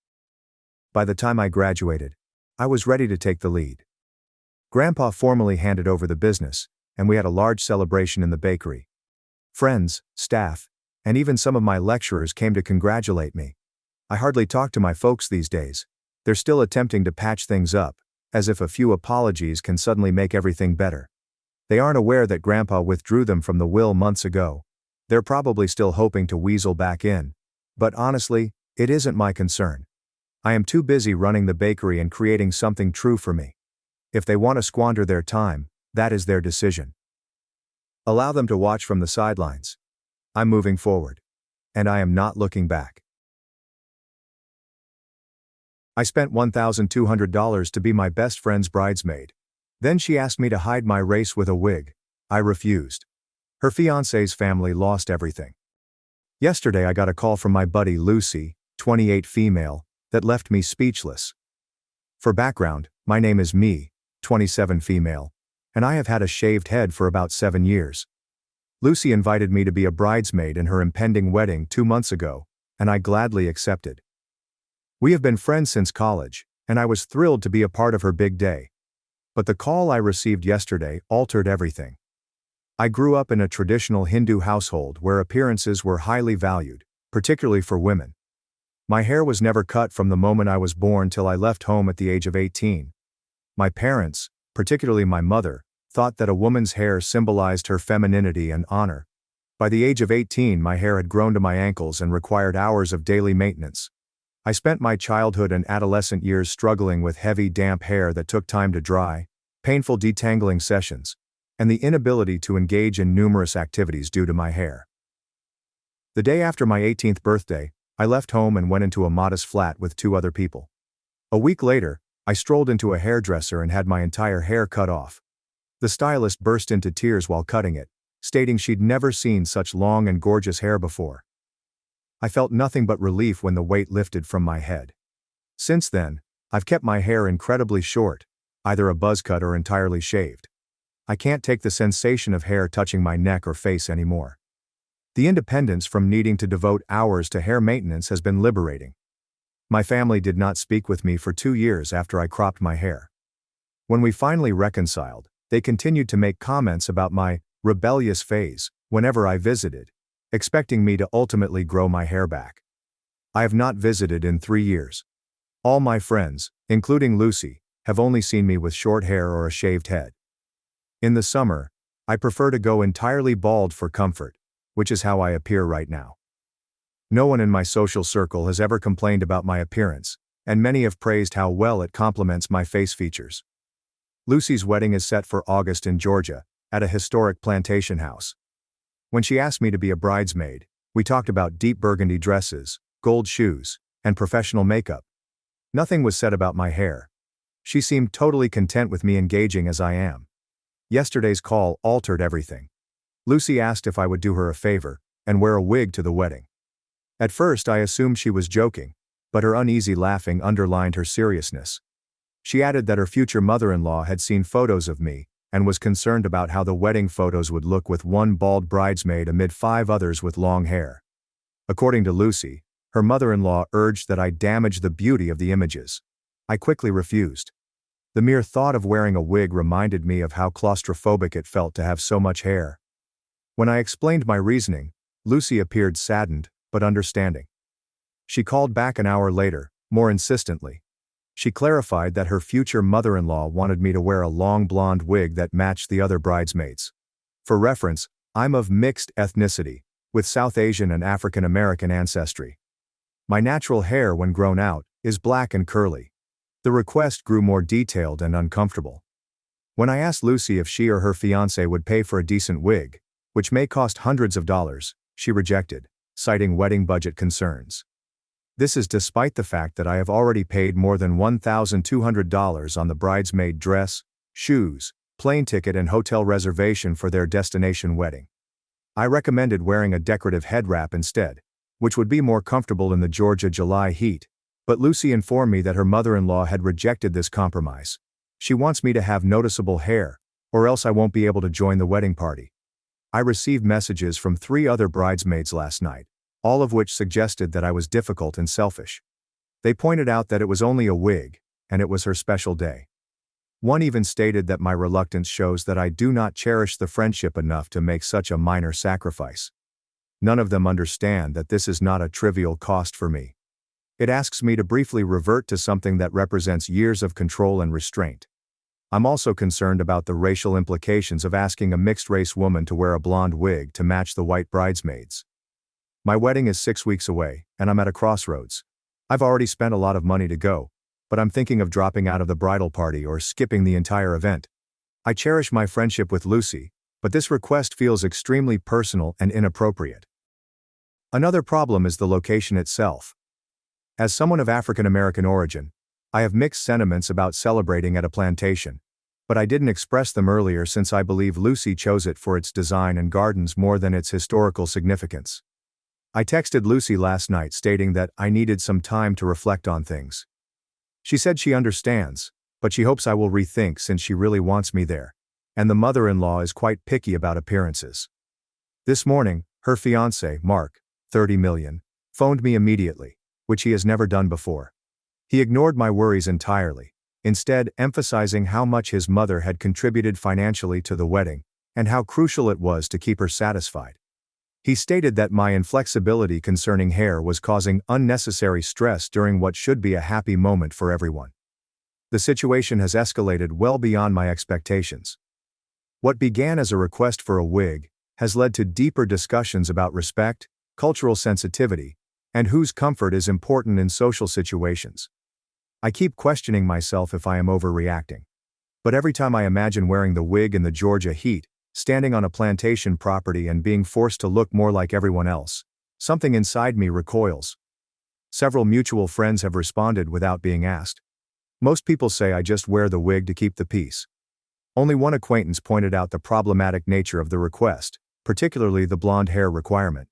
By the time I graduated, I was ready to take the lead. Grandpa formally handed over the business, and we had a large celebration in the bakery. Friends, staff, and even some of my lecturers came to congratulate me. I hardly talk to my folks these days. They're still attempting to patch things up, as if a few apologies can suddenly make everything better. They aren't aware that Grandpa withdrew them from the will months ago. They're probably still hoping to weasel back in. But honestly, it isn't my concern. I am too busy running the bakery and creating something true for me. If they want to squander their time, that is their decision. Allow them to watch from the sidelines. I'm moving forward. And I am not looking back. I spent $1,200 to be my best friend's bridesmaid. Then she asked me to hide my race with a wig. I refused. Her fiancé's family lost everything. Yesterday I got a call from my buddy Lucy, 28 female, that left me speechless. For background, my name is Me, 27 female, and I have had a shaved head for about 7 years. Lucy invited me to be a bridesmaid in her impending wedding 2 months ago, and I gladly accepted. We have been friends since college, and I was thrilled to be a part of her big day. But the call I received yesterday altered everything. I grew up in a traditional Hindu household where appearances were highly valued, particularly for women. My hair was never cut from the moment I was born till I left home at the age of 18. My parents, particularly my mother, thought that a woman's hair symbolized her femininity and honor. By the age of 18, my hair had grown to my ankles and required hours of daily maintenance. I spent my childhood and adolescent years struggling with heavy, damp hair that took time to dry, painful detangling sessions, and the inability to engage in numerous activities due to my hair. The day after my 18th birthday, I left home and went into a modest flat with 2 other people. A week later, I strolled into a hairdresser and had my entire hair cut off. The stylist burst into tears while cutting it, stating she'd never seen such long and gorgeous hair before. I felt nothing but relief when the weight lifted from my head. Since then, I've kept my hair incredibly short, either a buzz cut or entirely shaved. I can't take the sensation of hair touching my neck or face anymore. The independence from needing to devote hours to hair maintenance has been liberating. My family did not speak with me for 2 years after I cropped my hair. When we finally reconciled, they continued to make comments about my rebellious phase whenever I visited, expecting me to ultimately grow my hair back. I have not visited in 3 years. All my friends, including Lucy, have only seen me with short hair or a shaved head. In the summer, I prefer to go entirely bald for comfort, which is how I appear right now. No one in my social circle has ever complained about my appearance, and many have praised how well it complements my face features. Lucy's wedding is set for August in Georgia, at a historic plantation house. When she asked me to be a bridesmaid, we talked about deep burgundy dresses, gold shoes, and professional makeup. Nothing was said about my hair. She seemed totally content with me engaging as I am. Yesterday's call altered everything. Lucy asked if I would do her a favor and wear a wig to the wedding. At first I assumed she was joking, but her uneasy laughing underlined her seriousness. She added that her future mother-in-law had seen photos of me and was concerned about how the wedding photos would look with one bald bridesmaid amid 5 others with long hair. According to Lucy, her mother-in-law urged that I damage the beauty of the images. I quickly refused. The mere thought of wearing a wig reminded me of how claustrophobic it felt to have so much hair. When I explained my reasoning, Lucy appeared saddened, but understanding. She called back an hour later, more insistently. She clarified that her future mother-in-law wanted me to wear a long blonde wig that matched the other bridesmaids. For reference, I'm of mixed ethnicity, with South Asian and African American ancestry. My natural hair when grown out is black and curly. The request grew more detailed and uncomfortable. When I asked Lucy if she or her fiancé would pay for a decent wig, which may cost hundreds of dollars, she rejected, citing wedding budget concerns. This is despite the fact that I have already paid more than $1,200 on the bridesmaid dress, shoes, plane ticket and hotel reservation for their destination wedding. I recommended wearing a decorative head wrap instead, which would be more comfortable in the Georgia July heat, but Lucy informed me that her mother-in-law had rejected this compromise. She wants me to have noticeable hair, or else I won't be able to join the wedding party. I received messages from 3 other bridesmaids last night, all of which suggested that I was difficult and selfish. They pointed out that it was only a wig, and it was her special day. One even stated that my reluctance shows that I do not cherish the friendship enough to make such a minor sacrifice. None of them understand that this is not a trivial cost for me. It asks me to briefly revert to something that represents years of control and restraint. I'm also concerned about the racial implications of asking a mixed-race woman to wear a blonde wig to match the white bridesmaids. My wedding is 6 weeks away, and I'm at a crossroads. I've already spent a lot of money to go, but I'm thinking of dropping out of the bridal party or skipping the entire event. I cherish my friendship with Lucy, but this request feels extremely personal and inappropriate. Another problem is the location itself. As someone of African American origin, I have mixed sentiments about celebrating at a plantation, but I didn't express them earlier since I believe Lucy chose it for its design and gardens more than its historical significance. I texted Lucy last night stating that I needed some time to reflect on things. She said she understands, but she hopes I will rethink since she really wants me there, and the mother-in-law is quite picky about appearances. This morning, her fiancé, Mark, 30 million, phoned me immediately, which he has never done before. He ignored my worries entirely, instead emphasizing how much his mother had contributed financially to the wedding, and how crucial it was to keep her satisfied. He stated that my inflexibility concerning hair was causing unnecessary stress during what should be a happy moment for everyone. The situation has escalated well beyond my expectations. What began as a request for a wig has led to deeper discussions about respect, cultural sensitivity, and whose comfort is important in social situations. I keep questioning myself if I am overreacting. But every time I imagine wearing the wig in the Georgia heat, standing on a plantation property and being forced to look more like everyone else, something inside me recoils. Several mutual friends have responded without being asked. Most people say I just wear the wig to keep the peace. Only one acquaintance pointed out the problematic nature of the request, particularly the blonde hair requirement.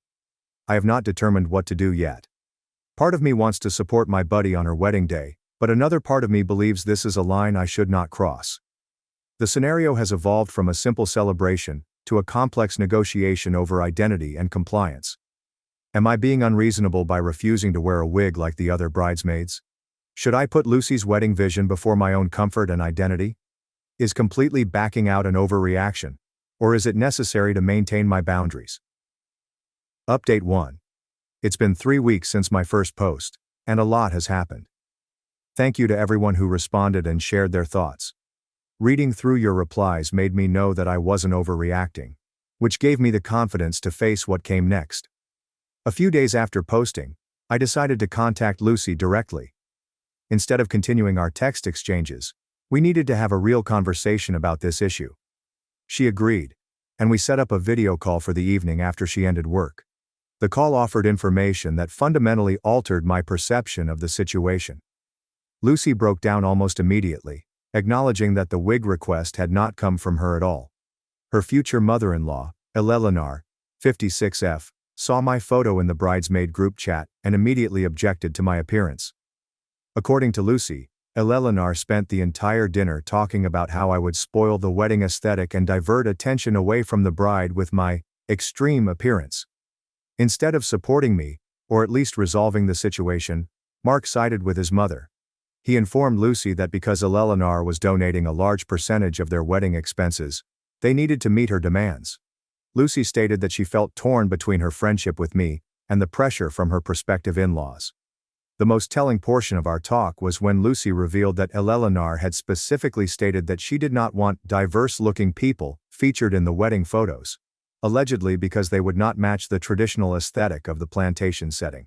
I have not determined what to do yet. Part of me wants to support my buddy on her wedding day, but another part of me believes this is a line I should not cross. The scenario has evolved from a simple celebration to a complex negotiation over identity and compliance. Am I being unreasonable by refusing to wear a wig like the other bridesmaids? Should I put Lucy's wedding vision before my own comfort and identity? Is completely backing out an overreaction, or is it necessary to maintain my boundaries? Update 1. It's been 3 weeks since my first post, and a lot has happened. Thank you to everyone who responded and shared their thoughts. Reading through your replies made me know that I wasn't overreacting, which gave me the confidence to face what came next. A few days after posting, I decided to contact Lucy directly. Instead of continuing our text exchanges, we needed to have a real conversation about this issue. She agreed, and we set up a video call for the evening after she ended work. The call offered information that fundamentally altered my perception of the situation. Lucy broke down almost immediately, acknowledging that the wig request had not come from her at all. Her future mother-in-law, Eleanor, 56F, saw my photo in the bridesmaid group chat and immediately objected to my appearance. According to Lucy, Eleanor spent the entire dinner talking about how I would spoil the wedding aesthetic and divert attention away from the bride with my extreme appearance. Instead of supporting me, or at least resolving the situation, Mark sided with his mother. He informed Lucy that because Eleanor was donating a large percentage of their wedding expenses, they needed to meet her demands. Lucy stated that she felt torn between her friendship with me and the pressure from her prospective in-laws. The most telling portion of our talk was when Lucy revealed that Eleanor had specifically stated that she did not want diverse-looking people featured in the wedding photos, allegedly because they would not match the traditional aesthetic of the plantation setting.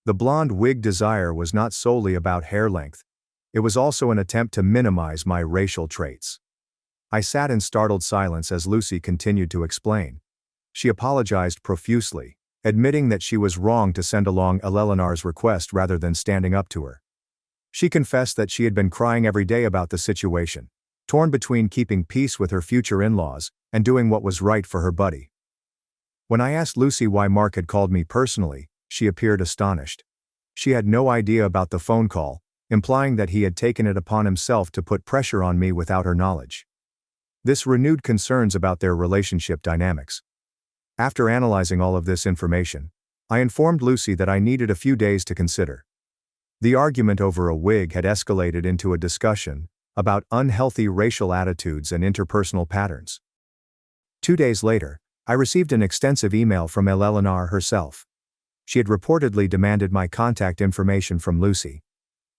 The blonde wig desire was not solely about hair length. It was also an attempt to minimize my racial traits. I sat in startled silence as Lucy continued to explain. She apologized profusely, admitting that she was wrong to send along Eleanor's request rather than standing up to her. She confessed that she had been crying every day about the situation, torn between keeping peace with her future in-laws and doing what was right for her buddy. When I asked Lucy why Mark had called me personally, she appeared astonished. She had no idea about the phone call, implying that he had taken it upon himself to put pressure on me without her knowledge. This renewed concerns about their relationship dynamics. After analyzing all of this information, I informed Lucy that I needed a few days to consider. The argument over a wig had escalated into a discussion about unhealthy racial attitudes and interpersonal patterns. 2 days later, I received an extensive email from Eleanor herself. She had reportedly demanded my contact information from Lucy.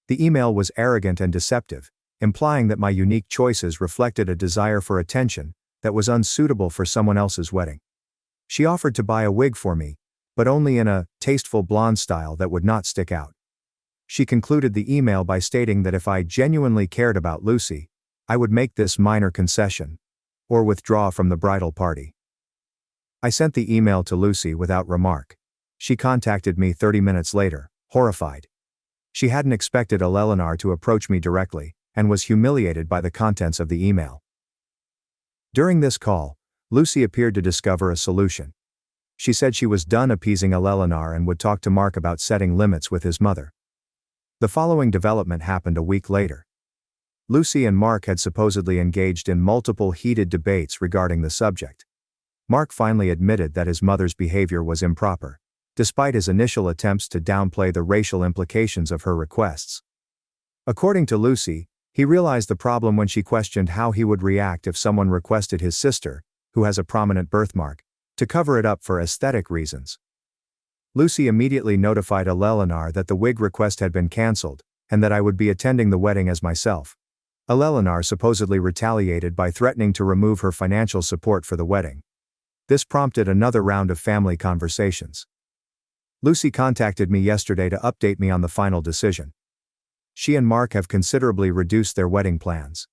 The email was arrogant and deceptive, implying that my unique choices reflected a desire for attention that was unsuitable for someone else's wedding. She offered to buy a wig for me, but only in a tasteful blonde style that would not stick out. She concluded the email by stating that if I genuinely cared about Lucy, I would make this minor concession, or withdraw from the bridal party. I sent the email to Lucy without remark. She contacted me 30 minutes later, horrified. She hadn't expected Eleanor to approach me directly, and was humiliated by the contents of the email. During this call, Lucy appeared to discover a solution. She said she was done appeasing Eleanor and would talk to Mark about setting limits with his mother. The following development happened a week later. Lucy and Mark had supposedly engaged in multiple heated debates regarding the subject. Mark finally admitted that his mother's behavior was improper, despite his initial attempts to downplay the racial implications of her requests. According to Lucy, he realized the problem when she questioned how he would react if someone requested his sister, who has a prominent birthmark, to cover it up for aesthetic reasons. Lucy immediately notified Eleanor that the wig request had been cancelled, and that I would be attending the wedding as myself. Eleanor supposedly retaliated by threatening to remove her financial support for the wedding. This prompted another round of family conversations. Lucy contacted me yesterday to update me on the final decision. She and Mark have considerably reduced their wedding plans.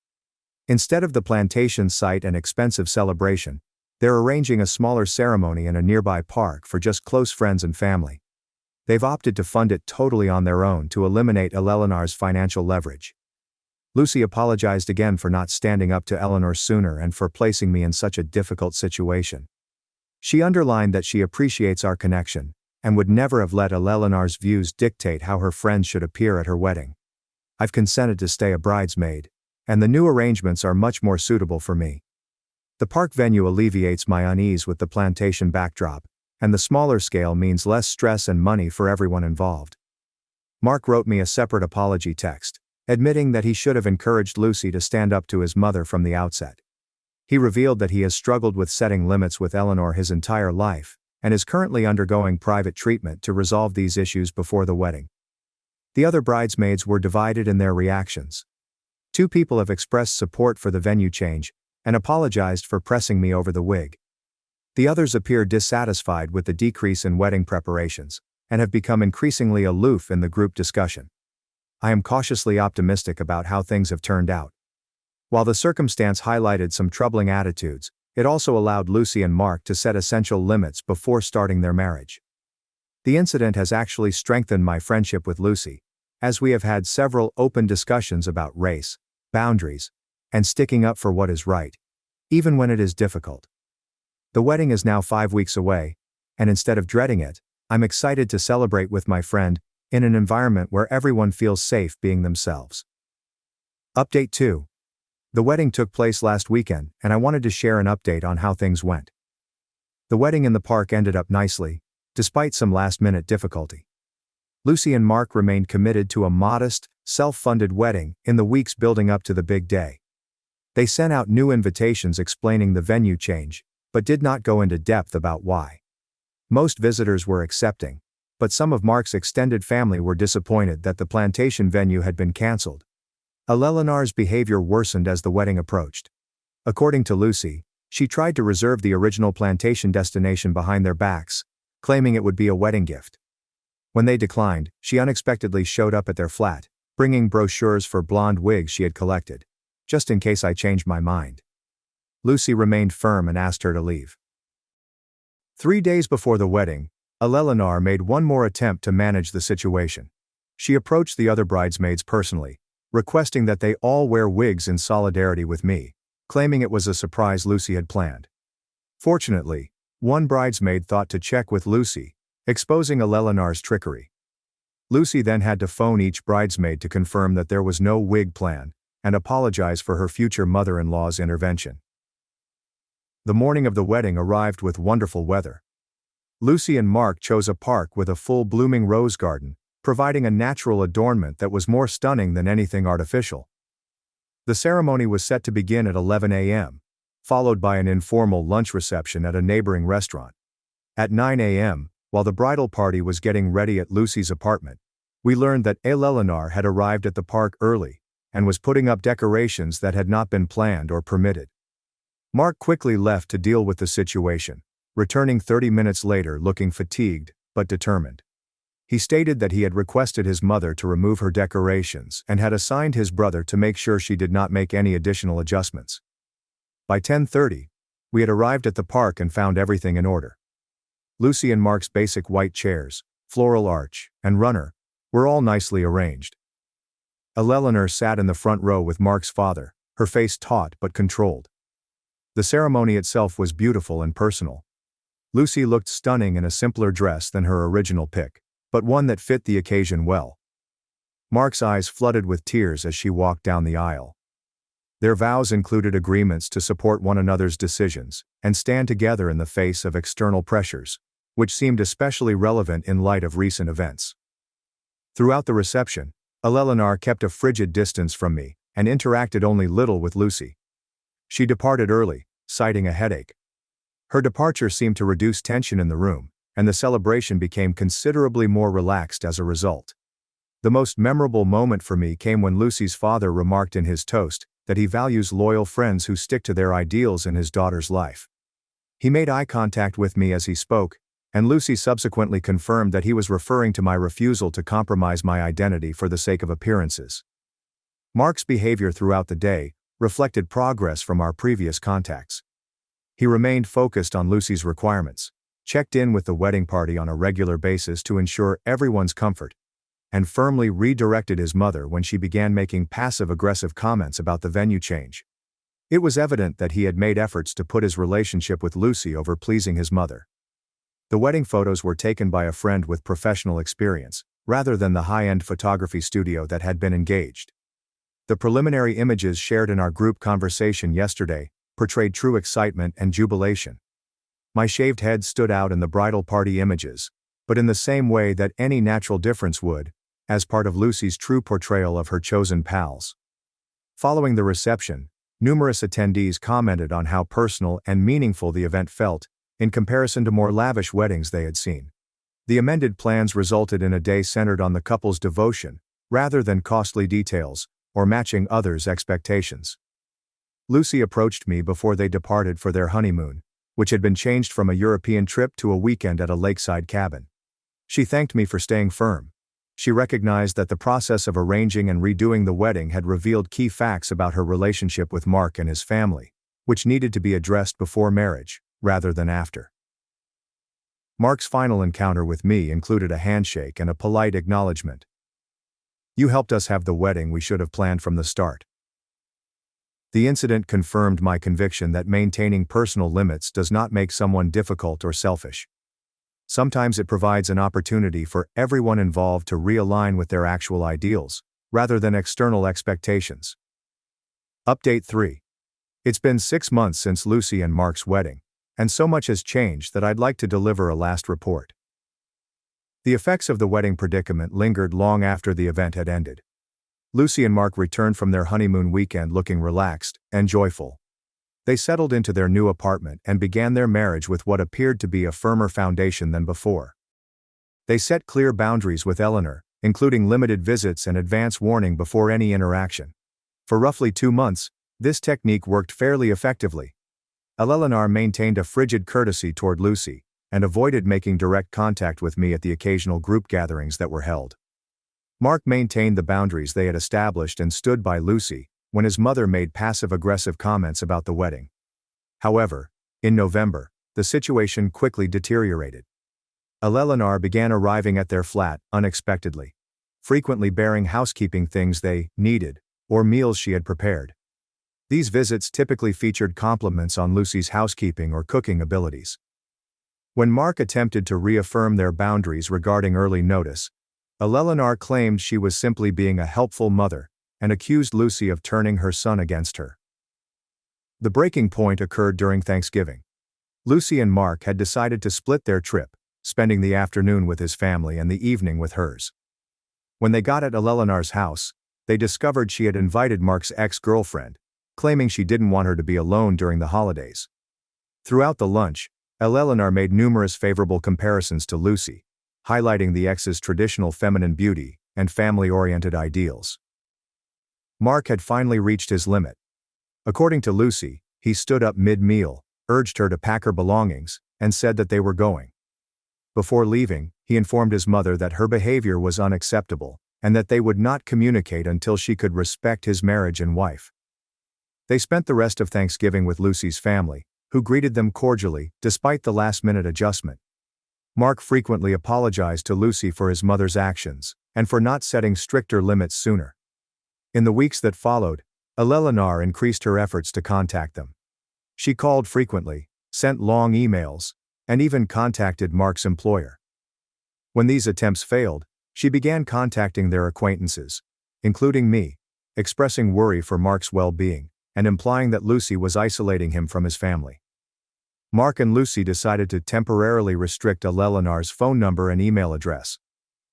Instead of the plantation site and expensive celebration, they're arranging a smaller ceremony in a nearby park for just close friends and family. They've opted to fund it totally on their own to eliminate Eleanor's financial leverage. Lucy apologized again for not standing up to Eleanor sooner and for placing me in such a difficult situation. She underlined that she appreciates our connection, and would never have let Eleanor's views dictate how her friends should appear at her wedding. I've consented to stay a bridesmaid, and the new arrangements are much more suitable for me. The park venue alleviates my unease with the plantation backdrop, and the smaller scale means less stress and money for everyone involved. Mark wrote me a separate apology text, admitting that he should have encouraged Lucy to stand up to his mother from the outset. He revealed that he has struggled with setting limits with Eleanor his entire life, and is currently undergoing private treatment to resolve these issues before the wedding. The other bridesmaids were divided in their reactions. 2 people have expressed support for the venue change, and apologized for pressing me over the wig. The others appear dissatisfied with the decrease in wedding preparations, and have become increasingly aloof in the group discussion. I am cautiously optimistic about how things have turned out. While the circumstance highlighted some troubling attitudes, it also allowed Lucy and Mark to set essential limits before starting their marriage. The incident has actually strengthened my friendship with Lucy, as we have had several open discussions about race, boundaries, and sticking up for what is right, even when it is difficult. The wedding is now 5 weeks away, and instead of dreading it, I'm excited to celebrate with my friend, in an environment where everyone feels safe being themselves. Update 2. The wedding took place last weekend, and I wanted to share an update on how things went. The wedding in the park ended up nicely, despite some last-minute difficulty. Lucy and Mark remained committed to a modest, self-funded wedding in the weeks building up to the big day. They sent out new invitations explaining the venue change, but did not go into depth about why. Most visitors were accepting, but some of Mark's extended family were disappointed that the plantation venue had been cancelled. Eleanor's behavior worsened as the wedding approached. According to Lucy, she tried to reserve the original plantation destination behind their backs, claiming it would be a wedding gift. When they declined, she unexpectedly showed up at their flat, bringing brochures for blonde wigs she had collected, just in case I changed my mind. Lucy remained firm and asked her to leave. 3 days before the wedding, Eleanor made one more attempt to manage the situation. She approached the other bridesmaids personally, requesting that they all wear wigs in solidarity with me, claiming it was a surprise Lucy had planned. Fortunately, one bridesmaid thought to check with Lucy, exposing Eleanor's trickery. Lucy then had to phone each bridesmaid to confirm that there was no wig plan, and apologize for her future mother-in-law's intervention. The morning of the wedding arrived with wonderful weather. Lucy and Mark chose a park with a full blooming rose garden, providing a natural adornment that was more stunning than anything artificial. The ceremony was set to begin at 11 a.m., followed by an informal lunch reception at a neighboring restaurant. At 9 a.m., while the bridal party was getting ready at Lucy's apartment, we learned that Eleanor had arrived at the park early, and was putting up decorations that had not been planned or permitted. Mark quickly left to deal with the situation, returning 30 minutes later looking fatigued, but determined. He stated that he had requested his mother to remove her decorations and had assigned his brother to make sure she did not make any additional adjustments. By 10:30, we had arrived at the park and found everything in order. Lucy and Mark's basic white chairs, floral arch, and runner, were all nicely arranged. Eleanor sat in the front row with Mark's father, her face taut but controlled. The ceremony itself was beautiful and personal. Lucy looked stunning in a simpler dress than her original pick, but one that fit the occasion well. Mark's eyes flooded with tears as she walked down the aisle. Their vows included agreements to support one another's decisions and stand together in the face of external pressures, which seemed especially relevant in light of recent events. Throughout the reception, Eleanor kept a frigid distance from me and interacted only little with Lucy. She departed early, citing a headache, Her departure seemed to reduce tension in the room, and the celebration became considerably more relaxed as a result. The most memorable moment for me came when Lucy's father remarked in his toast that he values loyal friends who stick to their ideals in his daughter's life. He made eye contact with me as he spoke, and Lucy subsequently confirmed that he was referring to my refusal to compromise my identity for the sake of appearances. Mark's behavior throughout the day reflected progress from our previous contacts. He remained focused on Lucy's requirements, checked in with the wedding party on a regular basis to ensure everyone's comfort, and firmly redirected his mother when she began making passive-aggressive comments about the venue change. It was evident that he had made efforts to put his relationship with Lucy over pleasing his mother. The wedding photos were taken by a friend with professional experience, rather than the high-end photography studio that had been engaged. The preliminary images shared in our group conversation yesterday portrayed true excitement and jubilation. My shaved head stood out in the bridal party images, but in the same way that any natural difference would, as part of Lucy's true portrayal of her chosen pals. Following the reception, numerous attendees commented on how personal and meaningful the event felt, in comparison to more lavish weddings they had seen. The amended plans resulted in a day centered on the couple's devotion, rather than costly details, or matching others' expectations. Lucy approached me before they departed for their honeymoon, which had been changed from a European trip to a weekend at a lakeside cabin. She thanked me for staying firm. She recognized that the process of arranging and redoing the wedding had revealed key facts about her relationship with Mark and his family, which needed to be addressed before marriage, rather than after. Mark's final encounter with me included a handshake and a polite acknowledgement. "You helped us have the wedding we should have planned from the start." The incident confirmed my conviction that maintaining personal limits does not make someone difficult or selfish. Sometimes it provides an opportunity for everyone involved to realign with their actual ideals, rather than external expectations. Update 3. It's been 6 months since Lucy and Mark's wedding, and so much has changed that I'd like to deliver a last report. The effects of the wedding predicament lingered long after the event had ended. Lucy and Mark returned from their honeymoon weekend looking relaxed and joyful. They settled into their new apartment and began their marriage with what appeared to be a firmer foundation than before. They set clear boundaries with Eleanor, including limited visits and advance warning before any interaction. For roughly 2 months, this technique worked fairly effectively. Eleanor maintained a frigid courtesy toward Lucy, and avoided making direct contact with me at the occasional group gatherings that were held. Mark maintained the boundaries they had established and stood by Lucy when his mother made passive-aggressive comments about the wedding. However, in November, the situation quickly deteriorated. Eleanor began arriving at their flat unexpectedly, frequently bearing housekeeping things they needed, or meals she had prepared. These visits typically featured compliments on Lucy's housekeeping or cooking abilities. When Mark attempted to reaffirm their boundaries regarding early notice, Eleanor claimed she was simply being a helpful mother, and accused Lucy of turning her son against her. The breaking point occurred during Thanksgiving. Lucy and Mark had decided to split their trip, spending the afternoon with his family and the evening with hers. When they got at Eleanor's house, they discovered she had invited Mark's ex-girlfriend, claiming she didn't want her to be alone during the holidays. Throughout the lunch, Eleanor made numerous favorable comparisons to Lucy, highlighting the ex's traditional feminine beauty and family-oriented ideals. Mark had finally reached his limit. According to Lucy, he stood up mid-meal, urged her to pack her belongings, and said that they were going. Before leaving, he informed his mother that her behavior was unacceptable, and that they would not communicate until she could respect his marriage and wife. They spent the rest of Thanksgiving with Lucy's family, who greeted them cordially, despite the last-minute adjustment. Mark frequently apologized to Lucy for his mother's actions, and for not setting stricter limits sooner. In the weeks that followed, Eleanor increased her efforts to contact them. She called frequently, sent long emails, and even contacted Mark's employer. When these attempts failed, she began contacting their acquaintances, including me, expressing worry for Mark's well-being, and implying that Lucy was isolating him from his family. Mark and Lucy decided to temporarily restrict Eleanor's phone number and email address.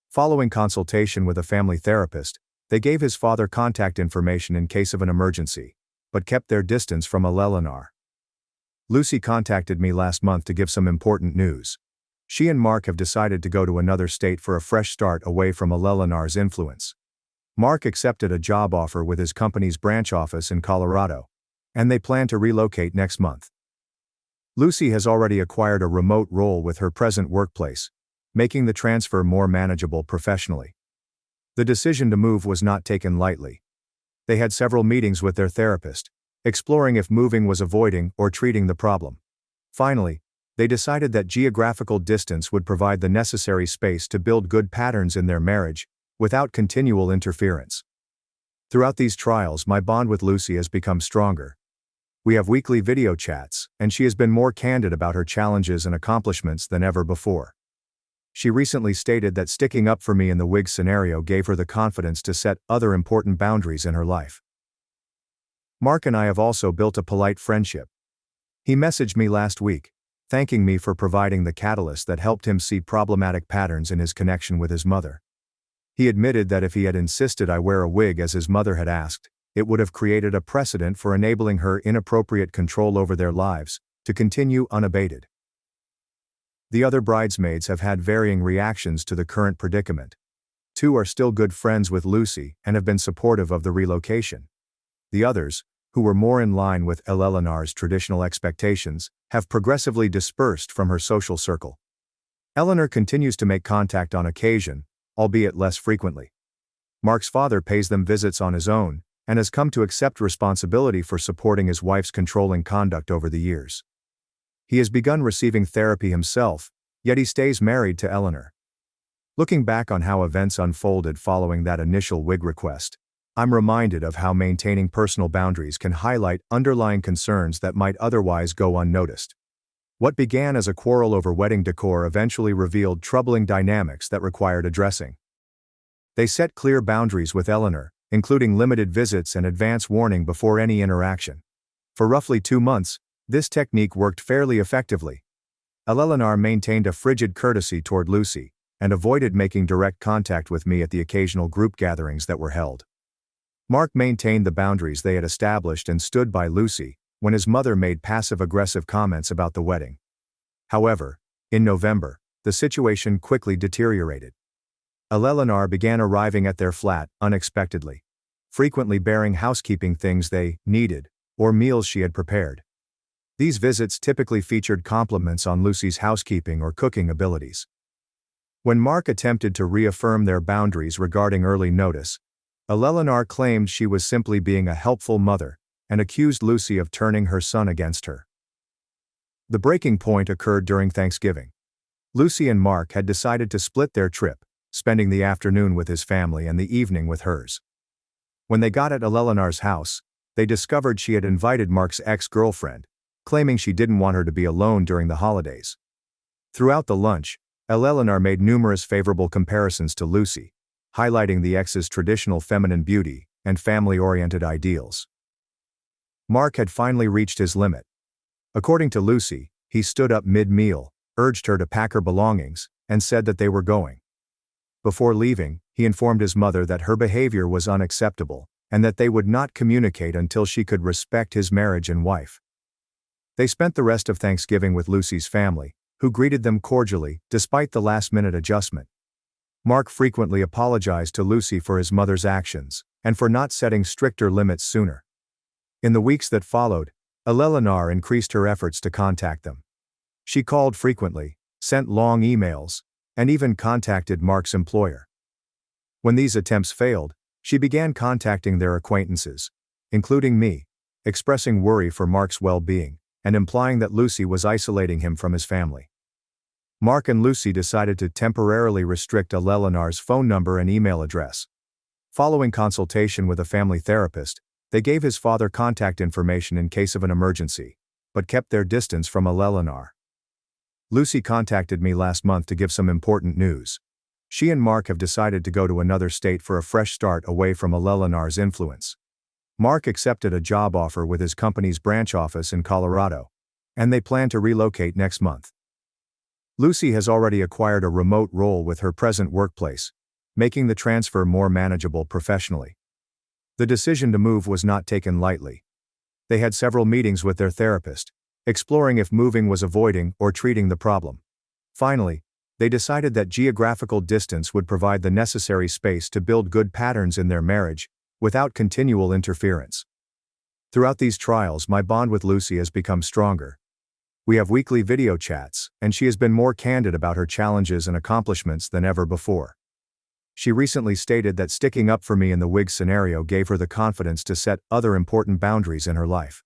Following consultation with a family therapist, they gave his father contact information in case of an emergency, but kept their distance from Eleanor. Lucy contacted me last month to give some important news. She and Mark have decided to go to another state for a fresh start away from Eleanor's influence. Mark accepted a job offer with his company's branch office in Colorado, and they plan to relocate next month. Lucy has already acquired a remote role with her present workplace, making the transfer more manageable professionally. The decision to move was not taken lightly. They had several meetings with their therapist, exploring if moving was avoiding or treating the problem. Finally, they decided that geographical distance would provide the necessary space to build good patterns in their marriage, without continual interference. Throughout these trials, my bond with Lucy has become stronger. We have weekly video chats, and she has been more candid about her challenges and accomplishments than ever before. She recently stated that sticking up for me in the wig scenario gave her the confidence to set other important boundaries in her life. Mark and I have also built a polite friendship. He messaged me last week, thanking me for providing the catalyst that helped him see problematic patterns in his connection with his mother. He admitted that if he had insisted I wear a wig as his mother had asked, it would have created a precedent for enabling her inappropriate control over their lives to continue unabated. The other bridesmaids have had varying reactions to the current predicament. 2 are still good friends with Lucy and have been supportive of the relocation. The others, who were more in line with Eleanor's traditional expectations, have progressively dispersed from her social circle. Eleanor continues to make contact on occasion, albeit less frequently. Mark's father pays them visits on his own, and has come to accept responsibility for supporting his wife's controlling conduct over the years. He has begun receiving therapy himself, yet he stays married to Eleanor. Looking back on how events unfolded following that initial wig request, I'm reminded of how maintaining personal boundaries can highlight underlying concerns that might otherwise go unnoticed. What began as a quarrel over wedding decor eventually revealed troubling dynamics that required addressing. They set clear boundaries with Eleanor, including limited visits and advance warning before any interaction. For roughly 2 months, this technique worked fairly effectively. Eleanor maintained a frigid courtesy toward Lucy, and avoided making direct contact with me at the occasional group gatherings that were held. Mark maintained the boundaries they had established and stood by Lucy when his mother made passive-aggressive comments about the wedding. However, in November, the situation quickly deteriorated. Eleanor began arriving at their flat unexpectedly, frequently bearing housekeeping things they needed, or meals she had prepared. These visits typically featured compliments on Lucy's housekeeping or cooking abilities. When Mark attempted to reaffirm their boundaries regarding early notice, Eleanor claimed she was simply being a helpful mother, and accused Lucy of turning her son against her. The breaking point occurred during Thanksgiving. Lucy and Mark had decided to split their trip, spending the afternoon with his family and the evening with hers. When they got at Eleanor's house, they discovered she had invited Mark's ex-girlfriend, claiming she didn't want her to be alone during the holidays. Throughout the lunch, Eleanor made numerous favorable comparisons to Lucy, highlighting the ex's traditional feminine beauty and family-oriented ideals. Mark had finally reached his limit. According to Lucy, he stood up mid-meal, urged her to pack her belongings, and said that they were going. Before leaving, he informed his mother that her behavior was unacceptable, and that they would not communicate until she could respect his marriage and wife. They spent the rest of Thanksgiving with Lucy's family, who greeted them cordially, despite the last-minute adjustment. Mark frequently apologized to Lucy for his mother's actions, and for not setting stricter limits sooner. In the weeks that followed, Eleanor increased her efforts to contact them. She called frequently, sent long emails, and even contacted Mark's employer. When these attempts failed, she began contacting their acquaintances, including me, expressing worry for Mark's well-being, and implying that Lucy was isolating him from his family. Mark and Lucy decided to temporarily restrict Eleanor's phone number and email address. Following consultation with a family therapist, they gave his father contact information in case of an emergency, but kept their distance from Eleanor. Lucy contacted me last month to give some important news. She and Mark have decided to go to another state for a fresh start away from Eleanor's influence. Mark accepted a job offer with his company's branch office in Colorado, and they plan to relocate next month. Lucy has already acquired a remote role with her present workplace, making the transfer more manageable professionally. The decision to move was not taken lightly. They had several meetings with their therapist, exploring if moving was avoiding or treating the problem. Finally, they decided that geographical distance would provide the necessary space to build good patterns in their marriage, without continual interference. Throughout these trials, my bond with Lucy has become stronger. We have weekly video chats, and she has been more candid about her challenges and accomplishments than ever before. She recently stated that sticking up for me in the wig scenario gave her the confidence to set other important boundaries in her life.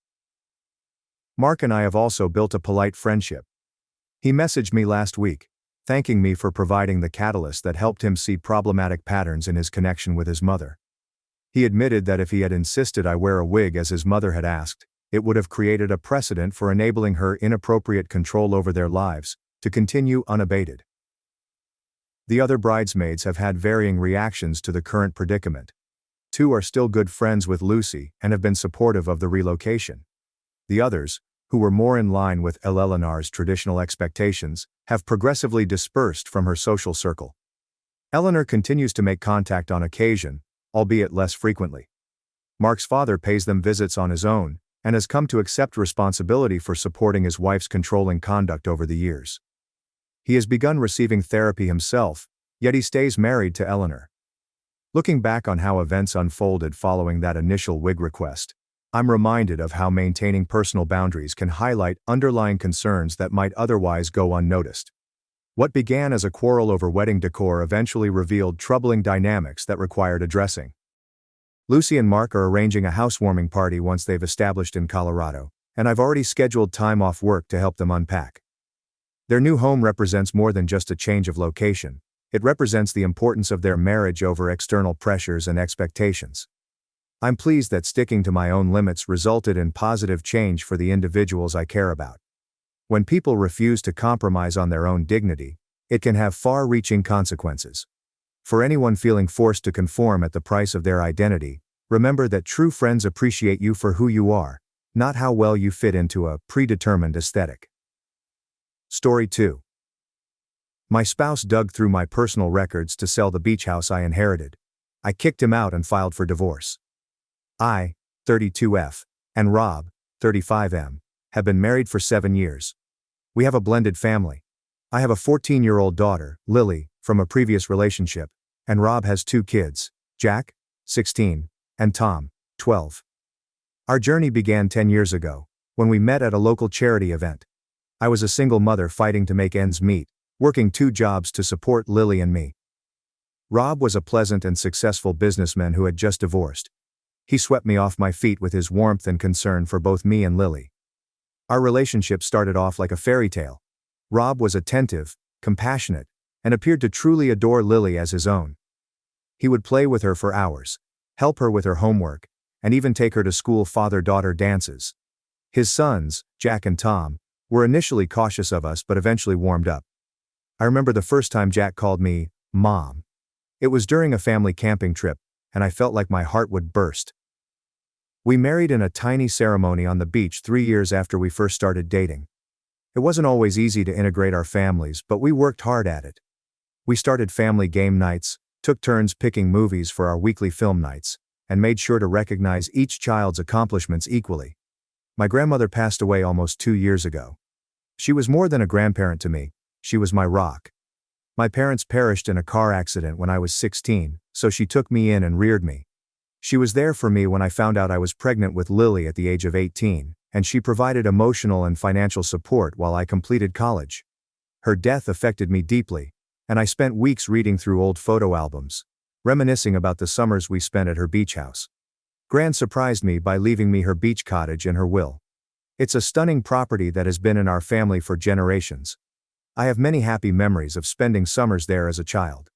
Mark and I have also built a polite friendship. He messaged me last week, thanking me for providing the catalyst that helped him see problematic patterns in his connection with his mother. He admitted that if he had insisted I wear a wig as his mother had asked, it would have created a precedent for enabling her inappropriate control over their lives to continue unabated. The other bridesmaids have had varying reactions to the current predicament. 2 are still good friends with Lucy and have been supportive of the relocation. The others, who were more in line with Eleanor's traditional expectations, have progressively dispersed from her social circle. Eleanor continues to make contact on occasion, albeit less frequently. Mark's father pays them visits on his own, and has come to accept responsibility for supporting his wife's controlling conduct over the years. He has begun receiving therapy himself, yet he stays married to Eleanor. Looking back on how events unfolded following that initial wig request, I'm reminded of how maintaining personal boundaries can highlight underlying concerns that might otherwise go unnoticed. What began as a quarrel over wedding decor eventually revealed troubling dynamics that required addressing. Lucy and Mark are arranging a housewarming party once they've established in Colorado, and I've already scheduled time off work to help them unpack. Their new home represents more than just a change of location. It represents the importance of their marriage over external pressures and expectations. I'm pleased that sticking to my own limits resulted in positive change for the individuals I care about. When people refuse to compromise on their own dignity, it can have far-reaching consequences. For anyone feeling forced to conform at the price of their identity, remember that true friends appreciate you for who you are, not how well you fit into a predetermined aesthetic. Story 2. My spouse dug through my personal records to sell the beach house I inherited. I kicked him out and filed for divorce. I, 32F, and Rob, 35M, have been married for 7 years. We have a blended family. I have a 14-year-old daughter, Lily, from a previous relationship, and Rob has 2 kids, Jack, 16, and Tom, 12. Our journey began 10 years ago, when we met at a local charity event. I was a single mother fighting to make ends meet, working 2 jobs to support Lily and me. Rob was a pleasant and successful businessman who had just divorced. He swept me off my feet with his warmth and concern for both me and Lily. Our relationship started off like a fairy tale. Rob was attentive, compassionate, and appeared to truly adore Lily as his own. He would play with her for hours, help her with her homework, and even take her to school father-daughter dances. His sons, Jack and Tom, were initially cautious of us but eventually warmed up. I remember the first time Jack called me Mom. It was during a family camping trip, and I felt like my heart would burst. We married in a tiny ceremony on the beach 3 years after we first started dating. It wasn't always easy to integrate our families, but we worked hard at it. We started family game nights, took turns picking movies for our weekly film nights, and made sure to recognize each child's accomplishments equally. My grandmother passed away almost 2 years ago. She was more than a grandparent to me, she was my rock. My parents perished in a car accident when I was 16, so she took me in and reared me. She was there for me when I found out I was pregnant with Lily at the age of 18, and she provided emotional and financial support while I completed college. Her death affected me deeply, and I spent weeks reading through old photo albums, reminiscing about the summers we spent at her beach house. Gran surprised me by leaving me her beach cottage in her will. It's a stunning property that has been in our family for generations. I have many happy memories of spending summers there as a child,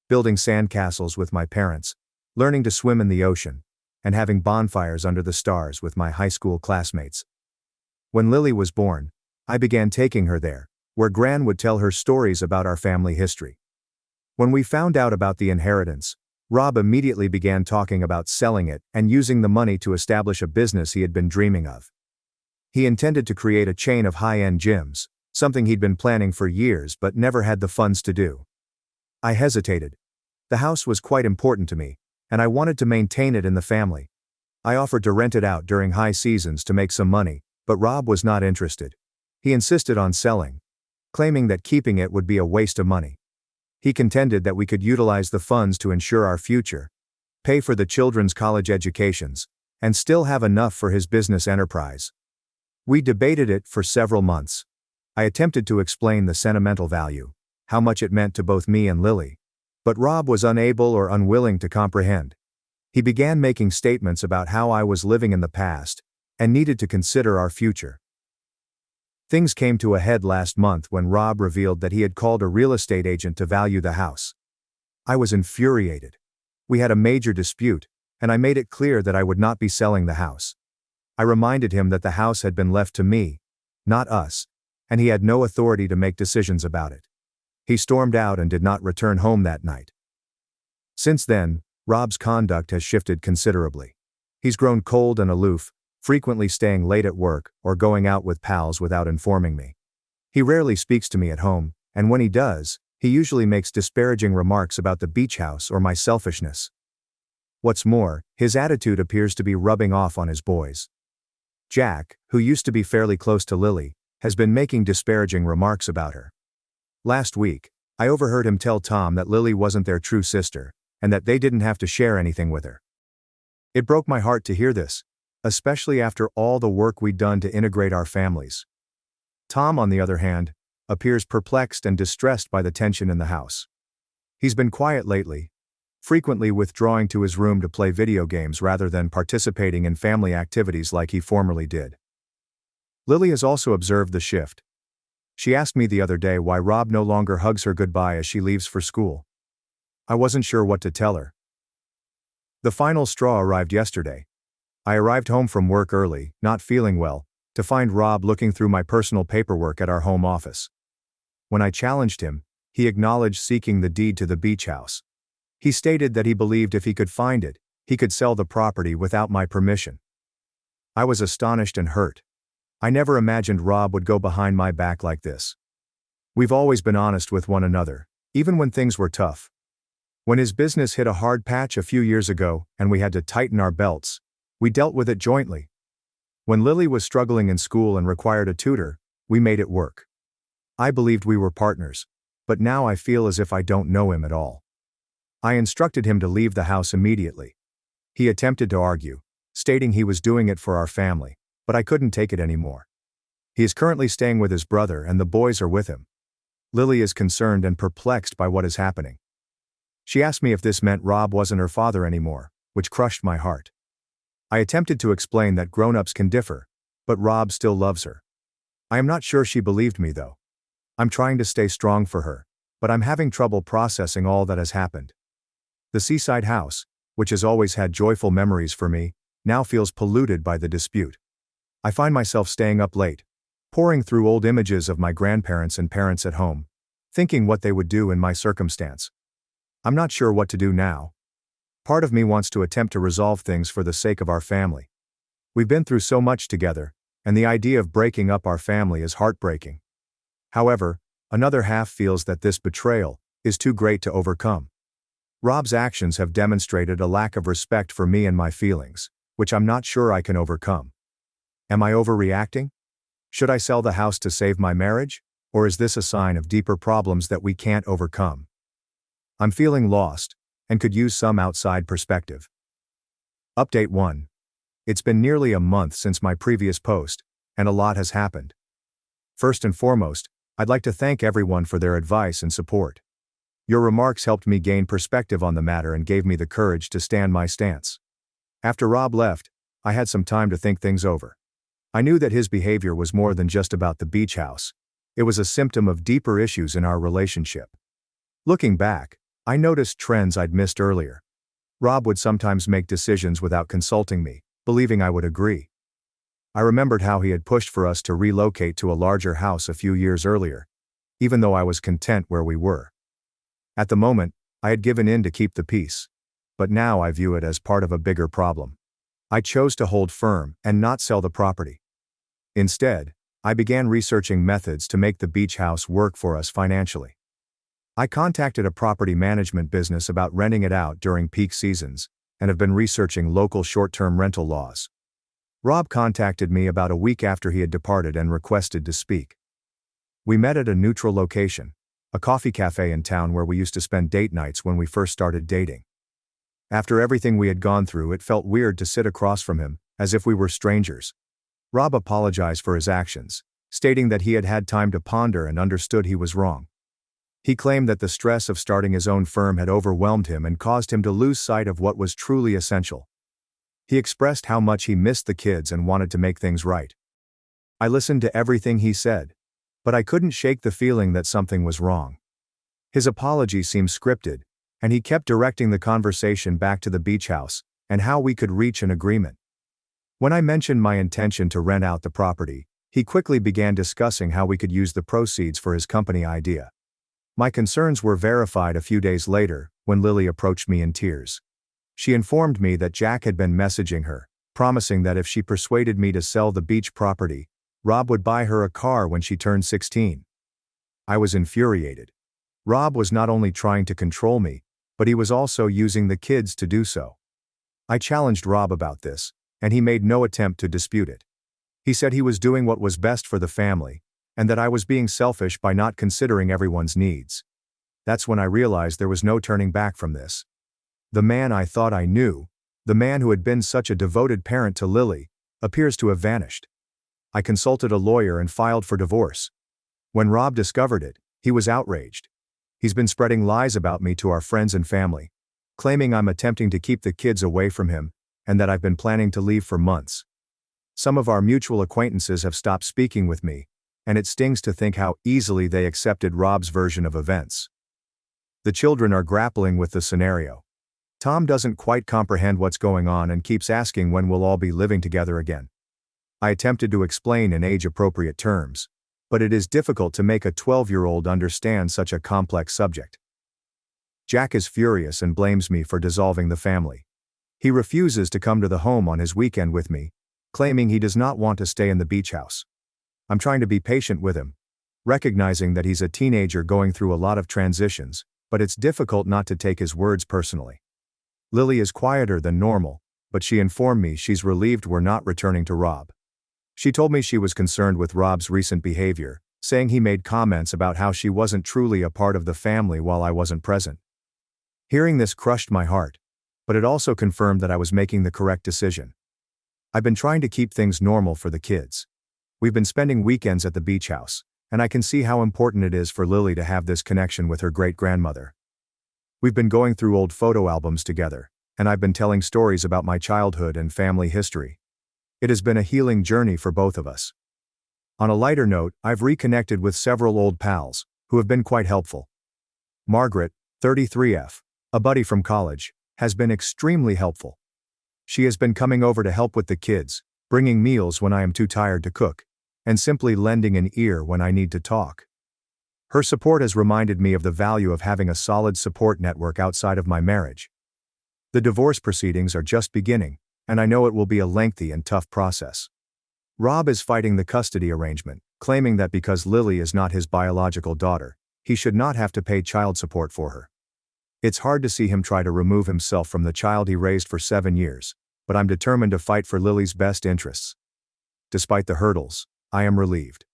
building sandcastles with my parents, learning to swim in the ocean, and having bonfires under the stars with my high school classmates. When Lily was born, I began taking her there, where Gran would tell her stories about our family history. When we found out about the inheritance, Rob immediately began talking about selling it and using the money to establish a business he had been dreaming of. He intended to create a chain of high-end gyms, something he'd been planning for years but never had the funds to do. I hesitated. The house was quite important to me, and I wanted to maintain it in the family. I offered to rent it out during high seasons to make some money, But Rob was not interested. He insisted on selling, claiming that keeping it would be a waste of money. He contended that we could utilize the funds to ensure our future, pay for the children's college educations, and still have enough for his business enterprise. We debated it for several months. I attempted to explain the sentimental value, how much it meant to both me and Lily. But Rob was unable or unwilling to comprehend. He began making statements about how I was living in the past and needed to consider our future. Things came to a head last month when Rob revealed that he had called a real estate agent to value the house. I was infuriated. We had a major dispute, and I made it clear that I would not be selling the house. I reminded him that the house had been left to me, not us, and he had no authority to make decisions about it. He stormed out and did not return home that night. Since then, Rob's conduct has shifted considerably. He's grown cold and aloof, frequently staying late at work or going out with pals without informing me. He rarely speaks to me at home, and when he does, he usually makes disparaging remarks about the beach house or my selfishness. What's more, his attitude appears to be rubbing off on his boys. Jack, who used to be fairly close to Lily, has been making disparaging remarks about her. Last week, I overheard him tell Tom that Lily wasn't their true sister, and that they didn't have to share anything with her. It broke my heart to hear this, especially after all the work we'd done to integrate our families. Tom, on the other hand, appears perplexed and distressed by the tension in the house. He's been quiet lately, frequently withdrawing to his room to play video games rather than participating in family activities like he formerly did. Lily has also observed the shift. She asked me the other day why Rob no longer hugs her goodbye as she leaves for school. I wasn't sure what to tell her. The final straw arrived yesterday. I arrived home from work early, not feeling well, to find Rob looking through my personal paperwork at our home office. When I challenged him, he acknowledged seeking the deed to the beach house. He stated that he believed if he could find it, he could sell the property without my permission. I was astonished and hurt. I never imagined Rob would go behind my back like this. We've always been honest with one another, even when things were tough. When his business hit a hard patch a few years ago and we had to tighten our belts, we dealt with it jointly. When Lily was struggling in school and required a tutor, we made it work. I believed we were partners, but now I feel as if I don't know him at all. I instructed him to leave the house immediately. He attempted to argue, stating he was doing it for our family, but I couldn't take it anymore. He is currently staying with his brother and the boys are with him. Lily is concerned and perplexed by what is happening. She asked me if this meant Rob wasn't her father anymore, which crushed my heart. I attempted to explain that grown-ups can differ, but Rob still loves her. I am not sure she believed me though. I'm trying to stay strong for her, but I'm having trouble processing all that has happened. The seaside house, which has always had joyful memories for me, now feels polluted by the dispute. I find myself staying up late, poring through old images of my grandparents and parents at home, thinking what they would do in my circumstance. I'm not sure what to do now. Part of me wants to attempt to resolve things for the sake of our family. We've been through so much together, and the idea of breaking up our family is heartbreaking. However, another half feels that this betrayal is too great to overcome. Rob's actions have demonstrated a lack of respect for me and my feelings, which I'm not sure I can overcome. Am I overreacting? Should I sell the house to save my marriage, or is this a sign of deeper problems that we can't overcome? I'm feeling lost, and could use some outside perspective. Update 1. It's been nearly a month since my previous post, and a lot has happened. First and foremost, I'd like to thank everyone for their advice and support. Your remarks helped me gain perspective on the matter and gave me the courage to stand my stance. After Rob left, I had some time to think things over. I knew that his behavior was more than just about the beach house. It was a symptom of deeper issues in our relationship. Looking back, I noticed trends I'd missed earlier. Rob would sometimes make decisions without consulting me, believing I would agree. I remembered how he had pushed for us to relocate to a larger house a few years earlier, even though I was content where we were. At the moment, I had given in to keep the peace, but now I view it as part of a bigger problem. I chose to hold firm and not sell the property. Instead, I began researching methods to make the beach house work for us financially. I contacted a property management business about renting it out during peak seasons, and have been researching local short-term rental laws. Rob contacted me about a week after he had departed and requested to speak. We met at a neutral location, a coffee cafe in town where we used to spend date nights when we first started dating. After everything we had gone through, it felt weird to sit across from him, as if we were strangers. Rob apologized for his actions, stating that he had had time to ponder and understood he was wrong. He claimed that the stress of starting his own firm had overwhelmed him and caused him to lose sight of what was truly essential. He expressed how much he missed the kids and wanted to make things right. I listened to everything he said, but I couldn't shake the feeling that something was wrong. His apology seemed scripted, and he kept directing the conversation back to the beach house and how we could reach an agreement. When I mentioned my intention to rent out the property, he quickly began discussing how we could use the proceeds for his company idea. My concerns were verified a few days later, when Lily approached me in tears. She informed me that Jack had been messaging her, promising that if she persuaded me to sell the beach property, Rob would buy her a car when she turned 16. I was infuriated. Rob was not only trying to control me, but he was also using the kids to do so. I challenged Rob about this, and he made no attempt to dispute it. He said he was doing what was best for the family, and that I was being selfish by not considering everyone's needs. That's when I realized there was no turning back from this. The man I thought I knew, the man who had been such a devoted parent to Lily, appears to have vanished. I consulted a lawyer and filed for divorce. When Rob discovered it, he was outraged. He's been spreading lies about me to our friends and family, claiming I'm attempting to keep the kids away from him, and that I've been planning to leave for months. Some of our mutual acquaintances have stopped speaking with me, and it stings to think how easily they accepted Rob's version of events. The children are grappling with the scenario. Tom doesn't quite comprehend what's going on and keeps asking when we'll all be living together again. I attempted to explain in age-appropriate terms, but it is difficult to make a 12-year-old understand such a complex subject. Jack is furious and blames me for dissolving the family. He refuses to come to the home on his weekend with me, claiming he does not want to stay in the beach house. I'm trying to be patient with him, recognizing that he's a teenager going through a lot of transitions, but it's difficult not to take his words personally. Lily is quieter than normal, but she informed me she's relieved we're not returning to Rob. She told me she was concerned with Rob's recent behavior, saying he made comments about how she wasn't truly a part of the family while I wasn't present. Hearing this crushed my heart, but it also confirmed that I was making the correct decision. I've been trying to keep things normal for the kids. We've been spending weekends at the beach house, and I can see how important it is for Lily to have this connection with her great-grandmother. We've been going through old photo albums together, and I've been telling stories about my childhood and family history. It has been a healing journey for both of us. On a lighter note, I've reconnected with several old pals, who have been quite helpful. Margaret, 33F, a buddy from college, has been extremely helpful. She has been coming over to help with the kids, bringing meals when I am too tired to cook, and simply lending an ear when I need to talk. Her support has reminded me of the value of having a solid support network outside of my marriage. The divorce proceedings are just beginning, and I know it will be a lengthy and tough process. Rob is fighting the custody arrangement, claiming that because Lily is not his biological daughter, he should not have to pay child support for her. It's hard to see him try to remove himself from the child he raised for 7 years, but I'm determined to fight for Lily's best interests. Despite the hurdles, I am relieved.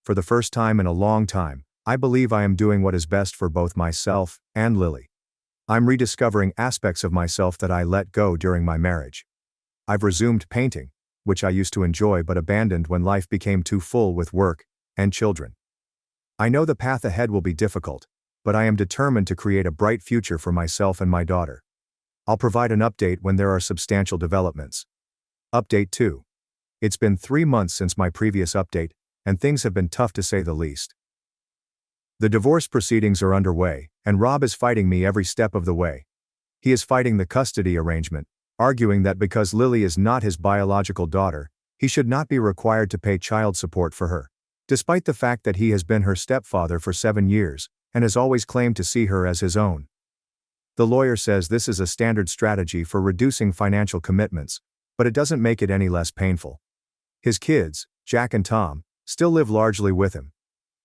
For the first time in a long time, I believe I am doing what is best for both myself and Lily. I'm rediscovering aspects of myself that I let go during my marriage. I've resumed painting, which I used to enjoy but abandoned when life became too full with work and children. I know the path ahead will be difficult, but I am determined to create a bright future for myself and my daughter. I'll provide an update when there are substantial developments. Update 2. It's been 3 months since my previous update, and things have been tough to say the least. The divorce proceedings are underway, and Rob is fighting me every step of the way. He is fighting the custody arrangement, arguing that because Lily is not his biological daughter, he should not be required to pay child support for her, despite the fact that he has been her stepfather for 7 years, and has always claimed to see her as his own. The lawyer says this is a standard strategy for reducing financial commitments, but it doesn't make it any less painful. His kids, Jack and Tom, still live largely with him.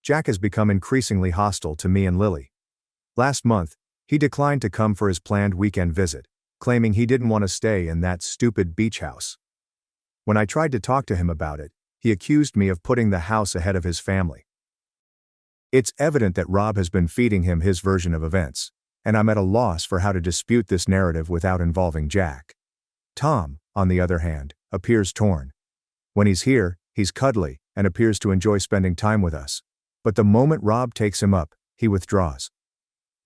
Jack has become increasingly hostile to me and Lily. Last month, he declined to come for his planned weekend visit, claiming he didn't want to stay in that stupid beach house. When I tried to talk to him about it, he accused me of putting the house ahead of his family. It's evident that Rob has been feeding him his version of events, and I'm at a loss for how to dispute this narrative without involving Jack. Tom, on the other hand, appears torn. When he's here, he's cuddly and appears to enjoy spending time with us. But the moment Rob takes him up, he withdraws.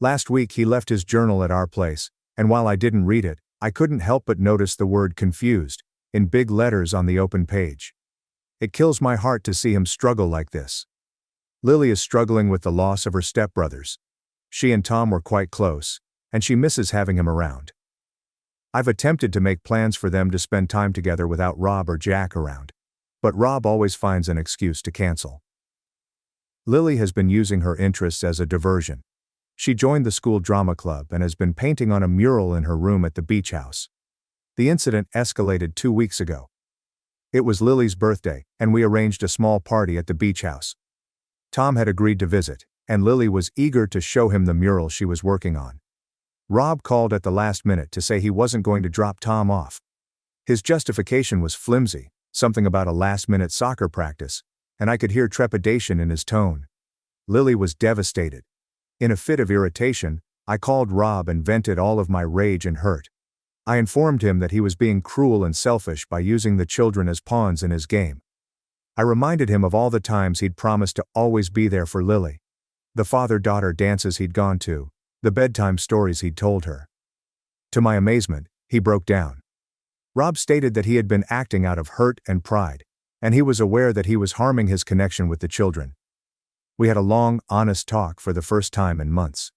Last week he left his journal at our place, and while I didn't read it, I couldn't help but notice the word confused in big letters on the open page. It kills my heart to see him struggle like this. Lily is struggling with the loss of her stepbrothers. She and Tom were quite close, and she misses having him around. I've attempted to make plans for them to spend time together without Rob or Jack around. But Rob always finds an excuse to cancel. Lily has been using her interests as a diversion. She joined the school drama club and has been painting on a mural in her room at the beach house. The incident escalated 2 weeks ago. It was Lily's birthday, and we arranged a small party at the beach house. Tom had agreed to visit, and Lily was eager to show him the mural she was working on. Rob called at the last minute to say he wasn't going to drop Tom off. His justification was flimsy, something about a last-minute soccer practice, and I could hear trepidation in his tone. Lily was devastated. In a fit of irritation, I called Rob and vented all of my rage and hurt. I informed him that he was being cruel and selfish by using the children as pawns in his game. I reminded him of all the times he'd promised to always be there for Lily. The father-daughter dances he'd gone to, the bedtime stories he'd told her. To my amazement, he broke down. Rob stated that he had been acting out of hurt and pride, and he was aware that he was harming his connection with the children. We had a long, honest talk for the first time in months.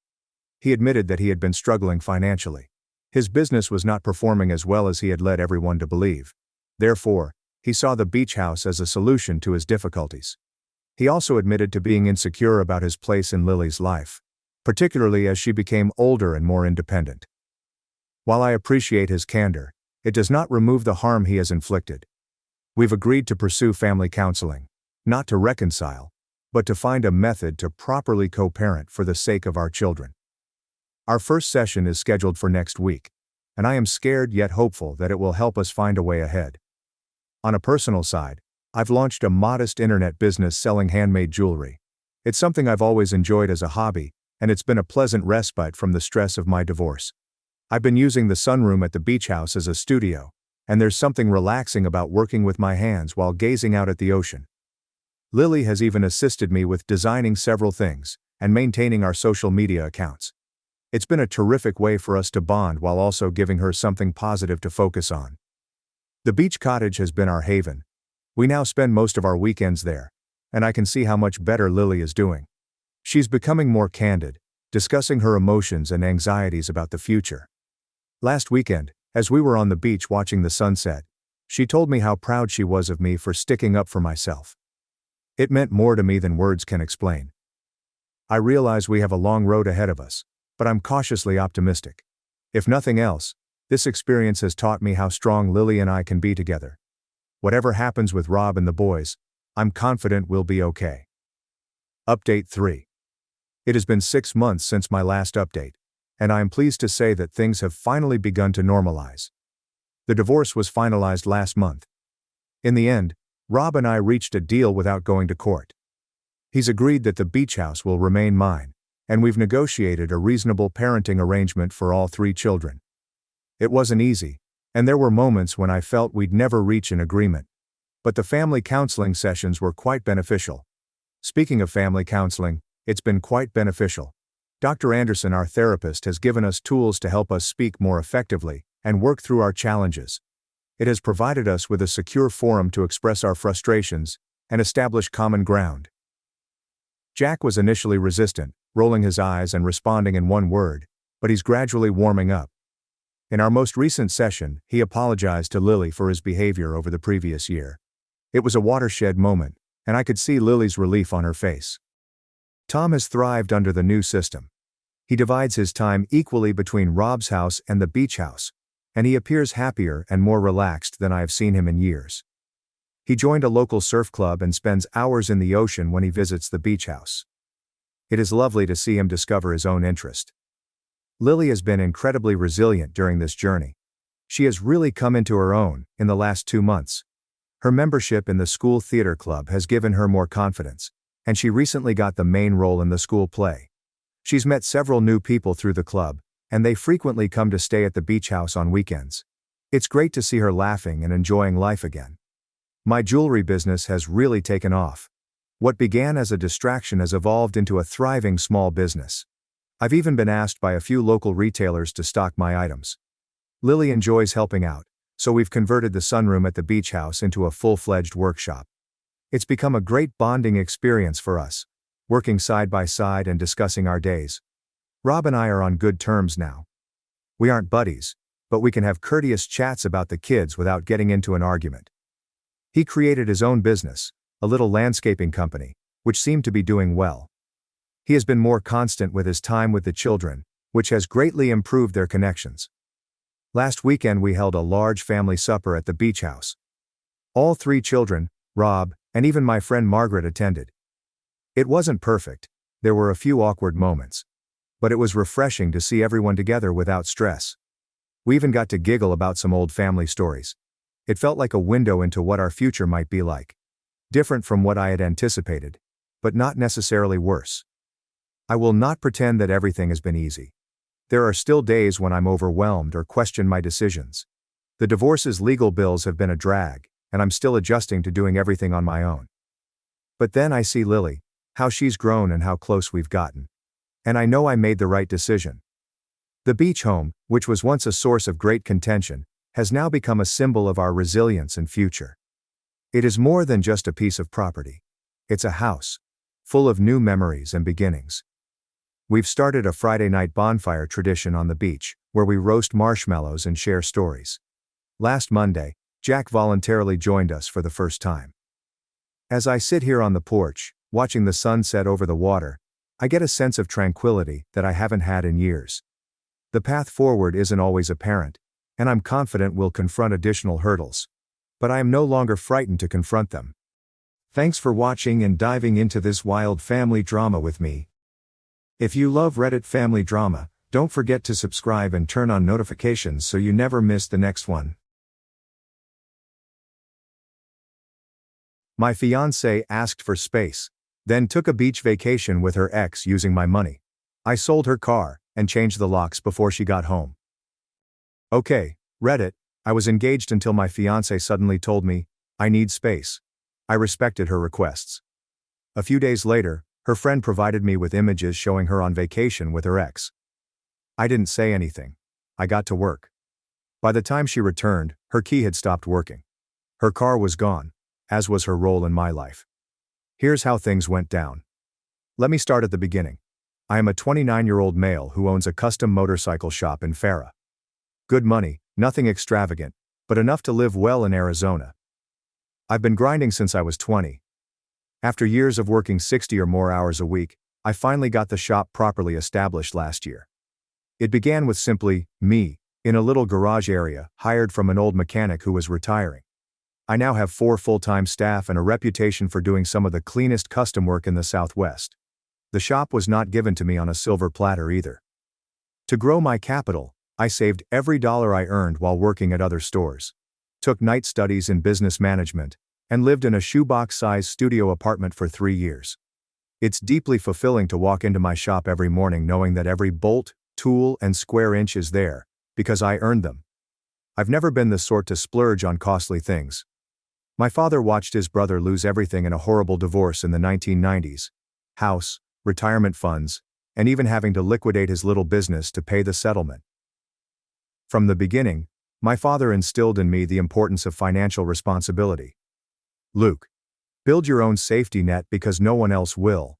He admitted that he had been struggling financially. His business was not performing as well as he had led everyone to believe. Therefore, he saw the beach house as a solution to his difficulties. He also admitted to being insecure about his place in Lily's life, particularly as she became older and more independent. While I appreciate his candor, it does not remove the harm he has inflicted. We've agreed to pursue family counseling, not to reconcile, but to find a method to properly co-parent for the sake of our children. Our first session is scheduled for next week, and I am scared yet hopeful that it will help us find a way ahead. On a personal side, I've launched a modest internet business selling handmade jewelry. It's something I've always enjoyed as a hobby, and it's been a pleasant respite from the stress of my divorce. I've been using the sunroom at the beach house as a studio, and there's something relaxing about working with my hands while gazing out at the ocean. Lily has even assisted me with designing several things and maintaining our social media accounts. It's been a terrific way for us to bond while also giving her something positive to focus on. The beach cottage has been our haven. We now spend most of our weekends there, and I can see how much better Lily is doing. She's becoming more candid, discussing her emotions and anxieties about the future. Last weekend, as we were on the beach watching the sunset, she told me how proud she was of me for sticking up for myself. It meant more to me than words can explain. I realize we have a long road ahead of us, but I'm cautiously optimistic. If nothing else, this experience has taught me how strong Lily and I can be together. Whatever happens with Rob and the boys, I'm confident we'll be okay. Update 3. It has been 6 months since my last update, and I am pleased to say that things have finally begun to normalize. The divorce was finalized last month. In the end, Rob and I reached a deal without going to court. He's agreed that the beach house will remain mine, and we've negotiated a reasonable parenting arrangement for all 3 children. It wasn't easy, and there were moments when I felt we'd never reach an agreement. But the family counseling sessions were quite beneficial. Speaking of family counseling, it's been quite beneficial. Dr. Anderson, our therapist, has given us tools to help us speak more effectively and work through our challenges. It has provided us with a secure forum to express our frustrations and establish common ground. Jack was initially resistant, rolling his eyes and responding in one word, but he's gradually warming up. In our most recent session, he apologized to Lily for his behavior over the previous year. It was a watershed moment, and I could see Lily's relief on her face. Tom has thrived under the new system. He divides his time equally between Rob's house and the beach house, and he appears happier and more relaxed than I have seen him in years. He joined a local surf club and spends hours in the ocean when he visits the beach house. It is lovely to see him discover his own interest. Lily has been incredibly resilient during this journey. She has really come into her own in the last 2 months. Her membership in the school theater club has given her more confidence, and she recently got the main role in the school play. She's met several new people through the club, and they frequently come to stay at the beach house on weekends. It's great to see her laughing and enjoying life again. My jewelry business has really taken off. What began as a distraction has evolved into a thriving small business. I've even been asked by a few local retailers to stock my items. Lily enjoys helping out, so we've converted the sunroom at the beach house into a full-fledged workshop. It's become a great bonding experience for us, working side by side and discussing our days. Rob and I are on good terms now. We aren't buddies, but we can have courteous chats about the kids without getting into an argument. He created his own business, a little landscaping company, which seemed to be doing well. He has been more constant with his time with the children, which has greatly improved their connections. Last weekend we held a large family supper at the beach house. All 3 children, Rob, and even my friend Margaret attended. It wasn't perfect, there were a few awkward moments. But it was refreshing to see everyone together without stress. We even got to giggle about some old family stories. It felt like a window into what our future might be like. Different from what I had anticipated, but not necessarily worse. I will not pretend that everything has been easy. There are still days when I'm overwhelmed or question my decisions. The divorce's legal bills have been a drag, and I'm still adjusting to doing everything on my own. But then I see Lily, how she's grown and how close we've gotten. And I know I made the right decision. The beach home, which was once a source of great contention, has now become a symbol of our resilience and future. It is more than just a piece of property. It's a house, full of new memories and beginnings. We've started a Friday night bonfire tradition on the beach, where we roast marshmallows and share stories. Last Monday, Jack voluntarily joined us for the first time. As I sit here on the porch, watching the sun set over the water, I get a sense of tranquility that I haven't had in years. The path forward isn't always apparent, and I'm confident we'll confront additional hurdles. But I am no longer frightened to confront them. Thanks for watching and diving into this wild family drama with me. If you love Reddit family drama, don't forget to subscribe and turn on notifications so you never miss the next one. My fiancée asked for space, then took a beach vacation with her ex using my money. I sold her car and changed the locks before she got home. Okay, Reddit, I was engaged until my fiancée suddenly told me, I need space. I respected her requests. A few days later, her friend provided me with images showing her on vacation with her ex. I didn't say anything. I got to work. By the time she returned, her key had stopped working. Her car was gone, as was her role in my life. Here's how things went down. Let me start at the beginning. I am a 29-year-old male who owns a custom motorcycle shop in Farah. Good money, nothing extravagant, but enough to live well in Arizona. I've been grinding since I was 20. After years of working 60 or more hours a week, I finally got the shop properly established last year. It began with simply me, in a little garage area, hired from an old mechanic who was retiring. I now have 4 full-time staff and a reputation for doing some of the cleanest custom work in the Southwest. The shop was not given to me on a silver platter either. To grow my capital, I saved every dollar I earned while working at other stores, took night studies in business management, and lived in a shoebox-sized studio apartment for 3 years. It's deeply fulfilling to walk into my shop every morning knowing that every bolt, tool, and square inch is there, because I earned them. I've never been the sort to splurge on costly things. My father watched his brother lose everything in a horrible divorce in the 1990s. House, retirement funds, and even having to liquidate his little business to pay the settlement. From the beginning, my father instilled in me the importance of financial responsibility. Luke, build your own safety net because no one else will.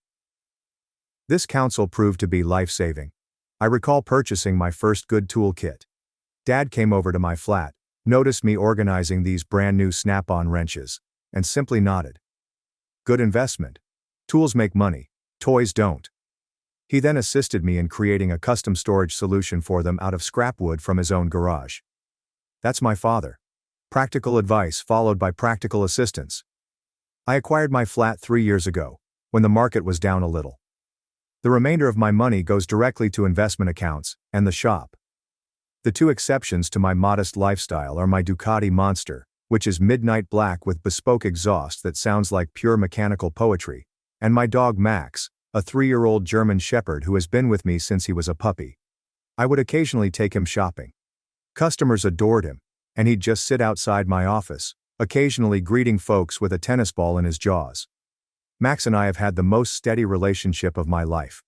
This counsel proved to be life-saving. I recall purchasing my first good tool kit. Dad came over to my flat, noticed me organizing these brand new snap-on wrenches, and simply nodded. Good investment. Tools make money, toys don't. He then assisted me in creating a custom storage solution for them out of scrap wood from his own garage. That's my father. Practical advice followed by practical assistance. I acquired my flat 3 years ago, when the market was down a little. The remainder of my money goes directly to investment accounts and the shop. The 2 exceptions to my modest lifestyle are my Ducati Monster, which is midnight black with bespoke exhaust that sounds like pure mechanical poetry, and my dog Max, a 3-year-old German Shepherd who has been with me since he was a puppy. I would occasionally take him shopping. Customers adored him, and he'd just sit outside my office, occasionally greeting folks with a tennis ball in his jaws. Max and I have had the most steady relationship of my life.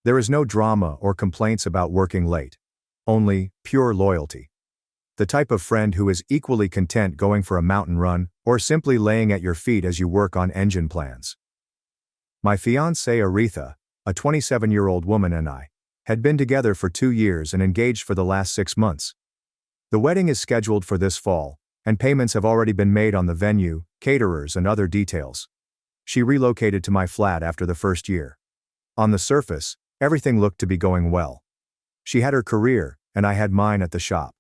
There is no drama or complaints about working late. Only pure loyalty. The type of friend who is equally content going for a mountain run or simply laying at your feet as you work on engine plans. My fiancée Aretha, a 27-year-old woman, and I had been together for 2 years and engaged for the last 6 months. The wedding is scheduled for this fall, and payments have already been made on the venue, caterers, and other details. She relocated to my flat after the first year. On the surface, everything looked to be going well. She had her career, and I had mine at the shop.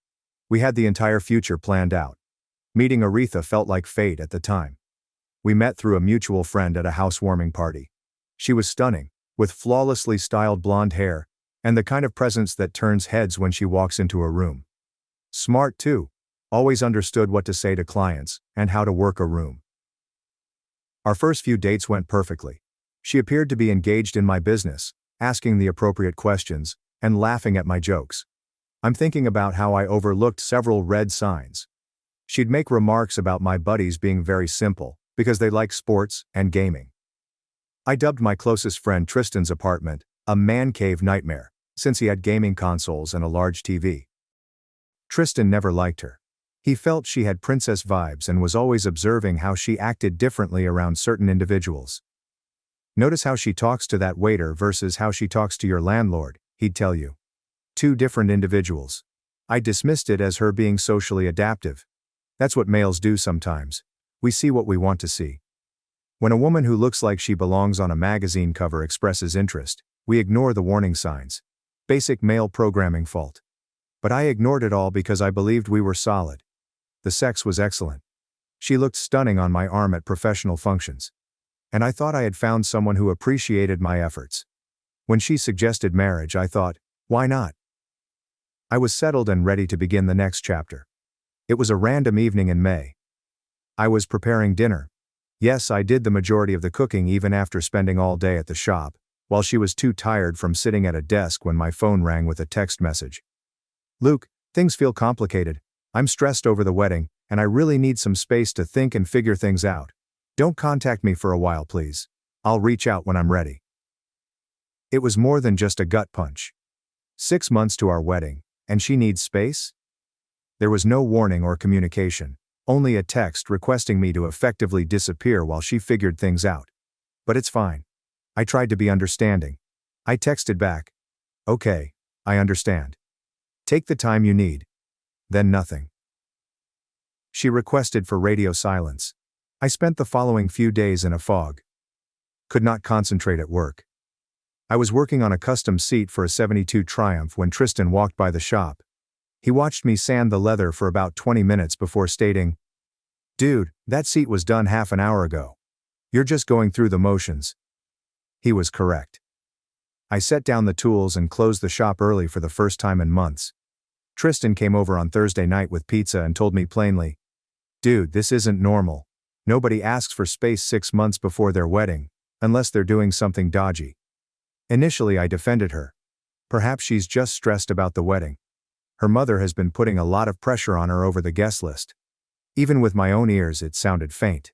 We had the entire future planned out. Meeting Aretha felt like fate at the time. We met through a mutual friend at a housewarming party. She was stunning, with flawlessly styled blonde hair, and the kind of presence that turns heads when she walks into a room. Smart too, always understood what to say to clients, and how to work a room. Our first few dates went perfectly. She appeared to be engaged in my business, asking the appropriate questions, and laughing at my jokes. I'm thinking about how I overlooked several red signs. She'd make remarks about my buddies being very simple, because they like sports and gaming. I dubbed my closest friend Tristan's apartment a man cave nightmare, since he had gaming consoles and a large TV. Tristan never liked her. He felt she had princess vibes and was always observing how she acted differently around certain individuals. Notice how she talks to that waiter versus how she talks to your landlord, he'd tell you. 2 different individuals. I dismissed it as her being socially adaptive. That's what males do sometimes. We see what we want to see. When a woman who looks like she belongs on a magazine cover expresses interest, we ignore the warning signs. Basic male programming fault. But I ignored it all because I believed we were solid. The sex was excellent. She looked stunning on my arm at professional functions. And I thought I had found someone who appreciated my efforts. When she suggested marriage, I thought, why not? I was settled and ready to begin the next chapter. It was a random evening in May. I was preparing dinner. Yes, I did the majority of the cooking even after spending all day at the shop, while she was too tired from sitting at a desk when my phone rang with a text message. Luke, things feel complicated. I'm stressed over the wedding, and I really need some space to think and figure things out. Don't contact me for a while, please. I'll reach out when I'm ready. It was more than just a gut punch. 6 months to our wedding, and she needs space? There was no warning or communication, only a text requesting me to effectively disappear while she figured things out. But it's fine. I tried to be understanding. I texted back, okay, I understand. Take the time you need. Then nothing. She requested for radio silence. I spent the following few days in a fog. Could not concentrate at work. I was working on a custom seat for a 72 Triumph when Tristan walked by the shop. He watched me sand the leather for about 20 minutes before stating, "Dude, that seat was done half an hour ago. You're just going through the motions." He was correct. I set down the tools and closed the shop early for the first time in months. Tristan came over on Thursday night with pizza and told me plainly, "Dude, this isn't normal. Nobody asks for space 6 months before their wedding, unless they're doing something dodgy." Initially I defended her. Perhaps she's just stressed about the wedding. Her mother has been putting a lot of pressure on her over the guest list. Even with my own ears it sounded faint.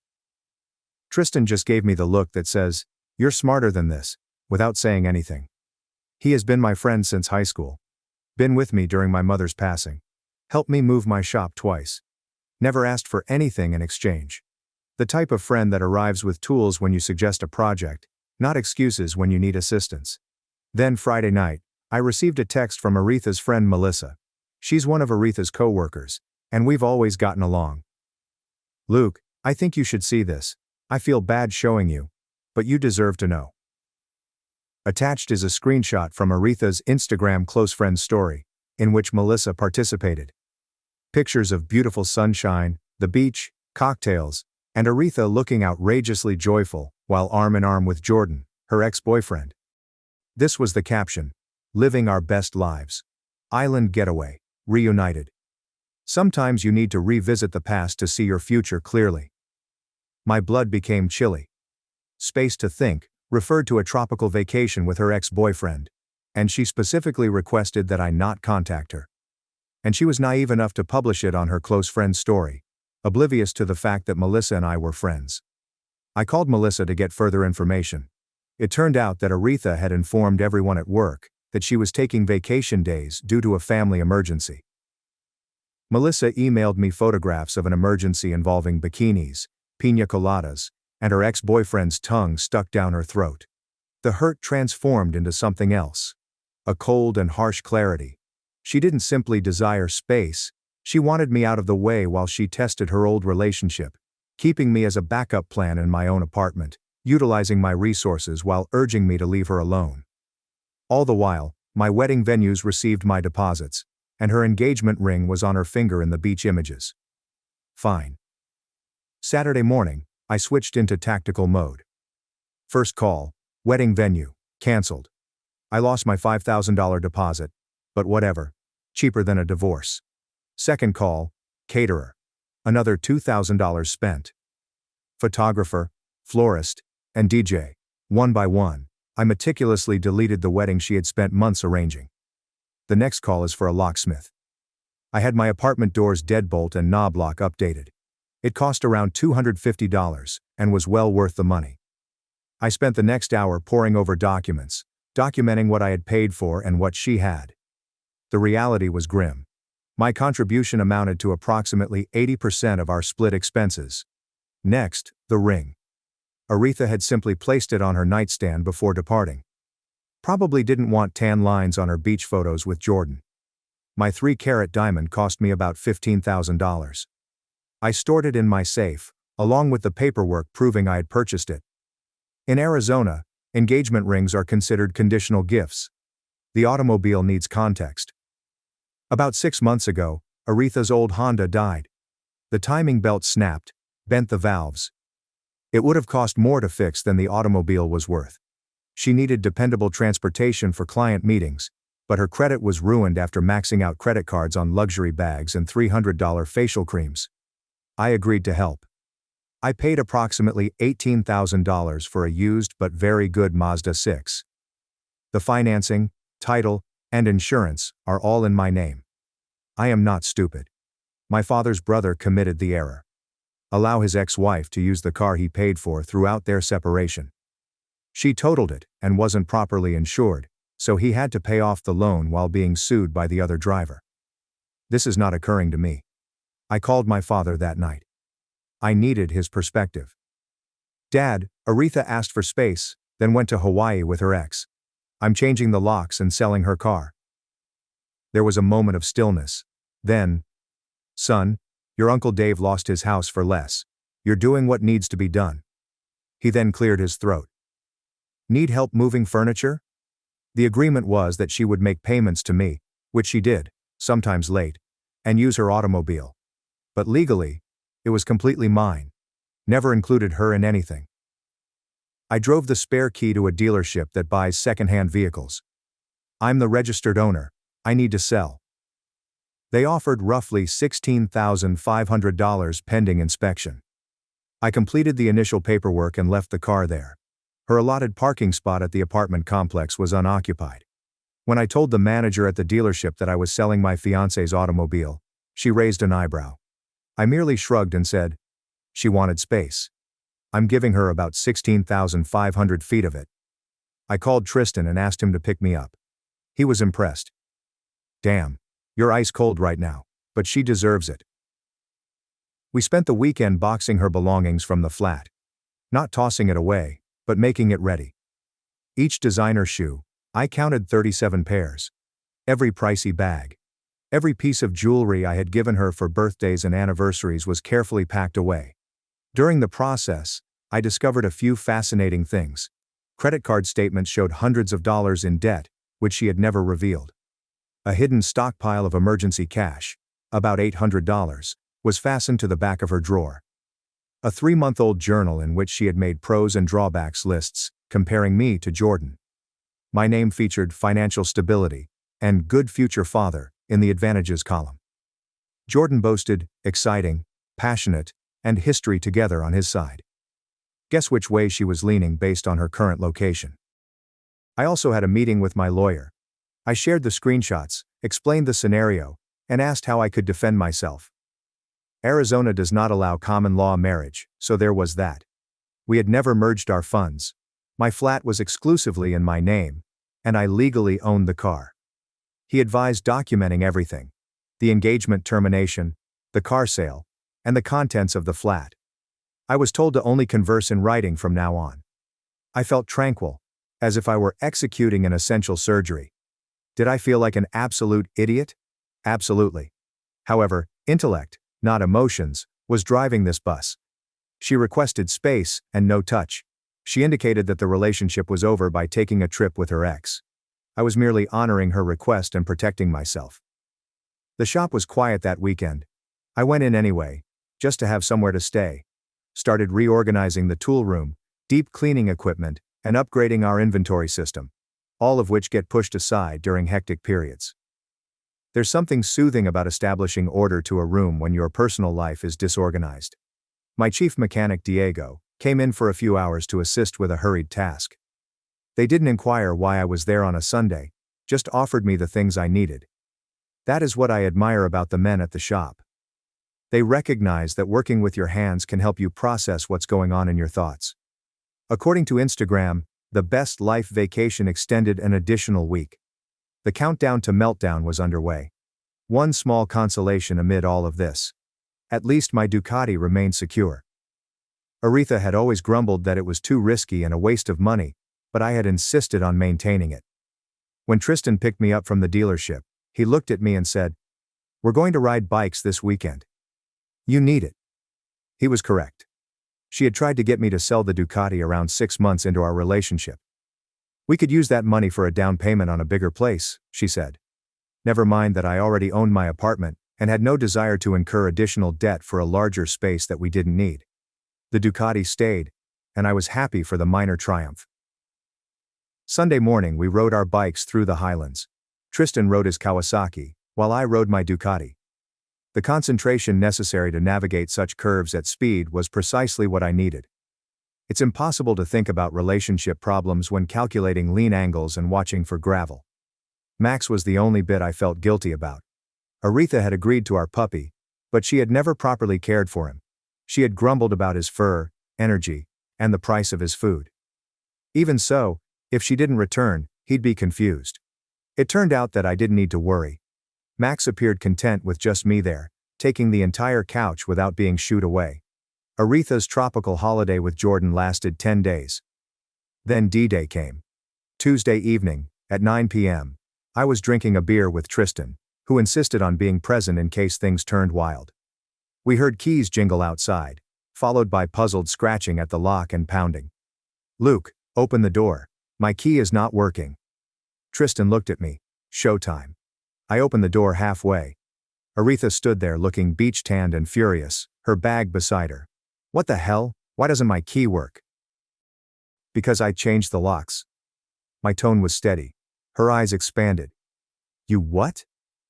Tristan just gave me the look that says, "You're smarter than this," without saying anything. He has been my friend since high school. Been with me during my mother's passing. Helped me move my shop twice. Never asked for anything in exchange. The type of friend that arrives with tools when you suggest a project, not excuses when you need assistance. Then Friday night, I received a text from Aretha's friend Melissa. She's one of Aretha's co-workers, and we've always gotten along. "Luke, I think you should see this. I feel bad showing you, but you deserve to know." Attached is a screenshot from Aretha's Instagram close friends story, in which Melissa participated. Pictures of beautiful sunshine, the beach, cocktails, and Aretha looking outrageously joyful, while arm in arm with Jordan, her ex-boyfriend. This was the caption: "Living our best lives. Island getaway, reunited." Sometimes you need to revisit the past to see your future clearly. My blood became chilly. Space to think referred to a tropical vacation with her ex-boyfriend, and she specifically requested that I not contact her. And she was naive enough to publish it on her close friend's story, oblivious to the fact that Melissa and I were friends. I called Melissa to get further information. It turned out that Aretha had informed everyone at work that she was taking vacation days due to a family emergency. Melissa emailed me photographs of an emergency involving bikinis, piña coladas, and her ex-boyfriend's tongue stuck down her throat. The hurt transformed into something else. A cold and harsh clarity. She didn't simply desire space, she wanted me out of the way while she tested her old relationship, keeping me as a backup plan in my own apartment, utilizing my resources while urging me to leave her alone. All the while, my wedding venues received my deposits, and her engagement ring was on her finger in the beach images. Fine. Saturday morning, I switched into tactical mode. First call, wedding venue, cancelled. I lost my $5,000 deposit, but whatever, cheaper than a divorce. Second call, caterer. Another $2,000 spent. Photographer, florist, and DJ. One by one, I meticulously deleted the wedding she had spent months arranging. The next call is for a locksmith. I had my apartment door's deadbolt and knob lock updated. It cost around $250 and was well worth the money. I spent the next hour poring over documents, documenting what I had paid for and what she had. The reality was grim. My contribution amounted to approximately 80% of our split expenses. Next, the ring. Aretha had simply placed it on her nightstand before departing. Probably didn't want tan lines on her beach photos with Jordan. My 3-carat diamond cost me about $15,000. I stored it in my safe, along with the paperwork proving I had purchased it. In Arizona, engagement rings are considered conditional gifts. The automobile needs context. About 6 months ago, Aretha's old Honda died. The timing belt snapped, bent the valves. It would have cost more to fix than the automobile was worth. She needed dependable transportation for client meetings, but her credit was ruined after maxing out credit cards on luxury bags and $300 facial creams. I agreed to help. I paid approximately $18,000 for a used but very good Mazda 6. The financing, title, and insurance are all in my name. I am not stupid. My father's brother committed the error. Allow his ex-wife to use the car he paid for throughout their separation. She totaled it and wasn't properly insured, so he had to pay off the loan while being sued by the other driver. This is not occurring to me. I called my father that night. I needed his perspective. Dad, Aretha asked for space, then went to Hawaii with her ex. I'm changing the locks and selling her car. There was a moment of stillness. Then, son, your Uncle Dave lost his house for less. You're doing what needs to be done. He then cleared his throat. Need help moving furniture? The agreement was that she would make payments to me, which she did, sometimes late, and use her automobile. But legally, it was completely mine. Never included her in anything. I drove the spare key to a dealership that buys second-hand vehicles. I'm the registered owner. I need to sell. They offered roughly $16,500 pending inspection. I completed the initial paperwork and left the car there. Her allotted parking spot at the apartment complex was unoccupied. When I told the manager at the dealership that I was selling my fiancé's automobile, she raised an eyebrow. I merely shrugged and said, she wanted space. I'm giving her about 16,500 feet of it. I called Tristan and asked him to pick me up. He was impressed. Damn, you're ice cold right now, but she deserves it. We spent the weekend boxing her belongings from the flat. Not tossing it away, but making it ready. Each designer shoe, I counted 37 pairs. Every pricey bag. Every piece of jewelry I had given her for birthdays and anniversaries was carefully packed away. During the process, I discovered a few fascinating things. Credit card statements showed hundreds of dollars in debt, which she had never revealed. A hidden stockpile of emergency cash, about $800, was fastened to the back of her drawer. A 3-month-old journal in which she had made pros and drawbacks lists, comparing me to Jordan. My name featured financial stability and good future father in the advantages column. Jordan boasted, exciting, passionate, and history together on his side. Guess which way she was leaning based on her current location. I also had a meeting with my lawyer. I shared the screenshots, explained the scenario, and asked how I could defend myself. Arizona does not allow common law marriage, so there was that. We had never merged our funds. My flat was exclusively in my name, and I legally owned the car. He advised documenting everything: the engagement termination, the car sale, and the contents of the flat. I was told to only converse in writing from now on. I felt tranquil, as if I were executing an essential surgery. Did I feel like an absolute idiot? Absolutely. However, intellect, not emotions, was driving this bus. She requested space and no touch. She indicated that the relationship was over by taking a trip with her ex. I was merely honoring her request and protecting myself. The shop was quiet that weekend. I went in anyway, just to have somewhere to stay. Started reorganizing the tool room, deep cleaning equipment, and upgrading our inventory system, all of which get pushed aside during hectic periods. There's something soothing about establishing order to a room when your personal life is disorganized. My chief mechanic Diego came in for a few hours to assist with a hurried task. They didn't inquire why I was there on a Sunday, just offered me the things I needed. That is what I admire about the men at the shop. They recognize that working with your hands can help you process what's going on in your thoughts. According to Instagram, the Best Life vacation extended an additional week. The countdown to meltdown was underway. One small consolation amid all of this: at least my Ducati remained secure. Aretha had always grumbled that it was too risky and a waste of money, but I had insisted on maintaining it. When Tristan picked me up from the dealership, he looked at me and said, "We're going to ride bikes this weekend. You need it." He was correct. She had tried to get me to sell the Ducati around 6 months into our relationship. "We could use that money for a down payment on a bigger place," she said. Never mind that I already owned my apartment and had no desire to incur additional debt for a larger space that we didn't need. The Ducati stayed, and I was happy for the minor triumph. Sunday morning we rode our bikes through the highlands. Tristan rode his Kawasaki, while I rode my Ducati. The concentration necessary to navigate such curves at speed was precisely what I needed. It's impossible to think about relationship problems when calculating lean angles and watching for gravel. Max was the only bit I felt guilty about. Aretha had agreed to our puppy, but she had never properly cared for him. She had grumbled about his fur, energy, and the price of his food. Even so, if she didn't return, he'd be confused. It turned out that I didn't need to worry. Max appeared content with just me there, taking the entire couch without being shooed away. Aretha's tropical holiday with Jordan lasted 10 days. Then D-Day came. Tuesday evening, at 9 p.m., I was drinking a beer with Tristan, who insisted on being present in case things turned wild. We heard keys jingle outside, followed by puzzled scratching at the lock and pounding. "Luke, open the door. My key is not working." Tristan looked at me. Showtime. I opened the door halfway. Aretha stood there looking beach-tanned and furious, her bag beside her. "What the hell? Why doesn't my key work?" "Because I changed the locks." My tone was steady. Her eyes expanded. "You what?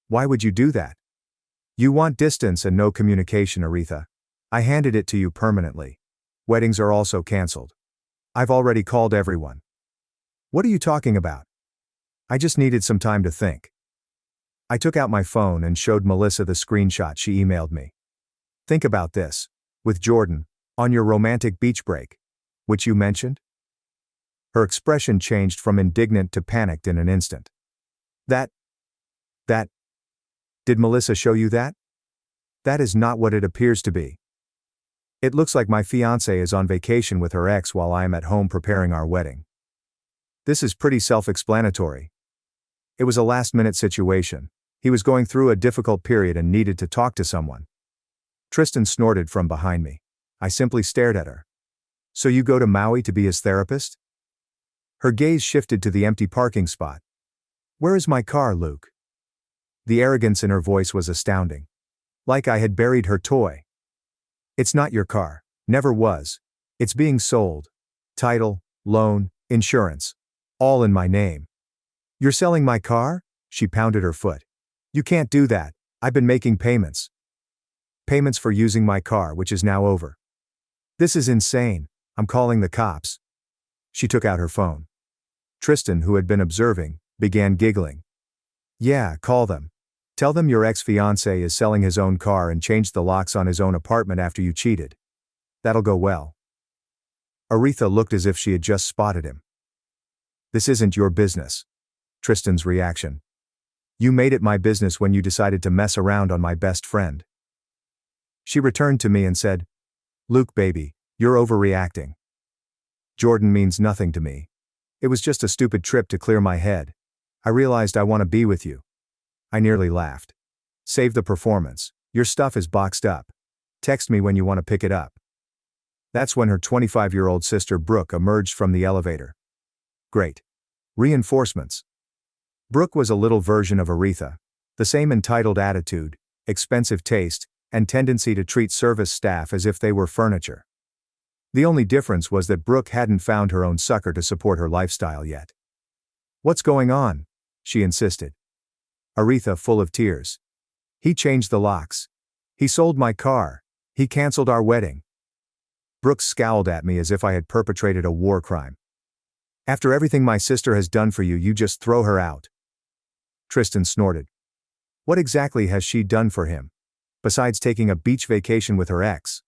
Why would you do that?" "You want distance and no communication, Aretha. I handed it to you permanently. Weddings are also canceled. I've already called everyone." "What are you talking about?" "I just needed some time to think." I took out my phone and showed Melissa the screenshot she emailed me. "Think about this. With Jordan, on your romantic beach break, which you mentioned?" Her expression changed from indignant to panicked in an instant. That. Did Melissa show you that?" "That is not what it appears to be. It looks like my fiancé is on vacation with her ex while I am at home preparing our wedding." This is pretty self-explanatory. It was a last-minute situation. He was going through a difficult period and needed to talk to someone. Tristan snorted from behind me. I simply stared at her. "So you go to Maui to be his therapist?" Her gaze shifted to the empty parking spot. "Where is my car, Luke?" The arrogance in her voice was astounding. Like I had buried her toy. "It's not your car. Never was. It's being sold. Title, loan, insurance. All in my name." "You're selling my car?" She pounded her foot. "You can't do that. I've been making payments. Payments for using my car, which is now over. This is insane. I'm calling the cops. She took out her phone. Tristan, who had been observing, began giggling. Yeah, call them. Tell them your ex-fiancé is selling his own car and changed the locks on his own apartment after you cheated. That'll go well. Aretha looked as if she had just spotted him. This isn't your business. Tristan's reaction. You made it my business when you decided to mess around on my best friend. She returned to me and said, Luke baby, you're overreacting. Jordan means nothing to me. It was just a stupid trip to clear my head. I realized I want to be with you. I nearly laughed. Save the performance. Your stuff is boxed up. Text me when you want to pick it up. That's when her 25-year-old sister Brooke emerged from the elevator. Great. Reinforcements. Brooke was a little version of Aretha. The same entitled attitude, expensive taste, and tendency to treat service staff as if they were furniture. The only difference was that Brooke hadn't found her own sucker to support her lifestyle yet. What's going on? She insisted. Aretha, full of tears. He changed the locks. He sold my car. He canceled our wedding. Brooke scowled at me as if I had perpetrated a war crime. After everything my sister has done for you, you just throw her out. Tristan snorted. What exactly has she done for him, besides taking a beach vacation with her ex?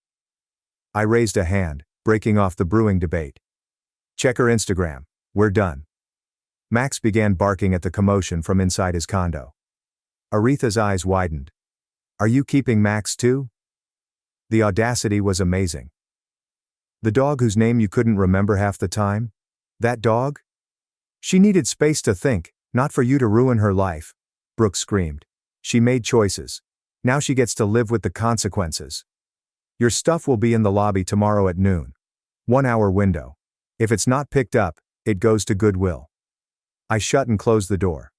I raised a hand, breaking off the brewing debate. Check her Instagram. We're done. Max began barking at the commotion from inside his condo. Aretha's eyes widened. Are you keeping Max too? The audacity was amazing. The dog whose name you couldn't remember half the time? That dog? She needed space to think, not for you to ruin her life. Brooke screamed. She made choices. Now she gets to live with the consequences. Your stuff will be in the lobby tomorrow at noon. 1 hour window. If it's not picked up, it goes to Goodwill. I shut and closed the door.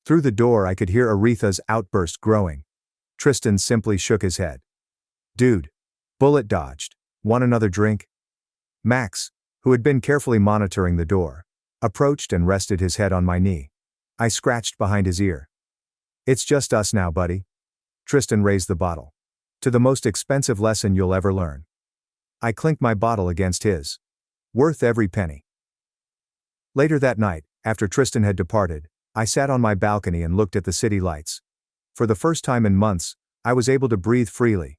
Through the door I could hear Aretha's outburst growing. Tristan simply shook his head. Dude. Bullet dodged. Want another drink? Max, who had been carefully monitoring the door, approached and rested his head on my knee. I scratched behind his ear. It's just us now, buddy. Tristan raised the bottle. To the most expensive lesson you'll ever learn. I clinked my bottle against his. Worth every penny. Later that night, after Tristan had departed, I sat on my balcony and looked at the city lights. For the first time in months, I was able to breathe freely.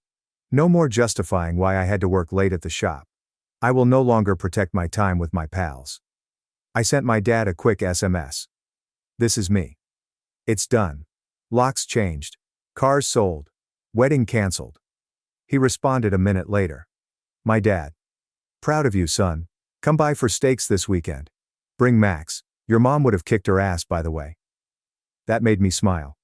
No more justifying why I had to work late at the shop. I will no longer protect my time with my pals. I sent my dad a quick SMS. This is me. It's done. Locks changed. Cars sold. Wedding canceled. He responded a minute later. My dad. Proud of you, son. Come by for steaks this weekend. Bring Max. Your mom would have kicked her ass, by the way. That made me smile.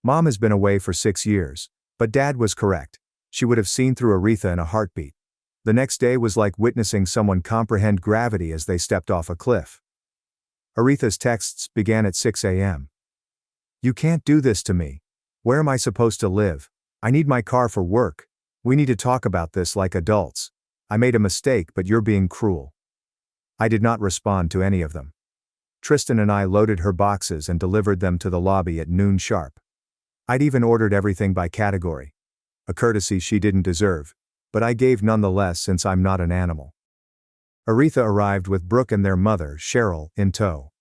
Mom has been away for 6 years, but Dad was correct. She would have seen through Aretha in a heartbeat. The next day was like witnessing someone comprehend gravity as they stepped off a cliff. Aretha's texts began at 6 a.m. You can't do this to me. Where am I supposed to live? I need my car for work. We need to talk about this like adults. I made a mistake, but you're being cruel. I did not respond to any of them. Tristan and I loaded her boxes and delivered them to the lobby at noon sharp. I'd even ordered everything by category. A courtesy she didn't deserve, but I gave nonetheless since I'm not an animal. Aretha arrived with Brooke and their mother, Cheryl, in tow.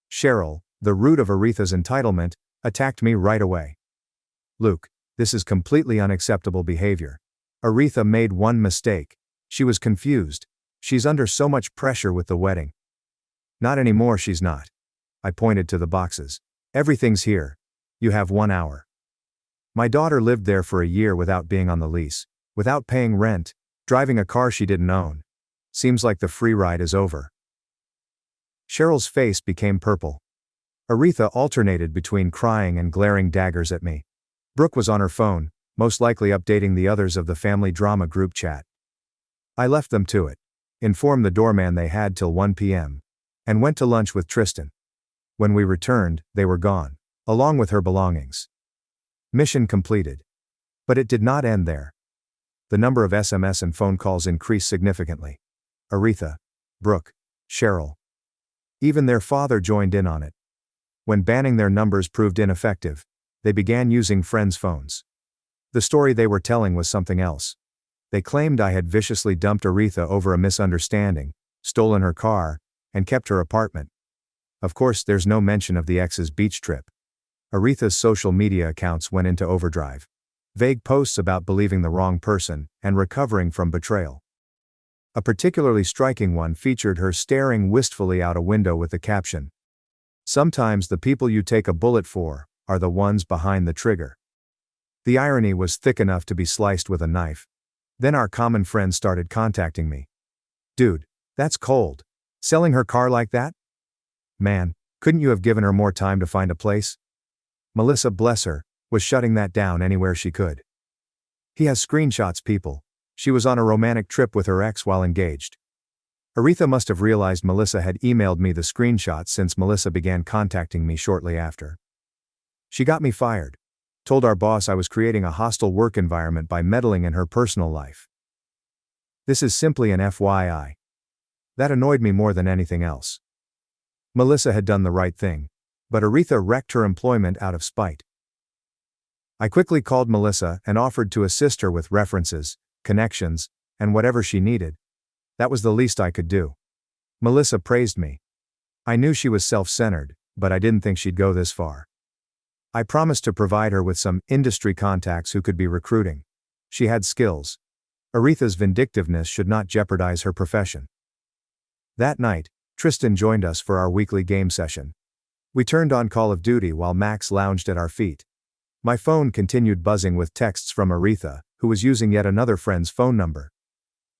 Cheryl, the root of Aretha's entitlement, attacked me right away. Luke, this is completely unacceptable behavior. Aretha made one mistake. She was confused. She's under so much pressure with the wedding. Not anymore, she's not. I pointed to the boxes. Everything's here. You have 1 hour. My daughter lived there for a year without being on the lease, without paying rent, driving a car she didn't own. Seems like the free ride is over. Cheryl's face became purple. Aretha alternated between crying and glaring daggers at me. Brooke was on her phone, most likely updating the others of the family drama group chat. I left them to it, informed the doorman they had till 1 p.m., and went to lunch with Tristan. When we returned, they were gone, along with her belongings. Mission completed. But it did not end there. The number of SMS and phone calls increased significantly. Aretha, Brooke, Cheryl. Even their father joined in on it. When banning their numbers proved ineffective, they began using friends' phones. The story they were telling was something else. They claimed I had viciously dumped Aretha over a misunderstanding, stolen her car, and kept her apartment. Of course, there's no mention of the ex's beach trip. Aretha's social media accounts went into overdrive. Vague posts about believing the wrong person and recovering from betrayal. A particularly striking one featured her staring wistfully out a window with the caption, "Sometimes the people you take a bullet for are the ones behind the trigger." The irony was thick enough to be sliced with a knife. Then our common friend started contacting me. "Dude, that's cold. Selling her car like that? Man, couldn't you have given her more time to find a place?" Melissa, bless her, was shutting that down anywhere she could. "He has screenshots, people. She was on a romantic trip with her ex while engaged." Aretha must have realized Melissa had emailed me the screenshots since Melissa began contacting me shortly after. She got me fired. Told our boss I was creating a hostile work environment by meddling in her personal life. This is simply an FYI. That annoyed me more than anything else. Melissa had done the right thing, but Aretha wrecked her employment out of spite. I quickly called Melissa and offered to assist her with references, connections, and whatever she needed. That was the least I could do. Melissa praised me. I knew she was self-centered, but I didn't think she'd go this far. I promised to provide her with some industry contacts who could be recruiting. She had skills. Aretha's vindictiveness should not jeopardize her profession. That night, Tristan joined us for our weekly game session. We turned on Call of Duty while Max lounged at our feet. My phone continued buzzing with texts from Aretha, who was using yet another friend's phone number.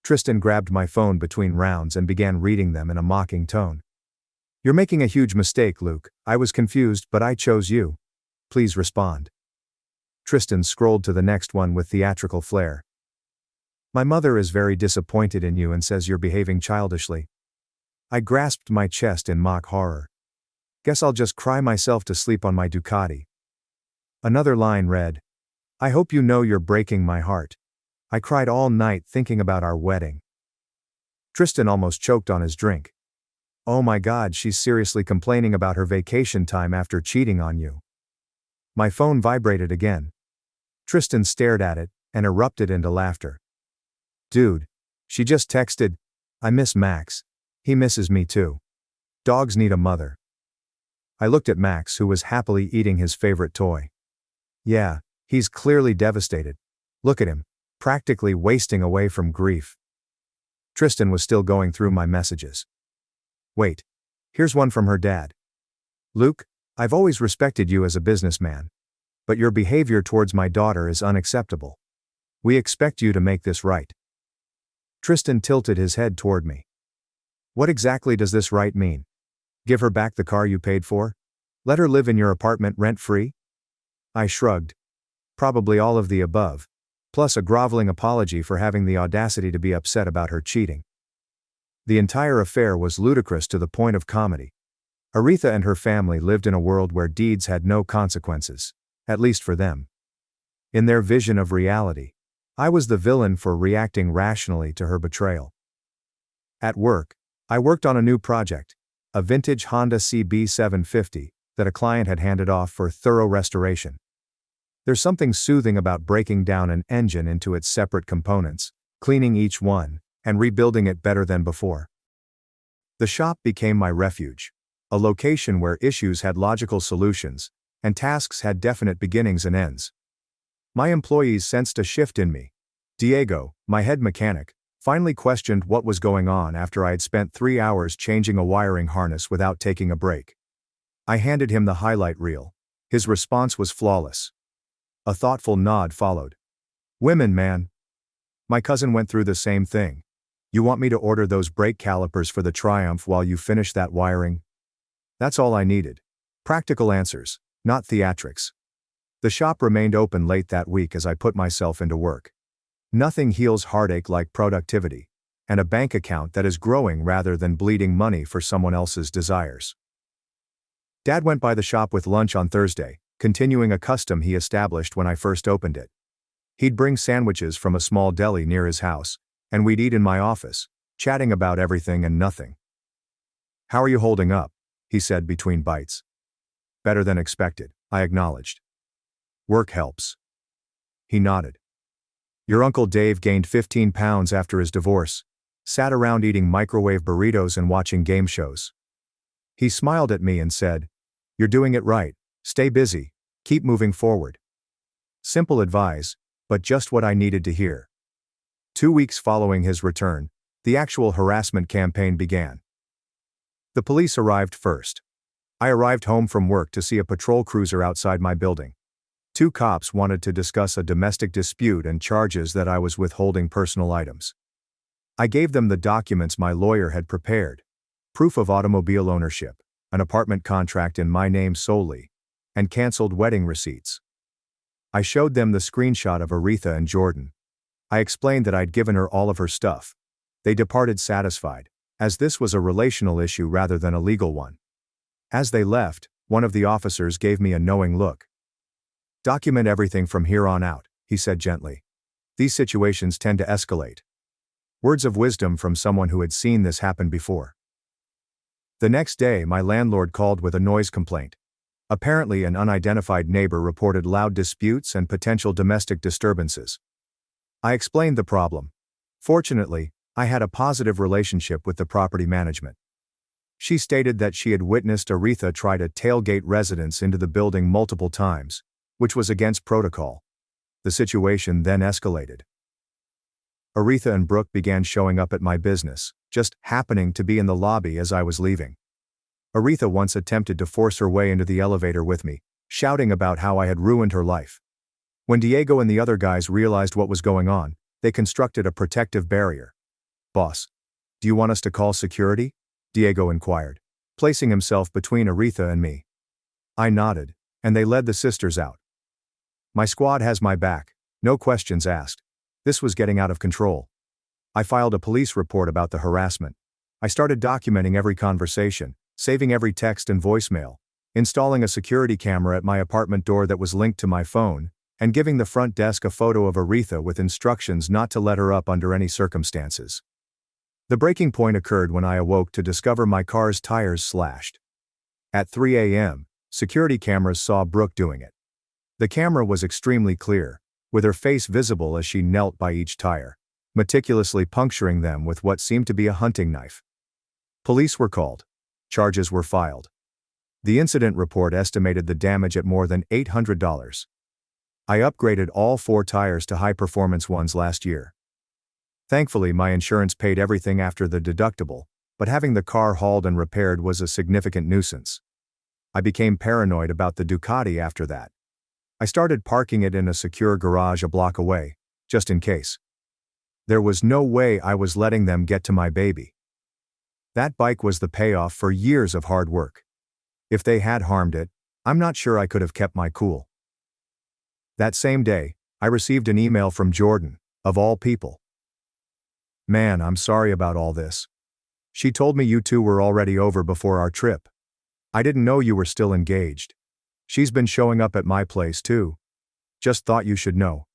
Tristan grabbed my phone between rounds and began reading them in a mocking tone. "You're making a huge mistake, Luke. I was confused, but I chose you. Please respond." Tristan scrolled to the next one with theatrical flair. "My mother is very disappointed in you and says you're behaving childishly." I grasped my chest in mock horror. Guess I'll just cry myself to sleep on my Ducati. Another line read, "I hope you know you're breaking my heart. I cried all night thinking about our wedding." Tristan almost choked on his drink. "Oh my God, she's seriously complaining about her vacation time after cheating on you." My phone vibrated again. Tristan stared at it and erupted into laughter. "Dude, she just texted, 'I miss Max. He misses me too. Dogs need a mother.'" I looked at Max, who was happily eating his favorite toy. Yeah, he's clearly devastated. Look at him, practically wasting away from grief. Tristan was still going through my messages. Wait, here's one from her dad. "Luke, I've always respected you as a businessman. But your behavior towards my daughter is unacceptable. We expect you to make this right." Tristan tilted his head toward me. "What exactly does this right mean? Give her back the car you paid for? Let her live in your apartment rent-free?" I shrugged. Probably all of the above, plus a groveling apology for having the audacity to be upset about her cheating. The entire affair was ludicrous to the point of comedy. Aretha and her family lived in a world where deeds had no consequences, at least for them. In their vision of reality, I was the villain for reacting rationally to her betrayal. At work, I worked on a new project, a vintage Honda CB750, that a client had handed off for thorough restoration. There's something soothing about breaking down an engine into its separate components, cleaning each one, and rebuilding it better than before. The shop became my refuge, a location where issues had logical solutions, and tasks had definite beginnings and ends. My employees sensed a shift in me. Diego, my head mechanic, finally questioned what was going on after I had spent 3 hours changing a wiring harness without taking a break. I handed him the highlight reel. His response was flawless. A thoughtful nod followed. "Women, man. My cousin went through the same thing. You want me to order those brake calipers for the Triumph while you finish that wiring?" That's all I needed. Practical answers, not theatrics. The shop remained open late that week as I put myself into work. Nothing heals heartache like productivity, and a bank account that is growing rather than bleeding money for someone else's desires. Dad went by the shop with lunch on Thursday, continuing a custom he established when I first opened it. He'd bring sandwiches from a small deli near his house, and we'd eat in my office, chatting about everything and nothing. "How are you holding up?" he said between bites. "Better than expected," I acknowledged. "Work helps." He nodded. Your Uncle Dave gained 15 pounds after his divorce. Sat around eating microwave burritos and watching game shows. He smiled at me and said, You're doing it right. Stay busy. Keep moving forward. Simple advice, but just what I needed to hear. 2 weeks following his return, the actual harassment campaign began. The police arrived first. I arrived home from work to see a patrol cruiser outside my building. 2 cops wanted to discuss a domestic dispute and charges that I was withholding personal items. I gave them the documents my lawyer had prepared: proof of automobile ownership, an apartment contract in my name solely, and canceled wedding receipts. I showed them the screenshot of Aretha and Jordan. I explained that I'd given her all of her stuff. They departed satisfied, as this was a relational issue rather than a legal one. As they left, one of the officers gave me a knowing look. Document everything from here on out, he said gently. These situations tend to escalate. Words of wisdom from someone who had seen this happen before. The next day, my landlord called with a noise complaint. Apparently, an unidentified neighbor reported loud disputes and potential domestic disturbances. I explained the problem. Fortunately, I had a positive relationship with the property management. She stated that she had witnessed Aretha try to tailgate residents into the building multiple times, which was against protocol. The situation then escalated. Aretha and Brooke began showing up at my business, just happening to be in the lobby as I was leaving. Aretha once attempted to force her way into the elevator with me, shouting about how I had ruined her life. When Diego and the other guys realized what was going on, they constructed a protective barrier. Boss, do you want us to call security? Diego inquired, placing himself between Aretha and me. I nodded, and they led the sisters out. My squad has my back, no questions asked. This was getting out of control. I filed a police report about the harassment. I started documenting every conversation, saving every text and voicemail, installing a security camera at my apartment door that was linked to my phone, and giving the front desk a photo of Aretha with instructions not to let her up under any circumstances. The breaking point occurred when I awoke to discover my car's tires slashed. At 3 a.m., security cameras saw Brooke doing it. The camera was extremely clear, with her face visible as she knelt by each tire, meticulously puncturing them with what seemed to be a hunting knife. Police were called. Charges were filed. The incident report estimated the damage at more than $800. I upgraded all 4 tires to high-performance ones last year. Thankfully, my insurance paid everything after the deductible, but having the car hauled and repaired was a significant nuisance. I became paranoid about the Ducati after that. I started parking it in a secure garage a block away, just in case. There was no way I was letting them get to my baby. That bike was the payoff for years of hard work. If they had harmed it, I'm not sure I could have kept my cool. That same day, I received an email from Jordan, of all people. Man, I'm sorry about all this. She told me you two were already over before our trip. I didn't know you were still engaged. She's been showing up at my place too. Just thought you should know.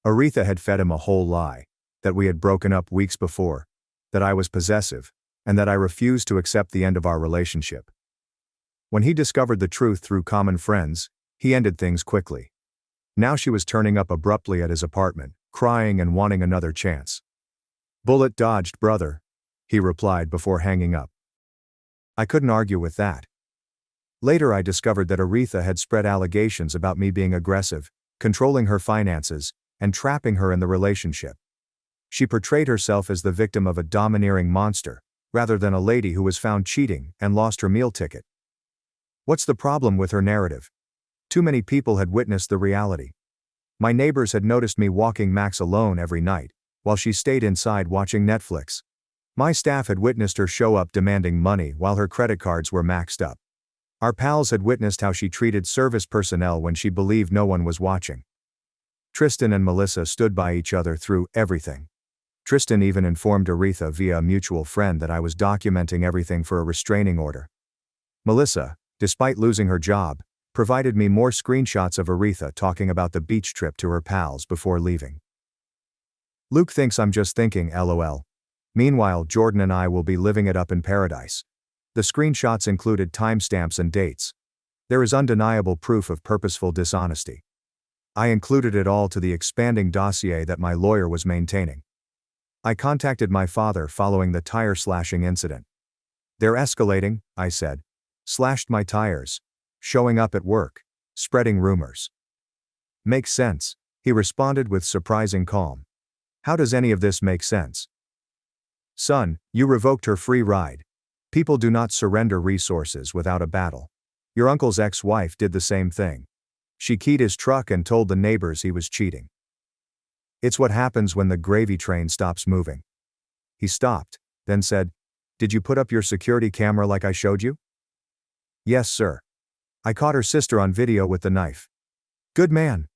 Aretha had fed him a whole lie, that we had broken up weeks before, that I was possessive, and that I refused to accept the end of our relationship. When he discovered the truth through common friends, he ended things quickly. Now she was turning up abruptly at his apartment, crying and wanting another chance. Bullet dodged, brother, he replied before hanging up. I couldn't argue with that. Later I discovered that Aretha had spread allegations about me being aggressive, controlling her finances, and trapping her in the relationship. She portrayed herself as the victim of a domineering monster, rather than a lady who was found cheating and lost her meal ticket. What's the problem with her narrative? Too many people had witnessed the reality. My neighbors had noticed me walking Max alone every night, while she stayed inside watching Netflix. My staff had witnessed her show up demanding money while her credit cards were maxed up. Our pals had witnessed how she treated service personnel when she believed no one was watching. Tristan and Melissa stood by each other through everything. Tristan even informed Aretha via a mutual friend that I was documenting everything for a restraining order. Melissa, despite losing her job, provided me more screenshots of Aretha talking about the beach trip to her pals before leaving. Luke thinks I'm just thinking, lol. Meanwhile, Jordan and I will be living it up in paradise. The screenshots included timestamps and dates. There is undeniable proof of purposeful dishonesty. I included it all to the expanding dossier that my lawyer was maintaining. I contacted my father following the tire slashing incident. "They're escalating," I said. "Slashed my tires. Showing up at work. Spreading rumors." "Makes sense," he responded with surprising calm. "How does any of this make sense?" "Son, you revoked her free ride. People do not surrender resources without a battle. Your uncle's ex-wife did the same thing. She keyed his truck and told the neighbors he was cheating. It's what happens when the gravy train stops moving." He stopped, then said, "Did you put up your security camera like I showed you?" "Yes, sir. I caught her sister on video with the knife." "Good man."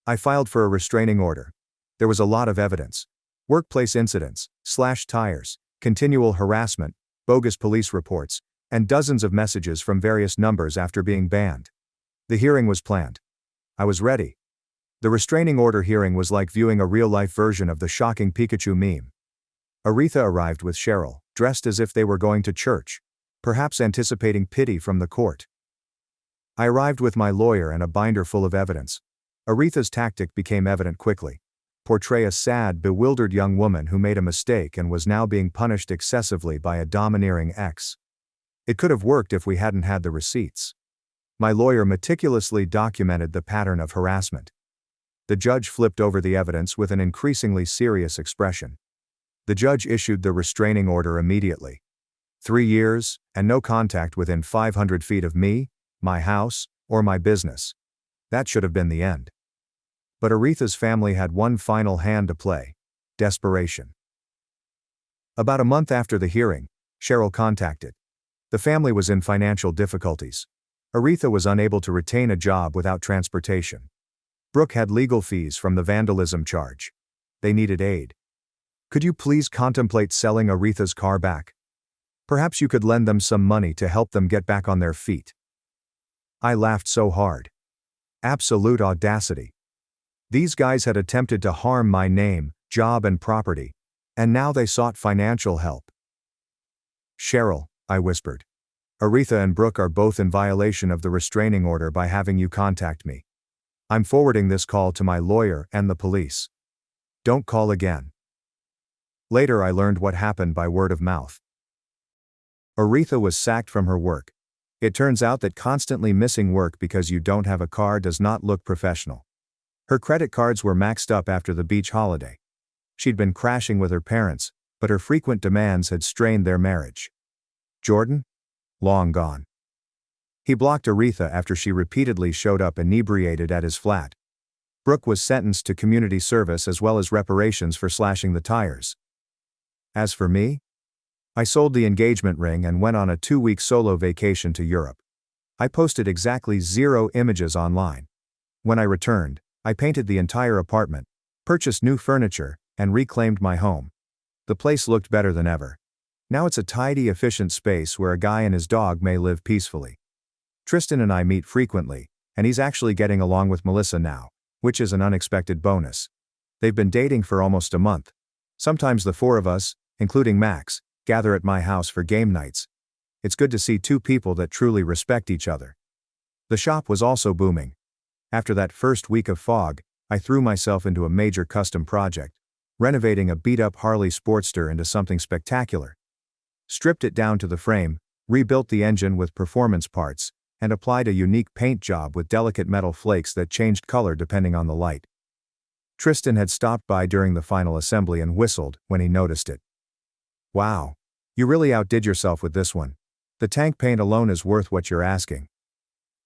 I filed for a restraining order. There was a lot of evidence. Workplace incidents, slashed tires, continual harassment, bogus police reports, and dozens of messages from various numbers after being banned. The hearing was planned. I was ready. The restraining order hearing was like viewing a real-life version of the shocking Pikachu meme. Aretha arrived with Cheryl, dressed as if they were going to church, perhaps anticipating pity from the court. I arrived with my lawyer and a binder full of evidence. Aretha's tactic became evident quickly. Portray a sad, bewildered young woman who made a mistake and was now being punished excessively by a domineering ex. It could have worked if we hadn't had the receipts. My lawyer meticulously documented the pattern of harassment. The judge flipped over the evidence with an increasingly serious expression. The judge issued the restraining order immediately. 3 years, and no contact within 500 feet of me, my house, or my business. That should have been the end. But Aretha's family had one final hand to play: desperation. About a month after the hearing, Cheryl contacted. The family was in financial difficulties. Aretha was unable to retain a job without transportation. Brooke had legal fees from the vandalism charge. They needed aid. "Could you please contemplate selling Aretha's car back? Perhaps you could lend them some money to help them get back on their feet." I laughed so hard. Absolute audacity. These guys had attempted to harm my name, job and property, and now they sought financial help. "Cheryl," I whispered. "Aretha and Brooke are both in violation of the restraining order by having you contact me. I'm forwarding this call to my lawyer and the police. Don't call again." Later I learned what happened by word of mouth. Aretha was sacked from her work. It turns out that constantly missing work because you don't have a car does not look professional. Her credit cards were maxed up after the beach holiday. She'd been crashing with her parents, but her frequent demands had strained their marriage. Jordan? Long gone. He blocked Aretha after she repeatedly showed up inebriated at his flat. Brooke was sentenced to community service as well as reparations for slashing the tires. As for me, I sold the engagement ring and went on a 2-week solo vacation to Europe. I posted exactly 0 images online. When I returned, I painted the entire apartment, purchased new furniture, and reclaimed my home. The place looked better than ever. Now it's a tidy, efficient space where a guy and his dog may live peacefully. Tristan and I meet frequently, and he's actually getting along with Melissa now, which is an unexpected bonus. They've been dating for almost a month. Sometimes the 4 of us, including Max, gather at my house for game nights. It's good to see 2 people that truly respect each other. The shop was also booming. After that first week of fog, I threw myself into a major custom project, renovating a beat-up Harley Sportster into something spectacular. Stripped it down to the frame, rebuilt the engine with performance parts, and applied a unique paint job with delicate metal flakes that changed color depending on the light. Tristan had stopped by during the final assembly and whistled when he noticed it. "Wow. You really outdid yourself with this one. The tank paint alone is worth what you're asking."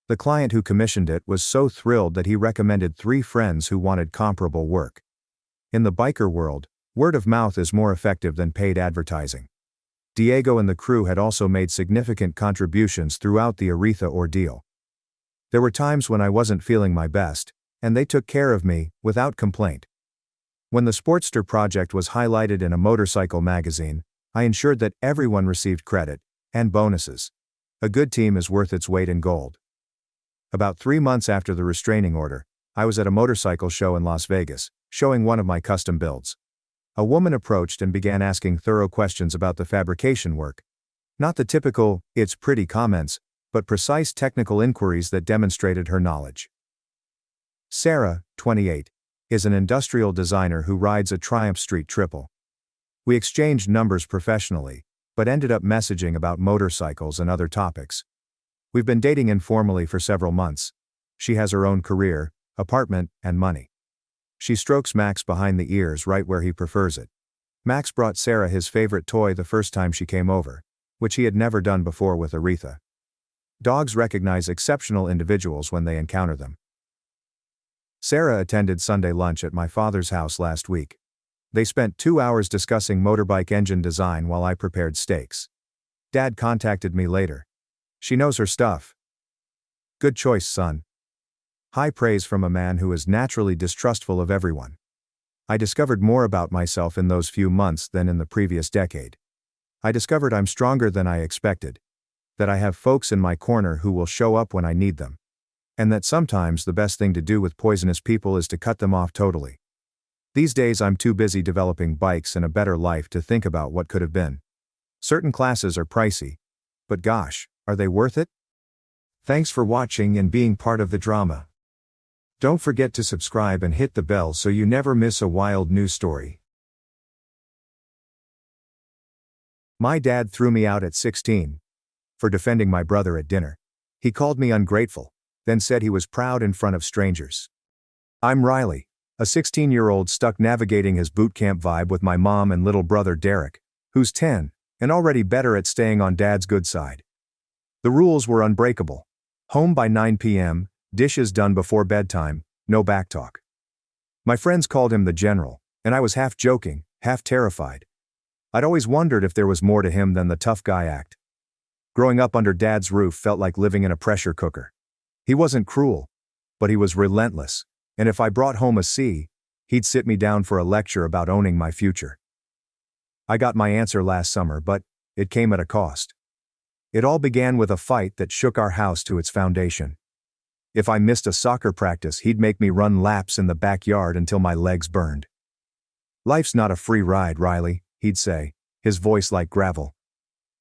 The client who commissioned it was so thrilled that he recommended 3 friends who wanted comparable work. In the biker world, word of mouth is more effective than paid advertising. Diego and the crew had also made significant contributions throughout the Aretha ordeal. There were times when I wasn't feeling my best, and they took care of me, without complaint. When the Sportster project was highlighted in a motorcycle magazine, I ensured that everyone received credit, and bonuses. A good team is worth its weight in gold. About 3 months after the restraining order, I was at a motorcycle show in Las Vegas, showing one of my custom builds. A woman approached and began asking thorough questions about the fabrication work. Not the typical, "it's pretty" comments, but precise technical inquiries that demonstrated her knowledge. "Sarah, 28, is an industrial designer who rides a Triumph Street Triple. We exchanged numbers professionally, but ended up messaging about motorcycles and other topics. We've been dating informally for several months. She has her own career, apartment, and money. She strokes Max behind the ears right where he prefers it. Max brought Sarah his favorite toy the first time she came over, which he had never done before with Aretha. Dogs recognize exceptional individuals when they encounter them. Sarah attended Sunday lunch at my father's house last week. They spent 2 hours discussing motorbike engine design while I prepared steaks. Dad contacted me later. She knows her stuff. Good choice, son. High praise from a man who is naturally distrustful of everyone. I discovered more about myself in those few months than in the previous decade. I discovered I'm stronger than I expected. That I have folks in my corner who will show up when I need them. And that sometimes the best thing to do with poisonous people is to cut them off totally. These days I'm too busy developing bikes and a better life to think about what could have been. Certain classes are pricey. But gosh, are they worth it? Thanks for watching and being part of the drama. Don't forget to subscribe and hit the bell so you never miss a wild news story. My dad threw me out at 16. For defending my brother at dinner. He called me ungrateful, then said he was proud in front of strangers. I'm Riley, a 16-year-old stuck navigating his boot camp vibe with my mom and little brother Derek, who's 10, and already better at staying on dad's good side. The rules were unbreakable. Home by 9 p.m., dishes done before bedtime, no backtalk. My friends called him the General, and I was half joking, half terrified. I'd always wondered if there was more to him than the tough guy act. Growing up under dad's roof felt like living in a pressure cooker. He wasn't cruel, but he was relentless, and if I brought home a C, he'd sit me down for a lecture about owning my future. I got my answer last summer, but it came at a cost. It all began with a fight that shook our house to its foundation. If I missed a soccer practice, he'd make me run laps in the backyard until my legs burned. Life's not a free ride, Riley, he'd say, his voice like gravel.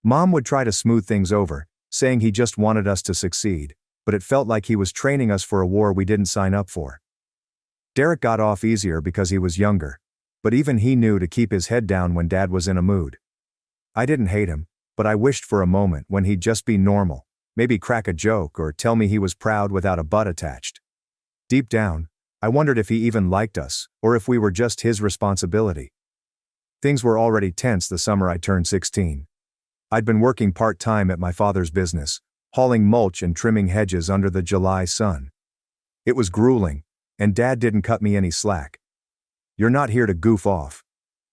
Mom would try to smooth things over, saying he just wanted us to succeed, but it felt like he was training us for a war we didn't sign up for. Derek got off easier because he was younger, but even he knew to keep his head down when Dad was in a mood. I didn't hate him, but I wished for a moment when he'd just be normal, maybe crack a joke or tell me he was proud without a butt attached. Deep down, I wondered if he even liked us, or if we were just his responsibility. Things were already tense the summer I turned 16. I'd been working part-time at my father's business, hauling mulch and trimming hedges under the July sun. It was grueling, and Dad didn't cut me any slack. You're not here to goof off.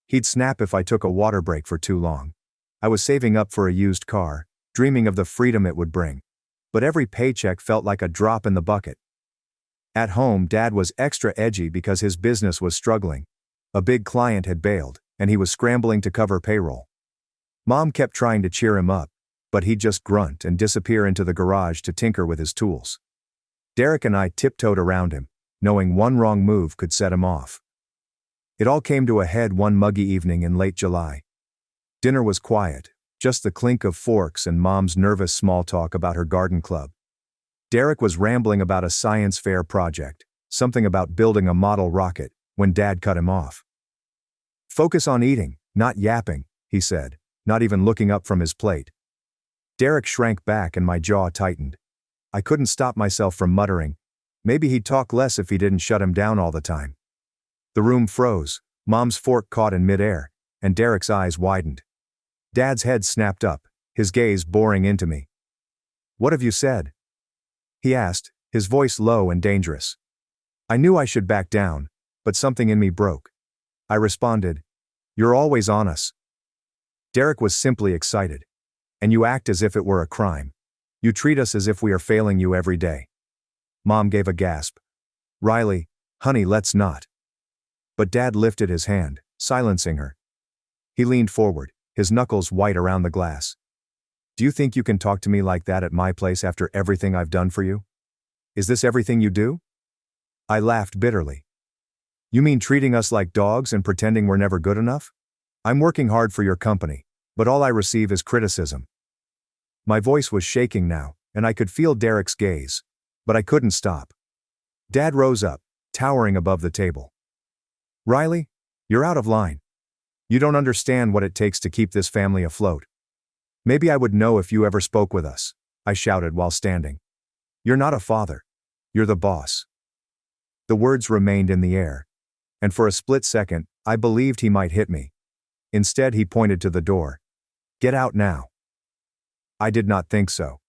He'd snap if I took a water break for too long. I was saving up for a used car, dreaming of the freedom it would bring. But every paycheck felt like a drop in the bucket. At home, Dad was extra edgy because his business was struggling. A big client had bailed, and he was scrambling to cover payroll. Mom kept trying to cheer him up, but he'd just grunt and disappear into the garage to tinker with his tools. Derek and I tiptoed around him, knowing one wrong move could set him off. It all came to a head one muggy evening in late July. Dinner was quiet, just the clink of forks and Mom's nervous small talk about her garden club. Derek was rambling about a science fair project, something about building a model rocket, when Dad cut him off. Focus on eating, not yapping, he said, not even looking up from his plate. Derek shrank back and my jaw tightened. I couldn't stop myself from muttering, maybe he'd talk less if he didn't shut him down all the time. The room froze, Mom's fork caught in midair, and Derek's eyes widened. Dad's head snapped up, his gaze boring into me. What have you said? He asked, his voice low and dangerous. I knew I should back down, but something in me broke. I responded, you're always on us. Derek was simply excited. And you act as if it were a crime. You treat us as if we are failing you every day. Mom gave a gasp. Riley, honey, let's not. But Dad lifted his hand, silencing her. He leaned forward, his knuckles white around the glass. Do you think you can talk to me like that at my place after everything I've done for you? Is this everything you do? I laughed bitterly. You mean treating us like dogs and pretending we're never good enough? I'm working hard for your company, but all I receive is criticism. My voice was shaking now, and I could feel Derek's gaze, but I couldn't stop. Dad rose up, towering above the table. "Riley, you're out of line. You don't understand what it takes to keep this family afloat. Maybe I would know if you ever spoke with us," I shouted while standing. "You're not a father. You're the boss." The words remained in the air, and for a split second, I believed he might hit me. Instead, he pointed to the door. "Get out now." I did not think so.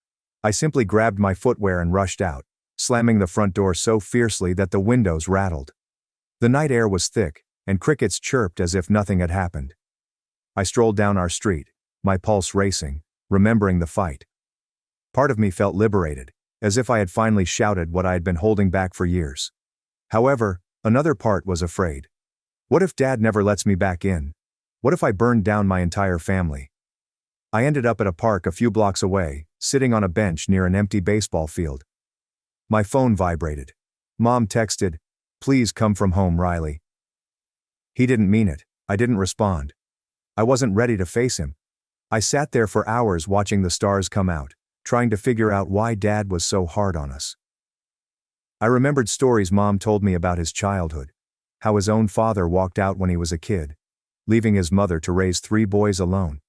I simply grabbed my footwear and rushed out, slamming the front door so fiercely that the windows rattled. The night air was thick, and crickets chirped as if nothing had happened. I strolled down our street, my pulse racing, remembering the fight. Part of me felt liberated, as if I had finally shouted what I had been holding back for years. However, another part was afraid. What if Dad never lets me back in? What if I burned down my entire family? I ended up at a park a few blocks away, sitting on a bench near an empty baseball field. My phone vibrated. Mom texted, "Please come from home, Riley." He didn't mean it. I didn't respond. I wasn't ready to face him. I sat there for hours watching the stars come out, trying to figure out why Dad was so hard on us. I remembered stories Mom told me about his childhood, how his own father walked out when he was a kid, leaving his mother to raise 3 boys alone.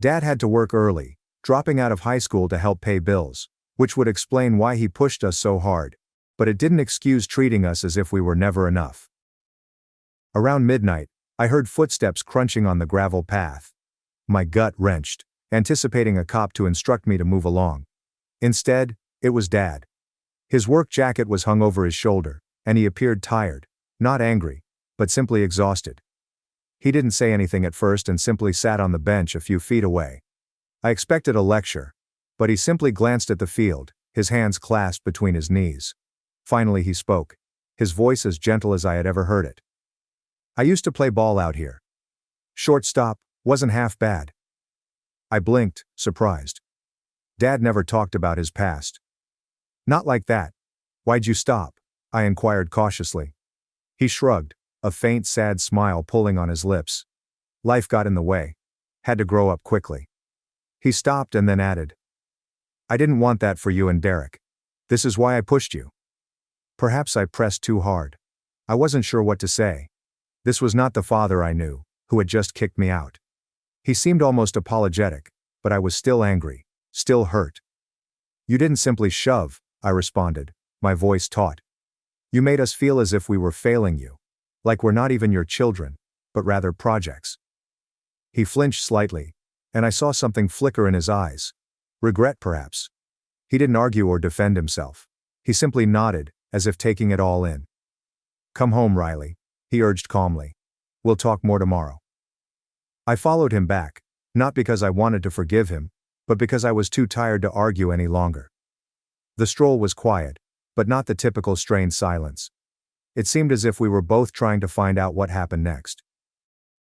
Dad had to work early, dropping out of high school to help pay bills, which would explain why he pushed us so hard, but it didn't excuse treating us as if we were never enough. Around midnight, I heard footsteps crunching on the gravel path. My gut wrenched, anticipating a cop to instruct me to move along. Instead, it was Dad. His work jacket was hung over his shoulder, and he appeared tired, not angry, but simply exhausted. He didn't say anything at first and simply sat on the bench a few feet away. I expected a lecture, but he simply glanced at the field, his hands clasped between his knees. Finally he spoke, his voice as gentle as I had ever heard it. "I used to play ball out here. Shortstop, wasn't half bad." I blinked, surprised. Dad never talked about his past. "Not like that. Why'd you stop?" I inquired cautiously. He shrugged, a faint sad smile pulling on his lips. "Life got in the way. Had to grow up quickly." He stopped and then added, "I didn't want that for you and Derek. This is why I pushed you." Perhaps I pressed too hard. I wasn't sure what to say. This was not the father I knew, who had just kicked me out. He seemed almost apologetic, but I was still angry, still hurt. "You didn't simply shove," I responded, my voice taut. "You made us feel as if we were failing you. Like we're not even your children, but rather projects." He flinched slightly, and I saw something flicker in his eyes. Regret, perhaps. He didn't argue or defend himself. He simply nodded, as if taking it all in. "Come home, Riley," he urged calmly. "We'll talk more tomorrow." I followed him back, not because I wanted to forgive him, but because I was too tired to argue any longer. The stroll was quiet, but not the typical strained silence. It seemed as if we were both trying to find out what happened next.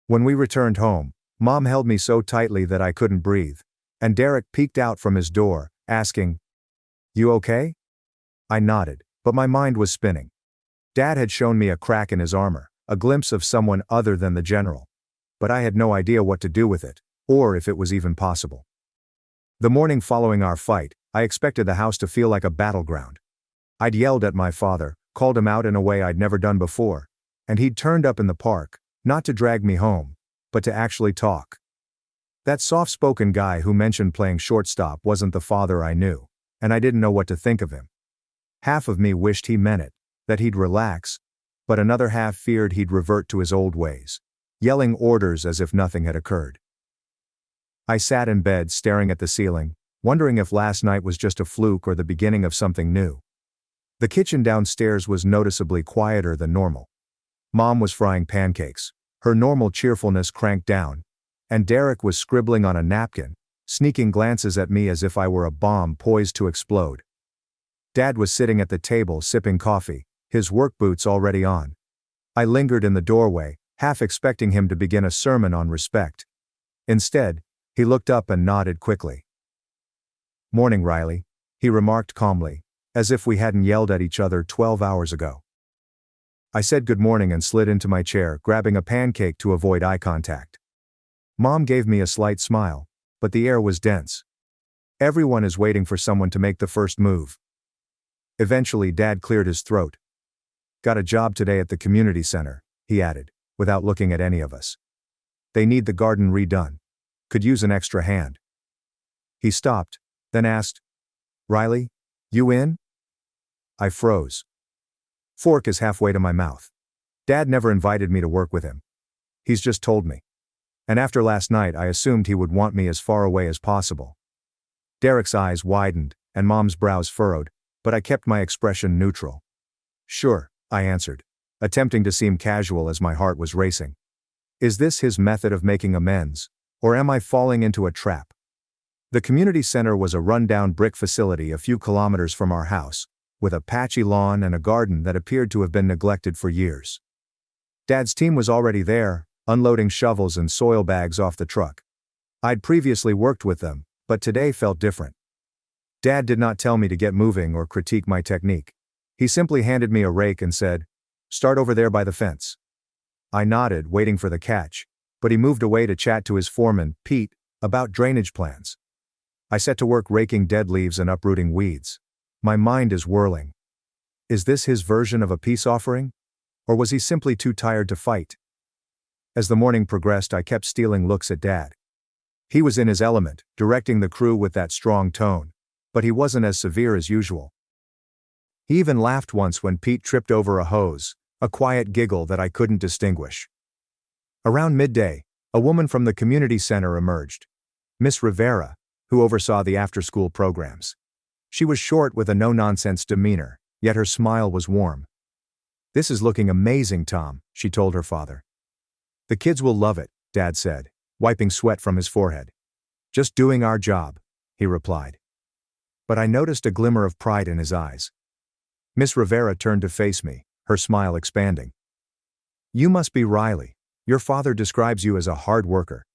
When we returned home, Mom held me so tightly that I couldn't breathe, and Derek peeked out from his door, asking, "You okay?" I nodded, but my mind was spinning. Dad had shown me a crack in his armor, a glimpse of someone other than the general. But I had no idea what to do with it, or if it was even possible. The morning following our fight, I expected the house to feel like a battleground. I'd yelled at my father, called him out in a way I'd never done before, and he'd turned up in the park, not to drag me home, but to actually talk. That soft-spoken guy who mentioned playing shortstop wasn't the father I knew, and I didn't know what to think of him. Half of me wished he meant it, that he'd relax, but another half feared he'd revert to his old ways, yelling orders as if nothing had occurred. I sat in bed staring at the ceiling, wondering if last night was just a fluke or the beginning of something new. The kitchen downstairs was noticeably quieter than normal. Mom was frying pancakes, her normal cheerfulness cranked down, and Derek was scribbling on a napkin, sneaking glances at me as if I were a bomb poised to explode. Dad was sitting at the table sipping coffee, his work boots already on. I lingered in the doorway, half expecting him to begin a sermon on respect. Instead, he looked up and nodded quickly. "Morning, Riley," he remarked calmly, as if we hadn't yelled at each other 12 hours ago. I said good morning and slid into my chair, grabbing a pancake to avoid eye contact. Mom gave me a slight smile, but the air was dense. Everyone is waiting for someone to make the first move. Eventually Dad cleared his throat. Got a job today at the community center, he added, without looking at any of us. They need the garden redone. Could use an extra hand. He stopped, then asked, Riley, you in? I froze. Fork is halfway to my mouth. Dad never invited me to work with him. He's just told me. And after last night I assumed he would want me as far away as possible. Derek's eyes widened, and Mom's brows furrowed, but I kept my expression neutral. Sure, I answered, attempting to seem casual as my heart was racing. Is this his method of making amends, or am I falling into a trap? The community center was a rundown brick facility a few kilometers from our house, with a patchy lawn and a garden that appeared to have been neglected for years. Dad's team was already there, unloading shovels and soil bags off the truck. I'd previously worked with them, but today felt different. Dad did not tell me to get moving or critique my technique. He simply handed me a rake and said, "Start over there by the fence." I nodded, waiting for the catch, but he moved away to chat to his foreman, Pete, about drainage plans. I set to work raking dead leaves and uprooting weeds. My mind is whirling. Is this his version of a peace offering? Or was he simply too tired to fight? As the morning progressed, I kept stealing looks at Dad. He was in his element, directing the crew with that strong tone, but he wasn't as severe as usual. He even laughed once when Pete tripped over a hose, a quiet giggle that I couldn't distinguish. Around midday, a woman from the community center emerged. Miss Rivera, who oversaw the after-school programs. She was short with a no-nonsense demeanor, yet her smile was warm. "This is looking amazing, Tom," she told her father. "The kids will love it," Dad said, wiping sweat from his forehead. "Just doing our job," he replied. But I noticed a glimmer of pride in his eyes. Miss Rivera turned to face me, her smile expanding. "You must be Riley. Your father describes you as a hard worker."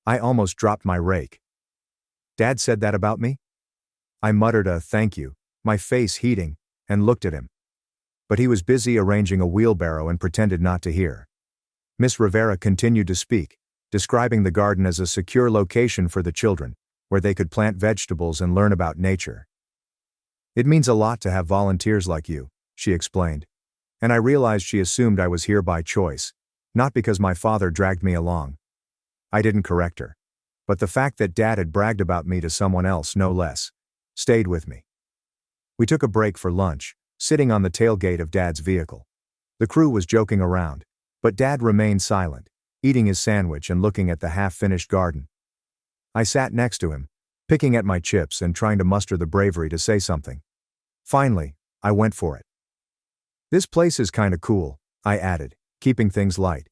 I almost dropped my rake. "Dad said that about me?" I muttered a thank you, my face heating, and looked at him. But he was busy arranging a wheelbarrow and pretended not to hear. Miss Rivera continued to speak, describing the garden as a secure location for the children, where they could plant vegetables and learn about nature. "It means a lot to have volunteers like you," she explained. And I realized she assumed I was here by choice, not because my father dragged me along. I didn't correct her. But the fact that Dad had bragged about me to someone else, no less, stayed with me. We took a break for lunch, sitting on the tailgate of Dad's vehicle. The crew was joking around, but Dad remained silent, eating his sandwich and looking at the half-finished garden. I sat next to him, picking at my chips and trying to muster the bravery to say something. Finally, I went for it. "This place is kinda cool," I added, keeping things light.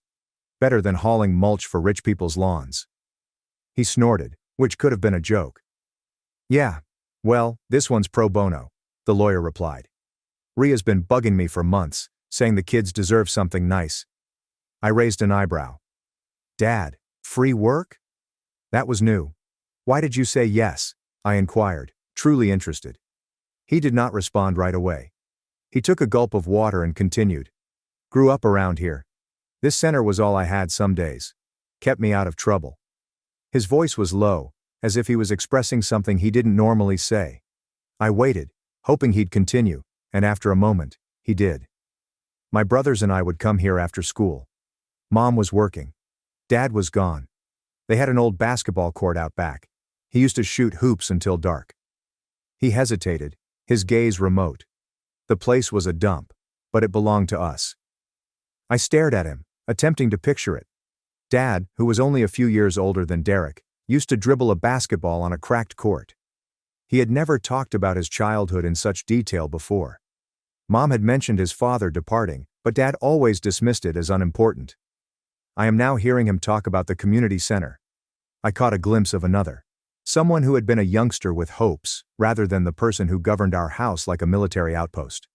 "Better than hauling mulch for rich people's lawns." He snorted, which could have been a joke. "Yeah, well, this one's pro bono," the lawyer replied. "Ria's been bugging me for months, saying the kids deserve something nice." I raised an eyebrow. "Dad, free work?" That was new. "Why did you say yes?" I inquired, truly interested. He did not respond right away. He took a gulp of water and continued. "Grew up around here. This center was all I had some days. Kept me out of trouble." His voice was low, as if he was expressing something he didn't normally say. I waited, hoping he'd continue, and after a moment, he did. "My brothers and I would come here after school. Mom was working. Dad was gone. They had an old basketball court out back. He used to shoot hoops until dark." He hesitated, his gaze remote. The place was a dump, but it belonged to us. I stared at him, attempting to picture it. Dad, who was only a few years older than Derek, used to dribble a basketball on a cracked court. He had never talked about his childhood in such detail before. Mom had mentioned his father departing, but Dad always dismissed it as unimportant. I am now hearing him talk about the community center. I caught a glimpse of another. Someone who had been a youngster with hopes, rather than the person who governed our house like a military outpost.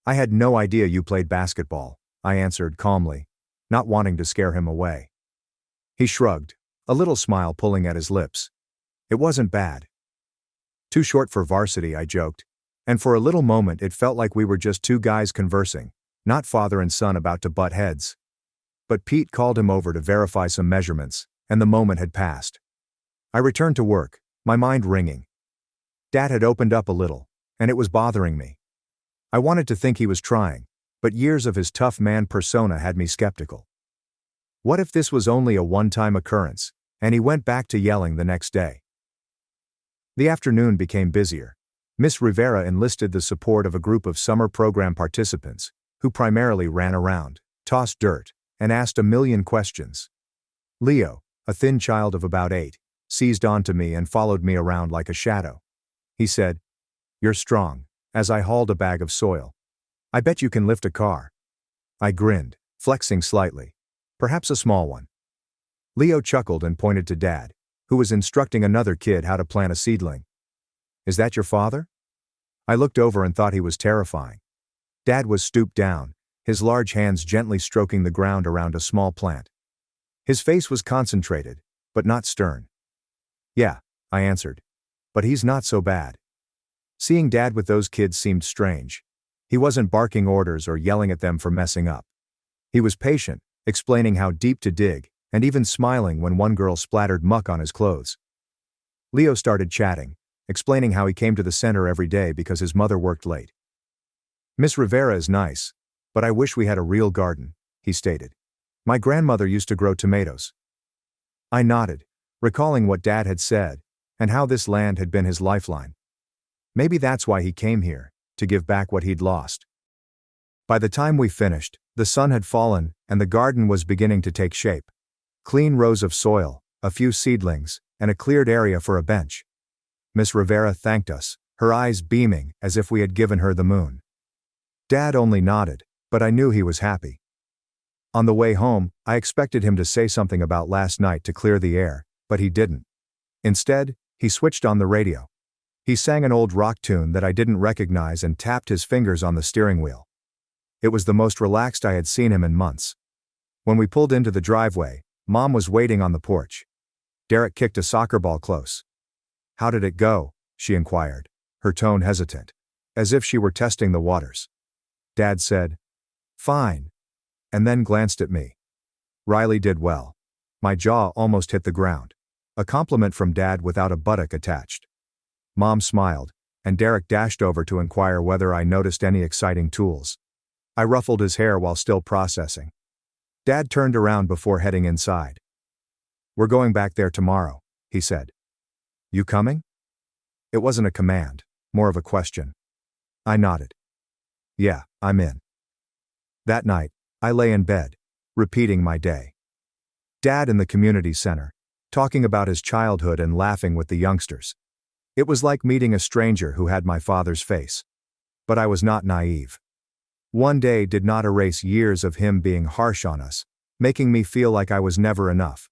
"I had no idea you played basketball," I answered calmly, not wanting to scare him away. He shrugged, a little smile pulling at his lips. "It wasn't bad." "Too short for varsity," I joked, and for a little moment it felt like we were just two guys conversing, not father and son about to butt heads. But Pete called him over to verify some measurements, and the moment had passed. I returned to work, my mind ringing. Dad had opened up a little, and it was bothering me. I wanted to think he was trying, but years of his tough man persona had me skeptical. What if this was only a one-time occurrence, and he went back to yelling the next day? The afternoon became busier. Miss Rivera enlisted the support of a group of summer program participants, who primarily ran around, tossed dirt, and asked a million questions. Leo, a thin child of about 8, seized onto me and followed me around like a shadow. He said, "You're strong," as I hauled a bag of soil. "I bet you can lift a car." I grinned, flexing slightly. Perhaps a small one. Leo chuckled and pointed to Dad, who was instructing another kid how to plant a seedling. "Is that your father?" I looked over and thought he was terrifying. Dad was stooped down, his large hands gently stroking the ground around a small plant. His face was concentrated, but not stern. "Yeah," I answered. "But he's not so bad." Seeing Dad with those kids seemed strange. He wasn't barking orders or yelling at them for messing up. He was patient, explaining how deep to dig, and even smiling when one girl splattered muck on his clothes. Leo started chatting, explaining how he came to the center every day because his mother worked late. "Miss Rivera is nice, but I wish we had a real garden," he stated. "My grandmother used to grow tomatoes." I nodded, recalling what Dad had said, and how this land had been his lifeline. Maybe that's why he came here, to give back what he'd lost. By the time we finished, the sun had fallen, and the garden was beginning to take shape. Clean rows of soil, a few seedlings, and a cleared area for a bench. Miss Rivera thanked us, her eyes beaming as if we had given her the moon. Dad only nodded, but I knew he was happy. On the way home, I expected him to say something about last night to clear the air, but he didn't. Instead, he switched on the radio. He sang an old rock tune that I didn't recognize and tapped his fingers on the steering wheel. It was the most relaxed I had seen him in months. When we pulled into the driveway, Mom was waiting on the porch. Derek kicked a soccer ball close. "How did it go?" she inquired, her tone hesitant, as if she were testing the waters. Dad said, "Fine," and then glanced at me. "Riley did well." My jaw almost hit the ground. A compliment from Dad without a buttock attached. Mom smiled, and Derek dashed over to inquire whether I noticed any exciting tools. I ruffled his hair while still processing. Dad turned around before heading inside. "We're going back there tomorrow," he said. "You coming?" It wasn't a command, more of a question. I nodded. "Yeah, I'm in." That night, I lay in bed, repeating my day. Dad in the community center, talking about his childhood and laughing with the youngsters. It was like meeting a stranger who had my father's face. But I was not naive. One day did not erase years of him being harsh on us, making me feel like I was never enough.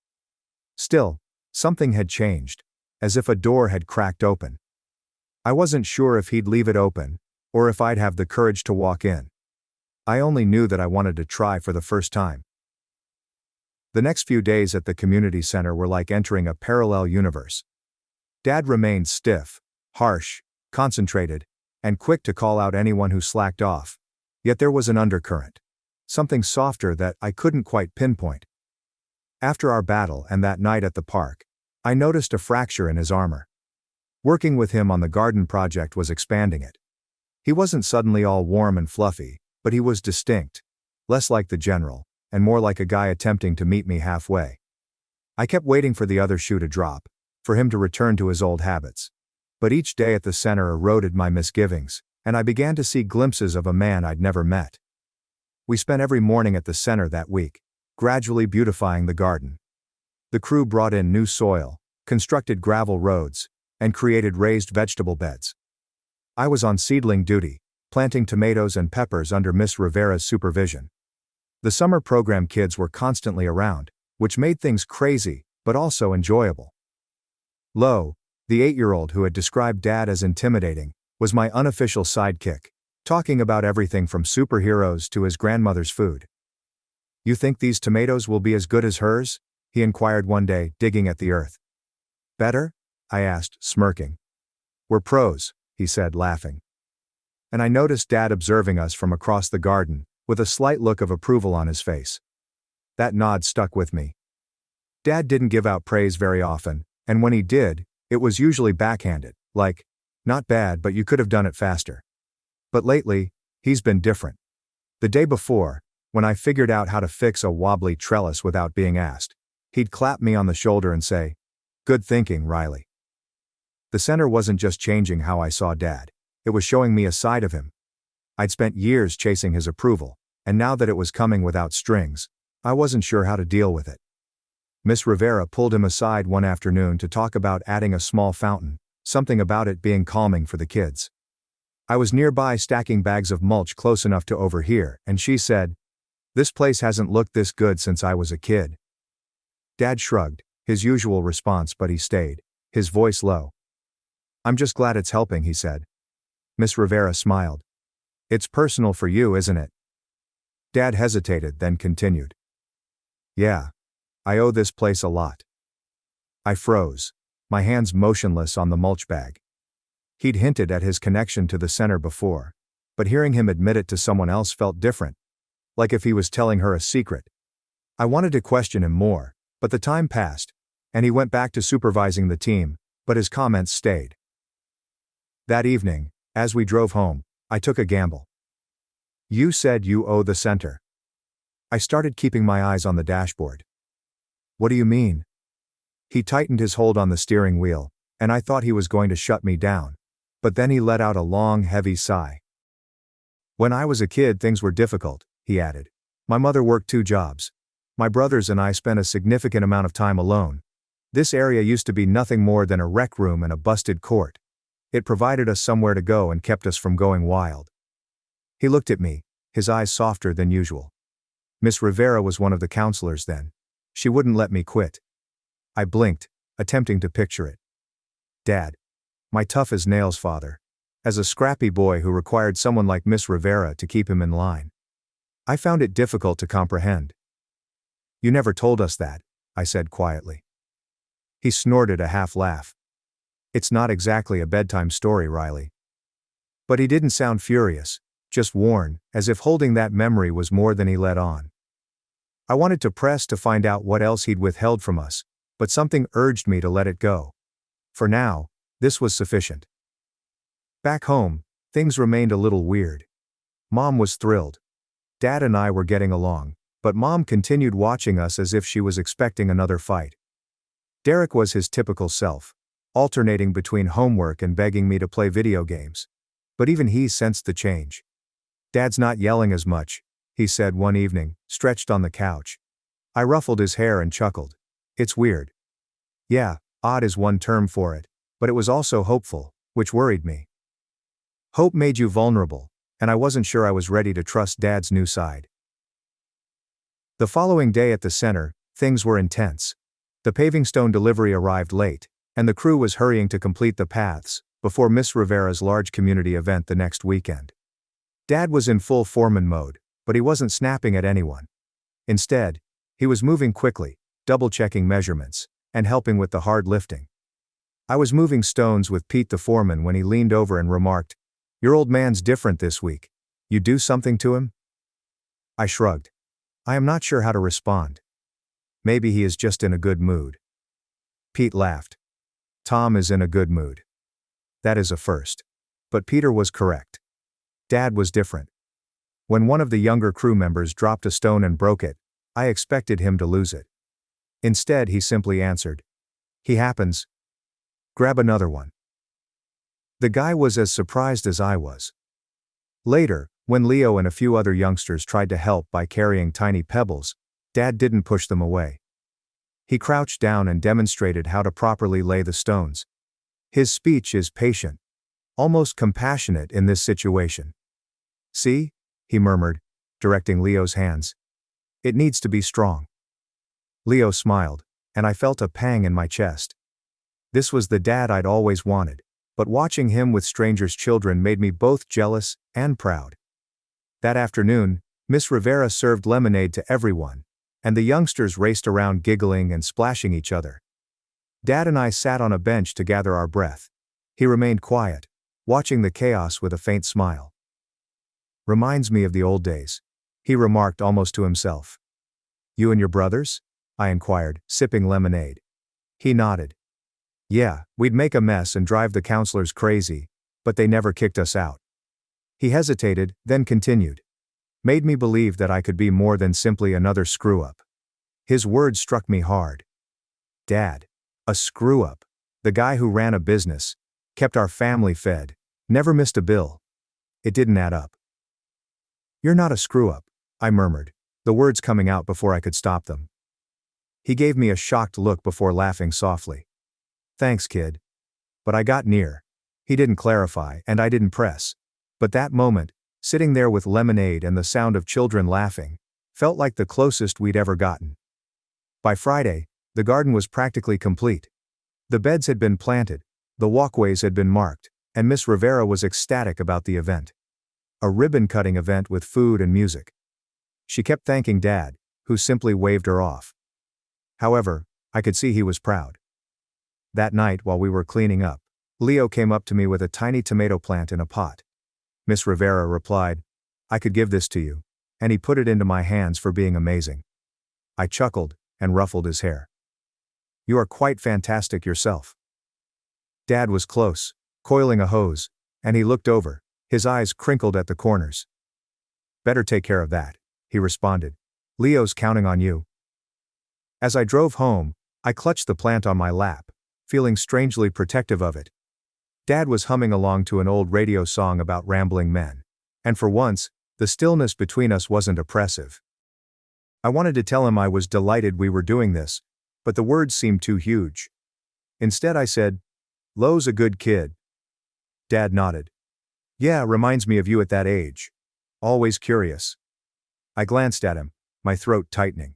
Still, something had changed, as if a door had cracked open. I wasn't sure if he'd leave it open, or if I'd have the courage to walk in. I only knew that I wanted to try for the first time. The next few days at the community center were like entering a parallel universe. Dad remained stiff, harsh, concentrated, and quick to call out anyone who slacked off. Yet there was an undercurrent. Something softer that I couldn't quite pinpoint. After our battle and that night at the park, I noticed a fracture in his armor. Working with him on the garden project was expanding it. He wasn't suddenly all warm and fluffy, but he was distinct, less like the general, and more like a guy attempting to meet me halfway. I kept waiting for the other shoe to drop, for him to return to his old habits. But each day at the center eroded my misgivings, and I began to see glimpses of a man I'd never met. We spent every morning at the center that week, gradually beautifying the garden. The crew brought in new soil, constructed gravel roads, and created raised vegetable beds. I was on seedling duty, planting tomatoes and peppers under Miss Rivera's supervision. The summer program kids were constantly around, which made things crazy, but also enjoyable. Lo, the 8-year-old who had described Dad as intimidating, was my unofficial sidekick, talking about everything from superheroes to his grandmother's food. "You think these tomatoes will be as good as hers?" he inquired one day, digging at the earth. "Better?" I asked, smirking. "We're pros," he said, laughing. And I noticed Dad observing us from across the garden, with a slight look of approval on his face. That nod stuck with me. Dad didn't give out praise very often, and when he did, it was usually backhanded, like, "Not bad, but you could have done it faster." But lately, he's been different. The day before, when I figured out how to fix a wobbly trellis without being asked, he'd clap me on the shoulder and say, "Good thinking, Riley." The center wasn't just changing how I saw Dad, it was showing me a side of him. I'd spent years chasing his approval, and now that it was coming without strings, I wasn't sure how to deal with it. Miss Rivera pulled him aside one afternoon to talk about adding a small fountain, something about it being calming for the kids. I was nearby stacking bags of mulch close enough to overhear, and she said, "This place hasn't looked this good since I was a kid." Dad shrugged, his usual response, but he stayed, his voice low. "I'm just glad it's helping," he said. Miss Rivera smiled. "It's personal for you, isn't it?" Dad hesitated, then continued. "Yeah. I owe this place a lot." I froze, my hands motionless on the mulch bag. He'd hinted at his connection to the center before, but hearing him admit it to someone else felt different, like if he was telling her a secret. I wanted to question him more, but the time passed, and he went back to supervising the team, but his comments stayed. That evening, as we drove home, I took a gamble. "You said you owe the center." I started keeping my eyes on the dashboard. "What do you mean?" He tightened his hold on the steering wheel, and I thought he was going to shut me down. But then he let out a long, heavy sigh. "When I was a kid, things were difficult," he added. "My mother worked 2 jobs. My brothers and I spent a significant amount of time alone. This area used to be nothing more than a rec room and a busted court. It provided us somewhere to go and kept us from going wild." He looked at me, his eyes softer than usual. Miss Rivera was one of the counselors then. She wouldn't let me quit. I blinked, attempting to picture it. Dad. My tough-as-nails father. As a scrappy boy who required someone like Miss Rivera to keep him in line. I found it difficult to comprehend. "You never told us that," I said quietly. He snorted a half-laugh. "It's not exactly a bedtime story, Riley." But he didn't sound furious, just worn, as if holding that memory was more than he let on. I wanted to press to find out what else he'd withheld from us, but something urged me to let it go. For now, this was sufficient. Back home, things remained a little weird. Mom was thrilled. Dad and I were getting along, but Mom continued watching us as if she was expecting another fight. Derek was his typical self, alternating between homework and begging me to play video games. But even he sensed the change. "Dad's not yelling as much," he said one evening, stretched on the couch. I ruffled his hair and chuckled. "It's weird." Yeah, odd is one term for it, but it was also hopeful, which worried me. Hope made you vulnerable, and I wasn't sure I was ready to trust Dad's new side. The following day at the center, things were intense. The paving stone delivery arrived late, and the crew was hurrying to complete the paths before Miss Rivera's large community event the next weekend. Dad was in full foreman mode, but he wasn't snapping at anyone. Instead, he was moving quickly, double-checking measurements, and helping with the hard lifting. I was moving stones with Pete the foreman when he leaned over and remarked, "Your old man's different this week. You do something to him?" I shrugged. I am not sure how to respond. Maybe he is just in a good mood. Pete laughed. Tom is in a good mood. That is a first. But Peter was correct. Dad was different. When one of the younger crew members dropped a stone and broke it, I expected him to lose it. Instead, he simply answered, "He happens. Grab another one." The guy was as surprised as I was. Later, when Leo and a few other youngsters tried to help by carrying tiny pebbles, Dad didn't push them away. He crouched down and demonstrated how to properly lay the stones. His speech is patient, almost compassionate in this situation. "See?" he murmured, directing Leo's hands. "It needs to be strong." Leo smiled, and I felt a pang in my chest. This was the dad I'd always wanted, but watching him with strangers' children made me both jealous and proud. That afternoon, Miss Rivera served lemonade to everyone, and the youngsters raced around giggling and splashing each other. Dad and I sat on a bench to gather our breath. He remained quiet, watching the chaos with a faint smile. "Reminds me of the old days," he remarked almost to himself. "You and your brothers?" I inquired, sipping lemonade. He nodded. "Yeah, we'd make a mess and drive the counselors crazy, but they never kicked us out." He hesitated, then continued. made me believe that I could be more than simply another screw-up. His words struck me hard. Dad. A screw-up. The guy who ran a business, kept our family fed, never missed a bill. It didn't add up. You're not a screw-up, I murmured, the words coming out before I could stop them. He gave me a shocked look before laughing softly. Thanks, kid. But I got near. He didn't clarify, and I didn't press. But that moment, sitting there with lemonade and the sound of children laughing, felt like the closest we'd ever gotten. By Friday, the garden was practically complete. The beds had been planted, the walkways had been marked, and Miss Rivera was ecstatic about the event. A ribbon-cutting event with food and music. She kept thanking Dad, who simply waved her off. However, I could see he was proud. That night while we were cleaning up, Leo came up to me with a tiny tomato plant in a pot. Miss Rivera replied, I could give this to you, and he put it into my hands for being amazing. I chuckled and ruffled his hair. You are quite fantastic yourself. Dad was close, coiling a hose, and he looked over, his eyes crinkled at the corners. Better take care of that, he responded. Leo's counting on you. As I drove home, I clutched the plant on my lap, feeling strangely protective of it. Dad was humming along to an old radio song about rambling men. And for once, the stillness between us wasn't oppressive. I wanted to tell him I was delighted we were doing this, but the words seemed too huge. Instead I said, Lo's a good kid. Dad nodded. Yeah, reminds me of you at that age. Always curious. I glanced at him, my throat tightening.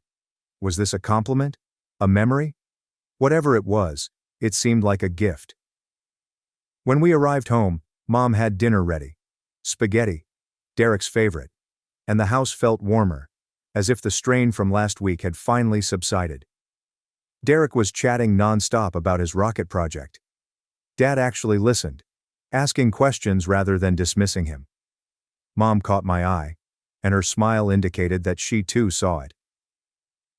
Was this a compliment? A memory? Whatever it was, it seemed like a gift. When we arrived home, Mom had dinner ready. Spaghetti. Derek's favorite. And the house felt warmer, as if the strain from last week had finally subsided. Derek was chatting non-stop about his rocket project. Dad actually listened, asking questions rather than dismissing him. Mom caught my eye, and her smile indicated that she too saw it.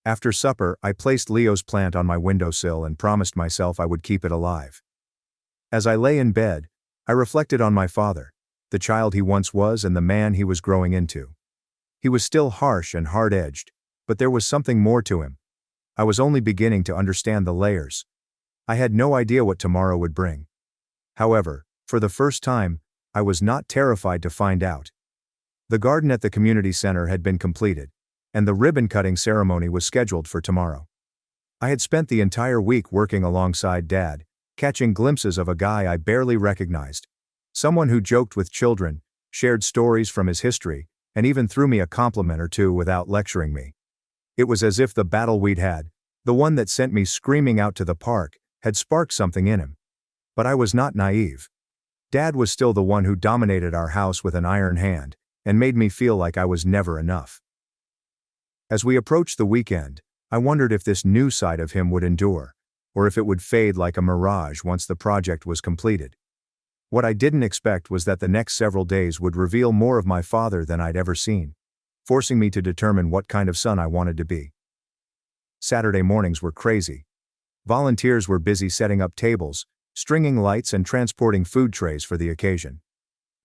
After supper, I placed Leo's plant on my windowsill and promised myself I would keep it alive. As I lay in bed, I reflected on my father, the child he once was and the man he was growing into. He was still harsh and hard-edged, but there was something more to him. I was only beginning to understand the layers. I had no idea what tomorrow would bring. However, for the first time, I was not terrified to find out. The garden at the community center had been completed, and the ribbon-cutting ceremony was scheduled for tomorrow. I had spent the entire week working alongside Dad, catching glimpses of a guy I barely recognized. Someone who joked with children, shared stories from his history, and even threw me a compliment or two without lecturing me. It was as if the battle we'd had, the one that sent me screaming out to the park, had sparked something in him. But I was not naive. Dad was still the one who dominated our house with an iron hand, and made me feel like I was never enough. As we approached the weekend, I wondered if this new side of him would endure, or if it would fade like a mirage once the project was completed. What I didn't expect was that the next several days would reveal more of my father than I'd ever seen, forcing me to determine what kind of son I wanted to be. Saturday mornings were crazy. Volunteers were busy setting up tables, stringing lights and transporting food trays for the occasion.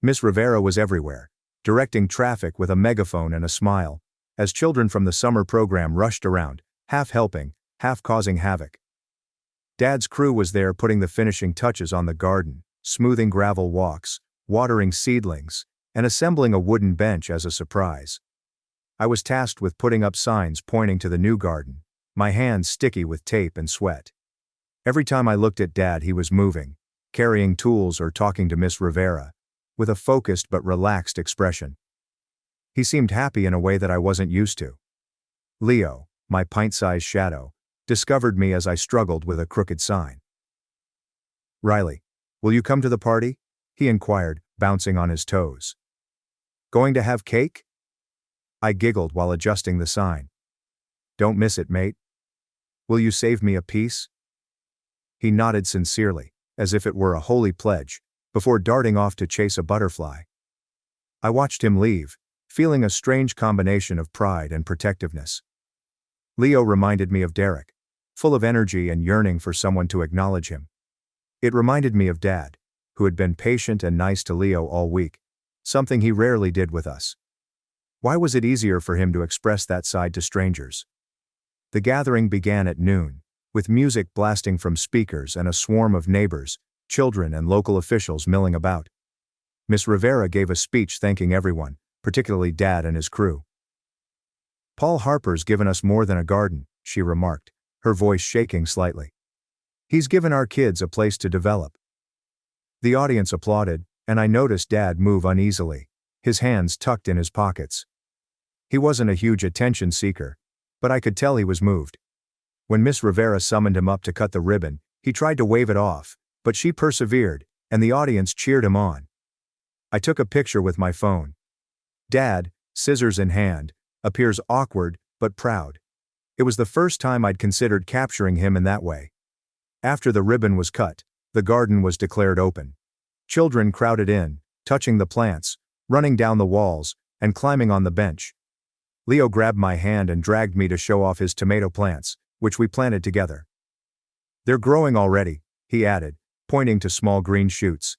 Miss Rivera was everywhere, directing traffic with a megaphone and a smile, as children from the summer program rushed around, half helping, half causing havoc. Dad's crew was there putting the finishing touches on the garden, smoothing gravel walks, watering seedlings, and assembling a wooden bench as a surprise. I was tasked with putting up signs pointing to the new garden, my hands sticky with tape and sweat. Every time I looked at Dad, he was moving, carrying tools or talking to Miss Rivera, with a focused but relaxed expression. He seemed happy in a way that I wasn't used to. Leo, my pint-sized shadow, discovered me as I struggled with a crooked sign. Riley, will you come to the party? He inquired, bouncing on his toes. Going to have cake? I giggled while adjusting the sign. Don't miss it, mate. Will you save me a piece? He nodded sincerely, as if it were a holy pledge, before darting off to chase a butterfly. I watched him leave, feeling a strange combination of pride and protectiveness. Leo reminded me of Derek, full of energy and yearning for someone to acknowledge him. It reminded me of Dad, who had been patient and nice to Leo all week, something he rarely did with us. Why was it easier for him to express that side to strangers? The gathering began at noon, with music blasting from speakers and a swarm of neighbors, children and local officials milling about. Miss Rivera gave a speech thanking everyone, particularly Dad and his crew. "Paul Harper's given us more than a garden," she remarked, her voice shaking slightly. "He's given our kids a place to develop." The audience applauded, and I noticed Dad move uneasily, his hands tucked in his pockets. He wasn't a huge attention seeker, but I could tell he was moved. When Miss Rivera summoned him up to cut the ribbon, he tried to wave it off, but she persevered, and the audience cheered him on. I took a picture with my phone. Dad, scissors in hand, appears awkward, but proud. It was the first time I'd considered capturing him in that way. After the ribbon was cut, the garden was declared open. Children crowded in, touching the plants, running down the walls, and climbing on the bench. Leo grabbed my hand and dragged me to show off his tomato plants, which we planted together. "They're growing already," he added, pointing to small green shoots.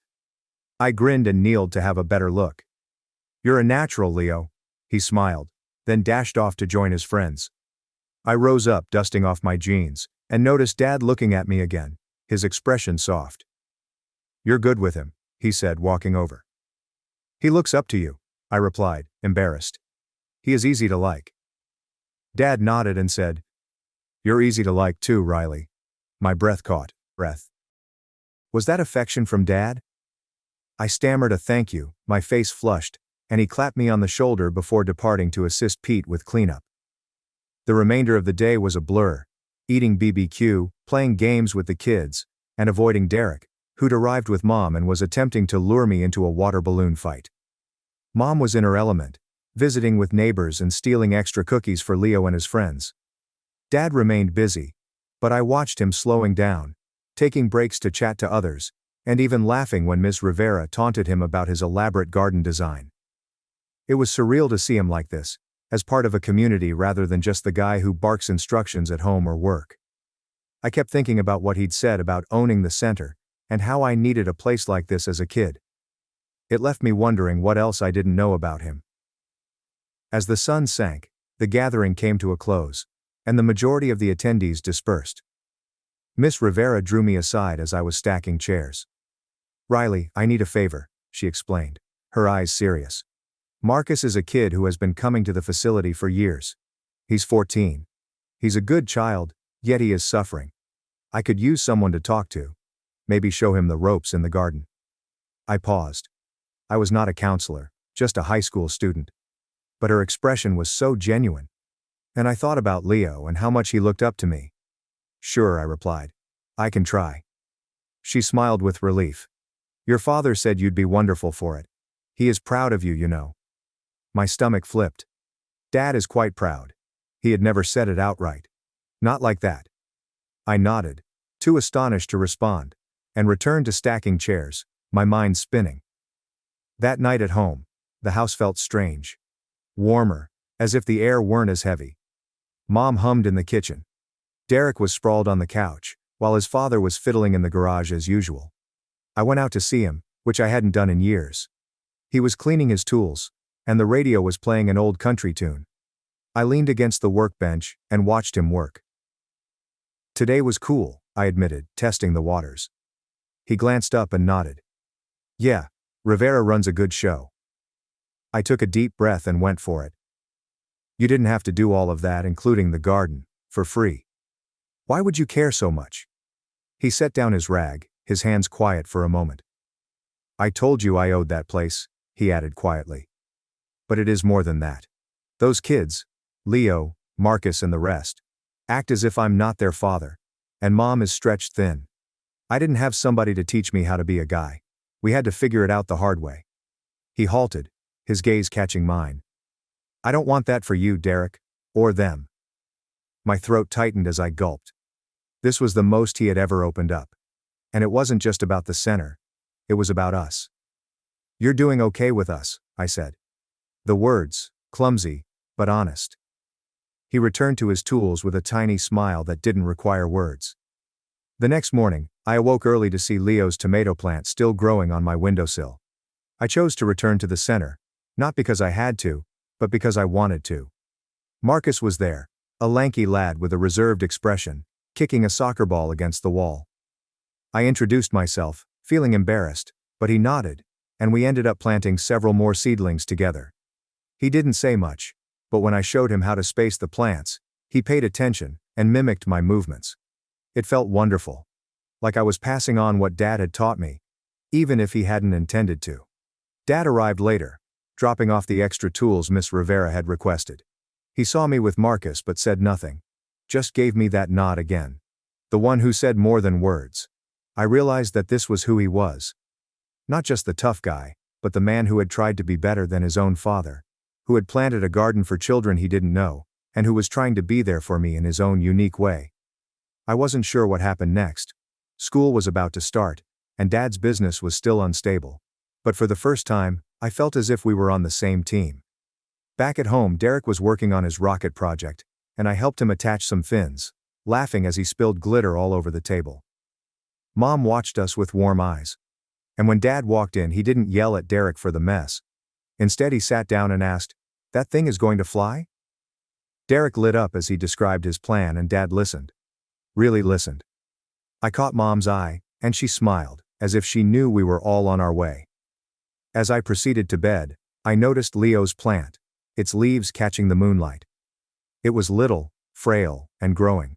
I grinned and kneeled to have a better look. "You're a natural, Leo," he smiled, then dashed off to join his friends. I rose up, dusting off my jeans, and noticed Dad looking at me again, his expression soft. "You're good with him," he said, walking over. "He looks up to you," I replied, embarrassed. "He is easy to like." Dad nodded and said, "You're easy to like too, Riley." My breath caught. Was that affection from Dad? I stammered a thank you, my face flushed, and he clapped me on the shoulder before departing to assist Pete with cleanup. The remainder of the day was a blur, eating BBQ, playing games with the kids, and avoiding Derek, who'd arrived with Mom and was attempting to lure me into a water balloon fight. Mom was in her element, visiting with neighbors and stealing extra cookies for Leo and his friends. Dad remained busy, but I watched him slowing down, taking breaks to chat to others, and even laughing when Miss Rivera taunted him about his elaborate garden design. It was surreal to see him like this, as part of a community rather than just the guy who barks instructions at home or work. I kept thinking about what he'd said about owning the center, and how I needed a place like this as a kid. It left me wondering what else I didn't know about him. As the sun sank, the gathering came to a close, and the majority of the attendees dispersed. Miss Rivera drew me aside as I was stacking chairs. "Riley, I need a favor," she explained, her eyes serious. "Marcus is a kid who has been coming to the facility for years. He's 14. He's a good child, yet he is suffering. I could use someone to talk to. Maybe show him the ropes in the garden." I paused. I was not a counselor, just a high school student. But her expression was so genuine. And I thought about Leo and how much he looked up to me. "Sure," I replied. "I can try." She smiled with relief. "Your father said you'd be wonderful for it. He is proud of you, you know." My stomach flipped. Dad is quite proud. He had never said it outright. Not like that. I nodded, too astonished to respond, and returned to stacking chairs, my mind spinning. That night at home, the house felt strange. Warmer, as if the air weren't as heavy. Mom hummed in the kitchen. Derek was sprawled on the couch, while his father was fiddling in the garage as usual. I went out to see him, which I hadn't done in years. He was cleaning his tools, and the radio was playing an old country tune. I leaned against the workbench and watched him work. "Today was cool," I admitted, testing the waters. He glanced up and nodded. "Yeah, Rivera runs a good show." I took a deep breath and went for it. "You didn't have to do all of that, including the garden, for free. Why would you care so much?" He set down his rag, his hands quiet for a moment. "I told you I owed that place," he added quietly. "But it is more than that. Those kids, Leo, Marcus and the rest, act as if I'm not their father, and Mom is stretched thin. I didn't have somebody to teach me how to be a guy. We had to figure it out the hard way." He halted, his gaze catching mine. "I don't want that for you, Derek, or them." My throat tightened as I gulped. This was the most he had ever opened up. And it wasn't just about the center. It was about us. "You're doing okay with us," I said. The words, clumsy, but honest. He returned to his tools with a tiny smile that didn't require words. The next morning, I awoke early to see Leo's tomato plant still growing on my windowsill. I chose to return to the center, not because I had to, but because I wanted to. Marcus was there, a lanky lad with a reserved expression, kicking a soccer ball against the wall. I introduced myself, feeling embarrassed, but he nodded, and we ended up planting several more seedlings together. He didn't say much, but when I showed him how to space the plants, he paid attention and mimicked my movements. It felt wonderful. Like I was passing on what Dad had taught me, even if he hadn't intended to. Dad arrived later, dropping off the extra tools Miss Rivera had requested. He saw me with Marcus but said nothing. Just gave me that nod again. The one who said more than words. I realized that this was who he was. Not just the tough guy, but the man who had tried to be better than his own father, who had planted a garden for children he didn't know, and who was trying to be there for me in his own unique way. I wasn't sure what happened next. School was about to start, and Dad's business was still unstable. But for the first time, I felt as if we were on the same team. Back at home, Derek was working on his rocket project, and I helped him attach some fins, laughing as he spilled glitter all over the table. Mom watched us with warm eyes. And when Dad walked in, he didn't yell at Derek for the mess. Instead, he sat down and asked, "That thing is going to fly?" Derek lit up as he described his plan, and Dad listened. Really listened. I caught Mom's eye, and she smiled, as if she knew we were all on our way. As I proceeded to bed, I noticed Leo's plant, its leaves catching the moonlight. It was little, frail, and growing.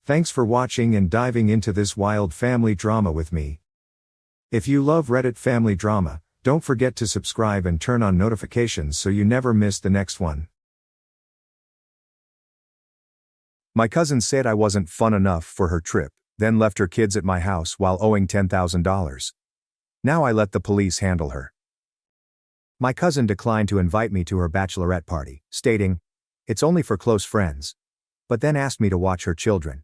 Thanks for watching and diving into this wild family drama with me. If you love Reddit family drama, don't forget to subscribe and turn on notifications so you never miss the next one. My cousin said I wasn't fun enough for her trip, then left her kids at my house while owing $10,000. Now I let the police handle her. My cousin declined to invite me to her bachelorette party, stating, "It's only for close friends," but then asked me to watch her children.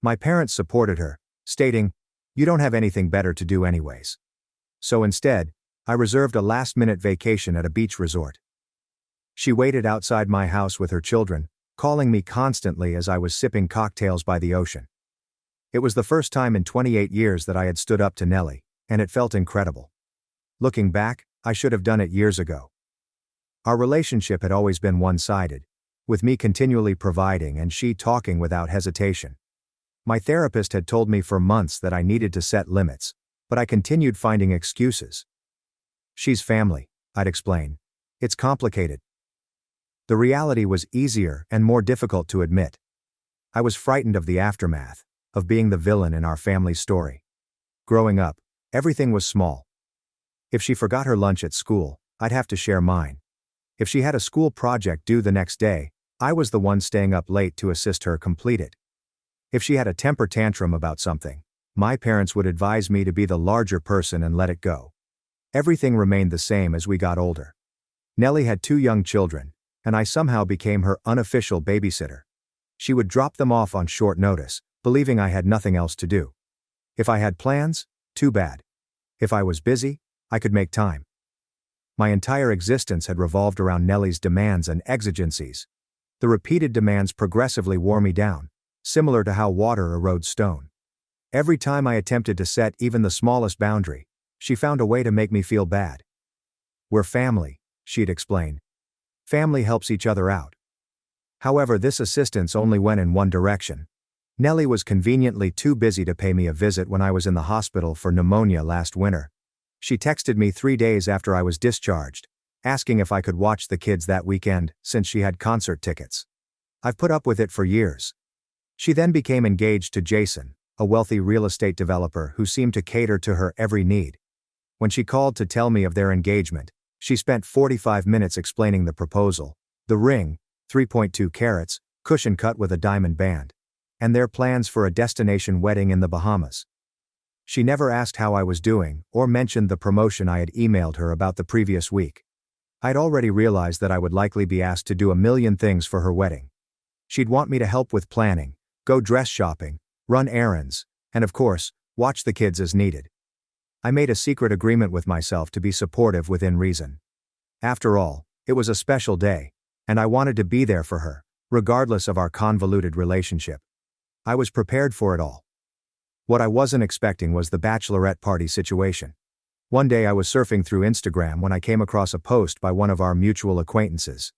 My parents supported her, stating, "You don't have anything better to do anyways." So instead, I reserved a last-minute vacation at a beach resort. She waited outside my house with her children, calling me constantly as I was sipping cocktails by the ocean. It was the first time in 28 years that I had stood up to Nellie, and it felt incredible. Looking back, I should have done it years ago. Our relationship had always been one-sided, with me continually providing and she talking without hesitation. My therapist had told me for months that I needed to set limits, but I continued finding excuses. "She's family," I'd explain. "It's complicated." The reality was easier and more difficult to admit. I was frightened of the aftermath, of being the villain in our family story. Growing up, everything was small. If she forgot her lunch at school, I'd have to share mine. If she had a school project due the next day, I was the one staying up late to assist her complete it. If she had a temper tantrum about something, my parents would advise me to be the larger person and let it go. Everything remained the same as we got older. Nellie had 2 young children, and I somehow became her unofficial babysitter. She would drop them off on short notice, believing I had nothing else to do. If I had plans, too bad. If I was busy, I could make time. My entire existence had revolved around Nellie's demands and exigencies. The repeated demands progressively wore me down, similar to how water erodes stone. Every time I attempted to set even the smallest boundary, she found a way to make me feel bad. "We're family," she'd explain. "Family helps each other out." However, this assistance only went in one direction. Nellie was conveniently too busy to pay me a visit when I was in the hospital for pneumonia last winter. She texted me 3 days after I was discharged, asking if I could watch the kids that weekend, since she had concert tickets. I've put up with it for years. She then became engaged to Jason, a wealthy real estate developer who seemed to cater to her every need. When she called to tell me of their engagement, she spent 45 minutes explaining the proposal, the ring, 3.2 carats, cushion cut with a diamond band, and their plans for a destination wedding in the Bahamas. She never asked how I was doing or mentioned the promotion I had emailed her about the previous week. I'd already realized that I would likely be asked to do a million things for her wedding. She'd want me to help with planning, go dress shopping, run errands, and of course, watch the kids as needed. I made a secret agreement with myself to be supportive within reason. After all, it was a special day, and I wanted to be there for her, regardless of our convoluted relationship. I was prepared for it all. What I wasn't expecting was the bachelorette party situation. One day I was surfing through Instagram when I came across a post by one of our mutual acquaintances.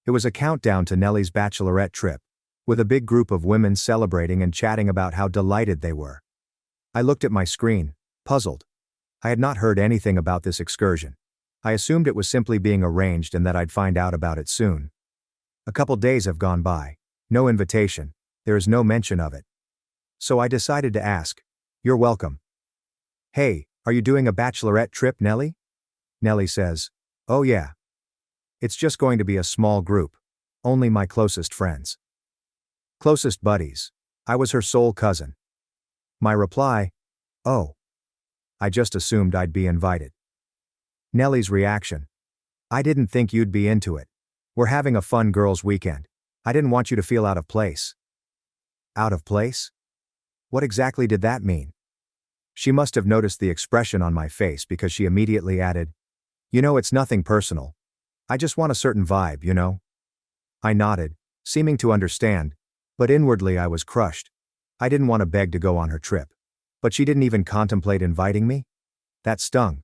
It was a countdown to Nellie's bachelorette trip, with a big group of women celebrating and chatting about how delighted they were. I looked at my screen, puzzled. I had not heard anything about this excursion. I assumed it was simply being arranged and that I'd find out about it soon. A couple days have gone by. No invitation. There is no mention of it. So I decided to ask. You're welcome. Hey, are you doing a bachelorette trip, Nellie? Nellie says, oh yeah. It's just going to be a small group. Only my closest friends. Closest buddies. I was her sole cousin. My reply, oh. I just assumed I'd be invited. Nellie's reaction. I didn't think you'd be into it. We're having a fun girls' weekend. I didn't want you to feel out of place. Out of place? What exactly did that mean? She must have noticed the expression on my face because she immediately added, you know, it's nothing personal. I just want a certain vibe, you know? I nodded, seeming to understand, but inwardly I was crushed. I didn't want to beg to go on her trip. But she didn't even contemplate inviting me? That stung.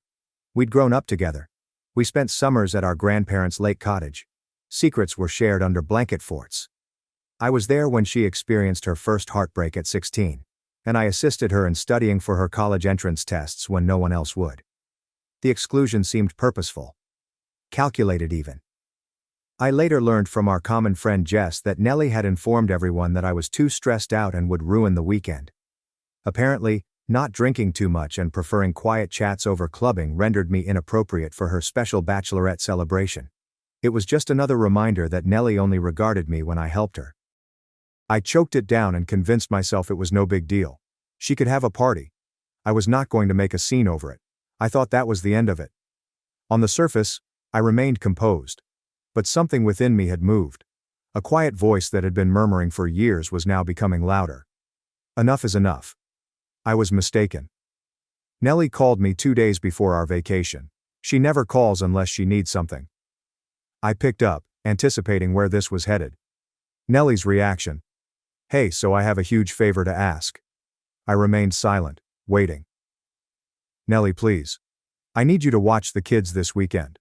We'd grown up together. We spent summers at our grandparents' lake cottage. Secrets were shared under blanket forts. I was there when she experienced her first heartbreak at 16, and I assisted her in studying for her college entrance tests when no one else would. The exclusion seemed purposeful. Calculated even. I later learned from our common friend Jess that Nellie had informed everyone that I was too stressed out and would ruin the weekend. Apparently, not drinking too much and preferring quiet chats over clubbing rendered me inappropriate for her special bachelorette celebration. It was just another reminder that Nellie only regarded me when I helped her. I choked it down and convinced myself it was no big deal. She could have a party. I was not going to make a scene over it. I thought that was the end of it. On the surface, I remained composed. But something within me had moved. A quiet voice that had been murmuring for years was now becoming louder. Enough is enough. I was mistaken. Nellie called me 2 days before our vacation. She never calls unless she needs something. I picked up, anticipating where this was headed. Nellie's reaction. Hey, so I have a huge favor to ask. I remained silent, waiting. Nellie, please. I need you to watch the kids this weekend.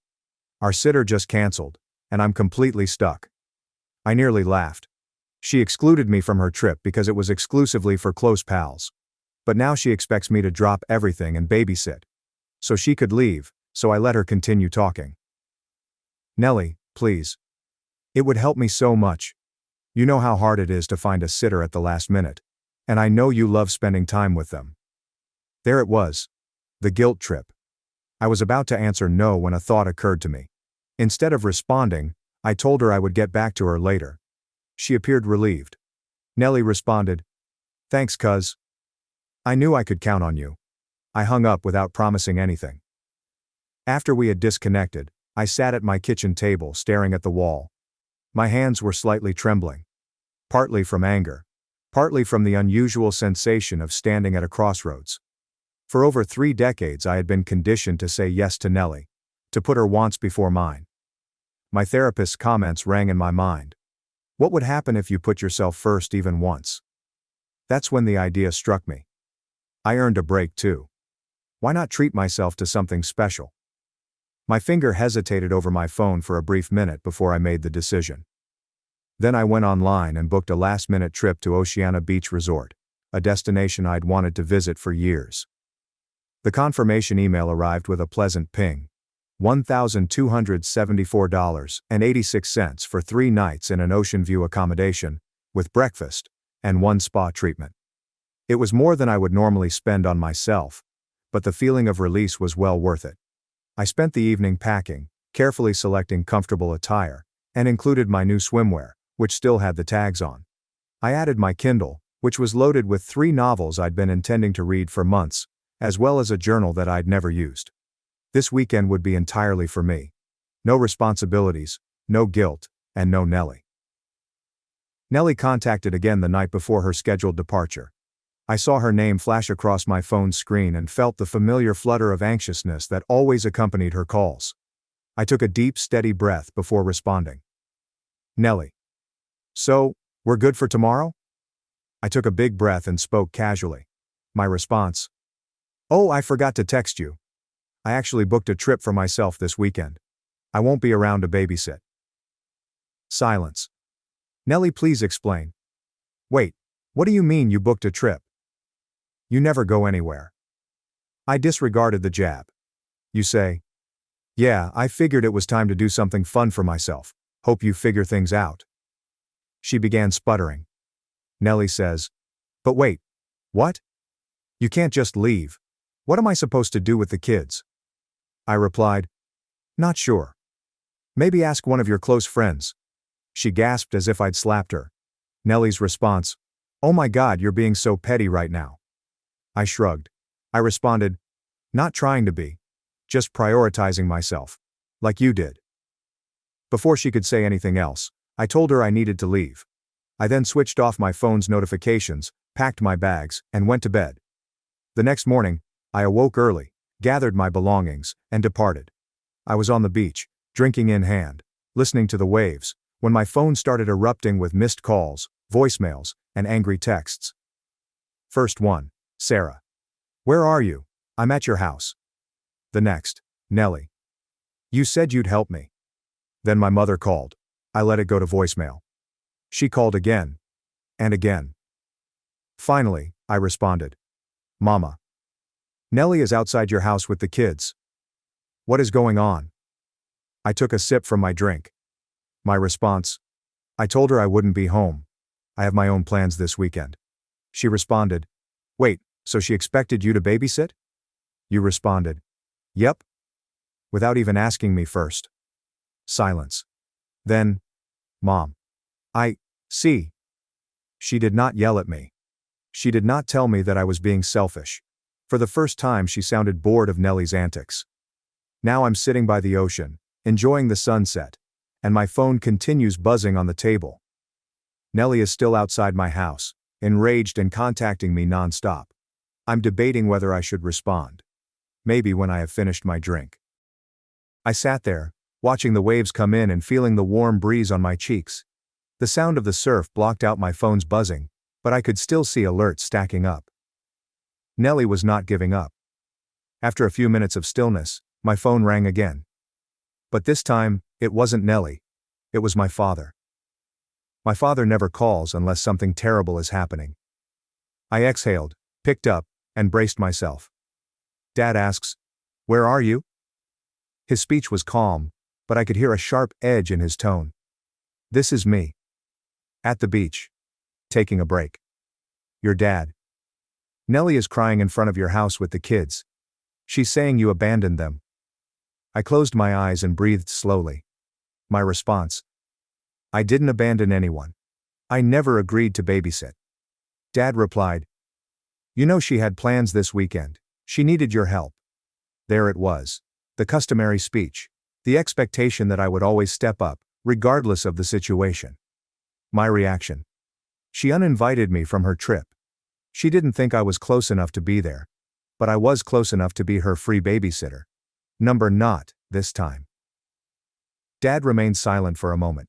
Our sitter just canceled, and I'm completely stuck. I nearly laughed. She excluded me from her trip because it was exclusively for close pals. But now she expects me to drop everything and babysit. So she could leave, so I let her continue talking. Nellie, please. It would help me so much. You know how hard it is to find a sitter at the last minute. And I know you love spending time with them. There it was. The guilt trip. I was about to answer no when a thought occurred to me. Instead of responding, I told her I would get back to her later. She appeared relieved. Nellie responded, thanks, cuz. I knew I could count on you. I hung up without promising anything. After we had disconnected, I sat at my kitchen table staring at the wall. My hands were slightly trembling. Partly from anger. Partly from the unusual sensation of standing at a crossroads. For over 3 decades I had been conditioned to say yes to Nellie. To put her wants before mine. My therapist's comments rang in my mind. What would happen if you put yourself first even once? That's when the idea struck me. I earned a break too. Why not treat myself to something special? My finger hesitated over my phone for a brief minute before I made the decision. Then I went online and booked a last-minute trip to Oceana Beach Resort, a destination I'd wanted to visit for years. The confirmation email arrived with a pleasant ping. $1,274.86 for 3 nights in an ocean view accommodation, with breakfast, and 1 spa treatment. It was more than I would normally spend on myself, but the feeling of release was well worth it. I spent the evening packing, carefully selecting comfortable attire, and included my new swimwear, which still had the tags on. I added my Kindle, which was loaded with 3 novels I'd been intending to read for months, as well as a journal that I'd never used. This weekend would be entirely for me. No responsibilities, no guilt, and no Nellie. Nellie contacted again the night before her scheduled departure. I saw her name flash across my phone's screen and felt the familiar flutter of anxiousness that always accompanied her calls. I took a deep, steady breath before responding. Nellie. So, we're good for tomorrow? I took a big breath and spoke casually. My response. Oh, I forgot to text you. I actually booked a trip for myself this weekend. I won't be around to babysit. Silence. Nellie, please explain. Wait, what do you mean you booked a trip? You never go anywhere. I disregarded the jab. You say, yeah, I figured it was time to do something fun for myself. Hope you figure things out. She began sputtering. Nellie says, but wait, what? You can't just leave. What am I supposed to do with the kids? I replied, not sure. Maybe ask one of your close friends. She gasped as if I'd slapped her. Nellie's response, oh my God, you're being so petty right now. I shrugged. I responded, not trying to be. Just prioritizing myself. Like you did. Before she could say anything else, I told her I needed to leave. I then switched off my phone's notifications, packed my bags, and went to bed. The next morning, I awoke early, gathered my belongings, and departed. I was on the beach, drinking in hand, listening to the waves, when my phone started erupting with missed calls, voicemails, and angry texts. First one, Sarah. Where are you? I'm at your house. The next, Nellie. You said you'd help me. Then my mother called. I let it go to voicemail. She called again. And again. Finally, I responded. Mama. Nellie is outside your house with the kids. What is going on? I took a sip from my drink. My response? I told her I wouldn't be home. I have my own plans this weekend. She responded. Wait, so she expected you to babysit? You responded. Yep. Without even asking me first. Silence. Then, Mom. I see. She did not yell at me. She did not tell me that I was being selfish. For the first time, she sounded bored of Nellie's antics. Now I'm sitting by the ocean, enjoying the sunset, and my phone continues buzzing on the table. Nellie is still outside my house, enraged and contacting me nonstop. I'm debating whether I should respond. Maybe when I have finished my drink. I sat there, watching the waves come in and feeling the warm breeze on my cheeks. The sound of the surf blocked out my phone's buzzing, but I could still see alerts stacking up. Nellie was not giving up. After a few minutes of stillness, my phone rang again. But this time, it wasn't Nellie. It was my father. My father never calls unless something terrible is happening. I exhaled, picked up, and braced myself. Dad asks, where are you? His speech was calm, but I could hear a sharp edge in his tone. This is me. At the beach. Taking a break. Your dad. Nellie is crying in front of your house with the kids. She's saying you abandoned them. I closed my eyes and breathed slowly. My response. I didn't abandon anyone. I never agreed to babysit. Dad replied. You know she had plans this weekend. She needed your help. There it was. The customary speech. The expectation that I would always step up, regardless of the situation. My reaction. She uninvited me from her trip. She didn't think I was close enough to be there. But I was close enough to be her free babysitter. Not this time. Dad remained silent for a moment.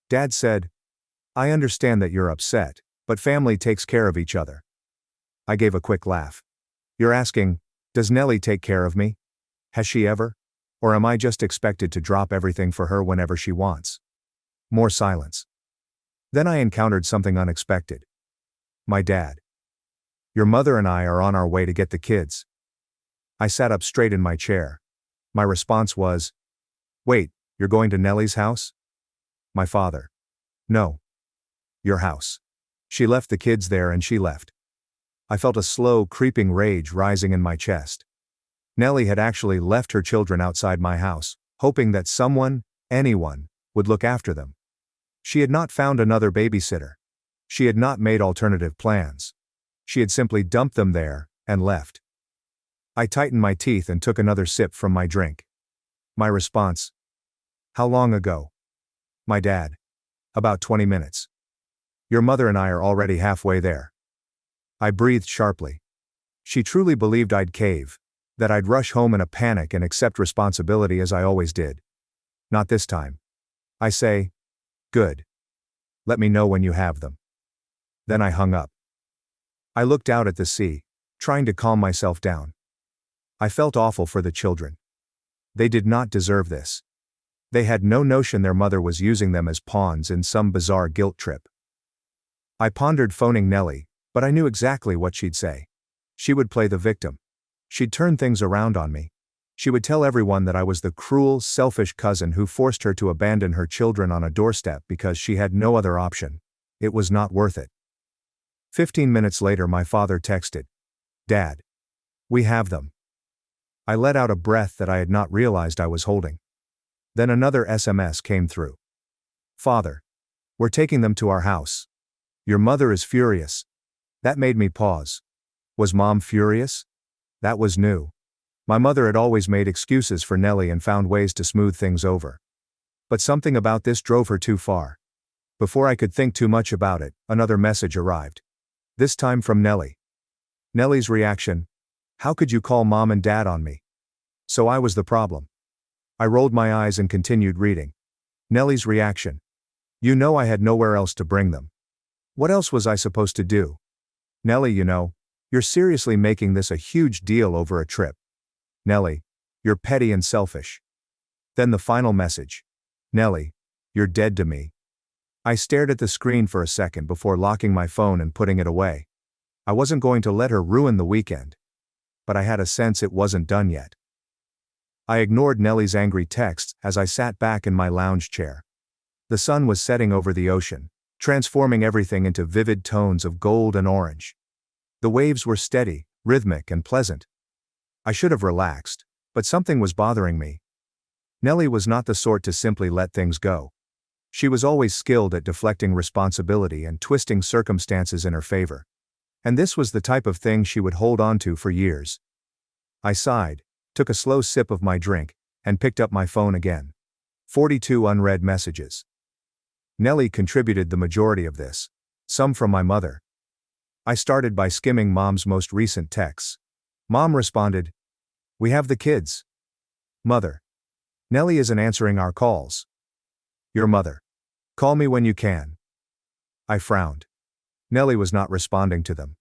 Dad said, I understand that you're upset, but family takes care of each other. I gave a quick laugh. You're asking, does Nellie take care of me? Has she ever? Or am I just expected to drop everything for her whenever she wants? More silence. Then I encountered something unexpected. My dad. Your mother and I are on our way to get the kids. I sat up straight in my chair. My response was, wait, you're going to Nellie's house? My father. No. Your house. She left the kids there and she left. I felt a slow, creeping rage rising in my chest. Nellie had actually left her children outside my house, hoping that someone, anyone, would look after them. She had not found another babysitter. She had not made alternative plans. She had simply dumped them there, and left. I tightened my teeth and took another sip from my drink. My response. How long ago? My dad. About 20 minutes. Your mother and I are already halfway there. I breathed sharply. She truly believed I'd cave, that I'd rush home in a panic and accept responsibility as I always did. Not this time. I say, good. Let me know when you have them. Then I hung up. I looked out at the sea, trying to calm myself down. I felt awful for the children. They did not deserve this. They had no notion their mother was using them as pawns in some bizarre guilt trip. I pondered phoning Nellie, but I knew exactly what she'd say. She would play the victim. She'd turn things around on me. She would tell everyone that I was the cruel, selfish cousin who forced her to abandon her children on a doorstep because she had no other option. It was not worth it. 15 minutes later, my father texted, "Dad. We have them." I let out a breath that I had not realized I was holding. Then another SMS came through. "Father. We're taking them to our house. Your mother is furious." That made me pause. Was Mom furious? That was new. My mother had always made excuses for Nellie and found ways to smooth things over. But something about this drove her too far. Before I could think too much about it, another message arrived. This time from Nellie. Nellie's reaction: "How could you call Mom and Dad on me?" So I was the problem. I rolled my eyes and continued reading. Nellie's reaction: "You know I had nowhere else to bring them. What else was I supposed to do? Nellie, you're seriously making this a huge deal over a trip. Nellie, you're petty and selfish." Then the final message: "Nellie, you're dead to me." I stared at the screen for a second before locking my phone and putting it away. I wasn't going to let her ruin the weekend. But I had a sense it wasn't done yet. I ignored Nellie's angry texts as I sat back in my lounge chair. The sun was setting over the ocean, transforming everything into vivid tones of gold and orange. The waves were steady, rhythmic, and pleasant. I should have relaxed, but something was bothering me. Nellie was not the sort to simply let things go. She was always skilled at deflecting responsibility and twisting circumstances in her favor. And this was the type of thing she would hold on to for years. I sighed, took a slow sip of my drink, and picked up my phone again. 42 unread messages. Nellie contributed the majority of this, some from my mother. I started by skimming Mom's most recent texts. Mom responded, "We have the kids." Mother: "Nellie isn't answering our calls." Your mother: "Call me when you can." I frowned. Nellie was not responding to them.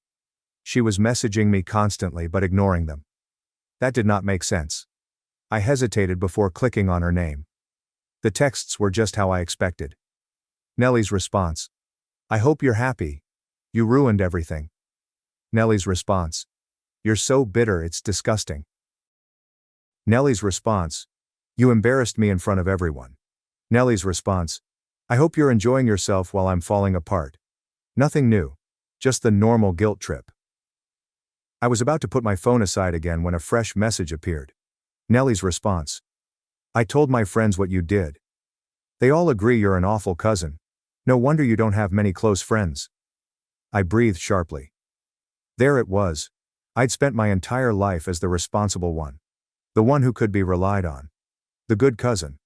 She was messaging me constantly but ignoring them. That did not make sense. I hesitated before clicking on her name. The texts were just how I expected. Nellie's response: "I hope you're happy. You ruined everything." Nellie's response: "You're so bitter it's disgusting." Nellie's response: "You embarrassed me in front of everyone." Nellie's response: "I hope you're enjoying yourself while I'm falling apart." Nothing new. Just the normal guilt trip. I was about to put my phone aside again when a fresh message appeared. Nellie's response: "I told my friends what you did. They all agree you're an awful cousin. No wonder you don't have many close friends." I breathed sharply. There it was. I'd spent my entire life as the responsible one. The one who could be relied on. The good cousin.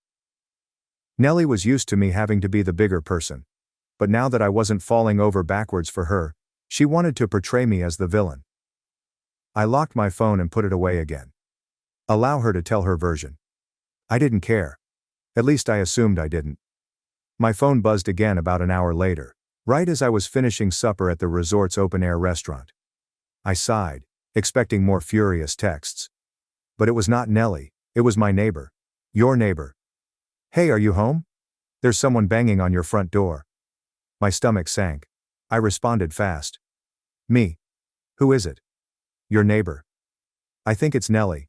Nellie was used to me having to be the bigger person. But now that I wasn't falling over backwards for her, she wanted to portray me as the villain. I locked my phone and put it away again. Allow her to tell her version. I didn't care. At least I assumed I didn't. My phone buzzed again about an hour later, right as I was finishing supper at the resort's open-air restaurant. I sighed, expecting more furious texts. But it was not Nellie, it was my neighbor. Your neighbor. "Hey, are you home? There's someone banging on your front door." My stomach sank. I responded fast. "Me. Who is it?" "Your neighbor." "I think it's Nellie.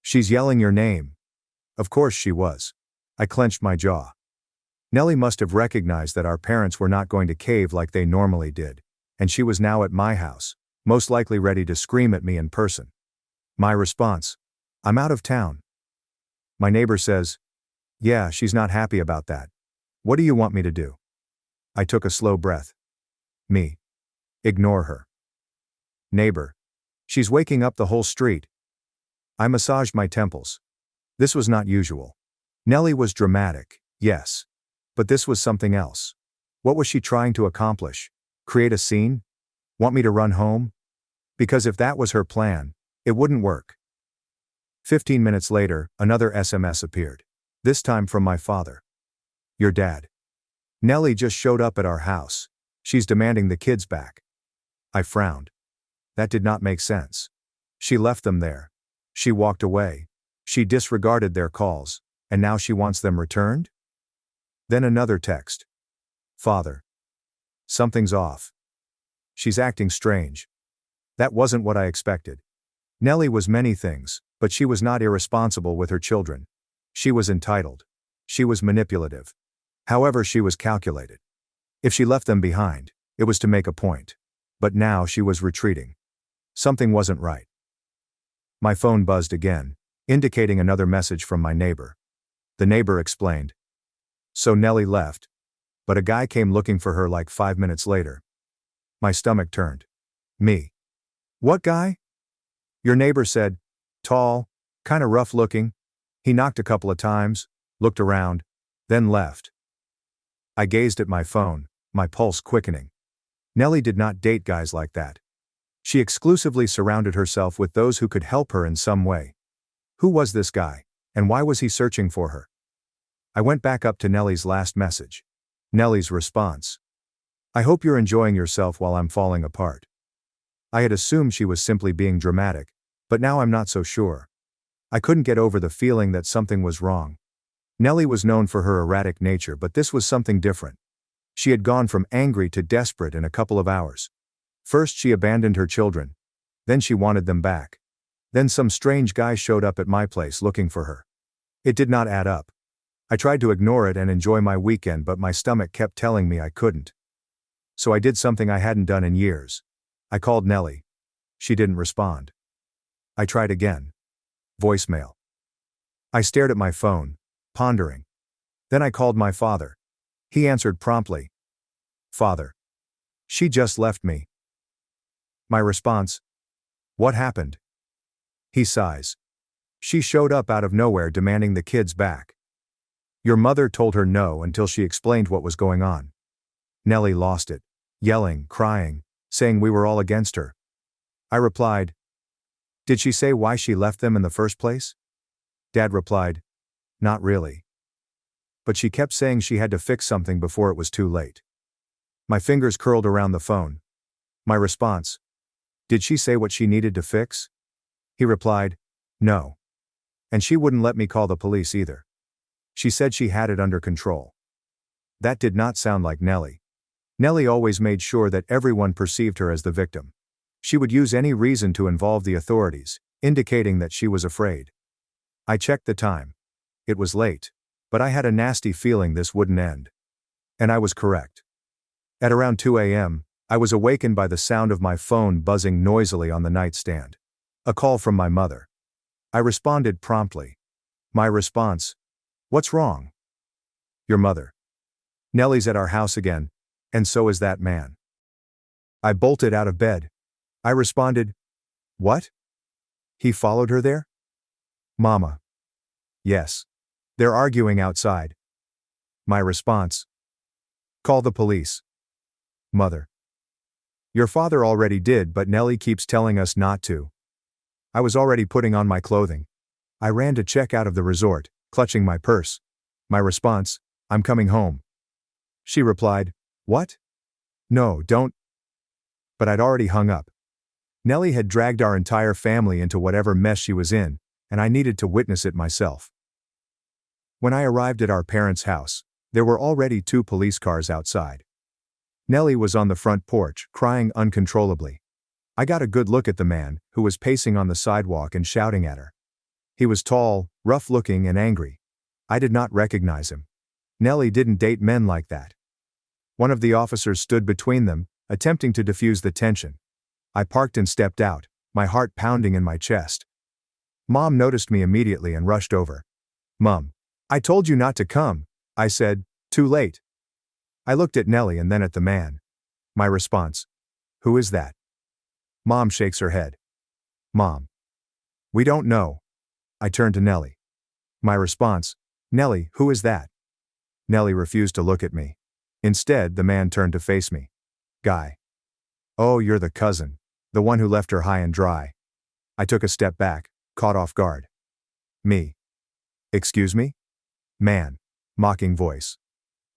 She's yelling your name." Of course she was. I clenched my jaw. Nellie must have recognized that our parents were not going to cave like they normally did, and she was now at my house, most likely ready to scream at me in person. My response: "I'm out of town." My neighbor says, "Yeah, she's not happy about that. What do you want me to do?" I took a slow breath. Me. Ignore her. Neighbor. "She's waking up the whole street." I massaged my temples. This was not usual. Nellie was dramatic, yes. But this was something else. What was she trying to accomplish? Create a scene? Want me to run home? Because if that was her plan, it wouldn't work. 15 minutes later, another SMS appeared. This time from my father. "Your dad. Nellie just showed up at our house. She's demanding the kids back." I frowned. That did not make sense. She left them there. She walked away. She disregarded their calls, and now she wants them returned? Then another text. Father. Something's off. She's acting strange. That wasn't what I expected. Nellie was many things, but she was not irresponsible with her children. She was entitled. She was manipulative. However, she was calculated. If she left them behind, it was to make a point. But now she was retreating. Something wasn't right. My phone buzzed again, indicating another message from my neighbor. The neighbor explained. So Nellie left, but a guy came looking for her like 5 minutes later. My stomach turned. Me. What guy? Your neighbor said, tall, kinda rough looking. He knocked a couple of times, looked around, then left. I gazed at my phone, my pulse quickening. Nellie did not date guys like that. She exclusively surrounded herself with those who could help her in some way. Who was this guy, and why was he searching for her? I went back up to Nellie's last message. Nellie's response. I hope you're enjoying yourself while I'm falling apart. I had assumed she was simply being dramatic, but now I'm not so sure. I couldn't get over the feeling that something was wrong. Nellie was known for her erratic nature, but this was something different. She had gone from angry to desperate in a couple of hours. First she abandoned her children. Then she wanted them back. Then some strange guy showed up at my place looking for her. It did not add up. I tried to ignore it and enjoy my weekend, but my stomach kept telling me I couldn't. So I did something I hadn't done in years. I called Nellie. She didn't respond. I tried again. Voicemail. I stared at my phone, pondering. Then I called my father. He answered promptly. Father. She just left me. My response. What happened? He sighs. She showed up out of nowhere demanding the kids back. Your mother told her no until she explained what was going on. Nellie lost it, yelling, crying, saying we were all against her. I replied. Did she say why she left them in the first place? Dad replied. Not really. But she kept saying she had to fix something before it was too late. My fingers curled around the phone. My response. Did she say what she needed to fix? He replied. No. And she wouldn't let me call the police either. She said she had it under control. That did not sound like Nellie. Nellie always made sure that everyone perceived her as the victim. She would use any reason to involve the authorities, indicating that she was afraid. I checked the time. It was late, but I had a nasty feeling this wouldn't end. And I was correct. At around 2 a.m., I was awakened by the sound of my phone buzzing noisily on the nightstand. A call from my mother. I responded promptly. My response. What's wrong? Your mother. Nellie's at our house again, and so is that man. I bolted out of bed. I responded. What? He followed her there? Mama. Yes. They're arguing outside. My response. Call the police. Mother. Your father already did, but Nellie keeps telling us not to. I was already putting on my clothing. I ran to check out of the resort, clutching my purse. My response. I'm coming home. She replied. What? No, don't. But I'd already hung up. Nellie had dragged our entire family into whatever mess she was in, and I needed to witness it myself. When I arrived at our parents' house, there were already 2 police cars outside. Nellie was on the front porch, crying uncontrollably. I got a good look at the man, who was pacing on the sidewalk and shouting at her. He was tall, rough-looking and angry. I did not recognize him. Nellie didn't date men like that. One of the officers stood between them, attempting to diffuse the tension. I parked and stepped out, my heart pounding in my chest. Mom noticed me immediately and rushed over. Mom. I told you not to come, I said, too late. I looked at Nellie and then at the man. My response. Who is that? Mom shakes her head. Mom. We don't know. I turned to Nellie. My response. Nellie, who is that? Nellie refused to look at me. Instead, the man turned to face me. Guy. Oh, you're the cousin. The one who left her high and dry. I took a step back, caught off guard. Me. Excuse me? Man. Mocking voice.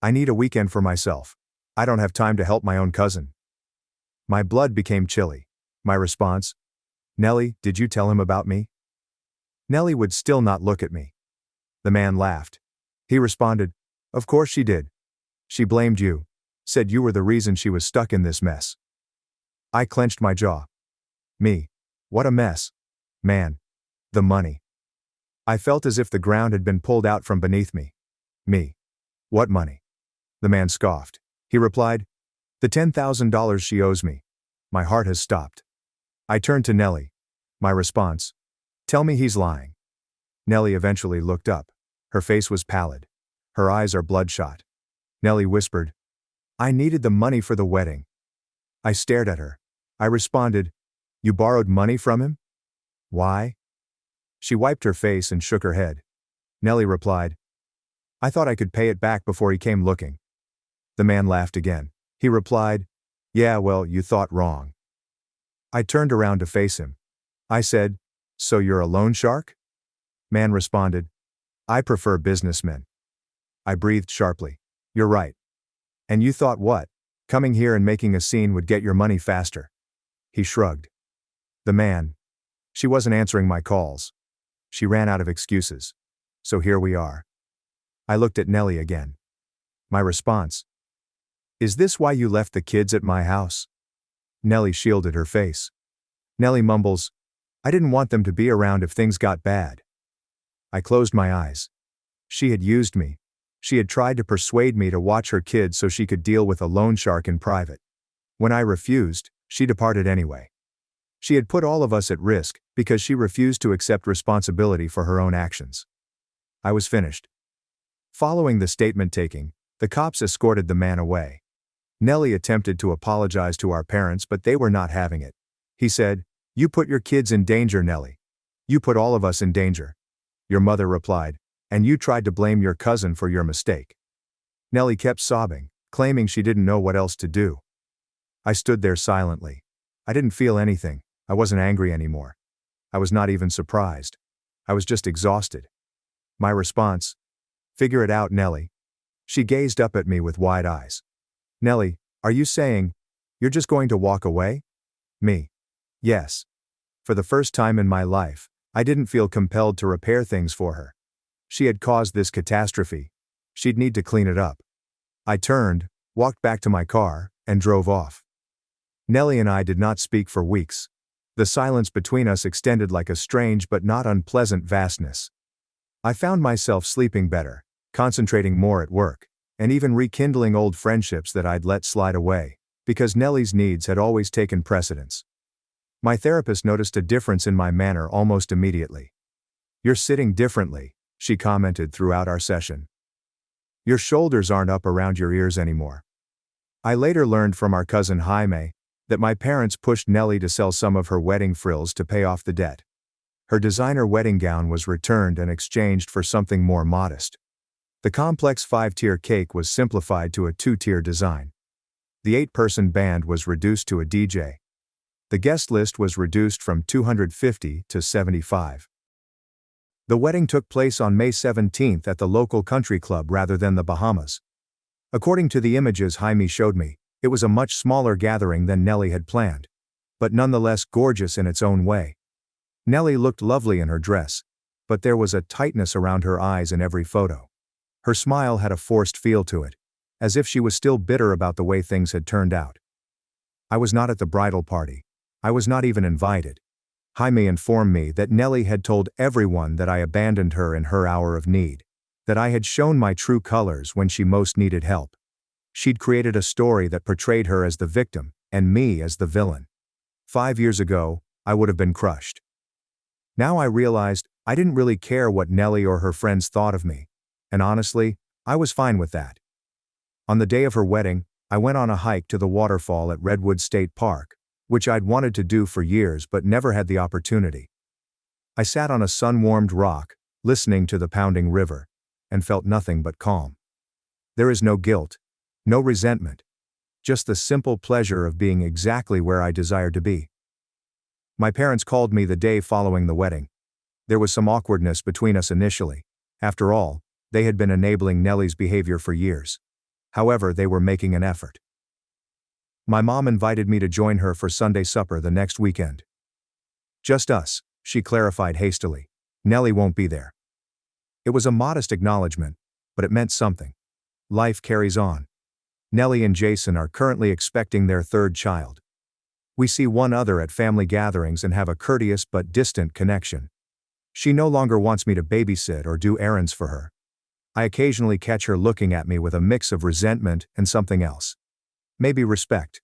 I need a weekend for myself. I don't have time to help my own cousin. My blood became chilly. My response. Nellie, did you tell him about me? Nellie would still not look at me. The man laughed. He responded, "Of course she did. She blamed you. Said you were the reason she was stuck in this mess." I clenched my jaw. Me. What a mess. Man. The money. I felt as if the ground had been pulled out from beneath me. Me. What money? The man scoffed. He replied, "The $10,000 she owes me." My heart has stopped. I turned to Nellie. My response, "Tell me he's lying." Nellie eventually looked up. Her face was pallid. Her eyes are bloodshot. Nellie whispered, "I needed the money for the wedding." I stared at her. I responded, "You borrowed money from him? Why?" She wiped her face and shook her head. Nellie replied, "I thought I could pay it back before he came looking." The man laughed again. He replied, "Yeah, well, you thought wrong." I turned around to face him. I said, "So you're a loan shark?" Man responded, "I prefer businessmen." I breathed sharply. "You're right. And you thought what? Coming here and making a scene would get your money faster." He shrugged. The man. She wasn't answering my calls. She ran out of excuses. So here we are. I looked at Nellie again. My response, "Is this why you left the kids at my house?" Nellie shielded her face. Nellie mumbles, "I didn't want them to be around if things got bad." I closed my eyes. She had used me. She had tried to persuade me to watch her kids so she could deal with a loan shark in private. When I refused, she departed anyway. She had put all of us at risk because she refused to accept responsibility for her own actions. I was finished. Following the statement taking, the cops escorted the man away. Nellie attempted to apologize to our parents, but they were not having it. He said, "You put your kids in danger, Nellie. You put all of us in danger." Your mother replied, "And you tried to blame your cousin for your mistake." Nellie kept sobbing, claiming she didn't know what else to do. I stood there silently. I didn't feel anything. I wasn't angry anymore. I was not even surprised. I was just exhausted. My response, "Figure it out, Nellie." She gazed up at me with wide eyes. "Nellie, are you saying, you're just going to walk away?" Me. Yes. For the first time in my life, I didn't feel compelled to repair things for her. She had caused this catastrophe. She'd need to clean it up. I turned, walked back to my car, and drove off. Nellie and I did not speak for weeks. The silence between us extended like a strange but not unpleasant vastness. I found myself sleeping better, concentrating more at work, and even rekindling old friendships that I'd let slide away, because Nellie's needs had always taken precedence. My therapist noticed a difference in my manner almost immediately. "You're sitting differently," she commented throughout our session. "Your shoulders aren't up around your ears anymore." I later learned from our cousin Jaime that my parents pushed Nellie to sell some of her wedding frills to pay off the debt. Her designer wedding gown was returned and exchanged for something more modest. The complex 5-tier cake was simplified to a 2-tier design. The 8-person band was reduced to a DJ. The guest list was reduced from 250 to 75. The wedding took place on May 17th at the local country club rather than the Bahamas. According to the images Jaime showed me, it was a much smaller gathering than Nellie had planned, but nonetheless gorgeous in its own way. Nellie looked lovely in her dress, but there was a tightness around her eyes in every photo. Her smile had a forced feel to it, as if she was still bitter about the way things had turned out. I was not at the bridal party. I was not even invited. Jaime informed me that Nellie had told everyone that I abandoned her in her hour of need, that I had shown my true colors when she most needed help. She'd created a story that portrayed her as the victim, and me as the villain. 5 years ago, I would have been crushed. Now I realized I didn't really care what Nellie or her friends thought of me, and honestly, I was fine with that. On the day of her wedding, I went on a hike to the waterfall at Redwood State Park, which I'd wanted to do for years but never had the opportunity. I sat on a sun-warmed rock, listening to the pounding river, and felt nothing but calm. There is no guilt, no resentment, just the simple pleasure of being exactly where I desired to be. My parents called me the day following the wedding. There was some awkwardness between us initially. After all, they had been enabling Nellie's behavior for years. However, they were making an effort. My mom invited me to join her for Sunday supper the next weekend. "Just us," she clarified hastily. Nellie won't be there. It was a modest acknowledgement, but it meant something. Life carries on. Nellie and Jason are currently expecting their third child. We see one other at family gatherings and have a courteous but distant connection. She no longer wants me to babysit or do errands for her. I occasionally catch her looking at me with a mix of resentment and something else. Maybe respect.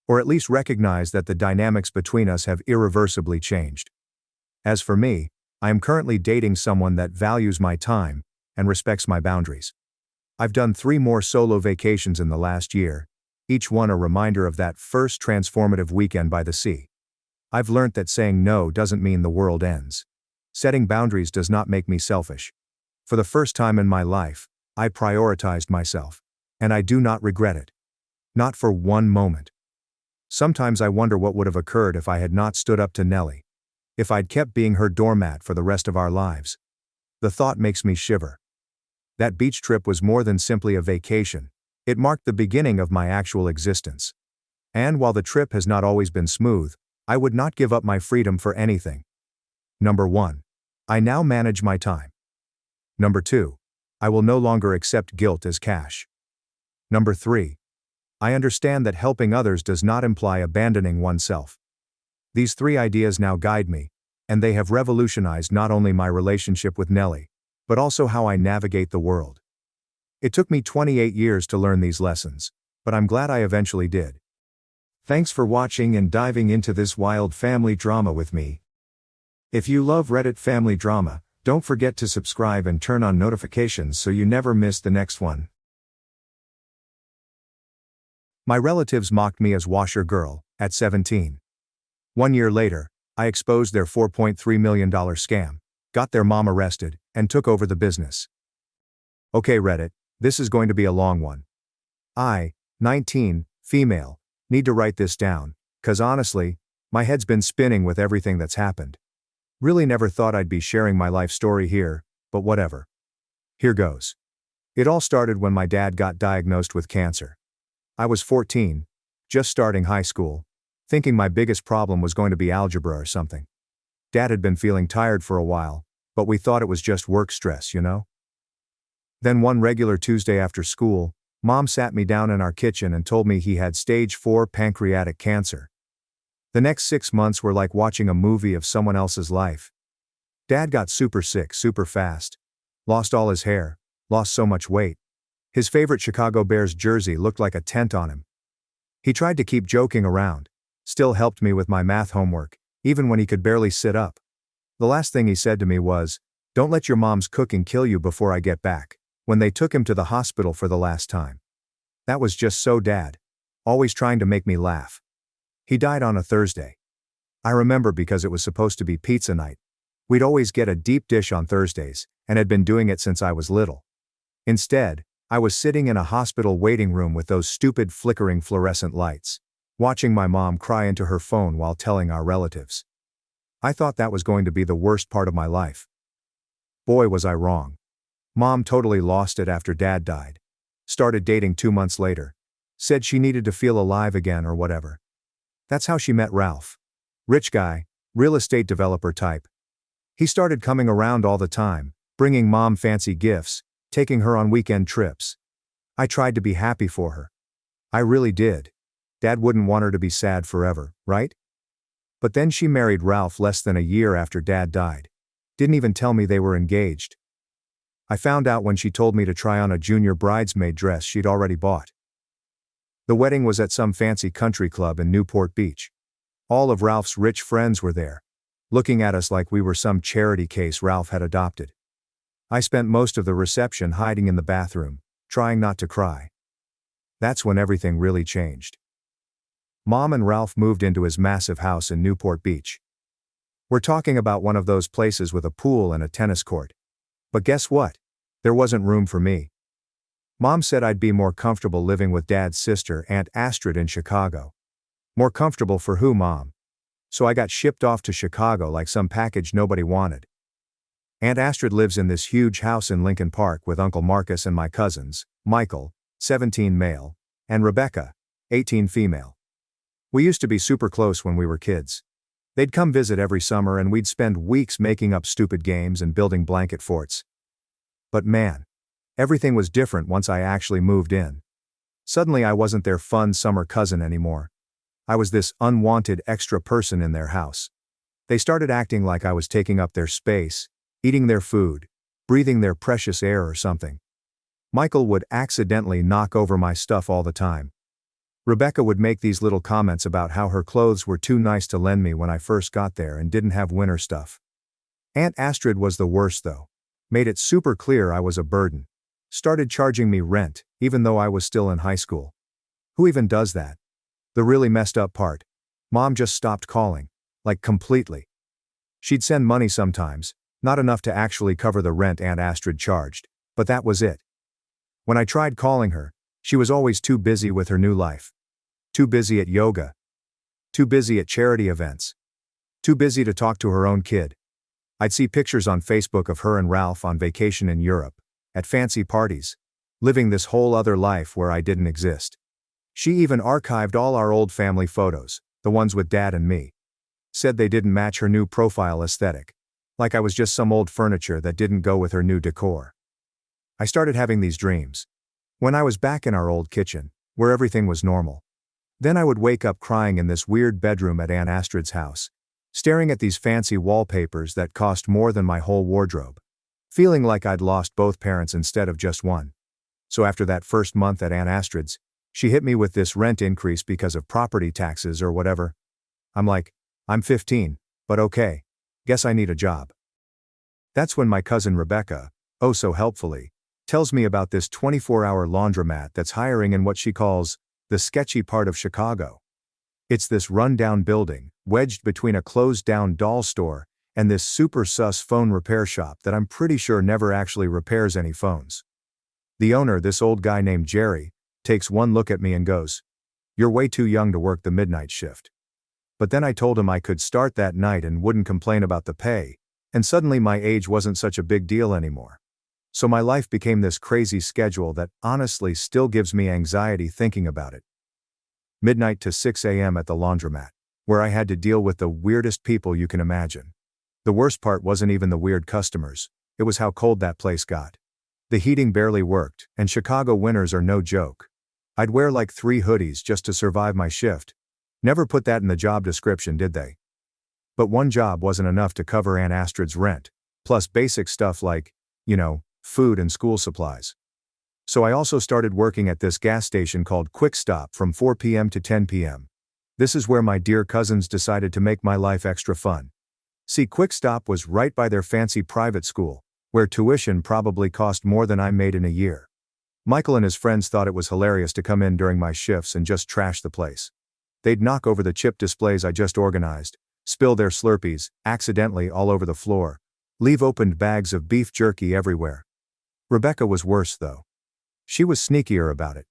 Or at least recognize that the dynamics between us have irreversibly changed. As for me, I am currently dating someone that values my time and respects my boundaries. I've done 3 more solo vacations in the last year, each one a reminder of that first transformative weekend by the sea. I've learnt that saying no doesn't mean the world ends. Setting boundaries does not make me selfish. For the first time in my life, I prioritized myself. And I do not regret it. Not for one moment. Sometimes I wonder what would have occurred if I had not stood up to Nellie. If I'd kept being her doormat for the rest of our lives. The thought makes me shiver. That beach trip was more than simply a vacation. It marked the beginning of my actual existence. And while the trip has not always been smooth, I would not give up my freedom for anything. Number 1. I now manage my time. Number 2. I will no longer accept guilt as cash. Number 3. I understand that helping others does not imply abandoning oneself. These 3 ideas now guide me, and they have revolutionized not only my relationship with Nellie, but also how I navigate the world. It took me 28 years to learn these lessons, but I'm glad I eventually did. Thanks for watching and diving into this wild family drama with me. If you love Reddit family drama, don't forget to subscribe and turn on notifications so you never miss the next one. My relatives mocked me as washer girl, at 17. 1 year later, I exposed their $4.3 million scam, got their mom arrested, and took over the business. Okay Reddit, this is going to be a long one. I, 19, female, need to write this down, 'cause honestly, my head's been spinning with everything that's happened. Really never thought I'd be sharing my life story here, but whatever. Here goes. It all started when my dad got diagnosed with cancer. I was 14, just starting high school, thinking my biggest problem was going to be algebra or something. Dad had been feeling tired for a while, but we thought it was just work stress, you know? Then one regular Tuesday after school, Mom sat me down in our kitchen and told me he had stage 4 pancreatic cancer. The next 6 months were like watching a movie of someone else's life. Dad got super sick super fast. Lost all his hair, lost so much weight. His favorite Chicago Bears jersey looked like a tent on him. He tried to keep joking around, still helped me with my math homework, even when he could barely sit up. The last thing he said to me was, "Don't let your mom's cooking kill you before I get back," when they took him to the hospital for the last time. That was just so Dad. Always trying to make me laugh. He died on a Thursday. I remember because it was supposed to be pizza night. We'd always get a deep dish on Thursdays, and had been doing it since I was little. Instead, I was sitting in a hospital waiting room with those stupid flickering fluorescent lights, watching my mom cry into her phone while telling our relatives. I thought that was going to be the worst part of my life. Boy was I wrong. Mom totally lost it after Dad died. Started dating 2 months later. Said she needed to feel alive again or whatever. That's how she met Ralph. Rich guy, real estate developer type. He started coming around all the time, bringing Mom fancy gifts, taking her on weekend trips. I tried to be happy for her. I really did. Dad wouldn't want her to be sad forever, right? But then she married Ralph less than a year after Dad died. Didn't even tell me they were engaged. I found out when she told me to try on a junior bridesmaid dress she'd already bought. The wedding was at some fancy country club in Newport Beach. All of Ralph's rich friends were there, looking at us like we were some charity case Ralph had adopted. I spent most of the reception hiding in the bathroom, trying not to cry. That's when everything really changed. Mom and Ralph moved into his massive house in Newport Beach. We're talking about one of those places with a pool and a tennis court. But guess what? There wasn't room for me. Mom said I'd be more comfortable living with Dad's sister, Aunt Astrid, in Chicago. More comfortable for who, Mom? So I got shipped off to Chicago like some package nobody wanted. Aunt Astrid lives in this huge house in Lincoln Park with Uncle Marcus and my cousins, Michael, 17 male, and Rebecca, 18 female. We used to be super close when we were kids. They'd come visit every summer and we'd spend weeks making up stupid games and building blanket forts. But man, everything was different once I actually moved in. Suddenly I wasn't their fun summer cousin anymore. I was this unwanted extra person in their house. They started acting like I was taking up their space, eating their food, breathing their precious air or something. Michael would accidentally knock over my stuff all the time. Rebecca would make these little comments about how her clothes were too nice to lend me when I first got there and didn't have winter stuff. Aunt Astrid was the worst though. Made it super clear I was a burden. Started charging me rent, even though I was still in high school. Who even does that? The really messed up part. Mom just stopped calling. Like completely. She'd send money sometimes, not enough to actually cover the rent Aunt Astrid charged, but that was it. When I tried calling her, she was always too busy with her new life. Too busy at yoga. Too busy at charity events. Too busy to talk to her own kid. I'd see pictures on Facebook of her and Ralph on vacation in Europe, at fancy parties, living this whole other life where I didn't exist. She even archived all our old family photos, the ones with Dad and me. Said they didn't match her new profile aesthetic. Like I was just some old furniture that didn't go with her new decor. I started having these dreams. When I was back in our old kitchen, where everything was normal. Then I would wake up crying in this weird bedroom at Aunt Astrid's house, staring at these fancy wallpapers that cost more than my whole wardrobe. Feeling like I'd lost both parents instead of just one. So after that first month at Aunt Astrid's, she hit me with this rent increase because of property taxes or whatever. I'm like, I'm 15, but okay. Guess I need a job. That's when my cousin Rebecca, oh so helpfully, tells me about this 24-hour laundromat that's hiring in what she calls the sketchy part of Chicago. It's this run-down building, wedged between a closed-down doll store and this super sus phone repair shop that I'm pretty sure never actually repairs any phones. The owner, this old guy named Jerry, takes one look at me and goes, "You're way too young to work the midnight shift." But then I told him I could start that night and wouldn't complain about the pay, and suddenly my age wasn't such a big deal anymore. So my life became this crazy schedule that honestly still gives me anxiety thinking about it. Midnight to 6 a.m. at the laundromat, where I had to deal with the weirdest people you can imagine. The worst part wasn't even the weird customers, it was how cold that place got. The heating barely worked, and Chicago winters are no joke. I'd wear like 3 hoodies just to survive my shift. Never put that in the job description, did they? But one job wasn't enough to cover Aunt Astrid's rent, plus basic stuff like, food and school supplies. So I also started working at this gas station called Quick Stop from 4 p.m. to 10 p.m. This is where my dear cousins decided to make my life extra fun. See, Quick Stop was right by their fancy private school, where tuition probably cost more than I made in a year. Michael and his friends thought it was hilarious to come in during my shifts and just trash the place. They'd knock over the chip displays I just organized, spill their Slurpees, accidentally all over the floor, leave opened bags of beef jerky everywhere. Rebecca was worse though. She was sneakier about it.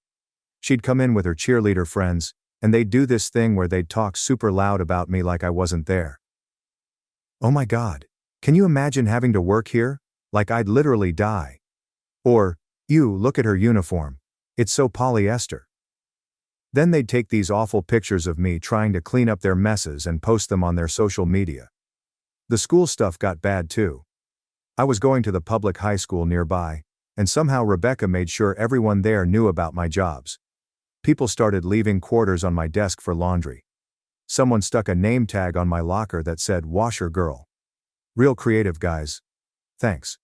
She'd come in with her cheerleader friends, and they'd do this thing where they'd talk super loud about me like I wasn't there. Oh my God, can you imagine having to work here? Like I'd literally die. Or, ew, look at her uniform. It's so polyester. Then they'd take these awful pictures of me trying to clean up their messes and post them on their social media. The school stuff got bad too. I was going to the public high school nearby, and somehow Rebecca made sure everyone there knew about my jobs. People started leaving quarters on my desk for laundry. Someone stuck a name tag on my locker that said "Washer Girl." Real creative, guys. Thanks.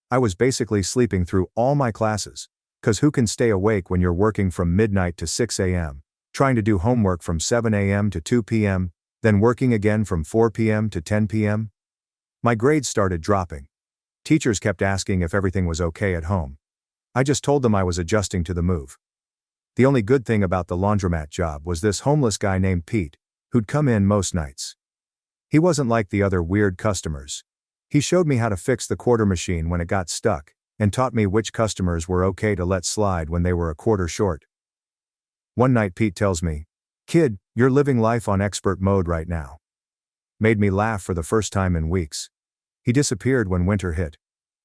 I was basically sleeping through all my classes. 'Cause who can stay awake when you're working from midnight to 6 a.m., trying to do homework from 7 a.m. to 2 p.m., then working again from 4 p.m. to 10 p.m.? My grades started dropping. Teachers kept asking if everything was okay at home. I just told them I was adjusting to the move. The only good thing about the laundromat job was this homeless guy named Pete, who'd come in most nights. He wasn't like the other weird customers. He showed me how to fix the quarter machine when it got stuck, and taught me which customers were okay to let slide when they were a quarter short. One night Pete tells me, "Kid, you're living life on expert mode right now." Made me laugh for the first time in weeks. He disappeared when winter hit.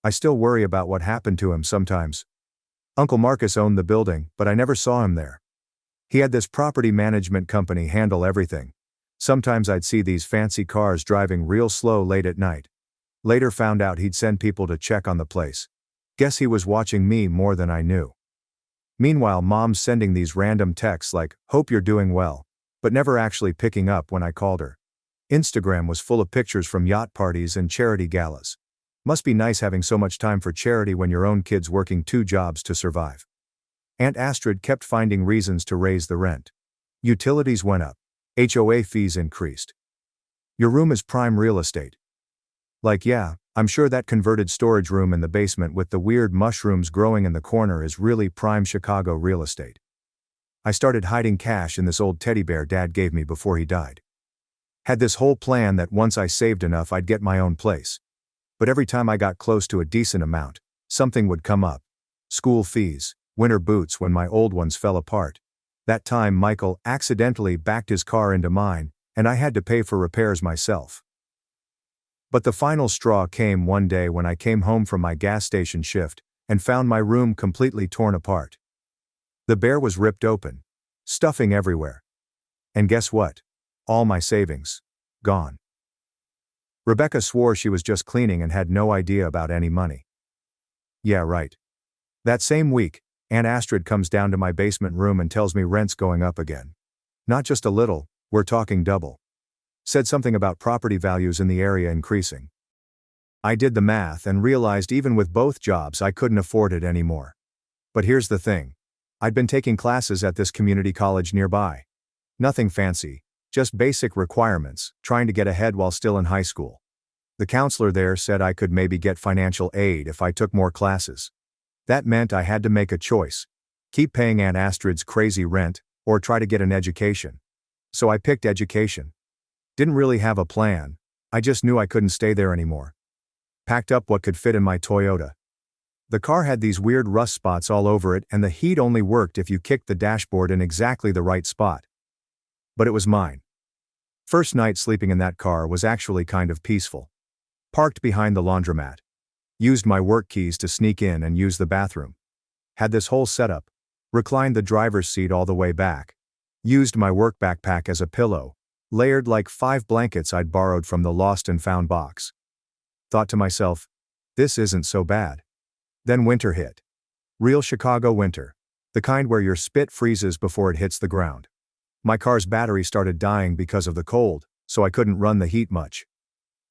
I still worry about what happened to him sometimes. Uncle Marcus owned the building, but I never saw him there. He had this property management company handle everything. Sometimes I'd see these fancy cars driving real slow late at night. Later found out he'd send people to check on the place. Guess he was watching me more than I knew. Meanwhile, Mom's sending these random texts like, "Hope you're doing well," but never actually picking up when I called her. Instagram was full of pictures from yacht parties and charity galas. Must be nice having so much time for charity when your own kid's working 2 jobs to survive. Aunt Astrid kept finding reasons to raise the rent. Utilities went up. HOA fees increased. Your room is prime real estate. Like, yeah, I'm sure that converted storage room in the basement with the weird mushrooms growing in the corner is really prime Chicago real estate. I started hiding cash in this old teddy bear Dad gave me before he died. Had this whole plan that once I saved enough I'd get my own place. But every time I got close to a decent amount, something would come up. School fees, winter boots when my old ones fell apart. That time Michael accidentally backed his car into mine, and I had to pay for repairs myself. But the final straw came one day when I came home from my gas station shift and found my room completely torn apart. The bear was ripped open, stuffing everywhere. And guess what? All my savings. Gone. Rebecca swore she was just cleaning and had no idea about any money. Yeah, right. That same week, Aunt Astrid comes down to my basement room and tells me rent's going up again. Not just a little, we're talking double. Said something about property values in the area increasing. I did the math and realized even with both jobs I couldn't afford it anymore. But here's the thing. I'd been taking classes at this community college nearby. Nothing fancy, just basic requirements, trying to get ahead while still in high school. The counselor there said I could maybe get financial aid if I took more classes. That meant I had to make a choice. Keep paying Aunt Astrid's crazy rent, or try to get an education. So I picked education. Didn't really have a plan, I just knew I couldn't stay there anymore. Packed up what could fit in my Toyota. The car had these weird rust spots all over it and the heat only worked if you kicked the dashboard in exactly the right spot. But it was mine. First night sleeping in that car was actually kind of peaceful. Parked behind the laundromat. Used my work keys to sneak in and use the bathroom. Had this whole setup. Reclined the driver's seat all the way back. Used my work backpack as a pillow. Layered like 5 blankets I'd borrowed from the lost and found box. Thought to myself, this isn't so bad. Then winter hit. Real Chicago winter. The kind where your spit freezes before it hits the ground. My car's battery started dying because of the cold, so I couldn't run the heat much.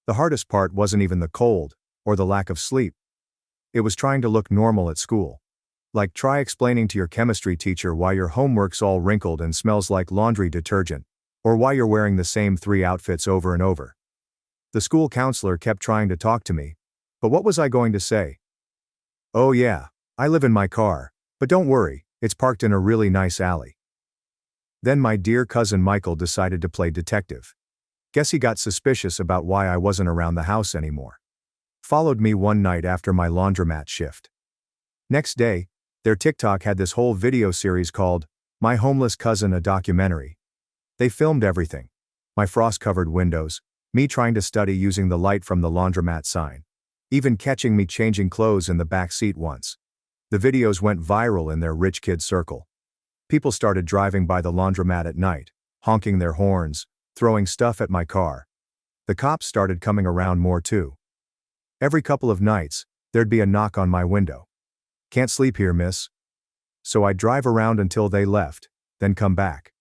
The hardest part wasn't even the cold, or the lack of sleep. It was trying to look normal at school. Like try explaining to your chemistry teacher why your homework's all wrinkled and smells like laundry detergent, or why you're wearing the same 3 outfits over and over. The school counselor kept trying to talk to me, but what was I going to say? Oh yeah, I live in my car, but don't worry, it's parked in a really nice alley. Then my dear cousin Michael decided to play detective. Guess he got suspicious about why I wasn't around the house anymore. Followed me one night after my laundromat shift. Next day, their TikTok had this whole video series called, My Homeless Cousin, a Documentary. They filmed everything. My frost-covered windows, me trying to study using the light from the laundromat sign. Even catching me changing clothes in the back seat once. The videos went viral in their rich kid circle. People started driving by the laundromat at night, honking their horns, throwing stuff at my car. The cops started coming around more too. Every couple of nights, there'd be a knock on my window. Can't sleep here, miss. So I'd drive around until they left, then come back.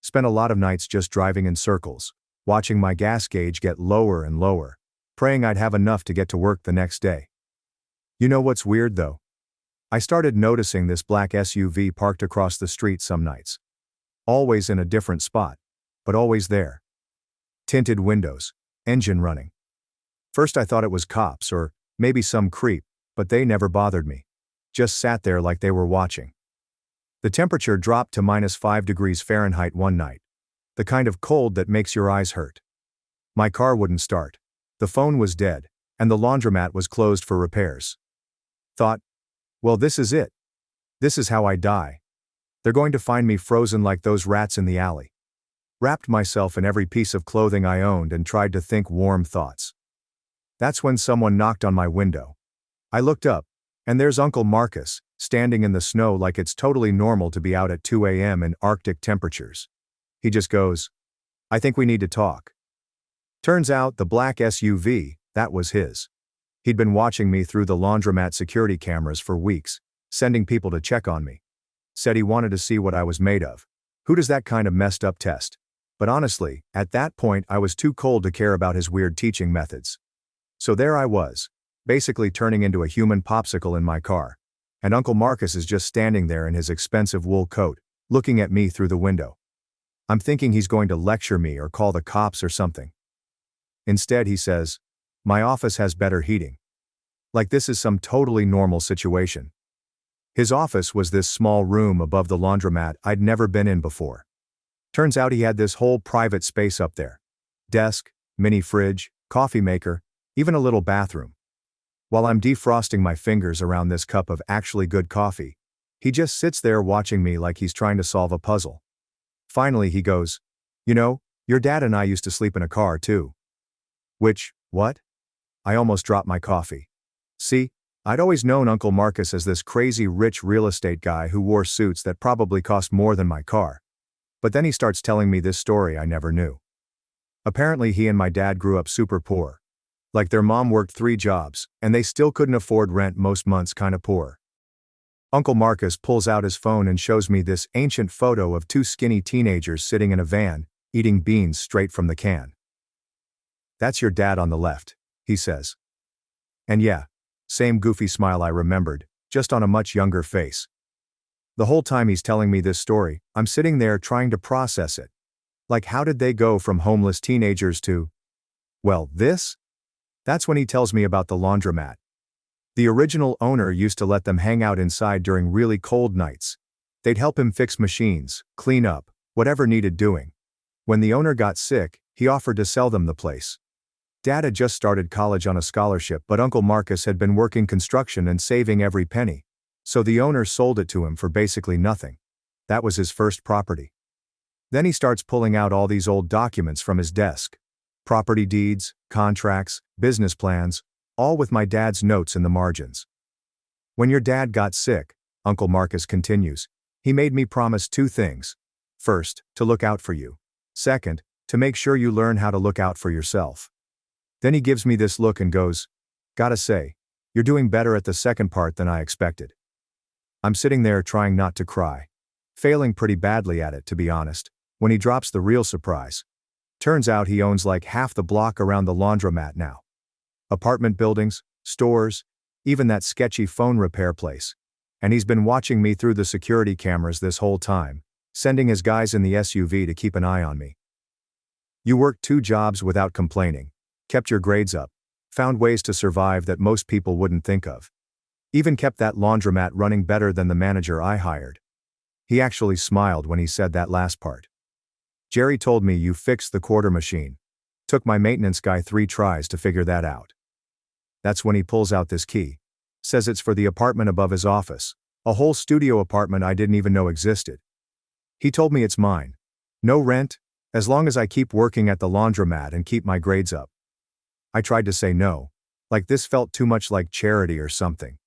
Spent a lot of nights just driving in circles, watching my gas gauge get lower and lower, praying I'd have enough to get to work the next day. You know what's weird though? I started noticing this black SUV parked across the street some nights. Always in a different spot, but always there. Tinted windows, engine running. First I thought it was cops or maybe some creep, but they never bothered me. Just sat there like they were watching. The temperature dropped to -5 degrees Fahrenheit one night. The kind of cold that makes your eyes hurt. My car wouldn't start. The phone was dead, and the laundromat was closed for repairs. Thought, well, this is it. This is how I die. They're going to find me frozen like those rats in the alley. Wrapped myself in every piece of clothing I owned and tried to think warm thoughts. That's when someone knocked on my window. I looked up, and there's Uncle Marcus, standing in the snow like it's totally normal to be out at 2 a.m. in Arctic temperatures. He just goes, I think we need to talk. Turns out the black SUV, that was his. He'd been watching me through the laundromat security cameras for weeks, sending people to check on me. Said he wanted to see what I was made of. Who does that kind of messed up test? But honestly, at that point I was too cold to care about his weird teaching methods. So there I was, basically turning into a human popsicle in my car. And Uncle Marcus is just standing there in his expensive wool coat, looking at me through the window. I'm thinking he's going to lecture me or call the cops or something. Instead he says, "My office has better heating." Like this is some totally normal situation. His office was this small room above the laundromat I'd never been in before. Turns out he had this whole private space up there. Desk, mini fridge, coffee maker, even a little bathroom. While I'm defrosting my fingers around this cup of actually good coffee, he just sits there watching me like he's trying to solve a puzzle. Finally he goes, "You know, your dad and I used to sleep in a car too." Which, what? I almost dropped my coffee. See, I'd always known Uncle Marcus as this crazy rich real estate guy who wore suits that probably cost more than my car. But then he starts telling me this story I never knew. Apparently he and my dad grew up super poor. Like their mom worked 3 jobs, and they still couldn't afford rent most months, kinda poor. Uncle Marcus pulls out his phone and shows me this ancient photo of 2 skinny teenagers sitting in a van, eating beans straight from the can. "That's your dad on the left," he says. And yeah, same goofy smile I remembered, just on a much younger face. The whole time he's telling me this story, I'm sitting there trying to process it. Like, how did they go from homeless teenagers to, well, this? That's when he tells me about the laundromat. The original owner used to let them hang out inside during really cold nights. They'd help him fix machines, clean up, whatever needed doing. When the owner got sick, he offered to sell them the place. Dad had just started college on a scholarship, but Uncle Marcus had been working construction and saving every penny. So the owner sold it to him for basically nothing. That was his first property. Then he starts pulling out all these old documents from his desk. Property deeds, contracts, business plans, all with my dad's notes in the margins. When your dad got sick, Uncle Marcus continues, he made me promise 2 things. First, to look out for you. Second, to make sure you learn how to look out for yourself. Then he gives me this look and goes, "Gotta say, you're doing better at the second part than I expected." I'm sitting there trying not to cry. Failing pretty badly at it, to be honest, when he drops the real surprise. Turns out he owns like half the block around the laundromat now. Apartment buildings, stores, even that sketchy phone repair place. And he's been watching me through the security cameras this whole time, sending his guys in the SUV to keep an eye on me. You worked 2 jobs without complaining, kept your grades up, found ways to survive that most people wouldn't think of. Even kept that laundromat running better than the manager I hired. He actually smiled when he said that last part. Jerry told me you fixed the quarter machine. Took my maintenance guy 3 tries to figure that out. That's when he pulls out this key. Says it's for the apartment above his office, a whole studio apartment I didn't even know existed. He told me it's mine. No rent, as long as I keep working at the laundromat and keep my grades up. I tried to say no, like this felt too much like charity or something.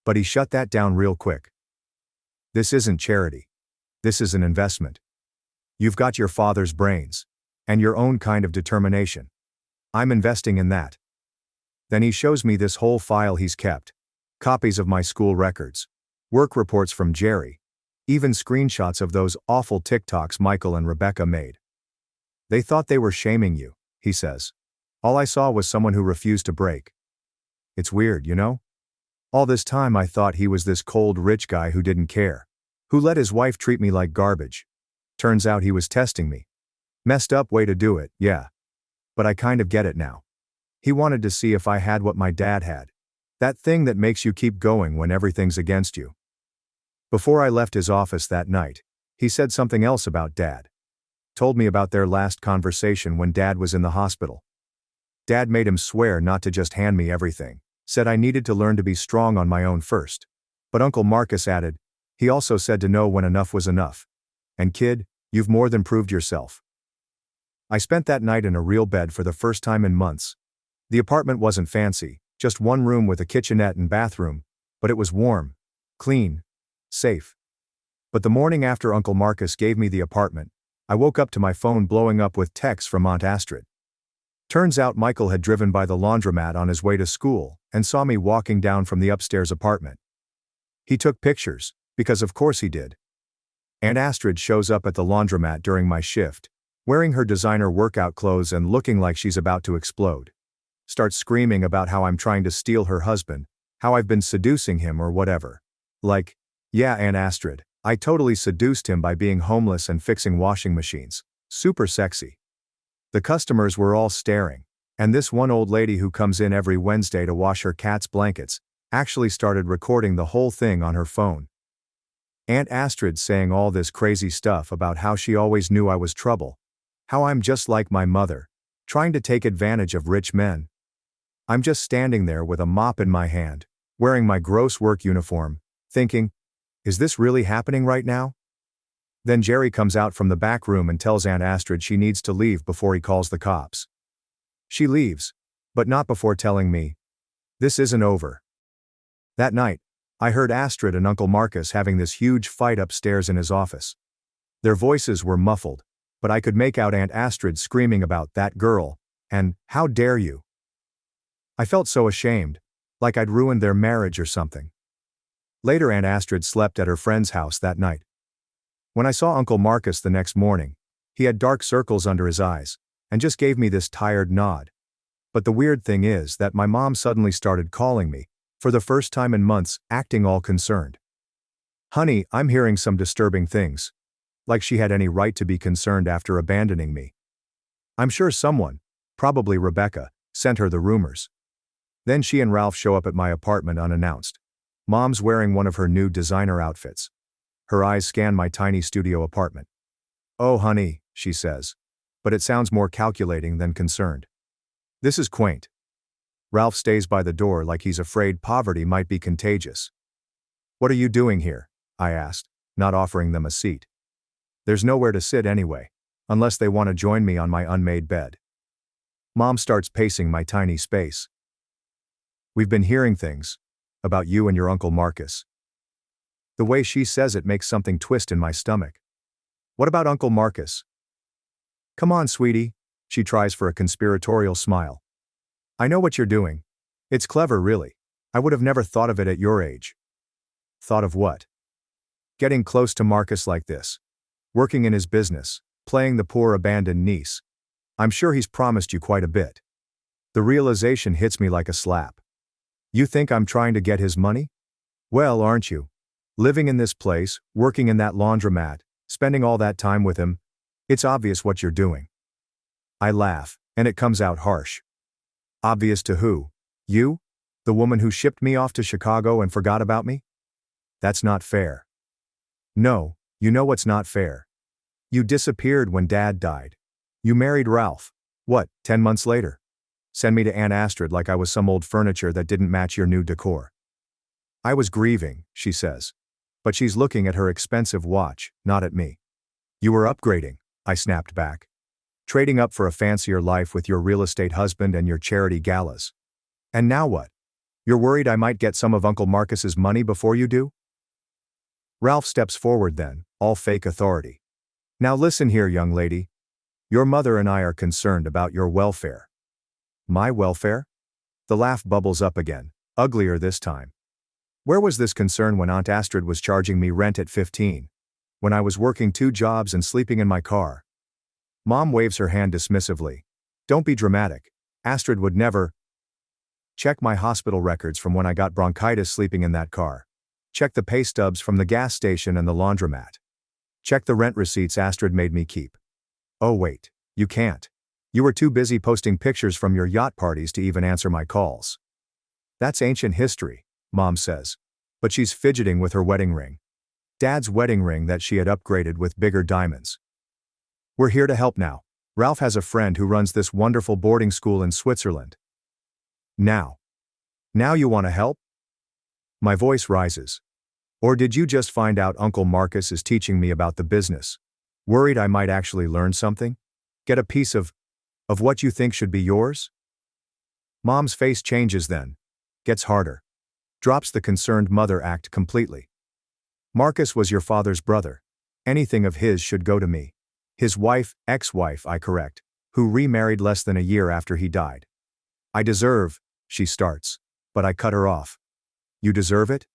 But he shut that down real quick. This isn't charity. This is an investment. You've got your father's brains. And your own kind of determination. I'm investing in that. Then he shows me this whole file he's kept. Copies of my school records. Work reports from Jerry. Even screenshots of those awful TikToks Michael and Rebecca made. They thought they were shaming you, he says. All I saw was someone who refused to break. It's weird, you know? All this time I thought he was this cold rich guy who didn't care. Who let his wife treat me like garbage. Turns out he was testing me. Messed up way to do it, yeah. But I kind of get it now. He wanted to see if I had what my dad had. That thing that makes you keep going when everything's against you. Before I left his office that night, he said something else about Dad. Told me about their last conversation when Dad was in the hospital. Dad made him swear not to just hand me everything. Said I needed to learn to be strong on my own first. But Uncle Marcus added, he also said to know when enough was enough. And kid, you've more than proved yourself. I spent that night in a real bed for the first time in months. The apartment wasn't fancy, just 1 room with a kitchenette and bathroom, but it was warm, clean, safe. But the morning after Uncle Marcus gave me the apartment, I woke up to my phone blowing up with texts from Aunt Astrid. Turns out Michael had driven by the laundromat on his way to school and saw me walking down from the upstairs apartment. He took pictures, because of course he did. Aunt Astrid shows up at the laundromat during my shift, wearing her designer workout clothes and looking like she's about to explode. Starts screaming about how I'm trying to steal her husband, how I've been seducing him or whatever. Like, yeah, Aunt Astrid, I totally seduced him by being homeless and fixing washing machines. Super sexy. The customers were all staring, and this one old lady who comes in every Wednesday to wash her cat's blankets actually started recording the whole thing on her phone. Aunt Astrid saying all this crazy stuff about how she always knew I was trouble, how I'm just like my mother, trying to take advantage of rich men. I'm just standing there with a mop in my hand, wearing my gross work uniform, thinking, is this really happening right now? Then Jerry comes out from the back room and tells Aunt Astrid she needs to leave before he calls the cops. She leaves, but not before telling me, this isn't over. That night, I heard Astrid and Uncle Marcus having this huge fight upstairs in his office. Their voices were muffled, but I could make out Aunt Astrid screaming about that girl, and how dare you. I felt so ashamed, like I'd ruined their marriage or something. Later Aunt Astrid slept at her friend's house that night. When I saw Uncle Marcus the next morning, he had dark circles under his eyes, and just gave me this tired nod. But the weird thing is that my mom suddenly started calling me, for the first time in months, acting all concerned. Honey, I'm hearing some disturbing things. Like she had any right to be concerned after abandoning me. I'm sure someone, probably Rebecca, sent her the rumors. Then she and Ralph show up at my apartment unannounced. Mom's wearing one of her new designer outfits. Her eyes scan my tiny studio apartment. Oh honey, she says. But it sounds more calculating than concerned. This is quaint. Ralph stays by the door like he's afraid poverty might be contagious. What are you doing here? I asked, not offering them a seat. There's nowhere to sit anyway, unless they want to join me on my unmade bed. Mom starts pacing my tiny space. We've been hearing things about you and your Uncle Marcus. The way she says it makes something twist in my stomach. What about Uncle Marcus? Come on, sweetie. She tries for a conspiratorial smile. I know what you're doing. It's clever, really. I would have never thought of it at your age. Thought of what? Getting close to Marcus like this. Working in his business, playing the poor abandoned niece. I'm sure he's promised you quite a bit. The realization hits me like a slap. You think I'm trying to get his money? Well, aren't you? Living in this place, working in that laundromat, spending all that time with him, it's obvious what you're doing. I laugh, and it comes out harsh. Obvious to who? You? The woman who shipped me off to Chicago and forgot about me? That's not fair. No, you know what's not fair. You disappeared when Dad died. You married Ralph. What, 10 months later? Send me to Aunt Astrid like I was some old furniture that didn't match your new decor. I was grieving, she says. But she's looking at her expensive watch, not at me. You were upgrading, I snapped back. Trading up for a fancier life with your real estate husband and your charity galas. And now what? You're worried I might get some of Uncle Marcus's money before you do? Ralph steps forward then, all fake authority. Now listen here, young lady. Your mother and I are concerned about your welfare. My welfare? The laugh bubbles up again, uglier this time. Where was this concern when Aunt Astrid was charging me rent at 15? When I was working 2 jobs and sleeping in my car? Mom waves her hand dismissively. Don't be dramatic. Astrid would never. Check my hospital records from when I got bronchitis sleeping in that car. Check the pay stubs from the gas station and the laundromat. Check the rent receipts Astrid made me keep. Oh wait, you can't. You were too busy posting pictures from your yacht parties to even answer my calls. That's ancient history, Mom says. But she's fidgeting with her wedding ring. Dad's wedding ring that she had upgraded with bigger diamonds. We're here to help now. Ralph has a friend who runs this wonderful boarding school in Switzerland. Now you want to help? My voice rises. Or did you just find out Uncle Marcus is teaching me about the business? Worried I might actually learn something? Get a piece of what you think should be yours? Mom's face changes then. Gets harder. Drops the concerned mother act completely. Marcus was your father's brother. Anything of his should go to me. His wife, ex-wife, I correct, who remarried less than a year after he died. I deserve, she starts, but I cut her off. You deserve it?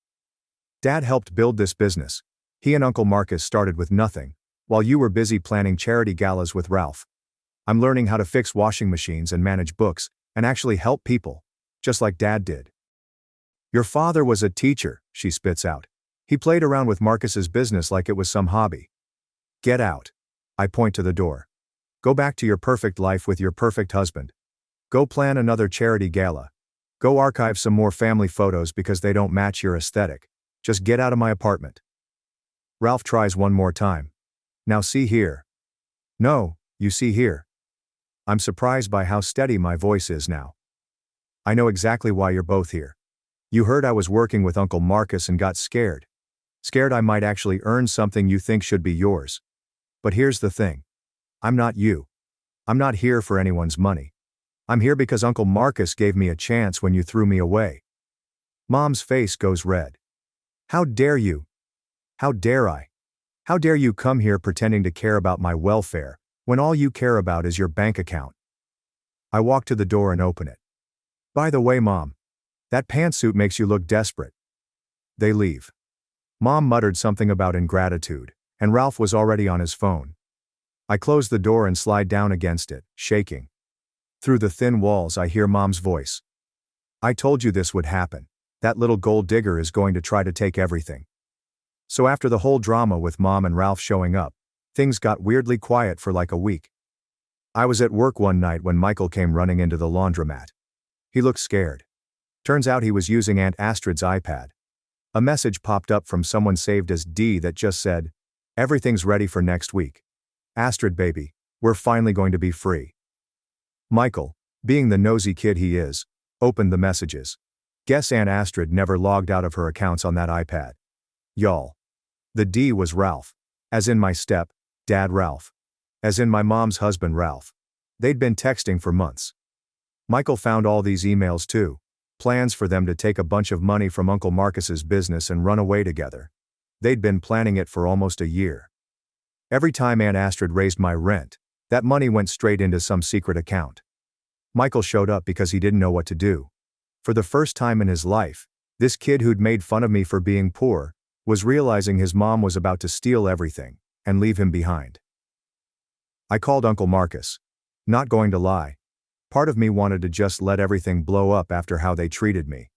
Dad helped build this business. He and Uncle Marcus started with nothing, while you were busy planning charity galas with Ralph. I'm learning how to fix washing machines and manage books, and actually help people, just like Dad did. Your father was a teacher, she spits out. He played around with Marcus's business like it was some hobby. Get out. I point to the door. Go back to your perfect life with your perfect husband. Go plan another charity gala. Go archive some more family photos because they don't match your aesthetic. Just get out of my apartment. Ralph tries one more time. Now see here. No, you see here. I'm surprised by how steady my voice is now. I know exactly why you're both here. You heard I was working with Uncle Marcus and got scared. Scared I might actually earn something you think should be yours. But here's the thing. I'm not you. I'm not here for anyone's money. I'm here because Uncle Marcus gave me a chance when you threw me away. Mom's face goes red. How dare you? How dare I? How dare you come here pretending to care about my welfare, when all you care about is your bank account? I walk to the door and open it. By the way, Mom, that pantsuit makes you look desperate. They leave. Mom muttered something about ingratitude, and Ralph was already on his phone. I close the door and slide down against it, shaking. Through the thin walls I hear Mom's voice. I told you this would happen. That little gold digger is going to try to take everything. So after the whole drama with Mom and Ralph showing up, things got weirdly quiet for like a week. I was at work one night when Michael came running into the laundromat. He looked scared. Turns out he was using Aunt Astrid's iPad. A message popped up from someone saved as D that just said, "Everything's ready for next week. Astrid baby, we're finally going to be free." Michael, being the nosy kid he is, opened the messages. Guess Aunt Astrid never logged out of her accounts on that iPad. Y'all. The D was Ralph. As in my Dad Ralph. As in my mom's husband Ralph. They'd been texting for months. Michael found all these emails too. Plans for them to take a bunch of money from Uncle Marcus's business and run away together. They'd been planning it for almost a year. Every time Aunt Astrid raised my rent, that money went straight into some secret account. Michael showed up because he didn't know what to do. For the first time in his life, this kid who'd made fun of me for being poor, was realizing his mom was about to steal everything, and leave him behind. I called Uncle Marcus. Not going to lie. Part of me wanted to just let everything blow up after how they treated me.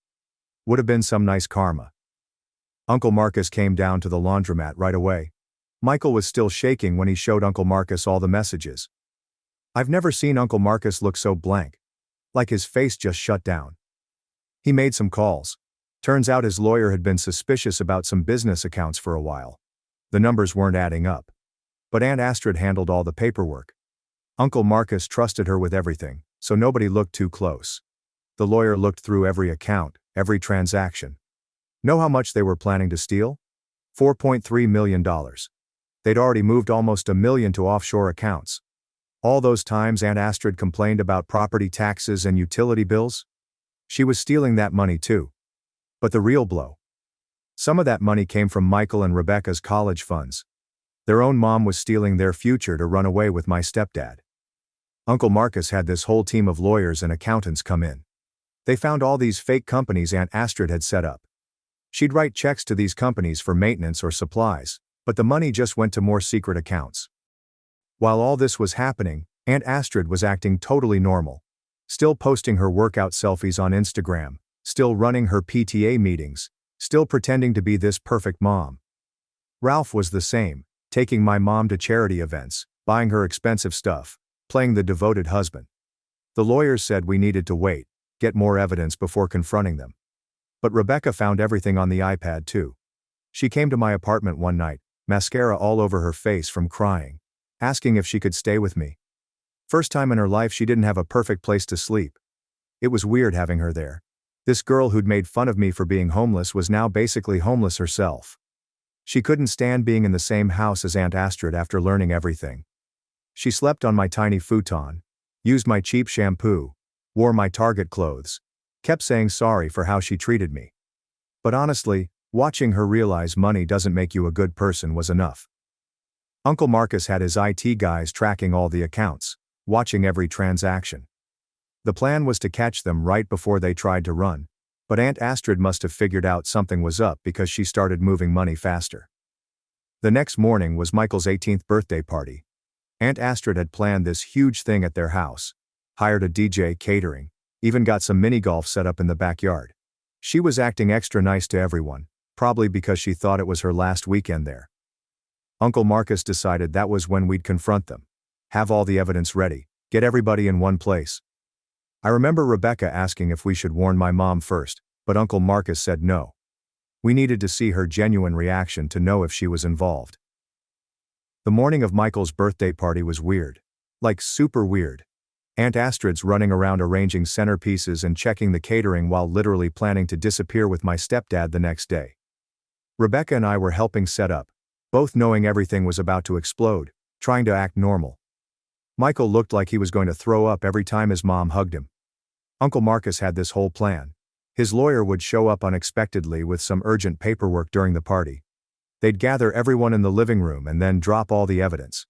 Would have been some nice karma. Uncle Marcus came down to the laundromat right away. Michael was still shaking when he showed Uncle Marcus all the messages. I've never seen Uncle Marcus look so blank. Like his face just shut down. He made some calls. Turns out his lawyer had been suspicious about some business accounts for a while. The numbers weren't adding up. But Aunt Astrid handled all the paperwork. Uncle Marcus trusted her with everything, so nobody looked too close. The lawyer looked through every account, every transaction. Know how much they were planning to steal? $4.3 million. They'd already moved almost $1 million to offshore accounts. All those times Aunt Astrid complained about property taxes and utility bills? She was stealing that money too. But the real blow. Some of that money came from Michael and Rebecca's college funds. Their own mom was stealing their future to run away with my stepdad. Uncle Marcus had this whole team of lawyers and accountants come in. They found all these fake companies Aunt Astrid had set up. She'd write checks to these companies for maintenance or supplies, but the money just went to more secret accounts. While all this was happening, Aunt Astrid was acting totally normal. Still posting her workout selfies on Instagram, still running her PTA meetings, still pretending to be this perfect mom. Ralph was the same, taking my mom to charity events, buying her expensive stuff, playing the devoted husband. The lawyers said we needed to wait, get more evidence before confronting them. But Rebecca found everything on the iPad too. She came to my apartment one night, mascara all over her face from crying, asking if she could stay with me. First time in her life she didn't have a perfect place to sleep. It was weird having her there. This girl who'd made fun of me for being homeless was now basically homeless herself. She couldn't stand being in the same house as Aunt Astrid after learning everything. She slept on my tiny futon, used my cheap shampoo, wore my Target clothes, kept saying sorry for how she treated me. But honestly, watching her realize money doesn't make you a good person was enough. Uncle Marcus had his IT guys tracking all the accounts, watching every transaction. The plan was to catch them right before they tried to run, but Aunt Astrid must have figured out something was up because she started moving money faster. The next morning was Michael's 18th birthday party. Aunt Astrid had planned this huge thing at their house, hired a DJ, catering, even got some mini golf set up in the backyard. She was acting extra nice to everyone, probably because she thought it was her last weekend there. Uncle Marcus decided that was when we'd confront them. Have all the evidence ready, get everybody in one place. I remember Rebecca asking if we should warn my mom first, but Uncle Marcus said no. We needed to see her genuine reaction to know if she was involved. The morning of Michael's birthday party was weird. Like super weird. Aunt Astrid's running around arranging centerpieces and checking the catering while literally planning to disappear with my stepdad the next day. Rebecca and I were helping set up, both knowing everything was about to explode, trying to act normal. Michael looked like he was going to throw up every time his mom hugged him. Uncle Marcus had this whole plan. His lawyer would show up unexpectedly with some urgent paperwork during the party. They'd gather everyone in the living room and then drop all the evidence.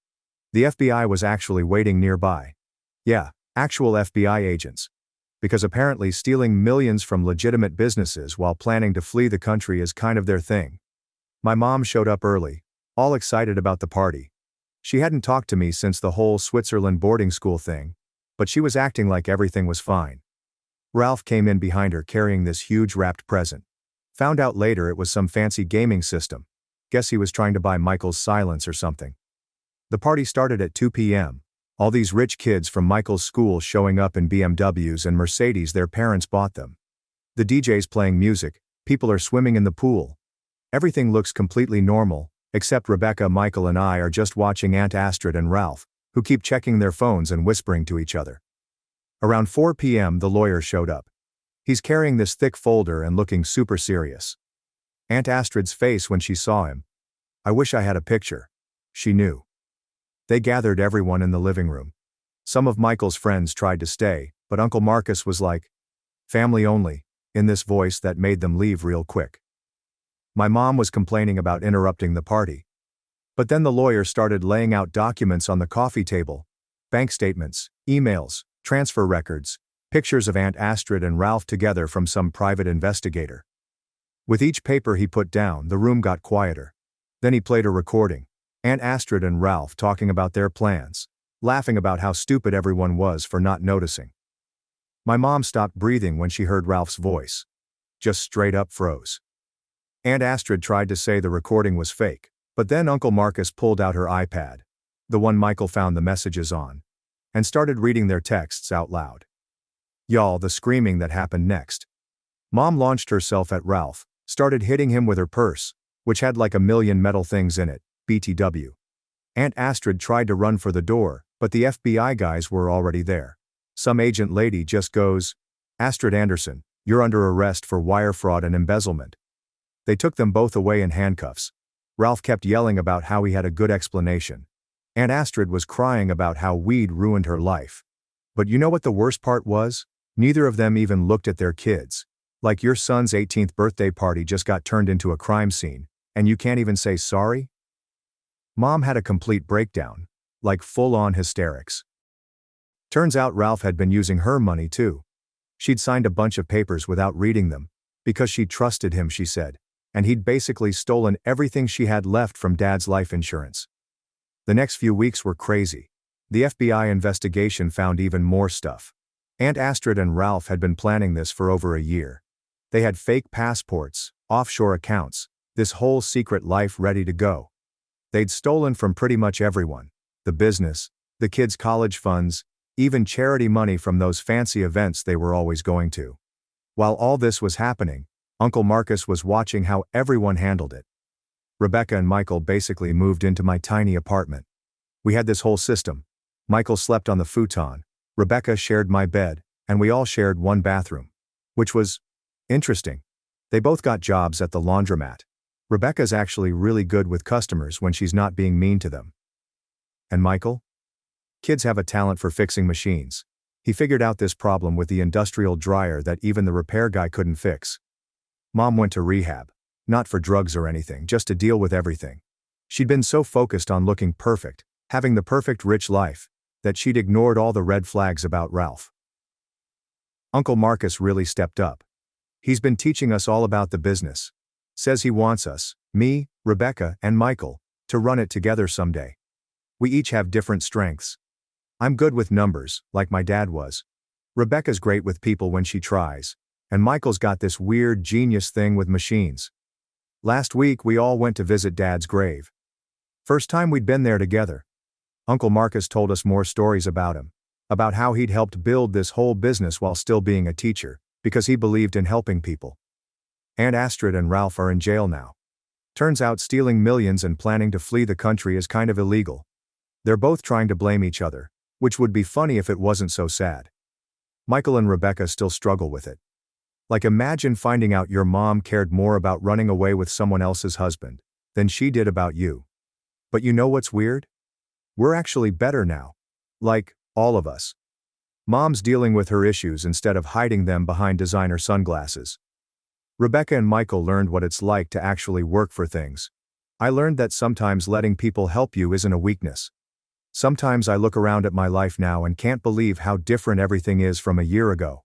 The FBI was actually waiting nearby. Yeah, actual FBI agents. Because apparently stealing millions from legitimate businesses while planning to flee the country is kind of their thing. My mom showed up early, all excited about the party. She hadn't talked to me since the whole Switzerland boarding school thing, but she was acting like everything was fine. Ralph came in behind her carrying this huge wrapped present. Found out later it was some fancy gaming system. Guess he was trying to buy Michael's silence or something. The party started at 2 p.m. All these rich kids from Michael's school showing up in BMWs and Mercedes their parents bought them. The DJ's playing music, people are swimming in the pool. Everything looks completely normal, except Rebecca, Michael and I are just watching Aunt Astrid and Ralph, who keep checking their phones and whispering to each other. Around 4 p.m. the lawyer showed up. He's carrying this thick folder and looking super serious. Aunt Astrid's face when she saw him. I wish I had a picture. She knew. They gathered everyone in the living room. Some of Michael's friends tried to stay, but Uncle Marcus was like, family only, in this voice that made them leave real quick. My mom was complaining about interrupting the party. But then the lawyer started laying out documents on the coffee table. Bank statements, emails, transfer records, pictures of Aunt Astrid and Ralph together from some private investigator. With each paper he put down, the room got quieter. Then he played a recording. Aunt Astrid and Ralph talking about their plans, laughing about how stupid everyone was for not noticing. My mom stopped breathing when she heard Ralph's voice. Just straight up froze. Aunt Astrid tried to say the recording was fake, but then Uncle Marcus pulled out her iPad, the one Michael found the messages on, and started reading their texts out loud. Y'all, the screaming that happened next. Mom launched herself at Ralph, started hitting him with her purse, which had like a million metal things in it. BTW. Aunt Astrid tried to run for the door, but the FBI guys were already there. Some agent lady just goes, Astrid Anderson, you're under arrest for wire fraud and embezzlement. They took them both away in handcuffs. Ralph kept yelling about how he had a good explanation. Aunt Astrid was crying about how weed ruined her life. But you know what the worst part was? Neither of them even looked at their kids. Like your son's 18th birthday party just got turned into a crime scene, and you can't even say sorry? Mom had a complete breakdown, like full-on hysterics. Turns out Ralph had been using her money too. She'd signed a bunch of papers without reading them, because she trusted him, she said, and he'd basically stolen everything she had left from Dad's life insurance. The next few weeks were crazy. The FBI investigation found even more stuff. Aunt Astrid and Ralph had been planning this for over a year. They had fake passports, offshore accounts, this whole secret life ready to go. They'd stolen from pretty much everyone, the business, the kids' college funds, even charity money from those fancy events they were always going to. While all this was happening, Uncle Marcus was watching how everyone handled it. Rebecca and Michael basically moved into my tiny apartment. We had this whole system. Michael slept on the futon, Rebecca shared my bed, and we all shared one bathroom. Which was interesting. They both got jobs at the laundromat. Rebecca's actually really good with customers when she's not being mean to them. And Michael? Kids have a talent for fixing machines. He figured out this problem with the industrial dryer that even the repair guy couldn't fix. Mom went to rehab. Not for drugs or anything, just to deal with everything. She'd been so focused on looking perfect, having the perfect rich life, that she'd ignored all the red flags about Ralph. Uncle Marcus really stepped up. He's been teaching us all about the business. Says he wants us, me, Rebecca, and Michael, to run it together someday. We each have different strengths. I'm good with numbers, like my dad was. Rebecca's great with people when she tries, and Michael's got this weird genius thing with machines. Last week we all went to visit Dad's grave. First time we'd been there together. Uncle Marcus told us more stories about him, about how he'd helped build this whole business while still being a teacher, because he believed in helping people. Aunt Astrid and Ralph are in jail now. Turns out stealing millions and planning to flee the country is kind of illegal. They're both trying to blame each other, which would be funny if it wasn't so sad. Michael and Rebecca still struggle with it. Like, imagine finding out your mom cared more about running away with someone else's husband than she did about you. But you know what's weird? We're actually better now. Like, all of us. Mom's dealing with her issues instead of hiding them behind designer sunglasses. Rebecca and Michael learned what it's like to actually work for things. I learned that sometimes letting people help you isn't a weakness. Sometimes I look around at my life now and can't believe how different everything is from a year ago.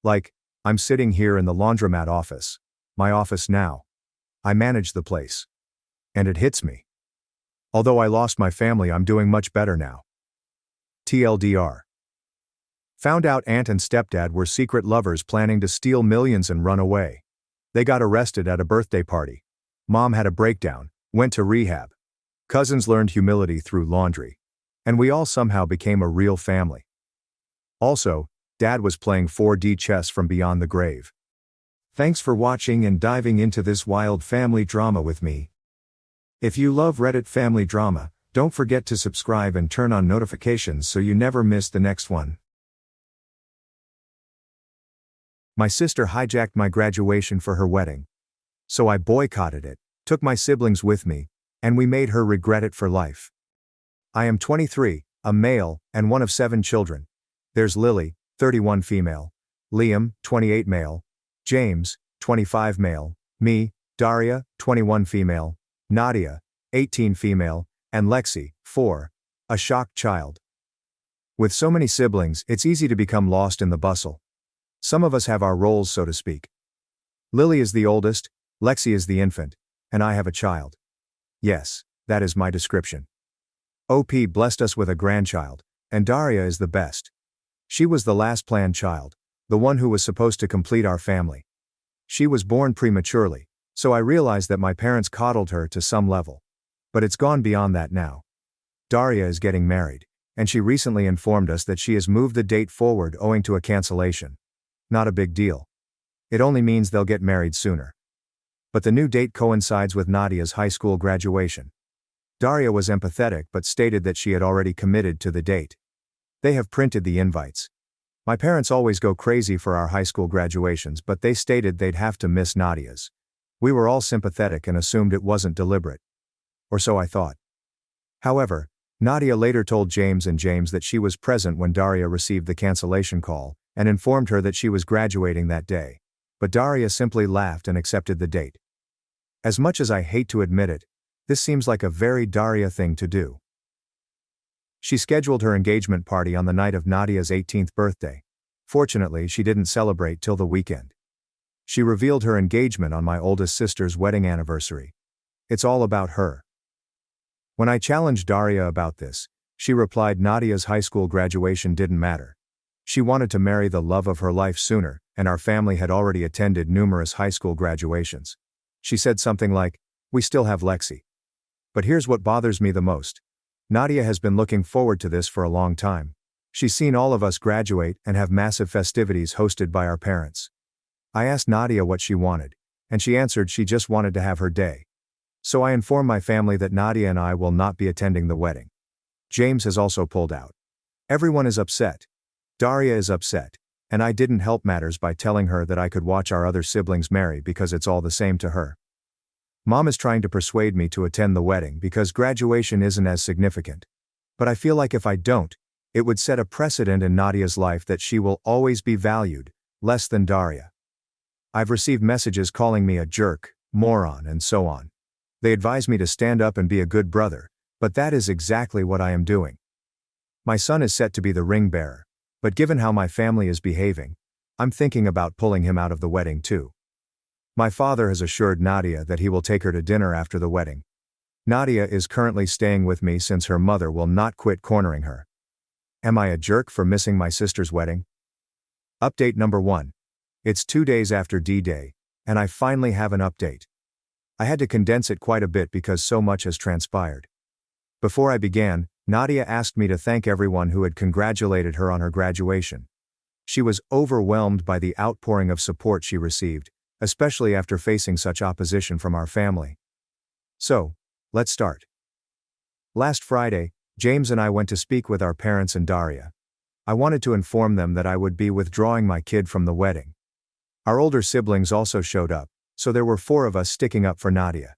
Like, I'm sitting here in the laundromat office, my office now. I manage the place. And it hits me. Although I lost my family, I'm doing much better now. TLDR. Found out aunt and stepdad were secret lovers planning to steal millions and run away. They got arrested at a birthday party. Mom had a breakdown, went to rehab. Cousins learned humility through laundry. And we all somehow became a real family. Also, Dad was playing 4D chess from beyond the grave. Thanks for watching and diving into this wild family drama with me. If you love Reddit family drama, don't forget to subscribe and turn on notifications so you never miss the next one. My sister hijacked my graduation for her wedding. So I boycotted it, took my siblings with me, and we made her regret it for life. I am 23, a male, and one of 7 children. There's Lily, 31 female, Liam, 28 male, James, 25 male, me, Daria, 21 female, Nadia, 18 female, and Lexi, 4, a shocked child. With so many siblings, it's easy to become lost in the bustle. Some of us have our roles, so to speak. Lily is the oldest, Lexi is the infant, and I have a child. Yes, that is my description. OP blessed us with a grandchild, and Daria is the best. She was the last planned child, the one who was supposed to complete our family. She was born prematurely, so I realized that my parents coddled her to some level. But it's gone beyond that now. Daria is getting married, and she recently informed us that she has moved the date forward owing to a cancellation. Not a big deal. It only means they'll get married sooner. But the new date coincides with Nadia's high school graduation. Daria was empathetic but stated that she had already committed to the date. They have printed the invites. My parents always go crazy for our high school graduations, but they stated they'd have to miss Nadia's. We were all sympathetic and assumed it wasn't deliberate. Or so I thought. However, Nadia later told James and James that she was present when Daria received the cancellation call, and informed her that she was graduating that day. But Daria simply laughed and accepted the date. As much as I hate to admit it, this seems like a very Daria thing to do. She scheduled her engagement party on the night of Nadia's 18th birthday. Fortunately, she didn't celebrate till the weekend. She revealed her engagement on my oldest sister's wedding anniversary. It's all about her. When I challenged Daria about this, she replied Nadia's high school graduation didn't matter. She wanted to marry the love of her life sooner, and our family had already attended numerous high school graduations. She said something like, "We still have Lexi." But here's what bothers me the most. Nadia has been looking forward to this for a long time. She's seen all of us graduate and have massive festivities hosted by our parents. I asked Nadia what she wanted, and she answered she just wanted to have her day. So I informed my family that Nadia and I will not be attending the wedding. James has also pulled out. Everyone is upset. Daria is upset, and I didn't help matters by telling her that I could watch our other siblings marry because it's all the same to her. Mom is trying to persuade me to attend the wedding because graduation isn't as significant. But I feel like if I don't, it would set a precedent in Nadia's life that she will always be valued, less than Daria. I've received messages calling me a jerk, moron, and so on. They advise me to stand up and be a good brother, but that is exactly what I am doing. My son is set to be the ring bearer, but given how my family is behaving, I'm thinking about pulling him out of the wedding too. My father has assured Nadia that he will take her to dinner after the wedding. Nadia is currently staying with me since her mother will not quit cornering her. Am I a jerk for missing my sister's wedding? Update number 1. It's 2 days after D-Day, and I finally have an update. I had to condense it quite a bit because so much has transpired. Before I began, Nadia asked me to thank everyone who had congratulated her on her graduation. She was overwhelmed by the outpouring of support she received, especially after facing such opposition from our family. So, let's start. Last Friday, James and I went to speak with our parents and Daria. I wanted to inform them that I would be withdrawing my kid from the wedding. Our older siblings also showed up, so there were 4 of us sticking up for Nadia.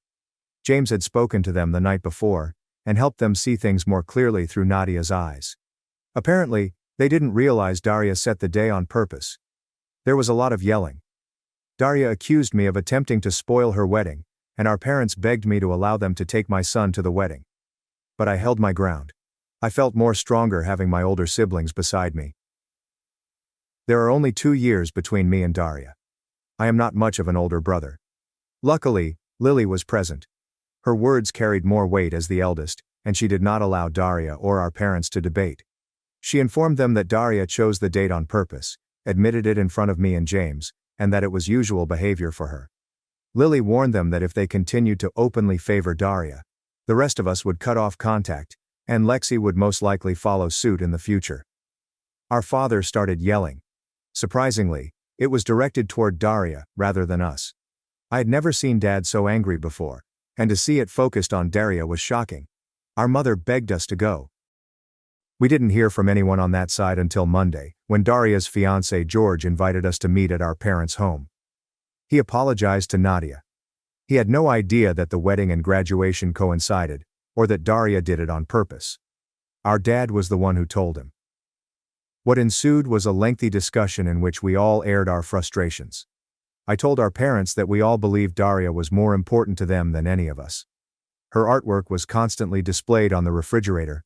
James had spoken to them the night before, and helped them see things more clearly through Nadia's eyes. Apparently, they didn't realize Daria set the day on purpose. There was a lot of yelling. Daria accused me of attempting to spoil her wedding, and our parents begged me to allow them to take my son to the wedding. But I held my ground. I felt more stronger having my older siblings beside me. There are only 2 years between me and Daria. I am not much of an older brother. Luckily, Lily was present. Her words carried more weight as the eldest, and she did not allow Daria or our parents to debate. She informed them that Daria chose the date on purpose, admitted it in front of me and James, and that it was usual behavior for her. Lily warned them that if they continued to openly favor Daria, the rest of us would cut off contact, and Lexi would most likely follow suit in the future. Our father started yelling. Surprisingly, it was directed toward Daria, rather than us. I had never seen Dad so angry before, and to see it focused on Daria was shocking. Our mother begged us to go. We didn't hear from anyone on that side until Monday, when Daria's fiancé George invited us to meet at our parents' home. He apologized to Nadia. He had no idea that the wedding and graduation coincided, or that Daria did it on purpose. Our dad was the one who told him. What ensued was a lengthy discussion in which we all aired our frustrations. I told our parents that we all believed Daria was more important to them than any of us. Her artwork was constantly displayed on the refrigerator.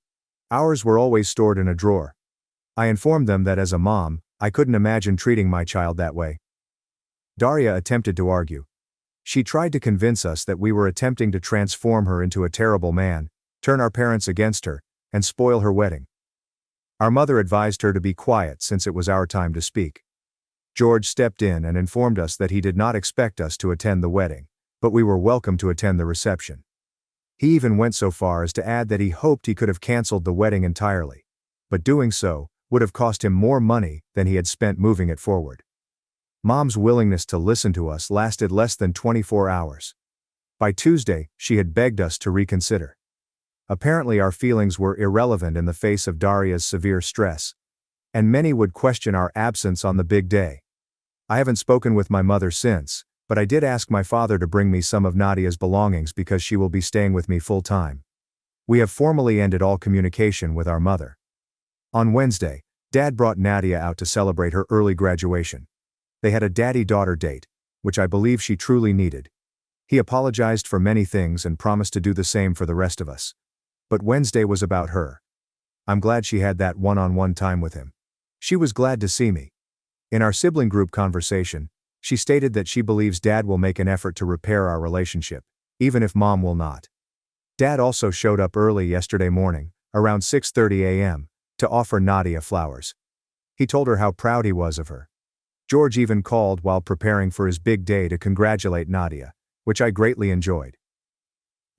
Ours were always stored in a drawer. I informed them that as a mom, I couldn't imagine treating my child that way. Daria attempted to argue. She tried to convince us that we were attempting to transform her into a terrible man, turn our parents against her, and spoil her wedding. Our mother advised her to be quiet since it was our time to speak. George stepped in and informed us that he did not expect us to attend the wedding, but we were welcome to attend the reception. He even went so far as to add that he hoped he could have canceled the wedding entirely, but doing so would have cost him more money than he had spent moving it forward. Mom's willingness to listen to us lasted less than 24 hours. By Tuesday, she had begged us to reconsider. Apparently our feelings were irrelevant in the face of Daria's severe stress, and many would question our absence on the big day. I haven't spoken with my mother since, but I did ask my father to bring me some of Nadia's belongings because she will be staying with me full-time. We have formally ended all communication with our mother. On Wednesday, Dad brought Nadia out to celebrate her early graduation. They had a daddy-daughter date, which I believe she truly needed. He apologized for many things and promised to do the same for the rest of us. But Wednesday was about her. I'm glad she had that one-on-one time with him. She was glad to see me. In our sibling group conversation, she stated that she believes Dad will make an effort to repair our relationship, even if Mom will not. Dad also showed up early yesterday morning, around 6:30 a.m., to offer Nadia flowers. He told her how proud he was of her. George even called while preparing for his big day to congratulate Nadia, which I greatly enjoyed.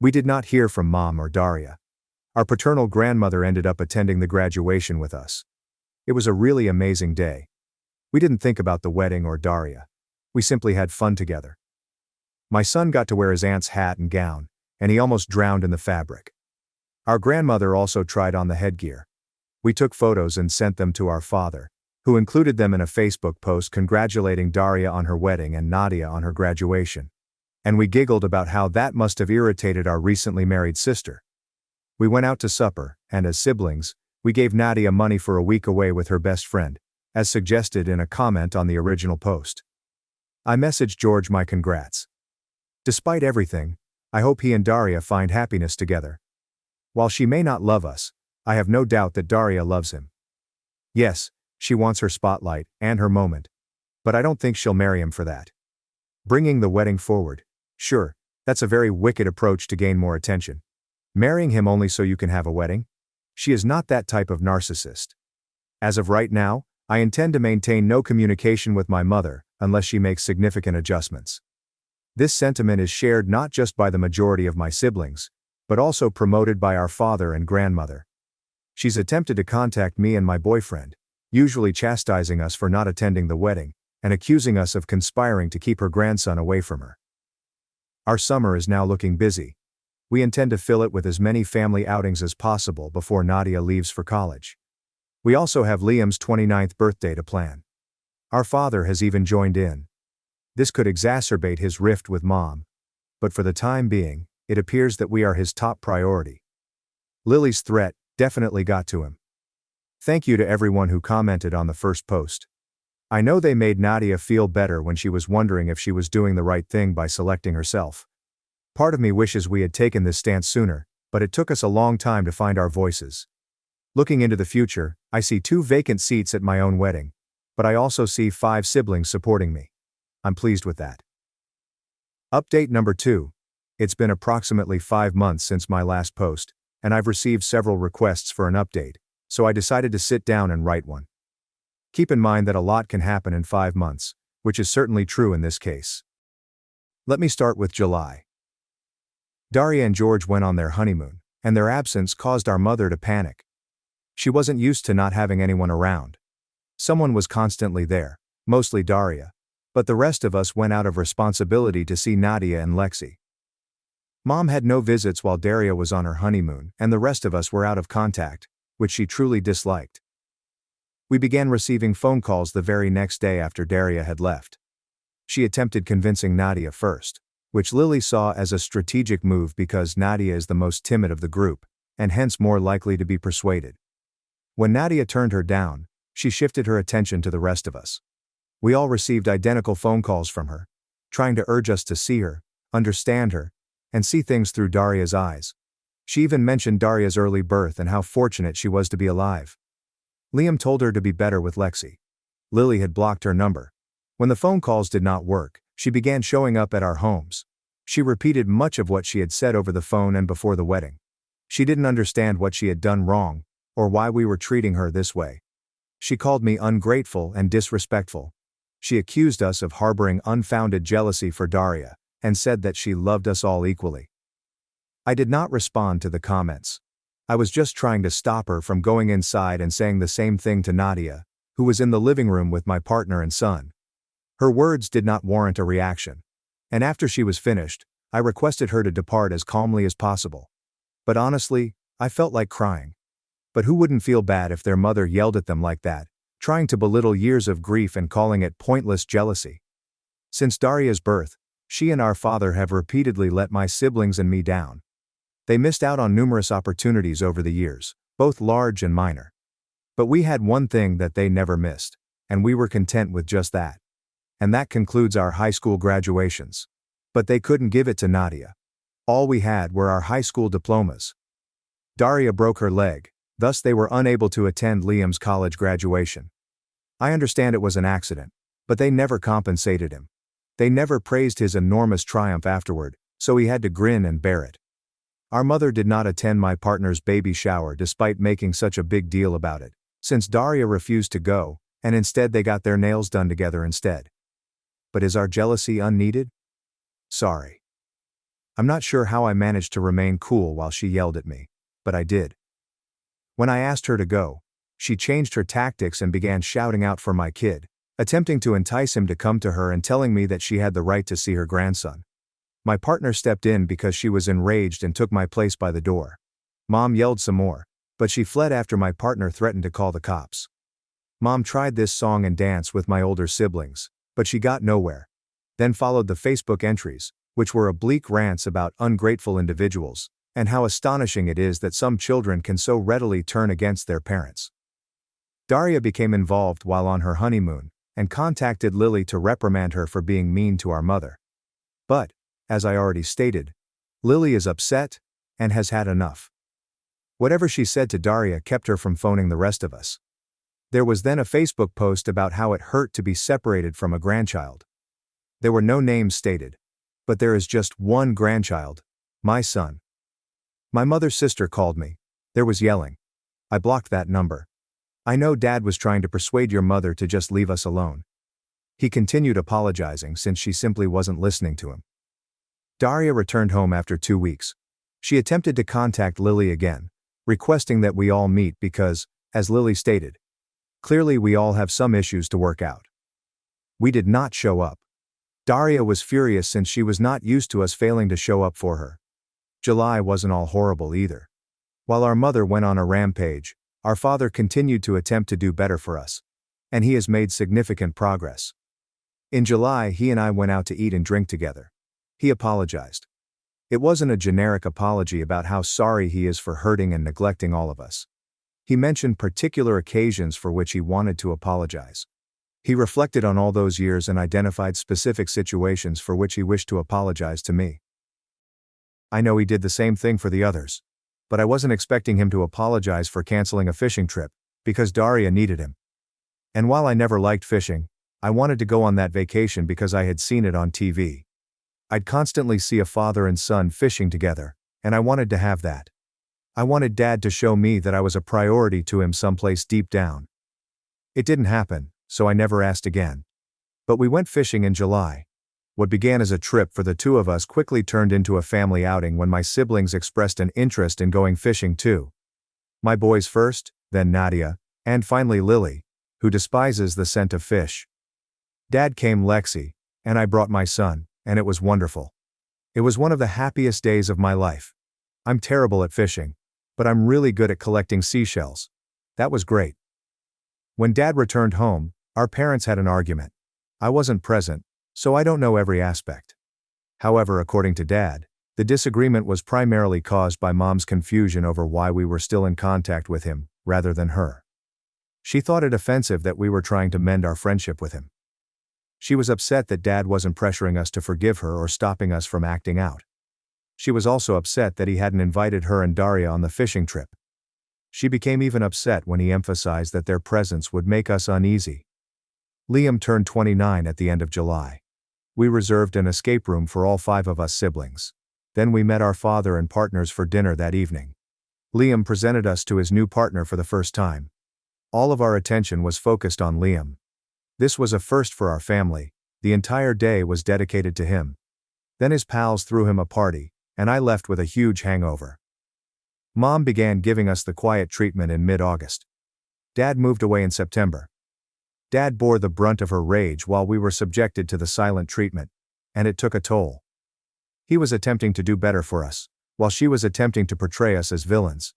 We did not hear from Mom or Daria. Our paternal grandmother ended up attending the graduation with us. It was a really amazing day. We didn't think about the wedding or Daria. We simply had fun together. My son got to wear his aunt's hat and gown, and he almost drowned in the fabric. Our grandmother also tried on the headgear. We took photos and sent them to our father, who included them in a Facebook post congratulating Daria on her wedding and Nadia on her graduation. And we giggled about how that must have irritated our recently married sister. We went out to supper, and as siblings, we gave Nadia money for a week away with her best friend, as suggested in a comment on the original post. I messaged George my congrats. Despite everything, I hope he and Daria find happiness together. While she may not love us, I have no doubt that Daria loves him. Yes, she wants her spotlight and her moment. But I don't think she'll marry him for that. Bringing the wedding forward. Sure, that's a very wicked approach to gain more attention. Marrying him only so you can have a wedding? She is not that type of narcissist. As of right now, I intend to maintain no communication with my mother unless she makes significant adjustments. This sentiment is shared not just by the majority of my siblings, but also promoted by our father and grandmother. She's attempted to contact me and my boyfriend, usually chastising us for not attending the wedding, and accusing us of conspiring to keep her grandson away from her. Our summer is now looking busy. We intend to fill it with as many family outings as possible before Nadia leaves for college. We also have Liam's 29th birthday to plan. Our father has even joined in. This could exacerbate his rift with Mom, but for the time being, it appears that we are his top priority. Lily's threat definitely got to him. Thank you to everyone who commented on the first post. I know they made Nadia feel better when she was wondering if she was doing the right thing by selecting herself. Part of me wishes we had taken this stance sooner, but it took us a long time to find our voices. Looking into the future, I see 2 vacant seats at my own wedding, but I also see 5 siblings supporting me. I'm pleased with that. Update number 2. It's been approximately 5 months since my last post, and I've received several requests for an update, so I decided to sit down and write one. Keep in mind that a lot can happen in 5 months, which is certainly true in this case. Let me start with July. Daria and George went on their honeymoon, and their absence caused our mother to panic. She wasn't used to not having anyone around. Someone was constantly there, mostly Daria, but the rest of us went out of responsibility to see Nadia and Lexi. Mom had no visits while Daria was on her honeymoon, and the rest of us were out of contact, which she truly disliked. We began receiving phone calls the very next day after Daria had left. She attempted convincing Nadia first, which Lily saw as a strategic move because Nadia is the most timid of the group, and hence more likely to be persuaded. When Nadia turned her down, she shifted her attention to the rest of us. We all received identical phone calls from her, trying to urge us to see her, understand her, and see things through Daria's eyes. She even mentioned Daria's early birth and how fortunate she was to be alive. Liam told her to be better with Lexi. Lily had blocked her number. When the phone calls did not work, she began showing up at our homes. She repeated much of what she had said over the phone and before the wedding. She didn't understand what she had done wrong, or why we were treating her this way. She called me ungrateful and disrespectful. She accused us of harboring unfounded jealousy for Daria, and said that she loved us all equally. I did not respond to the comments. I was just trying to stop her from going inside and saying the same thing to Nadia, who was in the living room with my partner and son. Her words did not warrant a reaction. And after she was finished, I requested her to depart as calmly as possible. But honestly, I felt like crying. But who wouldn't feel bad if their mother yelled at them like that, trying to belittle years of grief and calling it pointless jealousy? Since Daria's birth, she and our father have repeatedly let my siblings and me down. They missed out on numerous opportunities over the years, both large and minor. But we had one thing that they never missed, and we were content with just that. And that concludes our high school graduations. But they couldn't give it to Nadia. All we had were our high school diplomas. Daria broke her leg, thus they were unable to attend Liam's college graduation. I understand it was an accident, but they never compensated him. They never praised his enormous triumph afterward, so he had to grin and bear it. Our mother did not attend my partner's baby shower despite making such a big deal about it, since Daria refused to go, and instead they got their nails done together instead. But is our jealousy unneeded? Sorry. I'm not sure how I managed to remain cool while she yelled at me, but I did. When I asked her to go, she changed her tactics and began shouting out for my kid, attempting to entice him to come to her and telling me that she had the right to see her grandson. My partner stepped in because she was enraged and took my place by the door. Mom yelled some more, but she fled after my partner threatened to call the cops. Mom tried this song and dance with my older siblings, but she got nowhere. Then followed the Facebook entries, which were oblique rants about ungrateful individuals, and how astonishing it is that some children can so readily turn against their parents. Daria became involved while on her honeymoon, and contacted Lily to reprimand her for being mean to our mother. But, as I already stated, Lily is upset and has had enough. Whatever she said to Daria kept her from phoning the rest of us. There was then a Facebook post about how it hurt to be separated from a grandchild. There were no names stated. But there is just one grandchild, my son. My mother's sister called me. There was yelling. I blocked that number. I know Dad was trying to persuade your mother to just leave us alone. He continued apologizing since she simply wasn't listening to him. Daria returned home after 2 weeks. She attempted to contact Lily again, requesting that we all meet because, as Lily stated, clearly we all have some issues to work out. We did not show up. Daria was furious since she was not used to us failing to show up for her. July wasn't all horrible either. While our mother went on a rampage, our father continued to attempt to do better for us. And he has made significant progress. In July, he and I went out to eat and drink together. He apologized. It wasn't a generic apology about how sorry he is for hurting and neglecting all of us. He mentioned particular occasions for which he wanted to apologize. He reflected on all those years and identified specific situations for which he wished to apologize to me. I know he did the same thing for the others. But I wasn't expecting him to apologize for canceling a fishing trip, because Daria needed him. And while I never liked fishing, I wanted to go on that vacation because I had seen it on TV. I'd constantly see a father and son fishing together, and I wanted to have that. I wanted Dad to show me that I was a priority to him someplace deep down. It didn't happen, so I never asked again. But we went fishing in July. What began as a trip for the two of us quickly turned into a family outing when my siblings expressed an interest in going fishing too. My boys first, then Nadia, and finally Lily, who despises the scent of fish. Dad came Lexi, and I brought my son, and it was wonderful. It was one of the happiest days of my life. I'm terrible at fishing, but I'm really good at collecting seashells. That was great. When Dad returned home, our parents had an argument. I wasn't present, so I don't know every aspect. However, according to Dad, the disagreement was primarily caused by Mom's confusion over why we were still in contact with him, rather than her. She thought it offensive that we were trying to mend our friendship with him. She was upset that Dad wasn't pressuring us to forgive her or stopping us from acting out. She was also upset that he hadn't invited her and Daria on the fishing trip. She became even upset when he emphasized that their presence would make us uneasy. Liam turned 29 at the end of July. We reserved an escape room for all 5 of us siblings. Then we met our father and partners for dinner that evening. Liam presented us to his new partner for the first time. All of our attention was focused on Liam. This was a first for our family. The entire day was dedicated to him. Then his pals threw him a party, and I left with a huge hangover. Mom began giving us the quiet treatment in mid-August. Dad moved away in September. Dad bore the brunt of her rage while we were subjected to the silent treatment, and it took a toll. He was attempting to do better for us, while she was attempting to portray us as villains.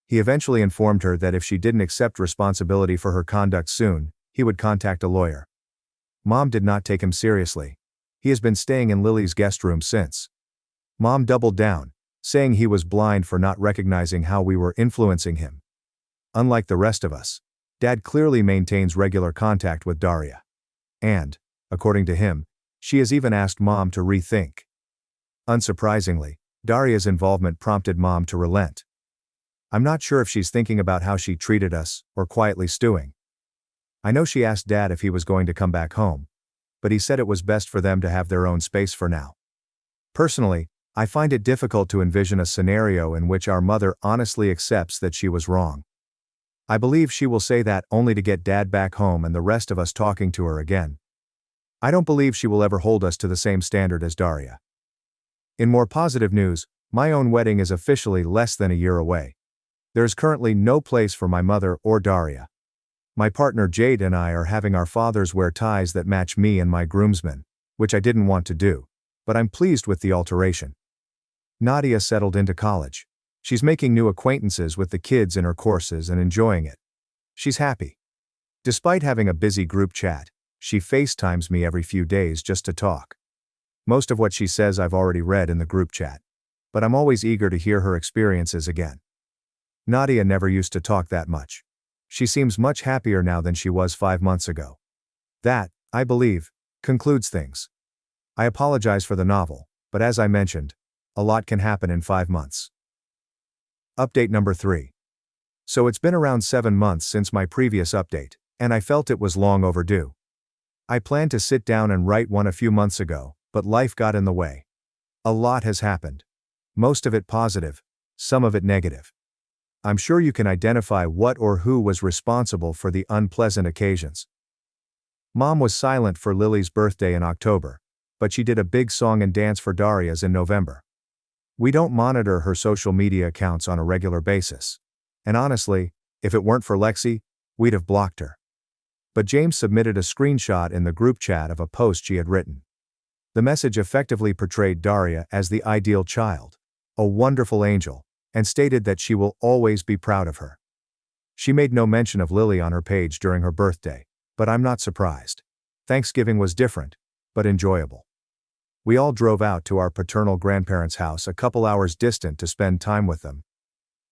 He eventually informed her that if she didn't accept responsibility for her conduct soon, he would contact a lawyer. Mom did not take him seriously. He has been staying in Lily's guest room since. Mom doubled down, saying he was blind for not recognizing how we were influencing him. Unlike the rest of us, Dad clearly maintains regular contact with Daria. And, according to him, she has even asked Mom to rethink. Unsurprisingly, Daria's involvement prompted Mom to relent. I'm not sure if she's thinking about how she treated us, or quietly stewing. I know she asked Dad if he was going to come back home, but he said it was best for them to have their own space for now. Personally, I find it difficult to envision a scenario in which our mother honestly accepts that she was wrong. I believe she will say that only to get Dad back home and the rest of us talking to her again. I don't believe she will ever hold us to the same standard as Daria. In more positive news, my own wedding is officially less than a year away. There is currently no place for my mother or Daria. My partner Jade and I are having our fathers wear ties that match me and my groomsmen, which I didn't want to do, but I'm pleased with the alteration. Nadia settled into college. She's making new acquaintances with the kids in her courses and enjoying it. She's happy. Despite having a busy group chat, she FaceTimes me every few days just to talk. Most of what she says I've already read in the group chat, but I'm always eager to hear her experiences again. Nadia never used to talk that much. She seems much happier now than she was 5 months ago. That, I believe, concludes things. I apologize for the novel, but as I mentioned, A lot can happen in 5 months. Update number 3. So it's been around 7 months since my previous update, and I felt it was long overdue. I planned to sit down and write one a few months ago, but life got in the way. A lot has happened. Most of it positive, some of it negative. I'm sure you can identify what or who was responsible for the unpleasant occasions. Mom was silent for Lily's birthday in October, but she did a big song and dance for Daria's in November. We don't monitor her social media accounts on a regular basis. And honestly, if it weren't for Lexi, we'd have blocked her. But James submitted a screenshot in the group chat of a post she had written. The message effectively portrayed Daria as the ideal child, a wonderful angel, and stated that she will always be proud of her. She made no mention of Lily on her page during her birthday, but I'm not surprised. Thanksgiving was different, but enjoyable. We all drove out to our paternal grandparents' house a couple hours distant to spend time with them.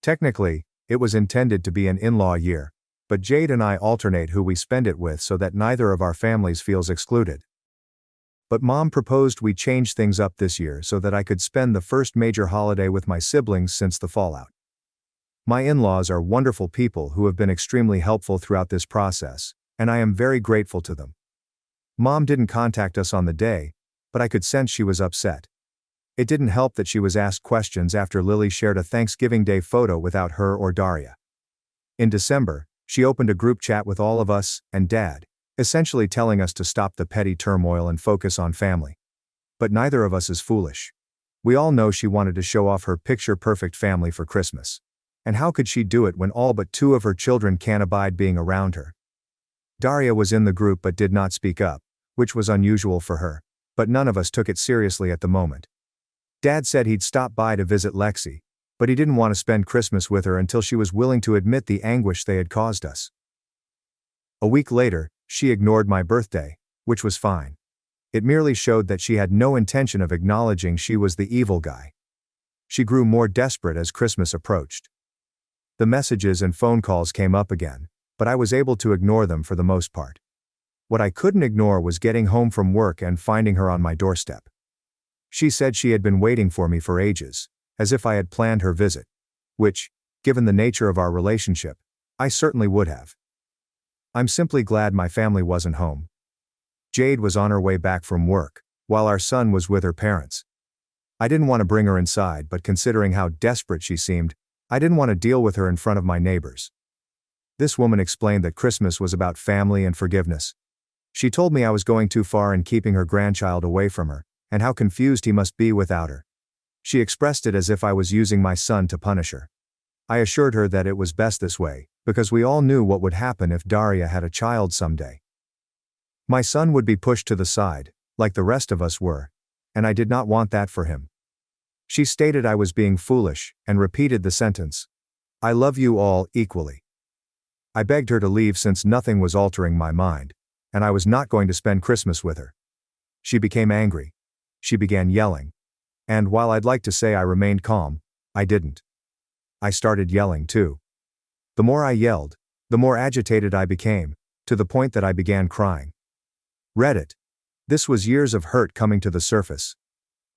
Technically, it was intended to be an in-law year, but Jade and I alternate who we spend it with so that neither of our families feels excluded. But Mom proposed we change things up this year so that I could spend the first major holiday with my siblings since the fallout. My in-laws are wonderful people who have been extremely helpful throughout this process, and I am very grateful to them. Mom didn't contact us on the day, but I could sense she was upset. It didn't help that she was asked questions after Lily shared a Thanksgiving Day photo without her or Daria. In December, she opened a group chat with all of us and Dad, essentially telling us to stop the petty turmoil and focus on family. But neither of us is foolish. We all know she wanted to show off her picture-perfect family for Christmas. And how could she do it when all but 2 of her children can't abide being around her? Daria was in the group but did not speak up, which was unusual for her, but none of us took it seriously at the moment. Dad said he'd stop by to visit Lexi, but he didn't want to spend Christmas with her until she was willing to admit the anguish they had caused us. A week later, she ignored my birthday, which was fine. It merely showed that she had no intention of acknowledging she was the evil guy. She grew more desperate as Christmas approached. The messages and phone calls came up again, but I was able to ignore them for the most part. What I couldn't ignore was getting home from work and finding her on my doorstep. She said she had been waiting for me for ages, as if I had planned her visit, which, given the nature of our relationship, I certainly would have. I'm simply glad my family wasn't home. Jade was on her way back from work, while our son was with her parents. I didn't want to bring her inside, but considering how desperate she seemed, I didn't want to deal with her in front of my neighbors. This woman explained that Christmas was about family and forgiveness. She told me I was going too far in keeping her grandchild away from her, and how confused he must be without her. She expressed it as if I was using my son to punish her. I assured her that it was best this way, because we all knew what would happen if Daria had a child someday. My son would be pushed to the side, like the rest of us were, and I did not want that for him. She stated I was being foolish, and repeated the sentence, "I love you all equally." I begged her to leave since nothing was altering my mind, and I was not going to spend Christmas with her. She became angry. She began yelling. And while I'd like to say I remained calm, I didn't. I started yelling too. The more I yelled, the more agitated I became, to the point that I began crying. Reddit. This was years of hurt coming to the surface.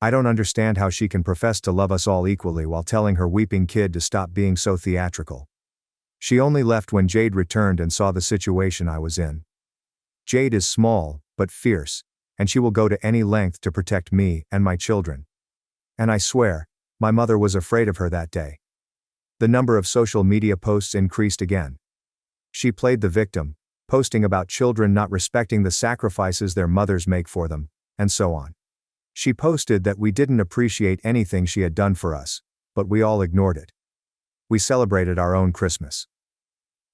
I don't understand how she can profess to love us all equally while telling her weeping kid to stop being so theatrical. She only left when Jade returned and saw the situation I was in. Jade is small, but fierce, and she will go to any length to protect me and my children. And I swear, my mother was afraid of her that day. The number of social media posts increased again. She played the victim, posting about children not respecting the sacrifices their mothers make for them, and so on. She posted that we didn't appreciate anything she had done for us, but we all ignored it. We celebrated our own Christmas.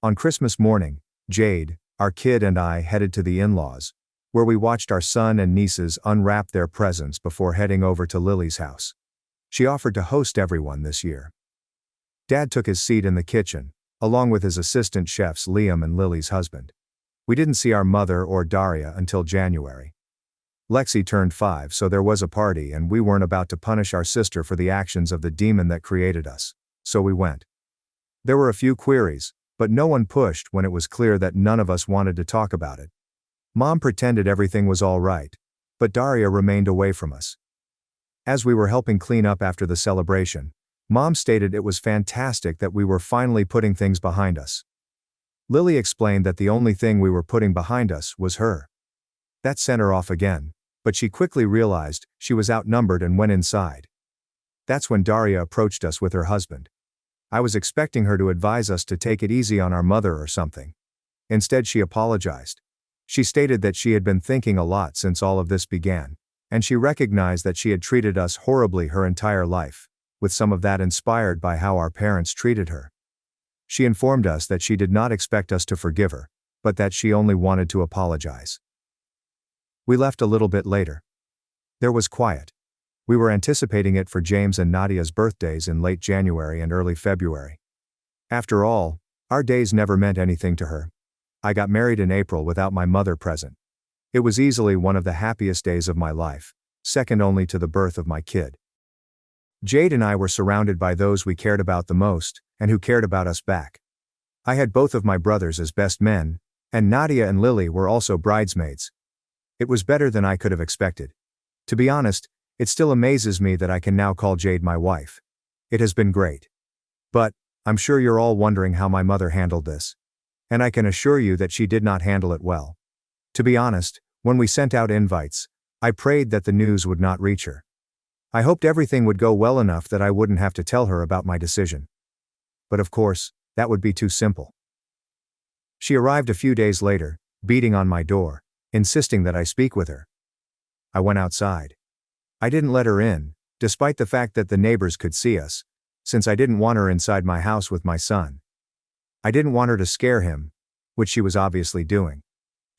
On Christmas morning, Jade, our kid, and I headed to the in-laws, where we watched our son and nieces unwrap their presents before heading over to Lily's house. She offered to host everyone this year. Dad took his seat in the kitchen, along with his assistant chefs Liam and Lily's husband. We didn't see our mother or Daria until January. Lexi turned 5, so there was a party, and we weren't about to punish our sister for the actions of the demon that created us, so we went. There were a few queries, but no one pushed when it was clear that none of us wanted to talk about it. Mom pretended everything was all right, but Daria remained away from us. As we were helping clean up after the celebration, Mom stated it was fantastic that we were finally putting things behind us. Lily explained that the only thing we were putting behind us was her. That sent her off again, but she quickly realized she was outnumbered and went inside. That's when Daria approached us with her husband. I was expecting her to advise us to take it easy on our mother or something. Instead, she apologized. She stated that she had been thinking a lot since all of this began, and she recognized that she had treated us horribly her entire life, with some of that inspired by how our parents treated her. She informed us that she did not expect us to forgive her, but that she only wanted to apologize. We left a little bit later. There was quiet. We were anticipating it for James and Nadia's birthdays in late January and early February. After all, our days never meant anything to her. I got married in April without my mother present. It was easily one of the happiest days of my life, second only to the birth of my kid. Jade and I were surrounded by those we cared about the most, and who cared about us back. I had both of my brothers as best men, and Nadia and Lily were also bridesmaids. It was better than I could have expected. To be honest, it still amazes me that I can now call Jade my wife. It has been great. But, I'm sure you're all wondering how my mother handled this. And I can assure you that she did not handle it well. To be honest, when we sent out invites, I prayed that the news would not reach her. I hoped everything would go well enough that I wouldn't have to tell her about my decision. But of course, that would be too simple. She arrived a few days later, beating on my door, insisting that I speak with her. I went outside. I didn't let her in, despite the fact that the neighbors could see us, since I didn't want her inside my house with my son. I didn't want her to scare him, which she was obviously doing.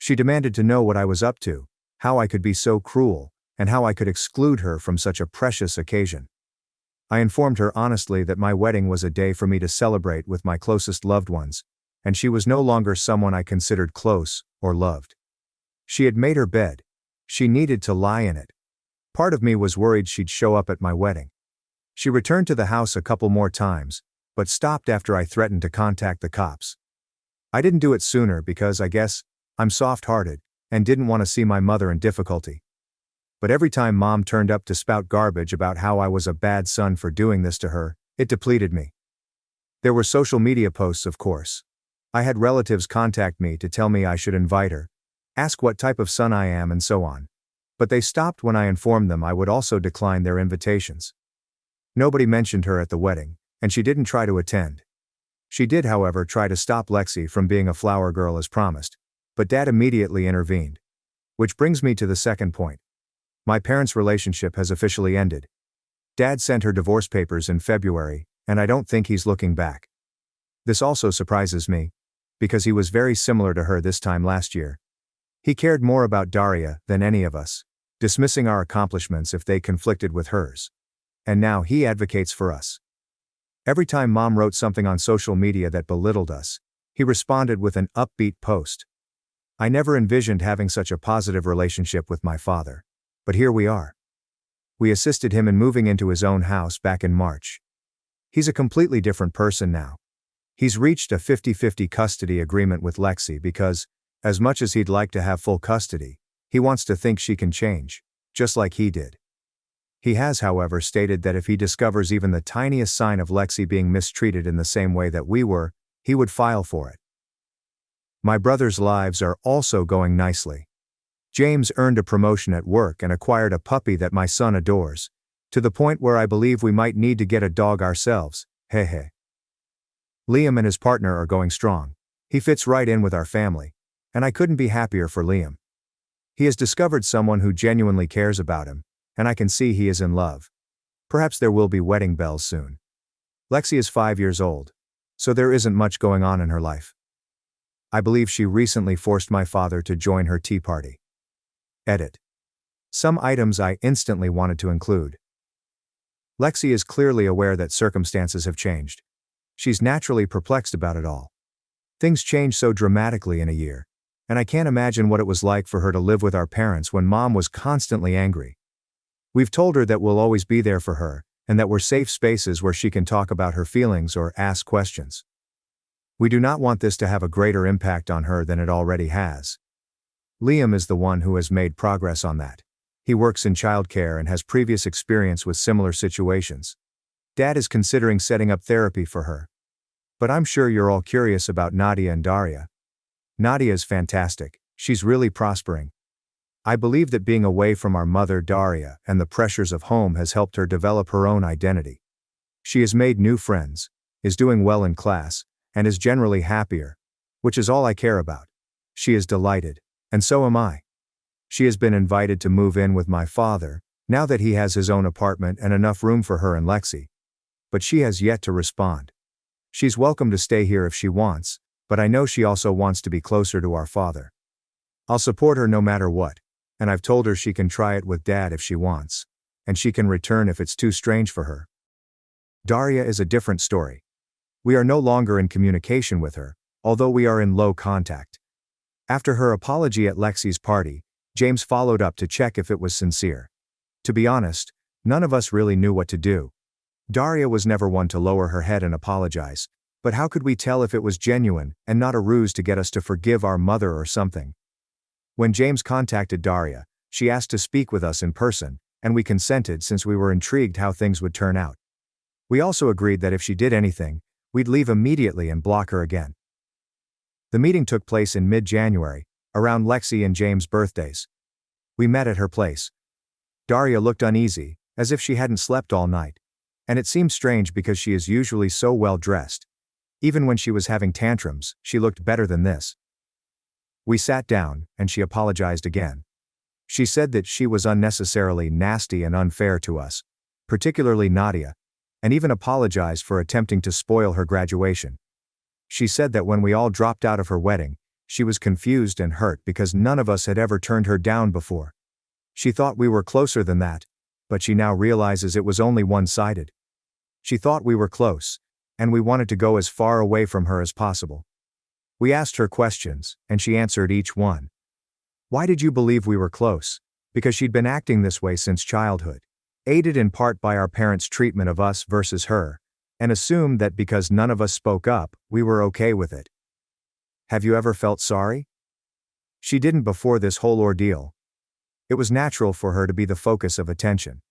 She demanded to know what I was up to, how I could be so cruel, and how I could exclude her from such a precious occasion. I informed her honestly that my wedding was a day for me to celebrate with my closest loved ones, and she was no longer someone I considered close or loved. She had made her bed. She needed to lie in it. Part of me was worried she'd show up at my wedding. She returned to the house a couple more times, but stopped after I threatened to contact the cops. I didn't do it sooner because I guess I'm soft-hearted and didn't want to see my mother in difficulty. But every time Mom turned up to spout garbage about how I was a bad son for doing this to her, it depleted me. There were social media posts, of course. I had relatives contact me to tell me I should invite her, ask what type of son I am and so on. But they stopped when I informed them I would also decline their invitations. Nobody mentioned her at the wedding, and she didn't try to attend. She did, however, try to stop Lexi from being a flower girl as promised, but Dad immediately intervened. Which brings me to the second point. My parents' relationship has officially ended. Dad sent her divorce papers in February, and I don't think he's looking back. This also surprises me, because he was very similar to her this time last year. He cared more about Daria than any of us, dismissing our accomplishments if they conflicted with hers. And now he advocates for us. Every time Mom wrote something on social media that belittled us, he responded with an upbeat post. I never envisioned having such a positive relationship with my father. But here we are. We assisted him in moving into his own house back in March. He's a completely different person now. He's reached a 50-50 custody agreement with Lexi because, as much as he'd like to have full custody, he wants to think she can change, just like he did. He has, however, stated that if he discovers even the tiniest sign of Lexi being mistreated in the same way that we were, he would file for it. My brothers' lives are also going nicely. James earned a promotion at work and acquired a puppy that my son adores, to the point where I believe we might need to get a dog ourselves, heh. Liam and his partner are going strong. He fits right in with our family, and I couldn't be happier for Liam. He has discovered someone who genuinely cares about him, and I can see he is in love. Perhaps there will be wedding bells soon. Lexi is 5 years old, so there isn't much going on in her life. I believe she recently forced my father to join her tea party. Edit. Some items I instantly wanted to include. Lexi is clearly aware that circumstances have changed. She's naturally perplexed about it all. Things change so dramatically in a year, and I can't imagine what it was like for her to live with our parents when Mom was constantly angry. We've told her that we'll always be there for her, and that we're safe spaces where she can talk about her feelings or ask questions. We do not want this to have a greater impact on her than it already has. Liam is the one who has made progress on that. He works in childcare and has previous experience with similar situations. Dad is considering setting up therapy for her. But I'm sure you're all curious about Nadia and Daria. Nadia is fantastic, she's really prospering. I believe that being away from our mother Daria and the pressures of home has helped her develop her own identity. She has made new friends, is doing well in class, and is generally happier, which is all I care about. She is delighted, and so am I. She has been invited to move in with my father, now that he has his own apartment and enough room for her and Lexi. But she has yet to respond. She's welcome to stay here if she wants, but I know she also wants to be closer to our father. I'll support her no matter what, and I've told her she can try it with Dad if she wants, and she can return if it's too strange for her. Daria is a different story. We are no longer in communication with her, although we are in low contact. After her apology at Lexi's party, James followed up to check if it was sincere. To be honest, none of us really knew what to do. Daria was never one to lower her head and apologize, but how could we tell if it was genuine and not a ruse to get us to forgive our mother or something? When James contacted Daria, she asked to speak with us in person, and we consented since we were intrigued how things would turn out. We also agreed that if she did anything, we'd leave immediately and block her again. The meeting took place in mid-January, around Lexi and James' birthdays. We met at her place. Daria looked uneasy, as if she hadn't slept all night. And it seemed strange because she is usually so well dressed. Even when she was having tantrums, she looked better than this. We sat down, and she apologized again. She said that she was unnecessarily nasty and unfair to us, particularly Nadia, and even apologized for attempting to spoil her graduation. She said that when we all dropped out of her wedding, she was confused and hurt because none of us had ever turned her down before. She thought we were closer than that, but she now realizes it was only one-sided. She thought we were close, and we wanted to go as far away from her as possible. We asked her questions, and she answered each one. Why did you believe we were close? Because she'd been acting this way since childhood, aided in part by our parents' treatment of us versus her, and assumed that because none of us spoke up, we were okay with it. Have you ever felt sorry? She didn't before this whole ordeal. It was natural for her to be the focus of attention.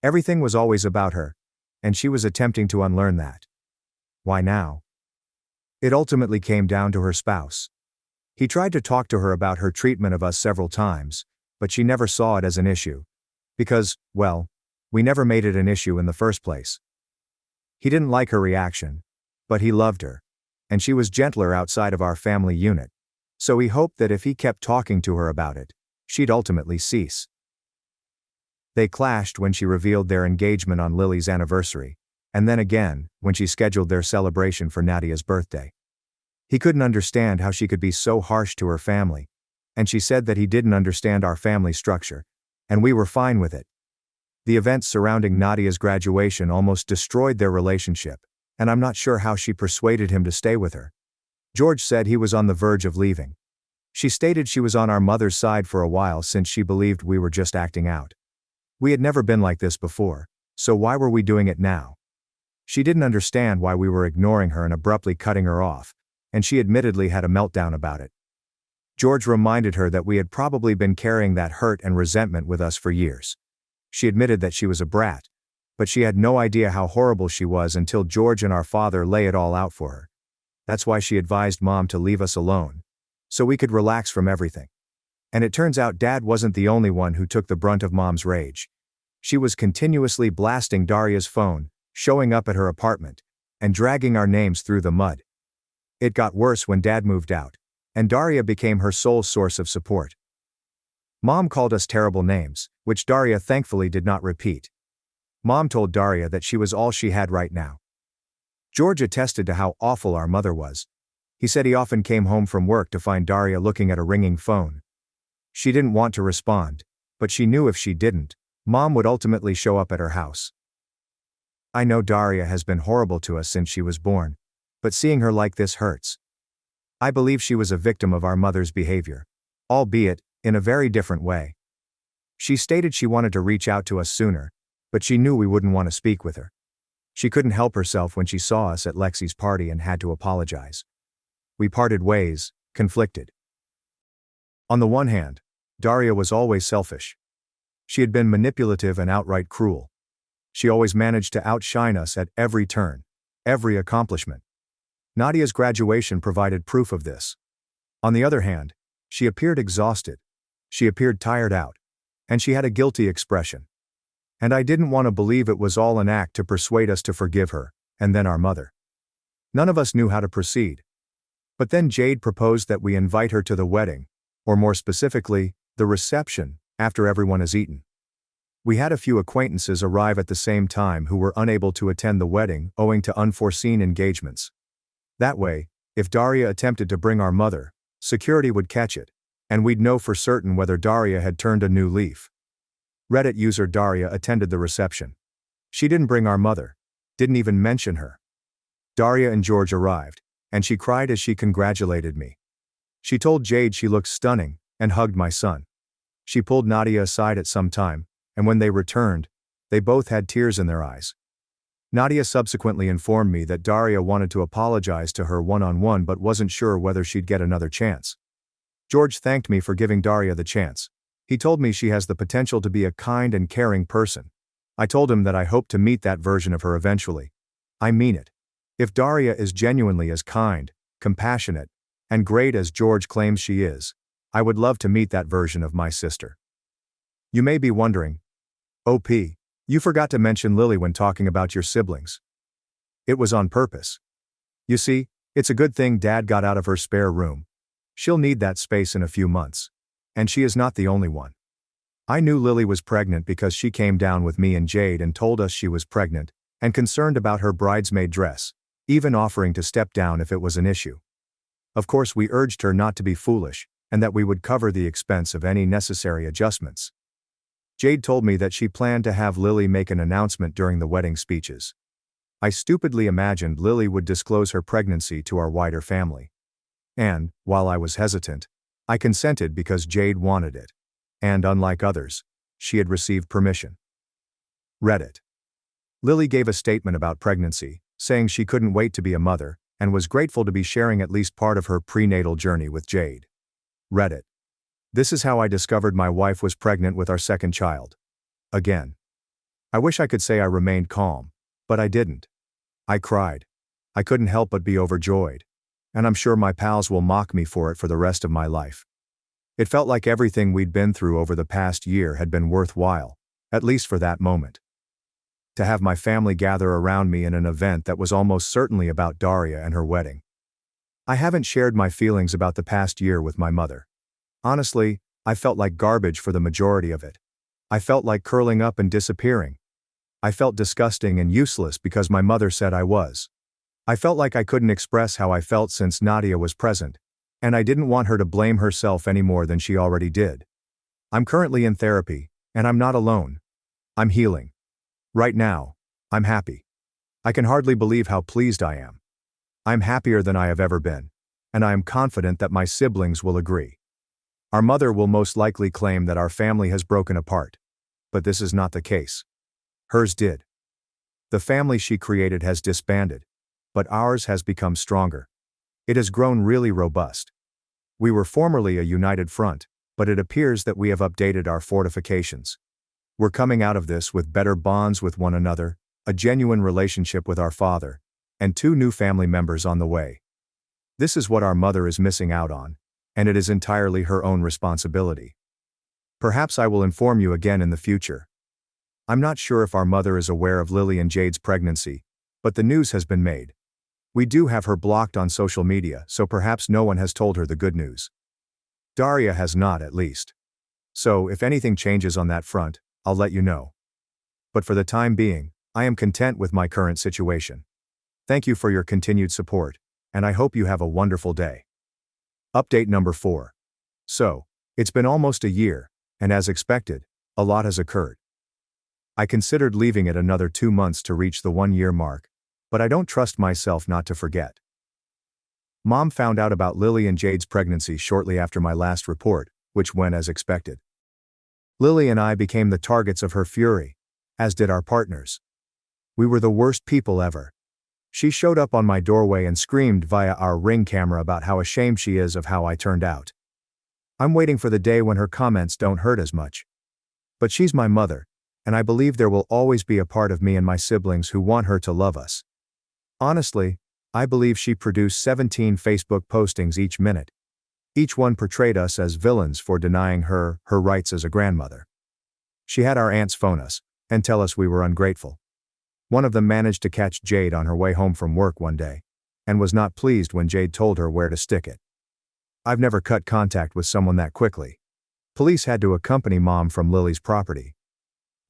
Everything was always about her, and she was attempting to unlearn that. Why now? It ultimately came down to her spouse. He tried to talk to her about her treatment of us several times, but she never saw it as an issue. Because, well, we never made it an issue in the first place. He didn't like her reaction, but he loved her, and she was gentler outside of our family unit, so he hoped that if he kept talking to her about it, she'd ultimately cease. They clashed when she revealed their engagement on Lily's anniversary, and then again, when she scheduled their celebration for Nadia's birthday. He couldn't understand how she could be so harsh to her family, and she said that he didn't understand our family structure, and we were fine with it. The events surrounding Nadia's graduation almost destroyed their relationship, and I'm not sure how she persuaded him to stay with her. George said he was on the verge of leaving. She stated she was on our mother's side for a while since she believed we were just acting out. We had never been like this before, so why were we doing it now? She didn't understand why we were ignoring her and abruptly cutting her off, and she admittedly had a meltdown about it. George reminded her that we had probably been carrying that hurt and resentment with us for years. She admitted that she was a brat, but she had no idea how horrible she was until George and our father lay it all out for her. That's why she advised Mom to leave us alone, so we could relax from everything. And it turns out Dad wasn't the only one who took the brunt of Mom's rage. She was continuously blasting Daria's phone, showing up at her apartment, and dragging our names through the mud. It got worse when Dad moved out, and Daria became her sole source of support. Mom called us terrible names, which Daria thankfully did not repeat. Mom told Daria that she was all she had right now. George attested to how awful our mother was. He said he often came home from work to find Daria looking at a ringing phone. She didn't want to respond, but she knew if she didn't, Mom would ultimately show up at her house. I know Daria has been horrible to us since she was born, but seeing her like this hurts. I believe she was a victim of our mother's behavior, albeit in a very different way. She stated she wanted to reach out to us sooner, but she knew we wouldn't want to speak with her. She couldn't help herself when she saw us at Lexi's party and had to apologize. We parted ways, conflicted. On the one hand, Daria was always selfish. She had been manipulative and outright cruel. She always managed to outshine us at every turn, every accomplishment. Nadia's graduation provided proof of this. On the other hand, she appeared exhausted. She appeared tired out. And she had a guilty expression. And I didn't want to believe it was all an act to persuade us to forgive her, and then our mother. None of us knew how to proceed. But then Jade proposed that we invite her to the wedding, or more specifically, the reception, after everyone has eaten. We had a few acquaintances arrive at the same time who were unable to attend the wedding owing to unforeseen engagements. That way, if Daria attempted to bring our mother, security would catch it, and we'd know for certain whether Daria had turned a new leaf. Reddit user Daria attended the reception. She didn't bring our mother, didn't even mention her. Daria and George arrived, and she cried as she congratulated me. She told Jade she looked stunning, and hugged my son. She pulled Nadia aside at some time, and when they returned, they both had tears in their eyes. Nadia subsequently informed me that Daria wanted to apologize to her one-on-one but wasn't sure whether she'd get another chance. George thanked me for giving Daria the chance. He told me she has the potential to be a kind and caring person. I told him that I hope to meet that version of her eventually. I mean it. If Daria is genuinely as kind, compassionate, and great as George claims she is, I would love to meet that version of my sister. You may be wondering, OP, you forgot to mention Lily when talking about your siblings. It was on purpose. You see, it's a good thing Dad got out of her spare room. She'll need that space in a few months. And she is not the only one. I knew Lily was pregnant because she came down with me and Jade and told us she was pregnant, and concerned about her bridesmaid dress, even offering to step down if it was an issue. Of course, we urged her not to be foolish, and that we would cover the expense of any necessary adjustments. Jade told me that she planned to have Lily make an announcement during the wedding speeches. I stupidly imagined Lily would disclose her pregnancy to our wider family. And, while I was hesitant, I consented because Jade wanted it. And unlike others, she had received permission. Reddit. Lily gave a statement about pregnancy, saying she couldn't wait to be a mother, and was grateful to be sharing at least part of her prenatal journey with Jade. Reddit. This is how I discovered my wife was pregnant with our second child. Again. I wish I could say I remained calm, but I didn't. I cried. I couldn't help but be overjoyed. And I'm sure my pals will mock me for it for the rest of my life. It felt like everything we'd been through over the past year had been worthwhile, at least for that moment. To have my family gather around me in an event that was almost certainly about Daria and her wedding. I haven't shared my feelings about the past year with my mother. Honestly, I felt like garbage for the majority of it. I felt like curling up and disappearing. I felt disgusting and useless because my mother said I was. I felt like I couldn't express how I felt since Nadia was present, and I didn't want her to blame herself any more than she already did. I'm currently in therapy, and I'm not alone. I'm healing. Right now, I'm happy. I can hardly believe how pleased I am. I'm happier than I have ever been, and I am confident that my siblings will agree. Our mother will most likely claim that our family has broken apart, but this is not the case. Hers did. The family she created has disbanded, but ours has become stronger. It has grown really robust. We were formerly a united front, but it appears that we have updated our fortifications. We're coming out of this with better bonds with one another, a genuine relationship with our father, and 2 new family members on the way. This is what our mother is missing out on, and it is entirely her own responsibility. Perhaps I will inform you again in the future. I'm not sure if our mother is aware of Lily and Jade's pregnancy, but the news has been made. We do have her blocked on social media, so perhaps no one has told her the good news. Daria has not, at least. So, if anything changes on that front, I'll let you know. But for the time being, I am content with my current situation. Thank you for your continued support, and I hope you have a wonderful day. Update number 4. So, it's been almost a year, and as expected, a lot has occurred. I considered leaving it another 2 months to reach the 1-year mark, but I don't trust myself not to forget. Mom found out about Lily and Jade's pregnancy shortly after my last report, which went as expected. Lily and I became the targets of her fury, as did our partners. We were the worst people ever. She showed up on my doorway and screamed via our Ring camera about how ashamed she is of how I turned out. I'm waiting for the day when her comments don't hurt as much. But she's my mother, and I believe there will always be a part of me and my siblings who want her to love us. Honestly, I believe she produced 17 Facebook postings each minute. Each one portrayed us as villains for denying her rights as a grandmother. She had our aunts phone us and tell us we were ungrateful. One of them managed to catch Jade on her way home from work one day, and was not pleased when Jade told her where to stick it. I've never cut contact with someone that quickly. Police had to accompany Mom from Lily's property.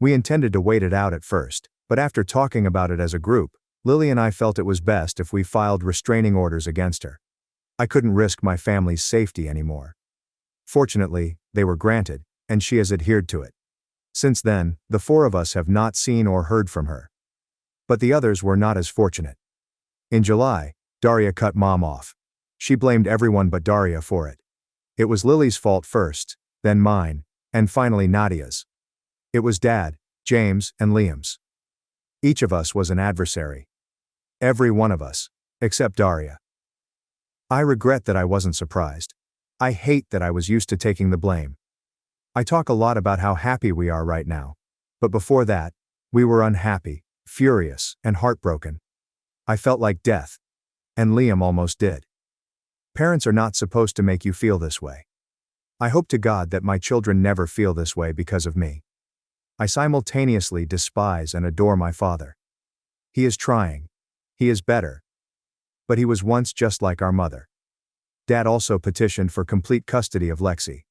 We intended to wait it out at first, but after talking about it as a group, Lily and I felt it was best if we filed restraining orders against her. I couldn't risk my family's safety anymore. Fortunately, they were granted, and she has adhered to it. Since then, the 4 of us have not seen or heard from her. But the others were not as fortunate. In July, Daria cut Mom off. She blamed everyone but Daria for it. It was Lily's fault first, then mine, and finally Nadia's. It was Dad, James, and Liam's. Each of us was an adversary. Every one of us, except Daria. I regret that I wasn't surprised. I hate that I was used to taking the blame. I talk a lot about how happy we are right now. But before that, we were unhappy, furious, and heartbroken. I felt like death. And Liam almost did. Parents are not supposed to make you feel this way. I hope to God that my children never feel this way because of me. I simultaneously despise and adore my father. He is trying. He is better. But he was once just like our mother. Dad also petitioned for complete custody of Lexi.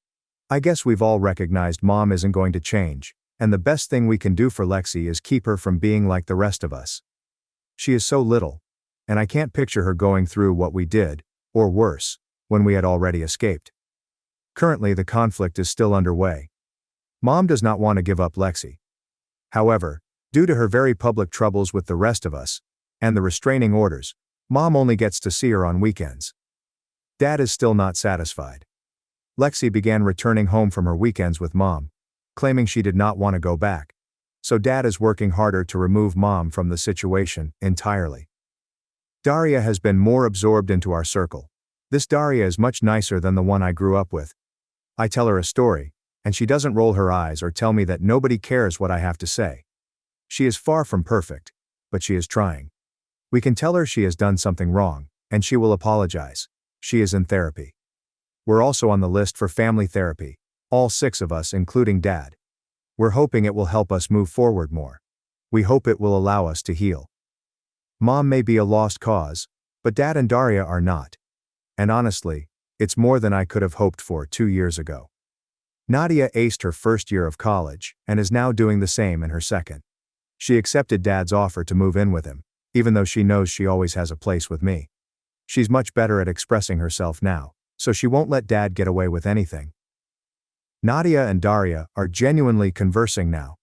I guess we've all recognized Mom isn't going to change, and the best thing we can do for Lexi is keep her from being like the rest of us. She is so little, and I can't picture her going through what we did, or worse, when we had already escaped. Currently the conflict is still underway. Mom does not want to give up Lexi. However, due to her very public troubles with the rest of us, and the restraining orders, Mom only gets to see her on weekends. Dad is still not satisfied. Lexi began returning home from her weekends with Mom, claiming she did not want to go back. So Dad is working harder to remove Mom from the situation entirely. Daria has been more absorbed into our circle. This Daria is much nicer than the one I grew up with. I tell her a story, and she doesn't roll her eyes or tell me that nobody cares what I have to say. She is far from perfect, but she is trying. We can tell her she has done something wrong, and she will apologize. She is in therapy. We're also on the list for family therapy, all 6 of us including Dad. We're hoping it will help us move forward more. We hope it will allow us to heal. Mom may be a lost cause, but Dad and Daria are not. And honestly, it's more than I could have hoped for 2 years ago. Nadia aced her first year of college, and is now doing the same in her second. She accepted Dad's offer to move in with him, even though she knows she always has a place with me. She's much better at expressing herself now, so she won't let Dad get away with anything. Nadia and Daria are genuinely conversing now.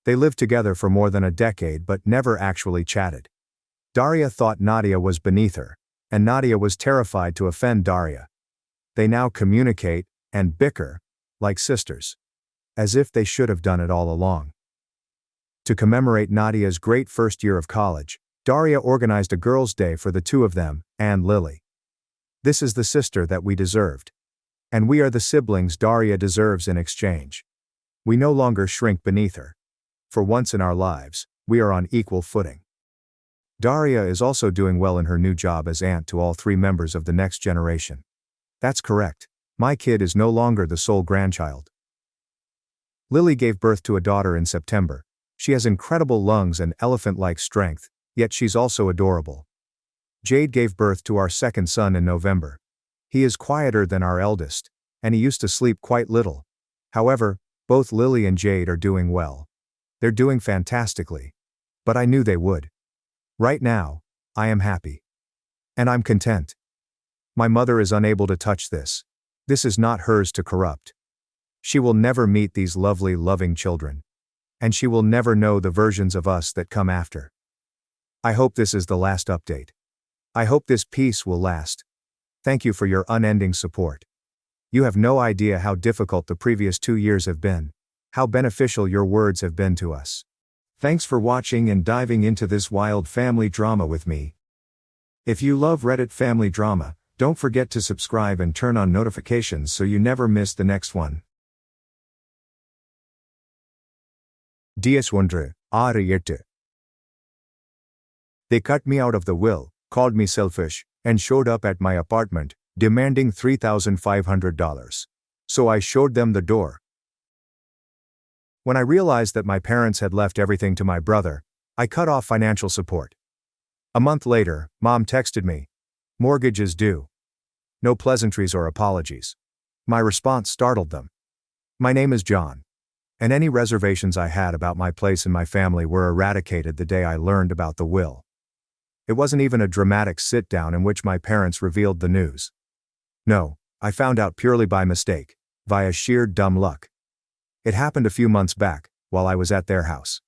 They lived together for more than a decade but never actually chatted. Daria thought Nadia was beneath her, and Nadia was terrified to offend Daria. They now communicate, and bicker, like sisters. As if they should have done it all along. To commemorate Nadia's great first year of college, Daria organized a girls' day for the 2 of them, and Lily. This is the sister that we deserved. And we are the siblings Daria deserves in exchange. We no longer shrink beneath her. For once in our lives, we are on equal footing. Daria is also doing well in her new job as aunt to all 3 members of the next generation. That's correct. My kid is no longer the sole grandchild. Lily gave birth to a daughter in September. She has incredible lungs and elephant-like strength, yet she's also adorable. Jade gave birth to our second son in November. He is quieter than our eldest, and he used to sleep quite little. However, both Lily and Jade are doing well. They're doing fantastically. But I knew they would. Right now, I am happy. And I'm content. My mother is unable to touch this. This is not hers to corrupt. She will never meet these lovely, loving children. And she will never know the versions of us that come after. I hope this is the last update. I hope this peace will last. Thank you for your unending support. You have no idea how difficult the previous 2 years have been, how beneficial your words have been to us. Thanks for watching and diving into this wild family drama with me. If you love Reddit family drama, don't forget to subscribe and turn on notifications so you never miss the next one. DS1 They cut me out of the will, called me selfish, and showed up at my apartment, demanding $3,500. So I showed them the door. When I realized that my parents had left everything to my brother, I cut off financial support. A month later, Mom texted me, "Mortgage is due." No pleasantries or apologies. My response startled them. My name is John. And any reservations I had about my place in my family were eradicated the day I learned about the will. It wasn't even a dramatic sit-down in which my parents revealed the news. No, I found out purely by mistake, via sheer dumb luck. It happened a few months back, while I was at their house.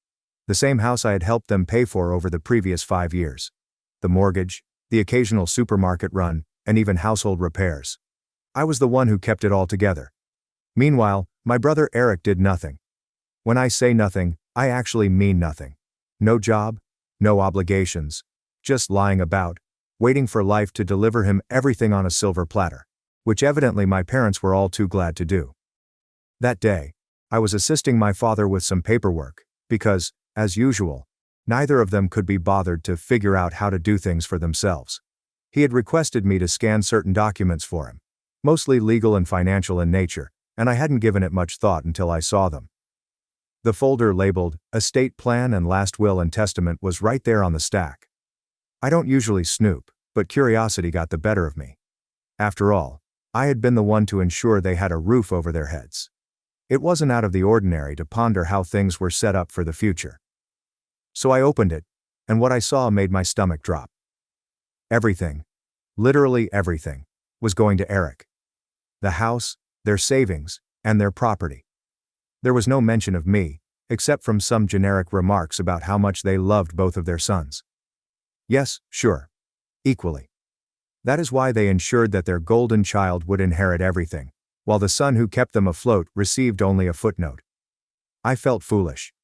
The same house I had helped them pay for over the previous 5 years. The mortgage, the occasional supermarket run, and even household repairs. I was the one who kept it all together. Meanwhile, my brother Eric did nothing. When I say nothing, I actually mean nothing. No job, no obligations, just lying about, waiting for life to deliver him everything on a silver platter, which evidently my parents were all too glad to do. That day, I was assisting my father with some paperwork, because, as usual, neither of them could be bothered to figure out how to do things for themselves. He had requested me to scan certain documents for him, mostly legal and financial in nature, and I hadn't given it much thought until I saw them. The folder labeled Estate Plan and Last Will and Testament was right there on the stack. I don't usually snoop, but curiosity got the better of me. After all, I had been the one to ensure they had a roof over their heads. It wasn't out of the ordinary to ponder how things were set up for the future. So I opened it, and what I saw made my stomach drop. Everything, literally everything, was going to Eric. The house, their savings, and their property. There was no mention of me, except from some generic remarks about how much they loved both of their sons. Yes, sure. Equally. That is why they ensured that their golden child would inherit everything, while the son who kept them afloat received only a footnote. I felt foolish.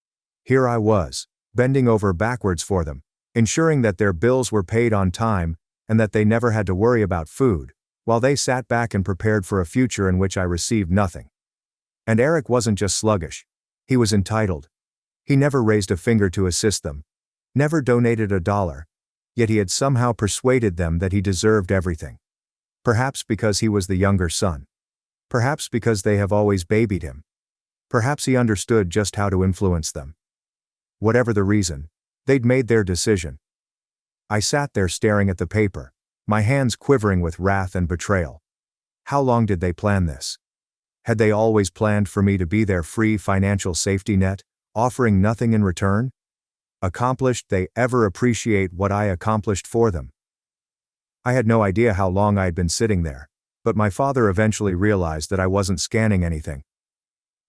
Here I was, bending over backwards for them, ensuring that their bills were paid on time, and that they never had to worry about food, while they sat back and prepared for a future in which I received nothing. And Eric wasn't just sluggish. He was entitled. He never raised a finger to assist them, never donated $1, yet he had somehow persuaded them that he deserved everything. Perhaps because he was the younger son. Perhaps because they have always babied him. Perhaps he understood just how to influence them. Whatever the reason, they'd made their decision. I sat there staring at the paper, my hands quivering with wrath and betrayal. How long did they plan this? Had they always planned for me to be their free financial safety net, offering nothing in return? Accomplished they ever appreciate what I accomplished for them? I had no idea how long I had been sitting there, but my father eventually realized that I wasn't scanning anything.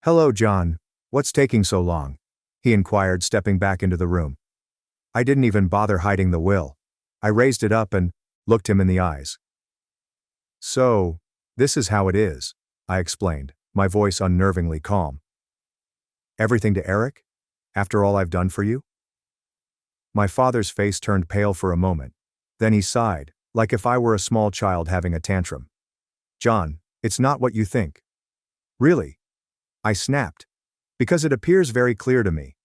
"Hello, John. What's taking so long?" he inquired, stepping back into the room. I didn't even bother hiding the will. I raised it up and looked him in the eyes. "So, this is how it is," I explained, my voice unnervingly calm. "Everything to Eric? After all I've done for you?" My father's face turned pale for a moment. Then he sighed, like if I were a small child having a tantrum. "John, it's not what you think." "Really?" I snapped. "Because it appears very clear to me.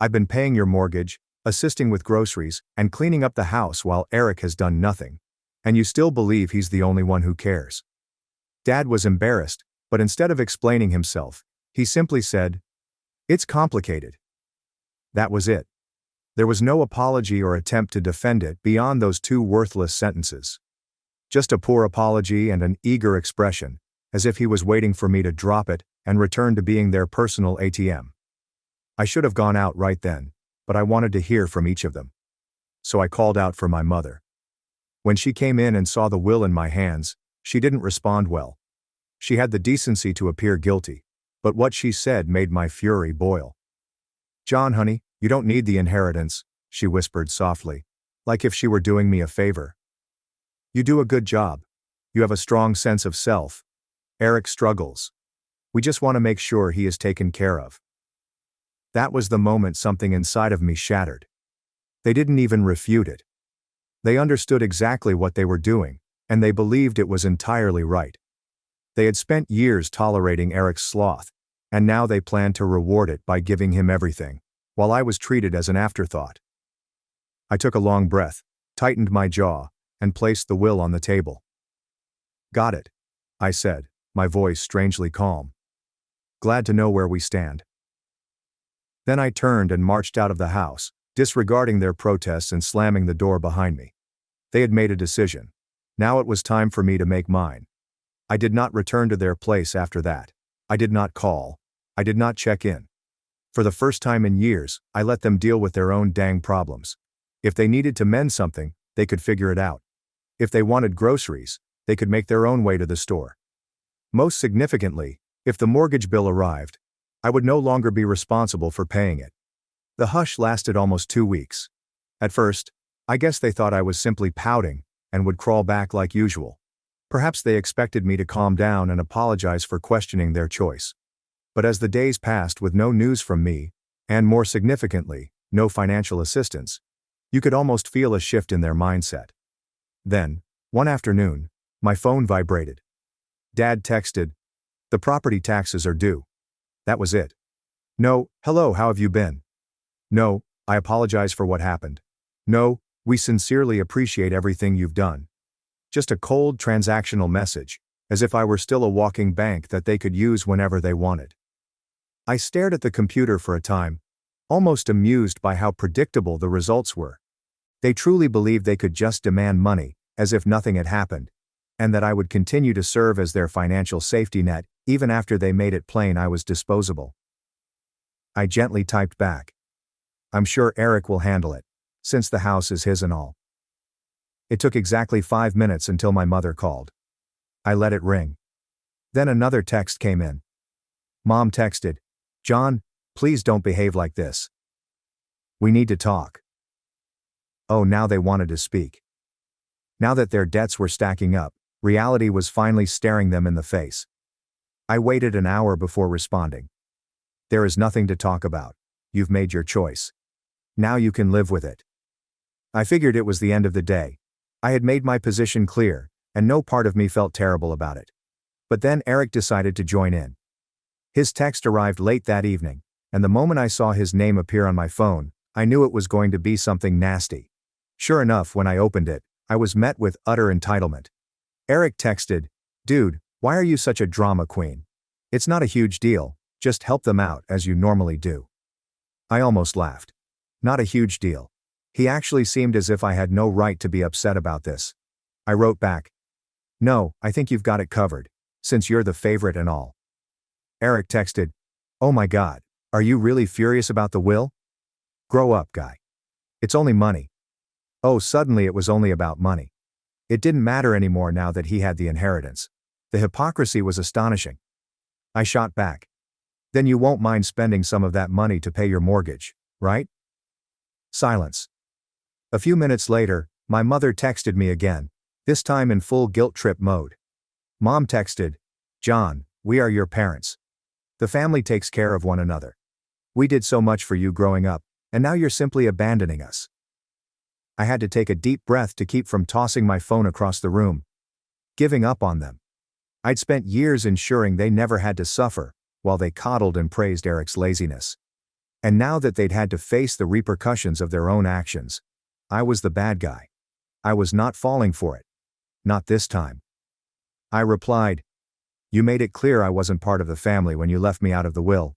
I've been paying your mortgage, assisting with groceries, and cleaning up the house while Eric has done nothing. And you still believe he's the only one who cares." Dad was embarrassed, but instead of explaining himself, he simply said, "It's complicated." That was it. There was no apology or attempt to defend it beyond those two worthless sentences. Just a poor apology and an eager expression, as if he was waiting for me to drop it and return to being their personal ATM. I should have gone out right then, but I wanted to hear from each of them. So I called out for my mother. When she came in and saw the will in my hands, she didn't respond well. She had the decency to appear guilty, but what she said made my fury boil. "John, honey, you don't need the inheritance," she whispered softly, like if she were doing me a favor. "You do a good job. You have a strong sense of self. Eric struggles. We just want to make sure he is taken care of." That was the moment something inside of me shattered. They didn't even refute it. They understood exactly what they were doing, and they believed it was entirely right. They had spent years tolerating Eric's sloth, and now they planned to reward it by giving him everything. while I was treated as an afterthought. I took a long breath, tightened my jaw, and placed the will on the table. "Got it," I said, my voice strangely calm. "Glad to know where we stand." Then I turned and marched out of the house, disregarding their protests and slamming the door behind me. They had made a decision. Now it was time for me to make mine. I did not return to their place after that. I did not call. I did not check in. For the first time in years, I let them deal with their own dang problems. If they needed to mend something, they could figure it out. If they wanted groceries, they could make their own way to the store. Most significantly, if the mortgage bill arrived, I would no longer be responsible for paying it. The hush lasted almost 2 weeks. At first, I guess they thought I was simply pouting and would crawl back like usual. Perhaps they expected me to calm down and apologize for questioning their choice. But as the days passed with no news from me, and more significantly, no financial assistance, you could almost feel a shift in their mindset. Then, one afternoon, my phone vibrated. Dad texted, "The property taxes are due." That was it. No, "Hello, how have you been?" No, "I apologize for what happened." No, "We sincerely appreciate everything you've done." Just a cold transactional message, as if I were still a walking bank that they could use whenever they wanted. I stared at the computer for a time, almost amused by how predictable the results were. They truly believed they could just demand money, as if nothing had happened, and that I would continue to serve as their financial safety net, even after they made it plain I was disposable. I gently typed back, "I'm sure Eric will handle it, since the house is his and all." It took exactly 5 minutes until my mother called. I let it ring. Then another text came in. Mom texted, "John, please don't behave like this. We need to talk." Oh, now they wanted to speak. Now that their debts were stacking up, reality was finally staring them in the face. I waited an hour before responding. "There is nothing to talk about. You've made your choice. Now you can live with it." I figured it was the end of the day. I had made my position clear, and no part of me felt terrible about it. But then Eric decided to join in. His text arrived late that evening, and the moment I saw his name appear on my phone, I knew it was going to be something nasty. Sure enough, when I opened it, I was met with utter entitlement. Eric texted, "Dude, why are you such a drama queen? It's not a huge deal, just help them out as you normally do." I almost laughed. Not a huge deal. He actually seemed as if I had no right to be upset about this. I wrote back, "No, I think you've got it covered, since you're the favorite and all." Eric texted, "Oh my God, are you really furious about the will? Grow up, guy. It's only money." Oh, suddenly it was only about money. It didn't matter anymore now that he had the inheritance. The hypocrisy was astonishing. I shot back, "Then you won't mind spending some of that money to pay your mortgage, right?" Silence. A few minutes later, my mother texted me again, this time in full guilt trip mode. Mom texted, "John, we are your parents. The family takes care of one another. We did so much for you growing up, and now you're simply abandoning us." I had to take a deep breath to keep from tossing my phone across the room. Giving up on them. I'd spent years ensuring they never had to suffer, while they coddled and praised Eric's laziness. And now that they'd had to face the repercussions of their own actions, I was the bad guy. I was not falling for it. Not this time. I replied, "You made it clear I wasn't part of the family when you left me out of the will.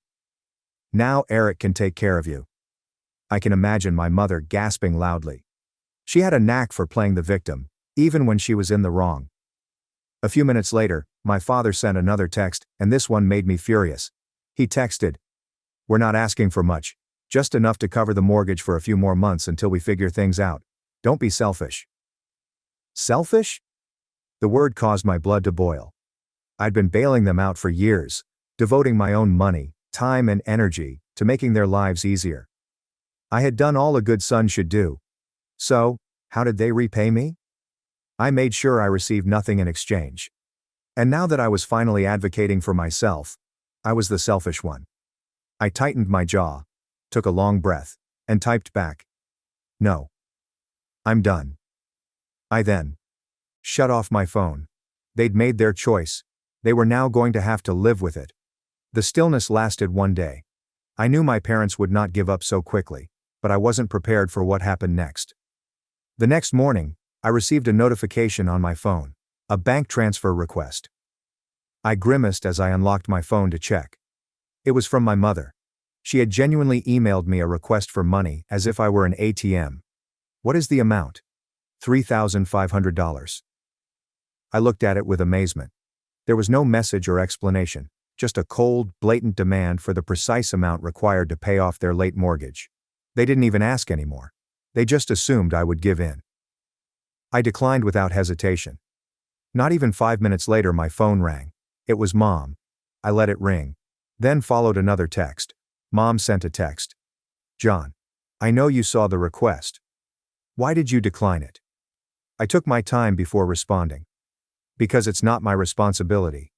Now Eric can take care of you." I can imagine my mother gasping loudly. She had a knack for playing the victim, even when she was in the wrong. A few minutes later, my father sent another text, and this one made me furious. He texted, "We're not asking for much, just enough to cover the mortgage for a few more months until we figure things out. Don't be selfish." Selfish? The word caused my blood to boil. I'd been bailing them out for years, devoting my own money, time and energy to making their lives easier. I had done all a good son should do. So, how did they repay me? I made sure I received nothing in exchange. And now that I was finally advocating for myself, I was the selfish one. I tightened my jaw, took a long breath, and typed back, "No. I'm done." I then shut off my phone. They'd made their choice. They were now going to have to live with it. The stillness lasted one day. I knew my parents would not give up so quickly, but I wasn't prepared for what happened next. The next morning, I received a notification on my phone, a bank transfer request. I grimaced as I unlocked my phone to check. It was from my mother. She had genuinely emailed me a request for money as if I were an ATM. What is the amount? $3,500. I looked at it with amazement. There was no message or explanation, just a cold, blatant demand for the precise amount required to pay off their late mortgage. They didn't even ask anymore. They just assumed I would give in. I declined without hesitation. Not even 5 minutes later my phone rang. It was Mom. I let it ring. Then followed another text. Mom sent a text. John, I know you saw the request. Why did you decline it? I took my time before responding. Because it's not my responsibility.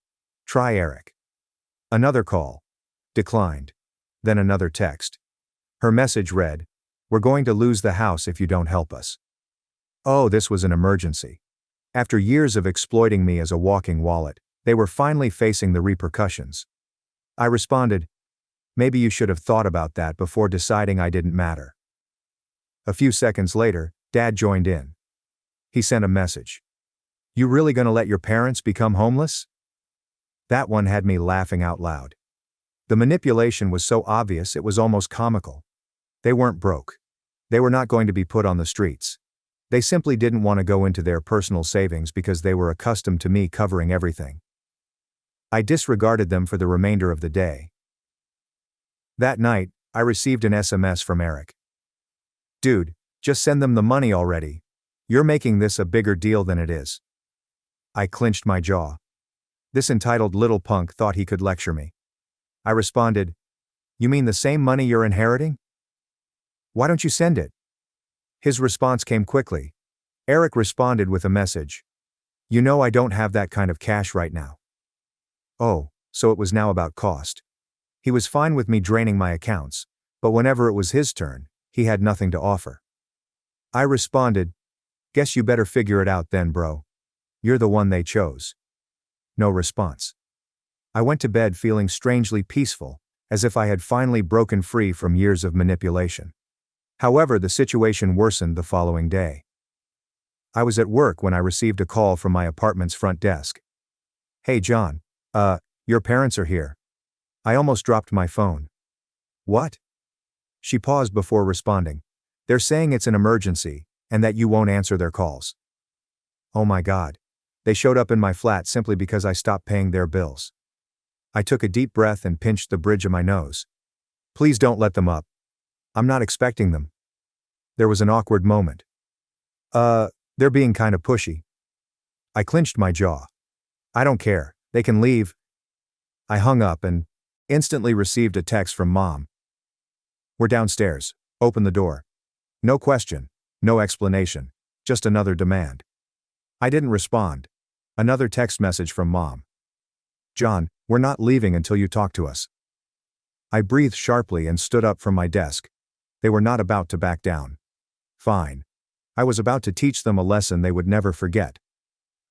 Try Eric. Another call. Declined. Then another text. Her message read, "We're going to lose the house if you don't help us." Oh, this was an emergency. After years of exploiting me as a walking wallet, they were finally facing the repercussions. I responded, "Maybe you should have thought about that before deciding I didn't matter." A few seconds later, Dad joined in. He sent a message. "You really gonna let your parents become homeless?" That one had me laughing out loud. The manipulation was so obvious it was almost comical. They weren't broke. They were not going to be put on the streets. They simply didn't want to go into their personal savings because they were accustomed to me covering everything. I disregarded them for the remainder of the day. That night, I received an SMS from Eric. "Dude, just send them the money already. You're making this a bigger deal than it is." I clenched my jaw. This entitled little punk thought he could lecture me. I responded, "You mean the same money you're inheriting? Why don't you send it?" His response came quickly. Eric responded with a message. "You know I don't have that kind of cash right now." Oh, so it was now about cost. He was fine with me draining my accounts, but whenever it was his turn, he had nothing to offer. I responded, "Guess you better figure it out then, bro. You're the one they chose." No response. I went to bed feeling strangely peaceful, as if I had finally broken free from years of manipulation. However, the situation worsened the following day. I was at work when I received a call from my apartment's front desk. "Hey John, your parents are here." I almost dropped my phone. "What?" She paused before responding. "They're saying it's an emergency, and that you won't answer their calls." Oh my God. They showed up in my flat simply because I stopped paying their bills. I took a deep breath and pinched the bridge of my nose. "Please don't let them up. I'm not expecting them." There was an awkward moment. They're being kinda pushy." I clenched my jaw. "I don't care, they can leave." I hung up and instantly received a text from Mom. "We're downstairs. Open the door." No question, no explanation, just another demand. I didn't respond. Another text message from Mom. "John, we're not leaving until you talk to us." I breathed sharply and stood up from my desk. They were not about to back down. Fine. I was about to teach them a lesson they would never forget.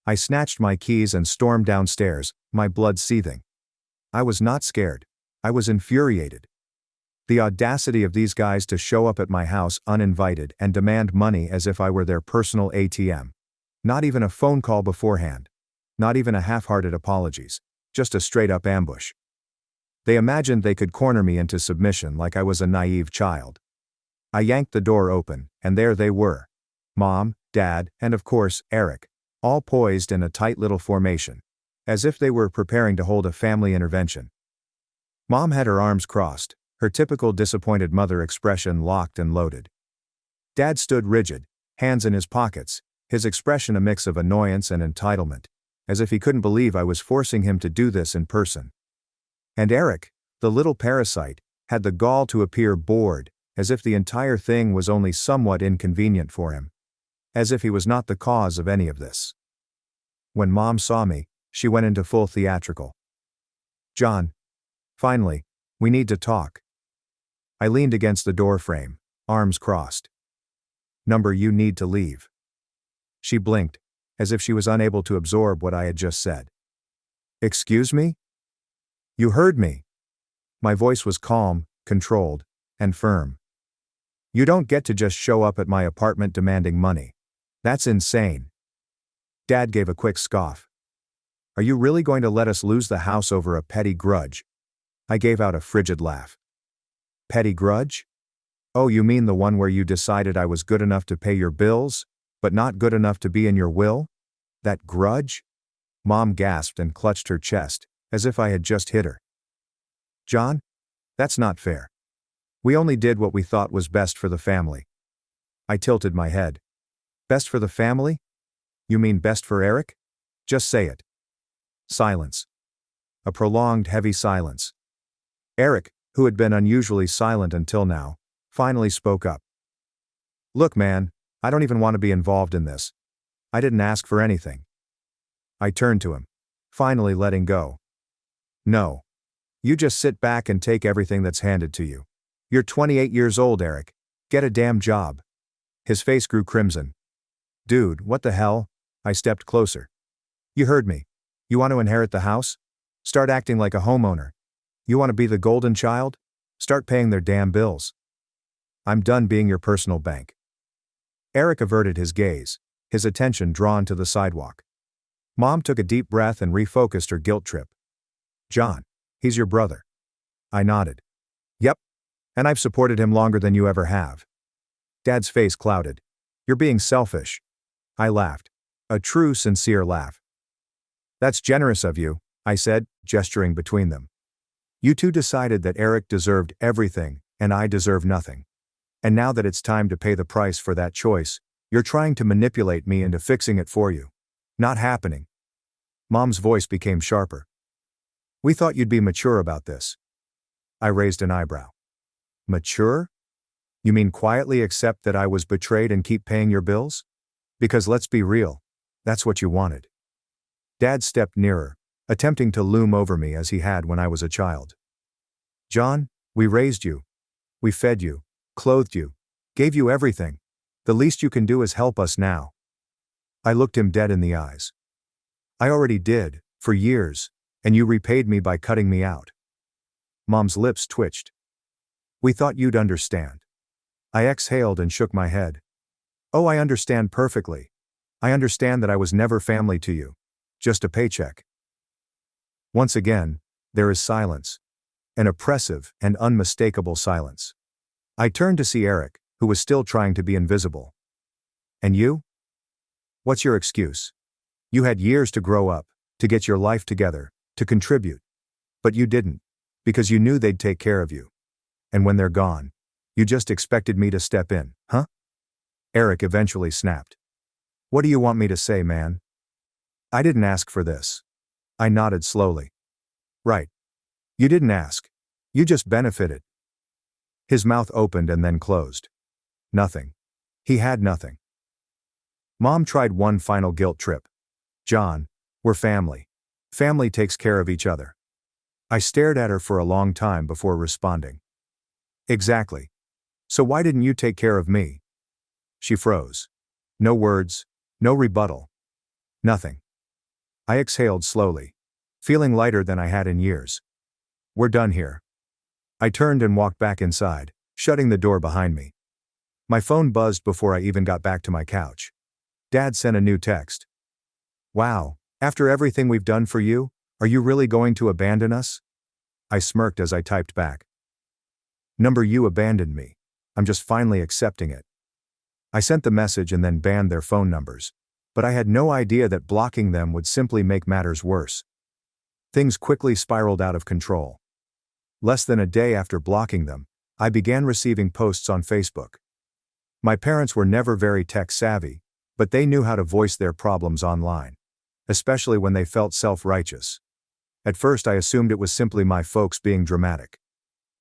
I snatched my keys and stormed downstairs, my blood seething. I was not scared. I was infuriated. The audacity of these guys to show up at my house uninvited and demand money as if I were their personal ATM. Not even a phone call beforehand. Not even a half-hearted apologies. Just a straight-up ambush. They imagined they could corner me into submission like I was a naive child. I yanked the door open, and there they were. Mom, Dad, and of course, Eric. All poised in a tight little formation. As if they were preparing to hold a family intervention. Mom had her arms crossed, her typical disappointed mother expression locked and loaded. Dad stood rigid, hands in his pockets, his expression a mix of annoyance and entitlement, as if he couldn't believe I was forcing him to do this in person. And Eric, the little parasite, had the gall to appear bored, as if the entire thing was only somewhat inconvenient for him. As if he was not the cause of any of this. When Mom saw me, she went into full theatrical. "John. Finally, we need to talk." I leaned against the door frame, arms crossed. "Number, you need to leave." She blinked, as if she was unable to absorb what I had just said. "Excuse me?" "You heard me." My voice was calm, controlled, and firm. You don't get to just show up at my apartment demanding money. That's insane. Dad gave a quick scoff. Are you really going to let us lose the house over a petty grudge? I gave out a frigid laugh. Petty grudge? Oh, you mean the one where you decided I was good enough to pay your bills, but not good enough to be in your will? That grudge? Mom gasped and clutched her chest, as if I had just hit her. John? That's not fair. We only did what we thought was best for the family. I tilted my head. Best for the family? You mean best for Eric? Just say it. Silence. A prolonged, heavy silence. Eric, who had been unusually silent until now, finally spoke up. Look, man, I don't even want to be involved in this. I didn't ask for anything. I turned to him, finally letting go. No. You just sit back and take everything that's handed to you. You're 28 years old, Eric. Get a damn job. His face grew crimson. Dude, what the hell? I stepped closer. You heard me. You want to inherit the house? Start acting like a homeowner. You want to be the golden child? Start paying their damn bills. I'm done being your personal bank. Eric averted his gaze, his attention drawn to the sidewalk. Mom took a deep breath and refocused her guilt trip. John, he's your brother. I nodded. Yep. And I've supported him longer than you ever have. Dad's face clouded. You're being selfish. I laughed. A true, sincere laugh. That's generous of you, I said, gesturing between them. You two decided that Eric deserved everything, and I deserve nothing. And now that it's time to pay the price for that choice, you're trying to manipulate me into fixing it for you. Not happening. Mom's voice became sharper. We thought you'd be mature about this. I raised an eyebrow. Mature? You mean quietly accept that I was betrayed and keep paying your bills? Because let's be real, that's what you wanted. Dad stepped nearer, attempting to loom over me as he had when I was a child. John, we raised you. We fed you, clothed you, gave you everything. The least you can do is help us now. I looked him dead in the eyes. I already did, for years, and you repaid me by cutting me out. Mom's lips twitched. We thought you'd understand. I exhaled and shook my head. Oh, I understand perfectly. I understand that I was never family to you. Just a paycheck. Once again, there is silence. An oppressive and unmistakable silence. I turned to see Eric, who was still trying to be invisible. And you? What's your excuse? You had years to grow up, to get your life together, to contribute. But you didn't, because you knew they'd take care of you. And when they're gone, you just expected me to step in, huh? Eric eventually snapped. What do you want me to say, man? I didn't ask for this. I nodded slowly. Right. You didn't ask. You just benefited. His mouth opened and then closed. Nothing. He had nothing. Mom tried one final guilt trip. John, we're family. Family takes care of each other. I stared at her for a long time before responding. Exactly. So why didn't you take care of me? She froze. No words, no rebuttal. Nothing. I exhaled slowly, feeling lighter than I had in years. We're done here. I turned and walked back inside, shutting the door behind me. My phone buzzed before I even got back to my couch. Dad sent a new text. Wow, after everything we've done for you, are you really going to abandon us? I smirked as I typed back. Number, you abandoned me. I'm just finally accepting it. I sent the message and then banned their phone numbers, but I had no idea that blocking them would simply make matters worse. Things quickly spiraled out of control. Less than a day after blocking them, I began receiving posts on Facebook. My parents were never very tech-savvy, but they knew how to voice their problems online, especially when they felt self-righteous. At first I assumed it was simply my folks being dramatic.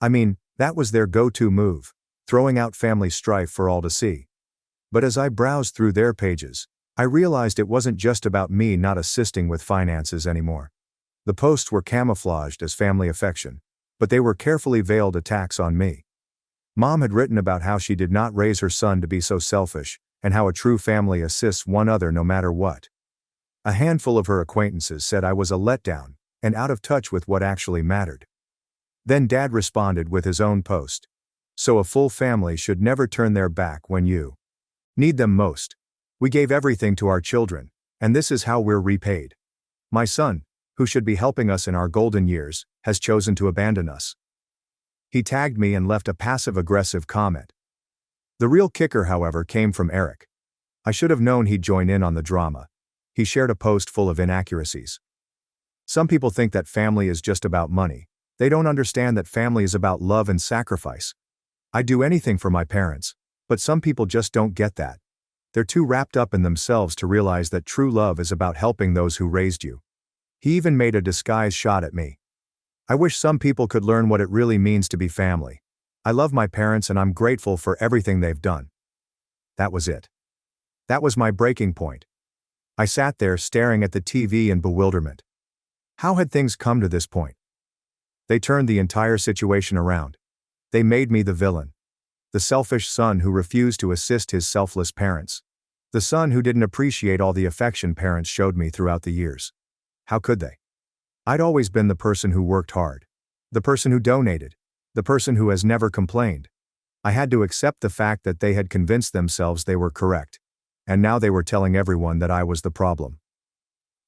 I mean, that was their go-to move, throwing out family strife for all to see. But as I browsed through their pages, I realized it wasn't just about me not assisting with finances anymore. The posts were camouflaged as family affection, but they were carefully veiled attacks on me. Mom had written about how she did not raise her son to be so selfish, and how a true family assists one another no matter what. A handful of her acquaintances said I was a letdown, and out of touch with what actually mattered. Then Dad responded with his own post. So a full family should never turn their back when you need them most. We gave everything to our children, and this is how we're repaid. My son, who should be helping us in our golden years, has chosen to abandon us. He tagged me and left a passive-aggressive comment. The real kicker, however, came from Eric. I should have known he'd join in on the drama. He shared a post full of inaccuracies. Some people think that family is just about money. They don't understand that family is about love and sacrifice. I'd do anything for my parents, but some people just don't get that. They're too wrapped up in themselves to realize that true love is about helping those who raised you. He even made a disguised shot at me. I wish some people could learn what it really means to be family. I love my parents and I'm grateful for everything they've done. That was it. That was my breaking point. I sat there staring at the TV in bewilderment. How had things come to this point? They turned the entire situation around. They made me the villain. The selfish son who refused to assist his selfless parents. The son who didn't appreciate all the affection parents showed me throughout the years. How could they? I'd always been the person who worked hard. The person who donated. The person who has never complained. I had to accept the fact that they had convinced themselves they were correct. And now they were telling everyone that I was the problem.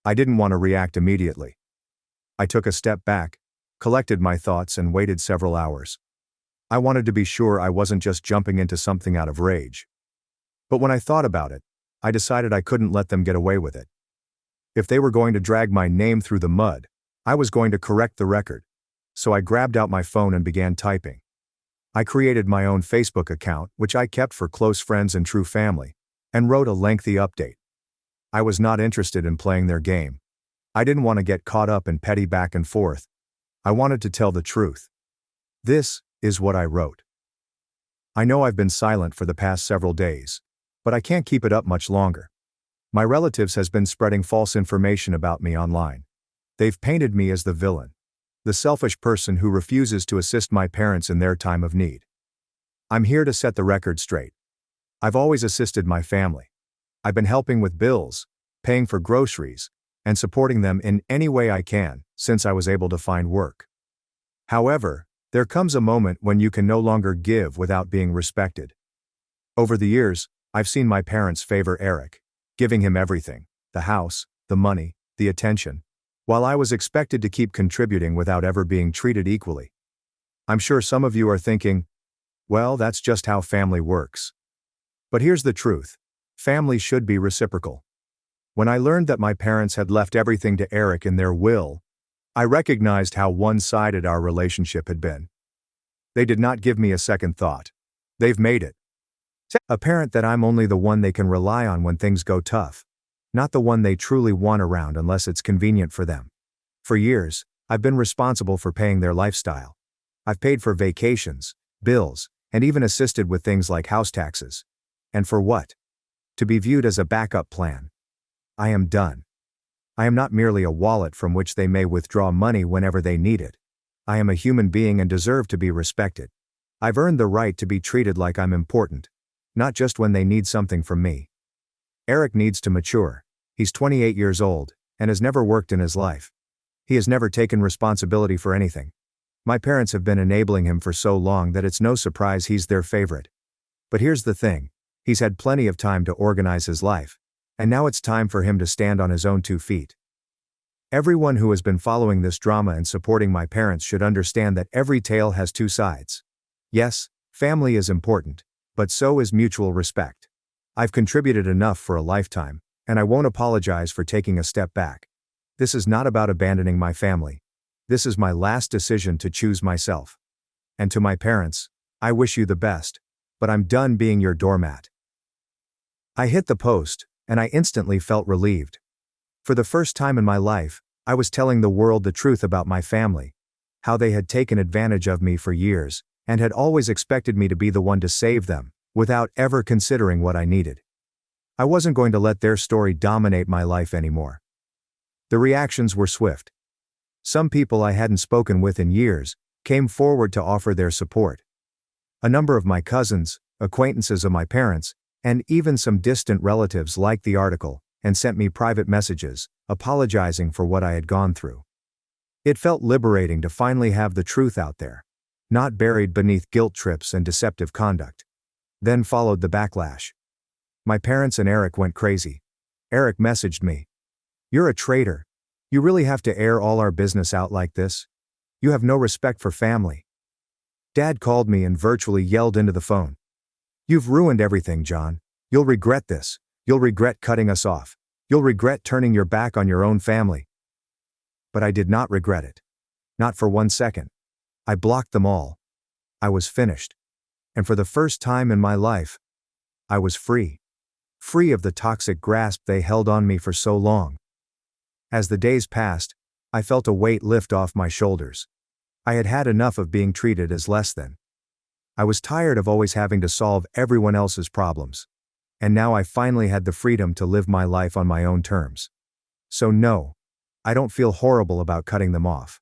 I didn't want to react immediately. I took a step back, collected my thoughts and waited several hours. I wanted to be sure I wasn't just jumping into something out of rage. But when I thought about it, I decided I couldn't let them get away with it. If they were going to drag my name through the mud, I was going to correct the record. So I grabbed out my phone and began typing. I created my own Facebook account, which I kept for close friends and true family, and wrote a lengthy update. I was not interested in playing their game. I didn't want to get caught up in petty back and forth. I wanted to tell the truth. This is what I wrote. I know I've been silent for the past several days, but I can't keep it up much longer. My relatives has been spreading false information about me online. They've painted me as the villain, the selfish person who refuses to assist my parents in their time of need. I'm here to set the record straight. I've always assisted my family. I've been helping with bills, paying for groceries, and supporting them in any way I can since I was able to find work. However, there comes a moment when you can no longer give without being respected. Over the years, I've seen my parents favor Eric, giving him everything, the house, the money, the attention, while I was expected to keep contributing without ever being treated equally. I'm sure some of you are thinking, well, that's just how family works. But here's the truth. Family should be reciprocal. When I learned that my parents had left everything to Eric in their will, I recognized how one-sided our relationship had been. They did not give me a second thought. They've made it apparent that I'm only the one they can rely on when things go tough, not the one they truly want around unless it's convenient for them. For years, I've been responsible for paying their lifestyle. I've paid for vacations, bills, and even assisted with things like house taxes. And for what? To be viewed as a backup plan. I am done. I am not merely a wallet from which they may withdraw money whenever they need it. I am a human being and deserve to be respected. I've earned the right to be treated like I'm important, not just when they need something from me. Eric needs to mature. He's 28 years old, and has never worked in his life. He has never taken responsibility for anything. My parents have been enabling him for so long that it's no surprise he's their favorite. But here's the thing. He's had plenty of time to organize his life, and now it's time for him to stand on his own 2 feet. Everyone who has been following this drama and supporting my parents should understand that every tale has 2 sides. Yes, family is important, but so is mutual respect. I've contributed enough for a lifetime, and I won't apologize for taking a step back. This is not about abandoning my family. This is my last decision to choose myself. And to my parents, I wish you the best, but I'm done being your doormat. I hit the post, and I instantly felt relieved. For the first time in my life, I was telling the world the truth about my family, how they had taken advantage of me for years, and had always expected me to be the one to save them, without ever considering what I needed. I wasn't going to let their story dominate my life anymore. The reactions were swift. Some people I hadn't spoken with in years came forward to offer their support. A number of my cousins, acquaintances of my parents, and even some distant relatives liked the article and sent me private messages, apologizing for what I had gone through. It felt liberating to finally have the truth out there, not buried beneath guilt trips and deceptive conduct. Then followed the backlash. My parents and Eric went crazy. Eric messaged me. "You're a traitor. You really have to air all our business out like this? You have no respect for family." Dad called me and virtually yelled into the phone. "You've ruined everything, John. You'll regret this. You'll regret cutting us off. You'll regret turning your back on your own family." But I did not regret it. Not for 1 second. I blocked them all. I was finished. And for the first time in my life, I was free. Free of the toxic grasp they held on me for so long. As the days passed, I felt a weight lift off my shoulders. I had had enough of being treated as less than. I was tired of always having to solve everyone else's problems. And now I finally had the freedom to live my life on my own terms. So no, I don't feel horrible about cutting them off.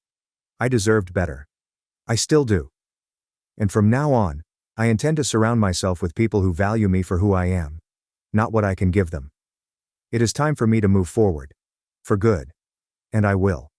I deserved better. I still do. And from now on, I intend to surround myself with people who value me for who I am, not what I can give them. It is time for me to move forward. For good. And I will.